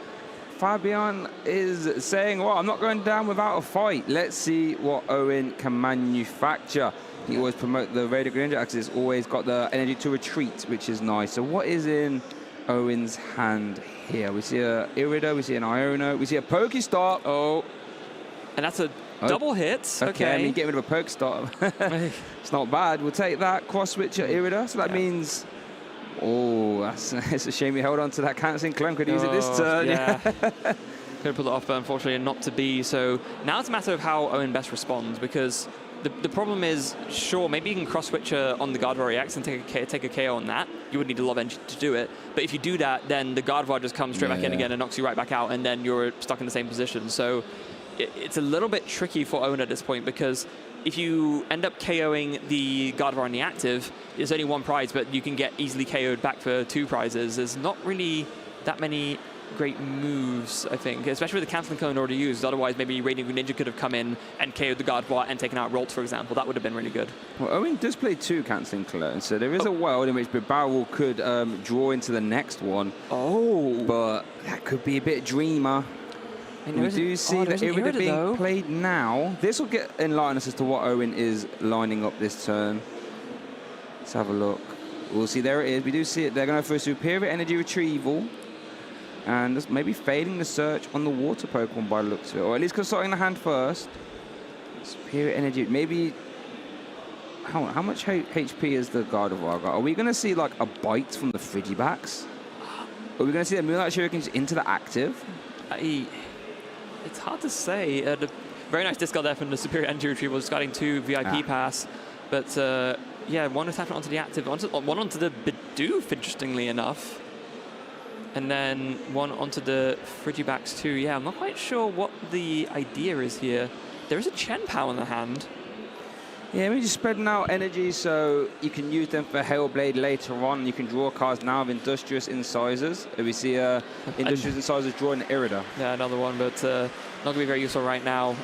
Fabian is saying, well, I'm not going down without a fight. Let's see what Owen can manufacture. He always promote the Radiant Greninja, because it's always got the energy to retreat, which is nice. So what is in Owen's hand here? We see a Irida, we see an Iono, we see a Pokestop. Oh, and that's a double hit. Okay, I mean, get rid of a Pokestop. It's not bad. We'll take that. Cross switcher Irida. So that means... Oh, it's a shame we held on to that cancelling clone. Could use it this turn. Yeah. Could have pulled it off, but unfortunately not to be. So now it's a matter of how Owen best responds, because the problem is, sure, maybe you can cross-switch on the Gardevoir EX and take a KO on that. You would need a lot of energy to do it. But if you do that, then the Gardevoir just comes straight back in again and knocks you right back out, and then you're stuck in the same position. So it's a little bit tricky for Owen at this point, because if you end up KOing the Gardevoir in the active, there's only 1 prize, but you can get easily KO'd back for 2 prizes. There's not really that many great moves, I think, especially with the cancelling clone already used. Otherwise, maybe Radiant Greninja could have come in and KO'd the Gardevoir and taken out Ralts, for example. That would have been really good. Well, Owen does play 2 cancelling clones, so there is a world in which Barrel could draw into the next one. Oh. But that could be a bit dreamer. We do see that Irida being played now. This will enlighten us as to what Owen is lining up this turn. Let's have a look. We'll see, there it is. We do see it. They're going for a Superior Energy Retrieval. And just maybe failing the search on the water Pokemon by the looks of it. Or at least consulting the hand first. Superior Energy. Maybe... How much HP is the Gardevoir got? Are we going to see like a bite from the Frigibacks? Are we going to see the Moonlight Shurikens into the active? It's hard to say. Very nice discard there from the Superior Energy Retrieval, just getting 2 VIP pass. But yeah, 1 attachment onto the active, 1 onto the Bidoof, interestingly enough. And then 1 onto the Frigibacks too. Yeah, I'm not quite sure what the idea is here. There is a Chien-Pao in the hand. Yeah, we're just spreading out energy so you can use them for Hailblade later on. You can draw cards now of Industrious Incisors. We see Industrious Incisors drawing Irida. Yeah, another one, but not going to be very useful right now.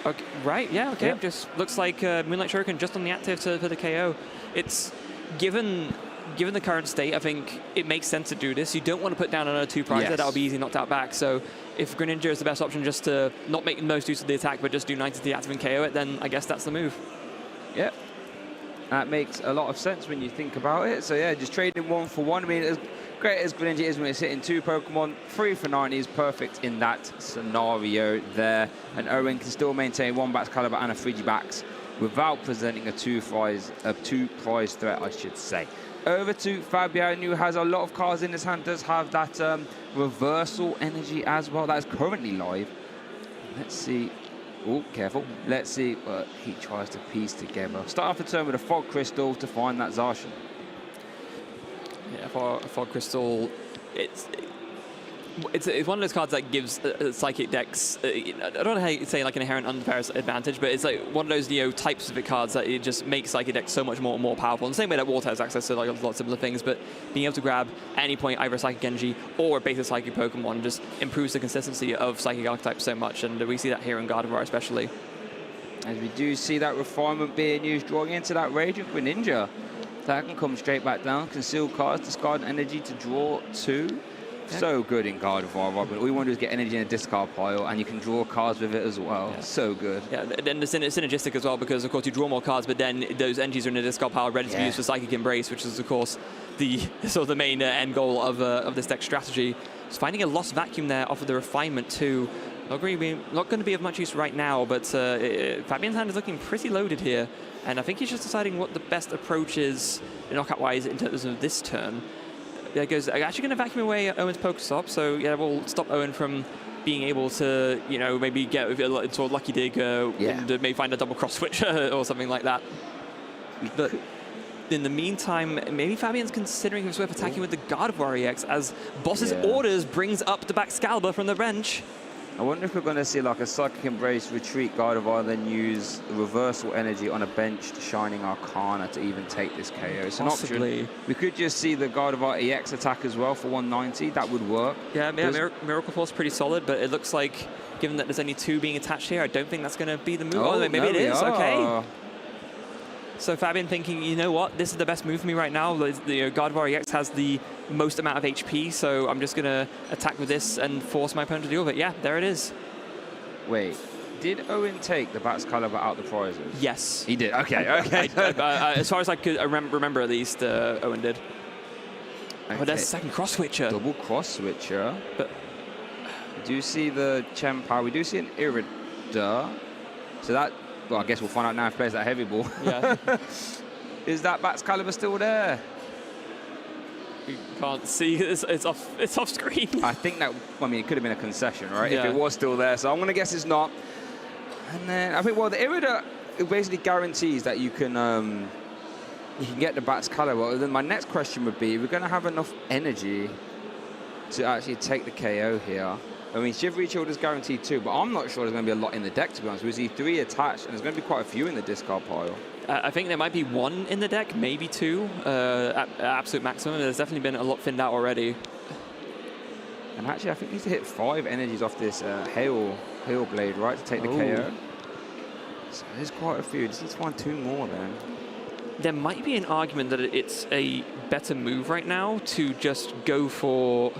Okay, right, yeah, okay. Yep. Just looks like Moonlight Shuriken just on the active for the KO. It's given the current state, I think it makes sense to do this. You don't want to put down another 2 prizes. That'll be easy knocked out back. So if Greninja is the best option, just to not make the most use of the attack, but just do 90 to the active and KO it, then I guess that's the move. Yep. That makes a lot of sense when you think about it. So yeah, just trading 1 for 1. I mean, as great as Greninja is when it's hitting 2 Pokemon, 3 for 90 is perfect in that scenario there. And Owen can still maintain 1 Baxcalibur and a Frigibax without presenting a two-prize threat, I should say. Over to Fabian, who has a lot of cards in his hand, does have that reversal energy as well. That is currently live. Let's see. Oh, careful. Let's see what he tries to piece together. Start off the turn with a Fog Crystal to find that Zacian. Yeah, for Fog Crystal, it's one of those cards that gives Psychic decks, I don't know how you say like an inherent unfair advantage, but it's like one of those type-specific cards that it just makes Psychic decks so much more powerful. In the same way that Water has access to like a lot of similar things, but being able to grab at any point either a Psychic Genji or a basic Psychic Pokemon just improves the consistency of Psychic archetypes so much, and we see that here in Gardevoir especially. As we do see that refinement being used, drawing into that Radiant Greninja. That can come straight back down, conceal cards, discard energy to draw 2. So good in Gardevoir, Robin. All you want to do is get energy in a discard pile, and you can draw cards with it as well. Yeah. So good. Yeah, then it's synergistic as well, because of course you draw more cards, but then those energies are in a discard pile ready to be used for Psychic Embrace, which is of course the sort of the main end goal of this deck strategy. It's finding a Lost Vacuum there off of the refinement too. Not going to be of much use right now, but Fabian's hand is looking pretty loaded here, and I think he's just deciding what the best approach is knockout-wise in terms of this turn. There goes, actually going to vacuum away Owen's Pokestop, so yeah, we'll stop Owen from being able to, maybe get a sort of Lucky Dig and maybe find a double cross switch or something like that. But in the meantime, maybe Fabian's considering if it's worth attacking with the Gardevoir EX as Boss's orders brings up the Baxcalibur from the bench. I wonder if we're going to see like a Psychic Embrace, retreat Gardevoir, then use reversal energy on a benched Shining Arcana to even take this KO. It's an option. We could just see the Gardevoir EX attack as well for 190. That would work. Yeah, Miracle Force pretty solid, but it looks like, given that there's only 2 being attached here, I don't think that's going to be the move. Oh, maybe it is. Okay. So Fabian thinking, you know what, this is the best move for me right now. The Gardevoir EX has the most amount of HP, so I'm just going to attack with this and force my opponent to deal with it. Yeah, there it is. Wait, did Owen take the Baxcalibur out the prizes? Yes. He did, okay. As far as I could remember at least, Owen did. Okay. Oh, there's a second cross switcher. Double cross switcher. But we do see the Chien-Pao, we do see an Irida. So that, well, I guess we'll find out now if he plays that heavy ball. Yeah. Is that Baxcalibur still there? You can't see. It's off screen. I think that, I mean, it could have been a concession, right? Yeah. If it was still there. So I'm going to guess it's not. And then I think, well, the Irida basically guarantees that you can get the Baxcalibur. Then my next question would be, we're going to have enough energy to actually take the KO here. I mean, Shivery Shield is guaranteed too, but I'm not sure there's going to be a lot in the deck, to be honest. We see 3 attached, and there's going to be quite a few in the discard pile. I think there might be 1 in the deck, maybe 2 at absolute maximum. There's definitely been a lot thinned out already. And actually, I think he needs to hit 5 energies off this Hail Blade, right, to take the KO. So there's quite a few. Just need to find 2 more then. There might be an argument that it's a better move right now to just go for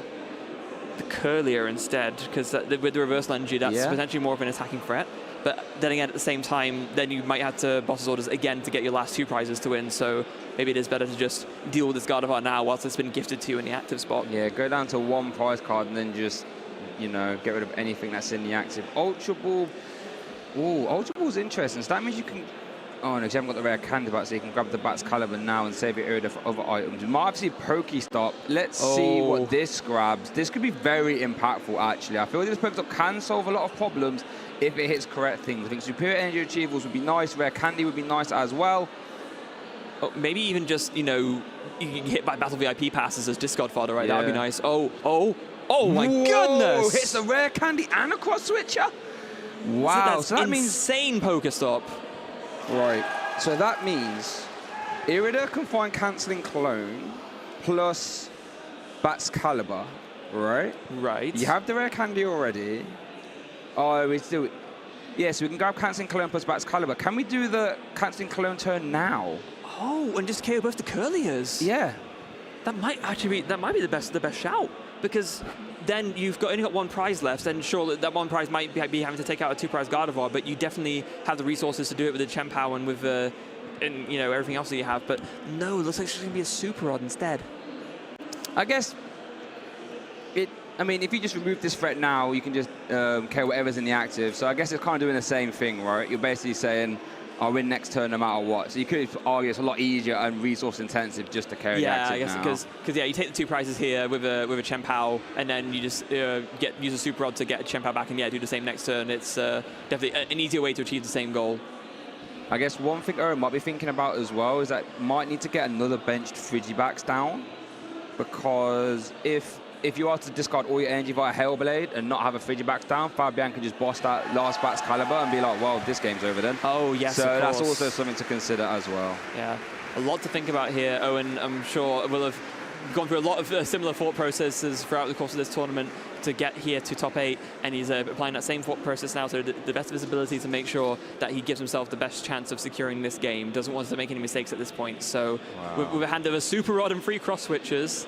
the Curlier instead, because with the reversal energy, that's potentially more of an attacking threat. But then again, at the same time, then you might have to Boss's Orders again to get your last 2 prizes to win. So maybe it is better to just deal with this Gardevoir now whilst it's been gifted to you in the active spot. Yeah, go down to 1 prize card and then just, get rid of anything that's in the active. Ultra Ball. Ooh, Ultra Ball's interesting. So that means you can... Oh, no, because you haven't got the rare candy back, so you can grab the Baxcalibur now and save your Irida for other items. We might have to see Pokestop. Let's see what this grabs. This could be very impactful, actually. I feel like this Pokestop can solve a lot of problems if it hits correct things. I think Superior Energy Retrievals would be nice. Rare Candy would be nice as well. Oh, maybe even just, you can hit by Battle VIP passes as discard fodder, right? That would be nice. Oh my goodness! Hits a Rare Candy and a Cross Switcher. Wow, so that means insane Pokestop. Right, so that means Irida can find Cancelling Clone plus Baxcalibur, right? Right. You have the Rare Candy already. Oh, we still... Yeah, so we can grab Cancelling Clone plus Baxcalibur. Can we do the Cancelling Clone turn now? Oh, and just KO both the Curliers. Yeah. That might actually be the best shout, because then you've only got 1 prize left, and sure, that 1 prize might be having to take out a 2-prize Gardevoir, but you definitely have the resources to do it with the Chien-Pao and with everything else that you have. But no, it looks like it's going to be a Super Rod instead. I guess I mean, if you just remove this threat now, you can just KO whatever's in the active. So I guess it's kind of doing the same thing, right? You're basically saying, I'll win next turn no matter what. So you could argue it's a lot easier and resource intensive just to carry the active. I guess because you take the 2 prizes here with a Chien-Pao, and then you just use a super rod to get a Chien-Pao back, and do the same next turn. It's definitely an easier way to achieve the same goal. I guess one thing Owen might be thinking about as well is that might need to get another benched Frigibacks down, because if you are to discard all your energy via Hailblade and not have a Frigibacks down, Fabian can just boss that last Bat's Caliber and be like, well, this game's over then. Oh, yes, so of that's course. also something to consider as well. Yeah, a lot to think about here. Owen, I'm sure, will have gone through a lot of similar thought processes throughout the course of this tournament to get here to top 8, and he's applying that same thought process now to the best of his ability to make sure that he gives himself the best chance of securing this game. Doesn't want to make any mistakes at this point. So with a hand of a Super Rod and 3 cross switches,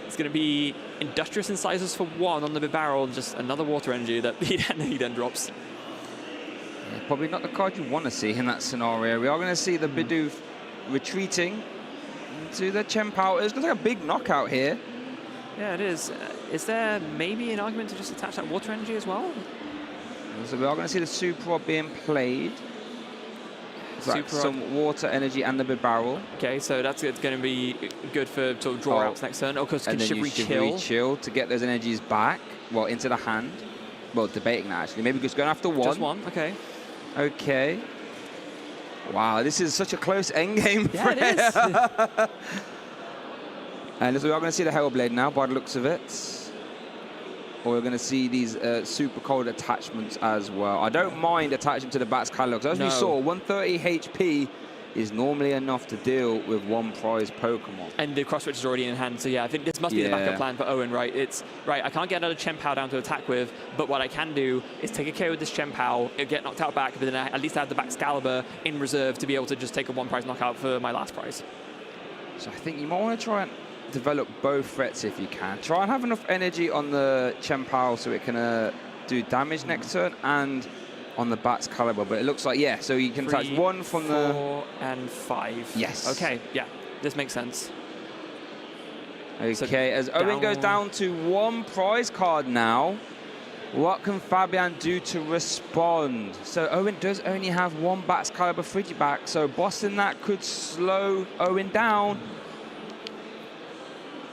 it's going to be Industrious Incisors for 1 on the barrel, and just another Water Energy that he then drops. Yeah, probably not the card you want to see in that scenario. We are going to see the Bidoof retreating to the Chien-Pao. It's going to take a big knockout here. Yeah, it is. Is there maybe an argument to just attach that Water Energy as well? So we are going to see the Super Rod being played. Some Water Energy and the barrel. Okay, so that's going to be good for sort of draw outs next turn. Oh, because and then Shivery you Chill to get those energies back, well, into the hand. Well, debating that actually. Maybe just going after 1. Just 1, okay. Okay. Wow, this is such a close endgame. Yeah, it is. And so we are going to see the Hellblade now, by the looks of it. Or we're going to see these super cold attachments as well. I don't mind attaching to the Bat's Catalog. As we saw, 130 HP is normally enough to deal with 1 prize Pokemon. And the cross switch is already in hand, so yeah, I think this must be the backup plan for Owen, right? It's, right, I can't get another Chien-Pao down to attack with, but what I can do is take a KO with this Chien-Pao, get knocked out back, but then at least I have the Excalibur in reserve to be able to just take a 1 prize knockout for my last prize. So I think you might want to try and develop both threats if you can. Try and have enough energy on the Chien-Pao so it can do damage next turn, and on the Bat's Caliber. But it looks like, yeah, so you can attach 1 from 4 and 5. Yes. Okay, yeah, this makes sense. Okay, so as Owen goes down to 1 prize card now, what can Fabian do to respond? So Owen does only have 1 Bat's Caliber Frigiback, so bossing that could slow Owen down.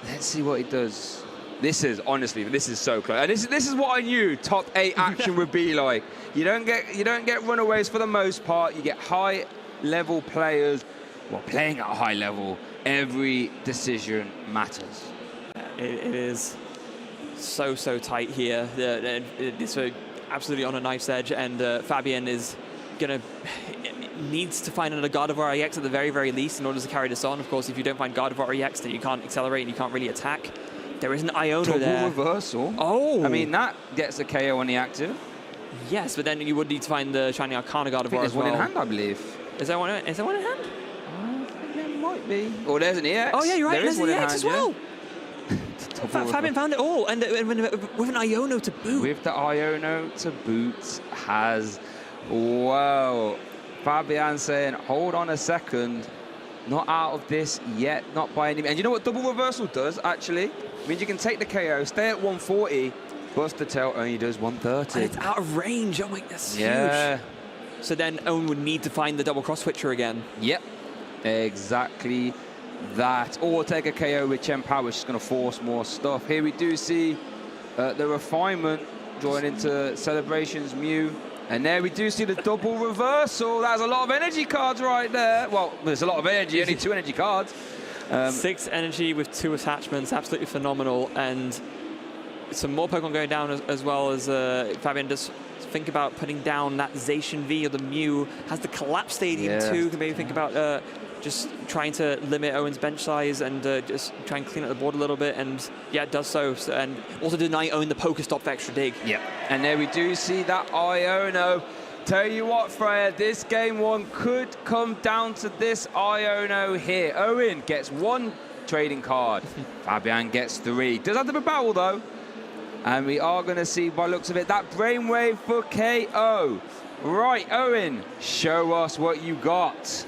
Let's see what he does. This is, honestly, this is so close. And this is what I knew top 8 action would be like. You don't get runaways for the most part. You get high-level players, well, playing at a high level. Every decision matters. It is so tight here. It's absolutely on a knife's edge, and Fabian is gonna needs to find another Gardevoir EX at the very least in order to carry this on. Of course, if you don't find Gardevoir EX, then you can't accelerate and you can't really attack. There is an Iono there. Double reversal. Oh! I mean, that gets a KO on the active. Yes, but then you would need to find the Shiny Arcana Gardevoir as well. There's 1 in hand, I believe. Is there one in hand? I think there might be. Oh, there's an EX. Oh, yeah, you're right. There's an EX as well. Fabian found it all, and with an Iono to boot. With the Iono to boot has... Wow. Fabian saying, hold on a second. Not out of this yet, not by any... And you know what double reversal does, actually? It means you can take the KO, stay at 140, bust the tail, only does 130. And it's out of range. Oh my, that's huge. So then Owen would need to find the double cross switcher again. Yep, exactly that. Or take a KO with Chien-Pao, which is going to force more stuff. Here we do see the refinement drawing into Celebrations Mew. And there we do see the double reversal. That's a lot of energy cards right there. Well, there's a lot of energy, only 2 energy cards. 6 energy with 2 attachments, absolutely phenomenal. And some more Pokemon going down as well as Fabian does think about putting down that Zacian V or the Mew. Has the Collapse Stadium too. Can maybe think about just trying to limit Owen's bench size and just try and clean up the board a little bit. And yeah, it does so. And also deny Owen the Pokestop for extra dig. Yeah. And there we do see that Iono. Tell you what, Freya, this game 1 could come down to this Iono here. Owen gets 1 trading card. Fabian gets 3. Does have the barrel though. And we are going to see, by looks of it, that Brainwave for KO. Right, Owen, show us what you got.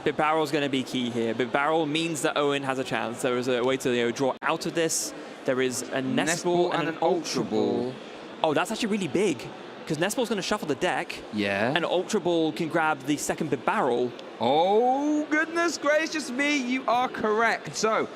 Big Barrel's going to be key here. Big Barrel means that Owen has a chance. There is a way to draw out of this. There is a Nest Ball and an Ultra Ball. Oh, that's actually really big. because Nespal's going to shuffle the deck. Yeah. And Ultra Ball can grab the second big barrel. Oh, goodness gracious me, you are correct. So,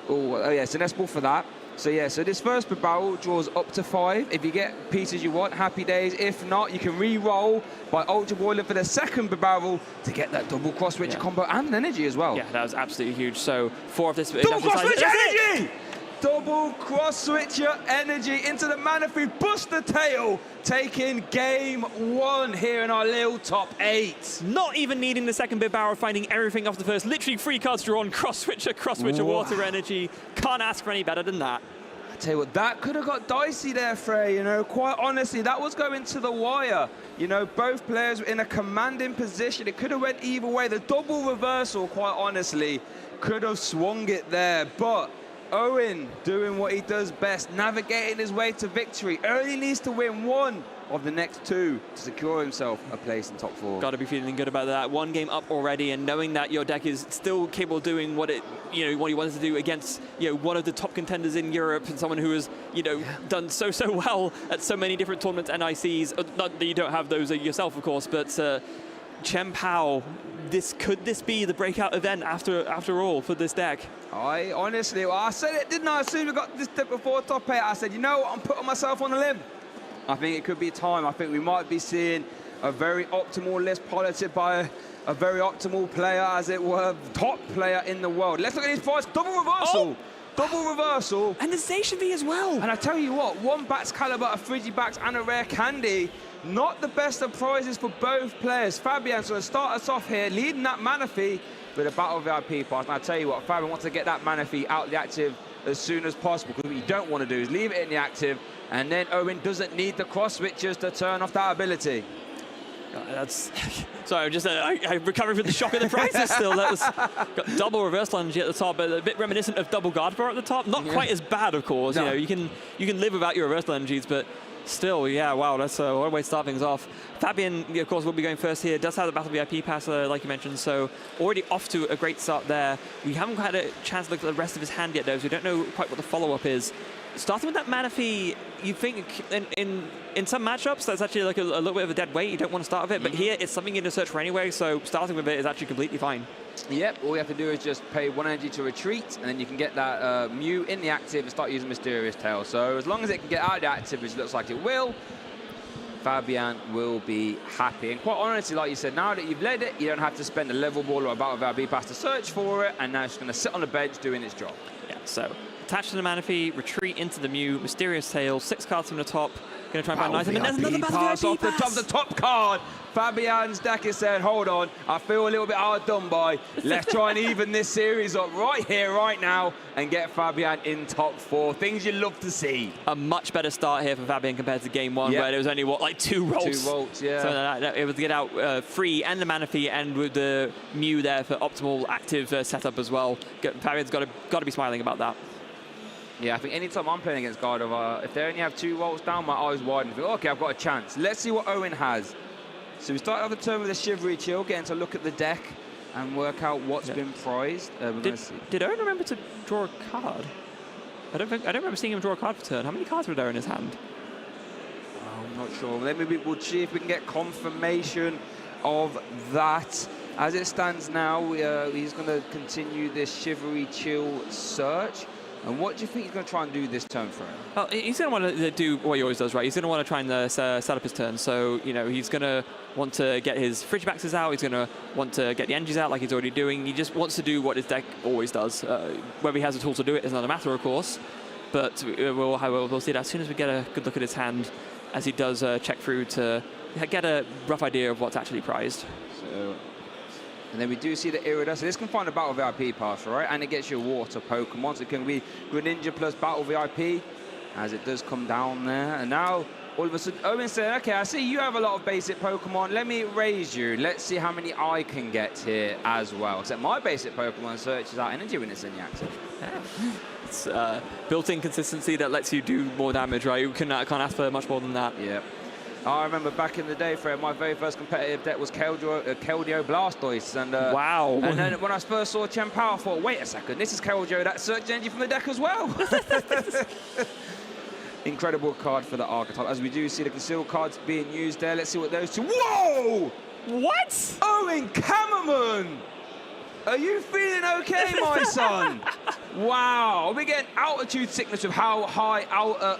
oh yeah, so Nespal for that. So yeah, so this first big barrel draws up to 5. If you get pieces you want, happy days. If not, you can re-roll by Ultra Balling for the second big barrel to get that double cross switcher combo and energy as well. Yeah, that was absolutely huge. So 4 of this. Double cross switcher energy! Double cross switcher energy into the Manaphy, bust the tail, taking game 1 here in our little top 8. Not even needing the second big barrel, finding everything off the first. Literally 3 cards drawn, cross switcher, water energy. Can't ask for any better than that. I tell you what, that could have got dicey there, Frey, you know, quite honestly. That was going to the wire. You know, both players were in a commanding position. It could have went either way. The double reversal, quite honestly, could have swung it there, but Owen doing what he does best, navigating his way to victory. Only needs to win 1 of the next 2 to secure himself a place in top 4. Got to be feeling good about that. 1 game up already, and knowing that your deck is still capable of doing what it, what he wanted to do against, one of the top contenders in Europe, and someone who has, done so well at so many different tournaments, NICs. Not that you don't have those yourself, of course, but Chien-Pao, could this be the breakout event after all for this deck? Honestly, I said it, didn't I? As soon as we got this deck before top 8, I said, you know what, I'm putting myself on a limb. I think it could be time. I think we might be seeing a very optimal list piloted by a very optimal player, as it were, top player in the world. Let's look at these price. Double reversal. Double reversal. And the Station V as well. And I tell you what, 1 Bats Caliber, a Frigibacks, and a Rare Candy. Not the best of prizes for both players. Fabian's going to start us off here, leading that Manaphy with a Battle VIP pass. And I tell you what, Fabian wants to get that Manaphy out the active as soon as possible, because what you don't want to do is leave it in the active, and then Owen doesn't need the cross switches to turn off that ability. That's sorry, I'm recovering from the shock of the prizes still. That was got double reverse lunge at the top, but a bit reminiscent of double Gardevoir at the top. Not quite as bad, of course. No. You can live without your reverse lunges, but still, yeah, wow, that's a way to start things off. Fabian, of course, will be going first here. Does have the Battle VIP pass, like you mentioned, so already off to a great start there. We haven't had a chance to look at the rest of his hand yet, though, so we don't know quite what the follow-up is. Starting with that Manaphy, you think in some matchups that's actually like a little bit of a dead weight. You don't want to start with it, but here it's something you're going to search for anyway, so starting with it is actually completely fine. Yep, all you have to do is just pay 1 energy to retreat, and then you can get that Mew in the active and start using Mysterious Tail. So as long as it can get out of the active, which looks like it will, Fabian will be happy. And quite honestly, like you said, now that you've led it, you don't have to spend a level ball or a Battle VIP pass to search for it, and now it's going to sit on the bench doing its job. Yeah, so attach to the Manaphy, retreat into the Mew, Mysterious Tail, 6 cards from the top. Going to try and find nice. And there's another Battle pass VIP off the top card. Fabian's deck is saying, hold on, I feel a little bit hard done by. Let's try and even this series up right here, right now, and get Fabian in top 4. Things you love to see. A much better start here for Fabian compared to game 1, where there was only, what, like 2 rolls? 2 volts, yeah. So able to get out free and the Manaphy, and with the Mew there for optimal active setup as well. Fabian's got to be smiling about that. Yeah, I think anytime I'm playing against Gardevoir, if they only have 2 volts down, my eyes widen and think, okay, I've got a chance. Let's see what Owen has. So we started off the turn with a Shivery Chill, getting to look at the deck and work out what's been prized. Did Owen remember to draw a card? I don't remember seeing him draw a card for turn. How many cards were there in his hand? I'm not sure. Maybe we'll see if we can get confirmation of that. As it stands now, he's going to continue this Shivery Chill search. And what do you think he's going to try and do this turn for him? Well, he's going to want to do what he always does, right? He's going to want to try and set up his turn. So, he's going to want to get his Frigibaxes out. He's going to want to get the energies out like he's already doing. He just wants to do what his deck always does. Whether he has the tool to do it is another matter, of course. But we'll see that as soon as we get a good look at his hand, as he does check through to get a rough idea of what's actually prized. And then we do see the Iridus. So this can find a Battle VIP pass, right? And it gets you a water Pokemon. So it can be Greninja plus Battle VIP, as it does come down there. And now, all of a sudden, Owen's saying, okay, I see you have a lot of basic Pokemon. Let me raise you. Let's see how many I can get here as well. Except my basic Pokemon searches out energy when it's in the active. Yeah. It's built-in consistency that lets you do more damage, right? You can't ask for much more than that. Yeah. I remember back in the day, Fred, my very first competitive deck was Keldeo Blastoise. And, wow. And then when I first saw Chien-Pao, I thought, wait a second, this is Keldeo, that search energy from the deck as well. incredible card for the archetype. As we do see the concealed cards being used there. Let's see what those two. Whoa! What? Owen Kammerman! Are you feeling okay, my son? Wow, we're getting altitude sickness with how high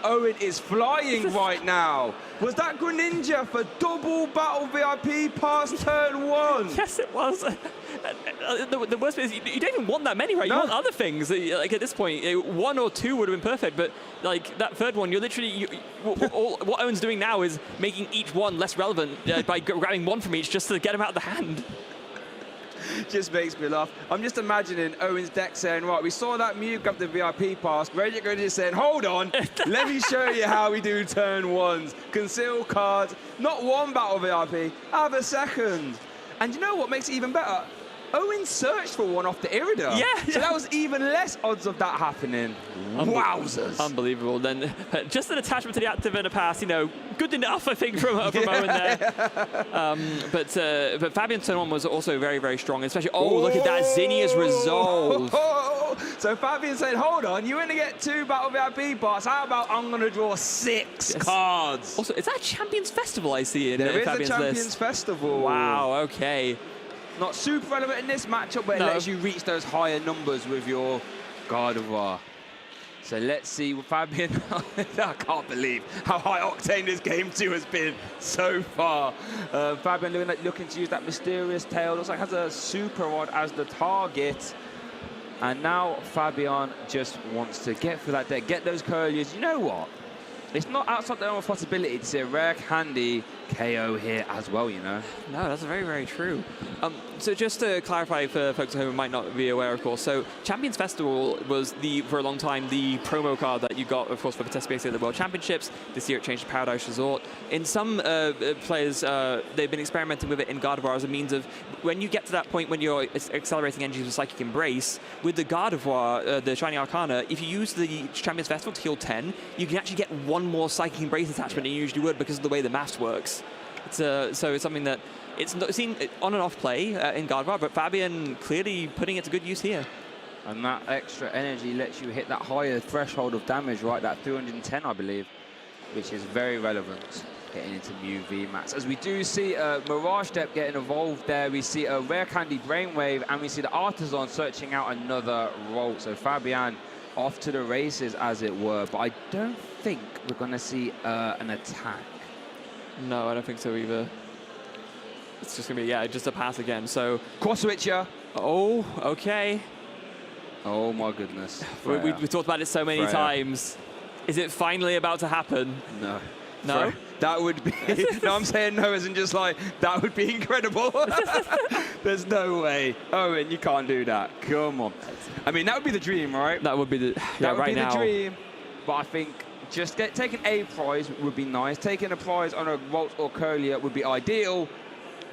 Owen is flying right now. Was that Greninja for double battle VIP past turn 1? Yes, it was. The worst bit is you don't even want that many, right? You want other things. Like at this point, 1 or 2 would have been perfect, but like that third one, you're literally what Owen's doing now is making each one less relevant by grabbing one from each just to get him out of the hand. Just makes me laugh. I'm just imagining Owen's deck saying, right, we saw that Mew grab the VIP pass. Radiant Greninja saying, hold on, let me show you how we do turn 1s. Conceal cards, not 1 battle VIP, have a second. And you know what makes it even better? Owen searched for 1 off the Irida. Yeah. So that was even less odds of that happening. Wowzers. Unbelievable. Then just an attachment to the active and a pass, you know, good enough, I think, from Owen there. But Fabian's turn 1 was also very, very strong, especially, look at that Zinnia's resolve. So Fabian said, hold on, you only get 2 battle VIP parts. How about I'm going to draw 6 cards? Also, is that a Champions Festival I see in There is Fabian's a Champions list? Festival. Wow, okay. Not super relevant in this matchup, but it lets you reach those higher numbers with your Gardevoir. So let's see what Fabian... I can't believe how high octane this game 2 has been so far. Fabian looking to use that mysterious tail. Looks like has a super rod as the target. And now Fabian just wants to get for that deck, get those Curliers. You know what? It's not outside the realm of possibility to see a rare candy KO here as well, you know? No, that's very, very true. So just to clarify for folks at home who might not be aware, of course, so Champions Festival was, for a long time, the promo card that you got, of course, for participating at the World Championships. This year it changed to Paradise Resort. In some players, they've been experimenting with it in Gardevoir as a means of, when you get to that point when you're accelerating energies with Psychic Embrace, with the Gardevoir, the Shining Arcana, if you use the Champions Festival to heal 10, you can actually get 1 more Psychic Embrace attachment than you usually would because of the way the maths works. So it's something that it's not seen on and off play in Gardevoir, but Fabian clearly putting it to good use here. And that extra energy lets you hit that higher threshold of damage, right? That 210, I believe, which is very relevant getting into Mew VMAX. As we do see Mirage Step getting involved there, we see a Rare Candy Brainwave, and we see the Artisan searching out another role. So Fabian off to the races, as it were, but I don't think we're going to see an attack. No, I don't think so either. It's just going to be, just a pass again. So Cross Switcher. Oh, okay. Oh, my goodness. We talked about it so many times. Is it finally about to happen? No. No? That would be... no, I'm saying no as in just like, that would be incredible. There's no way. Owen, you can't do that. Come on. I mean, that would be the dream, right? That would be the... that would be the dream. But I think just taking a prize would be nice. Taking a prize on a Volt or Curlier would be ideal.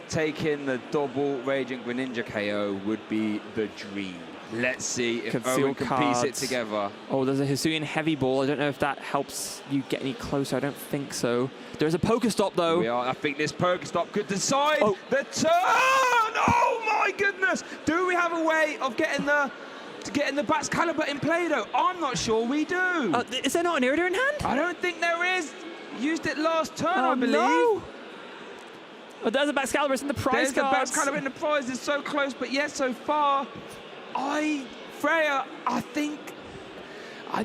Taking the double Radiant Greninja KO would be the dream. Let's see if Owen can piece it together. Oh, there's a Hisuian Heavy Ball. I don't know if that helps you get any closer. I don't think so. There's a Pokestop, though. I think this Pokestop could decide the turn. Oh, my goodness. Do we have a way of getting the Bat's Caliber in play, though? I'm not sure we do. Is there not an Irida in hand? I don't think there is. Used it last turn, I believe. No. Oh, there's a Bat's Caliber in the prize cards. There's the Bat's Caliber in the prize. It's so close, but yet so far. Freya, I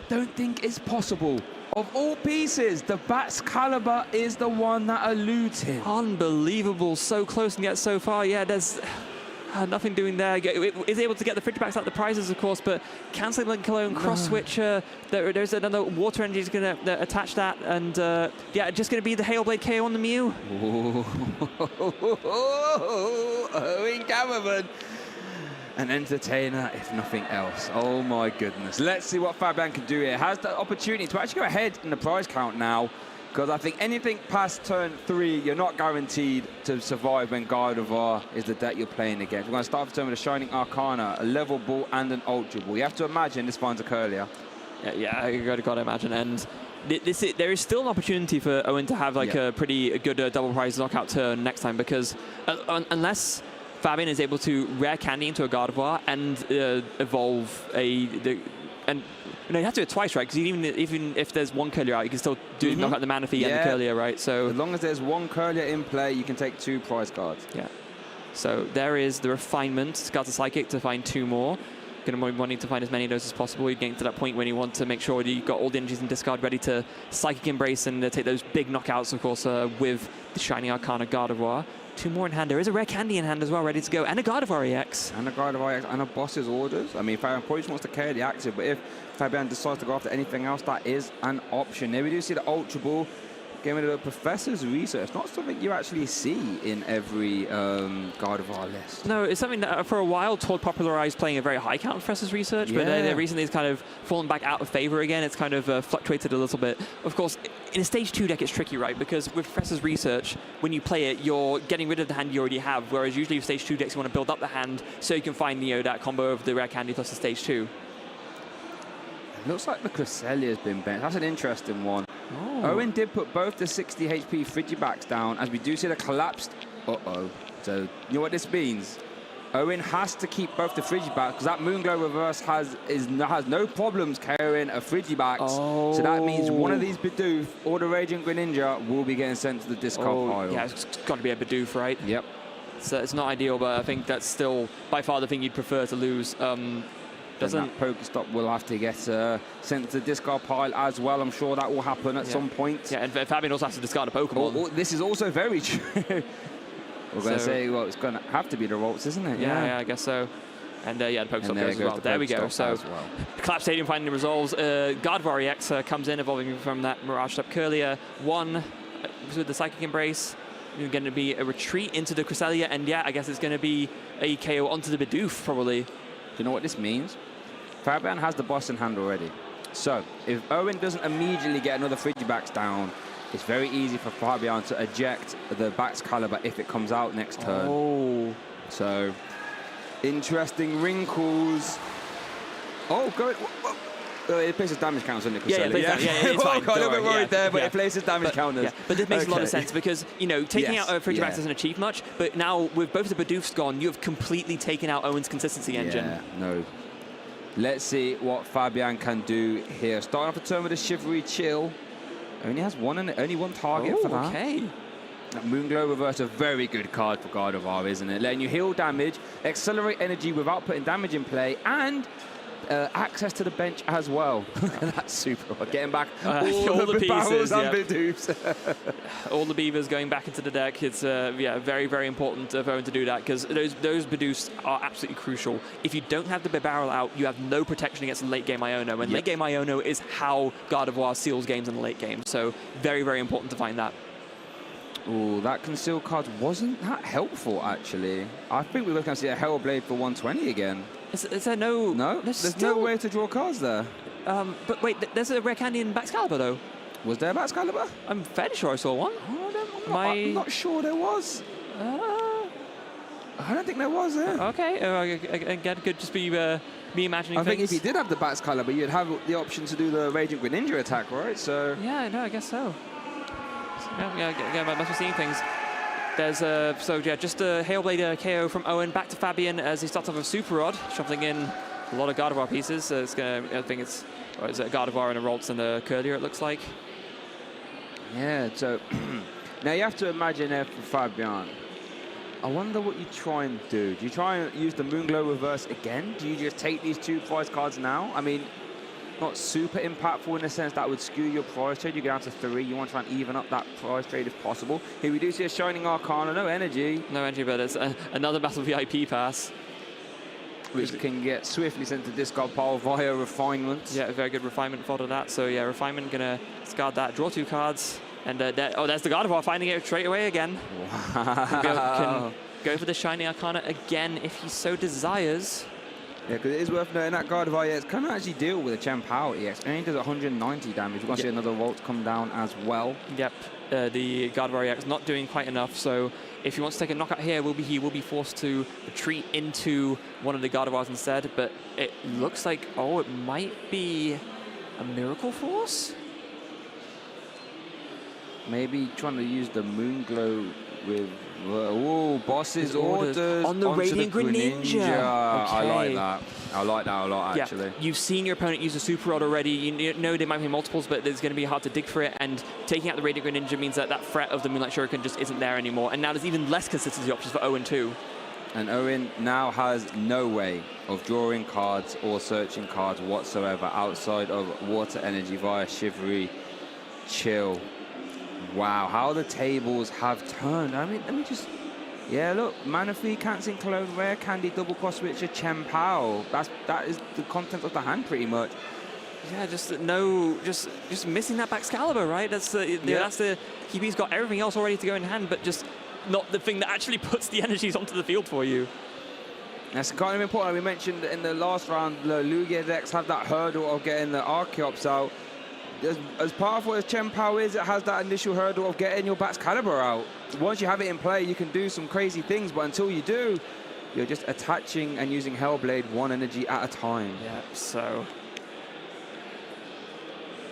don't think it's possible. Of all pieces, the Bat's Caliber is the one that eludes him. Unbelievable. So close and yet so far. Yeah, there's nothing doing there. Is able to get the Fridgebacks out the prizes, of course, but cancelling Link Cologne, Cross Switcher. There's another Water Energy is going to attach that. And just going to be the Hailblade KO on the Mew. Owen Kammerman. An entertainer, if nothing else. Oh my goodness. Let's see what Fabian can do here. Has the opportunity to actually go ahead in the prize count now, because I think anything past turn 3, you're not guaranteed to survive when Gardevoir is the deck you're playing against. We're going to start the turn with a Shining Arcana, a Level Ball, and an Ultra Ball. You have to imagine this finds a Curlier. Yeah, you got to imagine. And there is still an opportunity for Owen to have a pretty good double prize knockout turn next time, because unless Fabian is able to Rare Candy into a Gardevoir and evolve No, you have to do it twice, right? Because even if there's one Curlier out, you can still knock out the Manaphy and the Curlier, right? So as long as there's one Curlier in play, you can take 2 prize cards. Yeah. So there is the refinement. Scout a Psychic to find 2 more. Going to be wanting to find as many of those as possible. You're getting to that point when you want to make sure you've got all the energies in discard ready to Psychic Embrace and take those big knockouts, of course, with the Shiny Arcana Gardevoir. 2 more in hand. There is a rare candy in hand as well, ready to go. And a Gardevoir EX. And a Gardevoir EX and a Boss's Orders. I mean, Fabian probably just wants to carry the active, but if Fabian decides to go after anything else, that is an option. There we do see the Ultra Ball. Getting rid of the Professor's Research. Not something you actually see in every Gardevoir list. No, it's something that for a while Todd popularized playing a very high count Professor's Research, but then recently it's kind of fallen back out of favor again. It's kind of fluctuated a little bit. Of course, in a stage 2 deck, it's tricky, right? Because with Professor's Research, when you play it, you're getting rid of the hand you already have, whereas usually with stage 2 decks, you want to build up the hand so you can find that combo of the rare candy plus the stage 2. Looks like the Cresselia has been bent. That's an interesting one. Oh. Owen did put both the 60 HP Frigibacks down, as we do see the collapsed. So, you know what this means? Owen has to keep both the Frigibacks, because that Moonglow Reverse has no problems carrying a Frigibacks. So that means one of these Bidoof or the Raging Greninja will be getting sent to the discard pile. Yeah, it's got to be a Bidoof, right? Yep. So it's not ideal, but I think that's still by far the thing you'd prefer to lose. That Pokestop will have to get sent to the discard pile as well. I'm sure that will happen at some point. Yeah, and Fabian also has to discard a Pokemon. This is also very true. We're going to say, well, it's going to have to be the Rolts, isn't it? Yeah, I guess so. And the Pokestop goes as well. There we go. So, Collapse Stadium finally resolves. Gardevoir EX comes in, evolving from that Mirage Step Curlier. 1 with the Psychic Embrace. It's going to be a retreat into the Cresselia, and I guess it's going to be a KO onto the Bidoof, probably. Do you know what this means? Fabian has the boss in hand already. So, if Owen doesn't immediately get another Frigibacks down, it's very easy for Fabian to eject the Baxcalibur if it comes out next turn. So, interesting wrinkles. It places damage counters on the Cresselia. It's fine. I got a little bit worried there, but it places damage counters. But this makes a lot of sense because, taking out Frigibacks doesn't achieve much, but now with both the Bidoofs gone, you have completely taken out Owen's consistency engine. Yeah, no. Let's see what Fabian can do here. Starting off the turn with a Shivery Chill. Only has only one target for that. Okay. That Moonglow Reverse, a very good card for Gardevoir, isn't it? Letting you heal damage, accelerate energy without putting damage in play, and access to the bench as well. That's super. Getting back all the pieces and Bidoofs. All the beavers going back into the deck. It's very, very important for Owen to do that because those Bidoofs are absolutely crucial. If you don't have the barrel out, you have no protection against the late game Iono, and late game Iono is how Gardevoir seals games in the late game. So very, very important to find that. Oh, that conceal card wasn't that helpful, actually. I think we were going to see a Hellblade for 120 again. Is there no... No, there's no way to draw cards there. But wait, there's a rare candy in Baxcalibur, though. Was there a Baxcalibur? I'm fairly sure I saw one. I'm not sure there was. I don't think there was, Okay, again, could just be me imagining I think things. if you did have the Baxcalibur, you'd have the option to do the Raging Greninja attack, right? So yeah, no, I guess so. Yeah, I must be seeing things. There's just a Hailblade KO from Owen back to Fabian as he starts off with Super Rod, shuffling in a lot of Gardevoir pieces. So it's gonna, I think it's, or is it a Gardevoir and a Roltz and a Curlier, it looks like. Yeah, so now you have to imagine there for Fabian. I wonder what you try and do. Do you try and use the Moonglow Reverse again? Do you just take these 2 prize cards now? I mean, not super impactful in the sense that would skew your prize trade. You go down to 3. You want to try and even up that prize trade if possible. Here we do see a Shining Arcana, no energy. No energy, but it's another Battle VIP pass. Which can get swiftly sent to discard pile via Refinement. Yeah, a very good Refinement fodder that. So yeah, Refinement gonna discard that, draw 2 cards. And there's the Gardevoir finding it straight away again. Wow. Can go for the Shiny Arcana again if he so desires. Yeah, because it is worth noting that Gardevoir EX can actually deal with a Chien-Pao EX. It only does 190 damage. We're going to see another Volt come down as well. Yep, the Gardevoir EX not doing quite enough. So if he wants to take a knockout here, he will be forced to retreat into one of the Gardevoirs instead. But it looks like, it might be a Miracle Force? Maybe trying to use the Moonglow with Ooh, boss's orders on the Radiant Greninja. Okay. I like that. I like that a lot, actually. Yeah. You've seen your opponent use a Super Rod already. You know they might be multiples, but it's going to be hard to dig for it. And taking out the Radiant Greninja means that that threat of the Moonlight Shuriken just isn't there anymore. And now there's even less consistency options for Owen too. And Owen now has no way of drawing cards or searching cards whatsoever outside of Water Energy via Shivery, Chill. Wow, how the tables have turned. I mean, let me just... Yeah, look, Manaphy, Canceling Cologne, Rare Candy, Double Cross Switcher, Chien-Pao. That is the content of the hand, pretty much. Yeah, just missing that Baxcalibur, right? That's the he's got everything else already to go in hand, but just not the thing that actually puts the energies onto the field for you. That's kind of important. We mentioned in the last round, the Lugia decks have that hurdle of getting the Archeops out. As powerful as Chien-Pao is, it has that initial hurdle of getting your Baxcalibur out. Once you have it in play, you can do some crazy things, but until you do, you're just attaching and using Hellblade one energy at a time. Yeah, so...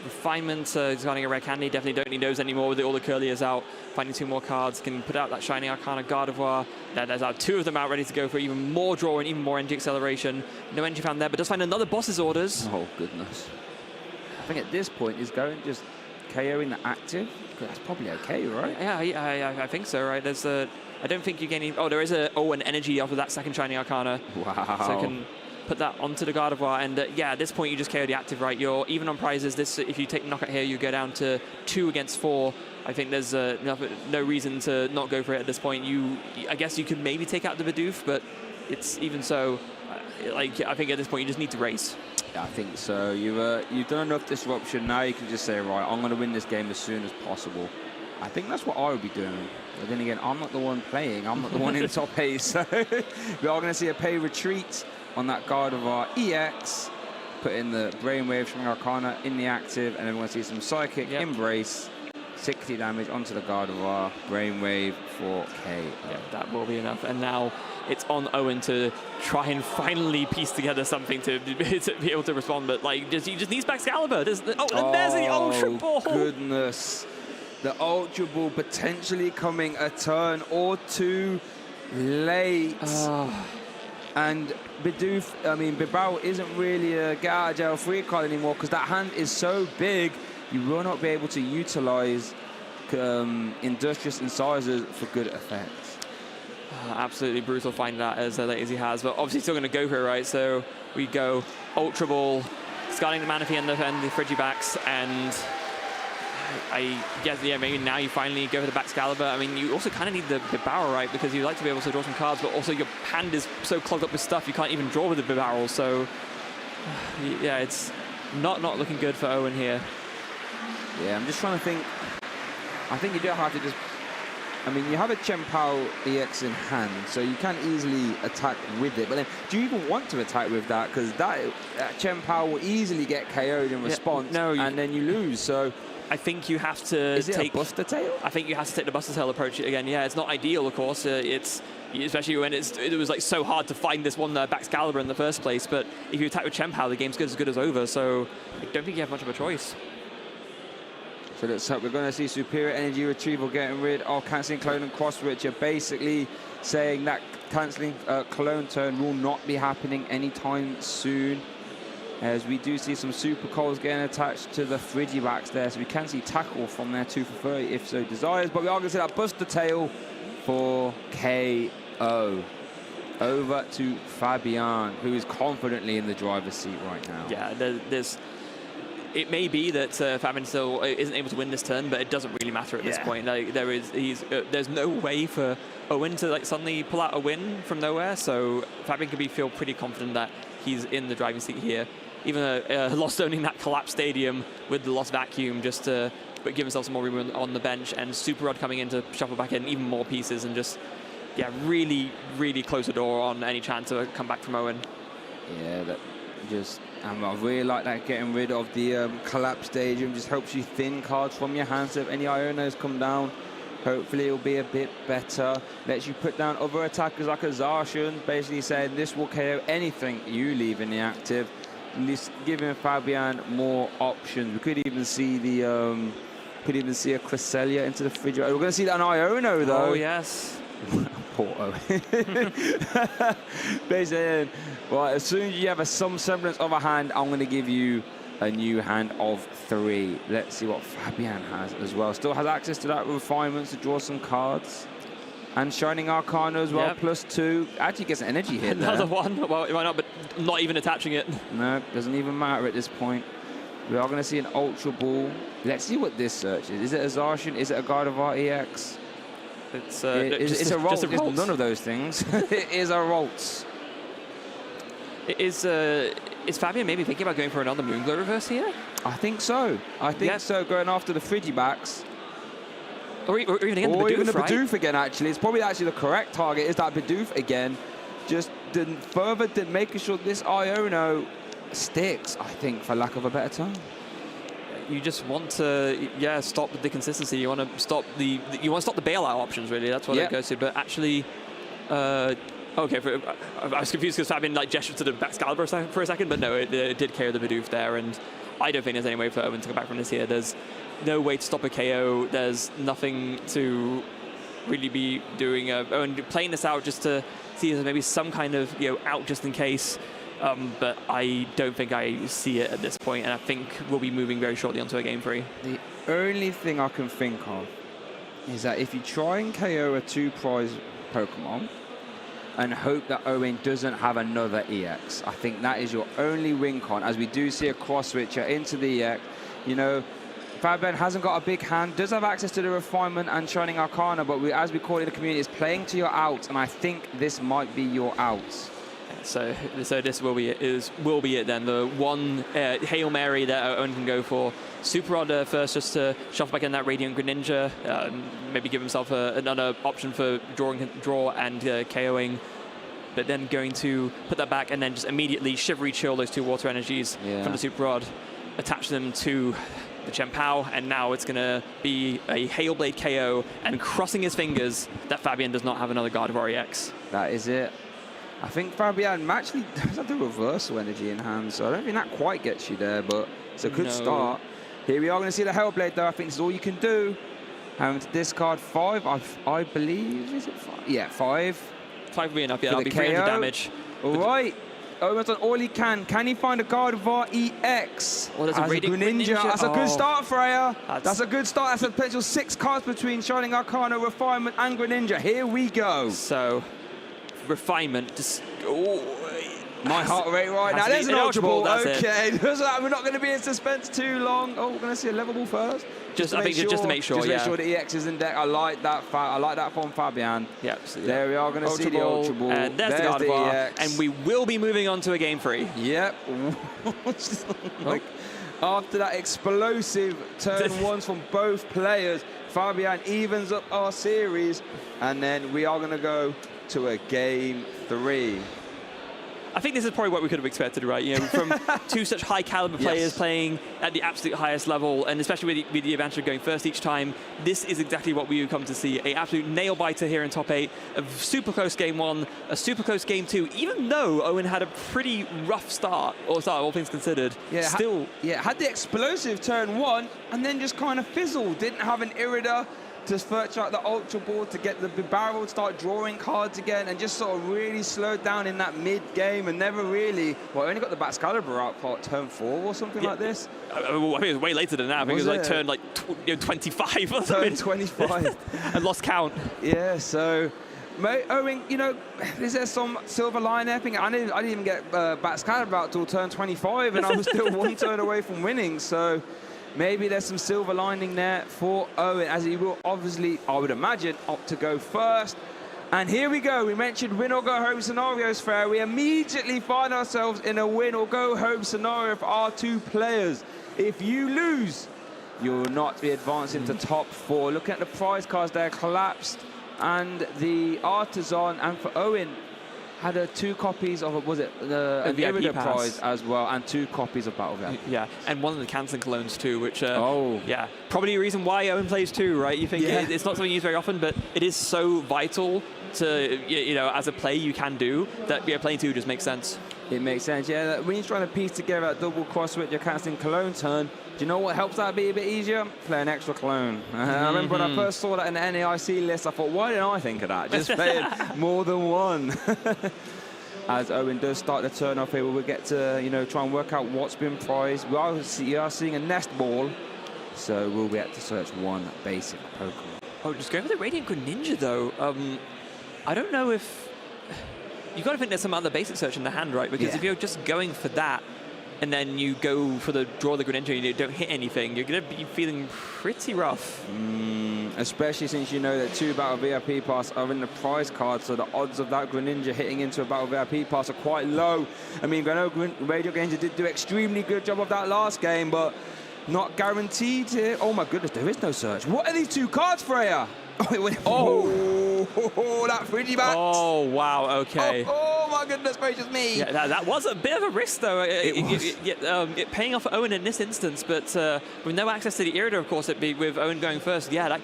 Refinement, he's got a Rare Candy, definitely don't need those anymore with all the Curliers out. Finding 2 more cards, can put out that Shiny Arcana Gardevoir. There's 2 of them out ready to go for even more draw and even more energy acceleration. No energy found there, but does find another boss's orders. Oh, goodness. I think at this point he's going just KOing the active. That's probably okay, right? Yeah, I think so, right? There's I don't think you get any... Oh, there is an energy off of that second Shiny Arcana. Wow. So I can put that onto the Gardevoir, and yeah, at this point you just KO the active, right? You're even on prizes. If you take knockout here, you go down to 2 against 4. I think there's no reason to not go for it at this point. I guess you could maybe take out the Bidoof, but it's even so. I think at this point you just need to race. Yeah, I think so. You've done enough disruption. Now you can just say, right, I'm going to win this game as soon as possible. I think that's what I would be doing. But then again, I'm not the one playing. I'm not the one in top 8. So we are going to see a pay retreat on that Gardevoir EX. Put in the Brainwave, Shiny Arcana in the active, and then we're going to see some Psychic Embrace. 60 damage onto the Gardevoir, Brainwave for KO. Yeah, that will be enough. And now it's on Owen to try and finally piece together something to be able to respond. But he just needs Baxcalibur. There's the Ultra Ball. Goodness. The Ultra Ball potentially coming a turn or 2 late. And Bibao isn't really a get out of jail free card anymore because that hand is so big. You will not be able to utilize Industrious Incisors for good effect. Absolutely brutal finding that as late as he has, but obviously still going to go for it, right? So we go Ultra Ball, discarding the Manaphy and the Frigibacks, and I guess, yeah, maybe now you finally go for the Baxcalibur. I mean, you also kind of need the Bibarel, right? Because you like to be able to draw some cards, but also your hand is so clogged up with stuff you can't even draw with the Bibarel. So, yeah, it's not looking good for Owen here. Yeah, I'm just trying to think. I think you do have to just... I mean, you have a Chien-Pao EX in hand, so you can easily attack with it. But then, do you even want to attack with that? Because that Chien-Pao will easily get KO'd in response, and then you lose. So I think you have to take... a Buster Tail? I think you have to take the Buster Tail approach again. Yeah, it's not ideal, of course. It's especially when it was like so hard to find this one Baxcalibur in the first place. But if you attack with Chien-Pao, the game's as good as over. So I don't think you have much of a choice. So let's hope we're going to see Superior Energy Retrieval getting rid of Cancelling Clone and Cross, which are basically saying that Cancelling Clone turn will not be happening anytime soon. As we do see some Super Coals getting attached to the Frigibacks there, so we can see Tackle from there 2 for 30 if so desires. But we are going to see that Buster Tail for KO. Over to Fabian, who is confidently in the driver's seat right now. Yeah, there's... It may be that Fabian still isn't able to win this turn, but it doesn't really matter at this point. Like, there's no way for Owen to suddenly pull out a win from nowhere. So Fabian can feel pretty confident that he's in the driving seat here. Even Lost owning that collapsed stadium with the Lost Vacuum just to give himself some more room on the bench, and Super Rod coming in to shuffle back in even more pieces and just really close the door on any chance to come back from Owen. Yeah, that just... I really like that, getting rid of the collapse stadium. Just helps you thin cards from your hands. So if any Ionos come down, hopefully it'll be a bit better. Lets you put down other attackers like a Zacian, basically saying this will KO anything you leave in the active. At least giving Fabian more options. We could even see the a Cresselia into the Frigidor. We're going to see that on Iono though. Oh yes. Poor Owen. Basically, well, as soon as you have some semblance of a hand, I'm going to give you a new hand of 3. Let's see what Fabian has as well. Still has access to that refinements to draw some cards. And Shining Arcana as well, +2. Actually gets an energy hit Another there. one. Well, why not? But not even attaching it. No, doesn't even matter at this point. We are going to see an Ultra Ball. Let's see what this search is. Is it a Zacian? Is it a Gardevoir EX? It's a Ralts. It's none of those things. It is a Ralts. Is Fabian maybe thinking about going for another Moonglow reverse here? I think so. I think so, going after the Frigibacks. Or even again, or the Bidoof, even the right? Bidoof again, actually. It's probably actually the correct target is that Bidoof again. Just making sure this Iono sticks, I think, for lack of a better term. You just want to, stop the consistency. You want to stop the bailout options, really. That's what it goes to. But actually, okay, I was confused because Fabian gestured to the Excalibur for a second, but no, it did KO the Bidoof there, and I don't think there's any way for Owen to come back from this here. There's no way to stop a KO. There's nothing to really be doing. Owen playing this out just to see if there's maybe some kind of out just in case. But I don't think I see it at this point, and I think we'll be moving very shortly onto a game 3. The only thing I can think of is that if you try and KO a 2-prize Pokemon and hope that Owen doesn't have another EX, I think that is your only win con, as we do see a cross-switcher into the EX. Fabian hasn't got a big hand, does have access to the Refinement and Shining Arcana, but as we call it in the community, is playing to your out, and I think this might be your out. So this will be it then. The one Hail Mary that Owen can go for. Super Rod first, just to shuffle back in that Radiant Greninja. Maybe give himself another option for draw and KOing. But then going to put that back and then just immediately Shivery Chill those 2 water energies from the Super Rod. Attach them to the Chien-Pao, and now it's going to be a Hail Blade KO, and crossing his fingers that Fabian does not have another Gardevoir EX. That is it. I think Fabian actually does have the reversal energy in hand, so I don't think that quite gets you there, but it's a good start. Here we are going to see the Hellblade, though. I think this is all you can do. Having to discard 5, I believe. Is it 5? Yeah, 5. 5 will be enough, yeah. That'll be 300 damage. All right. Owen's done all he can. Can he find a Gardevoir EX? Well, there's a Greninja. That's a good start, Freya. That's a good start. That's a potential 6 cards between Shining Arcana, Refinement, and Greninja. Here we go. So, Refinement. Just, my heart rate right now. There's an Ultra Ball. Okay. We're not going to be in suspense too long. Oh, we're going to see a level ball first. Just to make sure. Just make sure the EX is in deck. I like that. I like that from Fabian. Yep. There we are going to see the Ultra Ball. And there's the Gardevoir. And we will be moving on to a game 3. Yep. After that explosive turn ones from both players, Fabian evens up our series, and then we are going to go to a game 3. I think this is probably what we could have expected, right? From 2 such high caliber players playing at the absolute highest level, and especially with the advantage of going first each time, this is exactly what we would come to see. A absolute nail biter here in top 8, a super close game 1, a super close game 2, even though Owen had a pretty rough start, all things considered. Had the explosive turn 1 and then just kind of fizzled. Didn't have an Irida to search out the Ultra Ball to get the barrel, start drawing cards again, and just sort of really slowed down in that mid-game and never really... Well, only got the Excalibur out for turn 4 or something like this. I think it was way later than that. I think it was turn 25 or something. Turn 25. I lost count. Yeah, so... Owen, is there some silver line there? I didn't even get Excalibur out till turn 25, and I was still 1 turn away from winning, so... Maybe there's some silver lining there for Owen, as he will obviously, I would imagine, opt to go first. And here we go. We mentioned win or go home scenarios, Fair. We immediately find ourselves in a win or go home scenario for our 2 players. If you lose, you will not be advancing to top 4. Looking at the prize cards there, collapsed, and the Artisan, and for Owen, had 2 copies of, was it the VIP prize as well, and 2 copies of Battle VIP. Yeah, and one of the cancelling colognes too, which, probably a reason why Owen plays 2, right? You think it's not something used very often, but it is so vital to, as a play you can do, that playing 2 just makes sense. It makes sense, yeah. When you're trying to piece together that double cross switch, your canceling clone turn, do you know what helps that be a bit easier? Play an extra clone. I remember when I first saw that in the NAIC list, I thought, why didn't I think of that? Just playing more than one. As Owen does start the turn off here, we'll get to, you know, try and work out what's been prized. We are seeing a nest ball, so we'll get to search one basic Pokemon. Oh, just go for the Radiant Greninja, though. I don't know if... You've got to think there's some other basic search in the hand, right? Because if you're just going for that, and then you go for the draw the Greninja and you don't hit anything, you're going to be feeling pretty rough. Especially since you know that 2 Battle VIP Pass are in the prize card, so the odds of that Greninja hitting into a Battle VIP Pass are quite low. I mean, I know Radiant Greninja did do extremely good job of that last game, but not guaranteed here. Oh my goodness, there is no search. What are these 2 cards, Freya? Oh, that Frigibax. Oh, wow, okay. Oh, my goodness gracious me. Yeah, that was a bit of a risk, though. It paying off for Owen in this instance, but with no access to the Irida, of course, it'd be with Owen going first. Yeah, that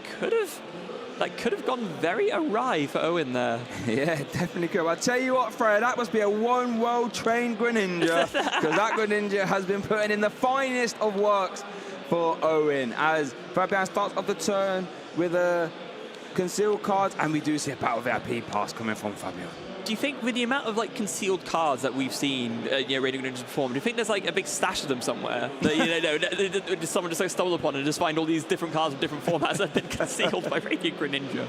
could have gone very awry for Owen there. Yeah, definitely could. I'll tell you what, Freya, that must be a one well-trained Greninja, because that Greninja has been putting in the finest of works for Owen, as Fabian starts off the turn with a concealed cards, and we do see a Battle VIP Pass coming from Fabian. Do you think with the amount of like concealed cards that we've seen, Radiant Greninja perform, do you think there's like a big stash of them somewhere that someone just like stumbled upon and just find all these different cards of different formats that have been concealed by Radiant Greninja?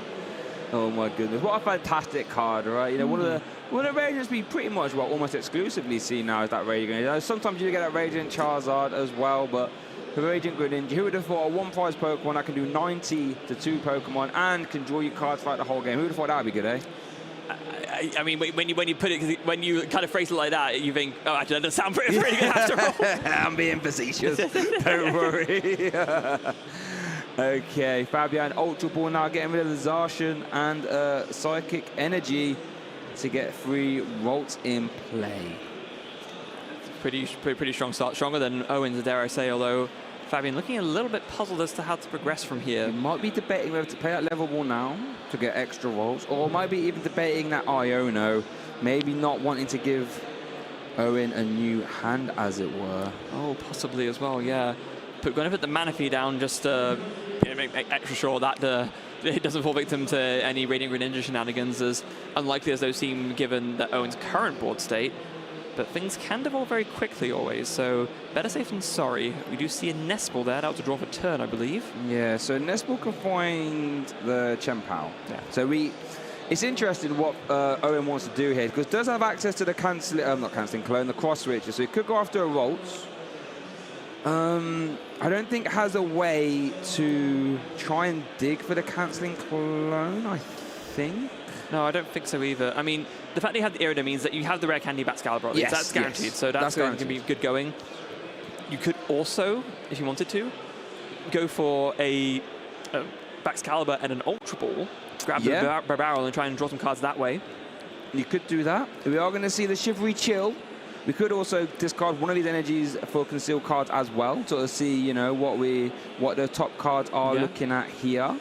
Oh my goodness, what a fantastic card, right? You know, one of the Radiants we pretty much almost exclusively see now is that Radiant Greninja. Sometimes you get that Radiant Charizard as well, but the Radiant Greninja, who would have thought a 1-prize Pokemon that can do 90 to 2 Pokemon and can draw you cards throughout the whole game? Who would have thought that would be good, eh? I mean, when you put it, when you kind of phrase it like that, you think, oh, actually, that does sound pretty good after all. I'm being facetious. Don't worry. Okay, Fabian Ultra Ball now getting rid of the Zacian and Psychic Energy to get 3 Rolts in play. Pretty strong start, stronger than Owen's, dare I say, although Fabian looking a little bit puzzled as to how to progress from here. He might be debating whether to play that level ball now to get extra rolls, or might be even debating that Iono, maybe not wanting to give Owen a new hand, as it were. Oh, possibly as well, yeah. But going to put the Manaphy down just to make extra sure that it doesn't fall victim to any Radiant Greninja shenanigans, as unlikely as those seem given that Owen's current board state. But things can devolve very quickly always, so better safe than sorry. We do see a Nestball there, out to draw for turn, I believe. Yeah, so Nestball can find the Chien-Pao. Yeah. So it's interesting what Owen wants to do here, because does have access to the the cross switcher, so he could go after a Rolts. I don't think has a way to try and dig for the cancelling clone, I think. No, I don't think so either. I mean, the fact that you have the Irida means that you have the rare candy Baxcalibur. Yes, that's guaranteed. yes. So that's going to be good going. You could also, if you wanted to, go for a Baxcalibur and an Ultra Ball, grab the barrel and try and draw some cards that way. You could do that. We are going to see the Shivery Chill. We could also discard one of these energies for concealed cards as well, to see, you know, what the top cards are looking at here.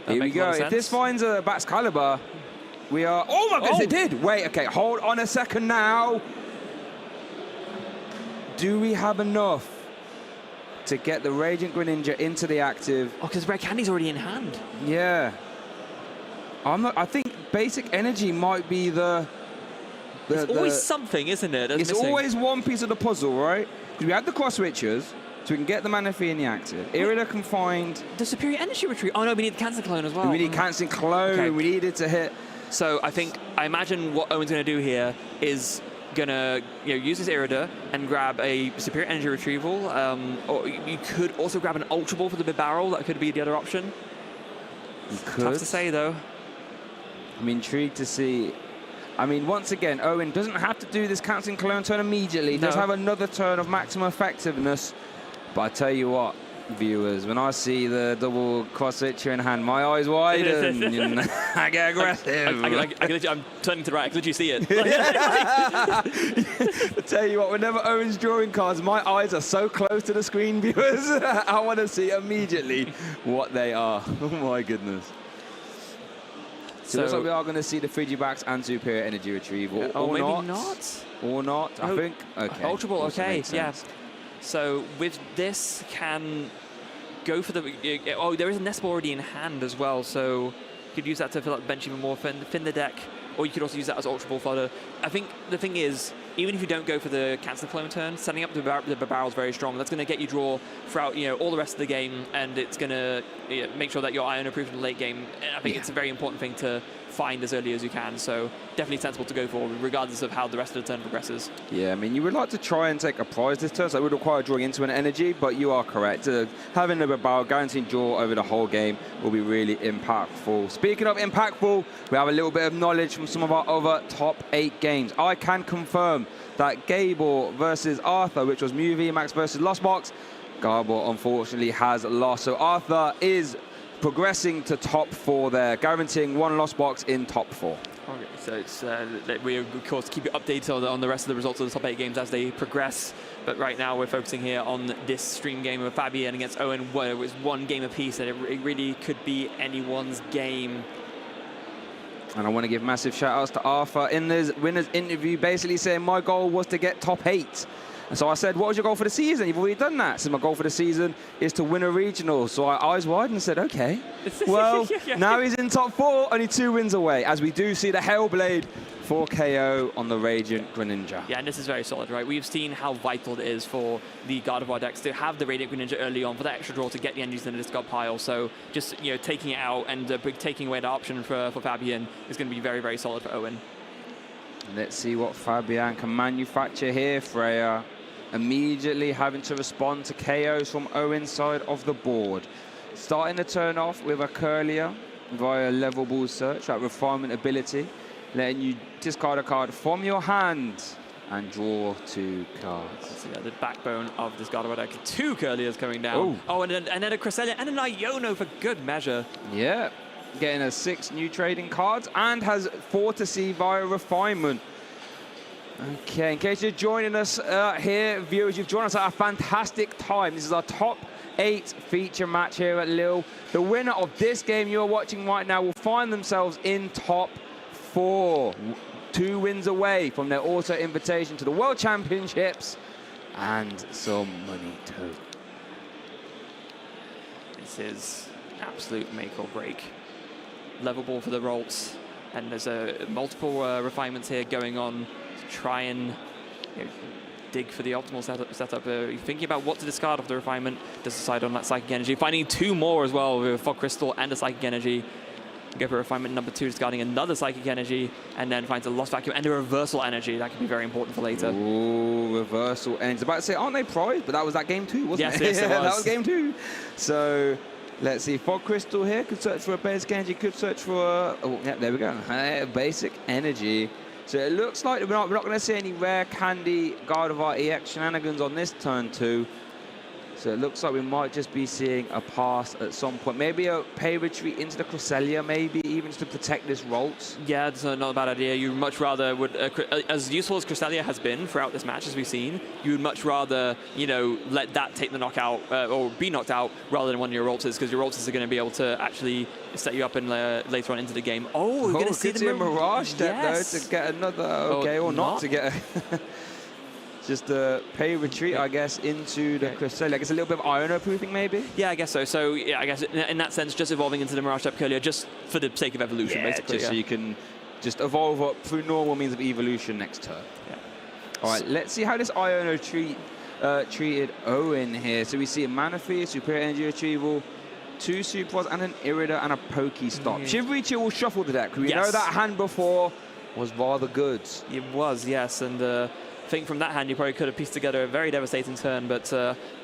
Here we go. If this finds a Baxcalibur, we are... Oh my goodness, it did! Wait, okay, hold on a second now. Do we have enough to get the Radiant Greninja into the active? Oh, because Red Candy's already in hand. Yeah. I think Basic Energy might be the... It's always something, isn't it? It's always one piece of the puzzle, right? Because we had the cross switchers, so we can get the Manaphy in the active. Irida can find... The Superior Energy Retrieve. Oh, no, we need the Cancer Clone as well. We need Cancer Clone. Okay. We need it to hit. So I imagine what Owen's going to do here is going to use his Irida and grab a Superior Energy Retrieval. Or you could also grab an Ultra Ball for the Barrel. That could be the other option. You could. Tough to say, though. I'm intrigued to see... I mean, once again, Owen doesn't have to do this Cancelling Clone turn immediately. He does have another turn of maximum effectiveness. But I tell you what, viewers, when I see the double cross switcher in hand, my eyes widen. I get aggressive. I'm turning to the right. I can literally see it. I tell you what, whenever Owen's drawing cards, my eyes are so close to the screen, viewers. I want to see immediately what they are. Oh, my goodness. So it looks like we are going to see the Frigibacks and Superior Energy Retrieval. Yeah. Oh, or maybe not. Or not. I think. Okay. Ultra Ball, Also okay, makes yeah. sense. So with this, can go for the... Oh, there is a Nest Ball already in hand as well, so you could use that to fill up the bench even more, thin the deck, or you could also use that as Ultra Ball fodder. I think the thing is, even if you don't go for the Cancel Clone turn, setting up the barrel is very strong. That's going to get you draw throughout all the rest of the game, and it's going to make sure that you're Iona-proof in the late game. And I think it's a very important thing to find as early as you can, so definitely sensible to go for, regardless of how the rest of the turn progresses. Yeah, I mean, you would like to try and take a prize this turn, so it would require drawing into an energy, but you are correct. Having a barrel, guaranteed draw over the whole game will be really impactful. Speaking of impactful, we have a little bit of knowledge from some of our other top 8 games. I can confirm that Gable versus Arthur, which was Mew VMAX versus Lost Box, Gardevoir unfortunately has lost. So Arthur is progressing to top 4 there, guaranteeing 1 Lost Box in top 4. Okay, so it's we of course keep you updated on the rest of the results of the top 8 games as they progress. But right now we're focusing here on this stream game of Fabian against Owen, where it was 1 game apiece, and it really could be anyone's game. And I want to give massive shout outs to Arthur in this winner's interview, basically saying my goal was to get top 8. And so I said, what was your goal for the season? You've already done that. So my goal for the season is to win a regional. So I eyes wide and said, okay. Well, now he's in top 4, only 2 wins away, as we do see the Hellblade for KO on the Radiant Greninja. Yeah, and this is very solid, right? We've seen how vital it is for the Gardevoir decks to have the Radiant Greninja early on for that extra draw to get the energies in the discard pile. So just taking it out and taking away the option for Fabian is going to be very, very solid for Owen. Let's see what Fabian can manufacture here. Freya immediately having to respond to KOs from Owen's side of the board. Starting the turn off with a Curlier via Level Ball Search, that refinement ability, letting you discard a card from your hand and draw 2 cards. So yeah, the backbone of this Gardevoir deck. 2 Curliers coming down. Oh, and then a Cresselia and an Iono for good measure. Yeah, getting a 6 new trading cards and has 4 to see via refinement. Okay, in case you're joining us here, viewers, you've joined us at a fantastic time. This is our top 8 feature match here at Lille. The winner of this game you're watching right now will find themselves in top 4. 2 wins away from their auto invitation to the World Championships and some money too. This is absolute make or break. Level ball for the Rolts, and there's multiple refinements here going on to try and dig for the optimal setup. Thinking about what to discard of the refinement, does decide on that Psychic Energy. Finding 2 more as well with a Fog Crystal and a Psychic Energy. Go for refinement number 2, discarding another Psychic Energy, and then finds a Lost Vacuum and a Reversal Energy. That could be very important for later. Ooh, Reversal Energy. I was about to say, aren't they prized? But that was that game 2, wasn't it? Yes, it was. That was game 2. So let's see. Fog Crystal here could search for a Basic Energy, could search for a... Oh, yeah, there we go. Basic Energy. So it looks like we're not going to see any rare candy Gardevoir EX shenanigans on this turn 2. So it looks like we might just be seeing a pass at some point. Maybe a pay retreat into the Cresselia, maybe, even just to protect this Rolts. Yeah, it's not a bad idea. You much rather would, as useful as Cresselia has been throughout this match, as we've seen, you would much rather, let that take the knockout, or be knocked out, rather than one of your Rolters, because your Rolters are going to be able to actually set you up in, later on into the game. Oh, we're going to see the Mirage step, though, to get another, okay, or not to get a... Just a pay retreat, I guess, into the Cresselia. I guess a little bit of Iono proofing, maybe? Yeah, I guess so. So, yeah, I guess in that sense, just evolving into the Mirage type Curlier just for the sake of evolution, basically. Just so you can just evolve up through normal means of evolution next turn. Yeah. All right, let's see how this Iono treated Owen here. So we see a Manaphy, Superior Energy Retrieval, 2 Supers, and an Irida and a Pokestop. Shivery Chill will shuffle the deck. We know that hand before was rather good. It was, yes, and... I think from that hand you probably could have pieced together a very devastating turn, but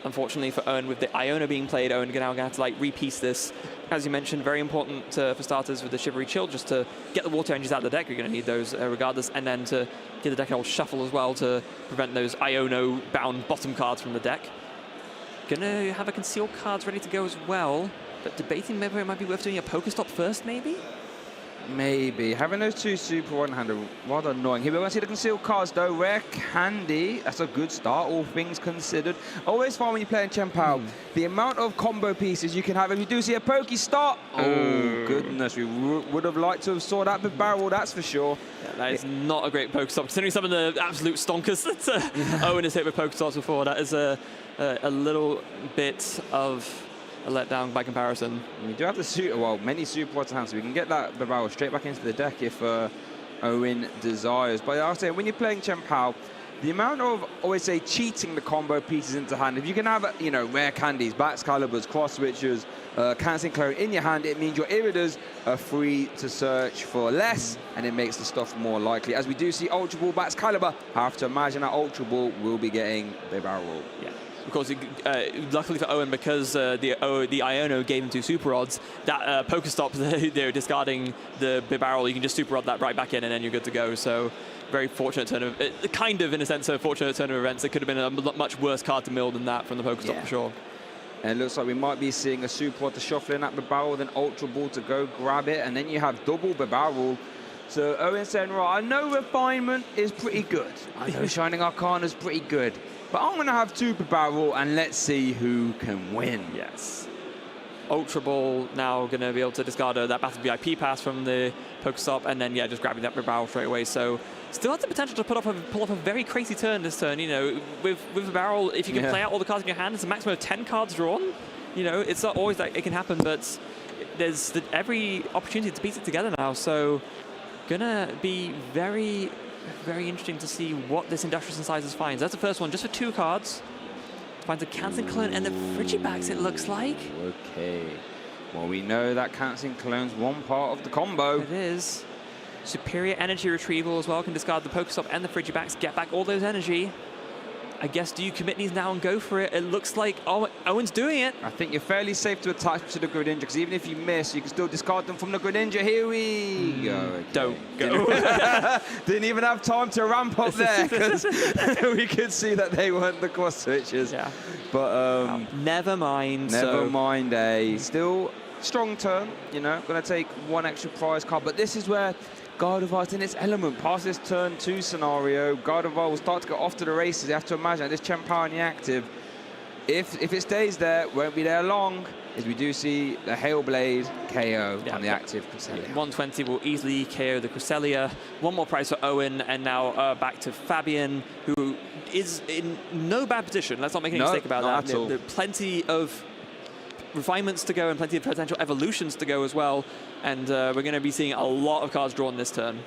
unfortunately for Owen, with the Iono being played, Owen now going to have to repiece this. As you mentioned, very important for starters with the Shivery Chill, just to get the water energies out of the deck. You're going to need those regardless, and then to get the deck all shuffle as well to prevent those Iono-bound bottom cards from the deck. Going to have a concealed cards ready to go as well, but debating maybe it might be worth doing a Pokestop first, maybe? Maybe. Having those two super one-handed, rather annoying. Here we're going to see the concealed cards, though. Rare Candy, that's a good start, all things considered. Always fun when you're playing Chien-Pao. The amount of combo pieces you can have. If you do see a Poke stop, oh, goodness. We would have liked to have saw that big barrel, that's for sure. Yeah, that is not a great Poke stop. Considering some of the absolute stonkers that Owen has hit with Poke stops before, that is a little bit of a letdown by comparison. We do have the many super pods to hand, so we can get that barrel straight back into the deck if Owen desires. But I'll say, when you're playing Chien-Pao, the amount of, always say, cheating the combo pieces into hand, if you can have, you know, rare candies, bats, calibers, cross switchers, canceling clone in your hand, it means your Iridas are free to search for less, and it makes the stuff more likely. As we do see Ultra Ball, bats, caliber, I have to imagine that Ultra Ball will be getting the barrel. Yeah. Of course, luckily for Owen, because the Iono gave him 2 super odds, that Pokestop, they're discarding the barrel, you can just super odd that right back in and then you're good to go. So very fortunate turn of, kind of in a sense, a fortunate turn of events. It could have been a much worse card to mill than that from the Pokestop for sure. And it looks like we might be seeing a super odd to shuffle in at the barrel, then Ultra Ball to go grab it, and then you have double the barrel. So Owen saying, right, I know Refinement is pretty good. I know Shining Arcana is pretty good. But I'm going to have 2 per barrel, and let's see who can win. Yes. Ultra Ball now going to be able to discard that Battle VIP pass from the Pokestop, and then, yeah, just grabbing that per barrel straight away. So still has the potential to pull off a very crazy turn this turn. You know, with the barrel, if you can play out all the cards in your hand, it's a maximum of 10 cards drawn. You know, it's not always that it can happen, but there's every opportunity to piece it together now. So going to be very interesting to see what this Industrious Incisors finds. That's the first one, just for 2 cards. Finds a Canceling Clone and the Frigibacks, it looks like. Okay. Well, we know that Canceling Clone's one part of the combo. It is. Superior Energy Retrieval as well. Can discard the Pokestop and the Frigibacks, get back all those energy. I guess, do you commit these now and go for it? It looks like Owen's doing it. I think you're fairly safe to attach to the Greninja, because even if you miss, you can still discard them from the Greninja. Here we go. Okay. Don't go. Didn't even have time to ramp up there, because we could see that they weren't the cross switches. Yeah. But never mind. Never mind, Still strong turn, you know. Going to take 1 extra prize card, but this is where Gardevoir's in its element. Past this turn 2 scenario, Gardevoir will start to go off to the races. You have to imagine this Chien-Pao in the active, if it stays there, won't be there long, as we do see the Hailblade KO on the active Cresselia. 120 will easily KO the Cresselia. 1 more prize for Owen, and now back to Fabian, who is in no bad position. Let's not make any mistake about that. At all. There are plenty of refinements to go and plenty of potential evolutions to go as well. And we're going to be seeing a lot of cards drawn this turn.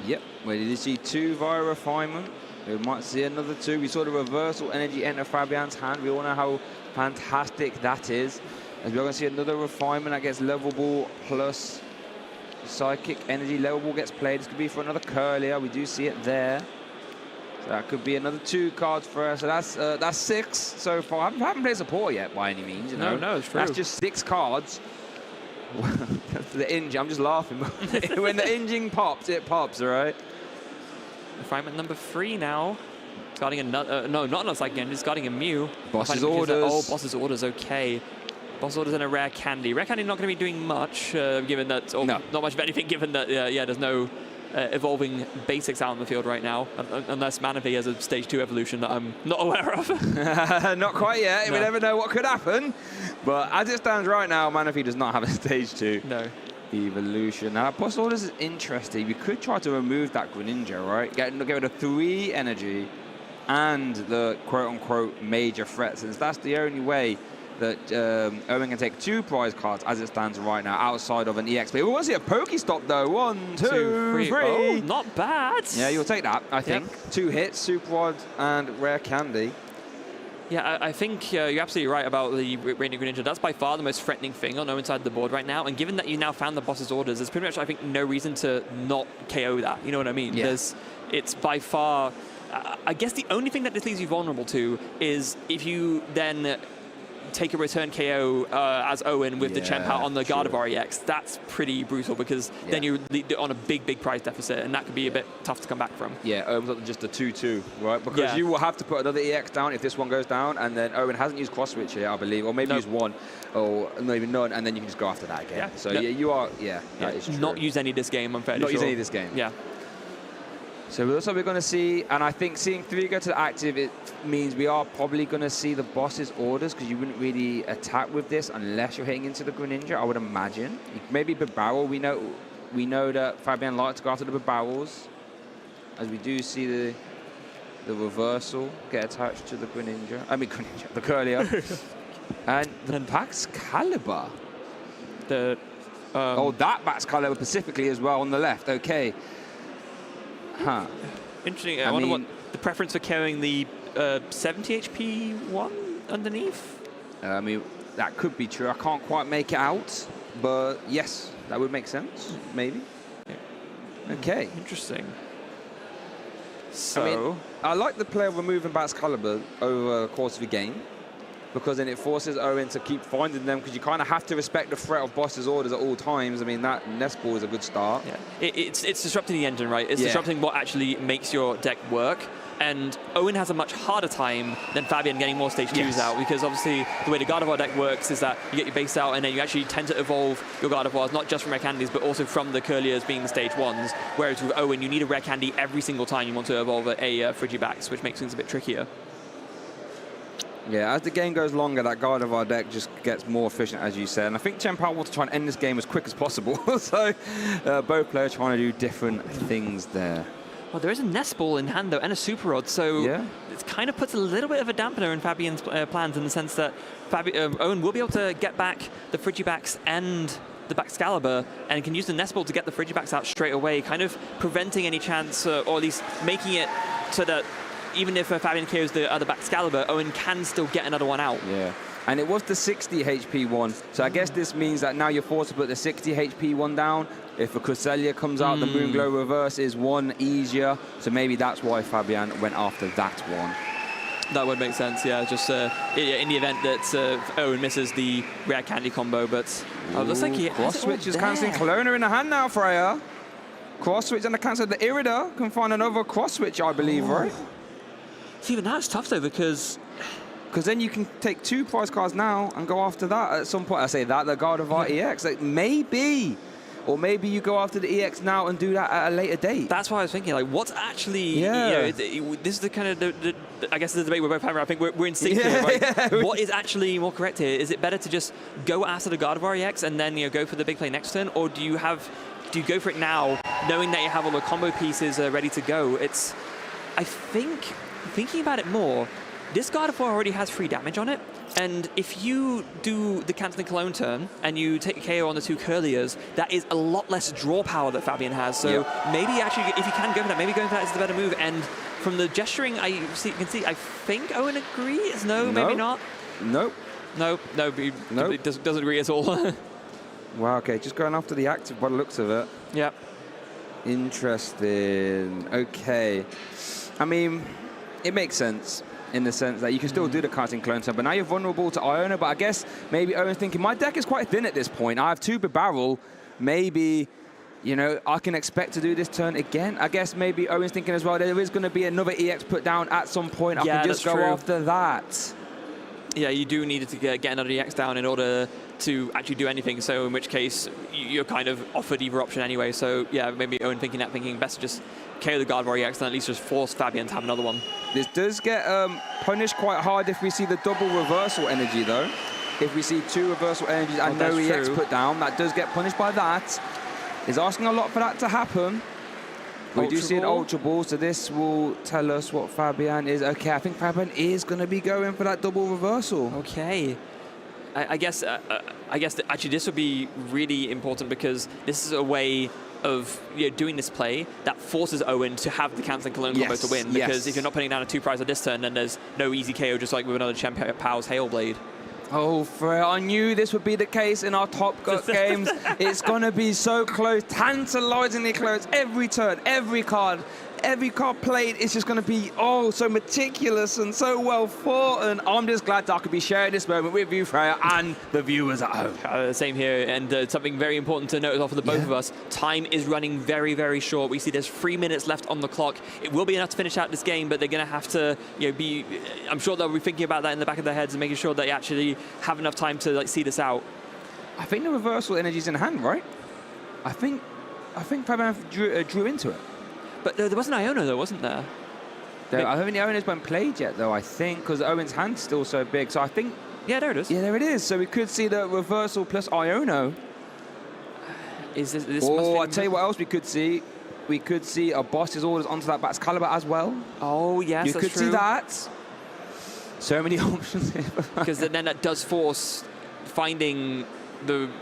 Yep, we did see 2 via refinement. We might see another 2. We saw the reversal energy enter Fabian's hand. We all know how fantastic that is. As we're going to see another refinement that gets level ball plus psychic energy. Level ball gets played. This could be for another Curlier. We do see it there. So that could be another 2 cards for us. So that's 6 so far. I haven't played support yet by any means. You know? No, it's true. That's just 6 cards. The engine, I'm just laughing. When the engine pops, it pops, all right? Refinement number 3 now. Discarding another, no, not another Psychic Engine, discarding a Mew. Boss's orders. Oh, Boss's orders, okay. Boss orders and a Rare Candy. Rare Candy not going to be doing much, given that, or not much of anything, given that, there's no evolving basics out in the field right now, unless Manaphy has a stage 2 evolution that I'm not aware of. Not quite yet. No. We never know what could happen. But as it stands right now, Manaphy does not have a stage 2 evolution. Now, Boss orders is interesting. We could try to remove that Greninja, right? Get rid of 3 energy and the quote-unquote major threat, since that's the only way that Owen can take 2 prize cards as it stands right now outside of an EXP. We want to see a Pokestop though. 1, 2, 3. Oh, not bad. Yeah, you'll take that, I think. 2 hits, Super Rod and Rare Candy. Yeah, I think you're absolutely right about the Radiant Greninja. That's by far the most threatening thing on Owen's side of the board right now. And given that you now found the Boss's orders, there's pretty much, I think, no reason to not KO that. You know what I mean? Yeah. It's by far... I guess the only thing that this leaves you vulnerable to is if you then take a return KO as Owen with the Chien-Pao on the Gardevoir EX, that's pretty brutal because then you're on a big prize deficit, and that could be a bit tough to come back from. Yeah, Owen's got just a 2-2, right? Because you will have to put another EX down if this one goes down, and then Owen hasn't used cross switch here, I believe, or maybe used one, or maybe none, and then you can just go after that again. So you are, that is true. Not use any this game, I'm fairly sure. Not use any this game. Yeah. So that's what we're going to see, and I think seeing 3 go to the active, it means we are probably going to see the boss's orders, because you wouldn't really attack with this unless you're hitting into the Greninja, I would imagine. Maybe Barrel, we know that Fabian likes to go after the barrels, as we do see the reversal get attached to the Greninja. I mean, Greninja, the Curlier. And the Baxcalibur. That Baxcalibur specifically as well on the left, okay. Huh. Interesting. I wonder what the preference for carrying the 70 HP one underneath? I mean, that could be true. I can't quite make it out, but yes, that would make sense, maybe. Okay. Interesting. So, I mean, I like the play of removing Baxcalibur over the course of the game, because then it forces Owen to keep finding them, because you kind of have to respect the threat of boss's orders at all times. I mean, that Nest Ball is a good start. Yeah. It's disrupting the engine, right? It's disrupting what actually makes your deck work. And Owen has a much harder time than Fabian getting more stage 2s out, because obviously the way the Gardevoir deck works is that you get your base out and then you actually tend to evolve your Gardevoirs, not just from rare candies, but also from the Curliers being stage 1s. Whereas with Owen, you need a rare candy every single time you want to evolve a Frigibax, which makes things a bit trickier. Yeah, as the game goes longer, that Gardevoir deck just gets more efficient, as you said. And I think Chien-Pao wants to try and end this game as quick as possible. So both players trying to do different things there. Well, there is a Nest Ball in hand, though, and a Super Rod, so it kind of puts a little bit of a dampener in Fabian's plans, in the sense that Owen will be able to get back the Frigibax and the Baxcalibur, and can use the Nest Ball to get the Frigibax out straight away, kind of preventing any chance, or at least making it so that even if Fabian KOs the other Baxcalibur, Owen can still get another one out. Yeah. And it was the 60 HP one, so I guess this means that now you're forced to put the 60 HP one down. If a Cresselia comes out, the Moonglow reverse is one easier, so maybe that's why Fabian went after that one. That would make sense, yeah. Just in the event that Owen misses the rare candy combo, but looks like he cross switch is cancelling Cloner in the hand now, Freya. Cross switch and the cancel. The Irida can find another cross switch, I believe, right? See, but that's tough though, because then you can take 2 prize cards now and go after that at some point. I say that, the Gardevoir EX, like maybe. Or maybe you go after the EX now and do that at a later date. That's why I was thinking, like, what's actually, this is the kind of, I guess the debate we're both having. I think we're in sync here, right? What is actually more correct here? Is it better to just go after the Gardevoir EX and then, go for the big play next turn? Or do you go for it now, knowing that you have all the combo pieces ready to go? I think, thinking about it more, this Gardevoir already has 3 damage on it, and if you do the cancelling Cologne turn and you take a KO on the 2 Curliers, that is a lot less draw power that Fabian has. So maybe actually, if you can go for that, maybe going for that is the better move. And from the gesturing, you can see, I think Owen agrees. No, maybe not. Nope. No, he doesn't agree at all. Wow, okay, just going after the active by the looks of it. Yep. Interesting. Okay. I mean, it makes sense, in the sense that you can still do the casting clone turn, but now you're vulnerable to Iona. But I guess maybe Owen's thinking, my deck is quite thin at this point. I have 2 Barrel. Maybe, I can expect to do this turn again. I guess maybe Owen's thinking as well, there is going to be another EX put down at some point. I can just go after that. Yeah, you do need to get another EX down in order to actually do anything. So in which case, you're kind of offered either option anyway. So yeah, maybe Owen thinking best to just KO the Gardevoir EX and at least just force Fabian to have another one. This does get punished quite hard if we see the double reversal energy, though. If we see 2 reversal energies and no EX put down, that does get punished by that. He's asking a lot for that to happen. We do see an Ultra Ball, so this will tell us what Fabian is. Okay, I think Fabian is going to be going for that double reversal. Okay. I guess actually this would be really important, because this is a way of doing this play that forces Owen to have the cancelling Cologne combo to win. Because if you're not putting down a 2 prize at this turn, then there's no easy KO, just like with another Chien-Pao's Hail Blade. Oh, Freya, I knew this would be the case in our Top Gut games. It's going to be so close, tantalizingly close. Every turn, every card every card played is just going to be, so meticulous and so well thought. And I'm just glad that I could be sharing this moment with you, Freya, and the viewers at home. Same here, and something very important to note off for the both of us. Time is running very, very short. We see there's 3 minutes left on the clock. It will be enough to finish out this game, but they're going to have to, be. I'm sure they'll be thinking about that in the back of their heads and making sure they actually have enough time to see this out. I think the reversal energy's in hand, right? I think Fabian drew into it. But there wasn't Iono, though, wasn't there? I don't think the Iono's been played yet, though, I think, because Owen's hand's still so big. So I think... Yeah, there it is. Yeah, there it is. So we could see the reversal plus Iono. Is this I'll tell you what else we could see. We could see a boss's orders onto that Bat's Caliber as well. Oh, yes, you that's could see that. So many options here. Because then that does force finding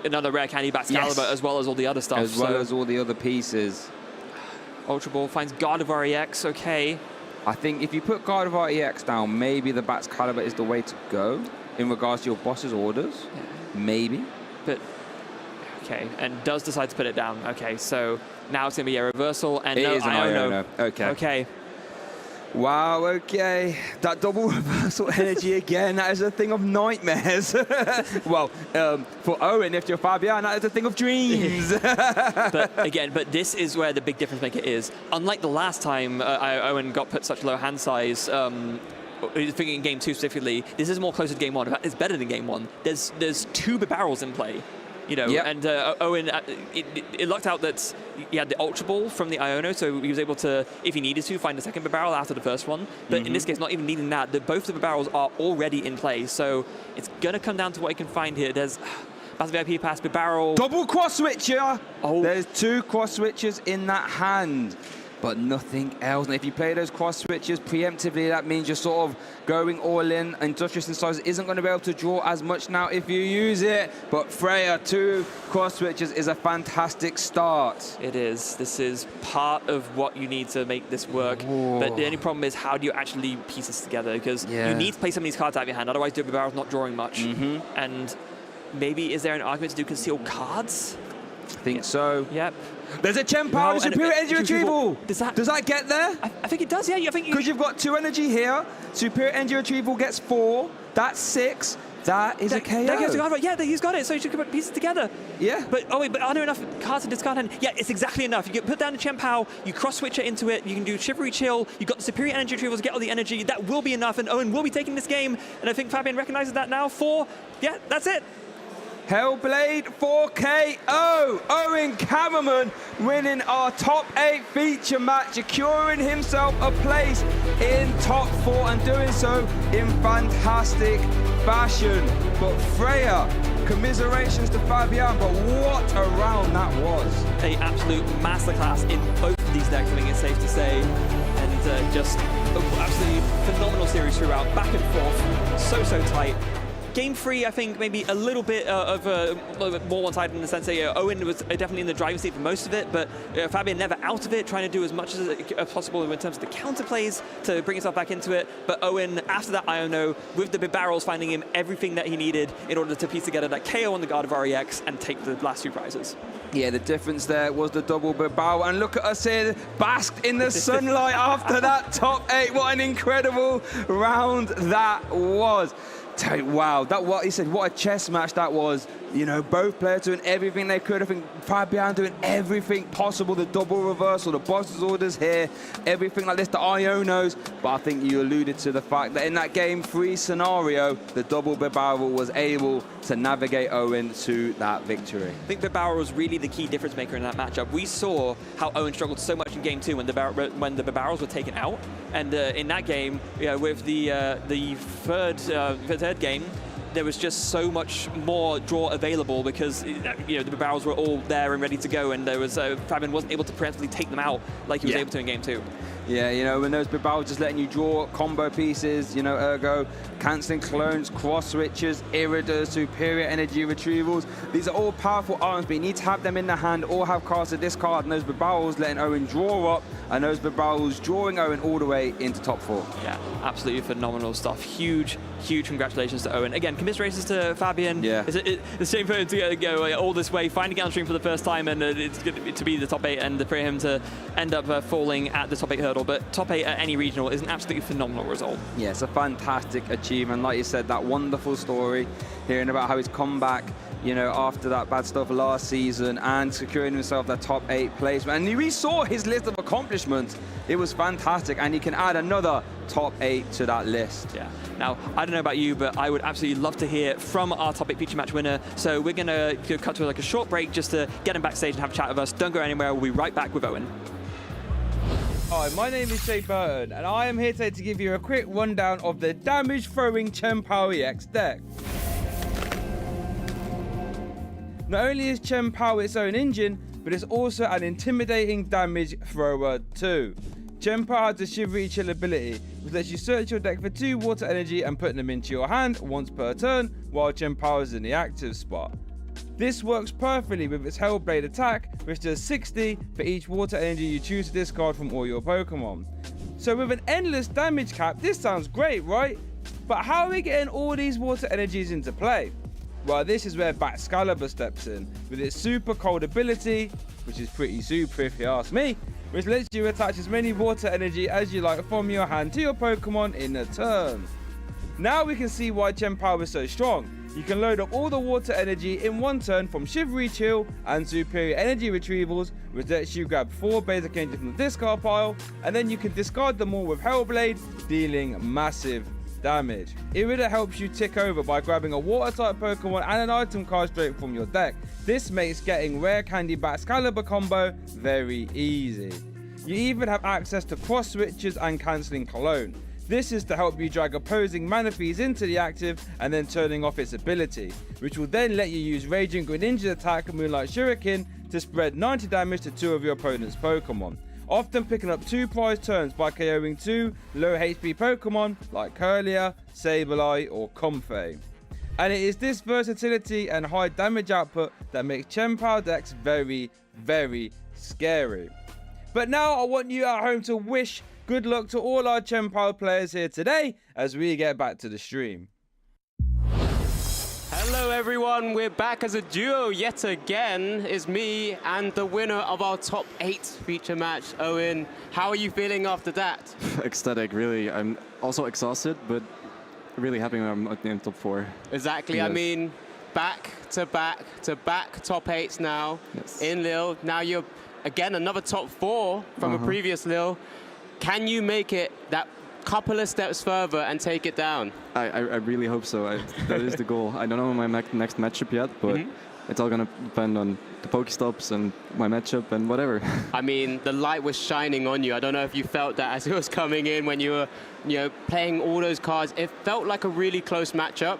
another rare candy Bat's Caliber as well as all the other stuff. As well as all the other pieces. Ultra Ball finds Gardevoir EX, okay. I think if you put Gardevoir EX down, maybe the Bat's Caliber is the way to go in regards to your boss's orders. Yeah. Maybe. But, okay, and does decide to put it down. Okay, so now it's going to be a reversal and it is an Iono. Okay. Okay. Wow, okay. That double reversal energy again, that is a thing of nightmares. Well, for Owen, if you're Fabian, that is a thing of dreams. but this is where the big difference maker is. Unlike the last time Owen got put such low hand size, thinking in game 2 specifically, this is more closer to game 1. In fact, it's better than game 1. There's 2 barrels in play. And Owen, it lucked out that he had the Ultra Ball from the Iono, so he was able to, if he needed to, find a second barrel after the first one. But in this case, not even needing that, both of the barrels are already in play. So it's going to come down to what he can find here. There's Battle VIP Pass, barrel. Double cross switcher! Oh. There's 2 cross switches in that hand, but nothing else. And if you play those cross switches preemptively, that means you're sort of going all in. Industrious Incisors isn't going to be able to draw as much now if you use it. But Freya, 2 cross switches is a fantastic start. It is. This is part of what you need to make this work. Ooh. But the only problem is, how do you actually piece this together? Because you need to play some of these cards out of your hand, otherwise the barrel's not drawing much. And maybe is there an argument to do concealed cards? I think so. Yep. There's a Chien-Pao Superior Energy Retrieval. Does that get there? I think it does, yeah. Because you've got 2 energy here. Superior Energy Retrieval gets 4. That's 6. That is a KO. Yeah, he's got it, so you should put pieces together. Yeah. But are there enough cards to discard hand? Yeah, it's exactly enough. You can put down the Chien-Pao, you cross-switch it into it, you can do Chivalry Chill, you've got the Superior Energy Retrieval to get all the energy. That will be enough, and Owen will be taking this game. And I think Fabian recognizes that now. 4. Yeah, that's it. Hellblade 4KO. Owen Cameraman winning our top 8 feature match, securing himself a place in top 4 and doing so in fantastic fashion. But Freya, commiserations to Fabian, but what a round that was. An absolute masterclass in both of these decks, I think it's safe to say. And just absolutely phenomenal series throughout, back and forth, so tight. Game 3, I think, maybe a little bit more one-sided in the sense that Owen was definitely in the driving seat for most of it, but Fabian never out of it, trying to do as much as possible in terms of the counterplays to bring himself back into it. But Owen, after that Iono, with the big barrels, finding him everything that he needed in order to piece together that KO on the Gardevoir EX and take the last 2 prizes. Yeah, the difference there was the double barrel. And look at us here, basked in the sunlight after that top 8. What an incredible round that was. Wow, what he said, what a chess match that was. Both players doing everything they could. I think Fabian doing everything possible, the double reversal, the boss's orders here, everything like this, the Ionos. But I think you alluded to the fact that in that game 3 scenario, the double barrel was able to navigate Owen to that victory. I think Barrel was really the key difference maker in that matchup. We saw how Owen struggled so much in game 2 when the barrels were taken out. And in that game, with the third game, there was just so much more draw available because the barrels were all there and ready to go, and there was Fabian wasn't able to preemptively take them out like he was able to in game 2. Yeah, you know, when those big barrels just letting you draw combo pieces, you know, ergo, cancelling clones, cross switches, irriders, superior energy retrievals. These are all powerful items, but you need to have them in the hand or have cards to discard, and those big barrels letting Owen draw up, and those big barrels drawing Owen all the way into top 4. Yeah, absolutely phenomenal stuff. Huge congratulations to Owen. Again, commiserations to Fabian. Yeah. It's a shame for him to go all this way, finding downstream for the first time, and it's going to be the top 8, and for him to end up falling at the top 8 hurdle. But top 8 at any regional is an absolutely phenomenal result. Yeah, it's a fantastic achievement. Like you said, that wonderful story, hearing about how he's come back, you know, after that bad stuff last season and securing himself that top 8 placement. And we saw his list of accomplishments. It was fantastic, and he can add another top 8 to that list. Yeah. Now, I don't know about you, but I would absolutely love to hear from our top 8 feature match winner. So we're going to cut to like a short break just to get him backstage and have a chat with us. Don't go anywhere. We'll be right back with Owen. Hi, my name is Shay Burton, and I am here today to give you a quick rundown of the damage-throwing Chien-Pao EX deck. Not only is Chien-Pao its own engine, but it's also an intimidating damage thrower too. Chien-Pao has the Shivery Chill ability, which lets you search your deck for 2 water energy and put them into your hand once per turn, while Chien-Pao is in the active spot. This works perfectly with its Hellblade attack, which does 60 for each water energy you choose to discard from all your Pokemon. So with an endless damage cap, this sounds great, right? But how are we getting all these water energies into play? Well, this is where Baxcalibur steps in, with its super cold ability, which is pretty super if you ask me, which lets you attach as many water energy as you like from your hand to your Pokemon in a turn. Now we can see why Chien-Pao is so strong. You can load up all the water energy in one turn from Shivery Chill and Superior Energy Retrievals, which lets you grab 4 basic energy from the discard pile, and then you can discard them all with Hellblade, dealing massive damage. Irida helps you tick over by grabbing a water type Pokemon and an item card straight from your deck. This makes getting Rare Candy Baxcalibur combo very easy. You even have access to cross switches and cancelling clone. This is to help you drag opposing Manaphy's into the active and then turning off its ability, which will then let you use Raging Greninja's attack Moonlight Shuriken to spread 90 damage to 2 of your opponent's Pokemon, often picking up 2 prize turns by KOing 2 low HP Pokemon like Kirlia, Sableye or Comfey. And it is this versatility and high damage output that makes Chien-Pao decks very, very scary. But now I want you at home to wish good luck to all our Chien-Pao players here today as we get back to the stream. Hello everyone, we're back as a duo yet again. It's me and the winner of our top 8 feature match, Owen. How are you feeling after that? Ecstatic, really. I'm also exhausted, but really happy I'm in top 4. Exactly, yes. I mean, back to back top 8s now in Lille. Now you're, again, another top 4 from a previous Lille. Can you make it that couple of steps further and take it down? I really hope so. That is the goal. I don't know my next matchup yet, but it's all going to depend on the Pokestops and my matchup and whatever. I mean, the light was shining on you. I don't know if you felt that as it was coming in when you were, playing all those cards. It felt like a really close matchup.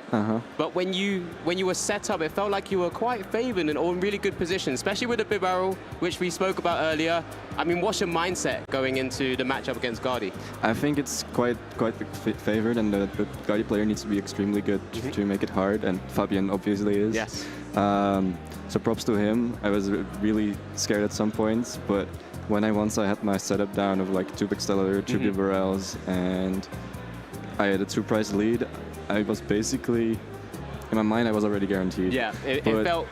But when you were set up, it felt like you were quite favored and all in really good position, especially with the big barrel, which we spoke about earlier. I mean, what's your mindset going into the matchup against Gardy? I think it's quite favored, and the Gardy player needs to be extremely good to make it hard, and Fabian obviously is. Yes. So props to him. I was really scared at some points, but when once I had my setup down of like 2 Baxcalibur, 2 Bibarels, and I had a 2 prize lead, I was basically, in my mind, I was already guaranteed. Yeah, it felt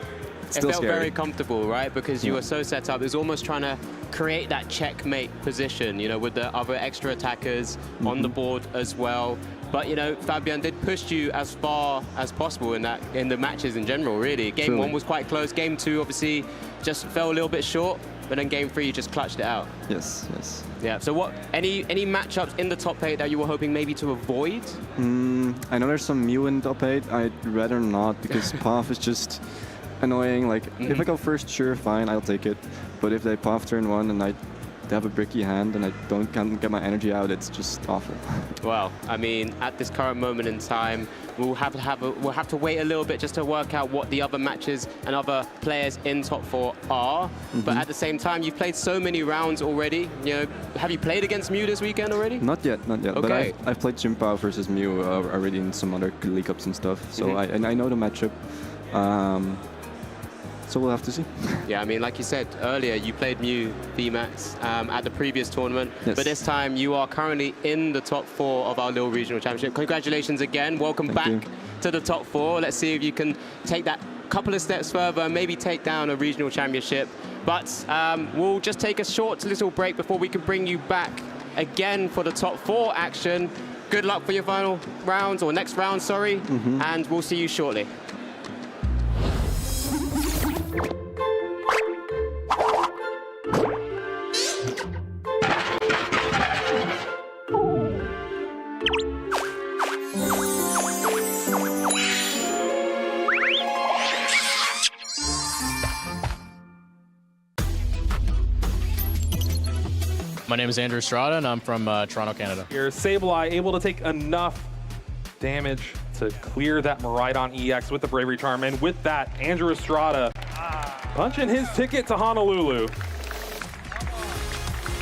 very comfortable, right? Because you were so set up. It was almost trying to create that checkmate position, with the other extra attackers on the board as well. But Fabian did push you as far as possible in the matches in general, really. Game 1 was quite close. Game 2 obviously just fell a little bit short, but then Game 3 you just clutched it out. Yes. Yeah. So any matchups in the top 8 that you were hoping maybe to avoid? I know there's some Mew in top 8. I'd rather not, because Path is just annoying. Like if I go first, sure, fine, I'll take it. But if they Path turn 1 and I they have a bricky hand and I can't get my energy out. It's just awful. Well, I mean, at this current moment in time, we'll have to wait a little bit just to work out what the other matches and other players in top 4 are. But at the same time, you've played so many rounds already. You know, have you played against Mew this weekend already? Not yet. Okay. But I've played Chien-Pao versus Mew already in some other League Cups and stuff. So I know the matchup. So we'll have to see. Yeah, I mean, like you said earlier, you played Mew VMAX at the previous tournament, but this time you are currently in the top 4 of our Lille Regional Championship. Congratulations again. Welcome back to the top 4. Let's see if you can take that couple of steps further, maybe take down a regional championship. But we'll just take a short little break before we can bring you back again for the top 4 action. Good luck for your final rounds, or next round, sorry, and we'll see you shortly. My name is Andrew Estrada, and I'm from Toronto, Canada. Your Sableye able to take enough damage to clear that Miraidon EX with the Bravery Charm, and with that, Andrew Estrada punching his ticket to Honolulu.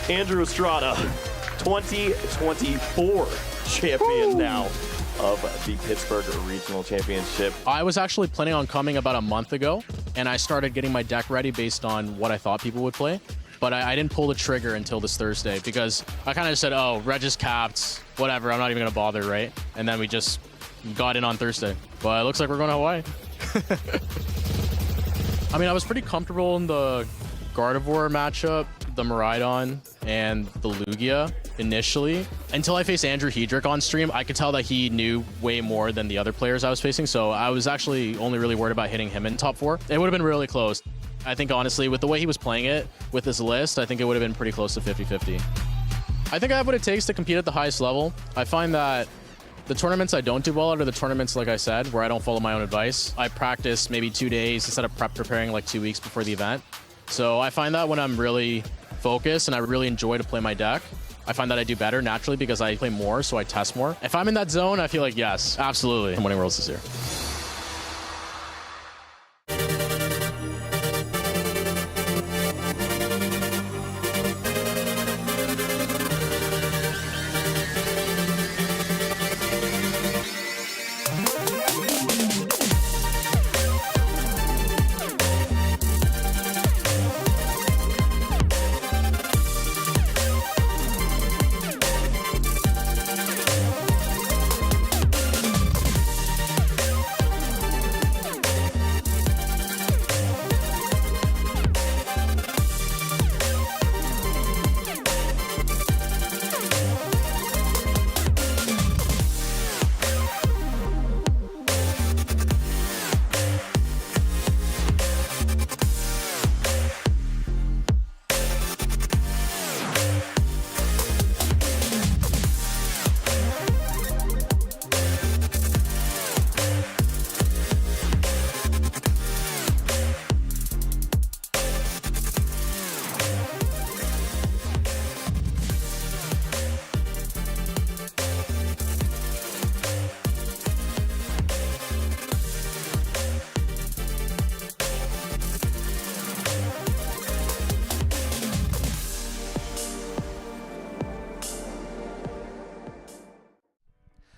Andrew Estrada, 2024 champion now of the Pittsburgh Regional Championship. I was actually planning on coming about a month ago, and I started getting my deck ready based on what I thought people would play. But I didn't pull the trigger until this Thursday because I kind of said, oh, Reg is capped, whatever, I'm not even going to bother, right? And then we just got in on Thursday. But it looks like we're going to Hawaii. I mean, I was pretty comfortable in the Gardevoir matchup, the Miraidon, and the Lugia initially. Until I faced Andrew Hedrick on stream, I could tell that he knew way more than the other players I was facing. So I was actually only really worried about hitting him in top 4. It would have been really close. I think, honestly, with the way he was playing it with this list, I think it would have been pretty close to 50-50. I think I have what it takes to compete at the highest level. I find that the tournaments I don't do well are the tournaments, like I said, where I don't follow my own advice. I practice maybe 2 days instead of preparing like 2 weeks before the event. So I find that when I'm really focused and I really enjoy to play my deck, I find that I do better naturally because I play more, so I test more. If I'm in that zone, I feel like, yes, absolutely, I'm winning Worlds this year.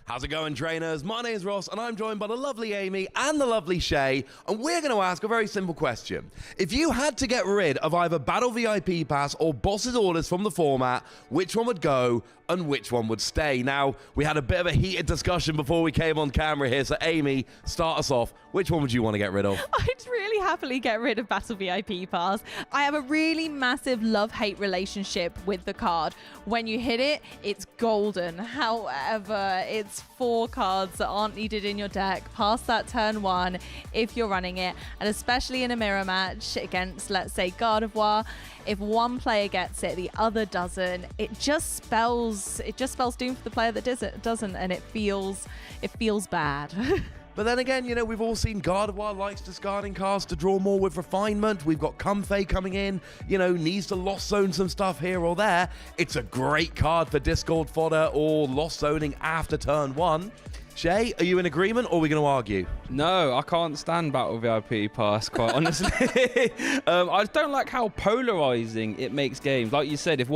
How's it going, trainers? My name's Ross, and I'm joined by the lovely Amy and the lovely Shay, and we're going to ask a very simple question. If you had to get rid of either Battle VIP Pass or Boss's Orders from the format, which one would go and which one would stay? Now, we had a bit of a heated discussion before we came on camera here, so Amy, start us off. Which one would you want to get rid of? I'd really happily get rid of Battle VIP Pass. I have a really massive love-hate relationship with the card. When you hit it, it's golden. However, it's 4 cards that aren't needed in your deck past that turn 1 if you're running it, and especially in a mirror match against, let's say, Gardevoir. If one player gets it, the other doesn't. It just spells doom for the player that doesn't, and it feels bad. But then again, you know, we've all seen Gardevoir likes discarding cards to draw more with refinement. We've got Comfey coming in, you know, needs to lost zone some stuff here or there. It's a great card for Discord fodder or lost zoning after turn 1. Shay, are you in agreement or are we going to argue? No, I can't stand Battle VIP Pass, quite honestly. I just don't like how polarizing it makes games. Like you said, if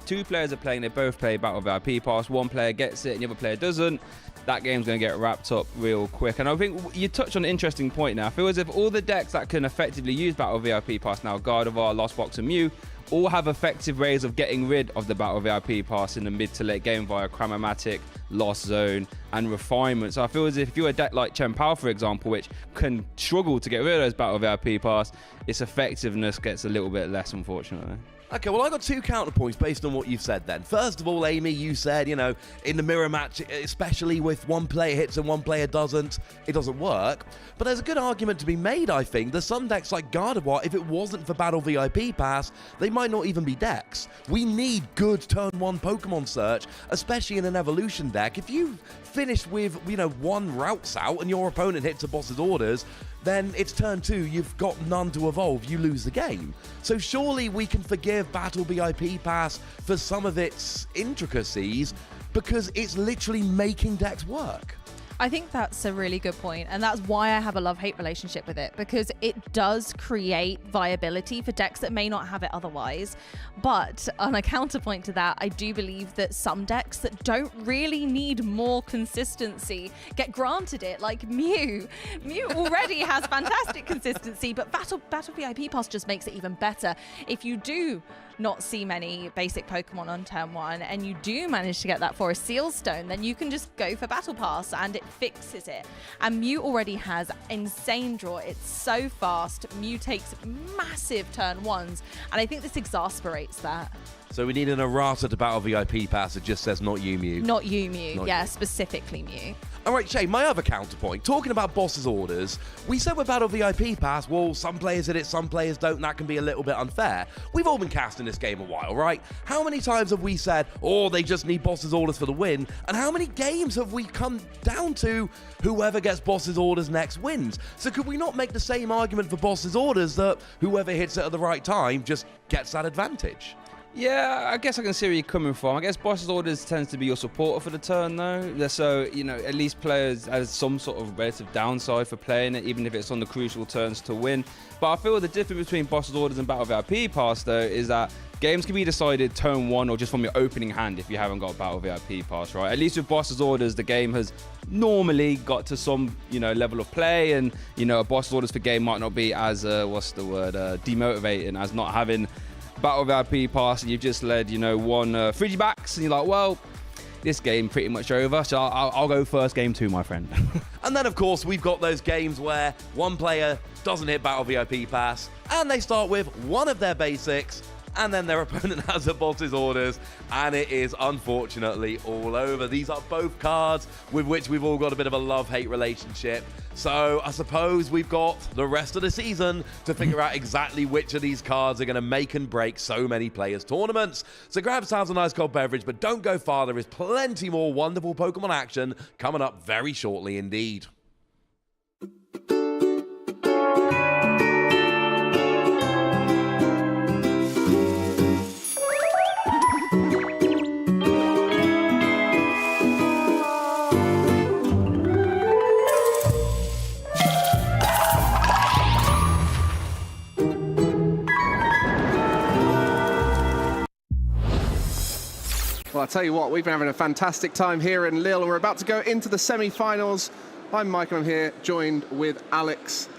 two players are playing, they both play Battle VIP Pass, one player gets it and the other player doesn't, that game's going to get wrapped up real quick. And I think you touched on an interesting point now. I feel as if all the decks that can effectively use Battle VIP Pass now, Gardevoir, Lost Box and Mew, all have effective ways of getting rid of the Battle VIP Pass in the mid to late game via Cramomatic, Lost Zone, and Refinement. So I feel as if you're a deck like Chien-Pao, for example, which can struggle to get rid of those Battle VIP Pass, its effectiveness gets a little bit less, unfortunately. Okay, well, I got 2 counterpoints based on what you've said then. First of all, Amy, you said, you know, in the mirror match, especially with one player hits and one player doesn't, it doesn't work. But there's a good argument to be made, I think. There's some decks like Gardevoir, if it wasn't for Battle VIP Pass, they might not even be decks. We need good turn 1 Pokemon search, especially in an evolution deck. If you finish with, you know, 1 routes out and your opponent hits a boss's orders, then it's turn 2, you've got none to evolve, you lose the game. So surely we can forgive Battle VIP Pass for some of its intricacies because it's literally making decks work. I think that's a really good point, and that's why I have a love-hate relationship with it, because it does create viability for decks that may not have it otherwise. But on a counterpoint to that, I do believe that some decks that don't really need more consistency get granted it, like Mew. Mew already has fantastic consistency, but Battle VIP Pass just makes it even better. If you do not see many basic Pokemon on turn 1 and you do manage to get that for a Seal Stone, then you can just go for Battle Pass and it fixes it. And Mew already has insane draw. It's so fast. Mew takes massive turn 1s, and I think this exasperates that. So we need an errata to Battle VIP Pass that just says not you, Mew. Not you, Mew. Not yeah, you. Specifically Mew. All right, Shay, my other counterpoint, talking about boss's orders, we said with Battle VIP Pass, well, some players hit it, some players don't, and that can be a little bit unfair. We've all been casting this game a while, right? How many times have we said, oh, they just need boss's orders for the win? And how many games have we come down to whoever gets boss's orders next wins? So could we not make the same argument for boss's orders that whoever hits it at the right time just gets that advantage? Yeah, I guess I can see where you're coming from. I guess boss's orders tends to be your supporter for the turn, though. So, you know, at least players has some sort of relative downside for playing it, even if it's on the crucial turns to win. But I feel the difference between boss's orders and Battle VIP Pass, though, is that games can be decided turn 1 or just from your opening hand if you haven't got Battle VIP Pass, right? At least with boss's orders, the game has normally got to some, you know, level of play, and, you know, a boss's orders for game might not be as, demotivating as not having Battle VIP Pass, and you've just led, you know, 1 Frigibacks, and you're like, well, this game pretty much over, so I'll go first game 2, my friend. And then, of course, we've got those games where one player doesn't hit Battle VIP Pass, and they start with one of their basics, and then their opponent has a boss's orders, and it is unfortunately all over. These are both cards with which we've all got a bit of a love-hate relationship. So I suppose we've got the rest of the season to figure out exactly which of these cards are going to make and break so many players' tournaments. So grab yourselves a nice cold beverage, but don't go far. There is plenty more wonderful Pokemon action coming up very shortly indeed. Well, I'll tell you what, we've been having a fantastic time here in Lille, and we're about to go into the semi-finals. I'm Michael, I'm here, joined with Alex.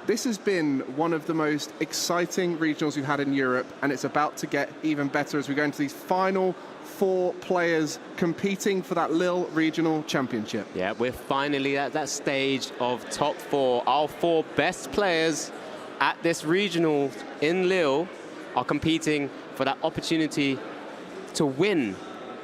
This has been one of the most exciting regionals we've had in Europe, and it's about to get even better as we go into these final 4 players competing for that Lille Regional Championship. Yeah, we're finally at that stage of top 4. Our 4 best players at this regional in Lille are competing for that opportunity to win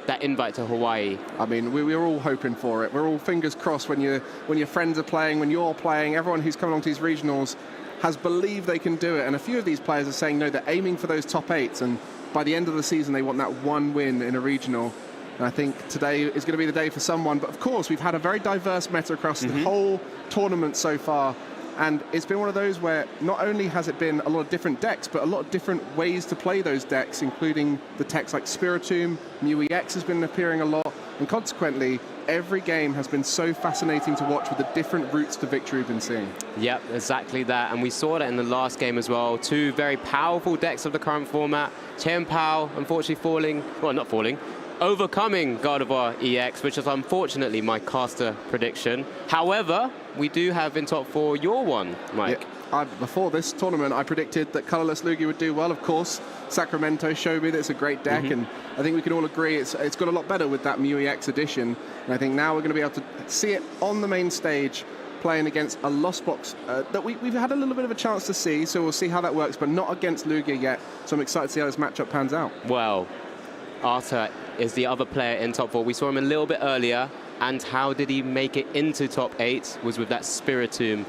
that invite to Hawaii. I mean, we're all hoping for it. We're all fingers crossed when your friends are playing, when you're playing. Everyone who's coming along to these regionals has believed they can do it. And a few of these players are saying, no, they're aiming for those top 8s. And by the end of the season, they want that 1 win in a regional. And I think today is going to be the day for someone. But of course, we've had a very diverse meta across the whole tournament so far. And it's been one of those where not only has it been a lot of different decks, but a lot of different ways to play those decks, including the techs like Spiritomb, Mew EX has been appearing a lot, and consequently, every game has been so fascinating to watch with the different routes to victory we've been seeing. Yep, exactly that, and we saw that in the last game as well. Two very powerful decks of the current format. Chien-Pao, unfortunately overcoming Gardevoir EX, which is unfortunately my caster prediction. However, we do have in top 4 your one, Mike. Yeah, before this tournament, I predicted that Colorless Lugia would do well. Of course, Sacramento showed me that it's a great deck, and I think we can all agree it's got a lot better with that Mew EX edition. And I think now we're going to be able to see it on the main stage, playing against a Lost Box that we've had a little bit of a chance to see, so we'll see how that works, but not against Lugia yet. So I'm excited to see how this matchup pans out. Well, Arthur is the other player in top 4. We saw him a little bit earlier, and how did he make it into top 8 was with that Spiritomb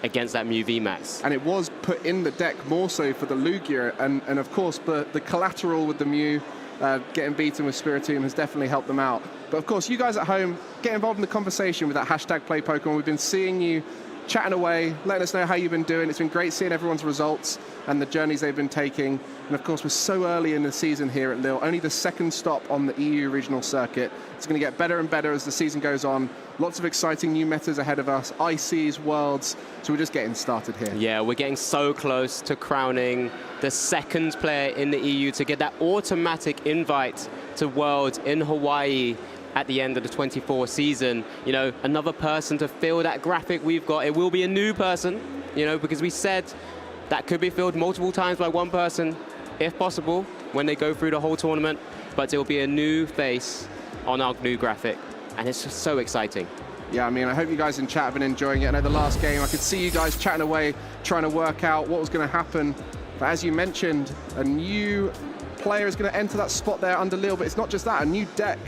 against that Mew VMAX. And it was put in the deck more so for the Lugia, and of course the collateral with the Mew getting beaten with Spiritomb has definitely helped them out. But of course, you guys at home, get involved in the conversation with that hashtag #PlayPokemon. We've been seeing you chatting away, letting us know how you've been doing. It's been great seeing everyone's results and the journeys they've been taking. And of course, we're so early in the season here at Lille, only the second stop on the EU regional circuit. It's going to get better and better as the season goes on. Lots of exciting new metas ahead of us, ICs, Worlds, so we're just getting started here. Yeah, we're getting so close to crowning the second player in the EU to get that automatic invite to Worlds in Hawaii at the end of the 24 season. You know, another person to fill that graphic we've got. It will be a new person, you know, because we said that could be filled multiple times by one person, if possible, when they go through the whole tournament. But it will be a new face on our new graphic, and it's just so exciting. Yeah, I mean, I hope you guys in chat have been enjoying it. I know the last game, I could see you guys chatting away, trying to work out what was going to happen. But as you mentioned, a new player is going to enter that spot there under Lille, but it's not just that, a new deck.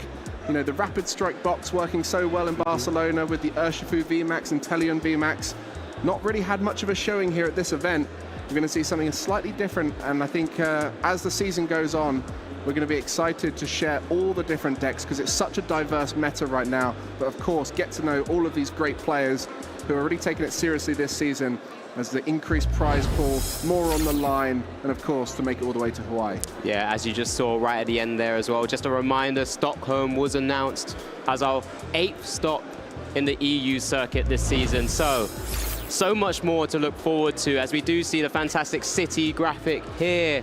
You know, the Rapid Strike box working so well in Barcelona with the Urshifu VMAX and Teleon VMAX. Not really had much of a showing here at this event. We're going to see something slightly different, and I think as the season goes on, we're going to be excited to share all the different decks because it's such a diverse meta right now. But of course, get to know all of these great players who are really taking it seriously this season as the increased prize pool, more on the line, and of course, to make it all the way to Hawaii. Yeah, as you just saw right at the end there as well, just a reminder, Stockholm was announced as our 8th stop in the EU circuit this season. So much more to look forward to as we do see the fantastic city graphic here,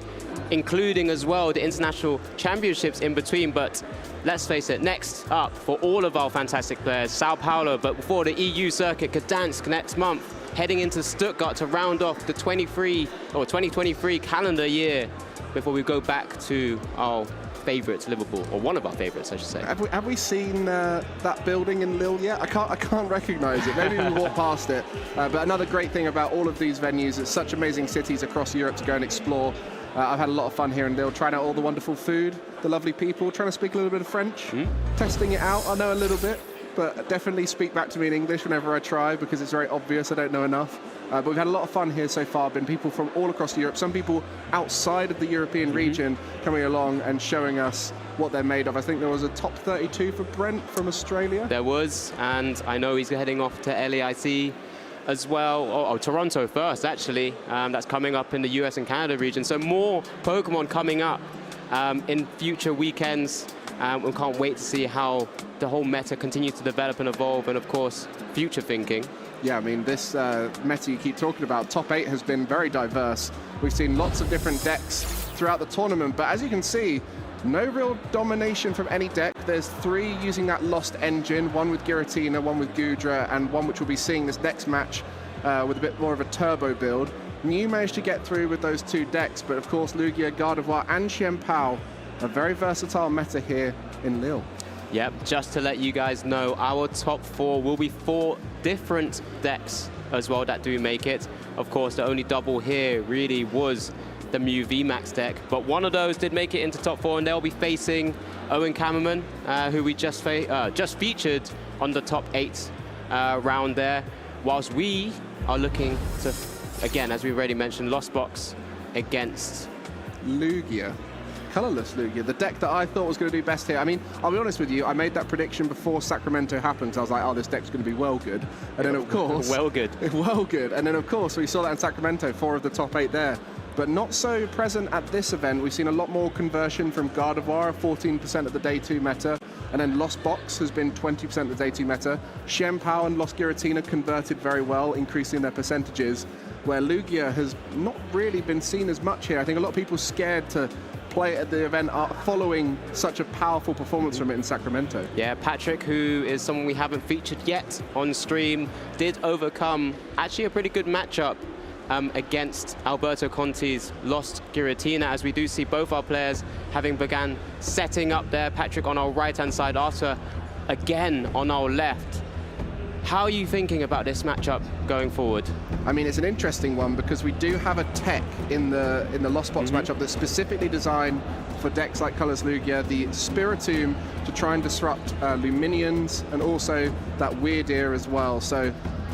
including as well the international championships in between. But let's face it, next up for all of our fantastic players, Sao Paulo, but before the EU circuit, Gdansk next month, heading into Stuttgart to round off the 2023 calendar year before we go back to our favourites, Liverpool, or one of our favourites, I should say. Have we seen that building in Lille yet? I can't recognise it. Maybe we walk past it. But another great thing about all of these venues, it's such amazing cities across Europe to go and explore. I've had a lot of fun here in Lille, trying out all the wonderful food, the lovely people, trying to speak a little bit of French, testing it out. I know a little bit, but definitely speak back to me in English whenever I try because it's very obvious I don't know enough. But we've had a lot of fun here so far. Been people from all across Europe, some people outside of the European region coming along and showing us what they're made of. I think there was a top 32 for Brent from Australia. There was, and I know he's heading off to LAIC as well. Toronto first, actually. That's coming up in the US and Canada region. So more Pokemon coming up in future weekends. We can't wait to see how the whole meta continues to develop and evolve, and of course, future thinking. Yeah, I mean, this meta you keep talking about, top 8 has been very diverse. We've seen lots of different decks throughout the tournament, but as you can see, no real domination from any deck. There's 3 using that Lost engine, one with Giratina, one with Goodra, and one which we'll be seeing this next match with a bit more of a turbo build. Mew managed to get through with those 2 decks, but of course Lugia, Gardevoir, and Chien-Pao, a very versatile meta here in Lille. Yep, just to let you guys know, our top 4 will be 4 different decks as well that do make it. Of course, the only double here really was the Mew VMAX deck, but one of those did make it into top 4, and they'll be facing Owen Kammerman, who we just featured on the top 8 round there, whilst we are looking to, again, as we already mentioned, Lost Box against Lugia. colorless Lugia, the deck that I thought was going to do best here. I mean, I'll be honest with you, I made that prediction before Sacramento happened. So I was like, oh, this deck's going to be well good. And then, of course... well good. Well good. And then, of course, we saw that in Sacramento, 4 of the top 8 there. But not so present at this event. We've seen a lot more conversion from Gardevoir, 14% of the day 2 meta. And then Lost Box has been 20% of the day 2 meta. Chien-Pao and Lost Giratina converted very well, increasing their percentages, where Lugia has not really been seen as much here. I think a lot of people scared to play it at the event following such a powerful performance from it in Sacramento. Yeah, Patrick, who is someone we haven't featured yet on stream, did overcome actually a pretty good matchup against Alberto Conti's Lost Giratina, as we do see both our players having began setting up there. Patrick on our right-hand side, Arthur again on our left. How are you thinking about this matchup going forward? I mean, it's an interesting one because we do have a tech in the Lost Box matchup that's specifically designed for decks like Colors Lugia, the Spiritomb to try and disrupt Luminaons, and also that Weird Ear as well. So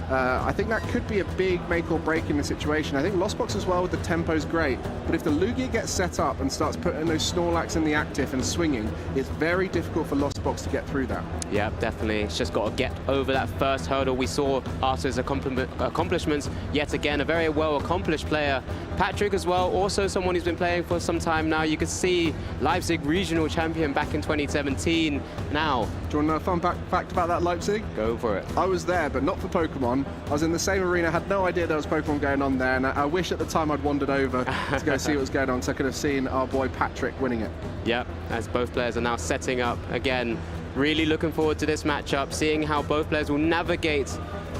I think that could be a big make or break in the situation. I think Lost Box as well with the tempo is great, but if the Lugia gets set up and starts putting those Snorlax in the active and swinging, it's very difficult for Lost Box to get through that. Yeah, definitely. It's just got to get over that first hurdle. We saw Arthur's accomplishments yet again, a very well accomplished player. Patrick as well, also someone who's been playing for some time now. You could see Leipzig regional champion back in 2017. Now, do you want to know a fun fact about that Leipzig? Go for it. I was there, but not for Pokemon. I was in the same arena, had no idea there was Pokemon going on there, and I wish at the time I'd wandered over to go see what was going on, so I could have seen our boy Patrick winning it. Yep, as both players are now setting up again. Really looking forward to this matchup, seeing how both players will navigate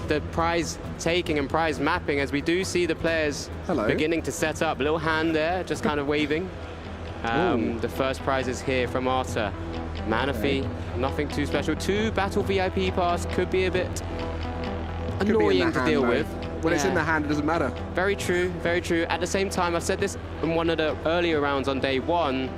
the prize taking and prize mapping, as we do see the players beginning to set up. A little hand there, just kind of waving. The first prize is here from Arthur. Manaphy, nothing too special. 2 battle VIP pass could be a bit annoying to deal with. When it's in the hand, it doesn't matter. Very true, very true. At the same time, I've said this in one of the earlier rounds on day 1,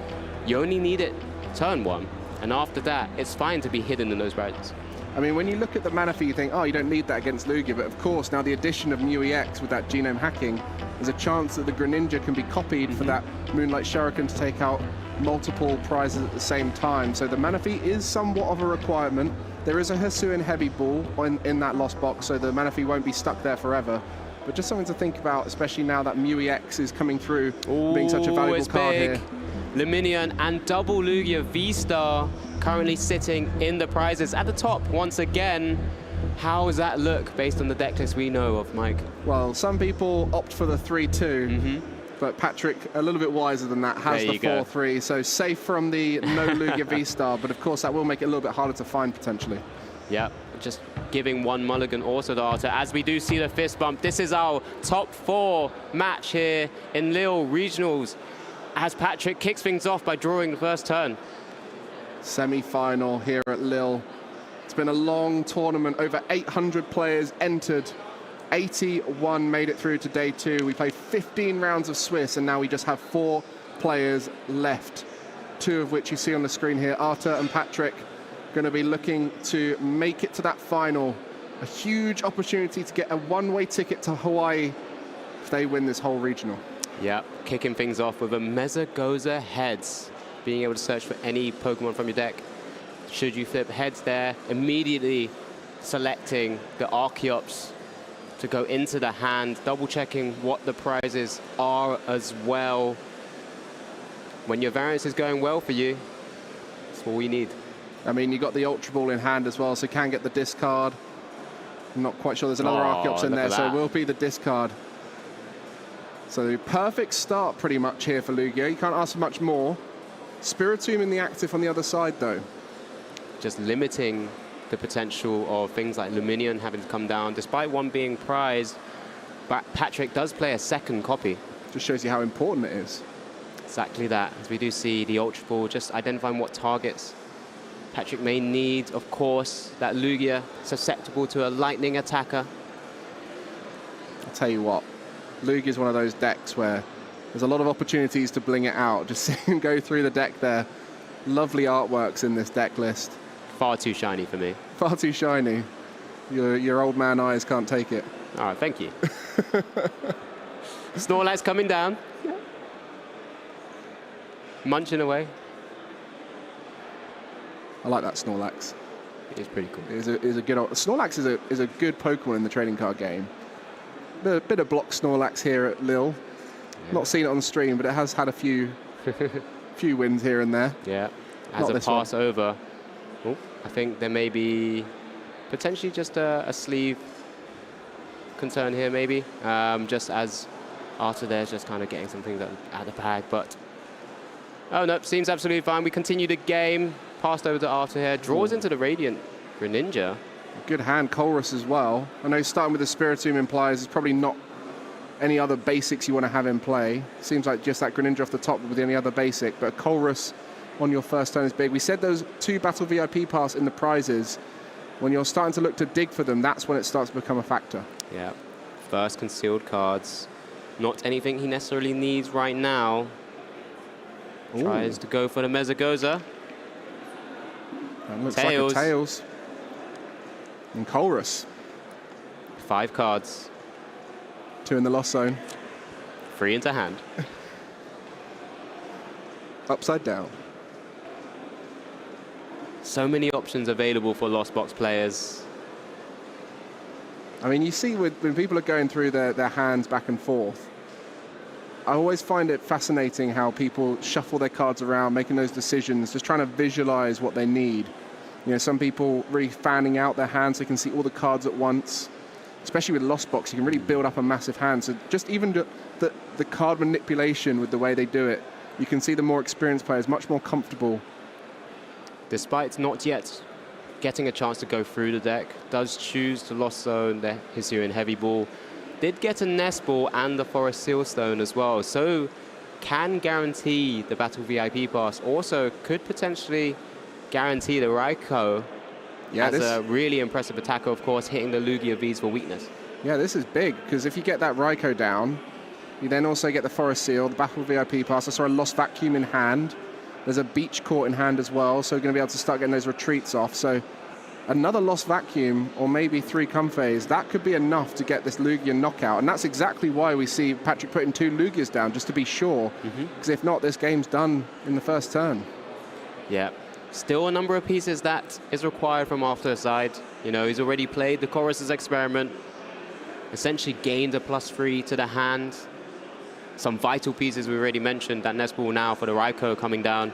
you only need it turn 1. And after that, it's fine to be hidden in those prizes. I mean, when you look at the Manaphy, you think, oh, you don't need that against Lugia. But of course, now the addition of New EX with that genome hacking, there's a chance that the Greninja can be copied for that Moonlight Shuriken to take out multiple prizes at the same time. So the Manaphy is somewhat of a requirement. There is a Hisuian Heavy Ball in that Lost Box, so the Manaphy won't be stuck there forever. But just something to think about, especially now that Mew EX is coming through, being such a valuable card here. Luminaon and double Lugia V-Star currently sitting in the prizes at the top once again. How does that look based on the deck list we know of, Mike? Well, some people opt for the 3-2, but Patrick, a little bit wiser than that, has the 4-3, so safe from the no Lugia V-Star, but of course that will make it a little bit harder to find potentially. Yep, just giving one mulligan also to Arthur, as we do see the fist bump. This is our top 4 match here in Lille Regionals, as Patrick kicks things off by drawing the first turn. Semi-final here at Lille. It's been a long tournament, over 800 players entered. 81 made it through to day 2. We played 15 rounds of Swiss, and now we just have 4 players left, 2 of which you see on the screen here. Arthur and Patrick going to be looking to make it to that final. A huge opportunity to get a one-way ticket to Hawaii if they win this whole regional. Yep, kicking things off with a Mesagoza Heads. Being able to search for any Pokemon from your deck. Should you flip Heads there, immediately selecting the Archeops to go into the hand, double checking what the prizes are as well. When your variance is going well for you, that's what we need. I mean, you got the Ultra Ball in hand as well, so can get the discard. I'm not quite sure there's another Archeops in there, so it will be the discard. So perfect start pretty much here for Lugia. You can't ask for much more. Spiritomb in the active on the other side, though. Just limiting the potential of things like Luminaon having to come down, despite one being prized. But Patrick does play a second copy. Just shows you how important it is. Exactly that. As we do see the Ultra Ball just identifying what targets Patrick may need. Of course, that Lugia susceptible to a lightning attacker. I'll tell you what, Lugia is one of those decks where there's a lot of opportunities to bling it out. Just see him go through the deck there. Lovely artworks in this deck list. Far too shiny for me. Far too shiny. Your old man eyes can't take it. All right, thank you. Snorlax coming down. munching away. I like that Snorlax. It is pretty cool. Is a good Snorlax is a good Pokemon in the trading card game. Bit of block Snorlax here at Lille. Yeah. Not seen it on stream, but it has had a few wins here and there. Yeah, as a pass over. Oh, I think there may be potentially just a sleeve concern here, maybe. Just as Arthur there's just kind of getting something out of the bag, but oh no, seems absolutely fine. We continue the game. Passed over to Arthur here. Draws into the Radiant Greninja. Good hand, Colress as well. I know starting with the Spiritomb implies there's probably not any other basics you want to have in play. Seems like just that Greninja off the top with any other basic, but a Colress on your first turn is big. We said those 2 Battle VIP pass in the prizes. When you're starting to look to dig for them, that's when it starts to become a factor. Yeah, first concealed cards. Not anything he necessarily needs right now. Tries to go for the Mezagoza. That looks like a Tails. And Colress. 5 cards. 2 in the lost zone. 3 into hand. Upside down. So many options available for Lost Box players. I mean, you see when people are going through their hands back and forth, I always find it fascinating how people shuffle their cards around, making those decisions, just trying to visualize what they need. You know, some people really fanning out their hands so they can see all the cards at once. Especially with Lost Box, you can really build up a massive hand. So just even the card manipulation with the way they do it, you can see the more experienced players much more comfortable. Despite not yet getting a chance to go through the deck, does choose to Lost Zone the Hisuian Heavy Ball. Did get a Nest Ball and the Forest Sealstone as well, so can guarantee the Battle VIP pass. Also could potentially guarantee the Raikou as a really impressive attacker, of course, hitting the Lugia Vs for weakness. Yeah, this is big, because if you get that Raikou down, you then also get the Forest Seal, the Battle VIP pass. I saw a Lost Vacuum in hand. There's a Beach Court in hand as well, so we're going to be able to start getting those retreats off. So another Lost Vacuum, or maybe 3 Comfeys, that could be enough to get this Lugia knockout. And that's exactly why we see Patrick putting 2 Lugias down, just to be sure. Because if not, this game's done in the first turn. Yeah. Still a number of pieces that is required from Arthur's side. You know, he's already played the Chorus's Experiment, essentially gained a +3 to the hand. Some vital pieces we already mentioned, that Nest Ball now for the Raikou coming down.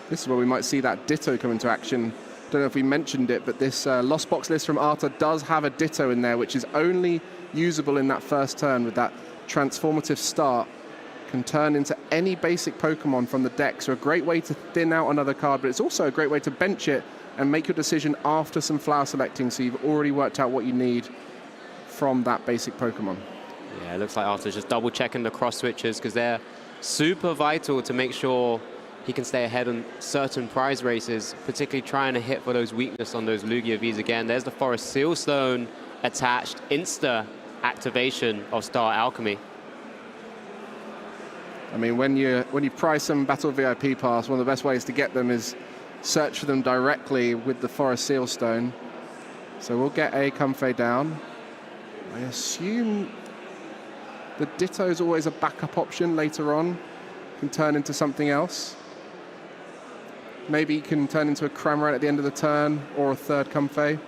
This is where we might see that Ditto come into action. Don't know if we mentioned it, but this Lost Box list from Arthur does have a Ditto in there, which is only usable in that first turn with that transformative start. Can turn into any basic Pokemon from the deck. So a great way to thin out another card, but it's also a great way to bench it and make your decision after some flower selecting, so you've already worked out what you need from that basic Pokemon. Yeah, it looks like Arthur's just double checking the cross switches, because they're super vital to make sure he can stay ahead on certain prize races, particularly trying to hit for those weakness on those Lugia Vs again. There's the Forest Sealstone attached, insta activation of Star Alchemy. I mean, when you prize some Battle VIP pass, one of the best ways to get them is search for them directly with the Forest Sealstone. So we'll get a Comfey down. I assume the Ditto is always a backup option later on. Can turn into something else. Maybe you can turn into a Cramorant at the end of the turn, or a 3rd Comfey.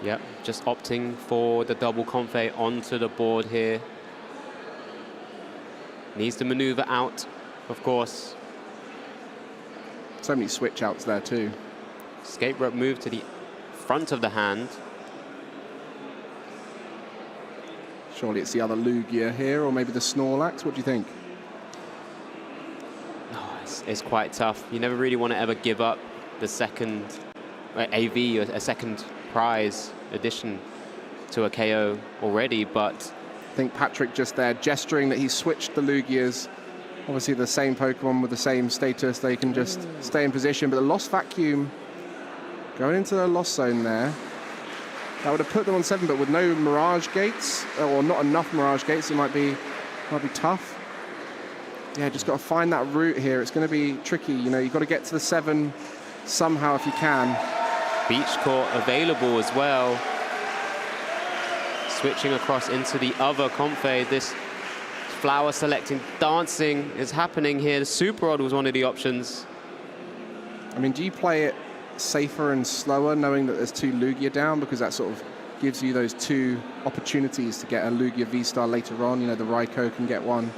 Yep, just opting for the double Comfey onto the board here. Needs to maneuver out, of course. So many switch outs there too. Escape rope move to the front of the hand. Surely it's the other Lugia here, or maybe the Snorlax. What do you think? Oh, it's quite tough. You never really want to ever give up the second AV, a second prize addition to a KO already, but I think Patrick just there gesturing that he switched the Lugias. Obviously the same Pokemon with the same status, they can just stay in position, but the Lost Vacuum going into the Lost Zone there. That would have put them on 7, but with no Mirage Gates, or not enough Mirage Gates, it might be tough. Yeah, just got to find that route here. It's going to be tricky. You know, you've got to get to the 7 somehow if you can. Beach Court available as well. Switching across into the other Comfey. This flower selecting, dancing is happening here. The Super Rod was one of the options. I mean, do you play it safer and slower knowing that there's 2 Lugia down, because that sort of gives you those 2 opportunities to get a Lugia V-Star later on? You know, the Raikou can get one.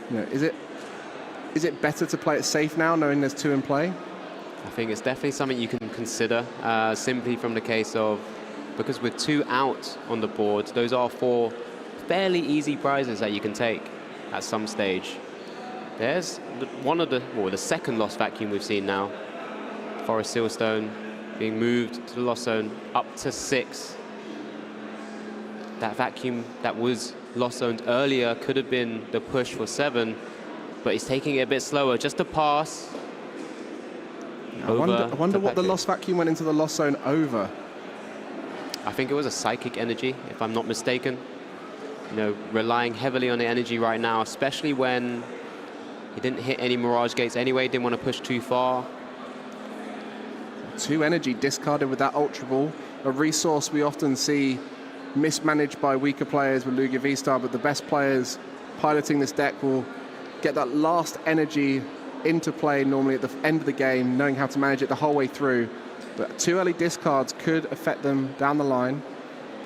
You know, is it better to play it safe now knowing there's 2 in play? I think it's definitely something you can consider, simply from the case of, because with 2 out on the board, those are 4 fairly easy prizes that you can take at some stage. There's the second Lost Vacuum we've seen now. Forest Sealstone being moved to the Lost Zone up to 6. That vacuum that was Lost Zoned earlier could have been the push for 7, but he's taking it a bit slower, just to pass. I wonder what the Lost Vacuum went into the Lost Zone over. I think it was a Psychic Energy, if I'm not mistaken. You know, relying heavily on the energy right now, especially when he didn't hit any Mirage Gates anyway, didn't want to push too far. 2 energy discarded with that Ultra Ball, a resource we often see mismanaged by weaker players with Lugia V-Star, but the best players piloting this deck will get that last energy into play normally at the end of the game, knowing how to manage it the whole way through. But 2 early discards could affect them down the line.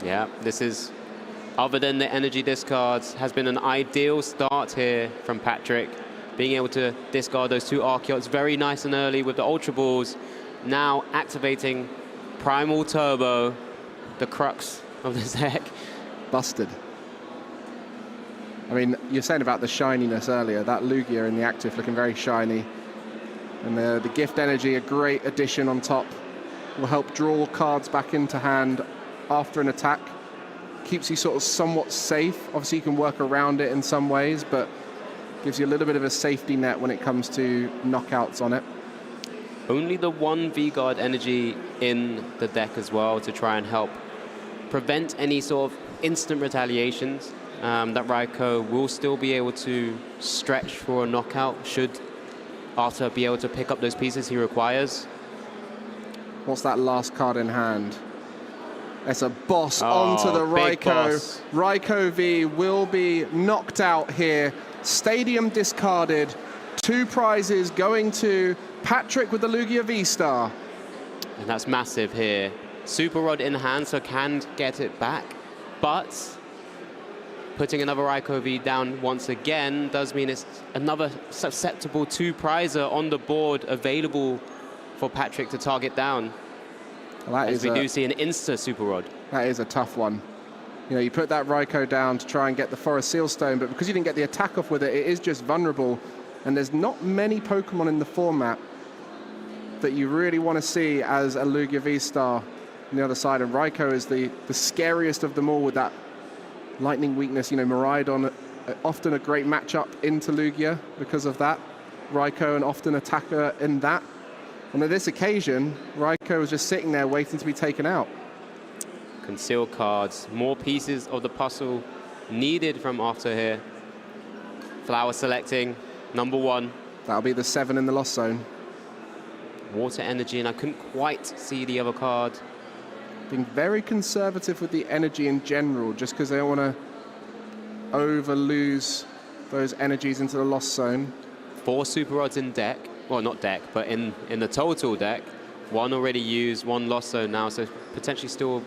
Yeah, this is, other than the energy discards, has been an ideal start here from Patrick. Being able to discard those 2 Archeots very nice and early with the Ultra Balls. Now activating Primal Turbo, the crux of this deck. Busted. I mean, you're saying about the shininess earlier. That Lugia in the active looking very shiny. And the gift energy, a great addition on top. Will help draw cards back into hand after an attack. Keeps you sort of somewhat safe. Obviously, you can work around it in some ways, but gives you a little bit of a safety net when it comes to knockouts on it. Only the 1 V-Guard energy in the deck as well to try and help prevent any sort of instant retaliations. That Raikou will still be able to stretch for a knockout should Arthur be able to pick up those pieces he requires. What's that last card in hand? It's a boss onto the Raikou. Raikou V will be knocked out here. Stadium discarded. 2 prizes going to Patrick with the Lugia V-Star. And that's massive here. Super Rod in hand, so can get it back. But putting another Raikou V down once again does mean it's another susceptible 2 prizer on the board available for Patrick to target down. Well, as we do see an insta Super Rod. That is a tough one. You know, you put that Raikou down to try and get the Forest Sealstone, but because you didn't get the attack off with it, it is just vulnerable. And there's not many Pokemon in the format that you really want to see as a Lugia V-Star on the other side. And Raikou is the scariest of them all with that lightning weakness. You know, Miraidon, often a great matchup into Lugia because of that. Raikou, an often attacker in that. And on this occasion, Raikou was just sitting there waiting to be taken out. Concealed cards, more pieces of the puzzle needed from Arthur here. Flower selecting, number 1. That'll be the 7 in the Lost Zone. Water energy, and I couldn't quite see the other card. Being very conservative with the energy in general, just because they don't want to over-lose those energies into the Lost Zone. 4 Super Rods in deck. Well, not deck, but in the total deck. 1 already used, 1 Lost Zone now, so potentially still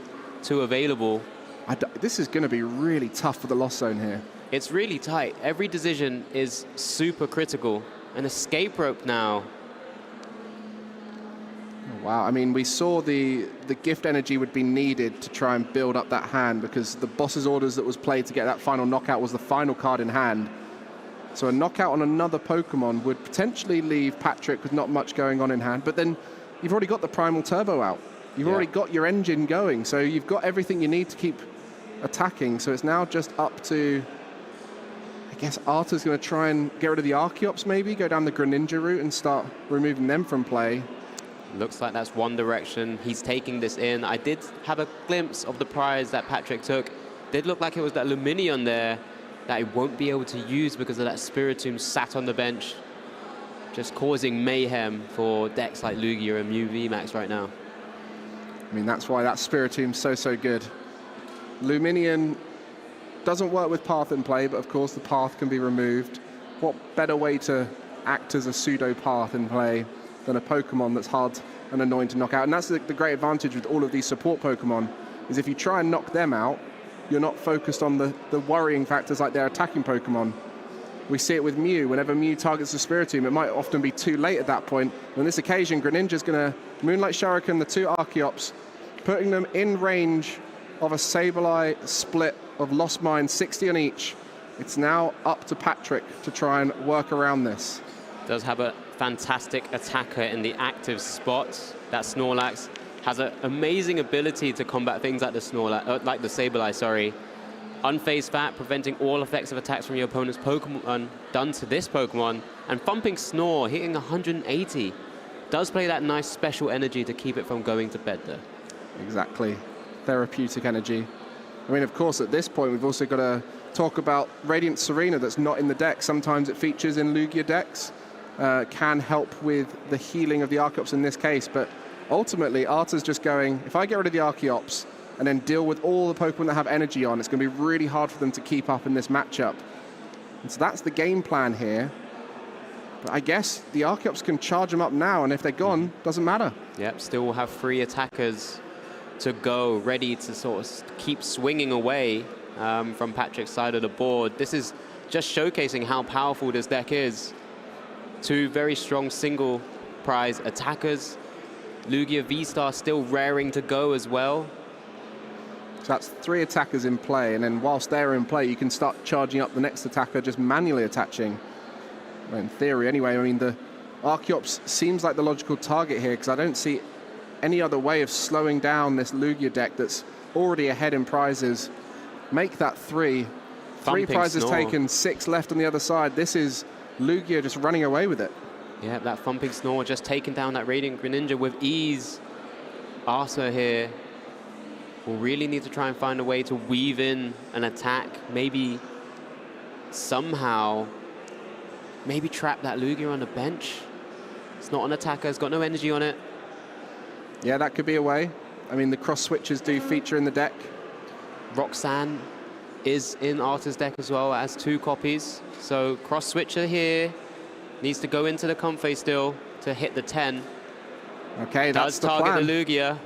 2 available. This is going to be really tough for the Lost Zone here. It's really tight. Every decision is super critical. An escape rope now. Wow, I mean, we saw the gift energy would be needed to try and build up that hand, because the boss's orders that was played to get that final knockout was the final card in hand. So a knockout on another Pokemon would potentially leave Patrick with not much going on in hand, but then you've already got the Primal Turbo out. You've already got your engine going, so you've got everything you need to keep attacking. So it's now just up to, I guess Arthur's going to try and get rid of the Archeops maybe, go down the Greninja route and start removing them from play. Looks like that's one direction. He's taking this in. I did have a glimpse of the prize that Patrick took. Did look like it was that Luminaon there that he won't be able to use because of that Spiritomb sat on the bench, just causing mayhem for decks like Lugia and Mew VMAX right now. I mean, that's why that Spiritomb's so good. Luminaon Doesn't work with path in play, but of course the path can be removed. What better way to act as a pseudo path in play than a Pokemon that's hard and annoying to knock out? And that's the great advantage with all of these support Pokemon, is if you try and knock them out, you're not focused on the worrying factors like their attacking Pokemon. We see it with Mew. Whenever Mew targets the Spiritomb, it might often be too late at that point. On this occasion, Greninja's going to Moonlight Shuriken the 2 Archeops, putting them in range of a Sableye split of Lost Mine, 60 on each. It's now up to Patrick to try and work around this. Does have a fantastic attacker in the active spot. That Snorlax has an amazing ability to combat things like the Sableye, sorry. Unfazed Fat, preventing all effects of attacks from your opponent's Pokemon done to this Pokemon. And Thumping Snore, hitting 180. Does play that nice special energy to keep it from going to bed there. Exactly. Therapeutic energy. I mean, of course, at this point, we've also got to talk about Radiant Serena that's not in the deck. Sometimes it features in Lugia decks. Can help with the healing of the Archeops in this case. But ultimately, Arta's just going, if I get rid of the Archeops and then deal with all the Pokemon that have energy on, it's going to be really hard for them to keep up in this matchup. And so that's the game plan here. But I guess the Archeops can charge them up now, and if they're gone, doesn't matter. Yep, still will have 3 attackers to go, ready to sort of keep swinging away from Patrick's side of the board. This is just showcasing how powerful this deck is. 2 very strong single prize attackers. Lugia V-Star still raring to go as well. So that's 3 attackers in play, and then whilst they're in play, you can start charging up the next attacker, just manually attaching. Well, in theory, anyway. I mean, the Archeops seems like the logical target here, because I don't see any other way of slowing down this Lugia deck that's already ahead in prizes. Make that 3. 3 prizes taken, 6 left on the other side. This is Lugia just running away with it. Yeah, that Thumping Snore just taking down that Radiant Greninja with ease. Arta here will really need to try and find a way to weave in an attack. Maybe somehow, maybe trap that Lugia on the bench. It's not an attacker, it's got no energy on it. Yeah, that could be a way. I mean, the cross switches do feature in the deck. Roxanne is in Arta's deck as well, as 2 copies. So cross switcher here needs to go into the Comfey still to hit the 10. Okay, that's the plan. Does target the Lugia.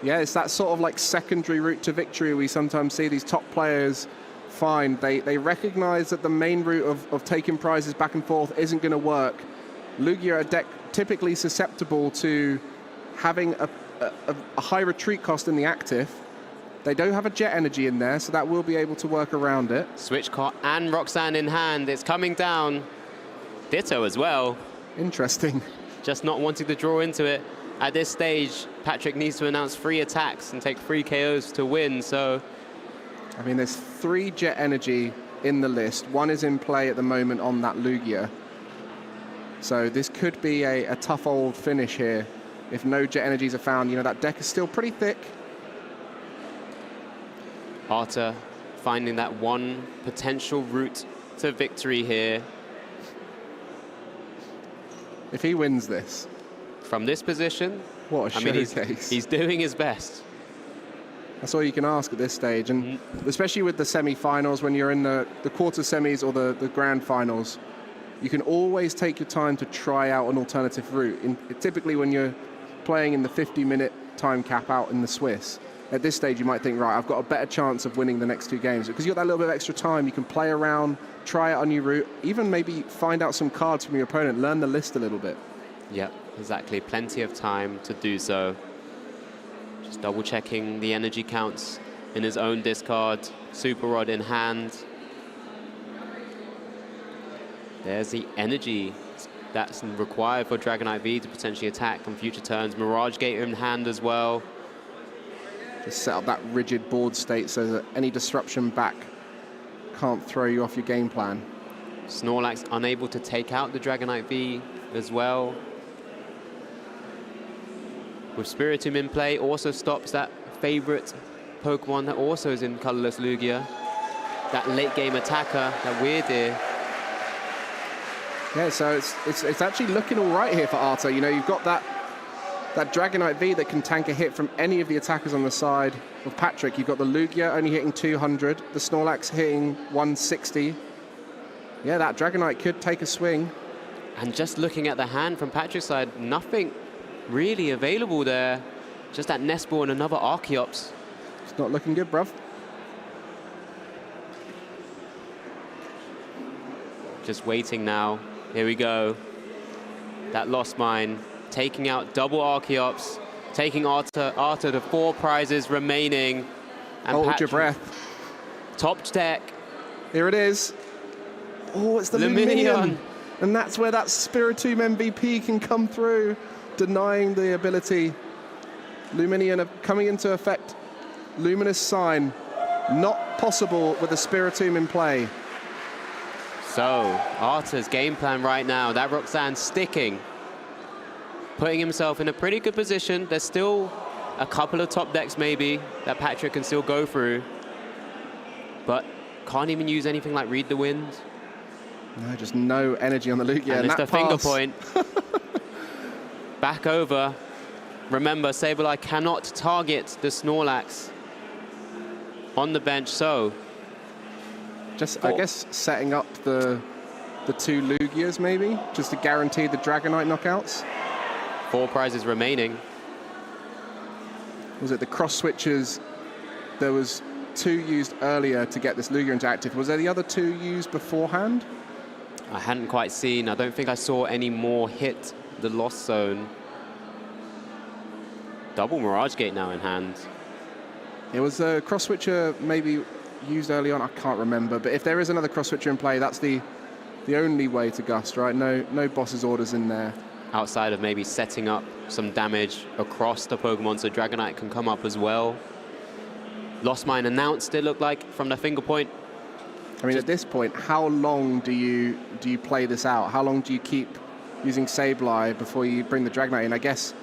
Yeah, it's that sort of like secondary route to victory we sometimes see these top players find. They recognize that the main route of taking prizes back and forth isn't going to work. Lugia are a deck typically susceptible to having a high retreat cost in the active. They don't have a Jet Energy in there, so that will be able to work around it. Switchcott and Roxanne in hand. It's coming down. Ditto as well. Interesting. Just not wanting to draw into it. At this stage, Patrick needs to announce 3 attacks and take 3 KOs to win, so... I mean, there's 3 Jet Energy in the list. 1 is in play at the moment on that Lugia. So this could be a tough old finish here. If no Jet Energies are found, you know, that deck is still pretty thick. Arta finding that one potential route to victory here. If he wins this. From this position, what a showcase. He's doing his best. That's all you can ask at this stage. And especially with the semi-finals, when you're in the quarter semis or the grand finals, you can always take your time to try out an alternative route. Typically when you're playing in the 50-minute time cap out in the Swiss, at this stage you might think, right, I've got a better chance of winning the next 2 games. Because you've got that little bit of extra time, you can play around, try out a new route, even maybe find out some cards from your opponent, learn the list a little bit. Yep, exactly. Plenty of time to do so. Just double checking the energy counts in his own discard. Super Rod in hand. There's the energy that's required for Dragonite V to potentially attack on future turns. Mirage Gate in hand as well. Just set up that rigid board state so that any disruption back can't throw you off your game plan. Snorlax unable to take out the Dragonite V as well. With Spiritomb in play, also stops that favorite Pokemon that also is in colorless Lugia. That late game attacker, that Weirdeer. Yeah, so it's actually looking all right here for Arta. You know, you've got that that Dragonite V that can tank a hit from any of the attackers on the side of Patrick. You've got the Lugia only hitting 200, the Snorlax hitting 160. Yeah, that Dragonite could take a swing. And just looking at the hand from Patrick's side, nothing really available there. Just that Nest Ball and another Archeops. It's not looking good, bruv. Just waiting now. Here we go. That Lost Mine taking out double Archeops, taking Arta to 4 prizes remaining. And hold your breath. Top deck. Here it is. Oh, it's the Luminaon. And that's where that Spiritomb MVP can come through, denying the ability. Luminaon coming into effect. Luminous Sign, not possible with the Spiritomb in play. So, Arta's game plan right now, that Roxanne sticking, putting himself in a pretty good position. There's still a couple of top decks maybe that Patrick can still go through, but can't even use anything like Read the Wind. No, just no energy on the Lugia. And it's the finger point. Back over. Remember, Sableye cannot target the Snorlax on the bench, so... Just, I guess, setting up the 2 Lugias, maybe, just to guarantee the Dragonite knockouts. 4 prizes remaining. Was it the cross switches? There was 2 used earlier to get this Lugia into active. Was there the other 2 used beforehand? I hadn't quite seen. I don't think I saw any more hit the Lost Zone. Double Mirage Gate now in hand. It was a cross switcher maybe used early on. I can't remember. But if there is another cross switcher in play, that's the only way to Gust, right? No boss's orders in there. Outside of maybe setting up some damage across the Pokemon so Dragonite can come up as well. Lost Mine announced, it looked like, from the finger point. I mean, at this point, how long do you play this out? How long do you keep using Sableye before you bring the Dragonite in? I guess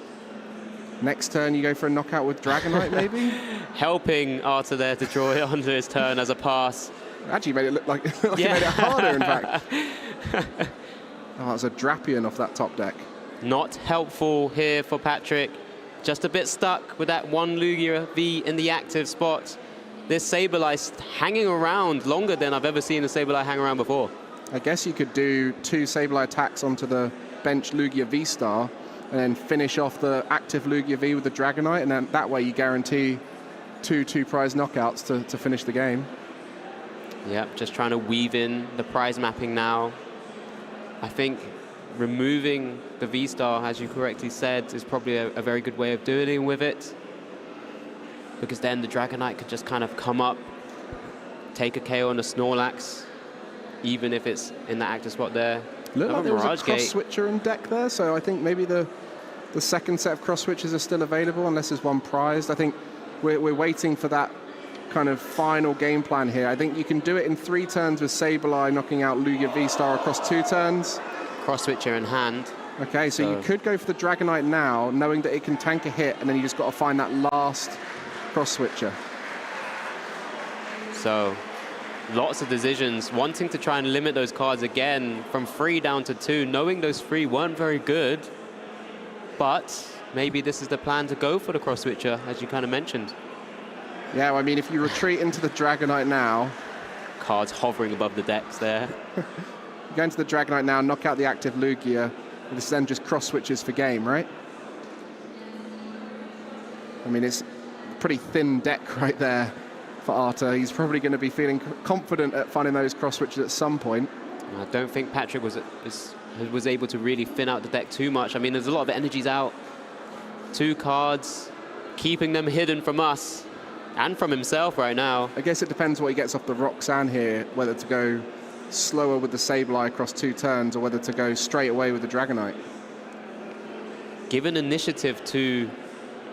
next turn you go for a knockout with Dragonite, maybe? Helping Arta there to draw it onto his turn as a pass. Actually made it look like, it made it harder, in fact. Oh, it's a Drapion off that top deck. Not helpful here for Patrick. Just a bit stuck with that 1 Lugia V in the active spot. This Sableye hanging around longer than I've ever seen a Sableye hang around before. I guess you could do 2 Sableye attacks onto the bench Lugia V-Star and then finish off the active Lugia V with the Dragonite, and then that way you guarantee 2 prize knockouts to finish the game. Yep, just trying to weave in the prize mapping now. I think removing the V-Star, as you correctly said, is probably a very good way of dealing with it. Because then the Dragonite could just kind of come up, take a KO on the Snorlax, even if it's in the active spot there. Looked like there was a cross switcher in deck there, so I think maybe the second set of cross switches are still available unless there's one prized. I think we're waiting for that kind of final game plan here. I think you can do it in 3 turns with Sableye knocking out Lugia V-Star across 2 turns. Cross switcher in hand. Okay, so you could go for the Dragonite now, knowing that it can tank a hit, and then you just got to find that last cross switcher. So lots of decisions, wanting to try and limit those cards again from 3 down to 2, knowing those 3 weren't very good, but maybe this is the plan to go for the cross switcher, as you kind of mentioned. Yeah, well, I mean, if you retreat into the Dragonite now, cards hovering above the decks there. Go into the Dragonite now, knock out the active Lugia, and this is then just cross switches for game, right? I mean, it's a pretty thin deck right there for Arta. He's probably going to be feeling confident at finding those cross switches at some point. I don't think Patrick was able to really thin out the deck too much. I mean, there's a lot of energies out. 2 cards, keeping them hidden from us and from himself right now. I guess it depends what he gets off the Roxanne here, whether to go slower with the Sableye across 2 turns or whether to go straight away with the Dragonite. Given initiative to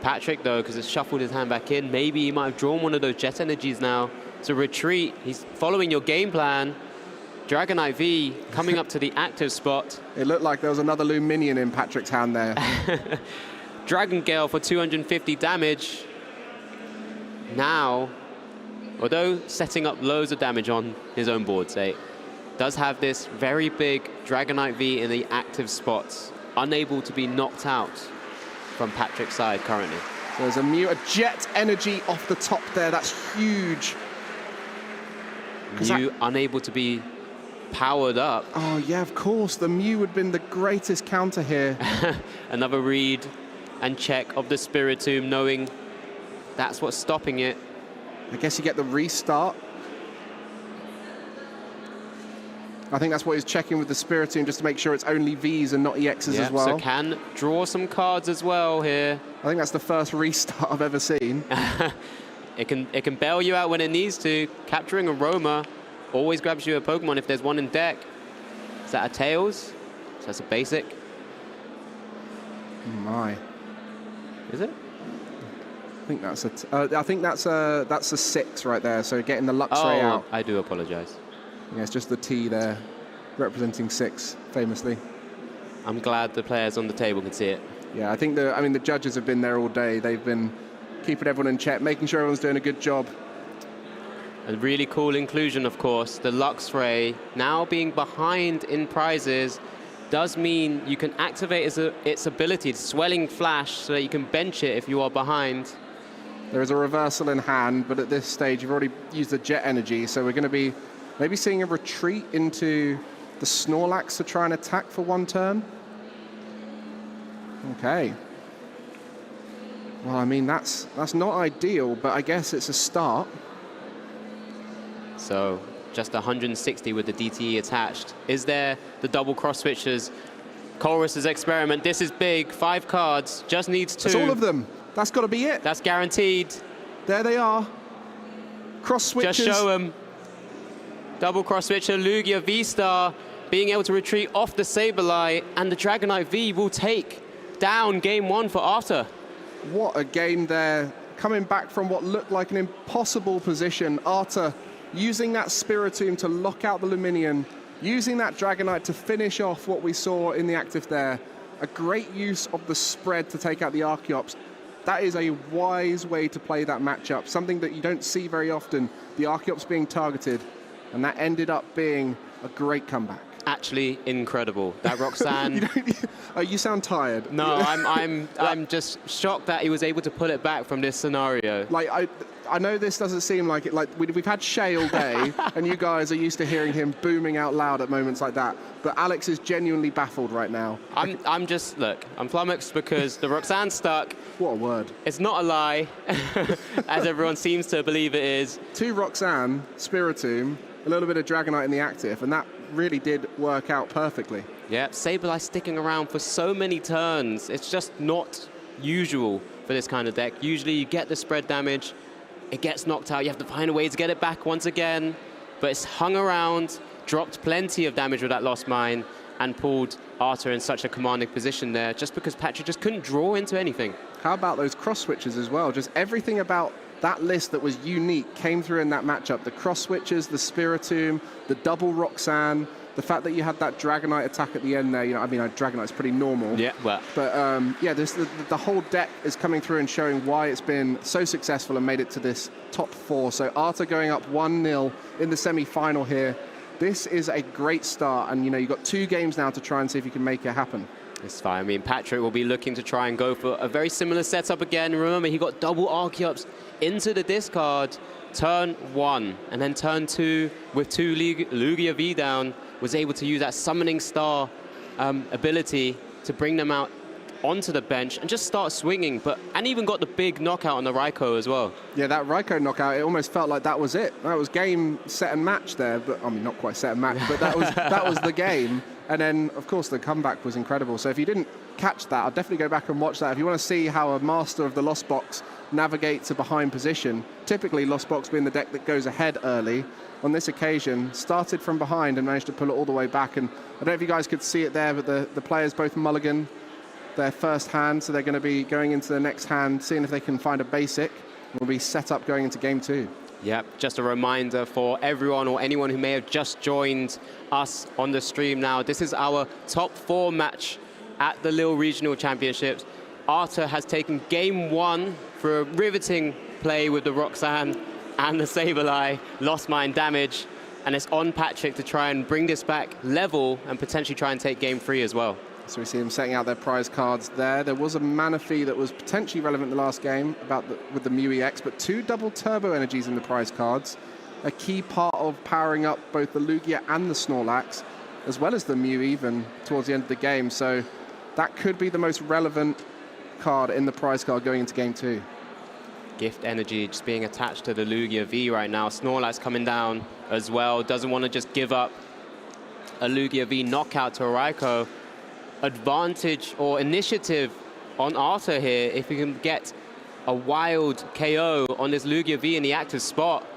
Patrick, though, because it's shuffled his hand back in, maybe he might have drawn one of those Jet Energies now to retreat. He's following your game plan. Dragonite V coming up to the active spot. It looked like there was another Luminion in Patrick's hand there. Dragon Gale for 250 damage. Now, although setting up loads of damage on his own board state, does have this very big Dragonite V in the active spots, unable to be knocked out. from Patrick's side currently. So there's a Jet Energy off the top there. That's huge. Mew unable to be powered up. Oh, yeah, of course. The Mew would have been the greatest counter here. Another read and check of the Spiritomb, knowing that's what's stopping it. I guess you get the restart. I think that's what he's checking with the Spiritomb, just to make sure it's only Vs and not EXs as well. So can draw some cards as well here. I think that's the first restart I've ever seen. It can bail you out when it needs to. Capturing Aroma always grabs you a Pokemon if there's one in deck. Is that a Tails? So that's a basic. My. Is it? I think that's a 6 right there. So getting the Luxray out. I do apologize. Yeah, it's just the T there, representing 6, famously. I'm glad the players on the table can see it. Yeah, I think the judges have been there all day. They've been keeping everyone in check, making sure everyone's doing a good job. A really cool inclusion, of course. The Luxray now being behind in prizes does mean you can activate its ability, its Swelling Flash, so that you can bench it if you are behind. There is a reversal in hand, but at this stage you've already used the Jet Energy, so we're going to be maybe seeing a retreat into the Snorlax to try and attack for one turn. Okay. Well, I mean, that's not ideal, but I guess it's a start. So just 160 with the DTE attached. Is there the double cross switches? Colress's experiment. This is big. 5 cards. Just needs 2. That's all of them. That's got to be it. That's guaranteed. There they are. Cross switches. Just show them. Double cross switcher, Lugia V-Star being able to retreat off the Sableye, and the Dragonite V will take down game 1 for Arthur. What a game there. Coming back from what looked like an impossible position. Arthur using that Spiritomb to lock out the Luminaon, using that Dragonite to finish off what we saw in the active there. A great use of the spread to take out the Archeops. That is a wise way to play that matchup, something that you don't see very often, the Archeops being targeted, and that ended up being a great comeback. Actually incredible. That Roxanne. You sound tired. No, I'm just shocked that he was able to pull it back from this scenario. Like I know this doesn't seem like it. Like we've had Shay all day, and you guys are used to hearing him booming out loud at moments like that. But Alex is genuinely baffled right now. I'm flummoxed because the Roxanne's stuck. What a word. It's not a lie, as everyone seems to believe it is. 2 Roxanne, Spiritomb, a little bit of Dragonite in the active, and that really did work out perfectly. Yeah, Sableye sticking around for so many turns. It's just not usual for this kind of deck. Usually you get the spread damage, it gets knocked out, you have to find a way to get it back once again, but it's hung around, dropped plenty of damage with that Lost Mine, and pulled Arthur in such a commanding position there, just because Patrick just couldn't draw into anything. How about those cross switches as well? Just everything about that list that was unique came through in that matchup. The cross switches, the Spiritomb, the double Roxanne, the fact that you had that Dragonite attack at the end there. Dragonite's pretty normal. Yeah, well. But the whole deck is coming through and showing why it's been so successful and made it to this top 4. So Arthur going up 1-0 in the semi-final here. This is a great start, and you've got 2 games now to try and see if you can make it happen. It's fine. I mean, Patrick will be looking to try and go for a very similar setup again. Remember, he got double Archeops into the discard turn 1, and then turn 2 with 2 Lugia V down, was able to use that Summoning Star ability to bring them out onto the bench and just start swinging, and even got the big knockout on the Raikou as well. Yeah, that Raikou knockout, it almost felt like that was it. That was game, set and match there, but I mean, not quite set and match, but that was the game. And then, of course, the comeback was incredible. So if you didn't catch that, I'll definitely go back and watch that. If you want to see how a master of the Lost Box navigates a behind position, typically Lost Box being the deck that goes ahead early, on this occasion, started from behind and managed to pull it all the way back. And I don't know if you guys could see it there, but the players both mulligan their first hand, so they're going to be going into the next hand, seeing if they can find a basic. We'll be set up going into game 2. Yep, just a reminder for everyone or anyone who may have just joined us on the stream now. This is our top 4 match at the Lille Regional Championships. Arthur has taken game 1 for a riveting play with the Roxanne and the Sableye, Lost Mine damage, and it's on Patrick to try and bring this back level and potentially try and take game 3 as well. So we see them setting out their prize cards there. There was a mana fee that was potentially relevant in the last game with the Mew EX, but 2 double turbo energies in the prize cards. A key part of powering up both the Lugia and the Snorlax, as well as the Mew even towards the end of the game. So that could be the most relevant card in the prize card going into game 2. Gift energy just being attached to the Lugia V right now. Snorlax coming down as well. Doesn't want to just give up a Lugia V knockout to a Raikou. Advantage or initiative on Arthur here if he can get a wild KO on this Lugia V in the active spot.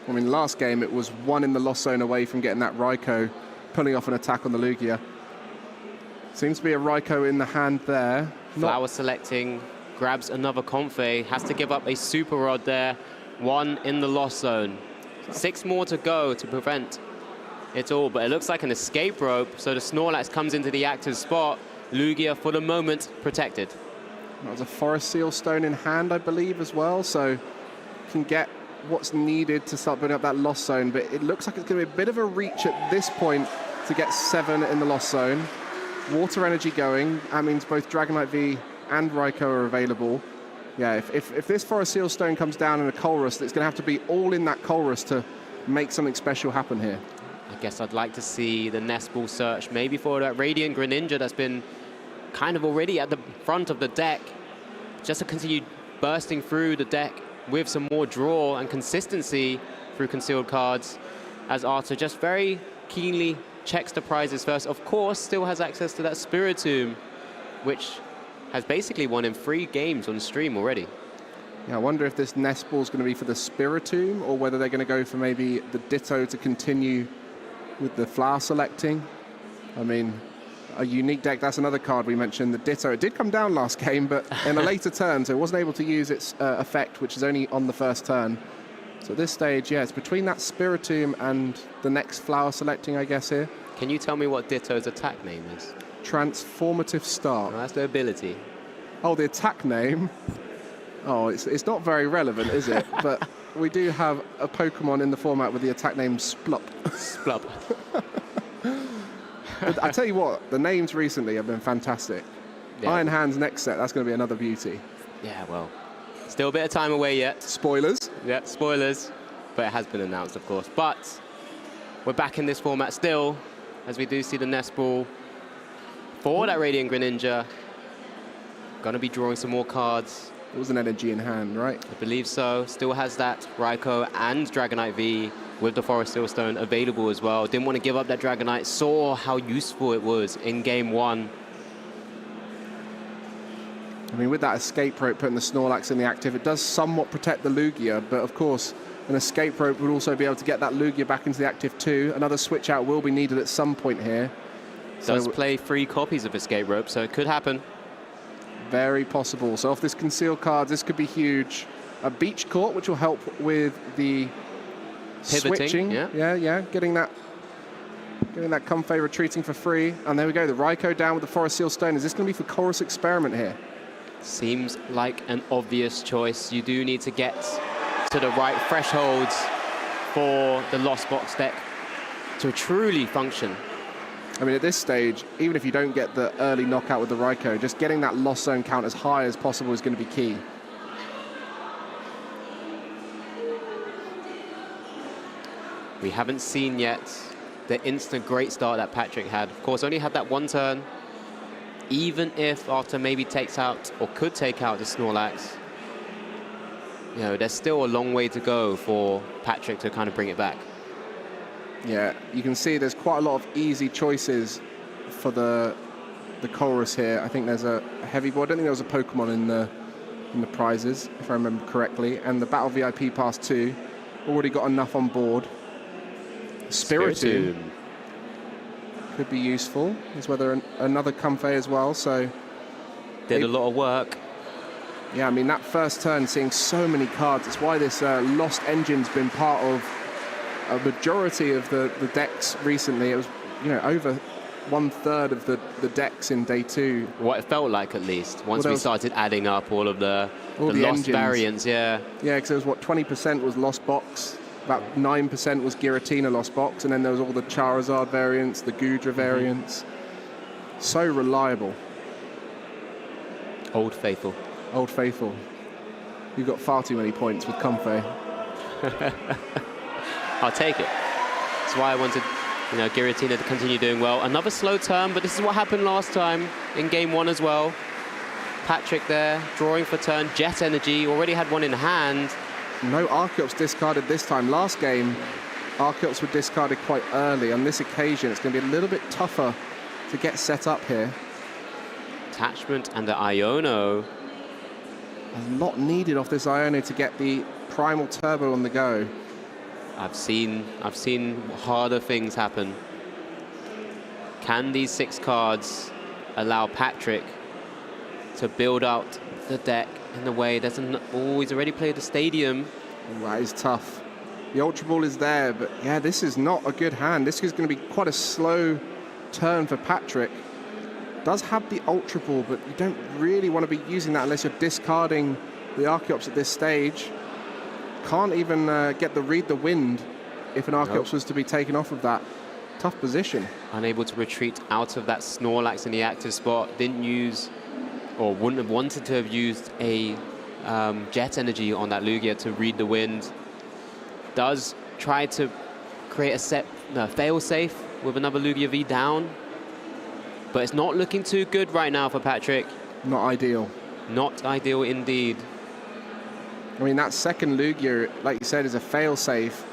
I mean, last game it was 1 in the lost zone away from getting that Raikou, pulling off an attack on the Lugia. Seems to be a Raikou in the hand there. Flower selecting, grabs another Comfey, has to give up a Super Rod there. 1 in the lost zone. 6 more to go to prevent it all, but it looks like an escape rope, so the Snorlax comes into the active spot. Lugia, for the moment, protected. That was a Forest Seal Stone in hand, I believe, as well, so can get what's needed to start building up that lost zone, but it looks like it's going to be a bit of a reach at this point to get 7 in the lost zone. Water energy going, that means both Dragonite V and Raikou are available. Yeah, if this Forest Seal Stone comes down in a Colress, it's going to have to be all in that Colress to make something special happen here. I guess I'd like to see the Nest Ball search, maybe for that Radiant Greninja that's been kind of already at the front of the deck, just to continue bursting through the deck with some more draw and consistency through concealed cards, as Arthur just very keenly checks the prizes first. Of course, still has access to that Spiritomb, which has basically won in 3 games on stream already. Yeah, I wonder if this Nest Ball is going to be for the Spiritomb or whether they're going to go for maybe the Ditto to continue with the flower selecting. I mean, a unique deck, that's another card we mentioned, the Ditto. It did come down last game, but in a later turn, so it wasn't able to use its effect, which is only on the first turn. So at this stage, yeah, it's between that Spiritomb and the next flower selecting, I guess, here. Can you tell me what Ditto's attack name is? Transformative Start. Oh, that's the ability. Oh, the attack name? Oh, it's not very relevant, is it? But we do have a Pokemon in the format with the attack name Splup. Splup. But I tell you what, the names recently have been fantastic. Yeah. Iron Hand's next set, that's going to be another beauty. Yeah, well, still a bit of time away yet. Spoilers. Yeah, spoilers. But it has been announced, of course. But we're back in this format still, as we do see the Nest Ball for that Radiant Greninja. Going to be drawing some more cards. It was an energy in hand, right? I believe so. Still has that Raikou and Dragonite V with the Forest Seal Stone available as well. Didn't want to give up that Dragonite. Saw how useful it was in game 1. I mean, with that escape rope putting the Snorlax in the active, it does somewhat protect the Lugia, but of course, an escape rope would also be able to get that Lugia back into the active too. Another switch out will be needed at some point here. Does play 3 copies of escape rope, so it could happen. Very possible. So off this concealed card, this could be huge. A Beach Court, which will help with the pivoting, switching. Yeah. Getting that Comfey retreating for free. And there we go, the Raikou down with the Forest Seal Stone. Is this going to be for Chorus Experiment here? Seems like an obvious choice. You do need to get to the right thresholds for the Lost Box deck to truly function. I mean, at this stage, even if you don't get the early knockout with the Raikou, just getting that lost zone count as high as possible is going to be key. We haven't seen yet the instant great start that Patrick had. Of course, only had that 1 turn. Even if Arthur maybe takes out or could take out the Snorlax, you know, there's still a long way to go for Patrick to kind of bring it back. Yeah, you can see there's quite a lot of easy choices for the Colress here. I think there's a heavy ball. I don't think there was a Pokemon in the prizes, if I remember correctly. And the Battle VIP Pass 2 already got enough on board. Spiritomb could be useful. There's whether another Comfey as well. So did a lot of work. Yeah, I mean that first turn, seeing so many cards. It's why this Lost Engine's been part of a majority of the decks recently. It was, you know, over 1/3 of the decks in day 2. What it felt like, at least, once we started adding up all the Lost engines. variants, yeah. Yeah, because it was, what, 20% was Lost Box, about 9% was Giratina Lost Box, and then there was all the Charizard variants, the Goodra variants. So reliable. Old Faithful. Old Faithful. You've got far too many points with Comfey. I'll take it. That's why I wanted, Giratina to continue doing well. Another slow turn, but this is what happened last time in game 1 as well. Patrick there, drawing for turn. Jet Energy, already had one in hand. No Archeops discarded this time. Last game, Archeops were discarded quite early. On this occasion, it's going to be a little bit tougher to get set up here. Attachment and the Iono. A lot needed off this Iono to get the Primal Turbo on the go. I've seen harder things happen. Can these 6 cards allow Patrick to build out the deck in the way he's already played the Stadium? That is tough. The Ultra Ball is there, but yeah, this is not a good hand. This is going to be quite a slow turn for Patrick. Does have the Ultra Ball, but you don't really want to be using that unless you're discarding the Archeops at this stage. Can't even get the Read the Wind if an Archeops was to be taken off of that. Tough position. Unable to retreat out of that Snorlax in the active spot. Didn't use, or wouldn't have wanted to have used a Jet Energy on that Lugia to read the wind. Does try to create a fail-safe with another Lugia V down. But it's not looking too good right now for Patrick. Not ideal. Not ideal indeed. I mean, that second Lugia, like you said, is a fail-safe.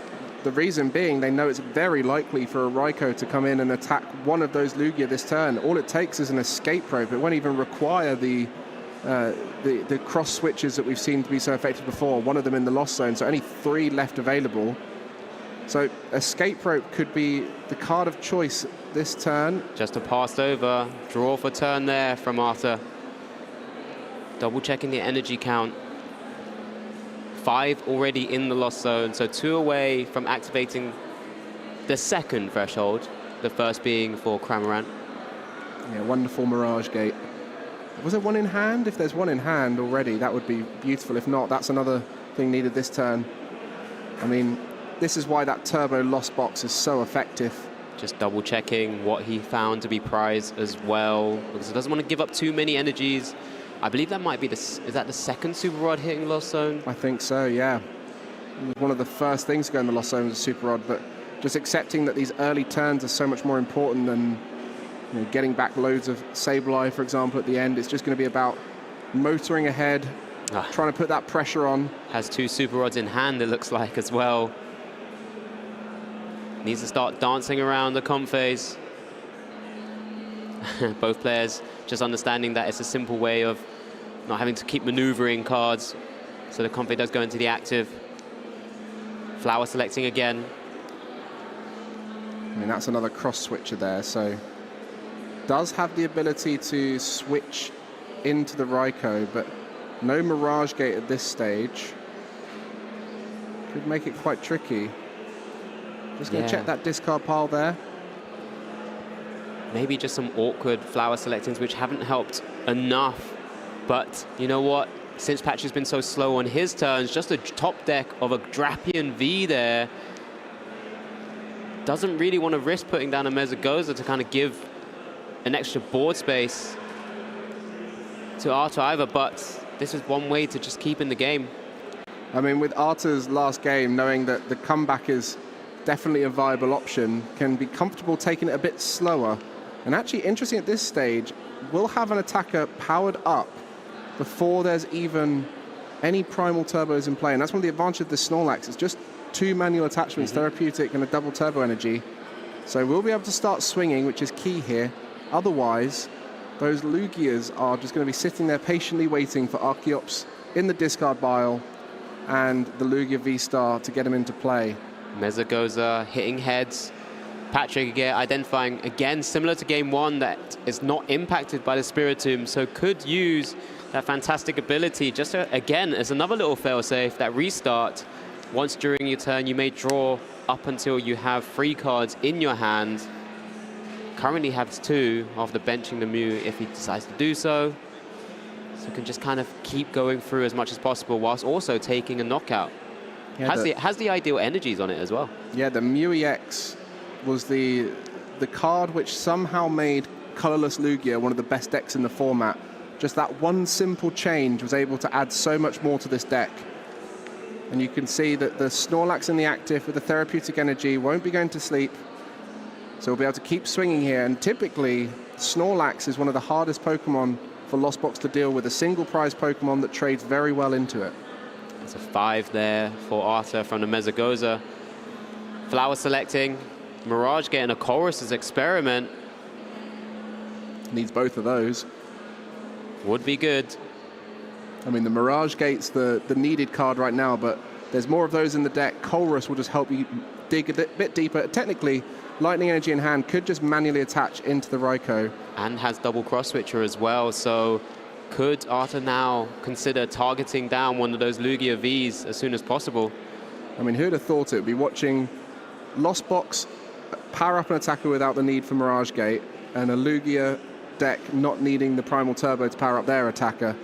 The reason being, they know it's very likely for a Raikou to come in and attack one of those Lugia this turn. All it takes is an escape rope. It won't even require the cross switches that we've seen to be so effective before. One of them in the Lost Zone, so only 3 left available. So escape rope could be the card of choice this turn. Just a passed over. Draw for turn there from Arthur. Double checking the energy count. 5 already in the Lost Zone, so 2 away from activating the second threshold, the first being for Cramorant. Yeah, wonderful Mirage Gate. Was there one in hand? If there's one in hand already, that would be beautiful. If not, that's another thing needed this turn. I mean, this is why that Turbo Lost Box is so effective. Just double checking what he found to be prized as well, because he doesn't want to give up too many energies. I believe that might be is that the second Super Rod hitting Lost Zone? I think so, yeah. One of the first things to go in the Lost Zone was a Super Rod, but just accepting that these early turns are so much more important than getting back loads of Sableye, for example, at the end. It's just going to be about motoring ahead, trying to put that pressure on. Has 2 Super Rods in hand, it looks like, as well. Needs to start dancing around the comp phase. Both players just understanding that it's a simple way of not having to keep maneuvering cards. So the comp phase does go into the active. Flower selecting again. I mean, that's another cross switcher there, so does have the ability to switch into the Raikou, but no Mirage Gate at this stage. Could make it quite tricky. Just going to check that discard pile there. Maybe just some awkward flower selectings which haven't helped enough. But you know what? Since Patrick's been so slow on his turns, just a top deck of a Drapion V there. Doesn't really want to risk putting down a Mezagoza to kind of give an extra board space to Arthur either, but this is one way to just keep in the game. I mean, with Arthur's last game, knowing that the comeback is definitely a viable option, can be comfortable taking it a bit slower. And actually, interesting at this stage, we'll have an attacker powered up before there's even any Primal Turbos in play. And that's one of the advantages of the Snorlax. It's just 2 manual attachments, therapeutic and a double Turbo Energy. So we'll be able to start swinging, which is key here. Otherwise, those Lugias are just going to be sitting there patiently waiting for Archeops in the discard pile and the Lugia V-Star to get them into play. Mezagoza hitting heads. Patrick again identifying, again, similar to game 1, that is not impacted by the Spiritomb, so could use that fantastic ability. Just again, as another little failsafe, that restart. Once during your turn, you may draw up until you have 3 cards in your hand. Currently has 2 after benching the Mew if he decides to do so. So can just kind of keep going through as much as possible whilst also taking a knockout. Yeah, has the ideal energies on it as well. Yeah, the Mew EX was the card which somehow made colorless Lugia, one of the best decks in the format. Just that one simple change was able to add so much more to this deck. And you can see that the Snorlax in the active with the therapeutic energy won't be going to sleep. So we'll be able to keep swinging here. And typically, Snorlax is one of the hardest Pokemon for Lost Box to deal with, a single prize Pokemon that trades very well into it. It's a 5 there for Arthur from the Mesagoza. Flower selecting. Mirage getting a Chorus's Experiment. Needs both of those. Would be good. I mean, the Mirage Gate's the needed card right now, but there's more of those in the deck. Chorus will just help you dig a bit deeper. Technically, Lightning Energy in hand could just manually attach into the Raikou. And has double cross switcher as well, so could Arthur now consider targeting down one of those Lugia Vs as soon as possible? I mean, who'd have thought it would be watching Lost Box power up an attacker without the need for Mirage Gate, and a Lugia deck not needing the Primal Turbo to power up their attacker.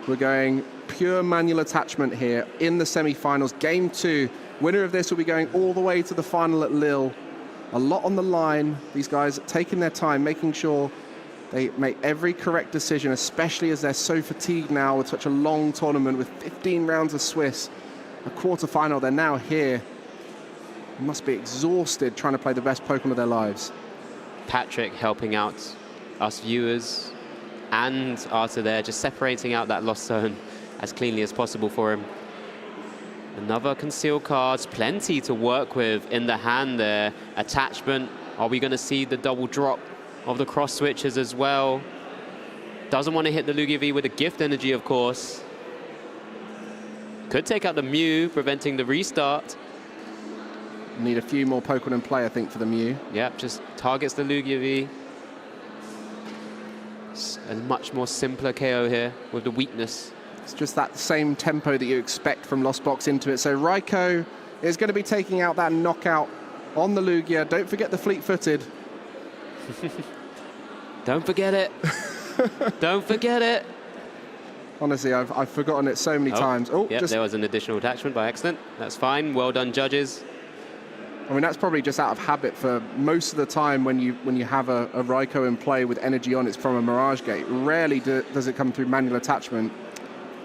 We're going pure manual attachment here in the semi-finals. Game 2. Winner of this will be going all the way to the final at Lille. A lot on the line. These guys taking their time, making sure they make every correct decision, especially as they're so fatigued now with such a long tournament with 15 rounds of Swiss. A quarter-final, they're now here. They must be exhausted trying to play the best Pokemon of their lives. Patrick helping out us viewers and Arthur there, just separating out that lost zone as cleanly as possible for him. Another concealed cards, plenty to work with in the hand there. Attachment, are we going to see the double drop of the cross switches as well? Doesn't want to hit the Lugia V with a gift energy, of course. Could take out the Mew, preventing the restart. Need a few more Pokemon in play, I think, for the Mew. Yep, just targets the Lugia V. It's a much more simpler KO here with the weakness. It's just that same tempo that you expect from Lost Box into it. So Raikou is going to be taking out that knockout on the Lugia. Don't forget the fleet-footed. Don't forget it. Don't forget it. Honestly, I've forgotten it so many times. Oh, yep, there was an additional attachment by accident. That's fine. Well done, judges. I mean, that's probably just out of habit for most of the time when you have a Raikou in play with energy on, it's from a Mirage Gate. Rarely does it come through manual attachment.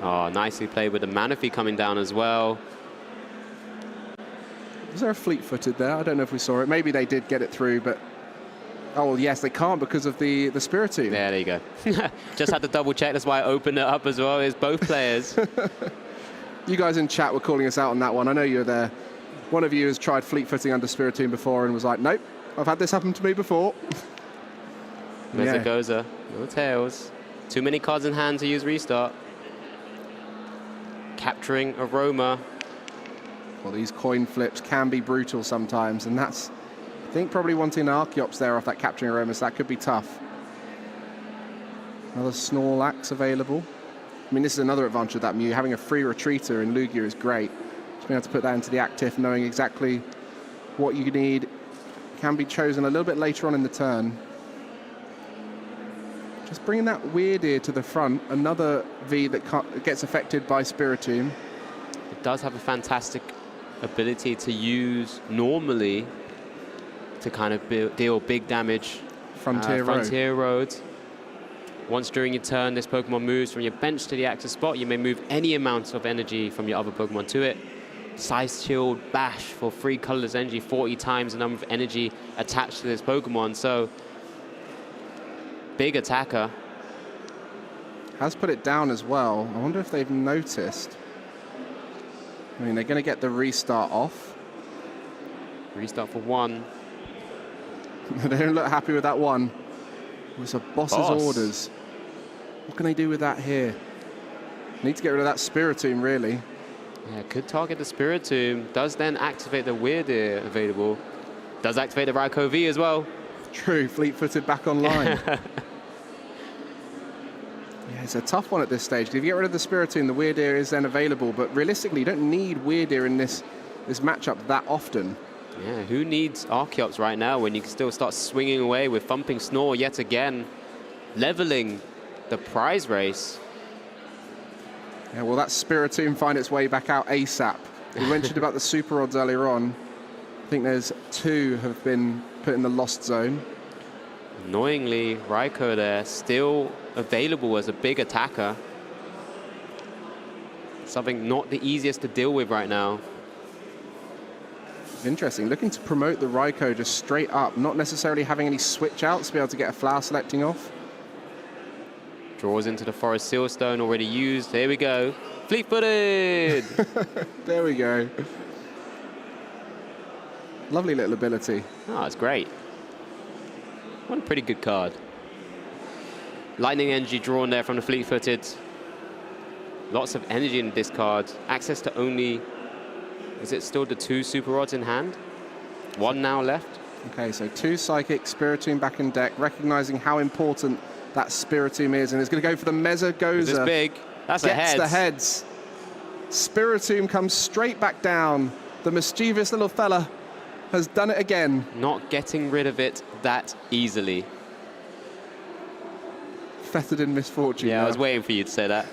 Oh, nicely played with the Manaphy coming down as well. Was there a fleet-footed there? I don't know if we saw it. Maybe they did get it through, but... Oh, yes, they can't because of the Spiritomb. Yeah, there you go. Just had to double check. That's why I opened it up as well. It's both players. You guys in chat were calling us out on that one. I know you were there. One of you has tried fleet-footing under Spiritomb before and was like, nope, I've had this happen to me before. Mesagoza, no tails. Too many cards in hand to use restart. Capturing Aroma. Well, these coin flips can be brutal sometimes, and that's, I think, probably wanting an Archeops there off that capturing Aroma, so that could be tough. Another Snorlax available. I mean, this is another advantage of that Mew. Having a free retreater in Lugia is great. Just being able to put that into the active, knowing exactly what you need. Can be chosen a little bit later on in the turn. Just bringing that Weird Ear to the front. Another V that gets affected by Spiritomb. It does have a fantastic ability to use normally to kind of deal big damage. Frontier Road. Once during your turn, this Pokemon moves from your bench to the active spot. You may move any amount of energy from your other Pokemon to it. Size Shield, Bash for 3 colorless energy, 40 times the number of energy attached to this Pokemon. So, big attacker. Has put it down as well. I wonder if they've noticed. I mean, they're going to get the restart off. Restart for 1. They don't look happy with that one. It's a boss's orders. What can they do with that here? Need to get rid of that Spiritomb, really. Yeah, could target the Spiritomb. Does then activate the Weird Ear available. Does activate the Raikou V as well. True, fleet-footed back online. Yeah, it's a tough one at this stage. If you get rid of the Spiritomb, the Weird Ear is then available, but realistically, you don't need Weird Ear in this matchup that often. Yeah, who needs Archeops right now when you can still start swinging away with Thumping Snore yet again, leveling the prize race? Yeah, well, that Spiritomb find its way back out ASAP. We mentioned about the super odds earlier on. I think there's 2 have been put in the lost zone. Annoyingly, Raikou there, still available as a big attacker. Something not the easiest to deal with right now. Interesting. Looking to promote the Raikou just straight up, not necessarily having any switch outs to be able to get a flower selecting off. Draws into the Forest Sealstone, already used. Here we go. Fleet-footed! There we go. Lovely little ability. Oh, it's great. What a pretty good card. Lightning energy drawn there from the Fleet-footed. Lots of energy in this card. Access to only, is it still the 2 Super Rods in hand? 1 now left. Okay, so 2 Psychic, Spiritomb back in deck, recognizing how important that Spiritomb is, and it's going to go for the Mesogoza. This is big. That's a heads. Gets the heads. Spiritomb comes straight back down. The mischievous little fella has done it again. Not getting rid of it that easily. Fettered in misfortune. Yeah, now. I was waiting for you to say that.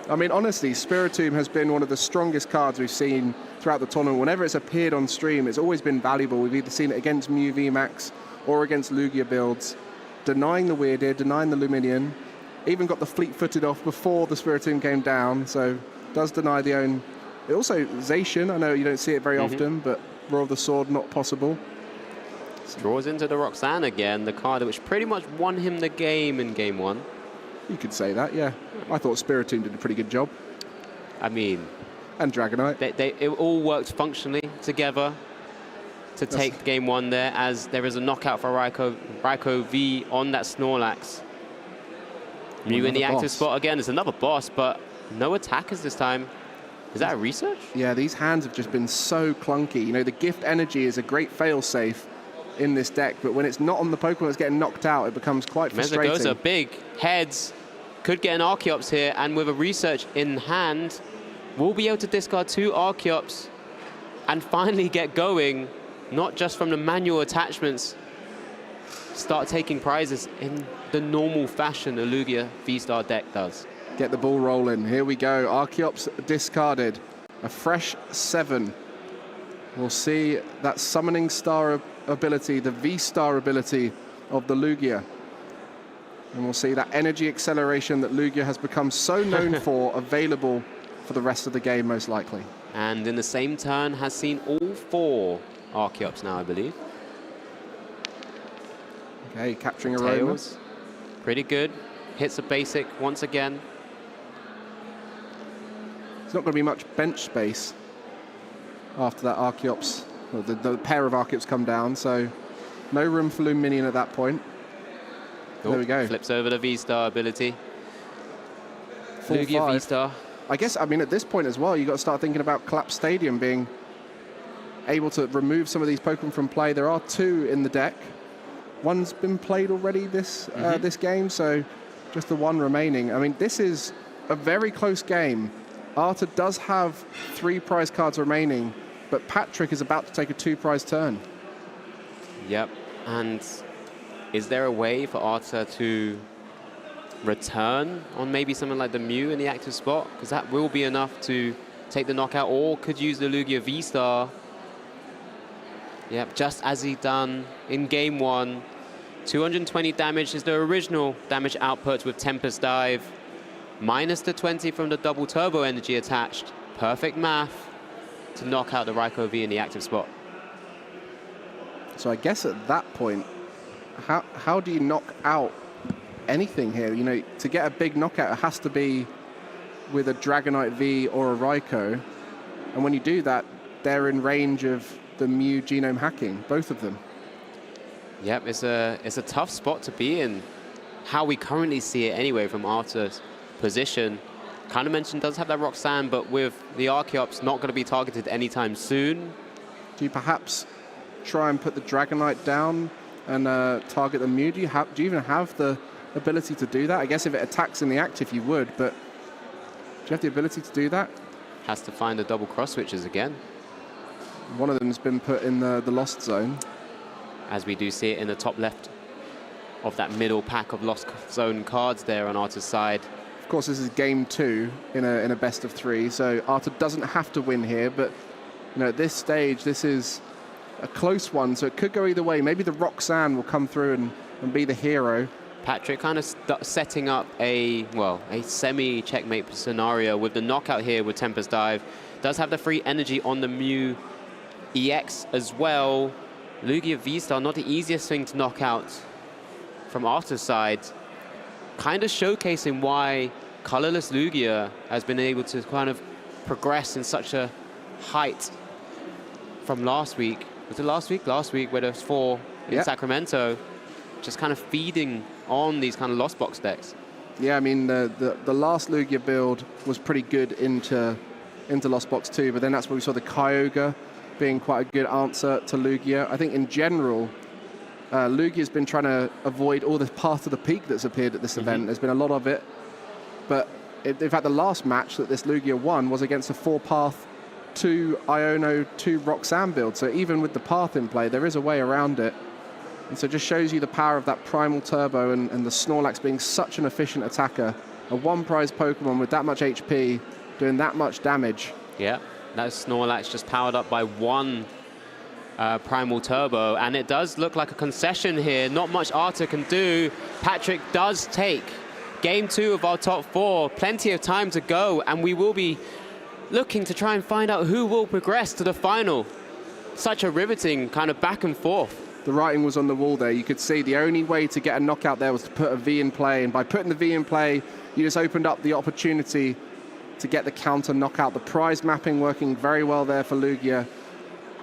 I mean, honestly, Spiritomb has been one of the strongest cards we've seen throughout the tournament. Whenever it's appeared on stream, it's always been valuable. We've either seen it against Mew VMAX or against Lugia builds. Denying the Weird, denying the Luminaon. Even got the Fleet-footed off before the Spiritomb came down, so does deny the own. It also, Zacian, I know you don't see it very often, but Roar of the Sword, not possible. Draws into the Roxanne again, the card which pretty much won him the game in game 1. You could say that, yeah. I thought Spiritomb did a pretty good job. I mean... And Dragonite. It all worked functionally together to take game 1 there, as there is a knockout for Raikou V on that Snorlax. Mew in the active spot again. There's another boss, but no attackers this time. Is that a research? Yeah, these hands have just been so clunky. You know, the gift energy is a great fail-safe in this deck, but when it's not on the Pokemon that's getting knocked out, it becomes quite frustrating. Mesogoza, big heads. Could get an Archeops here, and with a research in hand, we'll be able to discard 2 Archeops and finally get going, not just from the manual attachments, start taking prizes in the normal fashion a Lugia V-Star deck does. Get the ball rolling. Here we go. Archeops discarded. A fresh 7. We'll see that Summoning Star ability, the V-Star ability of the Lugia. And we'll see that energy acceleration that Lugia has become so known for available for the rest of the game, most likely. And in the same turn has seen all 4 Archeops now, I believe. Okay, capturing Aroma. Pretty good. Hits a basic once again. There's not going to be much bench space after that Archeops, or the pair of Archeops come down, so no room for Luminaon at that point. There we go. Flips over the V-Star ability. Lugia V-Star. I guess, I mean, at this point as well, you've got to start thinking about Collapse Stadium being able to remove some of these Pokemon from play. There are 2 in the deck. One's been played already this this game, so just the 1 remaining. I mean, this is a very close game. Arta does have 3 prize cards remaining, but Patrick is about to take a 2-prize turn. Yep, and is there a way for Arta to return on maybe something like the Mew in the active spot? Because that will be enough to take the knockout, or could use the Lugia V-Star. Yep, just as he done in game 1. 220 damage is the original damage output with Tempest Dive. Minus the 20 from the double turbo energy attached. Perfect math to knock out the Raikou V in the active spot. So I guess at that point, how do you knock out anything here? You know, to get a big knockout, it has to be with a Dragonite V or a Raikou. And when you do that, they're in range of the Mew genome hacking, both of them. Yep, it's a tough spot to be in. How we currently see it anyway from Arta's position. Kind of mentioned does have that Roxanne, but with the Archeops not going to be targeted anytime soon. Do you perhaps try and put the Dragonite down and target the Mew? Do you even have the ability to do that? I guess if it attacks in the active, you would, but do you have the ability to do that? Has to find the double cross switches again. One of them has been put in the lost zone. As we do see it in the top left of that middle pack of lost zone cards there on Arta's side. Of course, this is game 2 in a best of 3, so Arta doesn't have to win here, but you know, at this stage, this is a close one, so it could go either way. Maybe the Roxanne will come through and be the hero. Patrick kind of setting up a semi-checkmate scenario with the knockout here with Tempest Dive. Does have the free energy on the Mew EX as well. Lugia V-Star, not the easiest thing to knock out from Arthur's side. Kind of showcasing why colorless Lugia has been able to kind of progress in such a height from last week. Was it last week? Last week, where there was 4 in Sacramento. Just kind of feeding on these kind of Lost Box decks. Yeah, I mean, the last Lugia build was pretty good into Lost Box 2, but then that's where we saw the Kyogre being quite a good answer to Lugia. I think in general, Lugia's been trying to avoid all the Path to the Peak that's appeared at this event. There's been a lot of it, but in fact, the last match that this Lugia won was against a 4-path 2 Iono 2 Roxanne build. So even with the Path in play, there is a way around it. And so it just shows you the power of that Primal Turbo and the Snorlax being such an efficient attacker. A 1-prize Pokemon with that much HP, doing that much damage. Yeah, that Snorlax just powered up by 1 Primal Turbo. And it does look like a concession here. Not much Arthur can do. Patrick does take game 2 of our top 4. Plenty of time to go. And we will be looking to try and find out who will progress to the final. Such a riveting kind of back and forth. The writing was on the wall there. You could see the only way to get a knockout there was to put a V in play. And by putting the V in play, you just opened up the opportunity to get the counter knockout. The prize mapping working very well there for Lugia.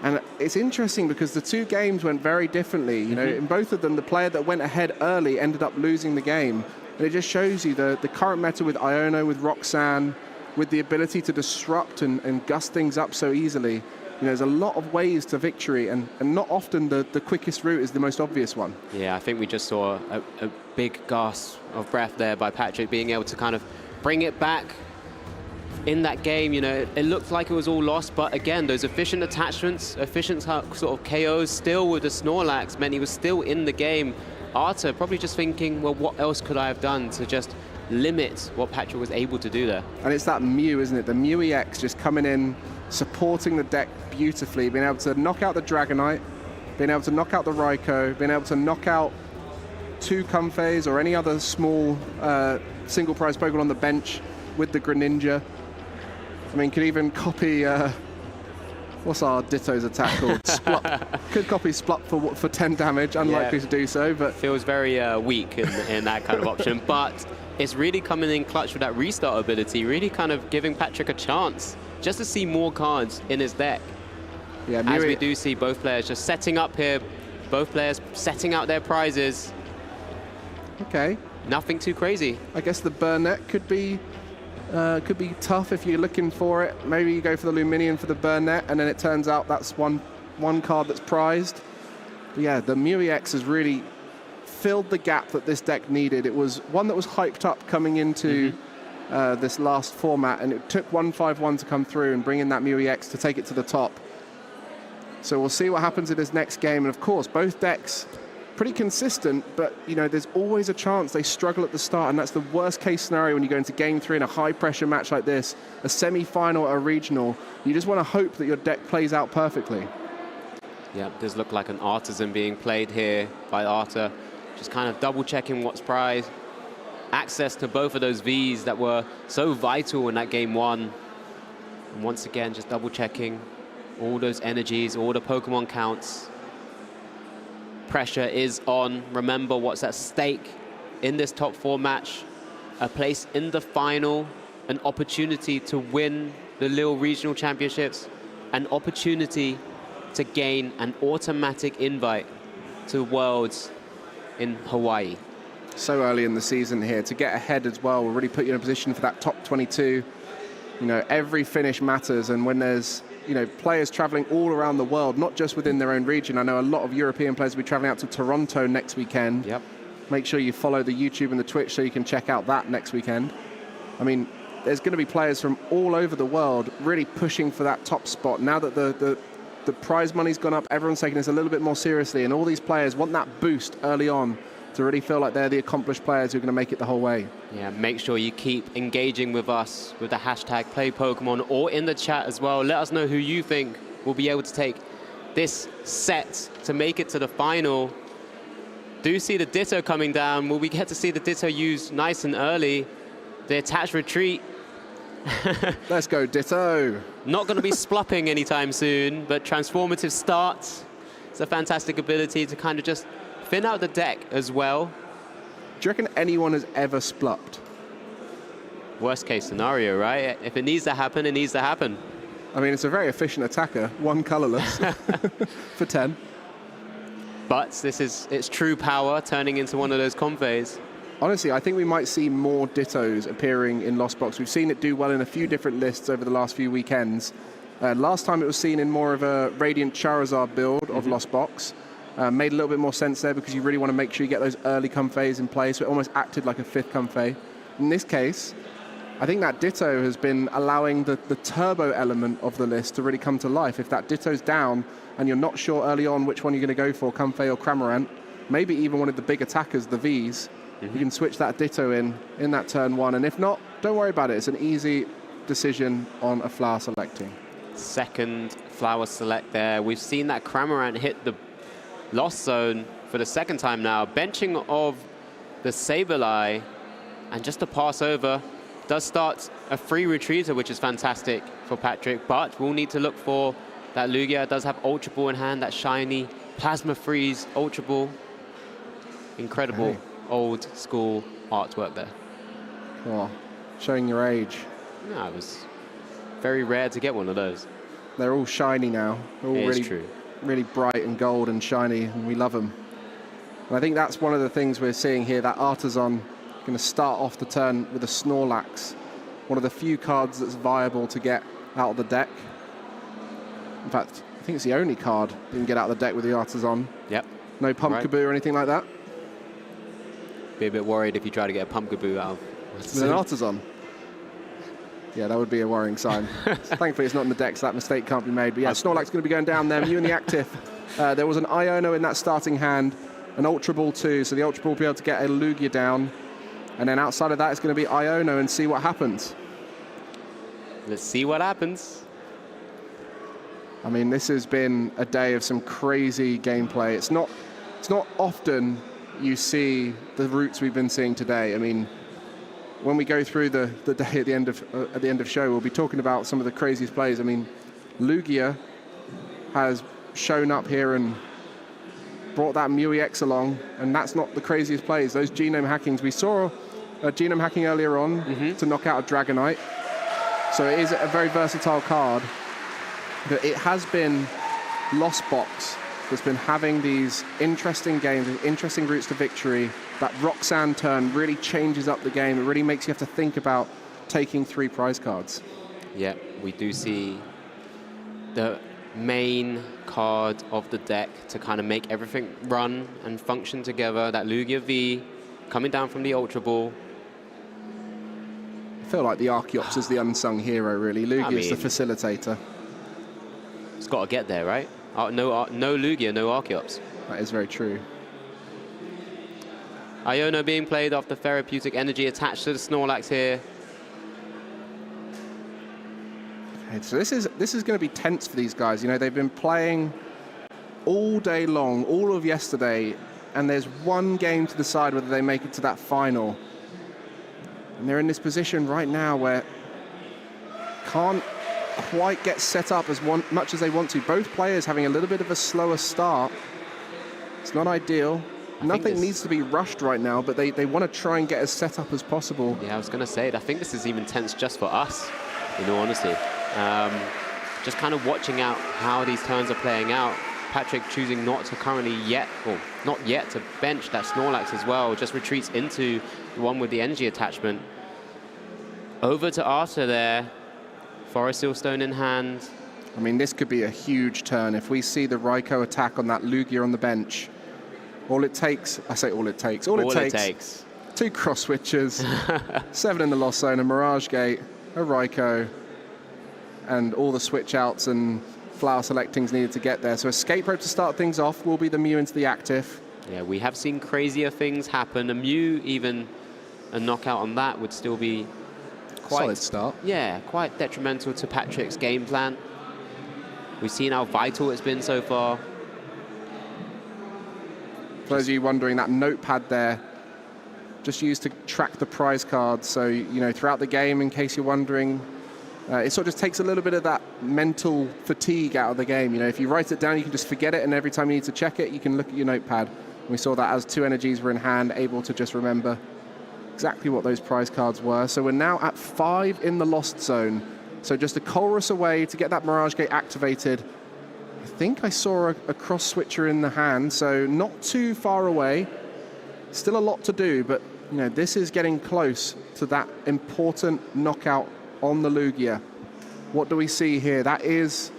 And it's interesting because the 2 games went very differently. You know, in both of them, the player that went ahead early ended up losing the game. And it just shows you the current meta with Iono, with Roxanne, with the ability to disrupt and gust things up so easily. You know, there's a lot of ways to victory, and not often the quickest route is the most obvious one. Yeah, I think we just saw a big gasp of breath there by Patrick, being able to kind of bring it back in that game. You know, it looked like it was all lost, but again, those efficient attachments, efficient sort of KOs still with the Snorlax meant he was still in the game. Arthur probably just thinking, well, what else could I have done to just limit what Patrick was able to do there? And it's that Mew, isn't it? The Mew EX just coming in, supporting the deck beautifully, being able to knock out the Dragonite, being able to knock out the Raikou, being able to knock out 2 Comfeys or any other small single prize Pokemon on the bench with the Greninja. I mean, could even copy, what's our Ditto's attack called? Splut. Could copy Splut for 10 damage, unlikely to do so, but... Feels very weak in that kind of option, but it's really coming in clutch with that restart ability, really kind of giving Patrick a chance just to see more cards in his deck. Yeah, as we do see both players just setting up here, both players setting out their prizes. Okay. Nothing too crazy. I guess the Banette could be tough if you're looking for it. Maybe you go for the Luminaon for the Banette, and then it turns out that's one card that's prized. But yeah, the Mew EX has really filled the gap that this deck needed. It was one that was hyped up coming into this last format, and it took 151 to come through and bring in that Mew EX to take it to the top. So we'll see what happens in this next game. And of course, both decks pretty consistent, but you know, there's always a chance they struggle at the start, and that's the worst case scenario when you go into game 3 in a high pressure match like this, a semi-final or a regional. You just want to hope that your deck plays out perfectly. Yeah, does look like an Artisan being played here by Arthur, just kind of double checking what's prized. Access to both of those Vs that were so vital in that game 1. And once again, just double checking all those energies, all the Pokemon counts. Pressure is on. Remember what's at stake in this top 4 match. A place in the final, an opportunity to win the Lille Regional Championships, an opportunity to gain an automatic invite to Worlds in Hawaii. So early in the season here, to get ahead as well will really put you in a position for that top 22. You know, every finish matters, and when there's, you know, players traveling all around the world, not just within their own region. I know a lot of European players will be traveling out to Toronto next weekend. Yep. Make sure you follow the YouTube and the Twitch so you can check out that next weekend. I mean, there's going to be players from all over the world really pushing for that top spot. Now that the prize money's gone up, everyone's taking this a little bit more seriously, and all these players want that boost early on to really feel like they're the accomplished players who are going to make it the whole way. Yeah, make sure you keep engaging with us with the hashtag PlayPokemon or in the chat as well. Let us know who you think will be able to take this set to make it to the final. Do see the Ditto coming down. Will we get to see the Ditto used nice and early? The attached retreat. Let's go, Ditto. Not going to be splupping anytime soon, but transformative start. It's a fantastic ability to kind of just thin out the deck as well. Do you reckon anyone has ever splupped? Worst case scenario, right? If it needs to happen, it needs to happen. I mean, it's a very efficient attacker. 1 colorless for 10. But this is its true power turning into one of those conveys. Honestly, I think we might see more Dittos appearing in Lost Box. We've seen it do well in a few different lists over the last few weekends. Last time it was seen in more of a Radiant Charizard build of Lost Box. Made a little bit more sense there because you really want to make sure you get those early Comfeys in play, so it almost acted like a 5th Comfey. In this case, I think that Ditto has been allowing the turbo element of the list to really come to life. If that Ditto's down and you're not sure early on which one you're going to go for, Comfey or Cramorant, maybe even one of the big attackers, the Vs, you can switch that Ditto in that turn 1. And if not, don't worry about it. It's an easy decision on a flower selecting. Second flower select there. We've seen that Cramorant hit the Lost Zone for the 2nd time now. Benching of the Sableye, and just to pass over, does start a free Retriever, which is fantastic for Patrick, but we'll need to look for that Lugia. It does have Ultra Ball in hand, that shiny Plasma Freeze Ultra Ball. Incredible old school artwork there. Oh, showing your age. No, it was very rare to get one of those. They're all shiny now. They're all really bright and gold and shiny, and we love them. And I think that's one of the things we're seeing here, that Artisan going to start off the turn with a Snorlax, one of the few cards that's viable to get out of the deck. In fact, I think it's the only card you can get out of the deck with the Artisan. Yep. No Pumpkaboo or anything like that. Be a bit worried if you try to get a Pumpkaboo out of with an Artisan. Yeah, that would be a worrying sign. Thankfully, it's not in the deck, so that mistake can't be made. But yeah, Snorlax going to be going down there. Mew in the active. There was an Iono in that starting hand, an Ultra Ball too, so the Ultra Ball will be able to get a Lugia down. And then outside of that, it's going to be Iono and see what happens. Let's see what happens. I mean, this has been a day of some crazy gameplay. It's not often you see the routes we've been seeing today. I mean, when we go through the day at the end of show, we'll be talking about some of the craziest plays. I mean, Lugia has shown up here and brought that Mew EX along, and that's not the craziest plays. Those genome hackings, we saw genome hacking earlier on to knock out a Dragonite. So it is a very versatile card, but it has been Lost Box that's been having these interesting games, interesting routes to victory. That Roxanne turn really changes up the game. It really makes you have to think about taking 3 prize cards. Yeah, we do see the main card of the deck to kind of make everything run and function together. That Lugia V coming down from the Ultra Ball. I feel like the Archeops is the unsung hero, really. Lugia's the facilitator. It's got to get there, right? No Lugia, no Archeops. That is very true. Iono being played off the therapeutic energy attached to the Snorlax here. Okay, so this is going to be tense for these guys. You know, they've been playing all day long, all of yesterday, and there's one game to decide whether they make it to that final. And they're in this position right now where can't quite get set up as much as they want to. Both players having a little bit of a slower start. It's not ideal. Nothing needs to be rushed right now, but they want to try and get as set up as possible. Yeah, I was going to say it. I think this is even tense just for us, in all honesty. Just kind of watching out how these turns are playing out. Patrick choosing not to currently yet, or not yet, to bench that Snorlax as well. Just retreats into the one with the energy attachment. Over to Arthur there. Forest Seal Stone in hand. I mean, this could be a huge turn. If we see the Raikou attack on that Lugia on the bench, all it takes, I say all it takes, all it takes. 2 cross switches, 7 in the Lost Zone, a Mirage Gate, a Raikou, and all the switch outs and flower selectings needed to get there. So Escape Rope to start things off will be the Mew into the active. Yeah, we have seen crazier things happen. A Mew, even a knockout on that would still be quite... Solid start. Yeah, quite detrimental to Patrick's game plan. We've seen how vital it's been so far. For those of you wondering, that notepad there, just used to track the prize cards. So, you know, throughout the game, in case you're wondering, it sort of just takes a little bit of that mental fatigue out of the game. You know, if you write it down, you can just forget it, and every time you need to check it, you can look at your notepad. We saw that as 2 energies were in hand, able to just remember exactly what those prize cards were. So we're now at 5 in the lost zone. So just a Colress away to get that Mirage Gate activated. I think I saw a cross switcher in the hand, so not too far away. Still a lot to do, but you know, this is getting close to that important knockout on the Lugia. What do we see here? That is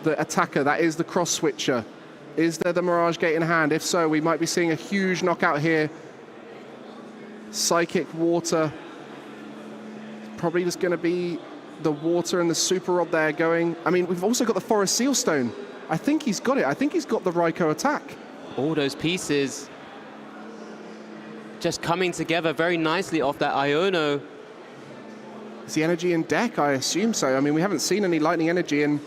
the attacker, that is the cross switcher. Is there the Mirage Gate in hand? If so, we might be seeing a huge knockout here. Psychic Water. Probably just going to be the Water and the Super Rod there going. I mean, we've also got the Forest Seal Stone. I think he's got it. I think he's got the Raikou attack. All those pieces just coming together very nicely off that Iono. Is the energy in deck? I assume so. I mean, we haven't seen any lightning energy, and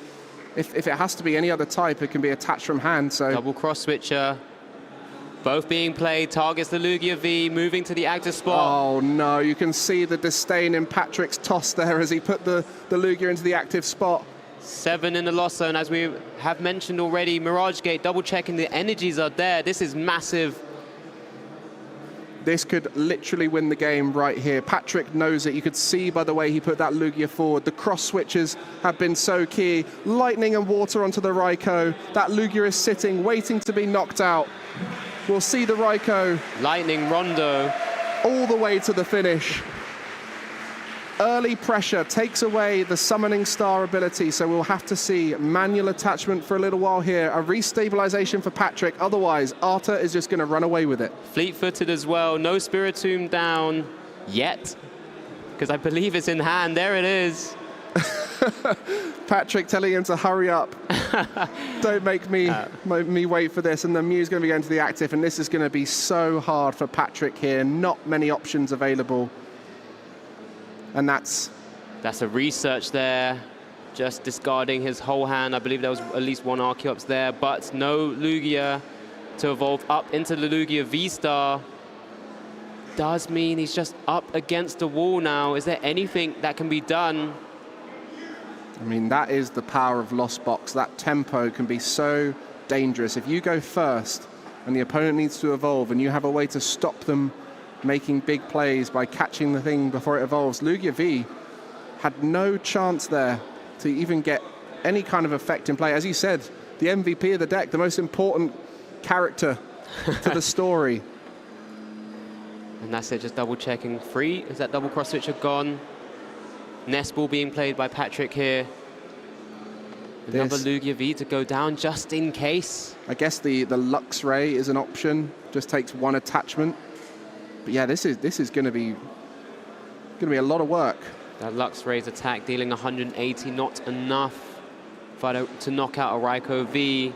if it has to be any other type, it can be attached from hand. So double cross switcher, both being played, targets the Lugia V, moving to the active spot. Oh no, you can see the disdain in Patrick's toss there as he put the Lugia into the active spot. 7 in the lost zone, as we have mentioned already. Mirage Gate, double checking the energies are there. This is massive. This could literally win the game right here. Patrick knows it. You could see by the way he put that Lugia forward. The cross switches have been so key. Lightning and Water onto the Raikou. That Lugia is sitting, waiting to be knocked out. We'll see the Raikou. Lightning Rondo. All the way to the finish. Early pressure takes away the Summoning Star ability, so we'll have to see manual attachment for a little while here. A restabilization for Patrick. Otherwise, Arta is just going to run away with it. Fleet-footed as well. No Spiritomb down yet, because I believe it's in hand. There it is. Patrick telling him to hurry up. Don't make me wait for this. And the Mew's going to be going to the active, and this is going to be so hard for Patrick here. Not many options available. And that's a research there, just discarding his whole hand. I believe there was at least 1 Archeops there, but no Lugia to evolve up into the Lugia V-Star. Does mean he's just up against the wall now. Is there anything that can be done? I mean, that is the power of Lost Box. That tempo can be so dangerous. If you go first and the opponent needs to evolve and you have a way to stop them making big plays by catching the thing before it evolves. Lugia V had no chance there to even get any kind of effect in play. As you said, the MVP of the deck, the most important character to the story. And that's it, just double checking. Free, is that double cross switcher gone? Nest Ball being played by Patrick here. Another Lugia V to go down just in case. I guess the Lux Ray is an option, just takes 1 attachment. But yeah, this is going to be a lot of work. That Lux Ray's attack dealing 180, not enough to knock out a Raikou V.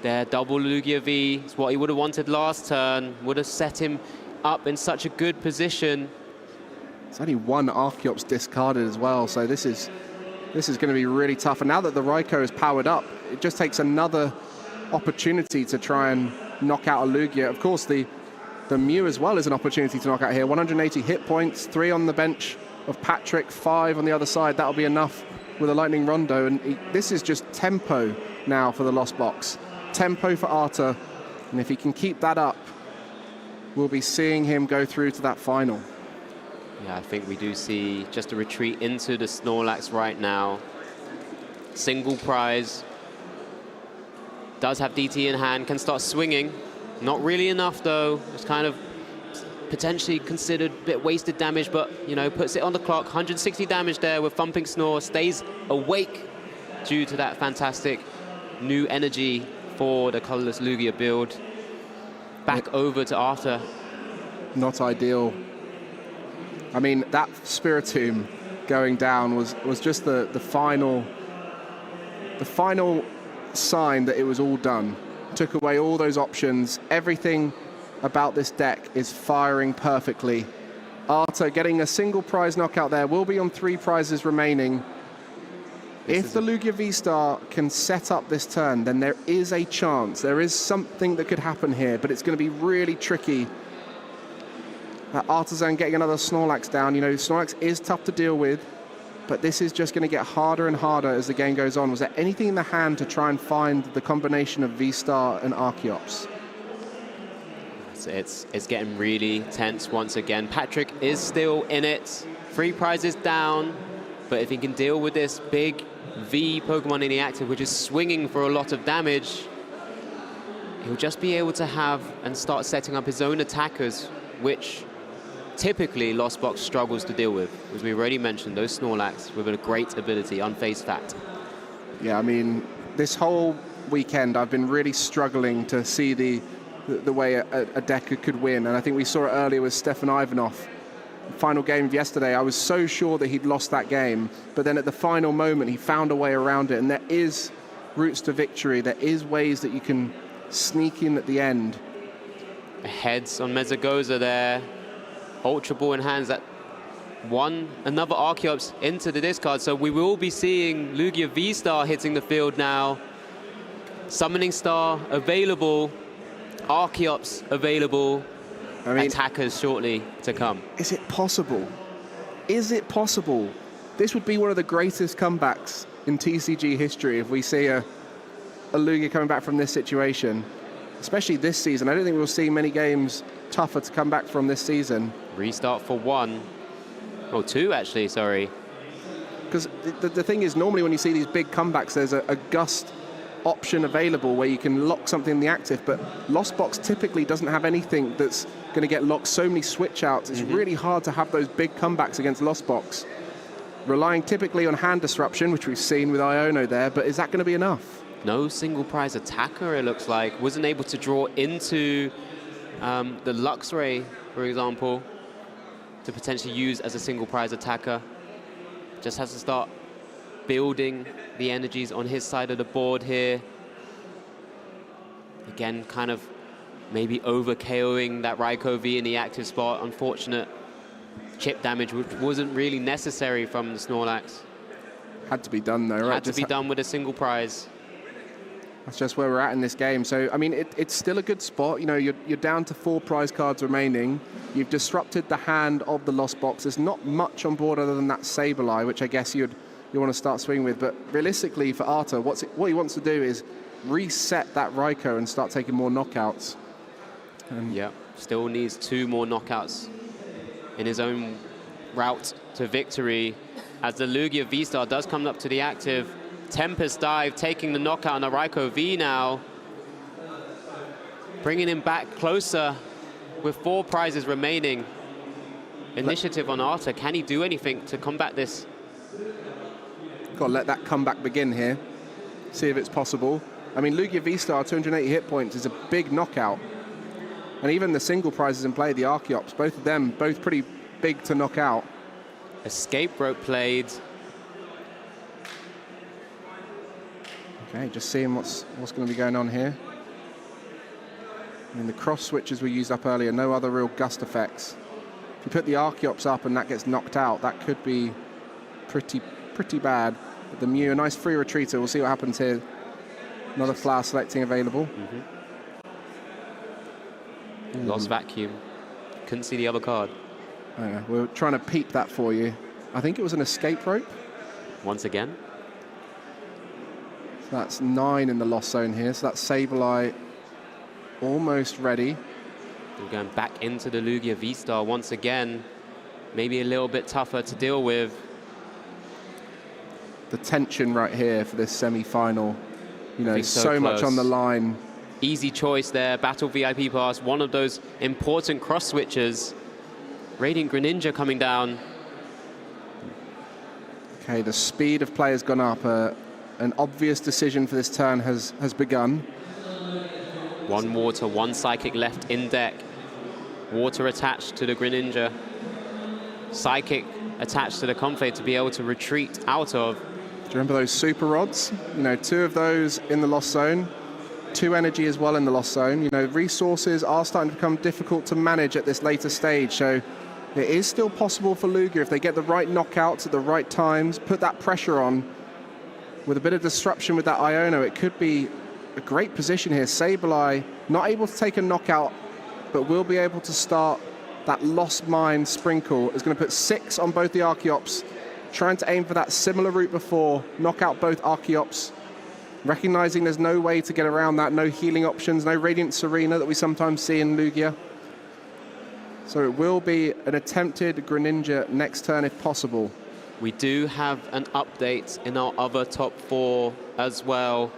There, double Lugia V. It's what he would have wanted last turn. Would have set him up in such a good position. It's only 1 Archeops discarded as well, so this is going to be really tough. And now that the Raikou is powered up, it just takes another opportunity to try and knock out a Lugia. Of course, the Mew as well is an opportunity to knock out here. 180 hit points, 3 on the bench of Patrick, 5 on the other side. That'll be enough with a Lightning Rondo. And this is just tempo now for the Lost Box. Tempo for Arta. And if he can keep that up, we'll be seeing him go through to that final. Yeah, I think we do see just a retreat into the Snorlax right now. Single prize. Does have DT in hand, can start swinging. Not really enough though. It's kind of potentially considered a bit wasted damage, but you know, puts it on the clock. 160 damage there with Thumping Snore. Stays awake due to that fantastic new energy for the colorless Lugia build. Back over to Arta. Not ideal. I mean, that Spiritomb going down was just the final sign that it was all done. Took away all those options. Everything about this deck is firing perfectly. Arta getting a single prize knockout there. Will be on 3 prizes remaining. If the Lugia V-Star can set up this turn, then there is a chance. There is something that could happen here, but it's going to be really tricky. That Artisan getting another Snorlax down. You know, Snorlax is tough to deal with, but this is just going to get harder and harder as the game goes on. Was there anything in the hand to try and find the combination of V-Star and Archeops? It's getting really tense once again. Patrick is still in it. 3 prizes down, but if he can deal with this big V Pokemon in the active, which is swinging for a lot of damage, he'll just be able to have and start setting up his own attackers, which typically Lost Box struggles to deal with. As we already mentioned, those Snorlax with a great ability, Unfazed Fact. Yeah, I mean, this whole weekend I've been really struggling to see the way a deck could win, and I think we saw it earlier with Stefan Ivanov. Final game of yesterday, I was so sure that he'd lost that game, but then at the final moment he found a way around it, and there is routes to victory. There is ways that you can sneak in at the end. Heads on Mezagoza there. Ultra Ball in hands. That another Archeops into the discard, so we will be seeing Lugia V-Star hitting the field now. Summoning Star available. Archeops available. I mean, attackers shortly to come. Is it possible? Is it possible? This would be one of the greatest comebacks in TCG history if we see a Lugia coming back from this situation, especially this season. I don't think we'll see many games tougher to come back from this season. Restart for 1. Oh, 2 actually, sorry. Because the thing is, normally when you see these big comebacks, there's a gust option available where you can lock something in the active, but Lost Box typically doesn't have anything that's going to get locked. So many switch outs. It's really hard to have those big comebacks against Lost Box, relying typically on hand disruption, which we've seen with Iono there, but is that going to be enough? No single prize attacker, it looks like. Wasn't able to draw into the Luxray, for example, to potentially use as a single prize attacker. Just has to start building the energies on his side of the board here. Again, kind of maybe over KOing that Raikou V in the active spot. Unfortunate chip damage, which wasn't really necessary from the Snorlax. Had to be done though, right? Had to be done with a single prize. That's just where we're at in this game. So, I mean, it's still a good spot. You know, you're down to 4 prize cards remaining. You've disrupted the hand of the Lost Box. There's not much on board other than that Sableye, which I guess you want to start swinging with. But realistically, for Arta, what he wants to do is reset that Raikou and start taking more knockouts. Yeah, still needs 2 more knockouts in his own route to victory. As the Lugia V-Star does come up to the active, Tempest Dive taking the knockout on the Raikou V now, bringing him back closer with 4 prizes remaining. Initiative on Arta. Can he do anything to combat this? Got to let that comeback begin here. See if it's possible. I mean, Lugia V-Star, 280 hit points is a big knockout. And even the single prizes in play, the Archeops, both of them, both pretty big to knock out. Escape rope played. Okay, just seeing what's going to be going on here. I mean, the cross switches we used up earlier, no other real gust effects. If you put the Archeops up and that gets knocked out, that could be pretty bad. But the Mew, a nice free retreater. We'll see what happens here. Another flower selecting available. Lost vacuum. Couldn't see the other card. Oh, yeah. We're trying to peep that for you. I think it was an escape rope. Once again. So that's 9 in the lost zone here. So that's Sableye almost ready. We're going back into the Lugia V-Star once again. Maybe a little bit tougher to deal with. The tension right here for this semi-final. You know, so much on the line. Easy choice there. Battle VIP pass. One of those important cross switches. Radiant Greninja coming down. Okay, the speed of play has gone up. An obvious decision for this turn has begun. 1 water, 1 psychic left in deck. Water attached to the Greninja. Psychic attached to the Comfey to be able to retreat out of. Do you remember those super rods? You know, 2 of those in the lost zone. 2 energy as well in the lost zone. You know, resources are starting to become difficult to manage at this later stage. So it is still possible for Lugia if they get the right knockouts at the right times, put that pressure on. with a bit of disruption with that Iono, it could be a great position here. Sableye not able to take a knockout, but will be able to start that Lost Mine Sprinkle. Is going to put 6 on both the Archeops, trying to aim for that similar route before, knock out both Archeops, recognizing there's no way to get around that, no healing options, no Radiant Serena that we sometimes see in Lugia. So it will be an attempted Greninja next turn if possible. We do have an update in our other top 4 as well.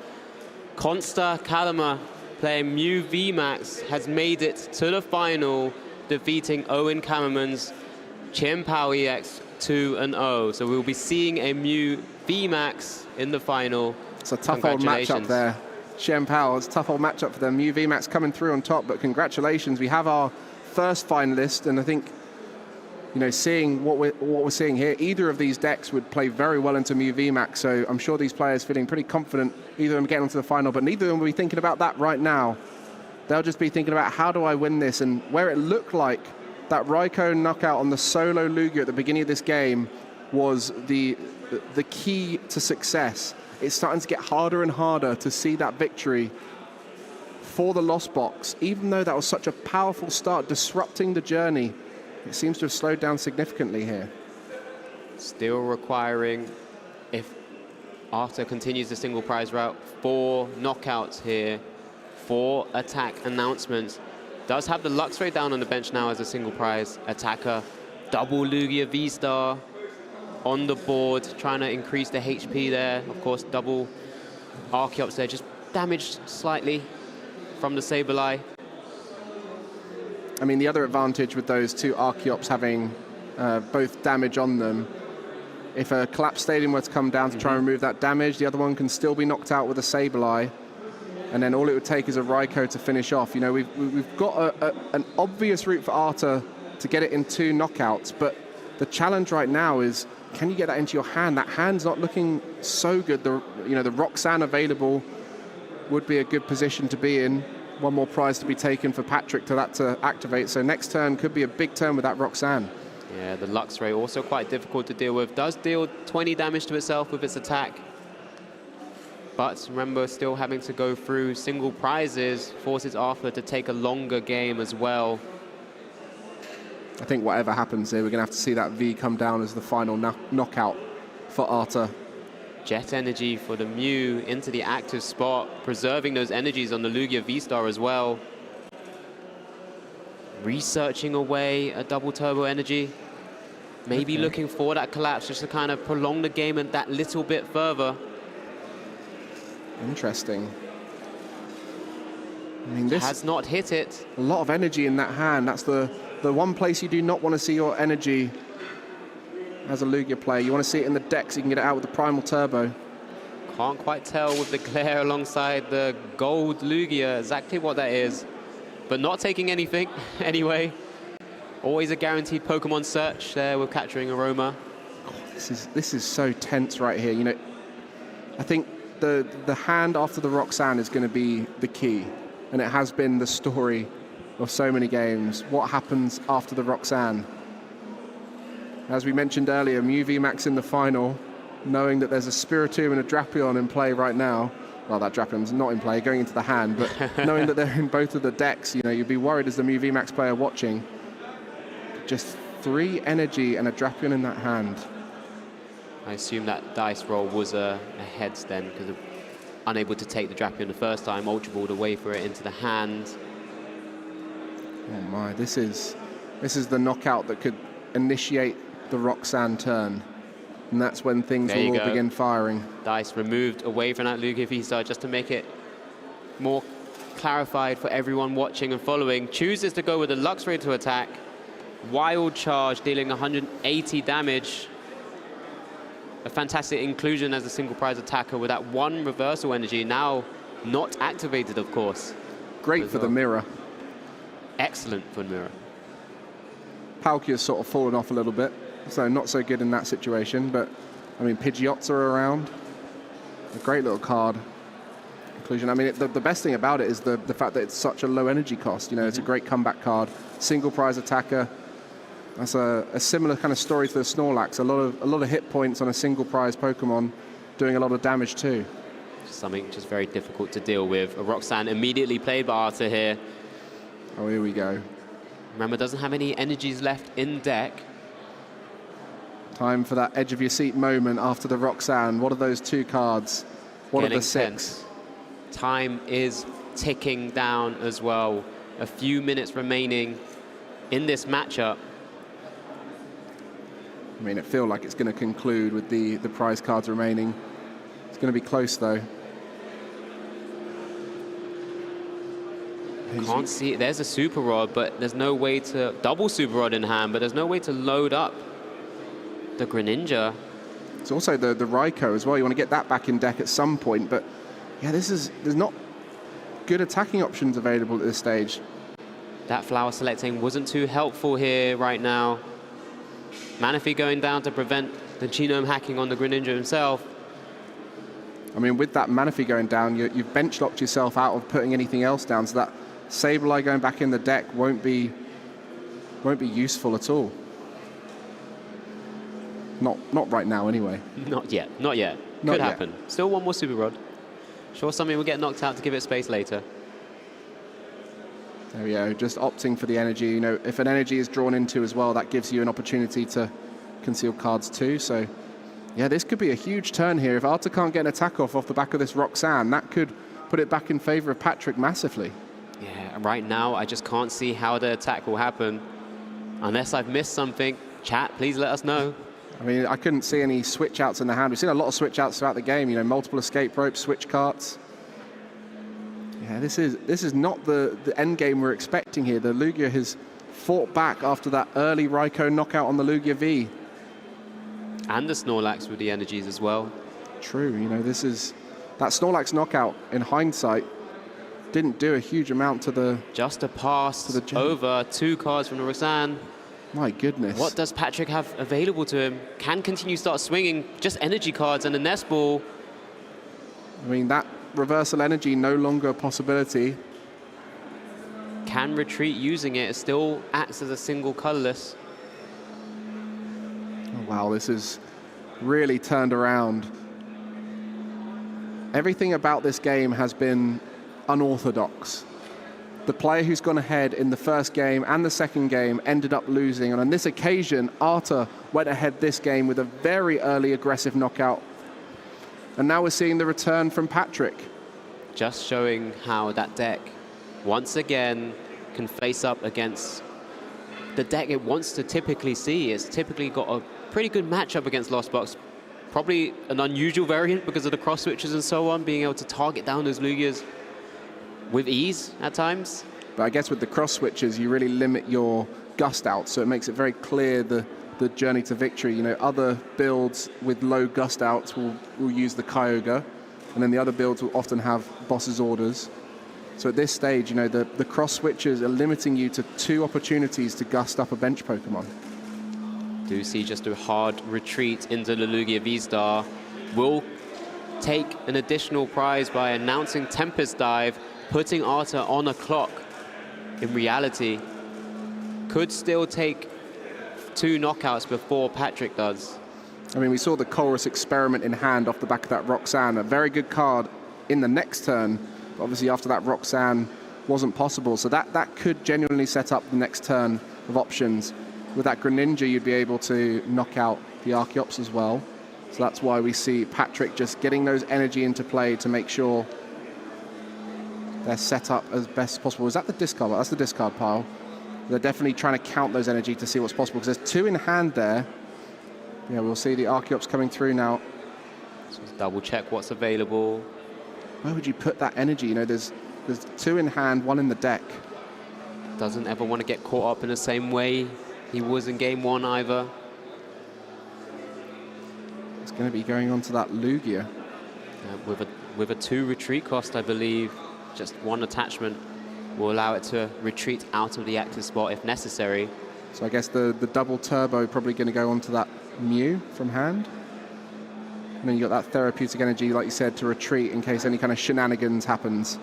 Consta Kalama playing Mew VMAX has made it to the final, defeating Owen Kammerman's Chien-Pao EX 2-0. So we'll be seeing a Mew VMAX in the final. It's a tough old matchup there. Chien-Pao, it's a tough old matchup for them. Mew VMAX coming through on top, but congratulations. We have our first finalist, and I think, you know, seeing what we're seeing here, either of these decks would play very well into Mew VMAX, so I'm sure these players feeling pretty confident, either of them getting onto the final, but neither of them will be thinking about that right now. They'll just be thinking about, how do I win this? And where it looked like that Raikou knockout on the solo Lugia at the beginning of this game was the key to success. It's starting to get harder and harder to see that victory for the Lost Box, even though that was such a powerful start, disrupting the journey. It seems to have slowed down significantly here. Still requiring, if Arthur continues the single prize route, 4 knockouts here, 4 attack announcements. Does have the Luxray down on the bench now as a single prize attacker. Double Lugia V-Star on the board, trying to increase the HP there. Of course, double Archeops there, just damaged slightly from the Sableye. I mean, the other advantage with those 2 Archeops having both damage on them, if a Collapse Stadium were to come down to try and remove that damage, the other one can still be knocked out with a Sableye, and then all it would take is a Raikou to finish off. You know, we've got an obvious route for Arthur to get it in 2 knockouts, but the challenge right now is, can you get that into your hand? That hand's not looking so good. The Roxanne available would be a good position to be in. One more prize to be taken for Patrick to activate. So next turn could be a big turn with that Roxanne. Yeah, the Luxray also quite difficult to deal with. Does deal 20 damage to itself with its attack. But remember, still having to go through single prizes forces Arthur to take a longer game as well. I think whatever happens here, we're going to have to see that V come down as the final knockout for Arthur. Jet Energy for the Mew into the active spot, preserving those energies on the Lugia V-Star as well. Researching away a double Turbo Energy. Maybe looking for that collapse just to kind of prolong the game and that little bit further. Interesting. I mean, this has not hit it. A lot of energy in that hand. That's the one place you do not want to see your energy as a Lugia player. You want to see it in the deck so you can get it out with the Primal Turbo. Can't quite tell with the glare alongside the gold Lugia exactly what that is, but not taking anything anyway. Always a guaranteed Pokemon search there with capturing Aroma. Oh, this is so tense right here. You know, I think the hand after the Roxanne is going to be the key, and it has been the story of so many games. What happens after the Roxanne? As we mentioned earlier, Mew VMAX in the final, knowing that there's a Spiritomb and a Drapion in play right now. Well, that Drapion's not in play, going into the hand, but knowing that they're in both of the decks, you know, you'd be worried as the Mew VMAX player watching. Just 3 energy and a Drapion in that hand. I assume that dice roll was a heads then, because unable to take the Drapion the first time, Ultra Balled away for it into the hand. Oh my, this is the knockout that could initiate the Roxanne turn. And that's when things will all begin firing. Dice removed away from that Lugia V-Star just to make it more clarified for everyone watching and following. Chooses to go with the Luxray to attack. Wild Charge, dealing 180 damage. A fantastic inclusion as a single prize attacker with that 1 reversal energy, now not activated, of course. Great for the mirror. Excellent for the mirror. Palkia's sort of fallen off a little bit, so not so good in that situation, but I mean, Pidgeots are around. A great little card. Inclusion. I mean, the best thing about it is the fact that it's such a low energy cost. You know, it's a great comeback card. Single prize attacker. That's a similar kind of story to the Snorlax. A lot of hit points on a single prize Pokemon. doing a lot of damage too. Something just very difficult to deal with. A Roxanne immediately played by Arthur here. Oh, here we go. Remember, doesn't have any energies left in deck. Time for that edge of your seat moment after the Roxanne. What are those 2 cards? What are the 6? Tense. Time is ticking down as well. A few minutes remaining in this matchup. I mean, it feels like it's going to conclude with the prize cards remaining. It's going to be close, though. Can't see it. There's a Super Rod, but there's no way to... Double Super Rod in hand, but there's no way to load up the Greninja. It's also the Raikou as well. You want to get that back in deck at some point, but yeah, there's not good attacking options available at this stage. That flower selecting wasn't too helpful here right now. Manaphy going down to prevent the Genome hacking on the Greninja himself. I mean, with that Manaphy going down, you've bench locked yourself out of putting anything else down, so that Sableye going back in the deck won't be useful at all. Not right now, anyway. Not yet. Not yet. Could happen. Still one more Super Rod. Sure, something will get knocked out to give it space later. There we go. Just opting for the energy. You know, if an energy is drawn into as well, that gives you an opportunity to conceal cards too. So, yeah, this could be a huge turn here. If Arthur can't get an attack off the back of this Roxanne, that could put it back in favor of Patrick massively. Yeah, right now I just can't see how the attack will happen. Unless I've missed something. Chat, please let us know. I mean, I couldn't see any switch outs in the hand. We've seen a lot of switch outs throughout the game, you know, multiple escape ropes, switch carts. Yeah, this is not the end game we're expecting here. The Lugia has fought back after that early Raikou knockout on the Lugia V. And the Snorlax with the energies as well. True, you know, this is... That Snorlax knockout, in hindsight, didn't do a huge amount to the... Just a pass over 2 cards from the Roxanne. My goodness. What does Patrick have available to him? Can continue start swinging just energy cards and a nest ball. I mean, that reversal energy no longer a possibility. Can retreat using it. It still acts as a single colorless. Oh, wow, this is really turned around. Everything about this game has been unorthodox. The player who's gone ahead in the first game and the second game ended up losing. And on this occasion, Arthur went ahead this game with a very early aggressive knockout. And now we're seeing the return from Patrick. Just showing how that deck, once again, can face up against the deck it wants to typically see. It's typically got a pretty good matchup against Lost Box. Probably an unusual variant because of the cross switches and so on, being able to target down those Lugias with ease at times. But I guess with the cross switches, you really limit your gust out, so it makes it very clear the journey to victory. You know, other builds with low gust outs will use the Kyogre, and then the other builds will often have boss's orders. So at this stage, you know, the cross switches are limiting you to 2 opportunities to gust up a bench Pokemon. Do see just a hard retreat into the Lugia V-Star. Will take an additional prize by announcing Tempest Dive, putting Arthur on a clock. In reality, could still take 2 knockouts before Patrick does. I mean, we saw the Chorus Experiment in hand off the back of that Roxanne. A very good card in the next turn. But obviously, after that Roxanne wasn't possible. So that could genuinely set up the next turn of options. With that Greninja, you'd be able to knock out the Archeops as well. So that's why we see Patrick just getting those energy into play to make sure they're set up as best as possible. Is that the discard? That's the discard pile. They're definitely trying to count those energy to see what's possible, because there's 2 in hand there. Yeah, we'll see the Archeops coming through now. So let's double check what's available. Where would you put that energy? You know, there's 2 in hand, 1 in the deck. Doesn't ever want to get caught up in the same way he was in game 1 either. It's going to be going on to that Lugia. With a 2 retreat cost, I believe. Just 1 attachment will allow it to retreat out of the active spot if necessary. So I guess the double turbo probably going to go onto that Mew from hand. And then you got that therapeutic energy, like you said, to retreat in case any kind of shenanigans happens.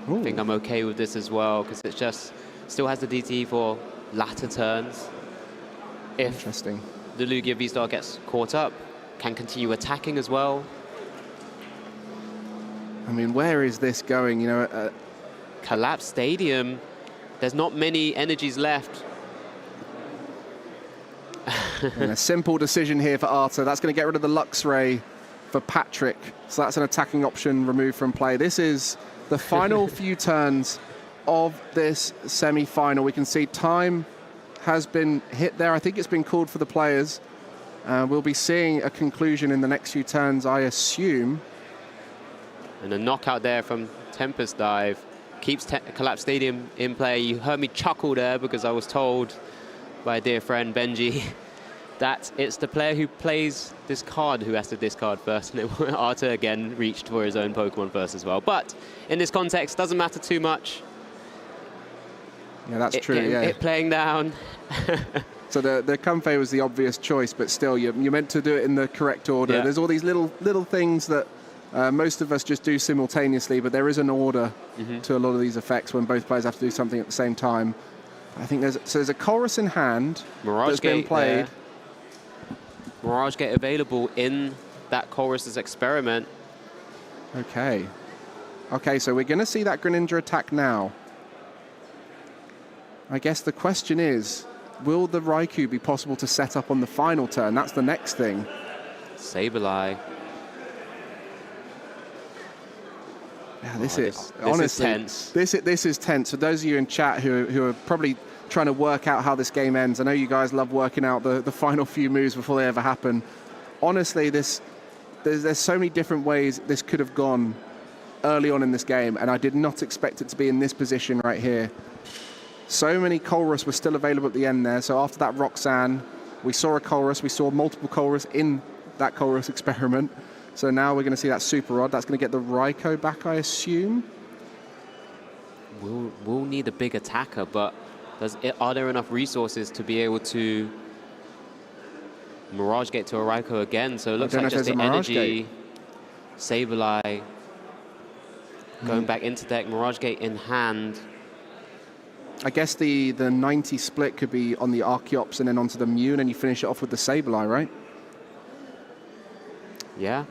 I think I'm okay with this as well, because it just still has the DT for latter turns. If Interesting. the Lugia V-Star gets caught up, can continue attacking as well. I mean, where is this going? You know, Collapse Stadium. There's not many energies left. And a simple decision here for Arta. That's going to get rid of the Luxray for Patrick. So that's an attacking option removed from play. This is the final few turns of this semi-final. We can see time has been hit there. I think it's been called for the players. We'll be seeing a conclusion in the next few turns, I assume. And a knockout there from Tempest Dive keeps Collapse Stadium in play. You heard me chuckle there because I was told by a dear friend Benji that it's the player who plays this card who has to discard first, and Arta again reached for his own Pokemon first as well. But in this context, doesn't matter too much. Yeah, that's true. Yeah, it playing down. So the Comfey was the obvious choice, but still, you're meant to do it in the correct order. Yeah. There's all these little things that most of us just do simultaneously, but there is an order to a lot of these effects when both players have to do something at the same time. I think there's a Chorus in hand that's been played. There. Mirage Gate available in that Chorus's experiment. Okay. Okay, so we're going to see that Greninja attack now. I guess the question is, will the Raikou be possible to set up on the final turn? That's the next thing. Sableye. Yeah, this is tense. This is tense. For those of you in chat who are probably trying to work out how this game ends, I know you guys love working out the final few moves before they ever happen. Honestly, there's so many different ways this could have gone early on in this game, and I did not expect it to be in this position right here. So many Colrus were still available at the end there. So after that Roxanne, we saw a Colrus. We saw multiple Colrus in that Colrus experiment. So now we're going to see that Super Rod. That's going to get the Raikou back, I assume. We'll need a big attacker, but are there enough resources to be able to Mirage Gate to a Raikou again? So it looks like just the energy. Sableye going back into deck, Mirage Gate in hand. I guess the 90 split could be on the Archeops and then onto the Mew, and then you finish it off with the Sableye, right? Yeah,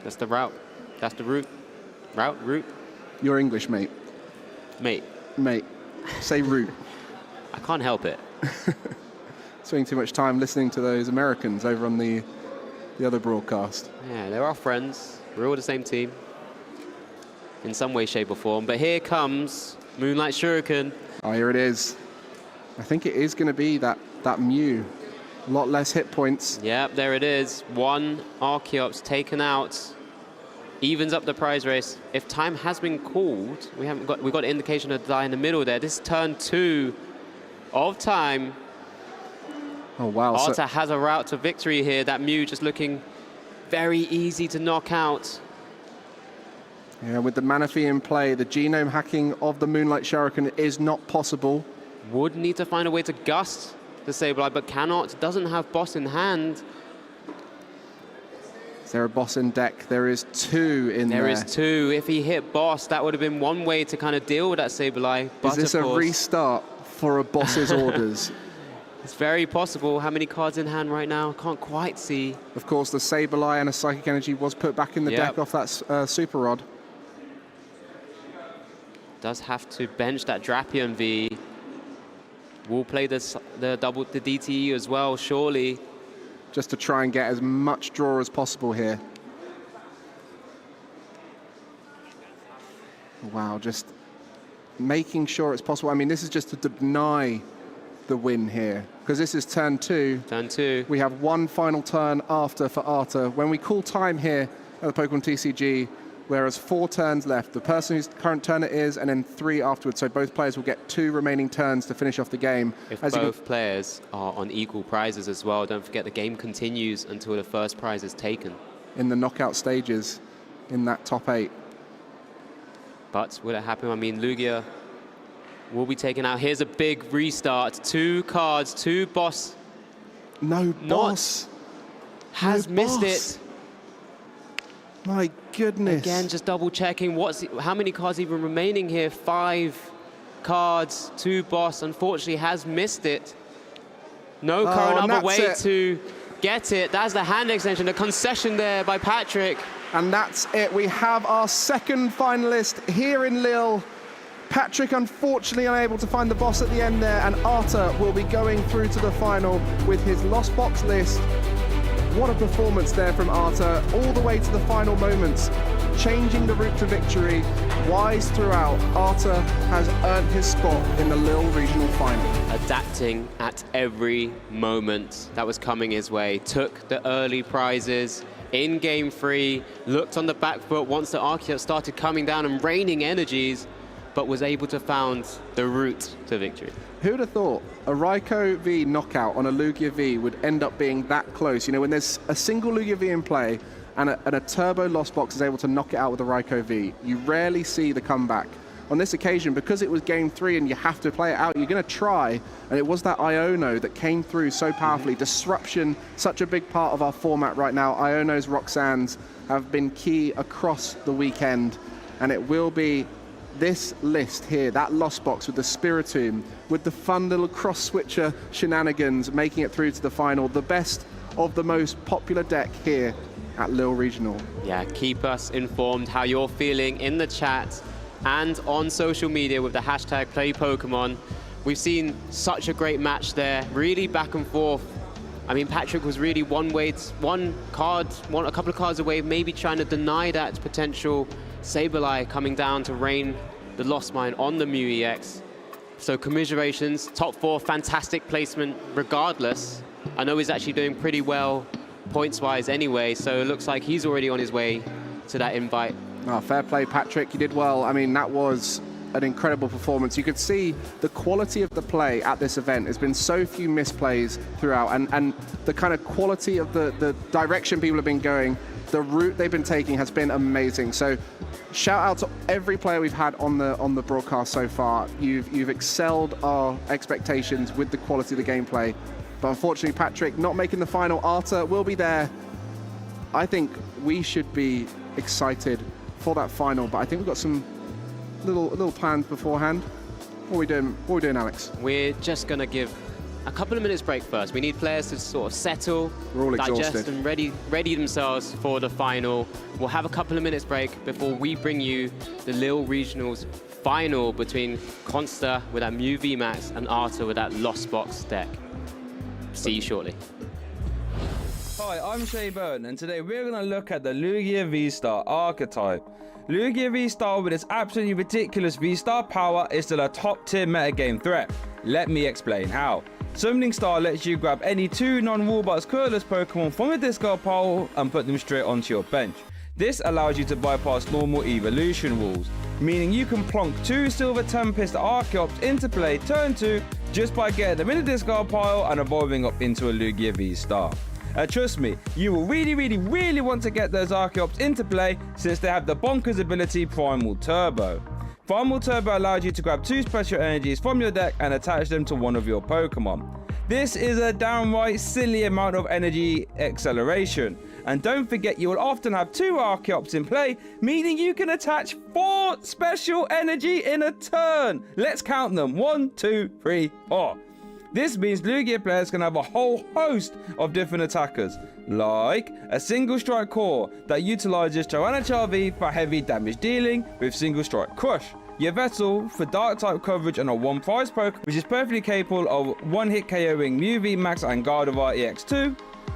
that's the route. That's the route. Route. You're English, mate. Mate. Say route. I can't help it. Spending too much time listening to those Americans over on the other broadcast. Yeah, they're our friends. We're all the same team in some way, shape, or form. But here comes Moonlight Shuriken. Oh, here it is. I think it is going to be that Mew. A lot less hit points. Yep, there it is. One Archeops taken out. Evens up the prize race. If time has been called, we've got an indication of die in the middle there. This is turn 2 of time. Oh, wow. Arta has a route to victory here. That Mew just looking very easy to knock out. Yeah, with the Manaphy in play, the genome hacking of the Moonlight Shuriken is not possible. Would need to find a way to gust the Sableye, but cannot. Doesn't have boss in hand. Is there a boss in deck? There is 2 in there. There is 2. If he hit boss, that would have been one way to kind of deal with that Sableye. Is this a restart for a boss's orders? It's very possible. How many cards in hand right now? Can't quite see. Of course, the Sableye and a Psychic Energy was put back in the deck off that Super Rod. Does have to bench that Drapion V. Will play the DTE as well, surely. Just to try and get as much draw as possible here. Wow, just making sure it's possible. I mean, this is just to deny the win here, because this is turn 2. Turn 2. We have one final turn after for Arta. When we call time here at the Pokemon TCG, whereas 4 turns left, the person whose current turn it is, and then 3 afterwards. So both players will get 2 remaining turns to finish off the game. If both players are on equal prizes as well, don't forget the game continues until the first prize is taken. In the knockout stages, in that top 8. But will it happen? I mean, Lugia will be taken out. Here's a big restart. 2 cards, 2 boss. No boss. Has missed it. My goodness. Again, just double checking. How many cards even remaining here? 5 cards, 2 boss. Unfortunately, has missed it. No current other way to get it. That's the hand extension, the concession there by Patrick. And that's it. We have our second finalist here in Lille. Patrick unfortunately unable to find the boss at the end there, and Arta will be going through to the final with his Lost Box list. What a performance there from Arta, all the way to the final moments, changing the route to victory. Wise throughout, Arta has earned his spot in the Lille Regional Final. Adapting at every moment that was coming his way, took the early prizes in game 3, looked on the back foot once the Archeops started coming down and raining energies, but was able to found the route to victory. Who'd have thought a Raikou V knockout on a Lugia V would end up being that close? You know, when there's a single Lugia V in play and a Turbo Lost Box is able to knock it out with a Raikou V, you rarely see the comeback. On this occasion, because it was game 3 and you have to play it out, you're going to try, and it was that Iono that came through so powerfully. Disruption, such a big part of our format right now. Iono's Roxanne's have been key across the weekend, and it will be this list here, that Lost Box with the Spiritomb, with the fun little cross-switcher shenanigans, making it through to the final. The best of the most popular deck here at Lille Regional. Yeah, keep us informed how you're feeling in the chat and on social media with the hashtag #PlayPokemon. We've seen such a great match there, really back and forth. I mean, Patrick was really a couple of cards away, maybe trying to deny that potential Sableye coming down to rain the Lost Mine on the Mew EX. So commiserations, top 4, fantastic placement regardless. I know he's actually doing pretty well points-wise anyway, so it looks like he's already on his way to that invite. Oh, fair play, Patrick. You did well. I mean, that was an incredible performance. You could see the quality of the play at this event. There's been so few misplays throughout, and the kind of quality of the direction people have been going, the route they've been taking has been amazing. So shout out to every player we've had on the broadcast so far. You've excelled our expectations with the quality of the gameplay. But unfortunately, Patrick not making the final. Arta will be there. I think we should be excited for that final, but I think we've got some little plans beforehand. What are we doing, Alex? We're just going to give a couple of minutes break first. We need players to sort of settle, We're all digest, exhausted. and ready themselves for the final. We'll have a couple of minutes break before we bring you the Lille Regionals final between Consta with that Mew VMAX and Arta with that Lost Box deck. See you shortly. Hi, I'm Shay Burton, and today we're going to look at the Lugia V-Star archetype. Lugia V-Star with its absolutely ridiculous V-Star power is still a top-tier metagame threat. Let me explain how. Summoning Star lets you grab any 2 non-Wallbox colorless Pokemon from your discard pile and put them straight onto your bench. This allows you to bypass normal evolution rules, meaning you can plonk 2 Silver Tempest Archeops into play turn 2 just by getting them in the discard pile and evolving up into a Lugia V-Star. Trust me, you will really want to get those Archeops into play since they have the bonkers ability Primal Turbo. Primal Turbo allows you to grab 2 special energies from your deck and attach them to one of your Pokemon. This is a downright silly amount of energy acceleration. And don't forget, you will often have 2 Archeops in play, meaning you can attach 4 special energy in a turn. Let's count them. 1, 2, 3, 4. This means Lugia players can have a whole host of different attackers, like a Single Strike Core that utilizes Tyranitar V for heavy damage dealing with Single Strike Crush, Yveltal for dark type coverage and a 1 prize poke, which is perfectly capable of 1-hit KOing Mew VMAX and Gardevoir EX2,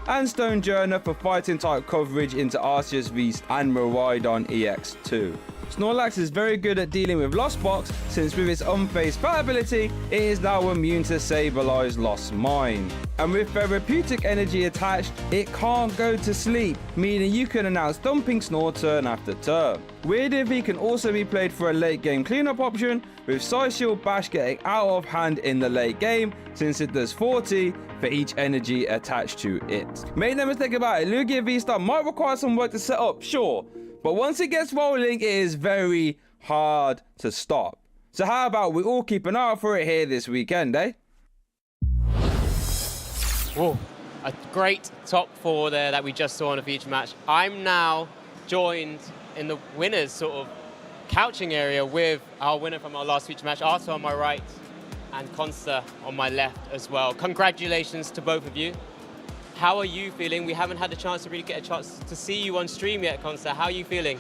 and Stonejourner for fighting type coverage into Arceus V and Miraidon EX2. Snorlax is very good at dealing with Lost Box, since with its unfazed fat ability, it is now immune to Sableye's Lost Mine. And with Therapeutic Energy attached, it can't go to sleep, meaning you can announce Dumping Snore turn after turn. Weird if he can also be played for a late game cleanup option, with Psyshield Bash getting out of hand in the late game, since it does 40 for each energy attached to it. Make no mistake about it, Lugia V-Star might require some work to set up, sure, but once it gets rolling, it is very hard to stop. So how about we all keep an eye out for it here this weekend, eh? Whoa, a great top 4 there that we just saw in a feature match. I'm now joined in the winners sort of couching area with our winner from our last feature match, Arta on my right and Consta on my left as well. Congratulations to both of you. how are you feeling? We haven't had a chance to really get a chance to see you on stream yet, Consta. How are you feeling?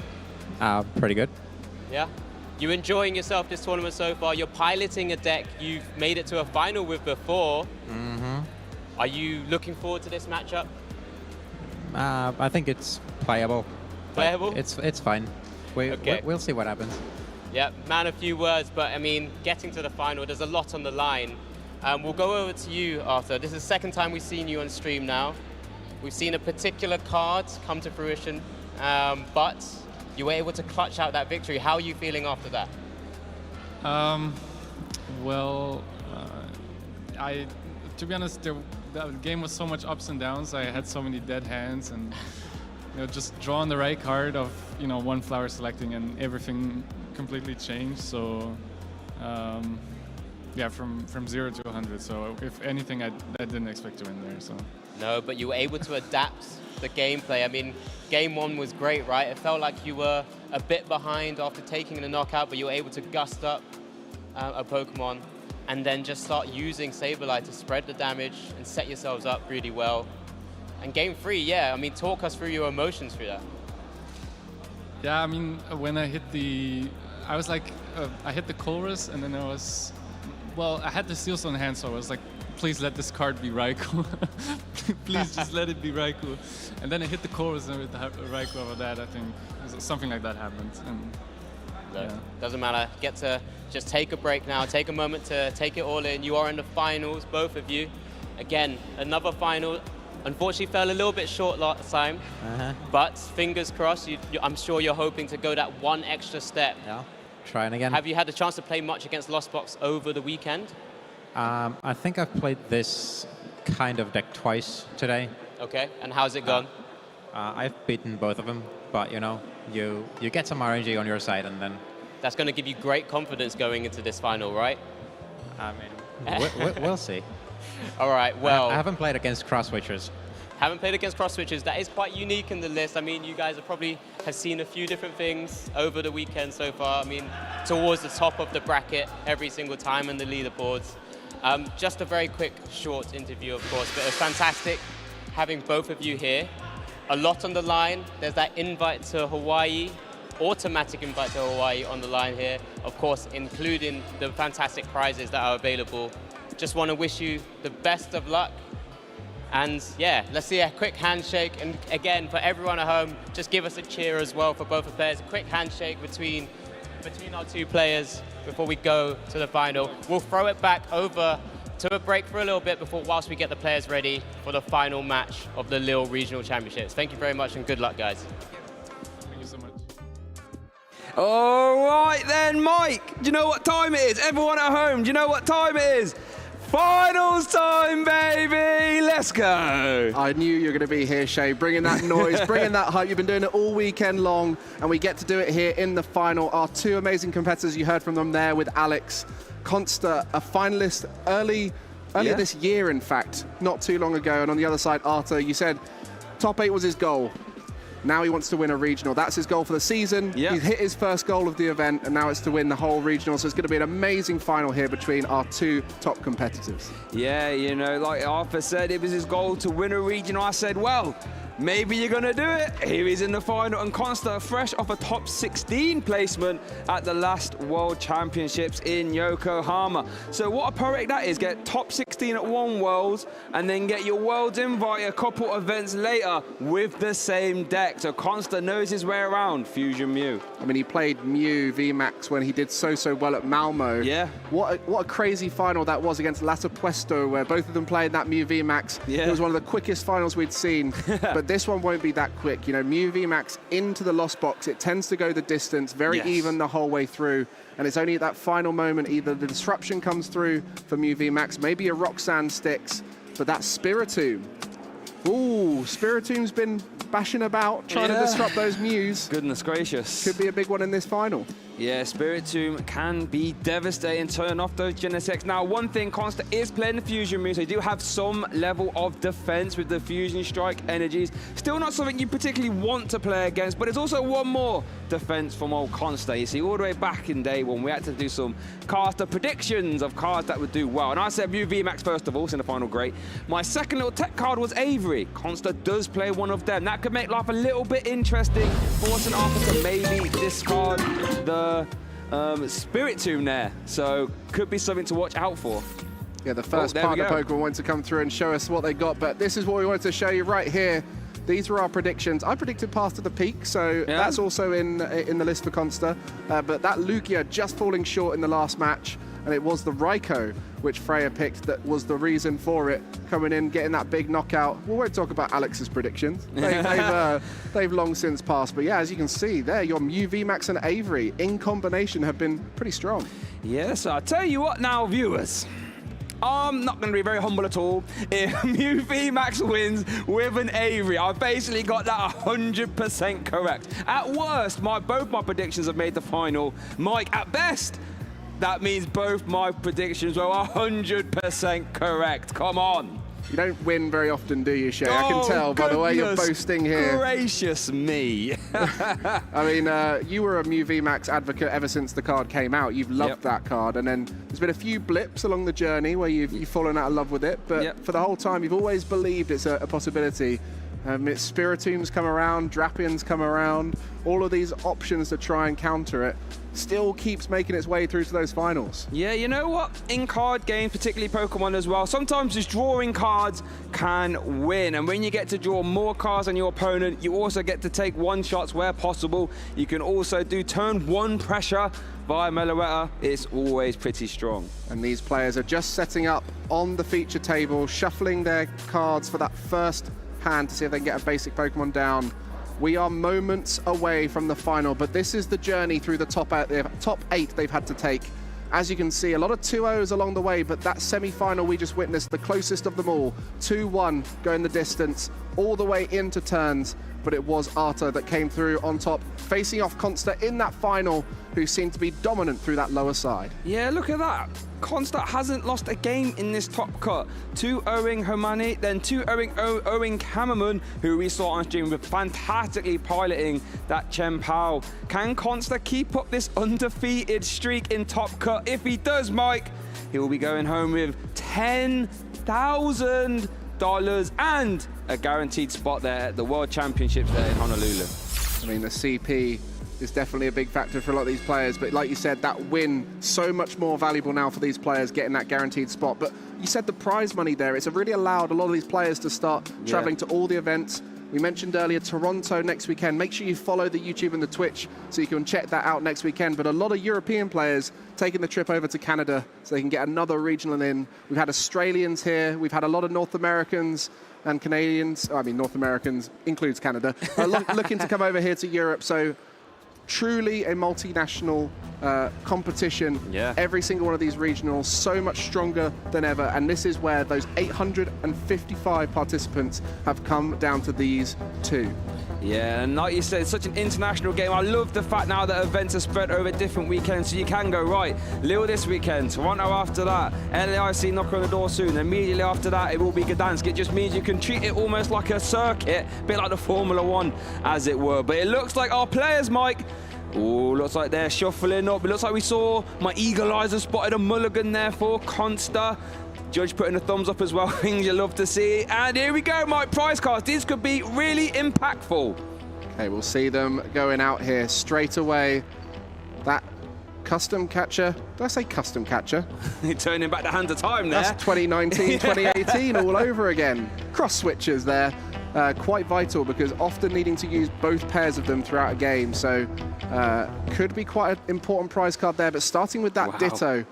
Pretty good. Yeah? You enjoying yourself this tournament so far? You're piloting a deck you've made it to a final with before. Mm-hmm. Are you looking forward to this matchup? I think it's playable. Playable? It's fine. We'll see what happens. Yeah, man, a few words, but I mean, getting to the final, there's a lot on the line. We'll go over to you, Arthur. This is the second time we've seen you on stream now. We've seen a particular card come to fruition, but you were able to clutch out that victory. How are you feeling after that? To be honest, the game was so much ups and downs. I had so many dead hands, and just drawing the right card of one flower selecting, and everything completely changed. So yeah, from 0 to 100. So if anything, I didn't expect to win there. So no, but you were able to adapt the gameplay. I mean, game 1 was great, right? It felt like you were a bit behind after taking the knockout, but you were able to gust up a Pokemon and then just start using Sableye to spread the damage and set yourselves up really well. And game 3, yeah, I mean, talk us through your emotions through that. Yeah, I mean, when I hit I was like, I hit the Colress, and then I had the Steel Stone in hand, so I was like, please let this card be Raikou. Please just let it be Raikou. And then I hit the Colress, and with the Raikou over that, I think something like that happened. And yeah. Doesn't matter. Get to just take a break now. Take a moment to take it all in. You are in the finals, both of you. Again, another final. Unfortunately, fell a little bit short last time. But fingers crossed. I'm sure you're hoping to go that one extra step. Yeah. Trying again. Have you had the chance to play much against Lost Box over the weekend? I think I've played this kind of deck twice today. Okay. And how's it gone? I've beaten both of them, but you get some RNG on your side, and then that's going to give you great confidence going into this final, right? I mean, we'll see. All right, well, I haven't played against cross switchers. Haven't played against cross switchers. That is quite unique in the list. I mean, you guys have seen a few different things over the weekend so far. I mean, towards the top of the bracket every single time in the leaderboards. Just a very quick, short interview, of course, but it was fantastic having both of you here. A lot on the line. There's that invite to Hawaii, automatic invite to Hawaii on the line here, of course, including the fantastic prizes that are available. Just want to wish you the best of luck. And yeah, let's see a quick handshake. And again, for everyone at home, just give us a cheer as well for both the players. A quick handshake between our two players before we go to the final. We'll throw it back over to a break for a little bit whilst we get the players ready for the final match of the Lille Regional Championships. Thank you very much and good luck, guys. Thank you so much. All right then, Mike. Do you know what time it is? Everyone at home, do you know what time it is? Finals time, baby! Let's go! I knew you were going to be here, Shay, bringing that noise, bringing that hype. You've been doing it all weekend long, and we get to do it here in the final. Our two amazing competitors, you heard from them there with Alex, Consta, a finalist earlier this year, in fact, not too long ago. And on the other side, Arthur, you said top 8 was his goal. Now he wants to win a regional. That's his goal for the season. He's hit his first goal of the event, and now it's to win the whole regional. So it's going to be an amazing final here between our two top competitors. Yeah, like Arthur said, it was his goal to win a regional. I said, well, maybe you're going to do it. Here he's in the final, and Consta fresh off a top 16 placement at the last World Championships in Yokohama. So what a poetic that is. Get top 16 at one Worlds, and then get your Worlds invite a couple events later with the same deck. So Consta knows his way around Fusion Mew. I mean, he played Mew VMAX when he did so well at Malmo. Yeah. What a crazy final that was against Lato Puesto, where both of them played that Mew VMAX. Yeah. It was one of the quickest finals we'd seen. But this one won't be that quick. Mew VMAX into the Lost Box, it tends to go the distance, very even the whole way through. And it's only at that final moment, either the disruption comes through for Mew VMAX, maybe a Roxanne sticks, but that Spiritomb. Ooh, Spiritomb's been bashing about, trying to disrupt those Mews. Goodness gracious. Could be a big one in this final. Yeah, Spiritomb can be devastating, turn off those Genesects. Now, one thing, Consta is playing the fusion moves. They do have some level of defense with the fusion strike energies. Still not something you particularly want to play against, but it's also one more defense from old Consta. You see, all the way back in day one, we had to do some caster predictions of cards that would do well. And I said Mew VMAX first of all, in the final great. My second little tech card was Avery. Consta does play one of them. That could make life a little bit interesting, forcing Arthur to maybe discard the Spiritomb there, so could be something to watch out for. Yeah, the first partner Pokemon wanted to come through and show us what they got, but this is what we wanted to show you right here. These were our predictions. I predicted Path to the Peak, so that's also in the list for Consta, but that Lugia just falling short in the last match, and it was the Raikou which Freya picked that was the reason for it, coming in, getting that big knockout. We won't talk about Alex's predictions. They've long since passed. But yeah, as you can see there, your Mew VMAX and Avery in combination have been pretty strong. Yes, I'll tell you what now, viewers. I'm not going to be very humble at all. If Mew VMAX wins with an Avery, I've basically got that 100% correct. At worst, both my predictions have made the final. Mike, at best, that means both my predictions were 100% correct. Come on. You don't win very often, do you, Shay? I can tell by the way you're boasting here. Gracious me. I mean, you were a Mew VMAX advocate ever since the card came out. You've loved that card, and then there's been a few blips along the journey where you've fallen out of love with it, but for the whole time, you've always believed it's a possibility. Spiritomb's come around, Drapian's come around, all of these options to try and counter it. Still keeps making its way through to those finals. Yeah, you know what? In card games, particularly Pokemon as well, sometimes just drawing cards can win. And when you get to draw more cards than your opponent, you also get to take one-shots where possible. You can also do turn one pressure via Meloetta. It's always pretty strong. And these players are just setting up on the feature table, shuffling their cards for that first hand to see if they can get a basic Pokemon down. We are moments away from the final, but this is the journey through the top 8 they've had to take. As you can see, a lot of 2-0s along the way, but that semi-final we just witnessed, the closest of them all, 2-1 going the distance all the way into turns, but it was Arta that came through on top, facing off Consta in that final, who seemed to be dominant through that lower side. Yeah, look at that. Consta hasn't lost a game in this top cut. 2-0ing Hermione, then 2-0ing Kammerman, who we saw on stream with fantastically piloting that Chien-Pao. Can Consta keep up this undefeated streak in top cut? If he does, Mike, he will be going home with $10,000 and a guaranteed spot there at the World Championships there in Honolulu. I mean, the CP is definitely a big factor for a lot of these players, but like you said, that win so much more valuable now for these players, getting that guaranteed spot. But you said the prize money there, it's really allowed a lot of these players to start traveling to all the events. We mentioned earlier Toronto next weekend. Make sure you follow the YouTube and the Twitch so you can check that out next weekend. But a lot of European players taking the trip over to Canada so they can get another regional in. We've had Australians here, we've had a lot of North Americans and Canadians. I mean, North Americans includes Canada, looking to come over here to Europe. So truly a multinational competition. Every single one of these regionals so much stronger than ever, and this is where those 855 participants have come down to these two. Yeah, and like you said, it's such an international game. I love the fact now that events are spread over different weekends, so you can go, right, Lille this weekend, Toronto after that, LAIC knock on the door soon, immediately after that it will be Gdansk. It just means you can treat it almost like a circuit, a bit like the Formula 1 as it were. But it looks like our players, Mike, looks like they're shuffling up. It looks like we saw my eagle eyes have spotted a mulligan there for Consta. Judge putting a thumbs up as well, things you love to see. And here we go, Mike, prize cards. These could be really impactful. Okay, we'll see them going out here straight away. That custom catcher, did I say custom catcher? You're turning back the hand of time there. That's 2019, 2018 all over again. Cross switches there. Quite vital because often needing to use both pairs of them throughout a game. So could be quite an important prize card there. But starting with that Ditto,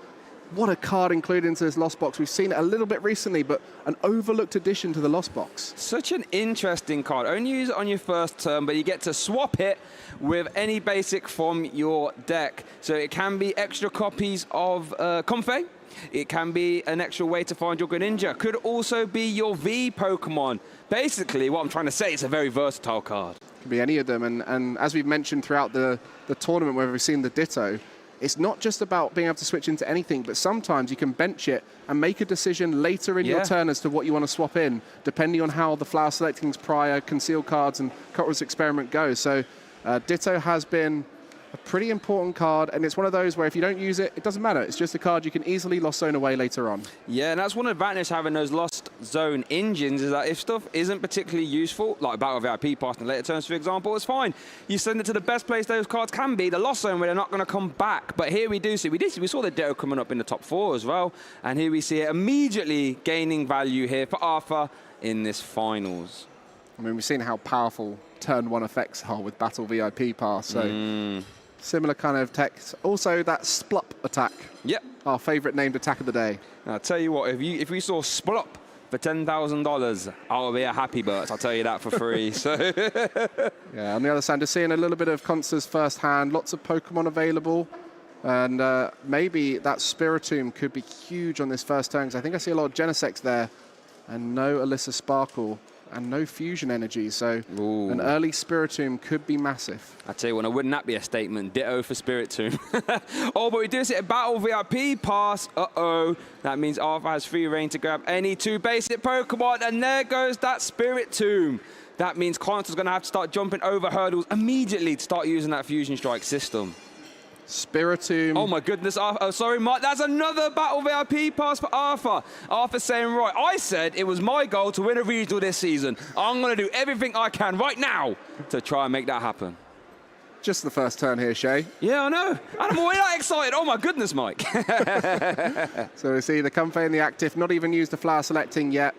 what a card included into this Lost Box. We've seen it a little bit recently, but an overlooked addition to the Lost Box. Such an interesting card. Only use it on your first turn, but you get to swap it with any basic from your deck. So it can be extra copies of Comfey. It can be an extra way to find your Greninja. Could also be your V Pokemon. Basically, what I'm trying to say, it's a very versatile card. Could be any of them. And as we've mentioned throughout the tournament where we've seen the Ditto, it's not just about being able to switch into anything, but sometimes you can bench it and make a decision later in your turn as to what you want to swap in, depending on how the flower selecting's prior, concealed cards, and Cotter's experiment go. So Ditto has been a pretty important card, and it's one of those where if you don't use it, it doesn't matter. It's just a card you can easily Lost Zone away later on. Yeah, and that's one advantage having those Lost Zone engines, is that if stuff isn't particularly useful, like Battle VIP pass in later turns, for example, it's fine. You send it to the best place those cards can be, the Lost Zone, where they're not going to come back. But here we saw the Ditto coming up in the top 4 as well, and here we see it immediately gaining value here for Arthur in this finals. I mean, we've seen how powerful turn 1 effects are with Battle VIP pass, so similar kind of text. Also, that Splup attack. Yep. Our favorite named attack of the day. I'll tell you what, if we saw Splup for $10,000, I'll be a happy bird. I'll tell you that for free. So yeah, on the other side, just seeing a little bit of Constance firsthand, lots of Pokemon available, and maybe that Spiritomb could be huge on this first turn, because I think I see a lot of Genesects there, and no Alyssa Sparkle, and no Fusion Energy, so an early Spiritomb could be massive. I tell you what, wouldn't that be a statement? Ditto for Spiritomb. Oh, but we do see a Battle VIP pass. Uh-oh. That means Arthur has free reign to grab any 2 basic Pokemon, and there goes that Spiritomb. That means Constance's going to have to start jumping over hurdles immediately to start using that Fusion Strike system. Spiritomb. Oh my goodness, Arthur. Oh, sorry, Mike. That's another Battle VIP pass for Arthur. Arthur saying, right, I said it was my goal to win a regional this season. I'm going to do everything I can right now to try and make that happen. Just the first turn here, Shay. Yeah, I know. And I'm already that excited. Oh my goodness, Mike. So we see the Comfey and the Active, not even used the flower selecting yet.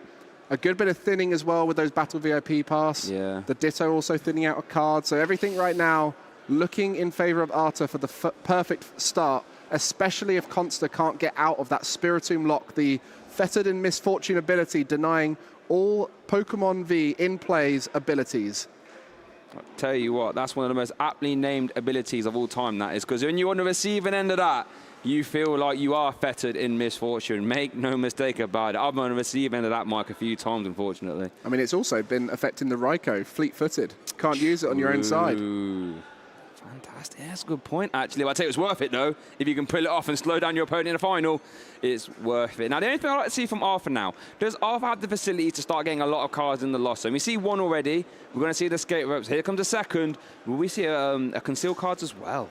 A good bit of thinning as well with those Battle VIP pass. Yeah. The Ditto also thinning out a card. So everything right now looking in favor of Arthur for the perfect start, especially if Consta can't get out of that Spiritomb lock, the Fettered in Misfortune ability, denying all Pokemon V in plays abilities. I'll tell you what, that's one of the most aptly named abilities of all time, that is, because when you're on the receiving end of that, you feel like you are fettered in misfortune. Make no mistake about it. I've been on the receiving end of that, Mike, a few times, unfortunately. I mean, it's also been affecting the Raikou, fleet-footed. Can't use it on your own side. Fantastic. Yeah, that's a good point, actually. Well, I'd say it's worth it, though. If you can pull it off and slow down your opponent in the final, it's worth it. Now, the only thing I'd like to see from Arthur now, does Arthur have the facility to start getting a lot of cards in the Lost Zone? We see one already. We're going to see the skate ropes. Here comes a second. Will we see a concealed cards as well?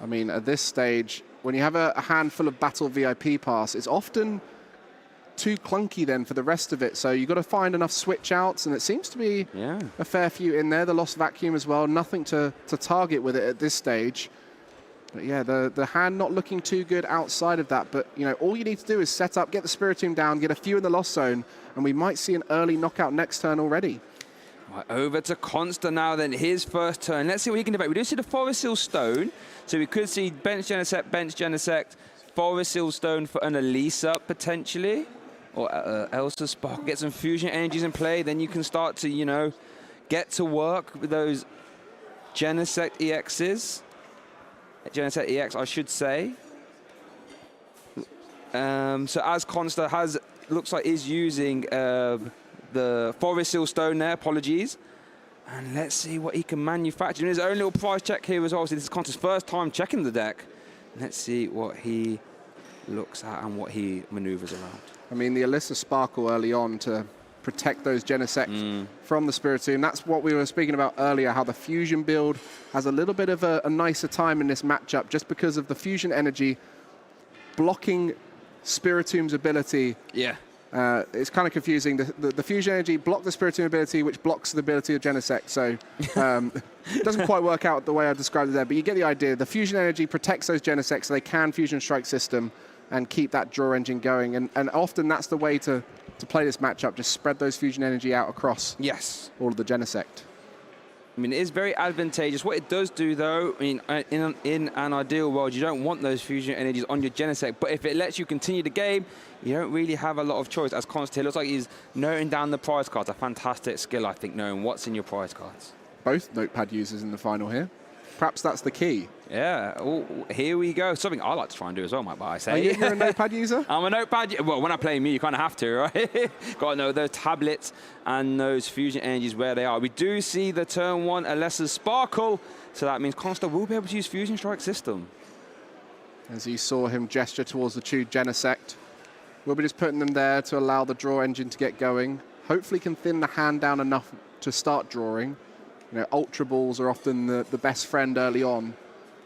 I mean, at this stage, when you have a handful of Battle VIP pass, it's often too clunky then for the rest of it. So you've got to find enough switch outs, and it seems to be a fair few in there. The Lost Vacuum as well, nothing to target with it at this stage. But yeah, the hand not looking too good outside of that. But you know, all you need to do is set up, get the Spiritomb down, get a few in the Lost Zone, and we might see an early knockout next turn already. Right, over to Consta now then, his first turn. Let's see what he can do. We do see the Forest Seal Stone, so we could see bench Genesect, Forest Seal Stone for an Elisa potentially. Or Elsa Spark, get some fusion energies in play, then you can start to, you know, get to work with those Genesect EXs. Genesect EX, I should say. So as Consta has, looks like is using the Forest Seal Stone there, apologies. And let's see what he can manufacture. In his own little price check here as well. So this is Consta's first time checking the deck. Let's see what he looks at and what he maneuvers around. I mean, the Alyssa Sparkle early on to protect those Genesect from the Spiritomb. That's what we were speaking about earlier, how the Fusion build has a little bit of a nicer time in this matchup just because of the Fusion energy blocking Spiritomb's ability. Yeah. It's kind of confusing. The Fusion energy blocked the Spiritomb ability, which blocks the ability of Genesect. So it doesn't quite work out the way I described it there, but you get the idea. The Fusion energy protects those Genesect so they can Fusion Strike system and keep that draw engine going. And often that's the way to play this matchup, just spread those Fusion energy out across all of the Genesect. I mean, it is very advantageous. What it does do, though, I mean, in an ideal world, you don't want those Fusion energies on your Genesect, but if it lets you continue the game, you don't really have a lot of choice. As Constantine looks like he's noting down the prize cards. A fantastic skill, I think, knowing what's in your prize cards. Both notepad users in the final here. Perhaps that's the key. Yeah. Oh, here we go. Something I like to try and do as well, might I say. You're a notepad user? I'm a notepad. Well, when I play me, you kind of have to, right? Got to know those tablets and those fusion energies where they are. We do see the turn 1 Alessa's Sparkle, so that means Consta will be able to use Fusion Strike system. As you saw him gesture towards the 2 Genesect. We'll be just putting them there to allow the draw engine to get going. Hopefully can thin the hand down enough to start drawing. You know, Ultra Balls are often the best friend early on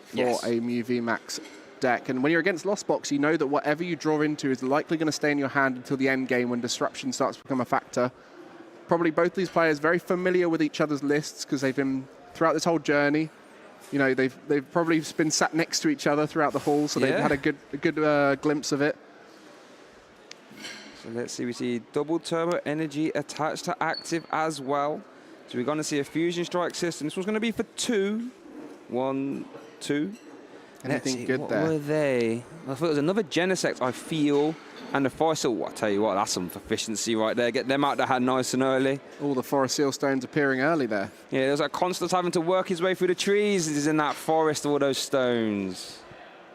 for a Mew VMAX deck. And when you're against Lost Box, you know that whatever you draw into is likely going to stay in your hand until the end game when disruption starts to become a factor. Probably both these players very familiar with each other's lists because they've been, throughout this whole journey, you know, they've probably been sat next to each other throughout the hall, so they've had a good glimpse of it. So let's see, we see double turbo energy attached to active as well. So we're going to see a Fusion Strike system. This one's going to be for 2. 1, 2. Anything good there? What were they? I thought it was another Genesect, I feel, and the Forest Seal. Well, I tell you what, that's some efficiency right there. Get them out the hand nice and early. All the Forest Seal stones appearing early there. Yeah, there's like Constance having to work his way through the trees. He's in that forest, all those stones.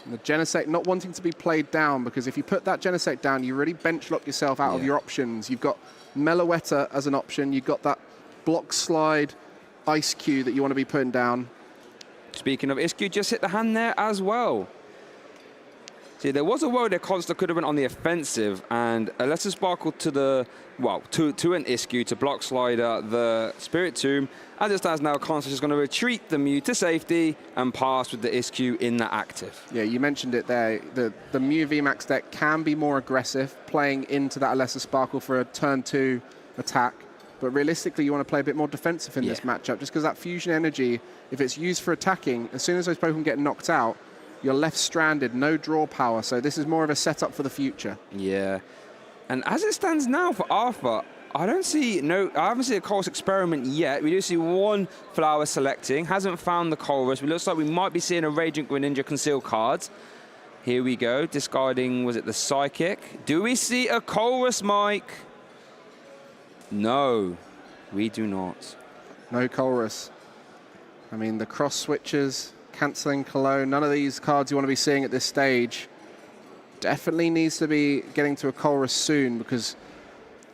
And the Genesect not wanting to be played down, because if you put that Genesect down, you really bench lock yourself out of your options. You've got Meloetta as an option. You've got that Block Slide Ice Cue that you want to be putting down. Speaking of Iscu, just hit the hand there as well. See, there was a world where Consta could have been on the offensive, and Alessa Sparkle to the, well, to an Iscu to block Slider the Spirit Tomb. As it stands now, Consta's just going to retreat the Mew to safety and pass with the Iscu in the active. Yeah, you mentioned it there. The Mew VMAX deck can be more aggressive, playing into that Alessa Sparkle for a turn 2 attack. But realistically, you want to play a bit more defensive in this matchup, just because that fusion energy, if it's used for attacking, as soon as those Pokemon get knocked out, you're left stranded, no draw power. So this is more of a setup for the future. Yeah. And as it stands now for Arthur, I haven't seen a Colress experiment yet. We do see one flower selecting, hasn't found the Colress. It looks like we might be seeing a Radiant Greninja conceal cards. Here we go, discarding, was it the Psychic? Do we see a Colress, Mike? No, we do not. No Colress. I mean, the cross switches, cancelling Cologne, none of these cards you want to be seeing at this stage. Definitely needs to be getting to a Colress soon, because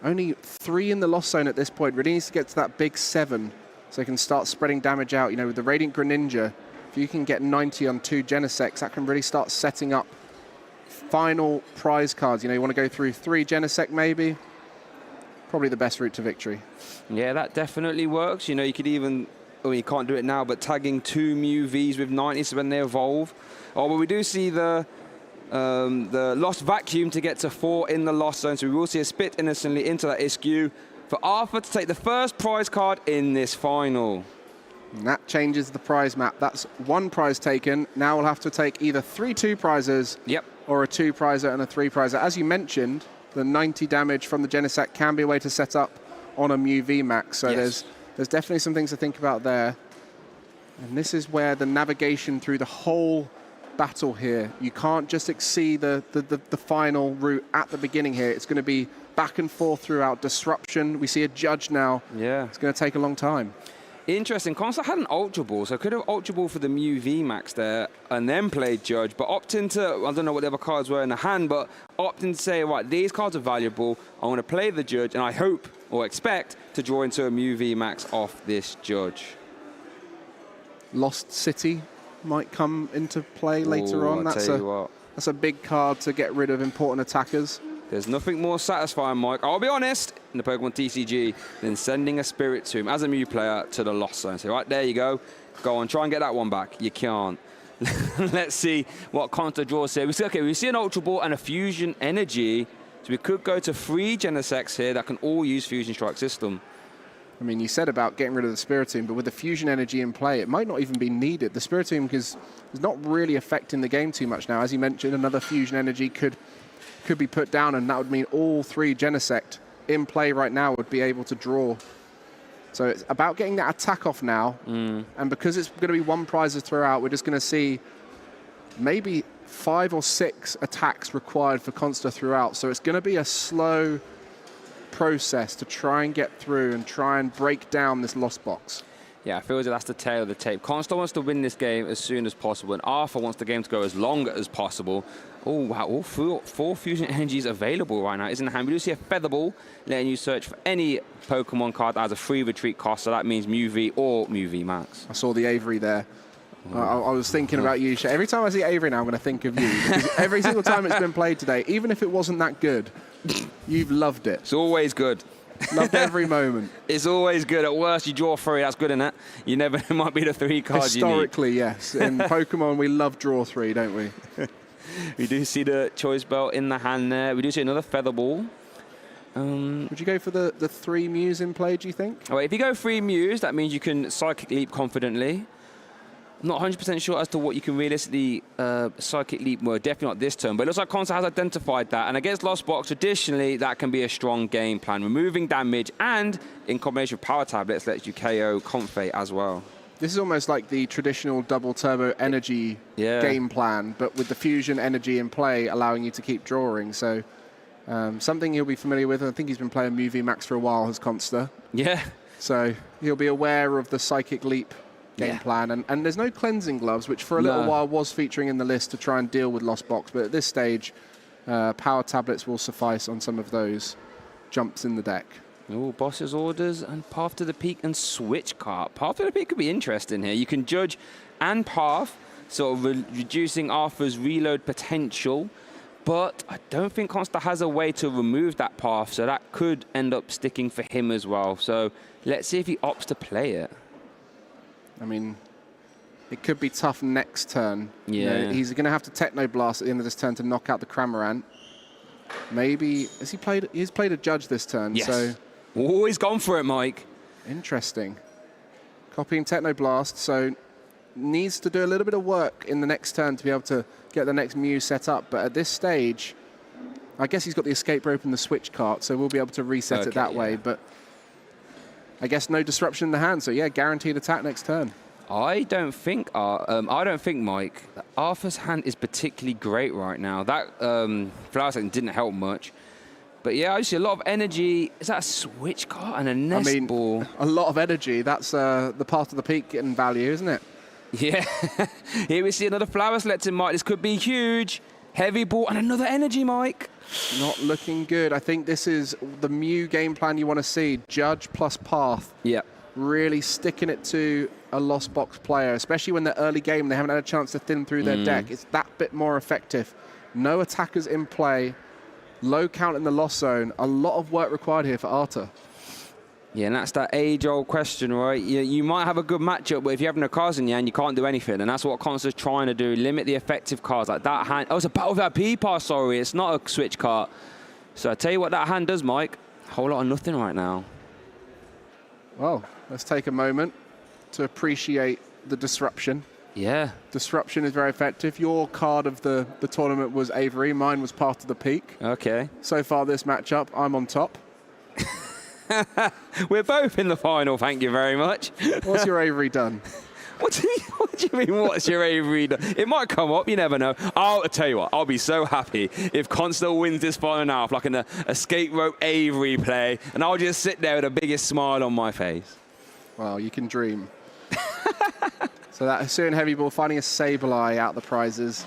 only 3 in the loss zone at this point. Really needs to get to that big 7 so they can start spreading damage out. You know, with the Radiant Greninja, if you can get 90 on 2 Genesects, that can really start setting up final prize cards. You know, you want to go through 3 Genesect maybe. Probably the best route to victory. Yeah, that definitely works. You know, you could even, well, you can't do it now, but tagging 2 Mew Vs with 90s when they evolve. Oh, but we do see the Lost Vacuum to get to 4 in the Lost Zone, so we will see a Spit innocently into that Iscu for Arthur to take the first prize card in this final. And that changes the prize map. That's 1 prize taken. Now we'll have to take either 3 2 prizes or a 2 prizer and a 3 prizer. As you mentioned, the 90 damage from the Genesect can be a way to set up on a Mew VMAX. So there's definitely some things to think about there. And this is where the navigation through the whole battle here, you can't just exceed the final route at the beginning here. It's going to be back and forth throughout. Disruption. We see a judge now. Yeah. It's going to take a long time. Interesting. Consta had an Ultra Ball, so could have Ultra Ball for the Mew VMAX there and then played Judge, but opting to, I don't know what the other cards were in the hand, but opting to say, right, these cards are valuable, I want to play the Judge, and I hope or expect to draw into a Mew VMAX off this Judge. Lost City might come into play later on. That's a big card to get rid of important attackers. There's nothing more satisfying, Mike, I'll be honest, in the Pokemon TCG than sending a Spirit Tomb as a Mew player to the Lost Zone. So right, there you go. Go on, try and get that one back. You can't. Let's see what Consta draws here. We see an Ultra Ball and a Fusion Energy. So we could go to 3 Genesects here that can all use Fusion Strike system. I mean, you said about getting rid of the Spiritomb, but with the Fusion Energy in play, it might not even be needed. The Spiritomb is not really affecting the game too much now. As you mentioned, another Fusion Energy could be put down, and that would mean all 3 Genesect in play right now would be able to draw. So it's about getting that attack off now, and because it's going to be 1 prize throughout, we're just going to see maybe 5 or 6 attacks required for Consta throughout. So it's going to be a slow process to try and get through and try and break down this Lost Box. Yeah, I feel as if that's the tail of the tape. Constar wants to win this game as soon as possible, and Arthur wants the game to go as long as possible. Oh, wow, all four fusion energies available right now. Isn't the hand? We do see a Feather Ball letting you search for any Pokemon card that has a free retreat cost, so that means Mew V or Mew V Max. I saw the Avery there. I was thinking about you, Shay. Every time I see Avery now, I'm going to think of you. Because every single time it's been played today, even if it wasn't that good, you've loved it. It's always good. Loved every moment. It's always good. At worst, you draw 3. That's good, innit? You never, it might be the 3 cards you need. Historically, yes. In Pokemon, we love draw 3, don't we? We do see the Choice Belt in the hand there. We do see another Feather Ball. Would you go for the 3 Mews in play, do you think? Oh, if you go 3 Mews, that means you can Psychic Leap confidently. I'm not 100% sure as to what you can realistically Psychic Leap. Well, definitely not this turn, but it looks like Constar has identified that. And against Lost Box, traditionally, that can be a strong game plan. Removing damage and, in combination with Power Tablets, lets you KO Comfey as well. This is almost like the traditional double turbo energy game plan, but with the fusion energy in play, allowing you to keep drawing. So something he'll be familiar with. I think he's been playing Mew V Max for a while, has Constar. Yeah. So he'll be aware of the Psychic Leap game plan. And there's no Cleansing Gloves, which for a little while was featuring in the list to try and deal with Lost Box. But at this stage, Power Tablets will suffice on some of those jumps in the deck. Oh, Boss's Orders and Path to the Peak and Switch Cart. Path to the Peak could be interesting here. You can Judge and Path, sort of reducing Arthur's reload potential. But I don't think Constar has a way to remove that Path, so that could end up sticking for him as well. So let's see if he opts to play it. I mean, it could be tough next turn. Yeah. You know, he's going to have to Techno Blast at the end of this turn to knock out the Cramorant. Maybe, he's played a Judge this turn, yes. So... Oh, he's gone for it, Mike. Interesting. Copying Techno Blast, so needs to do a little bit of work in the next turn to be able to get the next Mew set up. But at this stage, I guess he's got the Escape Rope and the Switch Cart, so we'll be able to reset it that way. But I guess no disruption in the hand, so yeah, guaranteed attack next turn. I don't think, Mike, that Arthur's hand is particularly great right now. That Flower Second didn't help much. But yeah, I see a lot of energy. Is that a Switch Cart and a Nest Ball? A lot of energy. That's the Path to the Peak in value, isn't it? Yeah. Here we see another Flower Selector, Mike. This could be huge. Heavy Ball and another energy, Mike. Not looking good. I think this is the Mew game plan you want to see. Judge plus Path. Yeah. Really sticking it to a Lost Box player, especially when they're early game, they haven't had a chance to thin through their deck. It's that bit more effective. No attackers in play. Low count in the Lost Zone. A lot of work required here for Arthur. Yeah, and that's that age-old question, right? You might have a good matchup, but if you have no cards in your hand, you can't do anything. And that's what Constar's trying to do. Limit the effective cards like that hand. Oh, it's a Battle VIP pass, sorry. It's not a Switch Cart. So I tell you what that hand does, Mike. A whole lot of nothing right now. Well, let's take a moment to appreciate the disruption. Yeah. Disruption is very effective. Your card of the tournament was Avery. Mine was Path to the Peak. Okay. So far this matchup, I'm on top. We're both in the final, thank you very much. What's your Avery done? What do you mean, what's your Avery done? It might come up, you never know. I'll tell you what, I'll be so happy if Constar wins this final now, like an Escape Rope Avery play, and I'll just sit there with the biggest smile on my face. Well, you can dream. So that Hisuian Heavy Ball finding a Sableye out the prizes.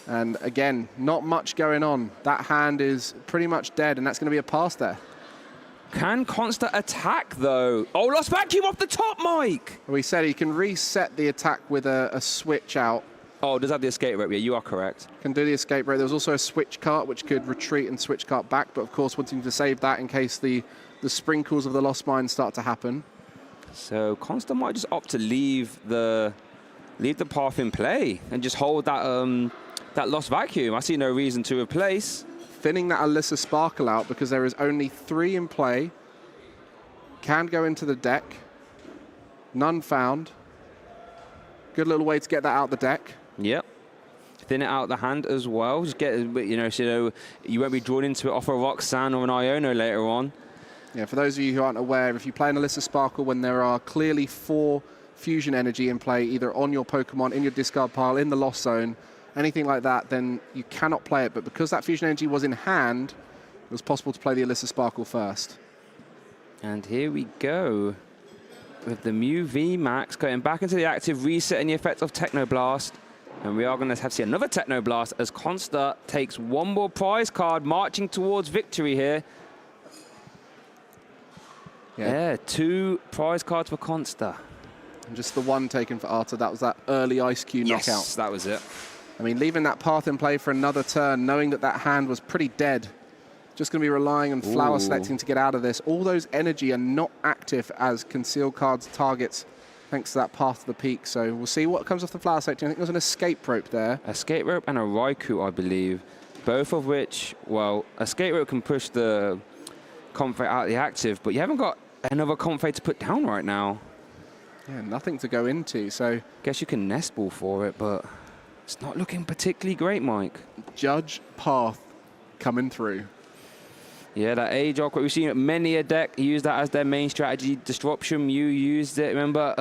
And again, not much going on. That hand is pretty much dead, and that's going to be a pass there. Can Constar attack, though? Oh, Lost Vacuum off the top, Mike! We said he can reset the attack with a switch out. Oh, does have the Escape Rope? Yeah, you are correct. Can do the Escape Rope. There was also a Switch Cart, which could retreat and Switch Cart back, but of course wanting to save that in case the sprinkles of the Lost Mine start to happen. So Constar might just opt to leave the path in play and just hold that that Lost Vacuum. I see no reason to replace. Thinning that Alyssa Sparkle out because there is only 3 in play. Can go into the deck. None found. Good little way to get that out the deck. Yep. Thin it out the hand as well. Just get, so you won't be drawn into it off a Roxanne or an Iono later on. Yeah, for those of you who aren't aware, if you play an Alyssa Sparkle when there are clearly 4 fusion energy in play, either on your Pokemon, in your discard pile, in the Lost Zone, anything like that, then you cannot play it. But because that fusion energy was in hand, it was possible to play the Alyssa Sparkle first. And here we go. with the Mew VMAX going back into the active, resetting the effect of Technoblast. And we are going to have to see another Technoblast as Consta takes one more prize card, marching towards victory here. Yeah, 2 prize cards for Consta. And just the one taken for Arta, that was that early Ice Cube knockout. Yes, that was it. I mean, leaving that path in play for another turn, knowing that that hand was pretty dead. Just going to be relying on flower selecting to get out of this. All those energy are not active as concealed cards targets, thanks to that path to the peak. So we'll see what comes off the flower selecting. I think there's an escape rope there. Escape rope and a Raikou, I believe. Both of which, well, escape rope can push the Comfey out of the active, but you haven't got another Comfey to put down right now. Yeah, nothing to go into, so... Guess you can nest ball for it, but it's not looking particularly great, Mike. Judge path coming through. Yeah, that Age-Arc, we've seen many a deck use that as their main strategy. Disruption, Mew used it. Remember,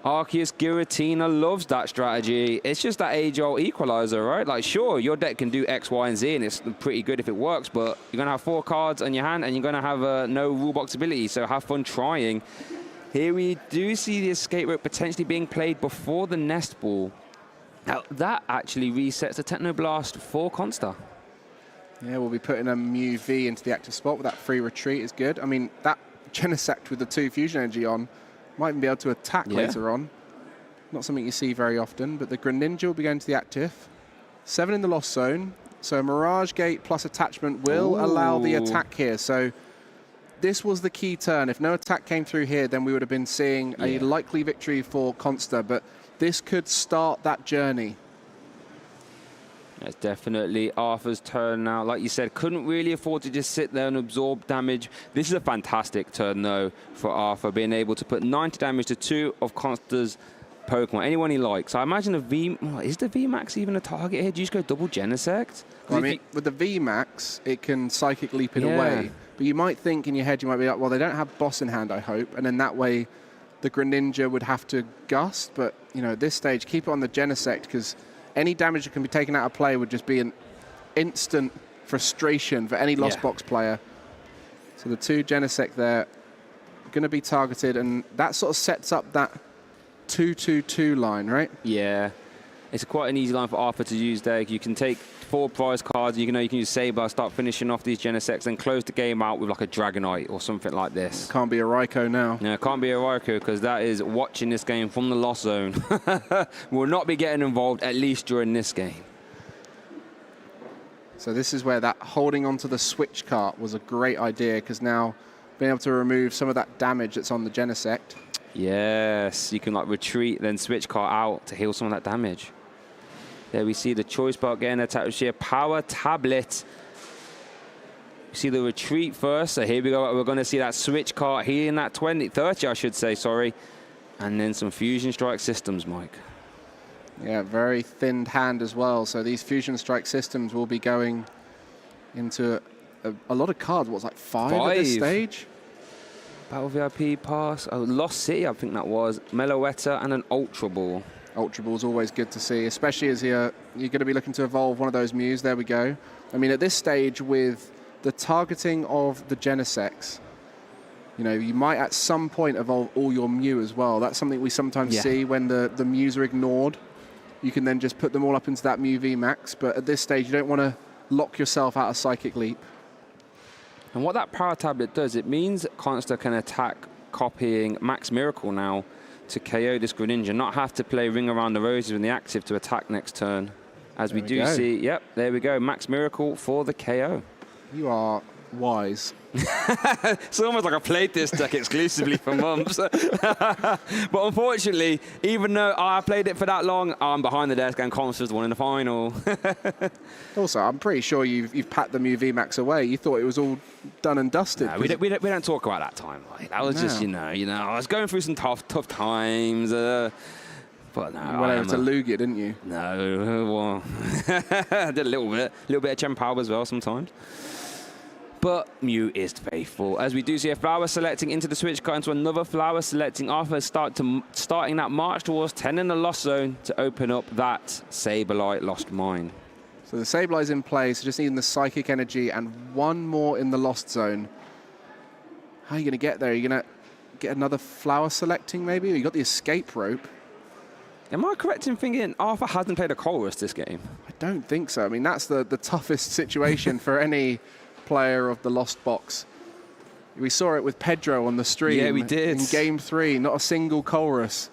Arceus Giratina loves that strategy. It's just that Age-Arc equalizer, right? Like, sure, your deck can do X, Y, and Z, and it's pretty good if it works, but you're going to have 4 cards on your hand, and you're going to have no rule box ability, so have fun trying. Here we do see the escape rope potentially being played before the nest ball. Now, that actually resets the Technoblast for Consta. Yeah, we'll be putting a Mew V into the active spot with that free retreat is good. I mean, that Genesect with the 2 fusion energy on might even be able to attack later on. Not something you see very often, but the Greninja will be going to the active. 7 in the lost zone. So Mirage Gate plus attachment will allow the attack here. So this was the key turn. If no attack came through here, then we would have been seeing a likely victory for Consta, but this could start that journey. It's definitely Arthur's turn now. Like you said, couldn't really afford to just sit there and absorb damage. This is a fantastic turn, though, for Arthur, being able to put 90 damage to 2 of Consta's Pokemon, anyone he likes. I imagine is the VMAX even a target here? Do you just go double Genesect? Well, I mean, with the VMAX, it can Psychic Leap it away. But you might think in your head, you might be like, well, they don't have boss in hand, I hope. And then that way, the Greninja would have to Gust. But, you know, at this stage, keep it on the Genesect, because any damage that can be taken out of play would just be an instant frustration for any Lost Box player. So the 2 Genesect there going to be targeted, and that sort of sets up that 2-2-2 line, right? Yeah. It's quite an easy line for Arthur to use there. You can take 4 prize cards, you can use Saber, start finishing off these Genesects, and close the game out with like a Dragonite or something like this. Can't be a Raikou now. No, it can't be a Raikou, because that is watching this game from the Lost Zone. Will not be getting involved, at least during this game. So this is where that holding onto the switch cart was a great idea, because now being able to remove some of that damage that's on the Genesect. Yes, you can like retreat, then switch cart out to heal some of that damage. There we see the choice bar getting attacked with Chien-Pao Tablet. You see the retreat first, so here we go. We're going to see that switch cart healing that 30, I should say, sorry. And then some Fusion Strike systems, Mike. Yeah, very thinned hand as well. So these Fusion Strike systems will be going into a lot of cards. What's like 5 at this stage? Battle VIP pass. Oh, Lost City, I think that was. Meloetta and an Ultra Ball. Ultra Ball is always good to see, especially as you're going to be looking to evolve one of those Mews. There we go. I mean, at this stage, with the targeting of the Genesects, you know, you might at some point evolve all your Mew as well. That's something we sometimes see when the Mews are ignored. You can then just put them all up into that Mew VMAX, but at this stage, you don't want to lock yourself out of Psychic Leap. And what that Power Tablet does, it means Consta can attack copying Max Miracle now to KO this Greninja, not have to play Ring Around the Roses in the active to attack next turn. As we do see, yep, there we go, Max Miracle for the KO. You are wise. It's almost like I played this deck exclusively for months. But unfortunately, even though I played it for that long, I'm behind the desk and Consta's won in the final. Also, I'm pretty sure you've packed the Mew VMAX away. You thought it was all done and dusted. No, we don't talk about that time. Like, that was just, you know, I was going through some tough times. But no, you went over to Lugia, didn't you? No, well, I did a little bit of Chien-Pao as well sometimes. But Mew is faithful, as we do see a flower selecting into the switch card into another flower selecting. Arthur starting that march towards 10 in the Lost Zone to open up that Sableye Lost Mine. So the Sableye's in play, so just needing the Psychic Energy and one more in the Lost Zone. How are you going to get there? Are you going to get another flower selecting maybe? You got the escape rope. Am I correct in thinking Arthur hasn't played a Colress this game? I don't think so. I mean, that's the toughest situation for any player of the Lost Box. We saw it with Pedro on the stream. Yeah, we did. In Game 3, not a single Colress.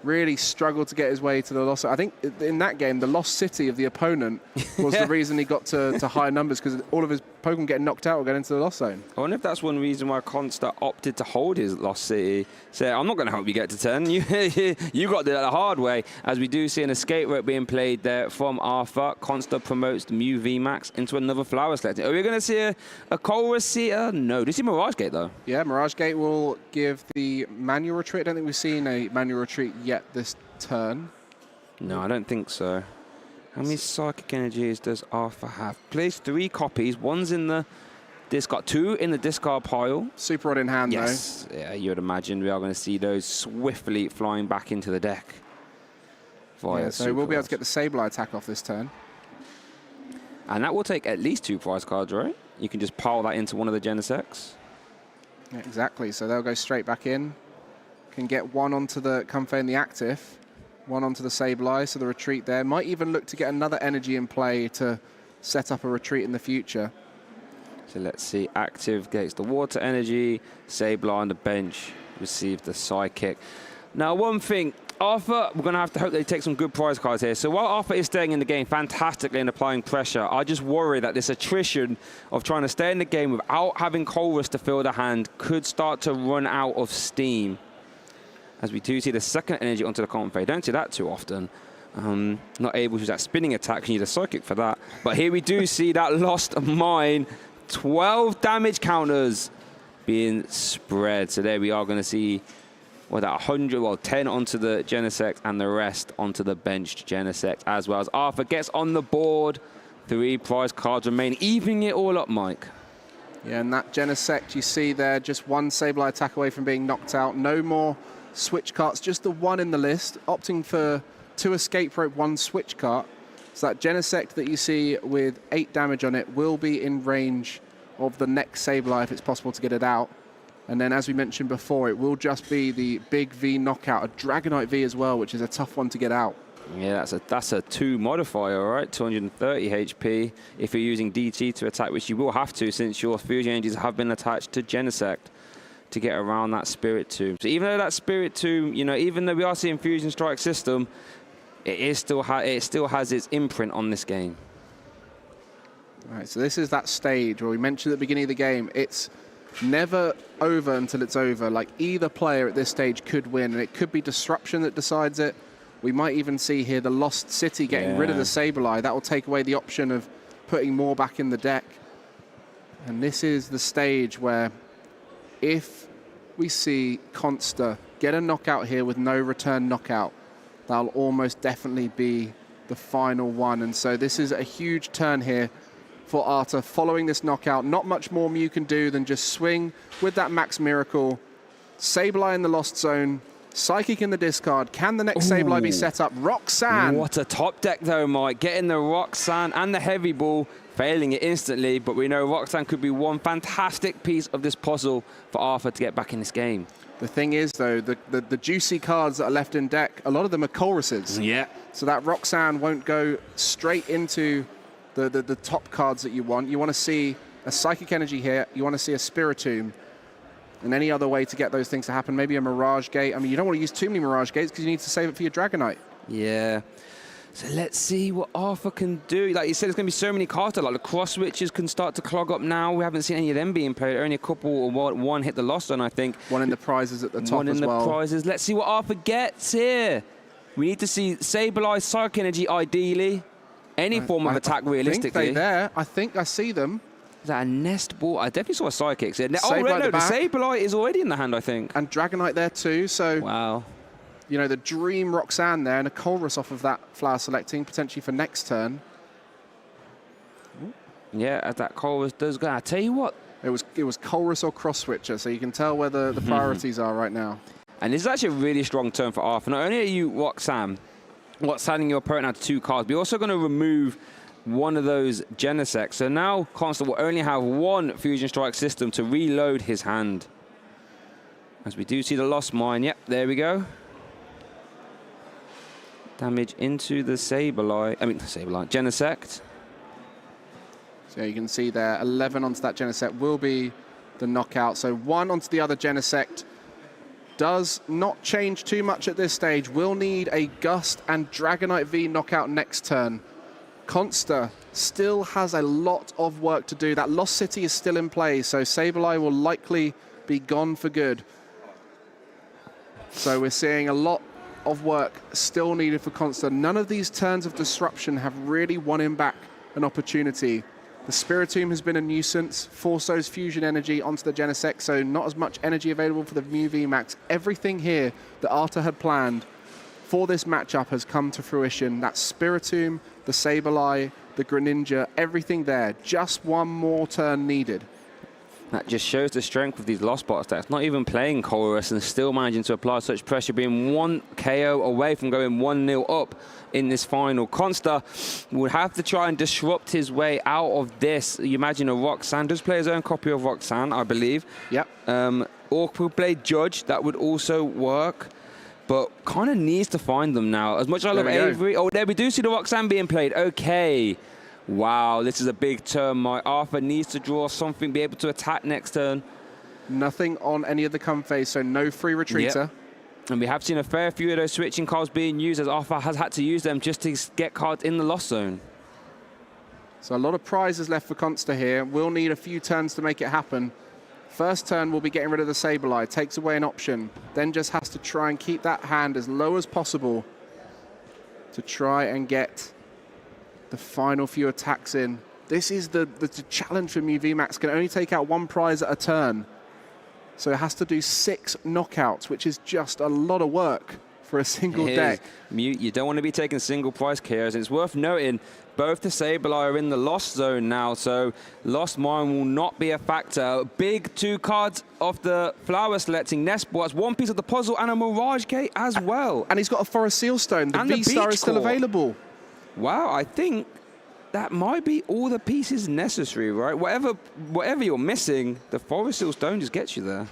Really struggled to get his way to the Lost. I think in that game, the Lost City of the opponent was the reason he got to higher numbers, because all of his Pokemon getting knocked out or getting into the Lost Zone. I wonder if that's one reason why Consta opted to hold his Lost City. Say, I'm not going to help you get to 10. You got the hard way. As we do see an escape rope being played there from Arthur. Consta promotes the Mew VMAX into another flower selecting. Are we going to see a Colress Seer? No. Do you see Mirage Gate, though? Yeah, Mirage Gate will give the manual retreat. I don't think we've seen a manual retreat yet this turn. No, I don't think so. How many Psychic Energies does Arthur have? Plays 3 copies. One's in the discard, 2 in the discard pile. Super Rod in hand, yes. Though. Yeah, you would imagine we are going to see those swiftly flying back into the deck. Yeah, so we'll be able to get the Sableye attack off this turn. And that will take at least 2 prize cards, right? You can just pile that into one of the Genesects. Yeah, exactly. So they'll go straight back in. Can get one onto the Comfey and the active. One onto the Sableye, so the retreat there. Might even look to get another energy in play to set up a retreat in the future. So let's see. Active gets the water energy. Sableye on the bench receives the Psychic. Now, one thing. Arthur, we're going to have to hope they take some good prize cards here. So while Arthur is staying in the game fantastically and applying pressure, I just worry that this attrition of trying to stay in the game without having Colress to fill the hand could start to run out of steam. As we do see the second energy onto the Comfey. Don't see that too often. Not able to use that spinning attack. You need a Psychic for that. But here we do see that Lost Mine. 12 damage counters being spread. So there we are going to see, well, that 100, well, 10 onto the Genesect and the rest onto the benched Genesect, as well as Arthur gets on the board. 3 prize cards remain, evening it all up, Mike. Yeah, and that Genesect you see there, just one Sableye attack away from being knocked out. No more switch carts, just the one in the list, opting for 2 escape rope, 1 switch cart. So that Genesect that you see with 8 damage on it will be in range of the next Sableye if it's possible to get it out. And then, as we mentioned before, it will just be the big V knockout, a Dragonite V as well, which is a tough one to get out. Yeah, that's a 2 modifier, all right? 230 HP if you're using DT to attack, which you will have to since your Fusion Energies have been attached to Genesect to get around that Spirit Tomb. So even though that Spirit Tomb, you know, even though we are seeing Fusion Strike system, it still has its imprint on this game. All right, so this is that stage where we mentioned at the beginning of the game, it's never over until it's over. Like, either player at this stage could win, and it could be Disruption that decides it. We might even see here the Lost City getting rid of the Sableye. That will take away the option of putting more back in the deck. And this is the stage where if we see Consta get a knockout here with no return knockout, that'll almost definitely be the final one. And so this is a huge turn here for Arthur following this knockout. Not much more Mew can do than just swing with that Max Miracle. Sableye in the Lost Zone. Psychic in the discard. Can the next Sableye be set up? Roxanne. What a top deck, though, Mike. Getting the Roxanne and the Heavy Ball, failing it instantly. But we know Roxanne could be one fantastic piece of this puzzle for Arthur to get back in this game. The thing is, though, the juicy cards that are left in deck, a lot of them are Colresses. Yeah. So that Roxanne won't go straight into the top cards that you want. You want to see a Psychic Energy here. You want to see a Spiritomb. And any other way to get those things to happen, maybe a Mirage Gate. I mean, you don't want to use too many Mirage Gates because you need to save it for your Dragonite. Yeah. So let's see what Arthur can do. Like you said, there's going to be so many cards. Like the cross switches can start to clog up now. We haven't seen any of them being played. Only a couple, or one hit the Lost Zone, I think. One in the prizes at the top as well. One in the prizes. Let's see what Arthur gets here. We need to see Sableye, Psychic Energy, ideally. Any form of attack, realistically. I think I see them. Is that a Nest Ball? I definitely saw a Psychic. Oh, no, the Sableye is already in the hand, I think. And Dragonite there too, so... Wow. You know, the Dream Roxanne there and a Colress off of that flower selecting, potentially for next turn. Yeah, that Colress does go. I tell you what. It was Colress or Cross Switcher, so you can tell where the priorities are right now. And this is actually a really strong turn for Arthur. Not only are you Roxanneing your opponent out to 2 cards, but you're also going to remove one of those Genesects. So now Consta will only have 1 Fusion Strike system to reload his hand. As we do see the Lost Mine. Yep, there we go. Damage into the Sableye. I mean, the Sableye. Genesect. So you can see there, 11 onto that Genesect will be the knockout. So 1 onto the other Genesect. Does not change too much at this stage. We'll need a Gust and Dragonite V knockout next turn. Consta still has a lot of work to do. That Lost City is still in play, so Sableye will likely be gone for good. So we're seeing a lot of work still needed for Consta. None of these turns of disruption have really won him back an opportunity. The Spiritomb has been a nuisance, forced those fusion energy onto the Genesect, so not as much energy available for the Mew VMAX. Everything here that Arta had planned for this matchup has come to fruition. That Spiritomb, the Sableye, the Greninja, everything there. Just one more turn needed. That just shows the strength of these Lost Bot stats. Not even playing Chorus and still managing to apply such pressure, being 1 KO away from going 1-0 up in this final. Consta would have to try and disrupt his way out of this. You imagine a Roxanne does play his own copy of Roxanne, I believe. Yep. Or could play Judge, that would also work. But kind of needs to find them now. As much as I love Avery. Oh, there we do see the Roxanne being played. Okay. Wow, this is a big turn. My Arthur needs to draw something, be able to attack next turn. Nothing on any of the come phase, so no free retreater. Yep. And we have seen a fair few of those switching cards being used, as Arthur has had to use them just to get cards in the lost zone. So a lot of prizes left for Consta here. We'll need a few turns to make it happen. First turn, we'll be getting rid of the Sableye. Takes away an option. Then just has to try and keep that hand as low as possible to try and get the final few attacks in. This is the challenge for Mew VMAX. Can only take out 1 prize at a turn. So it has to do 6 knockouts, which is just a lot of work for a single deck. Mew, you don't want to be taking single prize KOs. It's worth noting, both the Sableye are in the Lost Zone now, so Lost Mine will not be a factor. Big 2 cards of the flower selecting Nestball. That's 1 piece of the puzzle and a Mirage Gate as well. And he's got a Forest Seal Stone. The V-Star is still available. Wow, I think that might be all the pieces necessary, right? Whatever you're missing, the Forest Seal Stone just gets you there.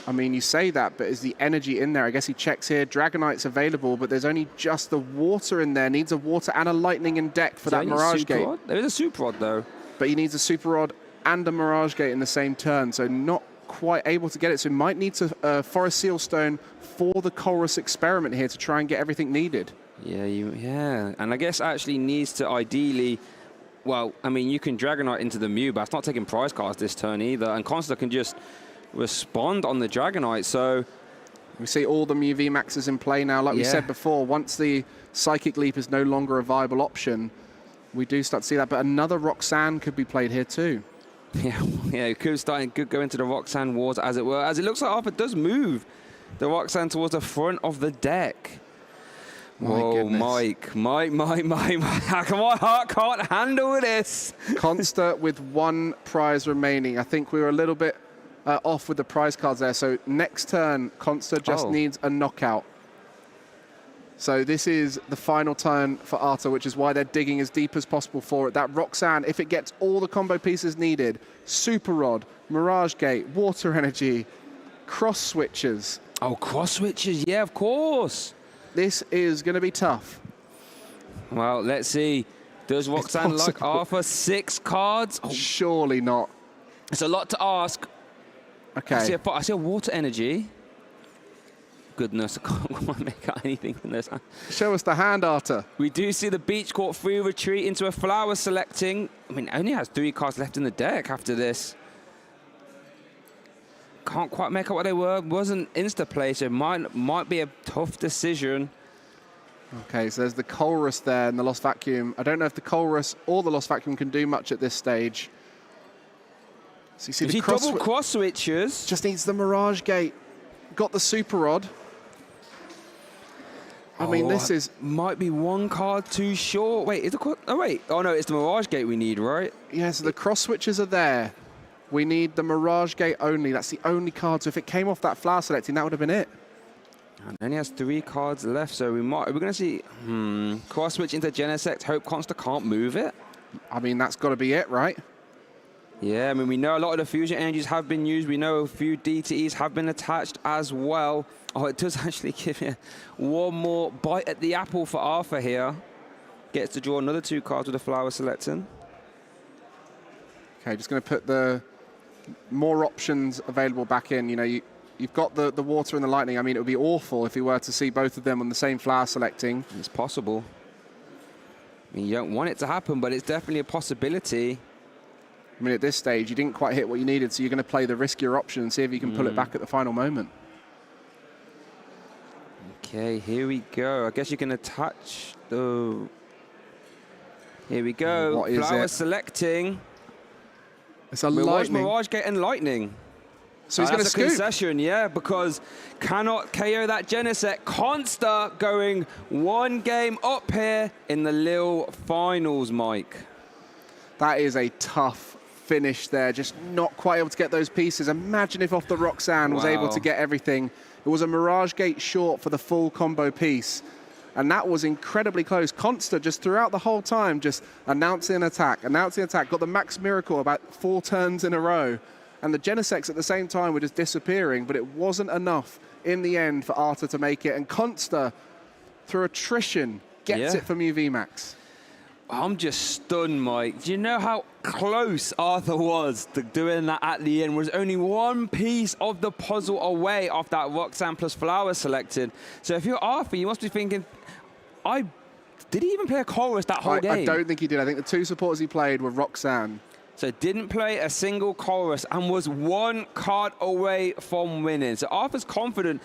I mean, you say that, but is the energy in there? I guess he checks here. Dragonite's available, but there's only just the water in there. Needs a water and a lightning in deck for that Mirage Gate. There is a Super Rod, though. But he needs a Super Rod and a Mirage Gate in the same turn, so not quite able to get it. So he might need to Forest Seal Stone for the Chorus experiment here to try and get everything needed. Yeah, and I guess actually needs to ideally, well, I mean, you can Dragonite into the Mew, but it's not taking prize cards this turn either, and Consta can just respond on the Dragonite, so... We see all the Mew VMAXs in play now. Like we said before, once the Psychic Leap is no longer a viable option, we do start to see that, but another Roxanne could be played here too. Yeah, it could go into the Roxanne Wars, as it were, as it looks like Arthur does move the Roxanne towards the front of the deck. Whoa, Mike, how come my heart can't handle this? Consta with 1 prize remaining. I think we were a little bit off with the prize cards there. So next turn, Consta just needs a knockout. So this is the final turn for Arta, which is why they're digging as deep as possible for it. That Roxanne, if it gets all the combo pieces needed, Super Rod, Mirage Gate, Water Energy, Cross Switches. Oh, Cross Switches, yeah, of course. This is going to be tough. Well, let's see. Does Roxanne like Arthur 6 cards? Oh. Surely not. It's a lot to ask. Okay. I see a Water Energy. Goodness, I can't quite make out anything from this. Show us the hand, Arta. We do see the Beach Court free retreat into a flower selecting. I mean, only has 3 cards left in the deck after this. Can't quite make out what they were. Wasn't insta-play, so it might be a tough decision. Okay, so there's the Colress there and the Lost Vacuum. I don't know if the Colress or the Lost Vacuum can do much at this stage. So you see the double cross switches. Just needs the Mirage Gate. Got the Super Rod. I mean, this is... Might be 1 card too short. Wait, is the... Oh, wait. Oh, no, it's the Mirage Gate we need, right? Yeah, so the cross switches are there. We need the Mirage Gate only. That's the only card. So if it came off that flower selecting, that would have been it. And then he has 3 cards left, so we're going to see cross switch into Genesect. Hope Consta can't move it. I mean, that's got to be it, right? Yeah, I mean, we know a lot of the fusion energies have been used. We know a few DTEs have been attached as well. Oh, it does actually give you one more bite at the apple for Arthur here. Gets to draw another 2 cards with the flower selecting. Okay, just going to put the more options available back in. You know, you've got the water and the lightning. I mean, it would be awful if you were to see both of them on the same flower selecting. It's possible. I mean, you don't want it to happen, but it's definitely a possibility. I mean, at this stage, you didn't quite hit what you needed, so you're going to play the riskier option and see if you can pull it back at the final moment. Okay, here we go. I guess you can attach the... Here we go. What is Flower it? selecting. It's a lightning. Mirage Gate and lightning. So he's going to scoop. Concession, yeah, because cannot KO that Genesect. Consta going 1 game up here in the Lille finals, Mike. That is a tough finish there, just not quite able to get those pieces. Imagine if off the Roxanne was able to get everything. It was a Mirage Gate short for the full combo piece, and that was incredibly close. Consta just throughout the whole time just announcing attack, got the Max Miracle about 4 turns in a row, and the Genesects at the same time were just disappearing, but it wasn't enough in the end for Arthur to make it, and Consta, through attrition, gets it from UVMax. I'm just stunned, Mike. Do you know how close Arthur was to doing that at the end? Was only 1 piece of the puzzle away off that Roxanne plus flower selected. So if you're Arthur, you must be thinking, did he even play a chorus that whole game? I don't think he did. I think the 2 supporters he played were Roxanne. So didn't play a single chorus and was 1 card away from winning. So Arthur's confidence,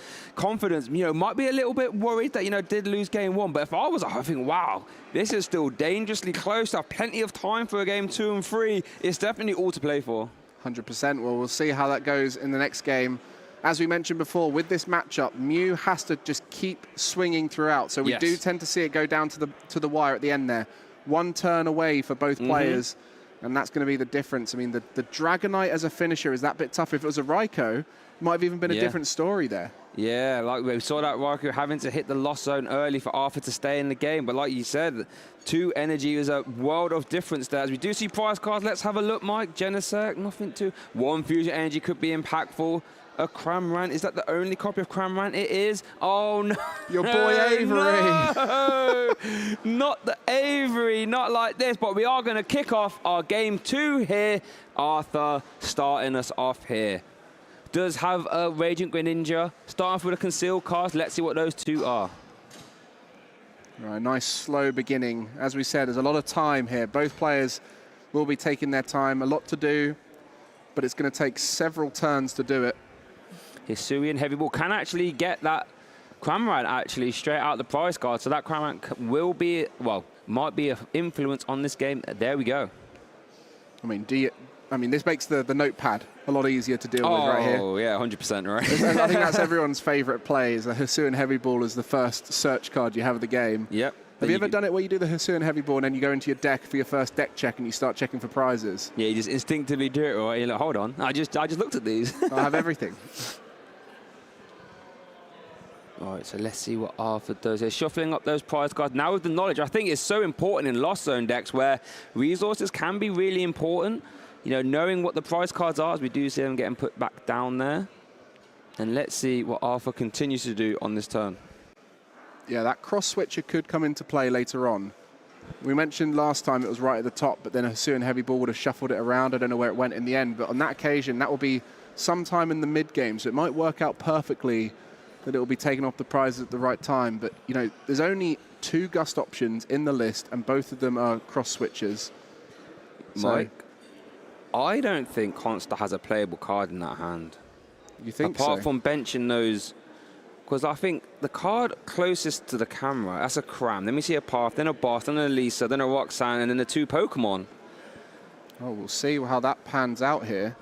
you know, might be a little bit worried that, you know, did lose game 1. But if I was, I think, wow, this is still dangerously close. I have plenty of time for a game 2 and 3. It's definitely all to play for. 100%. Well, we'll see how that goes in the next game. As we mentioned before, with this matchup, Mew has to just keep swinging throughout. So we do tend to see it go down to the wire at the end there. 1 turn away for both players. And that's going to be the difference. I mean, the Dragonite as a finisher is that bit tougher. If it was a Raikou, it might have even been a different story there. Yeah, like we saw that Raikou having to hit the loss zone early for Arthur to stay in the game. But like you said, 2 energy is a world of difference there. As we do see prize cards, let's have a look, Mike. Genesect, nothing to... 1 fusion energy could be impactful. A Cramorant, is that the only copy of Cramorant? It is. Oh no. Your boy Avery. No. Not the Avery, not like this, but we are going to kick off our game 2 here. Arthur starting us off here. Does have a Radiant Greninja, starting off with a concealed card. Let's see what those 2 are. Right, nice slow beginning. As we said, there's a lot of time here. Both players will be taking their time, a lot to do, but it's going to take several turns to do it. Hisuian Heavy Ball can actually get that Cramorant actually straight out the prize card. So that Cramorant will be, well, might be an influence on this game. There we go. I mean, this makes the notepad a lot easier to deal with right here. Oh, yeah, 100% right. I think that's everyone's favorite play, is a Hisuian Heavy Ball as the first search card you have of the game. Yep. Have you ever done it where you do the Hisuian Heavy Ball and then you go into your deck for your first deck check and you start checking for prizes? Yeah, you just instinctively do it, right? You're like, hold on, I just looked at these. I have everything. All right, so let's see what Arthur does here. Shuffling up those prize cards. Now with the knowledge, I think it's so important in Lost Zone decks where resources can be really important. You know, knowing what the prize cards are, as we do see them getting put back down there. And let's see what Arthur continues to do on this turn. Yeah, that cross switcher could come into play later on. We mentioned last time it was right at the top, but then a Hisuian Heavy Ball would have shuffled it around. I don't know where it went in the end, but on that occasion, that will be sometime in the mid-game, so it might work out perfectly that it will be taken off the prizes at the right time. But, you know, there's only 2 gust options in the list, and both of them are cross switchers. Mike, I don't think Consta has a playable card in that hand. You think Apart from benching those, because I think the card closest to the camera, that's a Cram. Then we see a Path, then a Boss, then a Lisa, then a Roxanne, and then the 2 Pokemon. Oh, we'll see how that pans out here.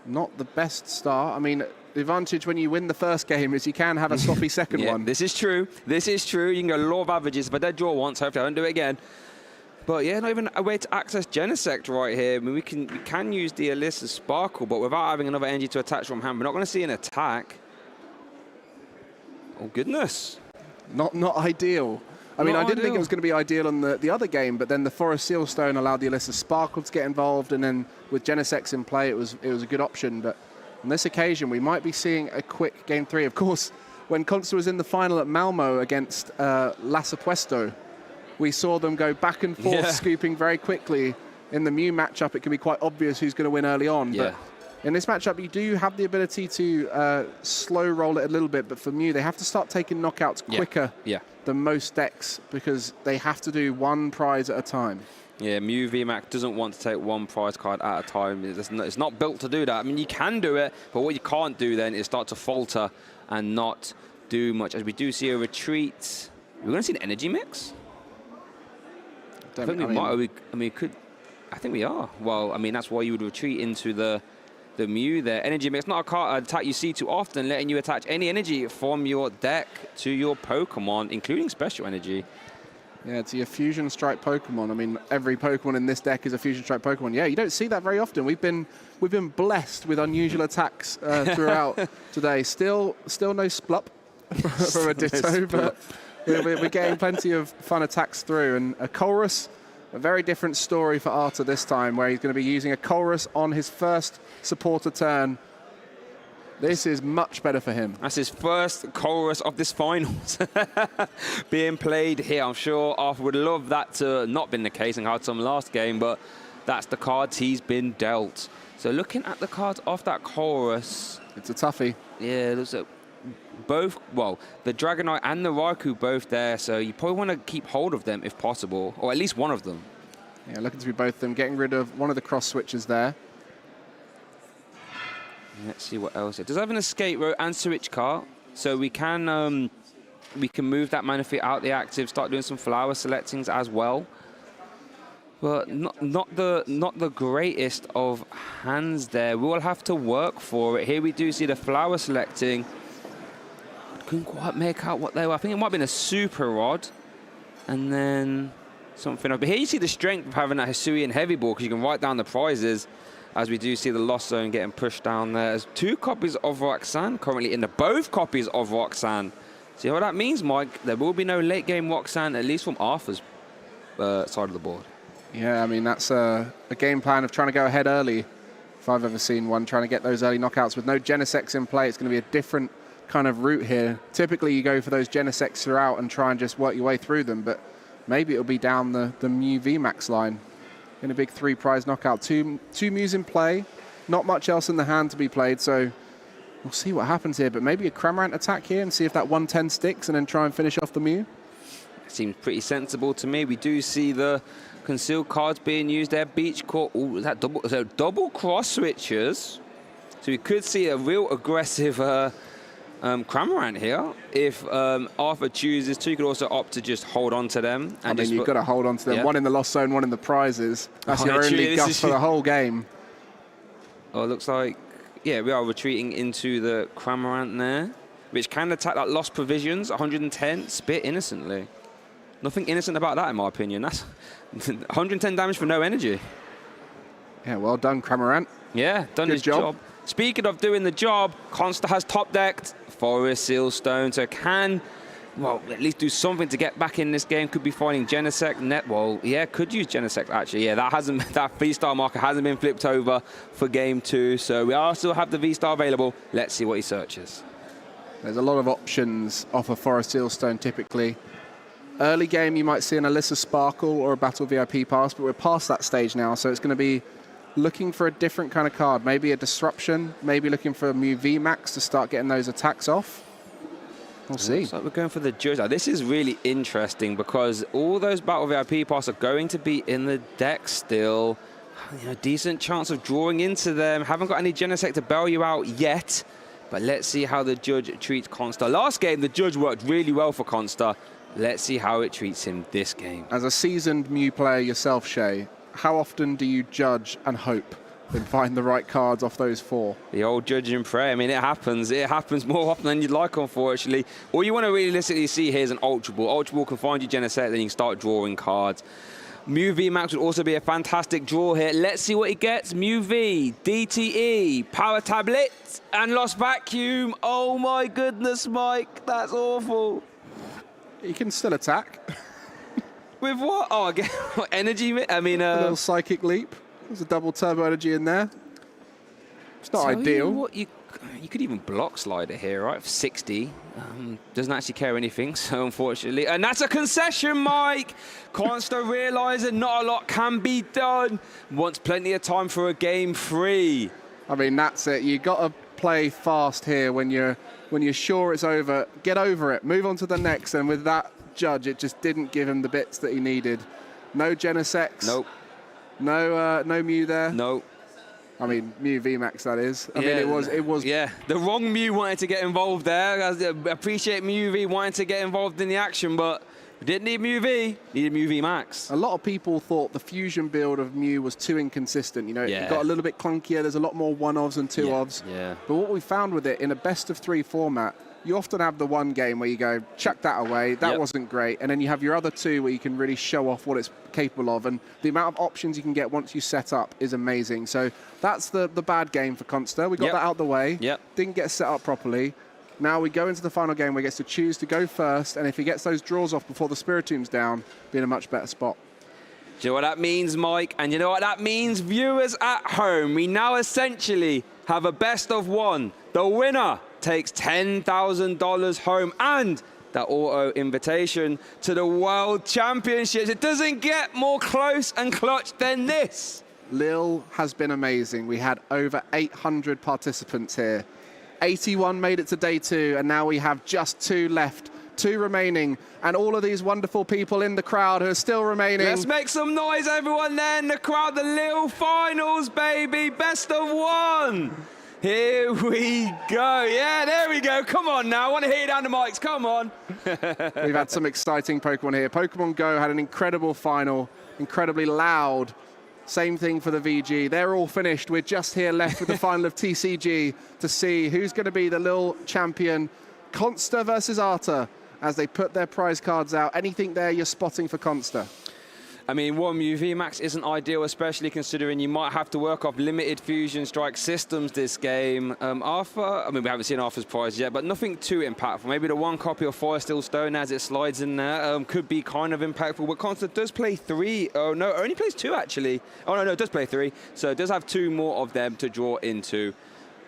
Not the best start. I mean, the advantage when you win the first game is you can have a sloppy second one. This is true. This is true. You can go law of averages. If I did draw once, hopefully I don't do it again. But yeah, not even a way to access Genesect right here. I mean, we can use the Alyssa Sparkle, but without having another energy to attach from hand, we're not going to see an attack. Oh, goodness. Not ideal. I mean, Not I didn't think ideal. it was going to be ideal on the other game, but then the Forest Sealstone allowed the Alyssa Sparkle to get involved, and then with Genesect in play, it was a good option. But on this occasion, we might be seeing a quick game 3. Of course, when Consta was in the final at Malmo against Lasapuesto, we saw them go back and forth, scooping very quickly. In the Mew matchup, it can be quite obvious who's going to win early on. Yeah. But in this matchup, you do have the ability to slow roll it a little bit. But for Mew, they have to start taking knockouts quicker than most decks because they have to do one prize at a time. Yeah, Mew VMAX doesn't want to take one prize card at a time. It's not built to do that. I mean, you can do it, but what you can't do then is start to falter and not do much. As we do see a retreat. We're going to see an energy mix? I think we might. I mean, could. I think we are. Well, I mean, that's why you would retreat into the Mew there. Energy mix, not a card attack you see too often, letting you attach any energy from your deck to your Pokemon, including special energy. Yeah, it's your Fusion Strike Pokemon. I mean, every Pokemon in this deck is a Fusion Strike Pokemon. Yeah, you don't see that very often. We've been blessed with unusual attacks throughout today. Still no Splup from a Ditto, but we're getting plenty of fun attacks through. And a Colress, a very different story for Arta this time, where he's going to be using a Colress on his first supporter turn. This is much better for him. That's his first Colress of this finals being played here. I'm sure Arthur would love that to not been the case and had some last game, but that's the cards he's been dealt. So looking at the cards off that Colress. It's a toughie. Yeah, there's both, well, the Dragonite and the Raikou both there, so you probably want to keep hold of them if possible, or at least one of them. Yeah, looking to be both of them, getting rid of one of the cross switches there. Let's see what else. It does have an escape route and switch cart, so we can move that Manaphy out the active, start doing some flower selectings as well. But not the greatest of hands there. We will have to work for it. Here we do see the flower selecting. Couldn't quite make out what they were. I think it might have been a super rod, and then something else. But here you see the strength of having that Hisuian heavy ball, because you can write down the prizes. As we do see the Lost Zone getting pushed down there. There's 2 copies of Roxanne currently in both copies of Roxanne. See what that means, Mike? There will be no late game Roxanne, at least from Arthur's side of the board. Yeah, I mean, that's a game plan of trying to go ahead early, if I've ever seen one, trying to get those early knockouts. With no Genesects in play, it's going to be a different kind of route here. Typically, you go for those Genesects throughout and try and just work your way through them, but maybe it'll be down the Mew VMAX line. In a big 3 prize knockout. Two Mews in play, not much else in the hand to be played, so we'll see what happens here. But maybe a Cramorant attack here and see if that 110 sticks and then try and finish off the Mew. Seems pretty sensible to me. We do see the concealed cards being used there. Beach Court, is that double cross switches. So we could see a real aggressive Cramorant here. If Arthur chooses to, you could also opt to just hold on to them. And I mean, you've got to hold on to them. Yeah. One in the Lost Zone, one in the prizes. That's your only guff for the whole game. Oh, it looks like, yeah, we are retreating into the Cramorant there, which can attack that Lost Provisions, 110, spit innocently. Nothing innocent about that, in my opinion. That's 110 damage for no energy. Yeah, well done, Cramorant. Yeah, done his job. Speaking of doing the job, Consta has top decked Forest Sealstone, so can, well, at least do something to get back in this game. Could be finding Genesect net. Well, yeah, could use Genesect actually. Yeah, that V-Star marker hasn't been flipped over for game 2, so we still have the V-Star available. Let's see what he searches. There's a lot of options off of Forest Sealstone typically. Early game, you might see an Alyssa Sparkle or a Battle VIP pass, but we're past that stage now, so it's going to be looking for a different kind of card. Maybe a Disruption, maybe looking for a Mew VMAX to start getting those attacks off. We'll see. Looks like we're going for the Judge. Now, this is really interesting because all those Battle VIP passes are going to be in the deck still. You know, decent chance of drawing into them. Haven't got any Genesect to bail you out yet, but let's see how the Judge treats Consta. Last game, the Judge worked really well for Consta. Let's see how it treats him this game. As a seasoned Mew player yourself, Shay, how often do you judge and hope and find the right cards off those 4? The old judge and pray. I mean, it happens. It happens more often than you'd like, unfortunately. All you want to realistically see here is an Ultra Ball. Ultra Ball can find you Genesect, then you can start drawing cards. Mew VMAX would also be a fantastic draw here. Let's see what he gets. Mew V, DTE, Power Tablet, and Lost Vacuum. Oh my goodness, Mike, that's awful. You can still attack. With what? Oh, again, energy. I mean, a little psychic leap. There's a double turbo energy in there. It's not ideal. What, you could even block slider here, right? 60. Doesn't actually care anything, so unfortunately. And that's a concession, Mike. Consta realizing not a lot can be done. Wants plenty of time for a game 3. I mean, that's it. You got to play fast here when you're sure it's over. Get over it. Move on to the next. And with that judge, it just didn't give him the bits that he needed. No Genesect. Nope. No Mew there. Nope. I mean, Mew VMAX, that is. I mean, it was. Yeah, the wrong Mew wanted to get involved there. I appreciate Mew V wanting to get involved in the action, but we didn't need Mew V, needed Mew VMAX. A lot of people thought the fusion build of Mew was too inconsistent. You know, it got a little bit clunkier. There's a lot more one-ofs and two-ofs. Yeah. But what we found with it, in a best-of-3 format, you often have the one game where you go, chuck that away, that wasn't great. And then you have your other 2 where you can really show off what it's capable of. And the amount of options you can get once you set up is amazing. So that's the bad game for Consta. We got that out the way. Didn't get set up properly. Now we go into the final game where he gets to choose to go first. And if he gets those draws off before the Spiritomb's down, be in a much better spot. Do you know what that means, Mike? And you know what that means, viewers at home? We now essentially have a best of 1. The winner takes $10,000 home and that auto invitation to the World Championships. It doesn't get more close and clutch than this. Lille has been amazing. We had over 800 participants here. 81 made it to day 2, and now we have just 2 left. 2 remaining, and all of these wonderful people in the crowd who are still remaining. Let's make some noise, everyone, there in the crowd. The Lille finals, baby. Best of 1. Here we go. Yeah, there we go. Come on now. I want to hear you down the mics. Come on. We've had some exciting Pokemon here. Pokemon Go had an incredible final, incredibly loud. Same thing for the VG. They're all finished. We're just here left with the final of TCG to see who's going to be the Lille champion. Consta versus Arta as they put their prize cards out. Anything there you're spotting for Consta? I mean, 1 Mew VMAX isn't ideal, especially considering you might have to work off limited Fusion Strike systems this game. Arthur, I mean, we haven't seen Arthur's prize yet, but nothing too impactful. Maybe the 1 copy of Fire Steel Stone as it slides in there could be kind of impactful. But Consta does play 3. Oh, no, only plays 2, actually. Oh, no, it does play 3. So it does have 2 more of them to draw into.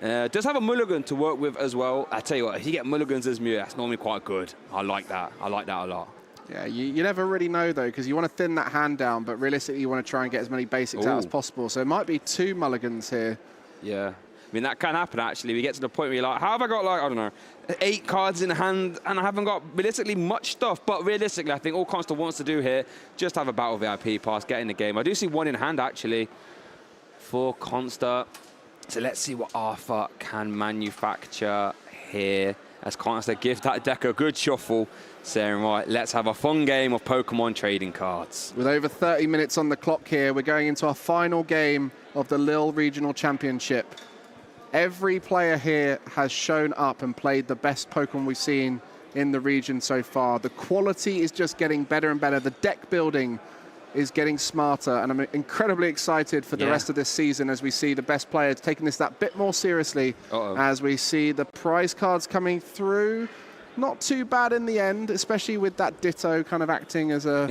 Does have a mulligan to work with as well. I tell you what, if you get mulligans as Mew, that's normally quite good. I like that. I like that a lot. Yeah, you never really know, though, because you want to thin that hand down, but realistically you want to try and get as many basics out as possible. So it might be 2 mulligans here. Yeah. I mean, that can happen, actually. We get to the point where you're like, how have I got, like, I don't know, 8 cards in hand, and I haven't got realistically much stuff. But realistically, I think all Consta wants to do here, just have a Battle VIP pass, get in the game. I do see 1 in hand, actually, for Consta. So let's see what Arthur can manufacture here. As Consta give that deck a good shuffle, saying, right, let's have a fun game of Pokemon trading cards. With over 30 minutes on the clock here, we're going into our final game of the Lille Regional Championship. Every player here has shown up and played the best Pokemon we've seen in the region so far. The quality is just getting better and better. The deck building is getting smarter, and I'm incredibly excited for the rest of this season as we see the best players taking this that bit more seriously. As we see the prize cards coming through. Not too bad in the end, especially with that Ditto kind of acting as a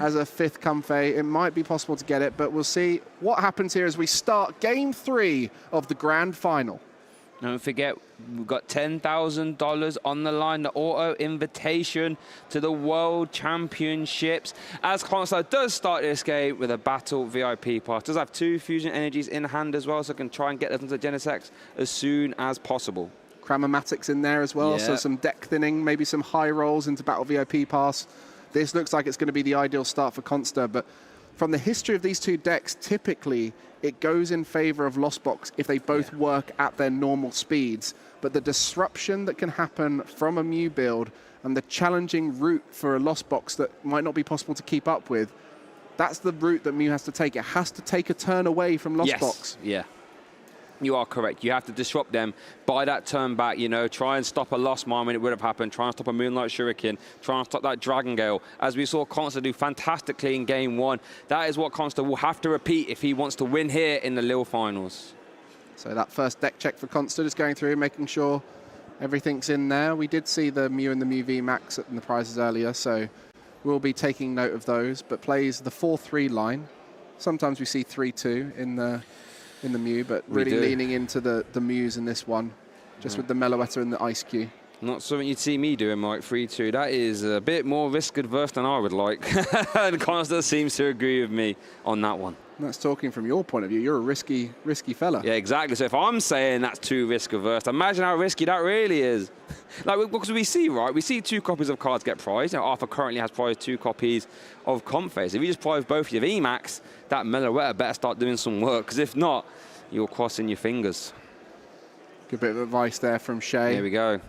as a 5th Comfey. It might be possible to get it, but we'll see what happens here as we start Game 3 of the Grand Final. Don't forget, we've got $10,000 on the line, the auto invitation to the World Championships. As Consta does start this game with a Battle VIP pass. Does have 2 Fusion Energies in hand as well, so can try and get them to Genesect as soon as possible. Cramomatics in there as well, so some deck thinning, maybe some high rolls into Battle VIP pass. This looks like it's going to be the ideal start for Consta, but from the history of these 2 decks, typically it goes in favor of Lost Box if they both work at their normal speeds. But the disruption that can happen from a Mew build and the challenging route for a Lost Box that might not be possible to keep up with, that's the route that Mew has to take. It has to take a turn away from Lost Box. Yeah. You are correct. You have to disrupt them, buy that turn back, you know, try and stop a Lost Mine when it would have happened, try and stop a Moonlight Shuriken, try and stop that Dragon Gale, as we saw Consta do fantastically in Game 1. That is what Consta will have to repeat if he wants to win here in the Lille finals. So that first deck check for Consta, just going through, making sure everything's in there. We did see the Mew and the Mew VMAX in the prizes earlier, so will be taking note of those, but plays the 4-3 line. Sometimes we see 3-2 in the Mew, but really leaning into the Mews in this one, just with the Meloetta and the Ice Cube. Not something you'd see me doing, Mike. 3-2. That is a bit more risk-adverse than I would like. And Consta seems to agree with me on that one. That's talking from your point of view. You're a risky fella. Yeah, exactly. So if I'm saying that's too risk-averse, imagine how risky that really is. Like, because we see, right? We see 2 copies of cards get prized. Now, Arthur currently has prized 2 copies of Comphase. If you just prize both your VMAX, that Meloetta better start doing some work, because if not, you're crossing your fingers. Good bit of advice there from Shay. Here we go.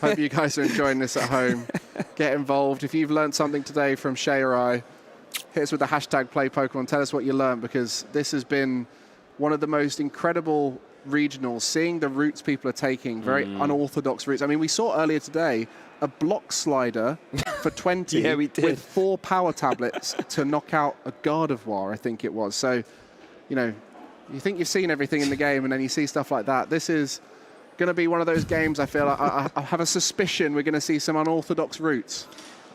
Hope you guys are enjoying this at home. Get involved. If you've learned something today from Shay or I, hit us with the hashtag #PlayPokemon. Tell us what you learned, because this has been one of the most incredible regionals, seeing the routes people are taking, very unorthodox routes. I mean, we saw earlier today a block slider for 20 yeah, we did. with 4 power tablets to knock out a Gardevoir, I think it was. So, you know, you think you've seen everything in the game and then you see stuff like that. This is going to be one of those games, I feel, I have a suspicion we're going to see some unorthodox routes.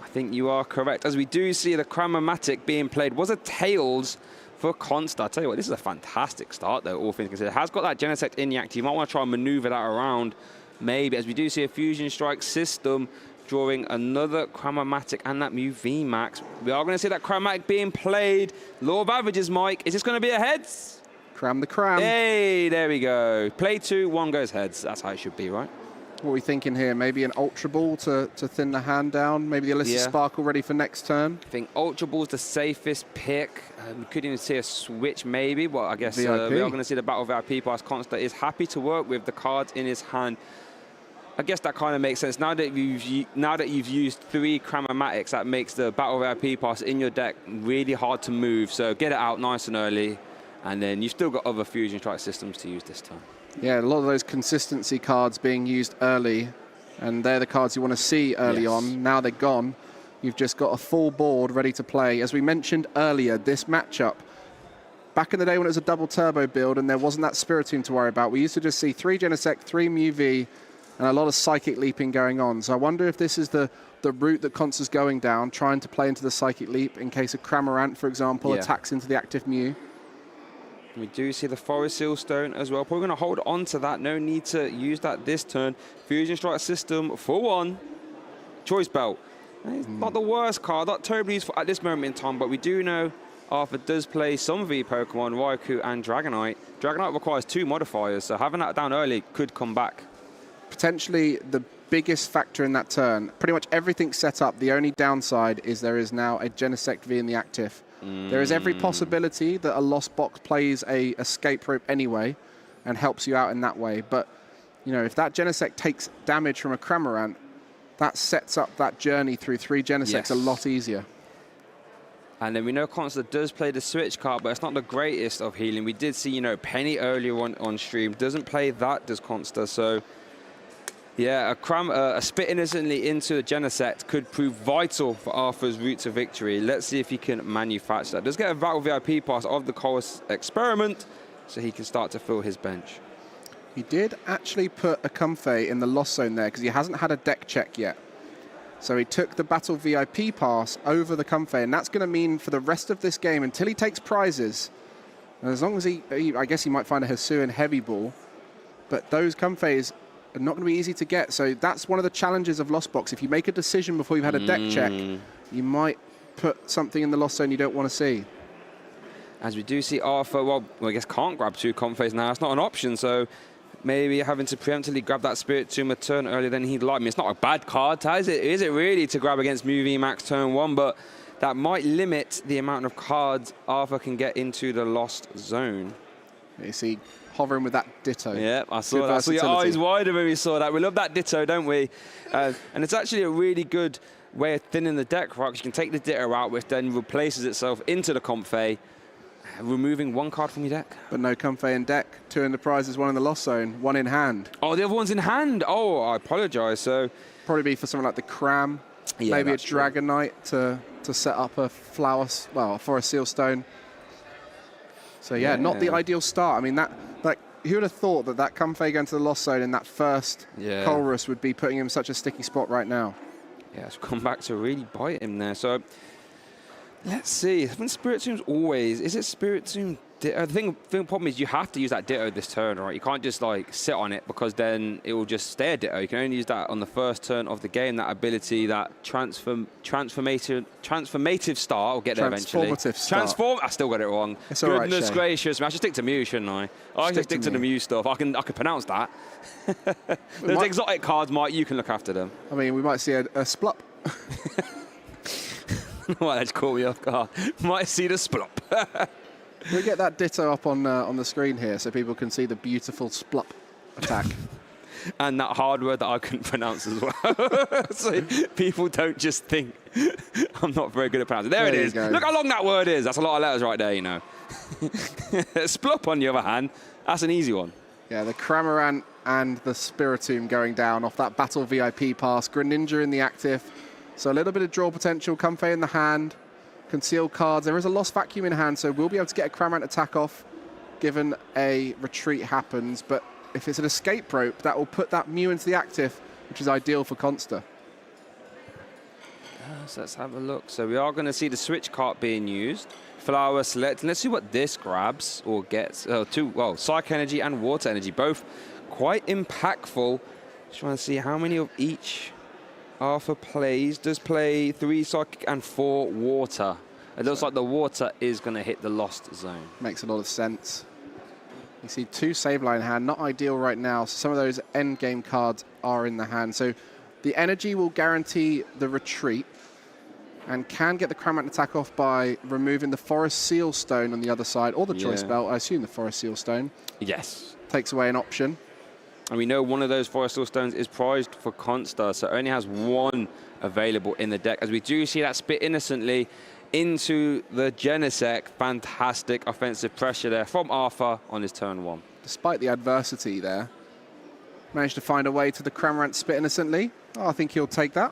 I think you are correct. As we do see the Cramomatic being played, was a Tails for Consta. I tell you what, this is a fantastic start, though, all things considered. It has got that Genesect in the active. You might want to try and maneuver that around, maybe, as we do see a Fusion Strike system drawing another Cramomatic and that Mew VMAX. We are going to see that Cramomatic being played. Law of averages, Mike. Is this going to be a heads? Cram the cram. Hey, there we go. Play 2, 1 goes heads. That's how it should be, right? What are we thinking here? Maybe an Ultra Ball to thin the hand down? Maybe the Alyssa Sparkle ready for next turn? I think Ultra Ball's the safest pick. We could even see a switch maybe, but I guess we are going to see the Battle VIP pass. Consta is happy to work with the cards in his hand. I guess that kind of makes sense. Now that you've used 3 Cramomatics, that makes the Battle VIP pass in your deck really hard to move. So get it out nice and early, and then you've still got other Fusion Strike systems to use this time. Yeah, a lot of those consistency cards being used early, and they're the cards you want to see early on. Now they're gone. You've just got a full board ready to play. As we mentioned earlier, this matchup, back in the day when it was a double turbo build and there wasn't that Spiritomb to worry about, we used to just see 3 Genesect, 3 Mew V, and a lot of Psychic Leaping going on. So I wonder if this is the route that Consta's going down, trying to play into the Psychic Leap in case a Cramorant, for example, attacks into the active Mew. We do see the Forest Seal Stone as well. Probably going to hold on to that. No need to use that this turn. Fusion Strike system for 1. Choice Belt. It's not the worst card, not terribly useful at this moment in time, but we do know Arthur does play some V Pokemon, Raikou and Dragonite. Dragonite requires 2 modifiers, so having that down early could come back. Potentially the biggest factor in that turn. Pretty much everything's set up. The only downside is there is now a Genesect V in the active. There is every possibility that a Lost Box plays a escape rope anyway and helps you out in that way. But, you know, if that Genesect takes damage from a Cramorant, that sets up that journey through 3 Genesects a lot easier. And then we know Consta does play the Switch card, but it's not the greatest of healing. We did see, you know, Penny earlier on stream. Doesn't play that, does Consta. So, yeah, a spit innocently into a Genesect could prove vital for Arthur's route to victory. Let's see if he can manufacture that. Does get a Battle VIP pass of the Chorus Experiment, so he can start to fill his bench. He did actually put a Comfey in the Lost Zone there because he hasn't had a deck check yet. So he took the Battle VIP pass over the Comfey, and that's going to mean for the rest of this game, until he takes prizes, and as long as I guess he might find a Hisuian Heavy Ball, but those Comfeys are not going to be easy to get. So that's one of the challenges of Lost Box. If you make a decision before you've had a deck check, you might put something in the Lost Zone you don't want to see. As we do see Arthur, well, I guess can't grab 2 Comfeys now. It's not an option, so maybe having to preemptively grab that Spiritomb a turn earlier than he'd like. I mean, it's not a bad card, is it really, to grab against Mew VMAX turn 1, but that might limit the amount of cards Arthur can get into the Lost Zone. You see, hovering with that Ditto. Yeah, I saw that. I saw your eyes wider when we saw that. We love that Ditto, don't we? And it's actually a really good way of thinning the deck, right? Because you can take the Ditto out, which then replaces itself into the Comfey, removing 1 card from your deck. But no Comfey in deck. 2 in the prizes, 1 in the Lost Zone, 1 in hand. Oh, the other one's in hand. Oh, I apologise. So probably be for something like the Cram. Yeah, maybe a Dragonite to set up a flower, well, for a Seal Stone. So yeah, not the ideal start. I mean, who would have thought that Comfey going to the Lost Zone in that first Colress would be putting him in such a sticky spot right now? Yeah, it's come back to really bite him there. So let's see. I think Spirit Tomb's always... Is it Spirit Tomb? The problem is you have to use that Ditto this turn, right? You can't just like sit on it because then it will just stay a Ditto. You can only use that on the first turn of the game, that ability, that transformative start. I'll get there eventually. Start. I still got it wrong. It's all right, Goodness Shay. gracious. I should stick to Mew, shouldn't I? I should stick to the Mew stuff. I can pronounce that. Those exotic cards, Mike, you can look after them. I mean, we might see a splup. Well, that just caught me off guard. Might see the splup. We'll get that Ditto up on the screen here so people can see the beautiful splup attack. And that hard word that I couldn't pronounce as well. So people don't just think I'm not very good at pronouncing. There it is. Look how long that word is. That's a lot of letters right there, you know. Splup, on the other hand, that's an easy one. Yeah, the Cramorant and the Spiritomb going down off that Battle VIP pass. Greninja in the active. So a little bit of draw potential. Comfey in the hand. Concealed cards. There is a Lost Vacuum in hand, so we'll be able to get a Cramorant attack off given a retreat happens. But if it's an escape rope, that will put that Mew into the active, which is ideal for Consta. So let's have a look. So we are going to see the switch cart being used. Flower select. And let's see what this grabs or gets. Psych Energy and Water Energy, both quite impactful. Just trying to see how many of each Arthur plays. Does play 3 Psychic and 4 Water. It looks like the Water is going to hit the Lost Zone. Makes a lot of sense. You see 2 Sableye in hand, not ideal right now. So some of those end game cards are in the hand. So the energy will guarantee the retreat and can get the Cramorant attack off by removing the Forest Seal Stone on the other side, or the Choice Belt. I assume the Forest Seal Stone. Yes. Takes away an option. And we know one of those Forest Seal Stones is prized for Consta, so it only has 1 available in the deck. As we do see that spit innocently into the Genesect. Fantastic offensive pressure there from Arthur on his turn 1. Despite the adversity there, managed to find a way to the Cramorant spit innocently. Oh, I think he'll take that.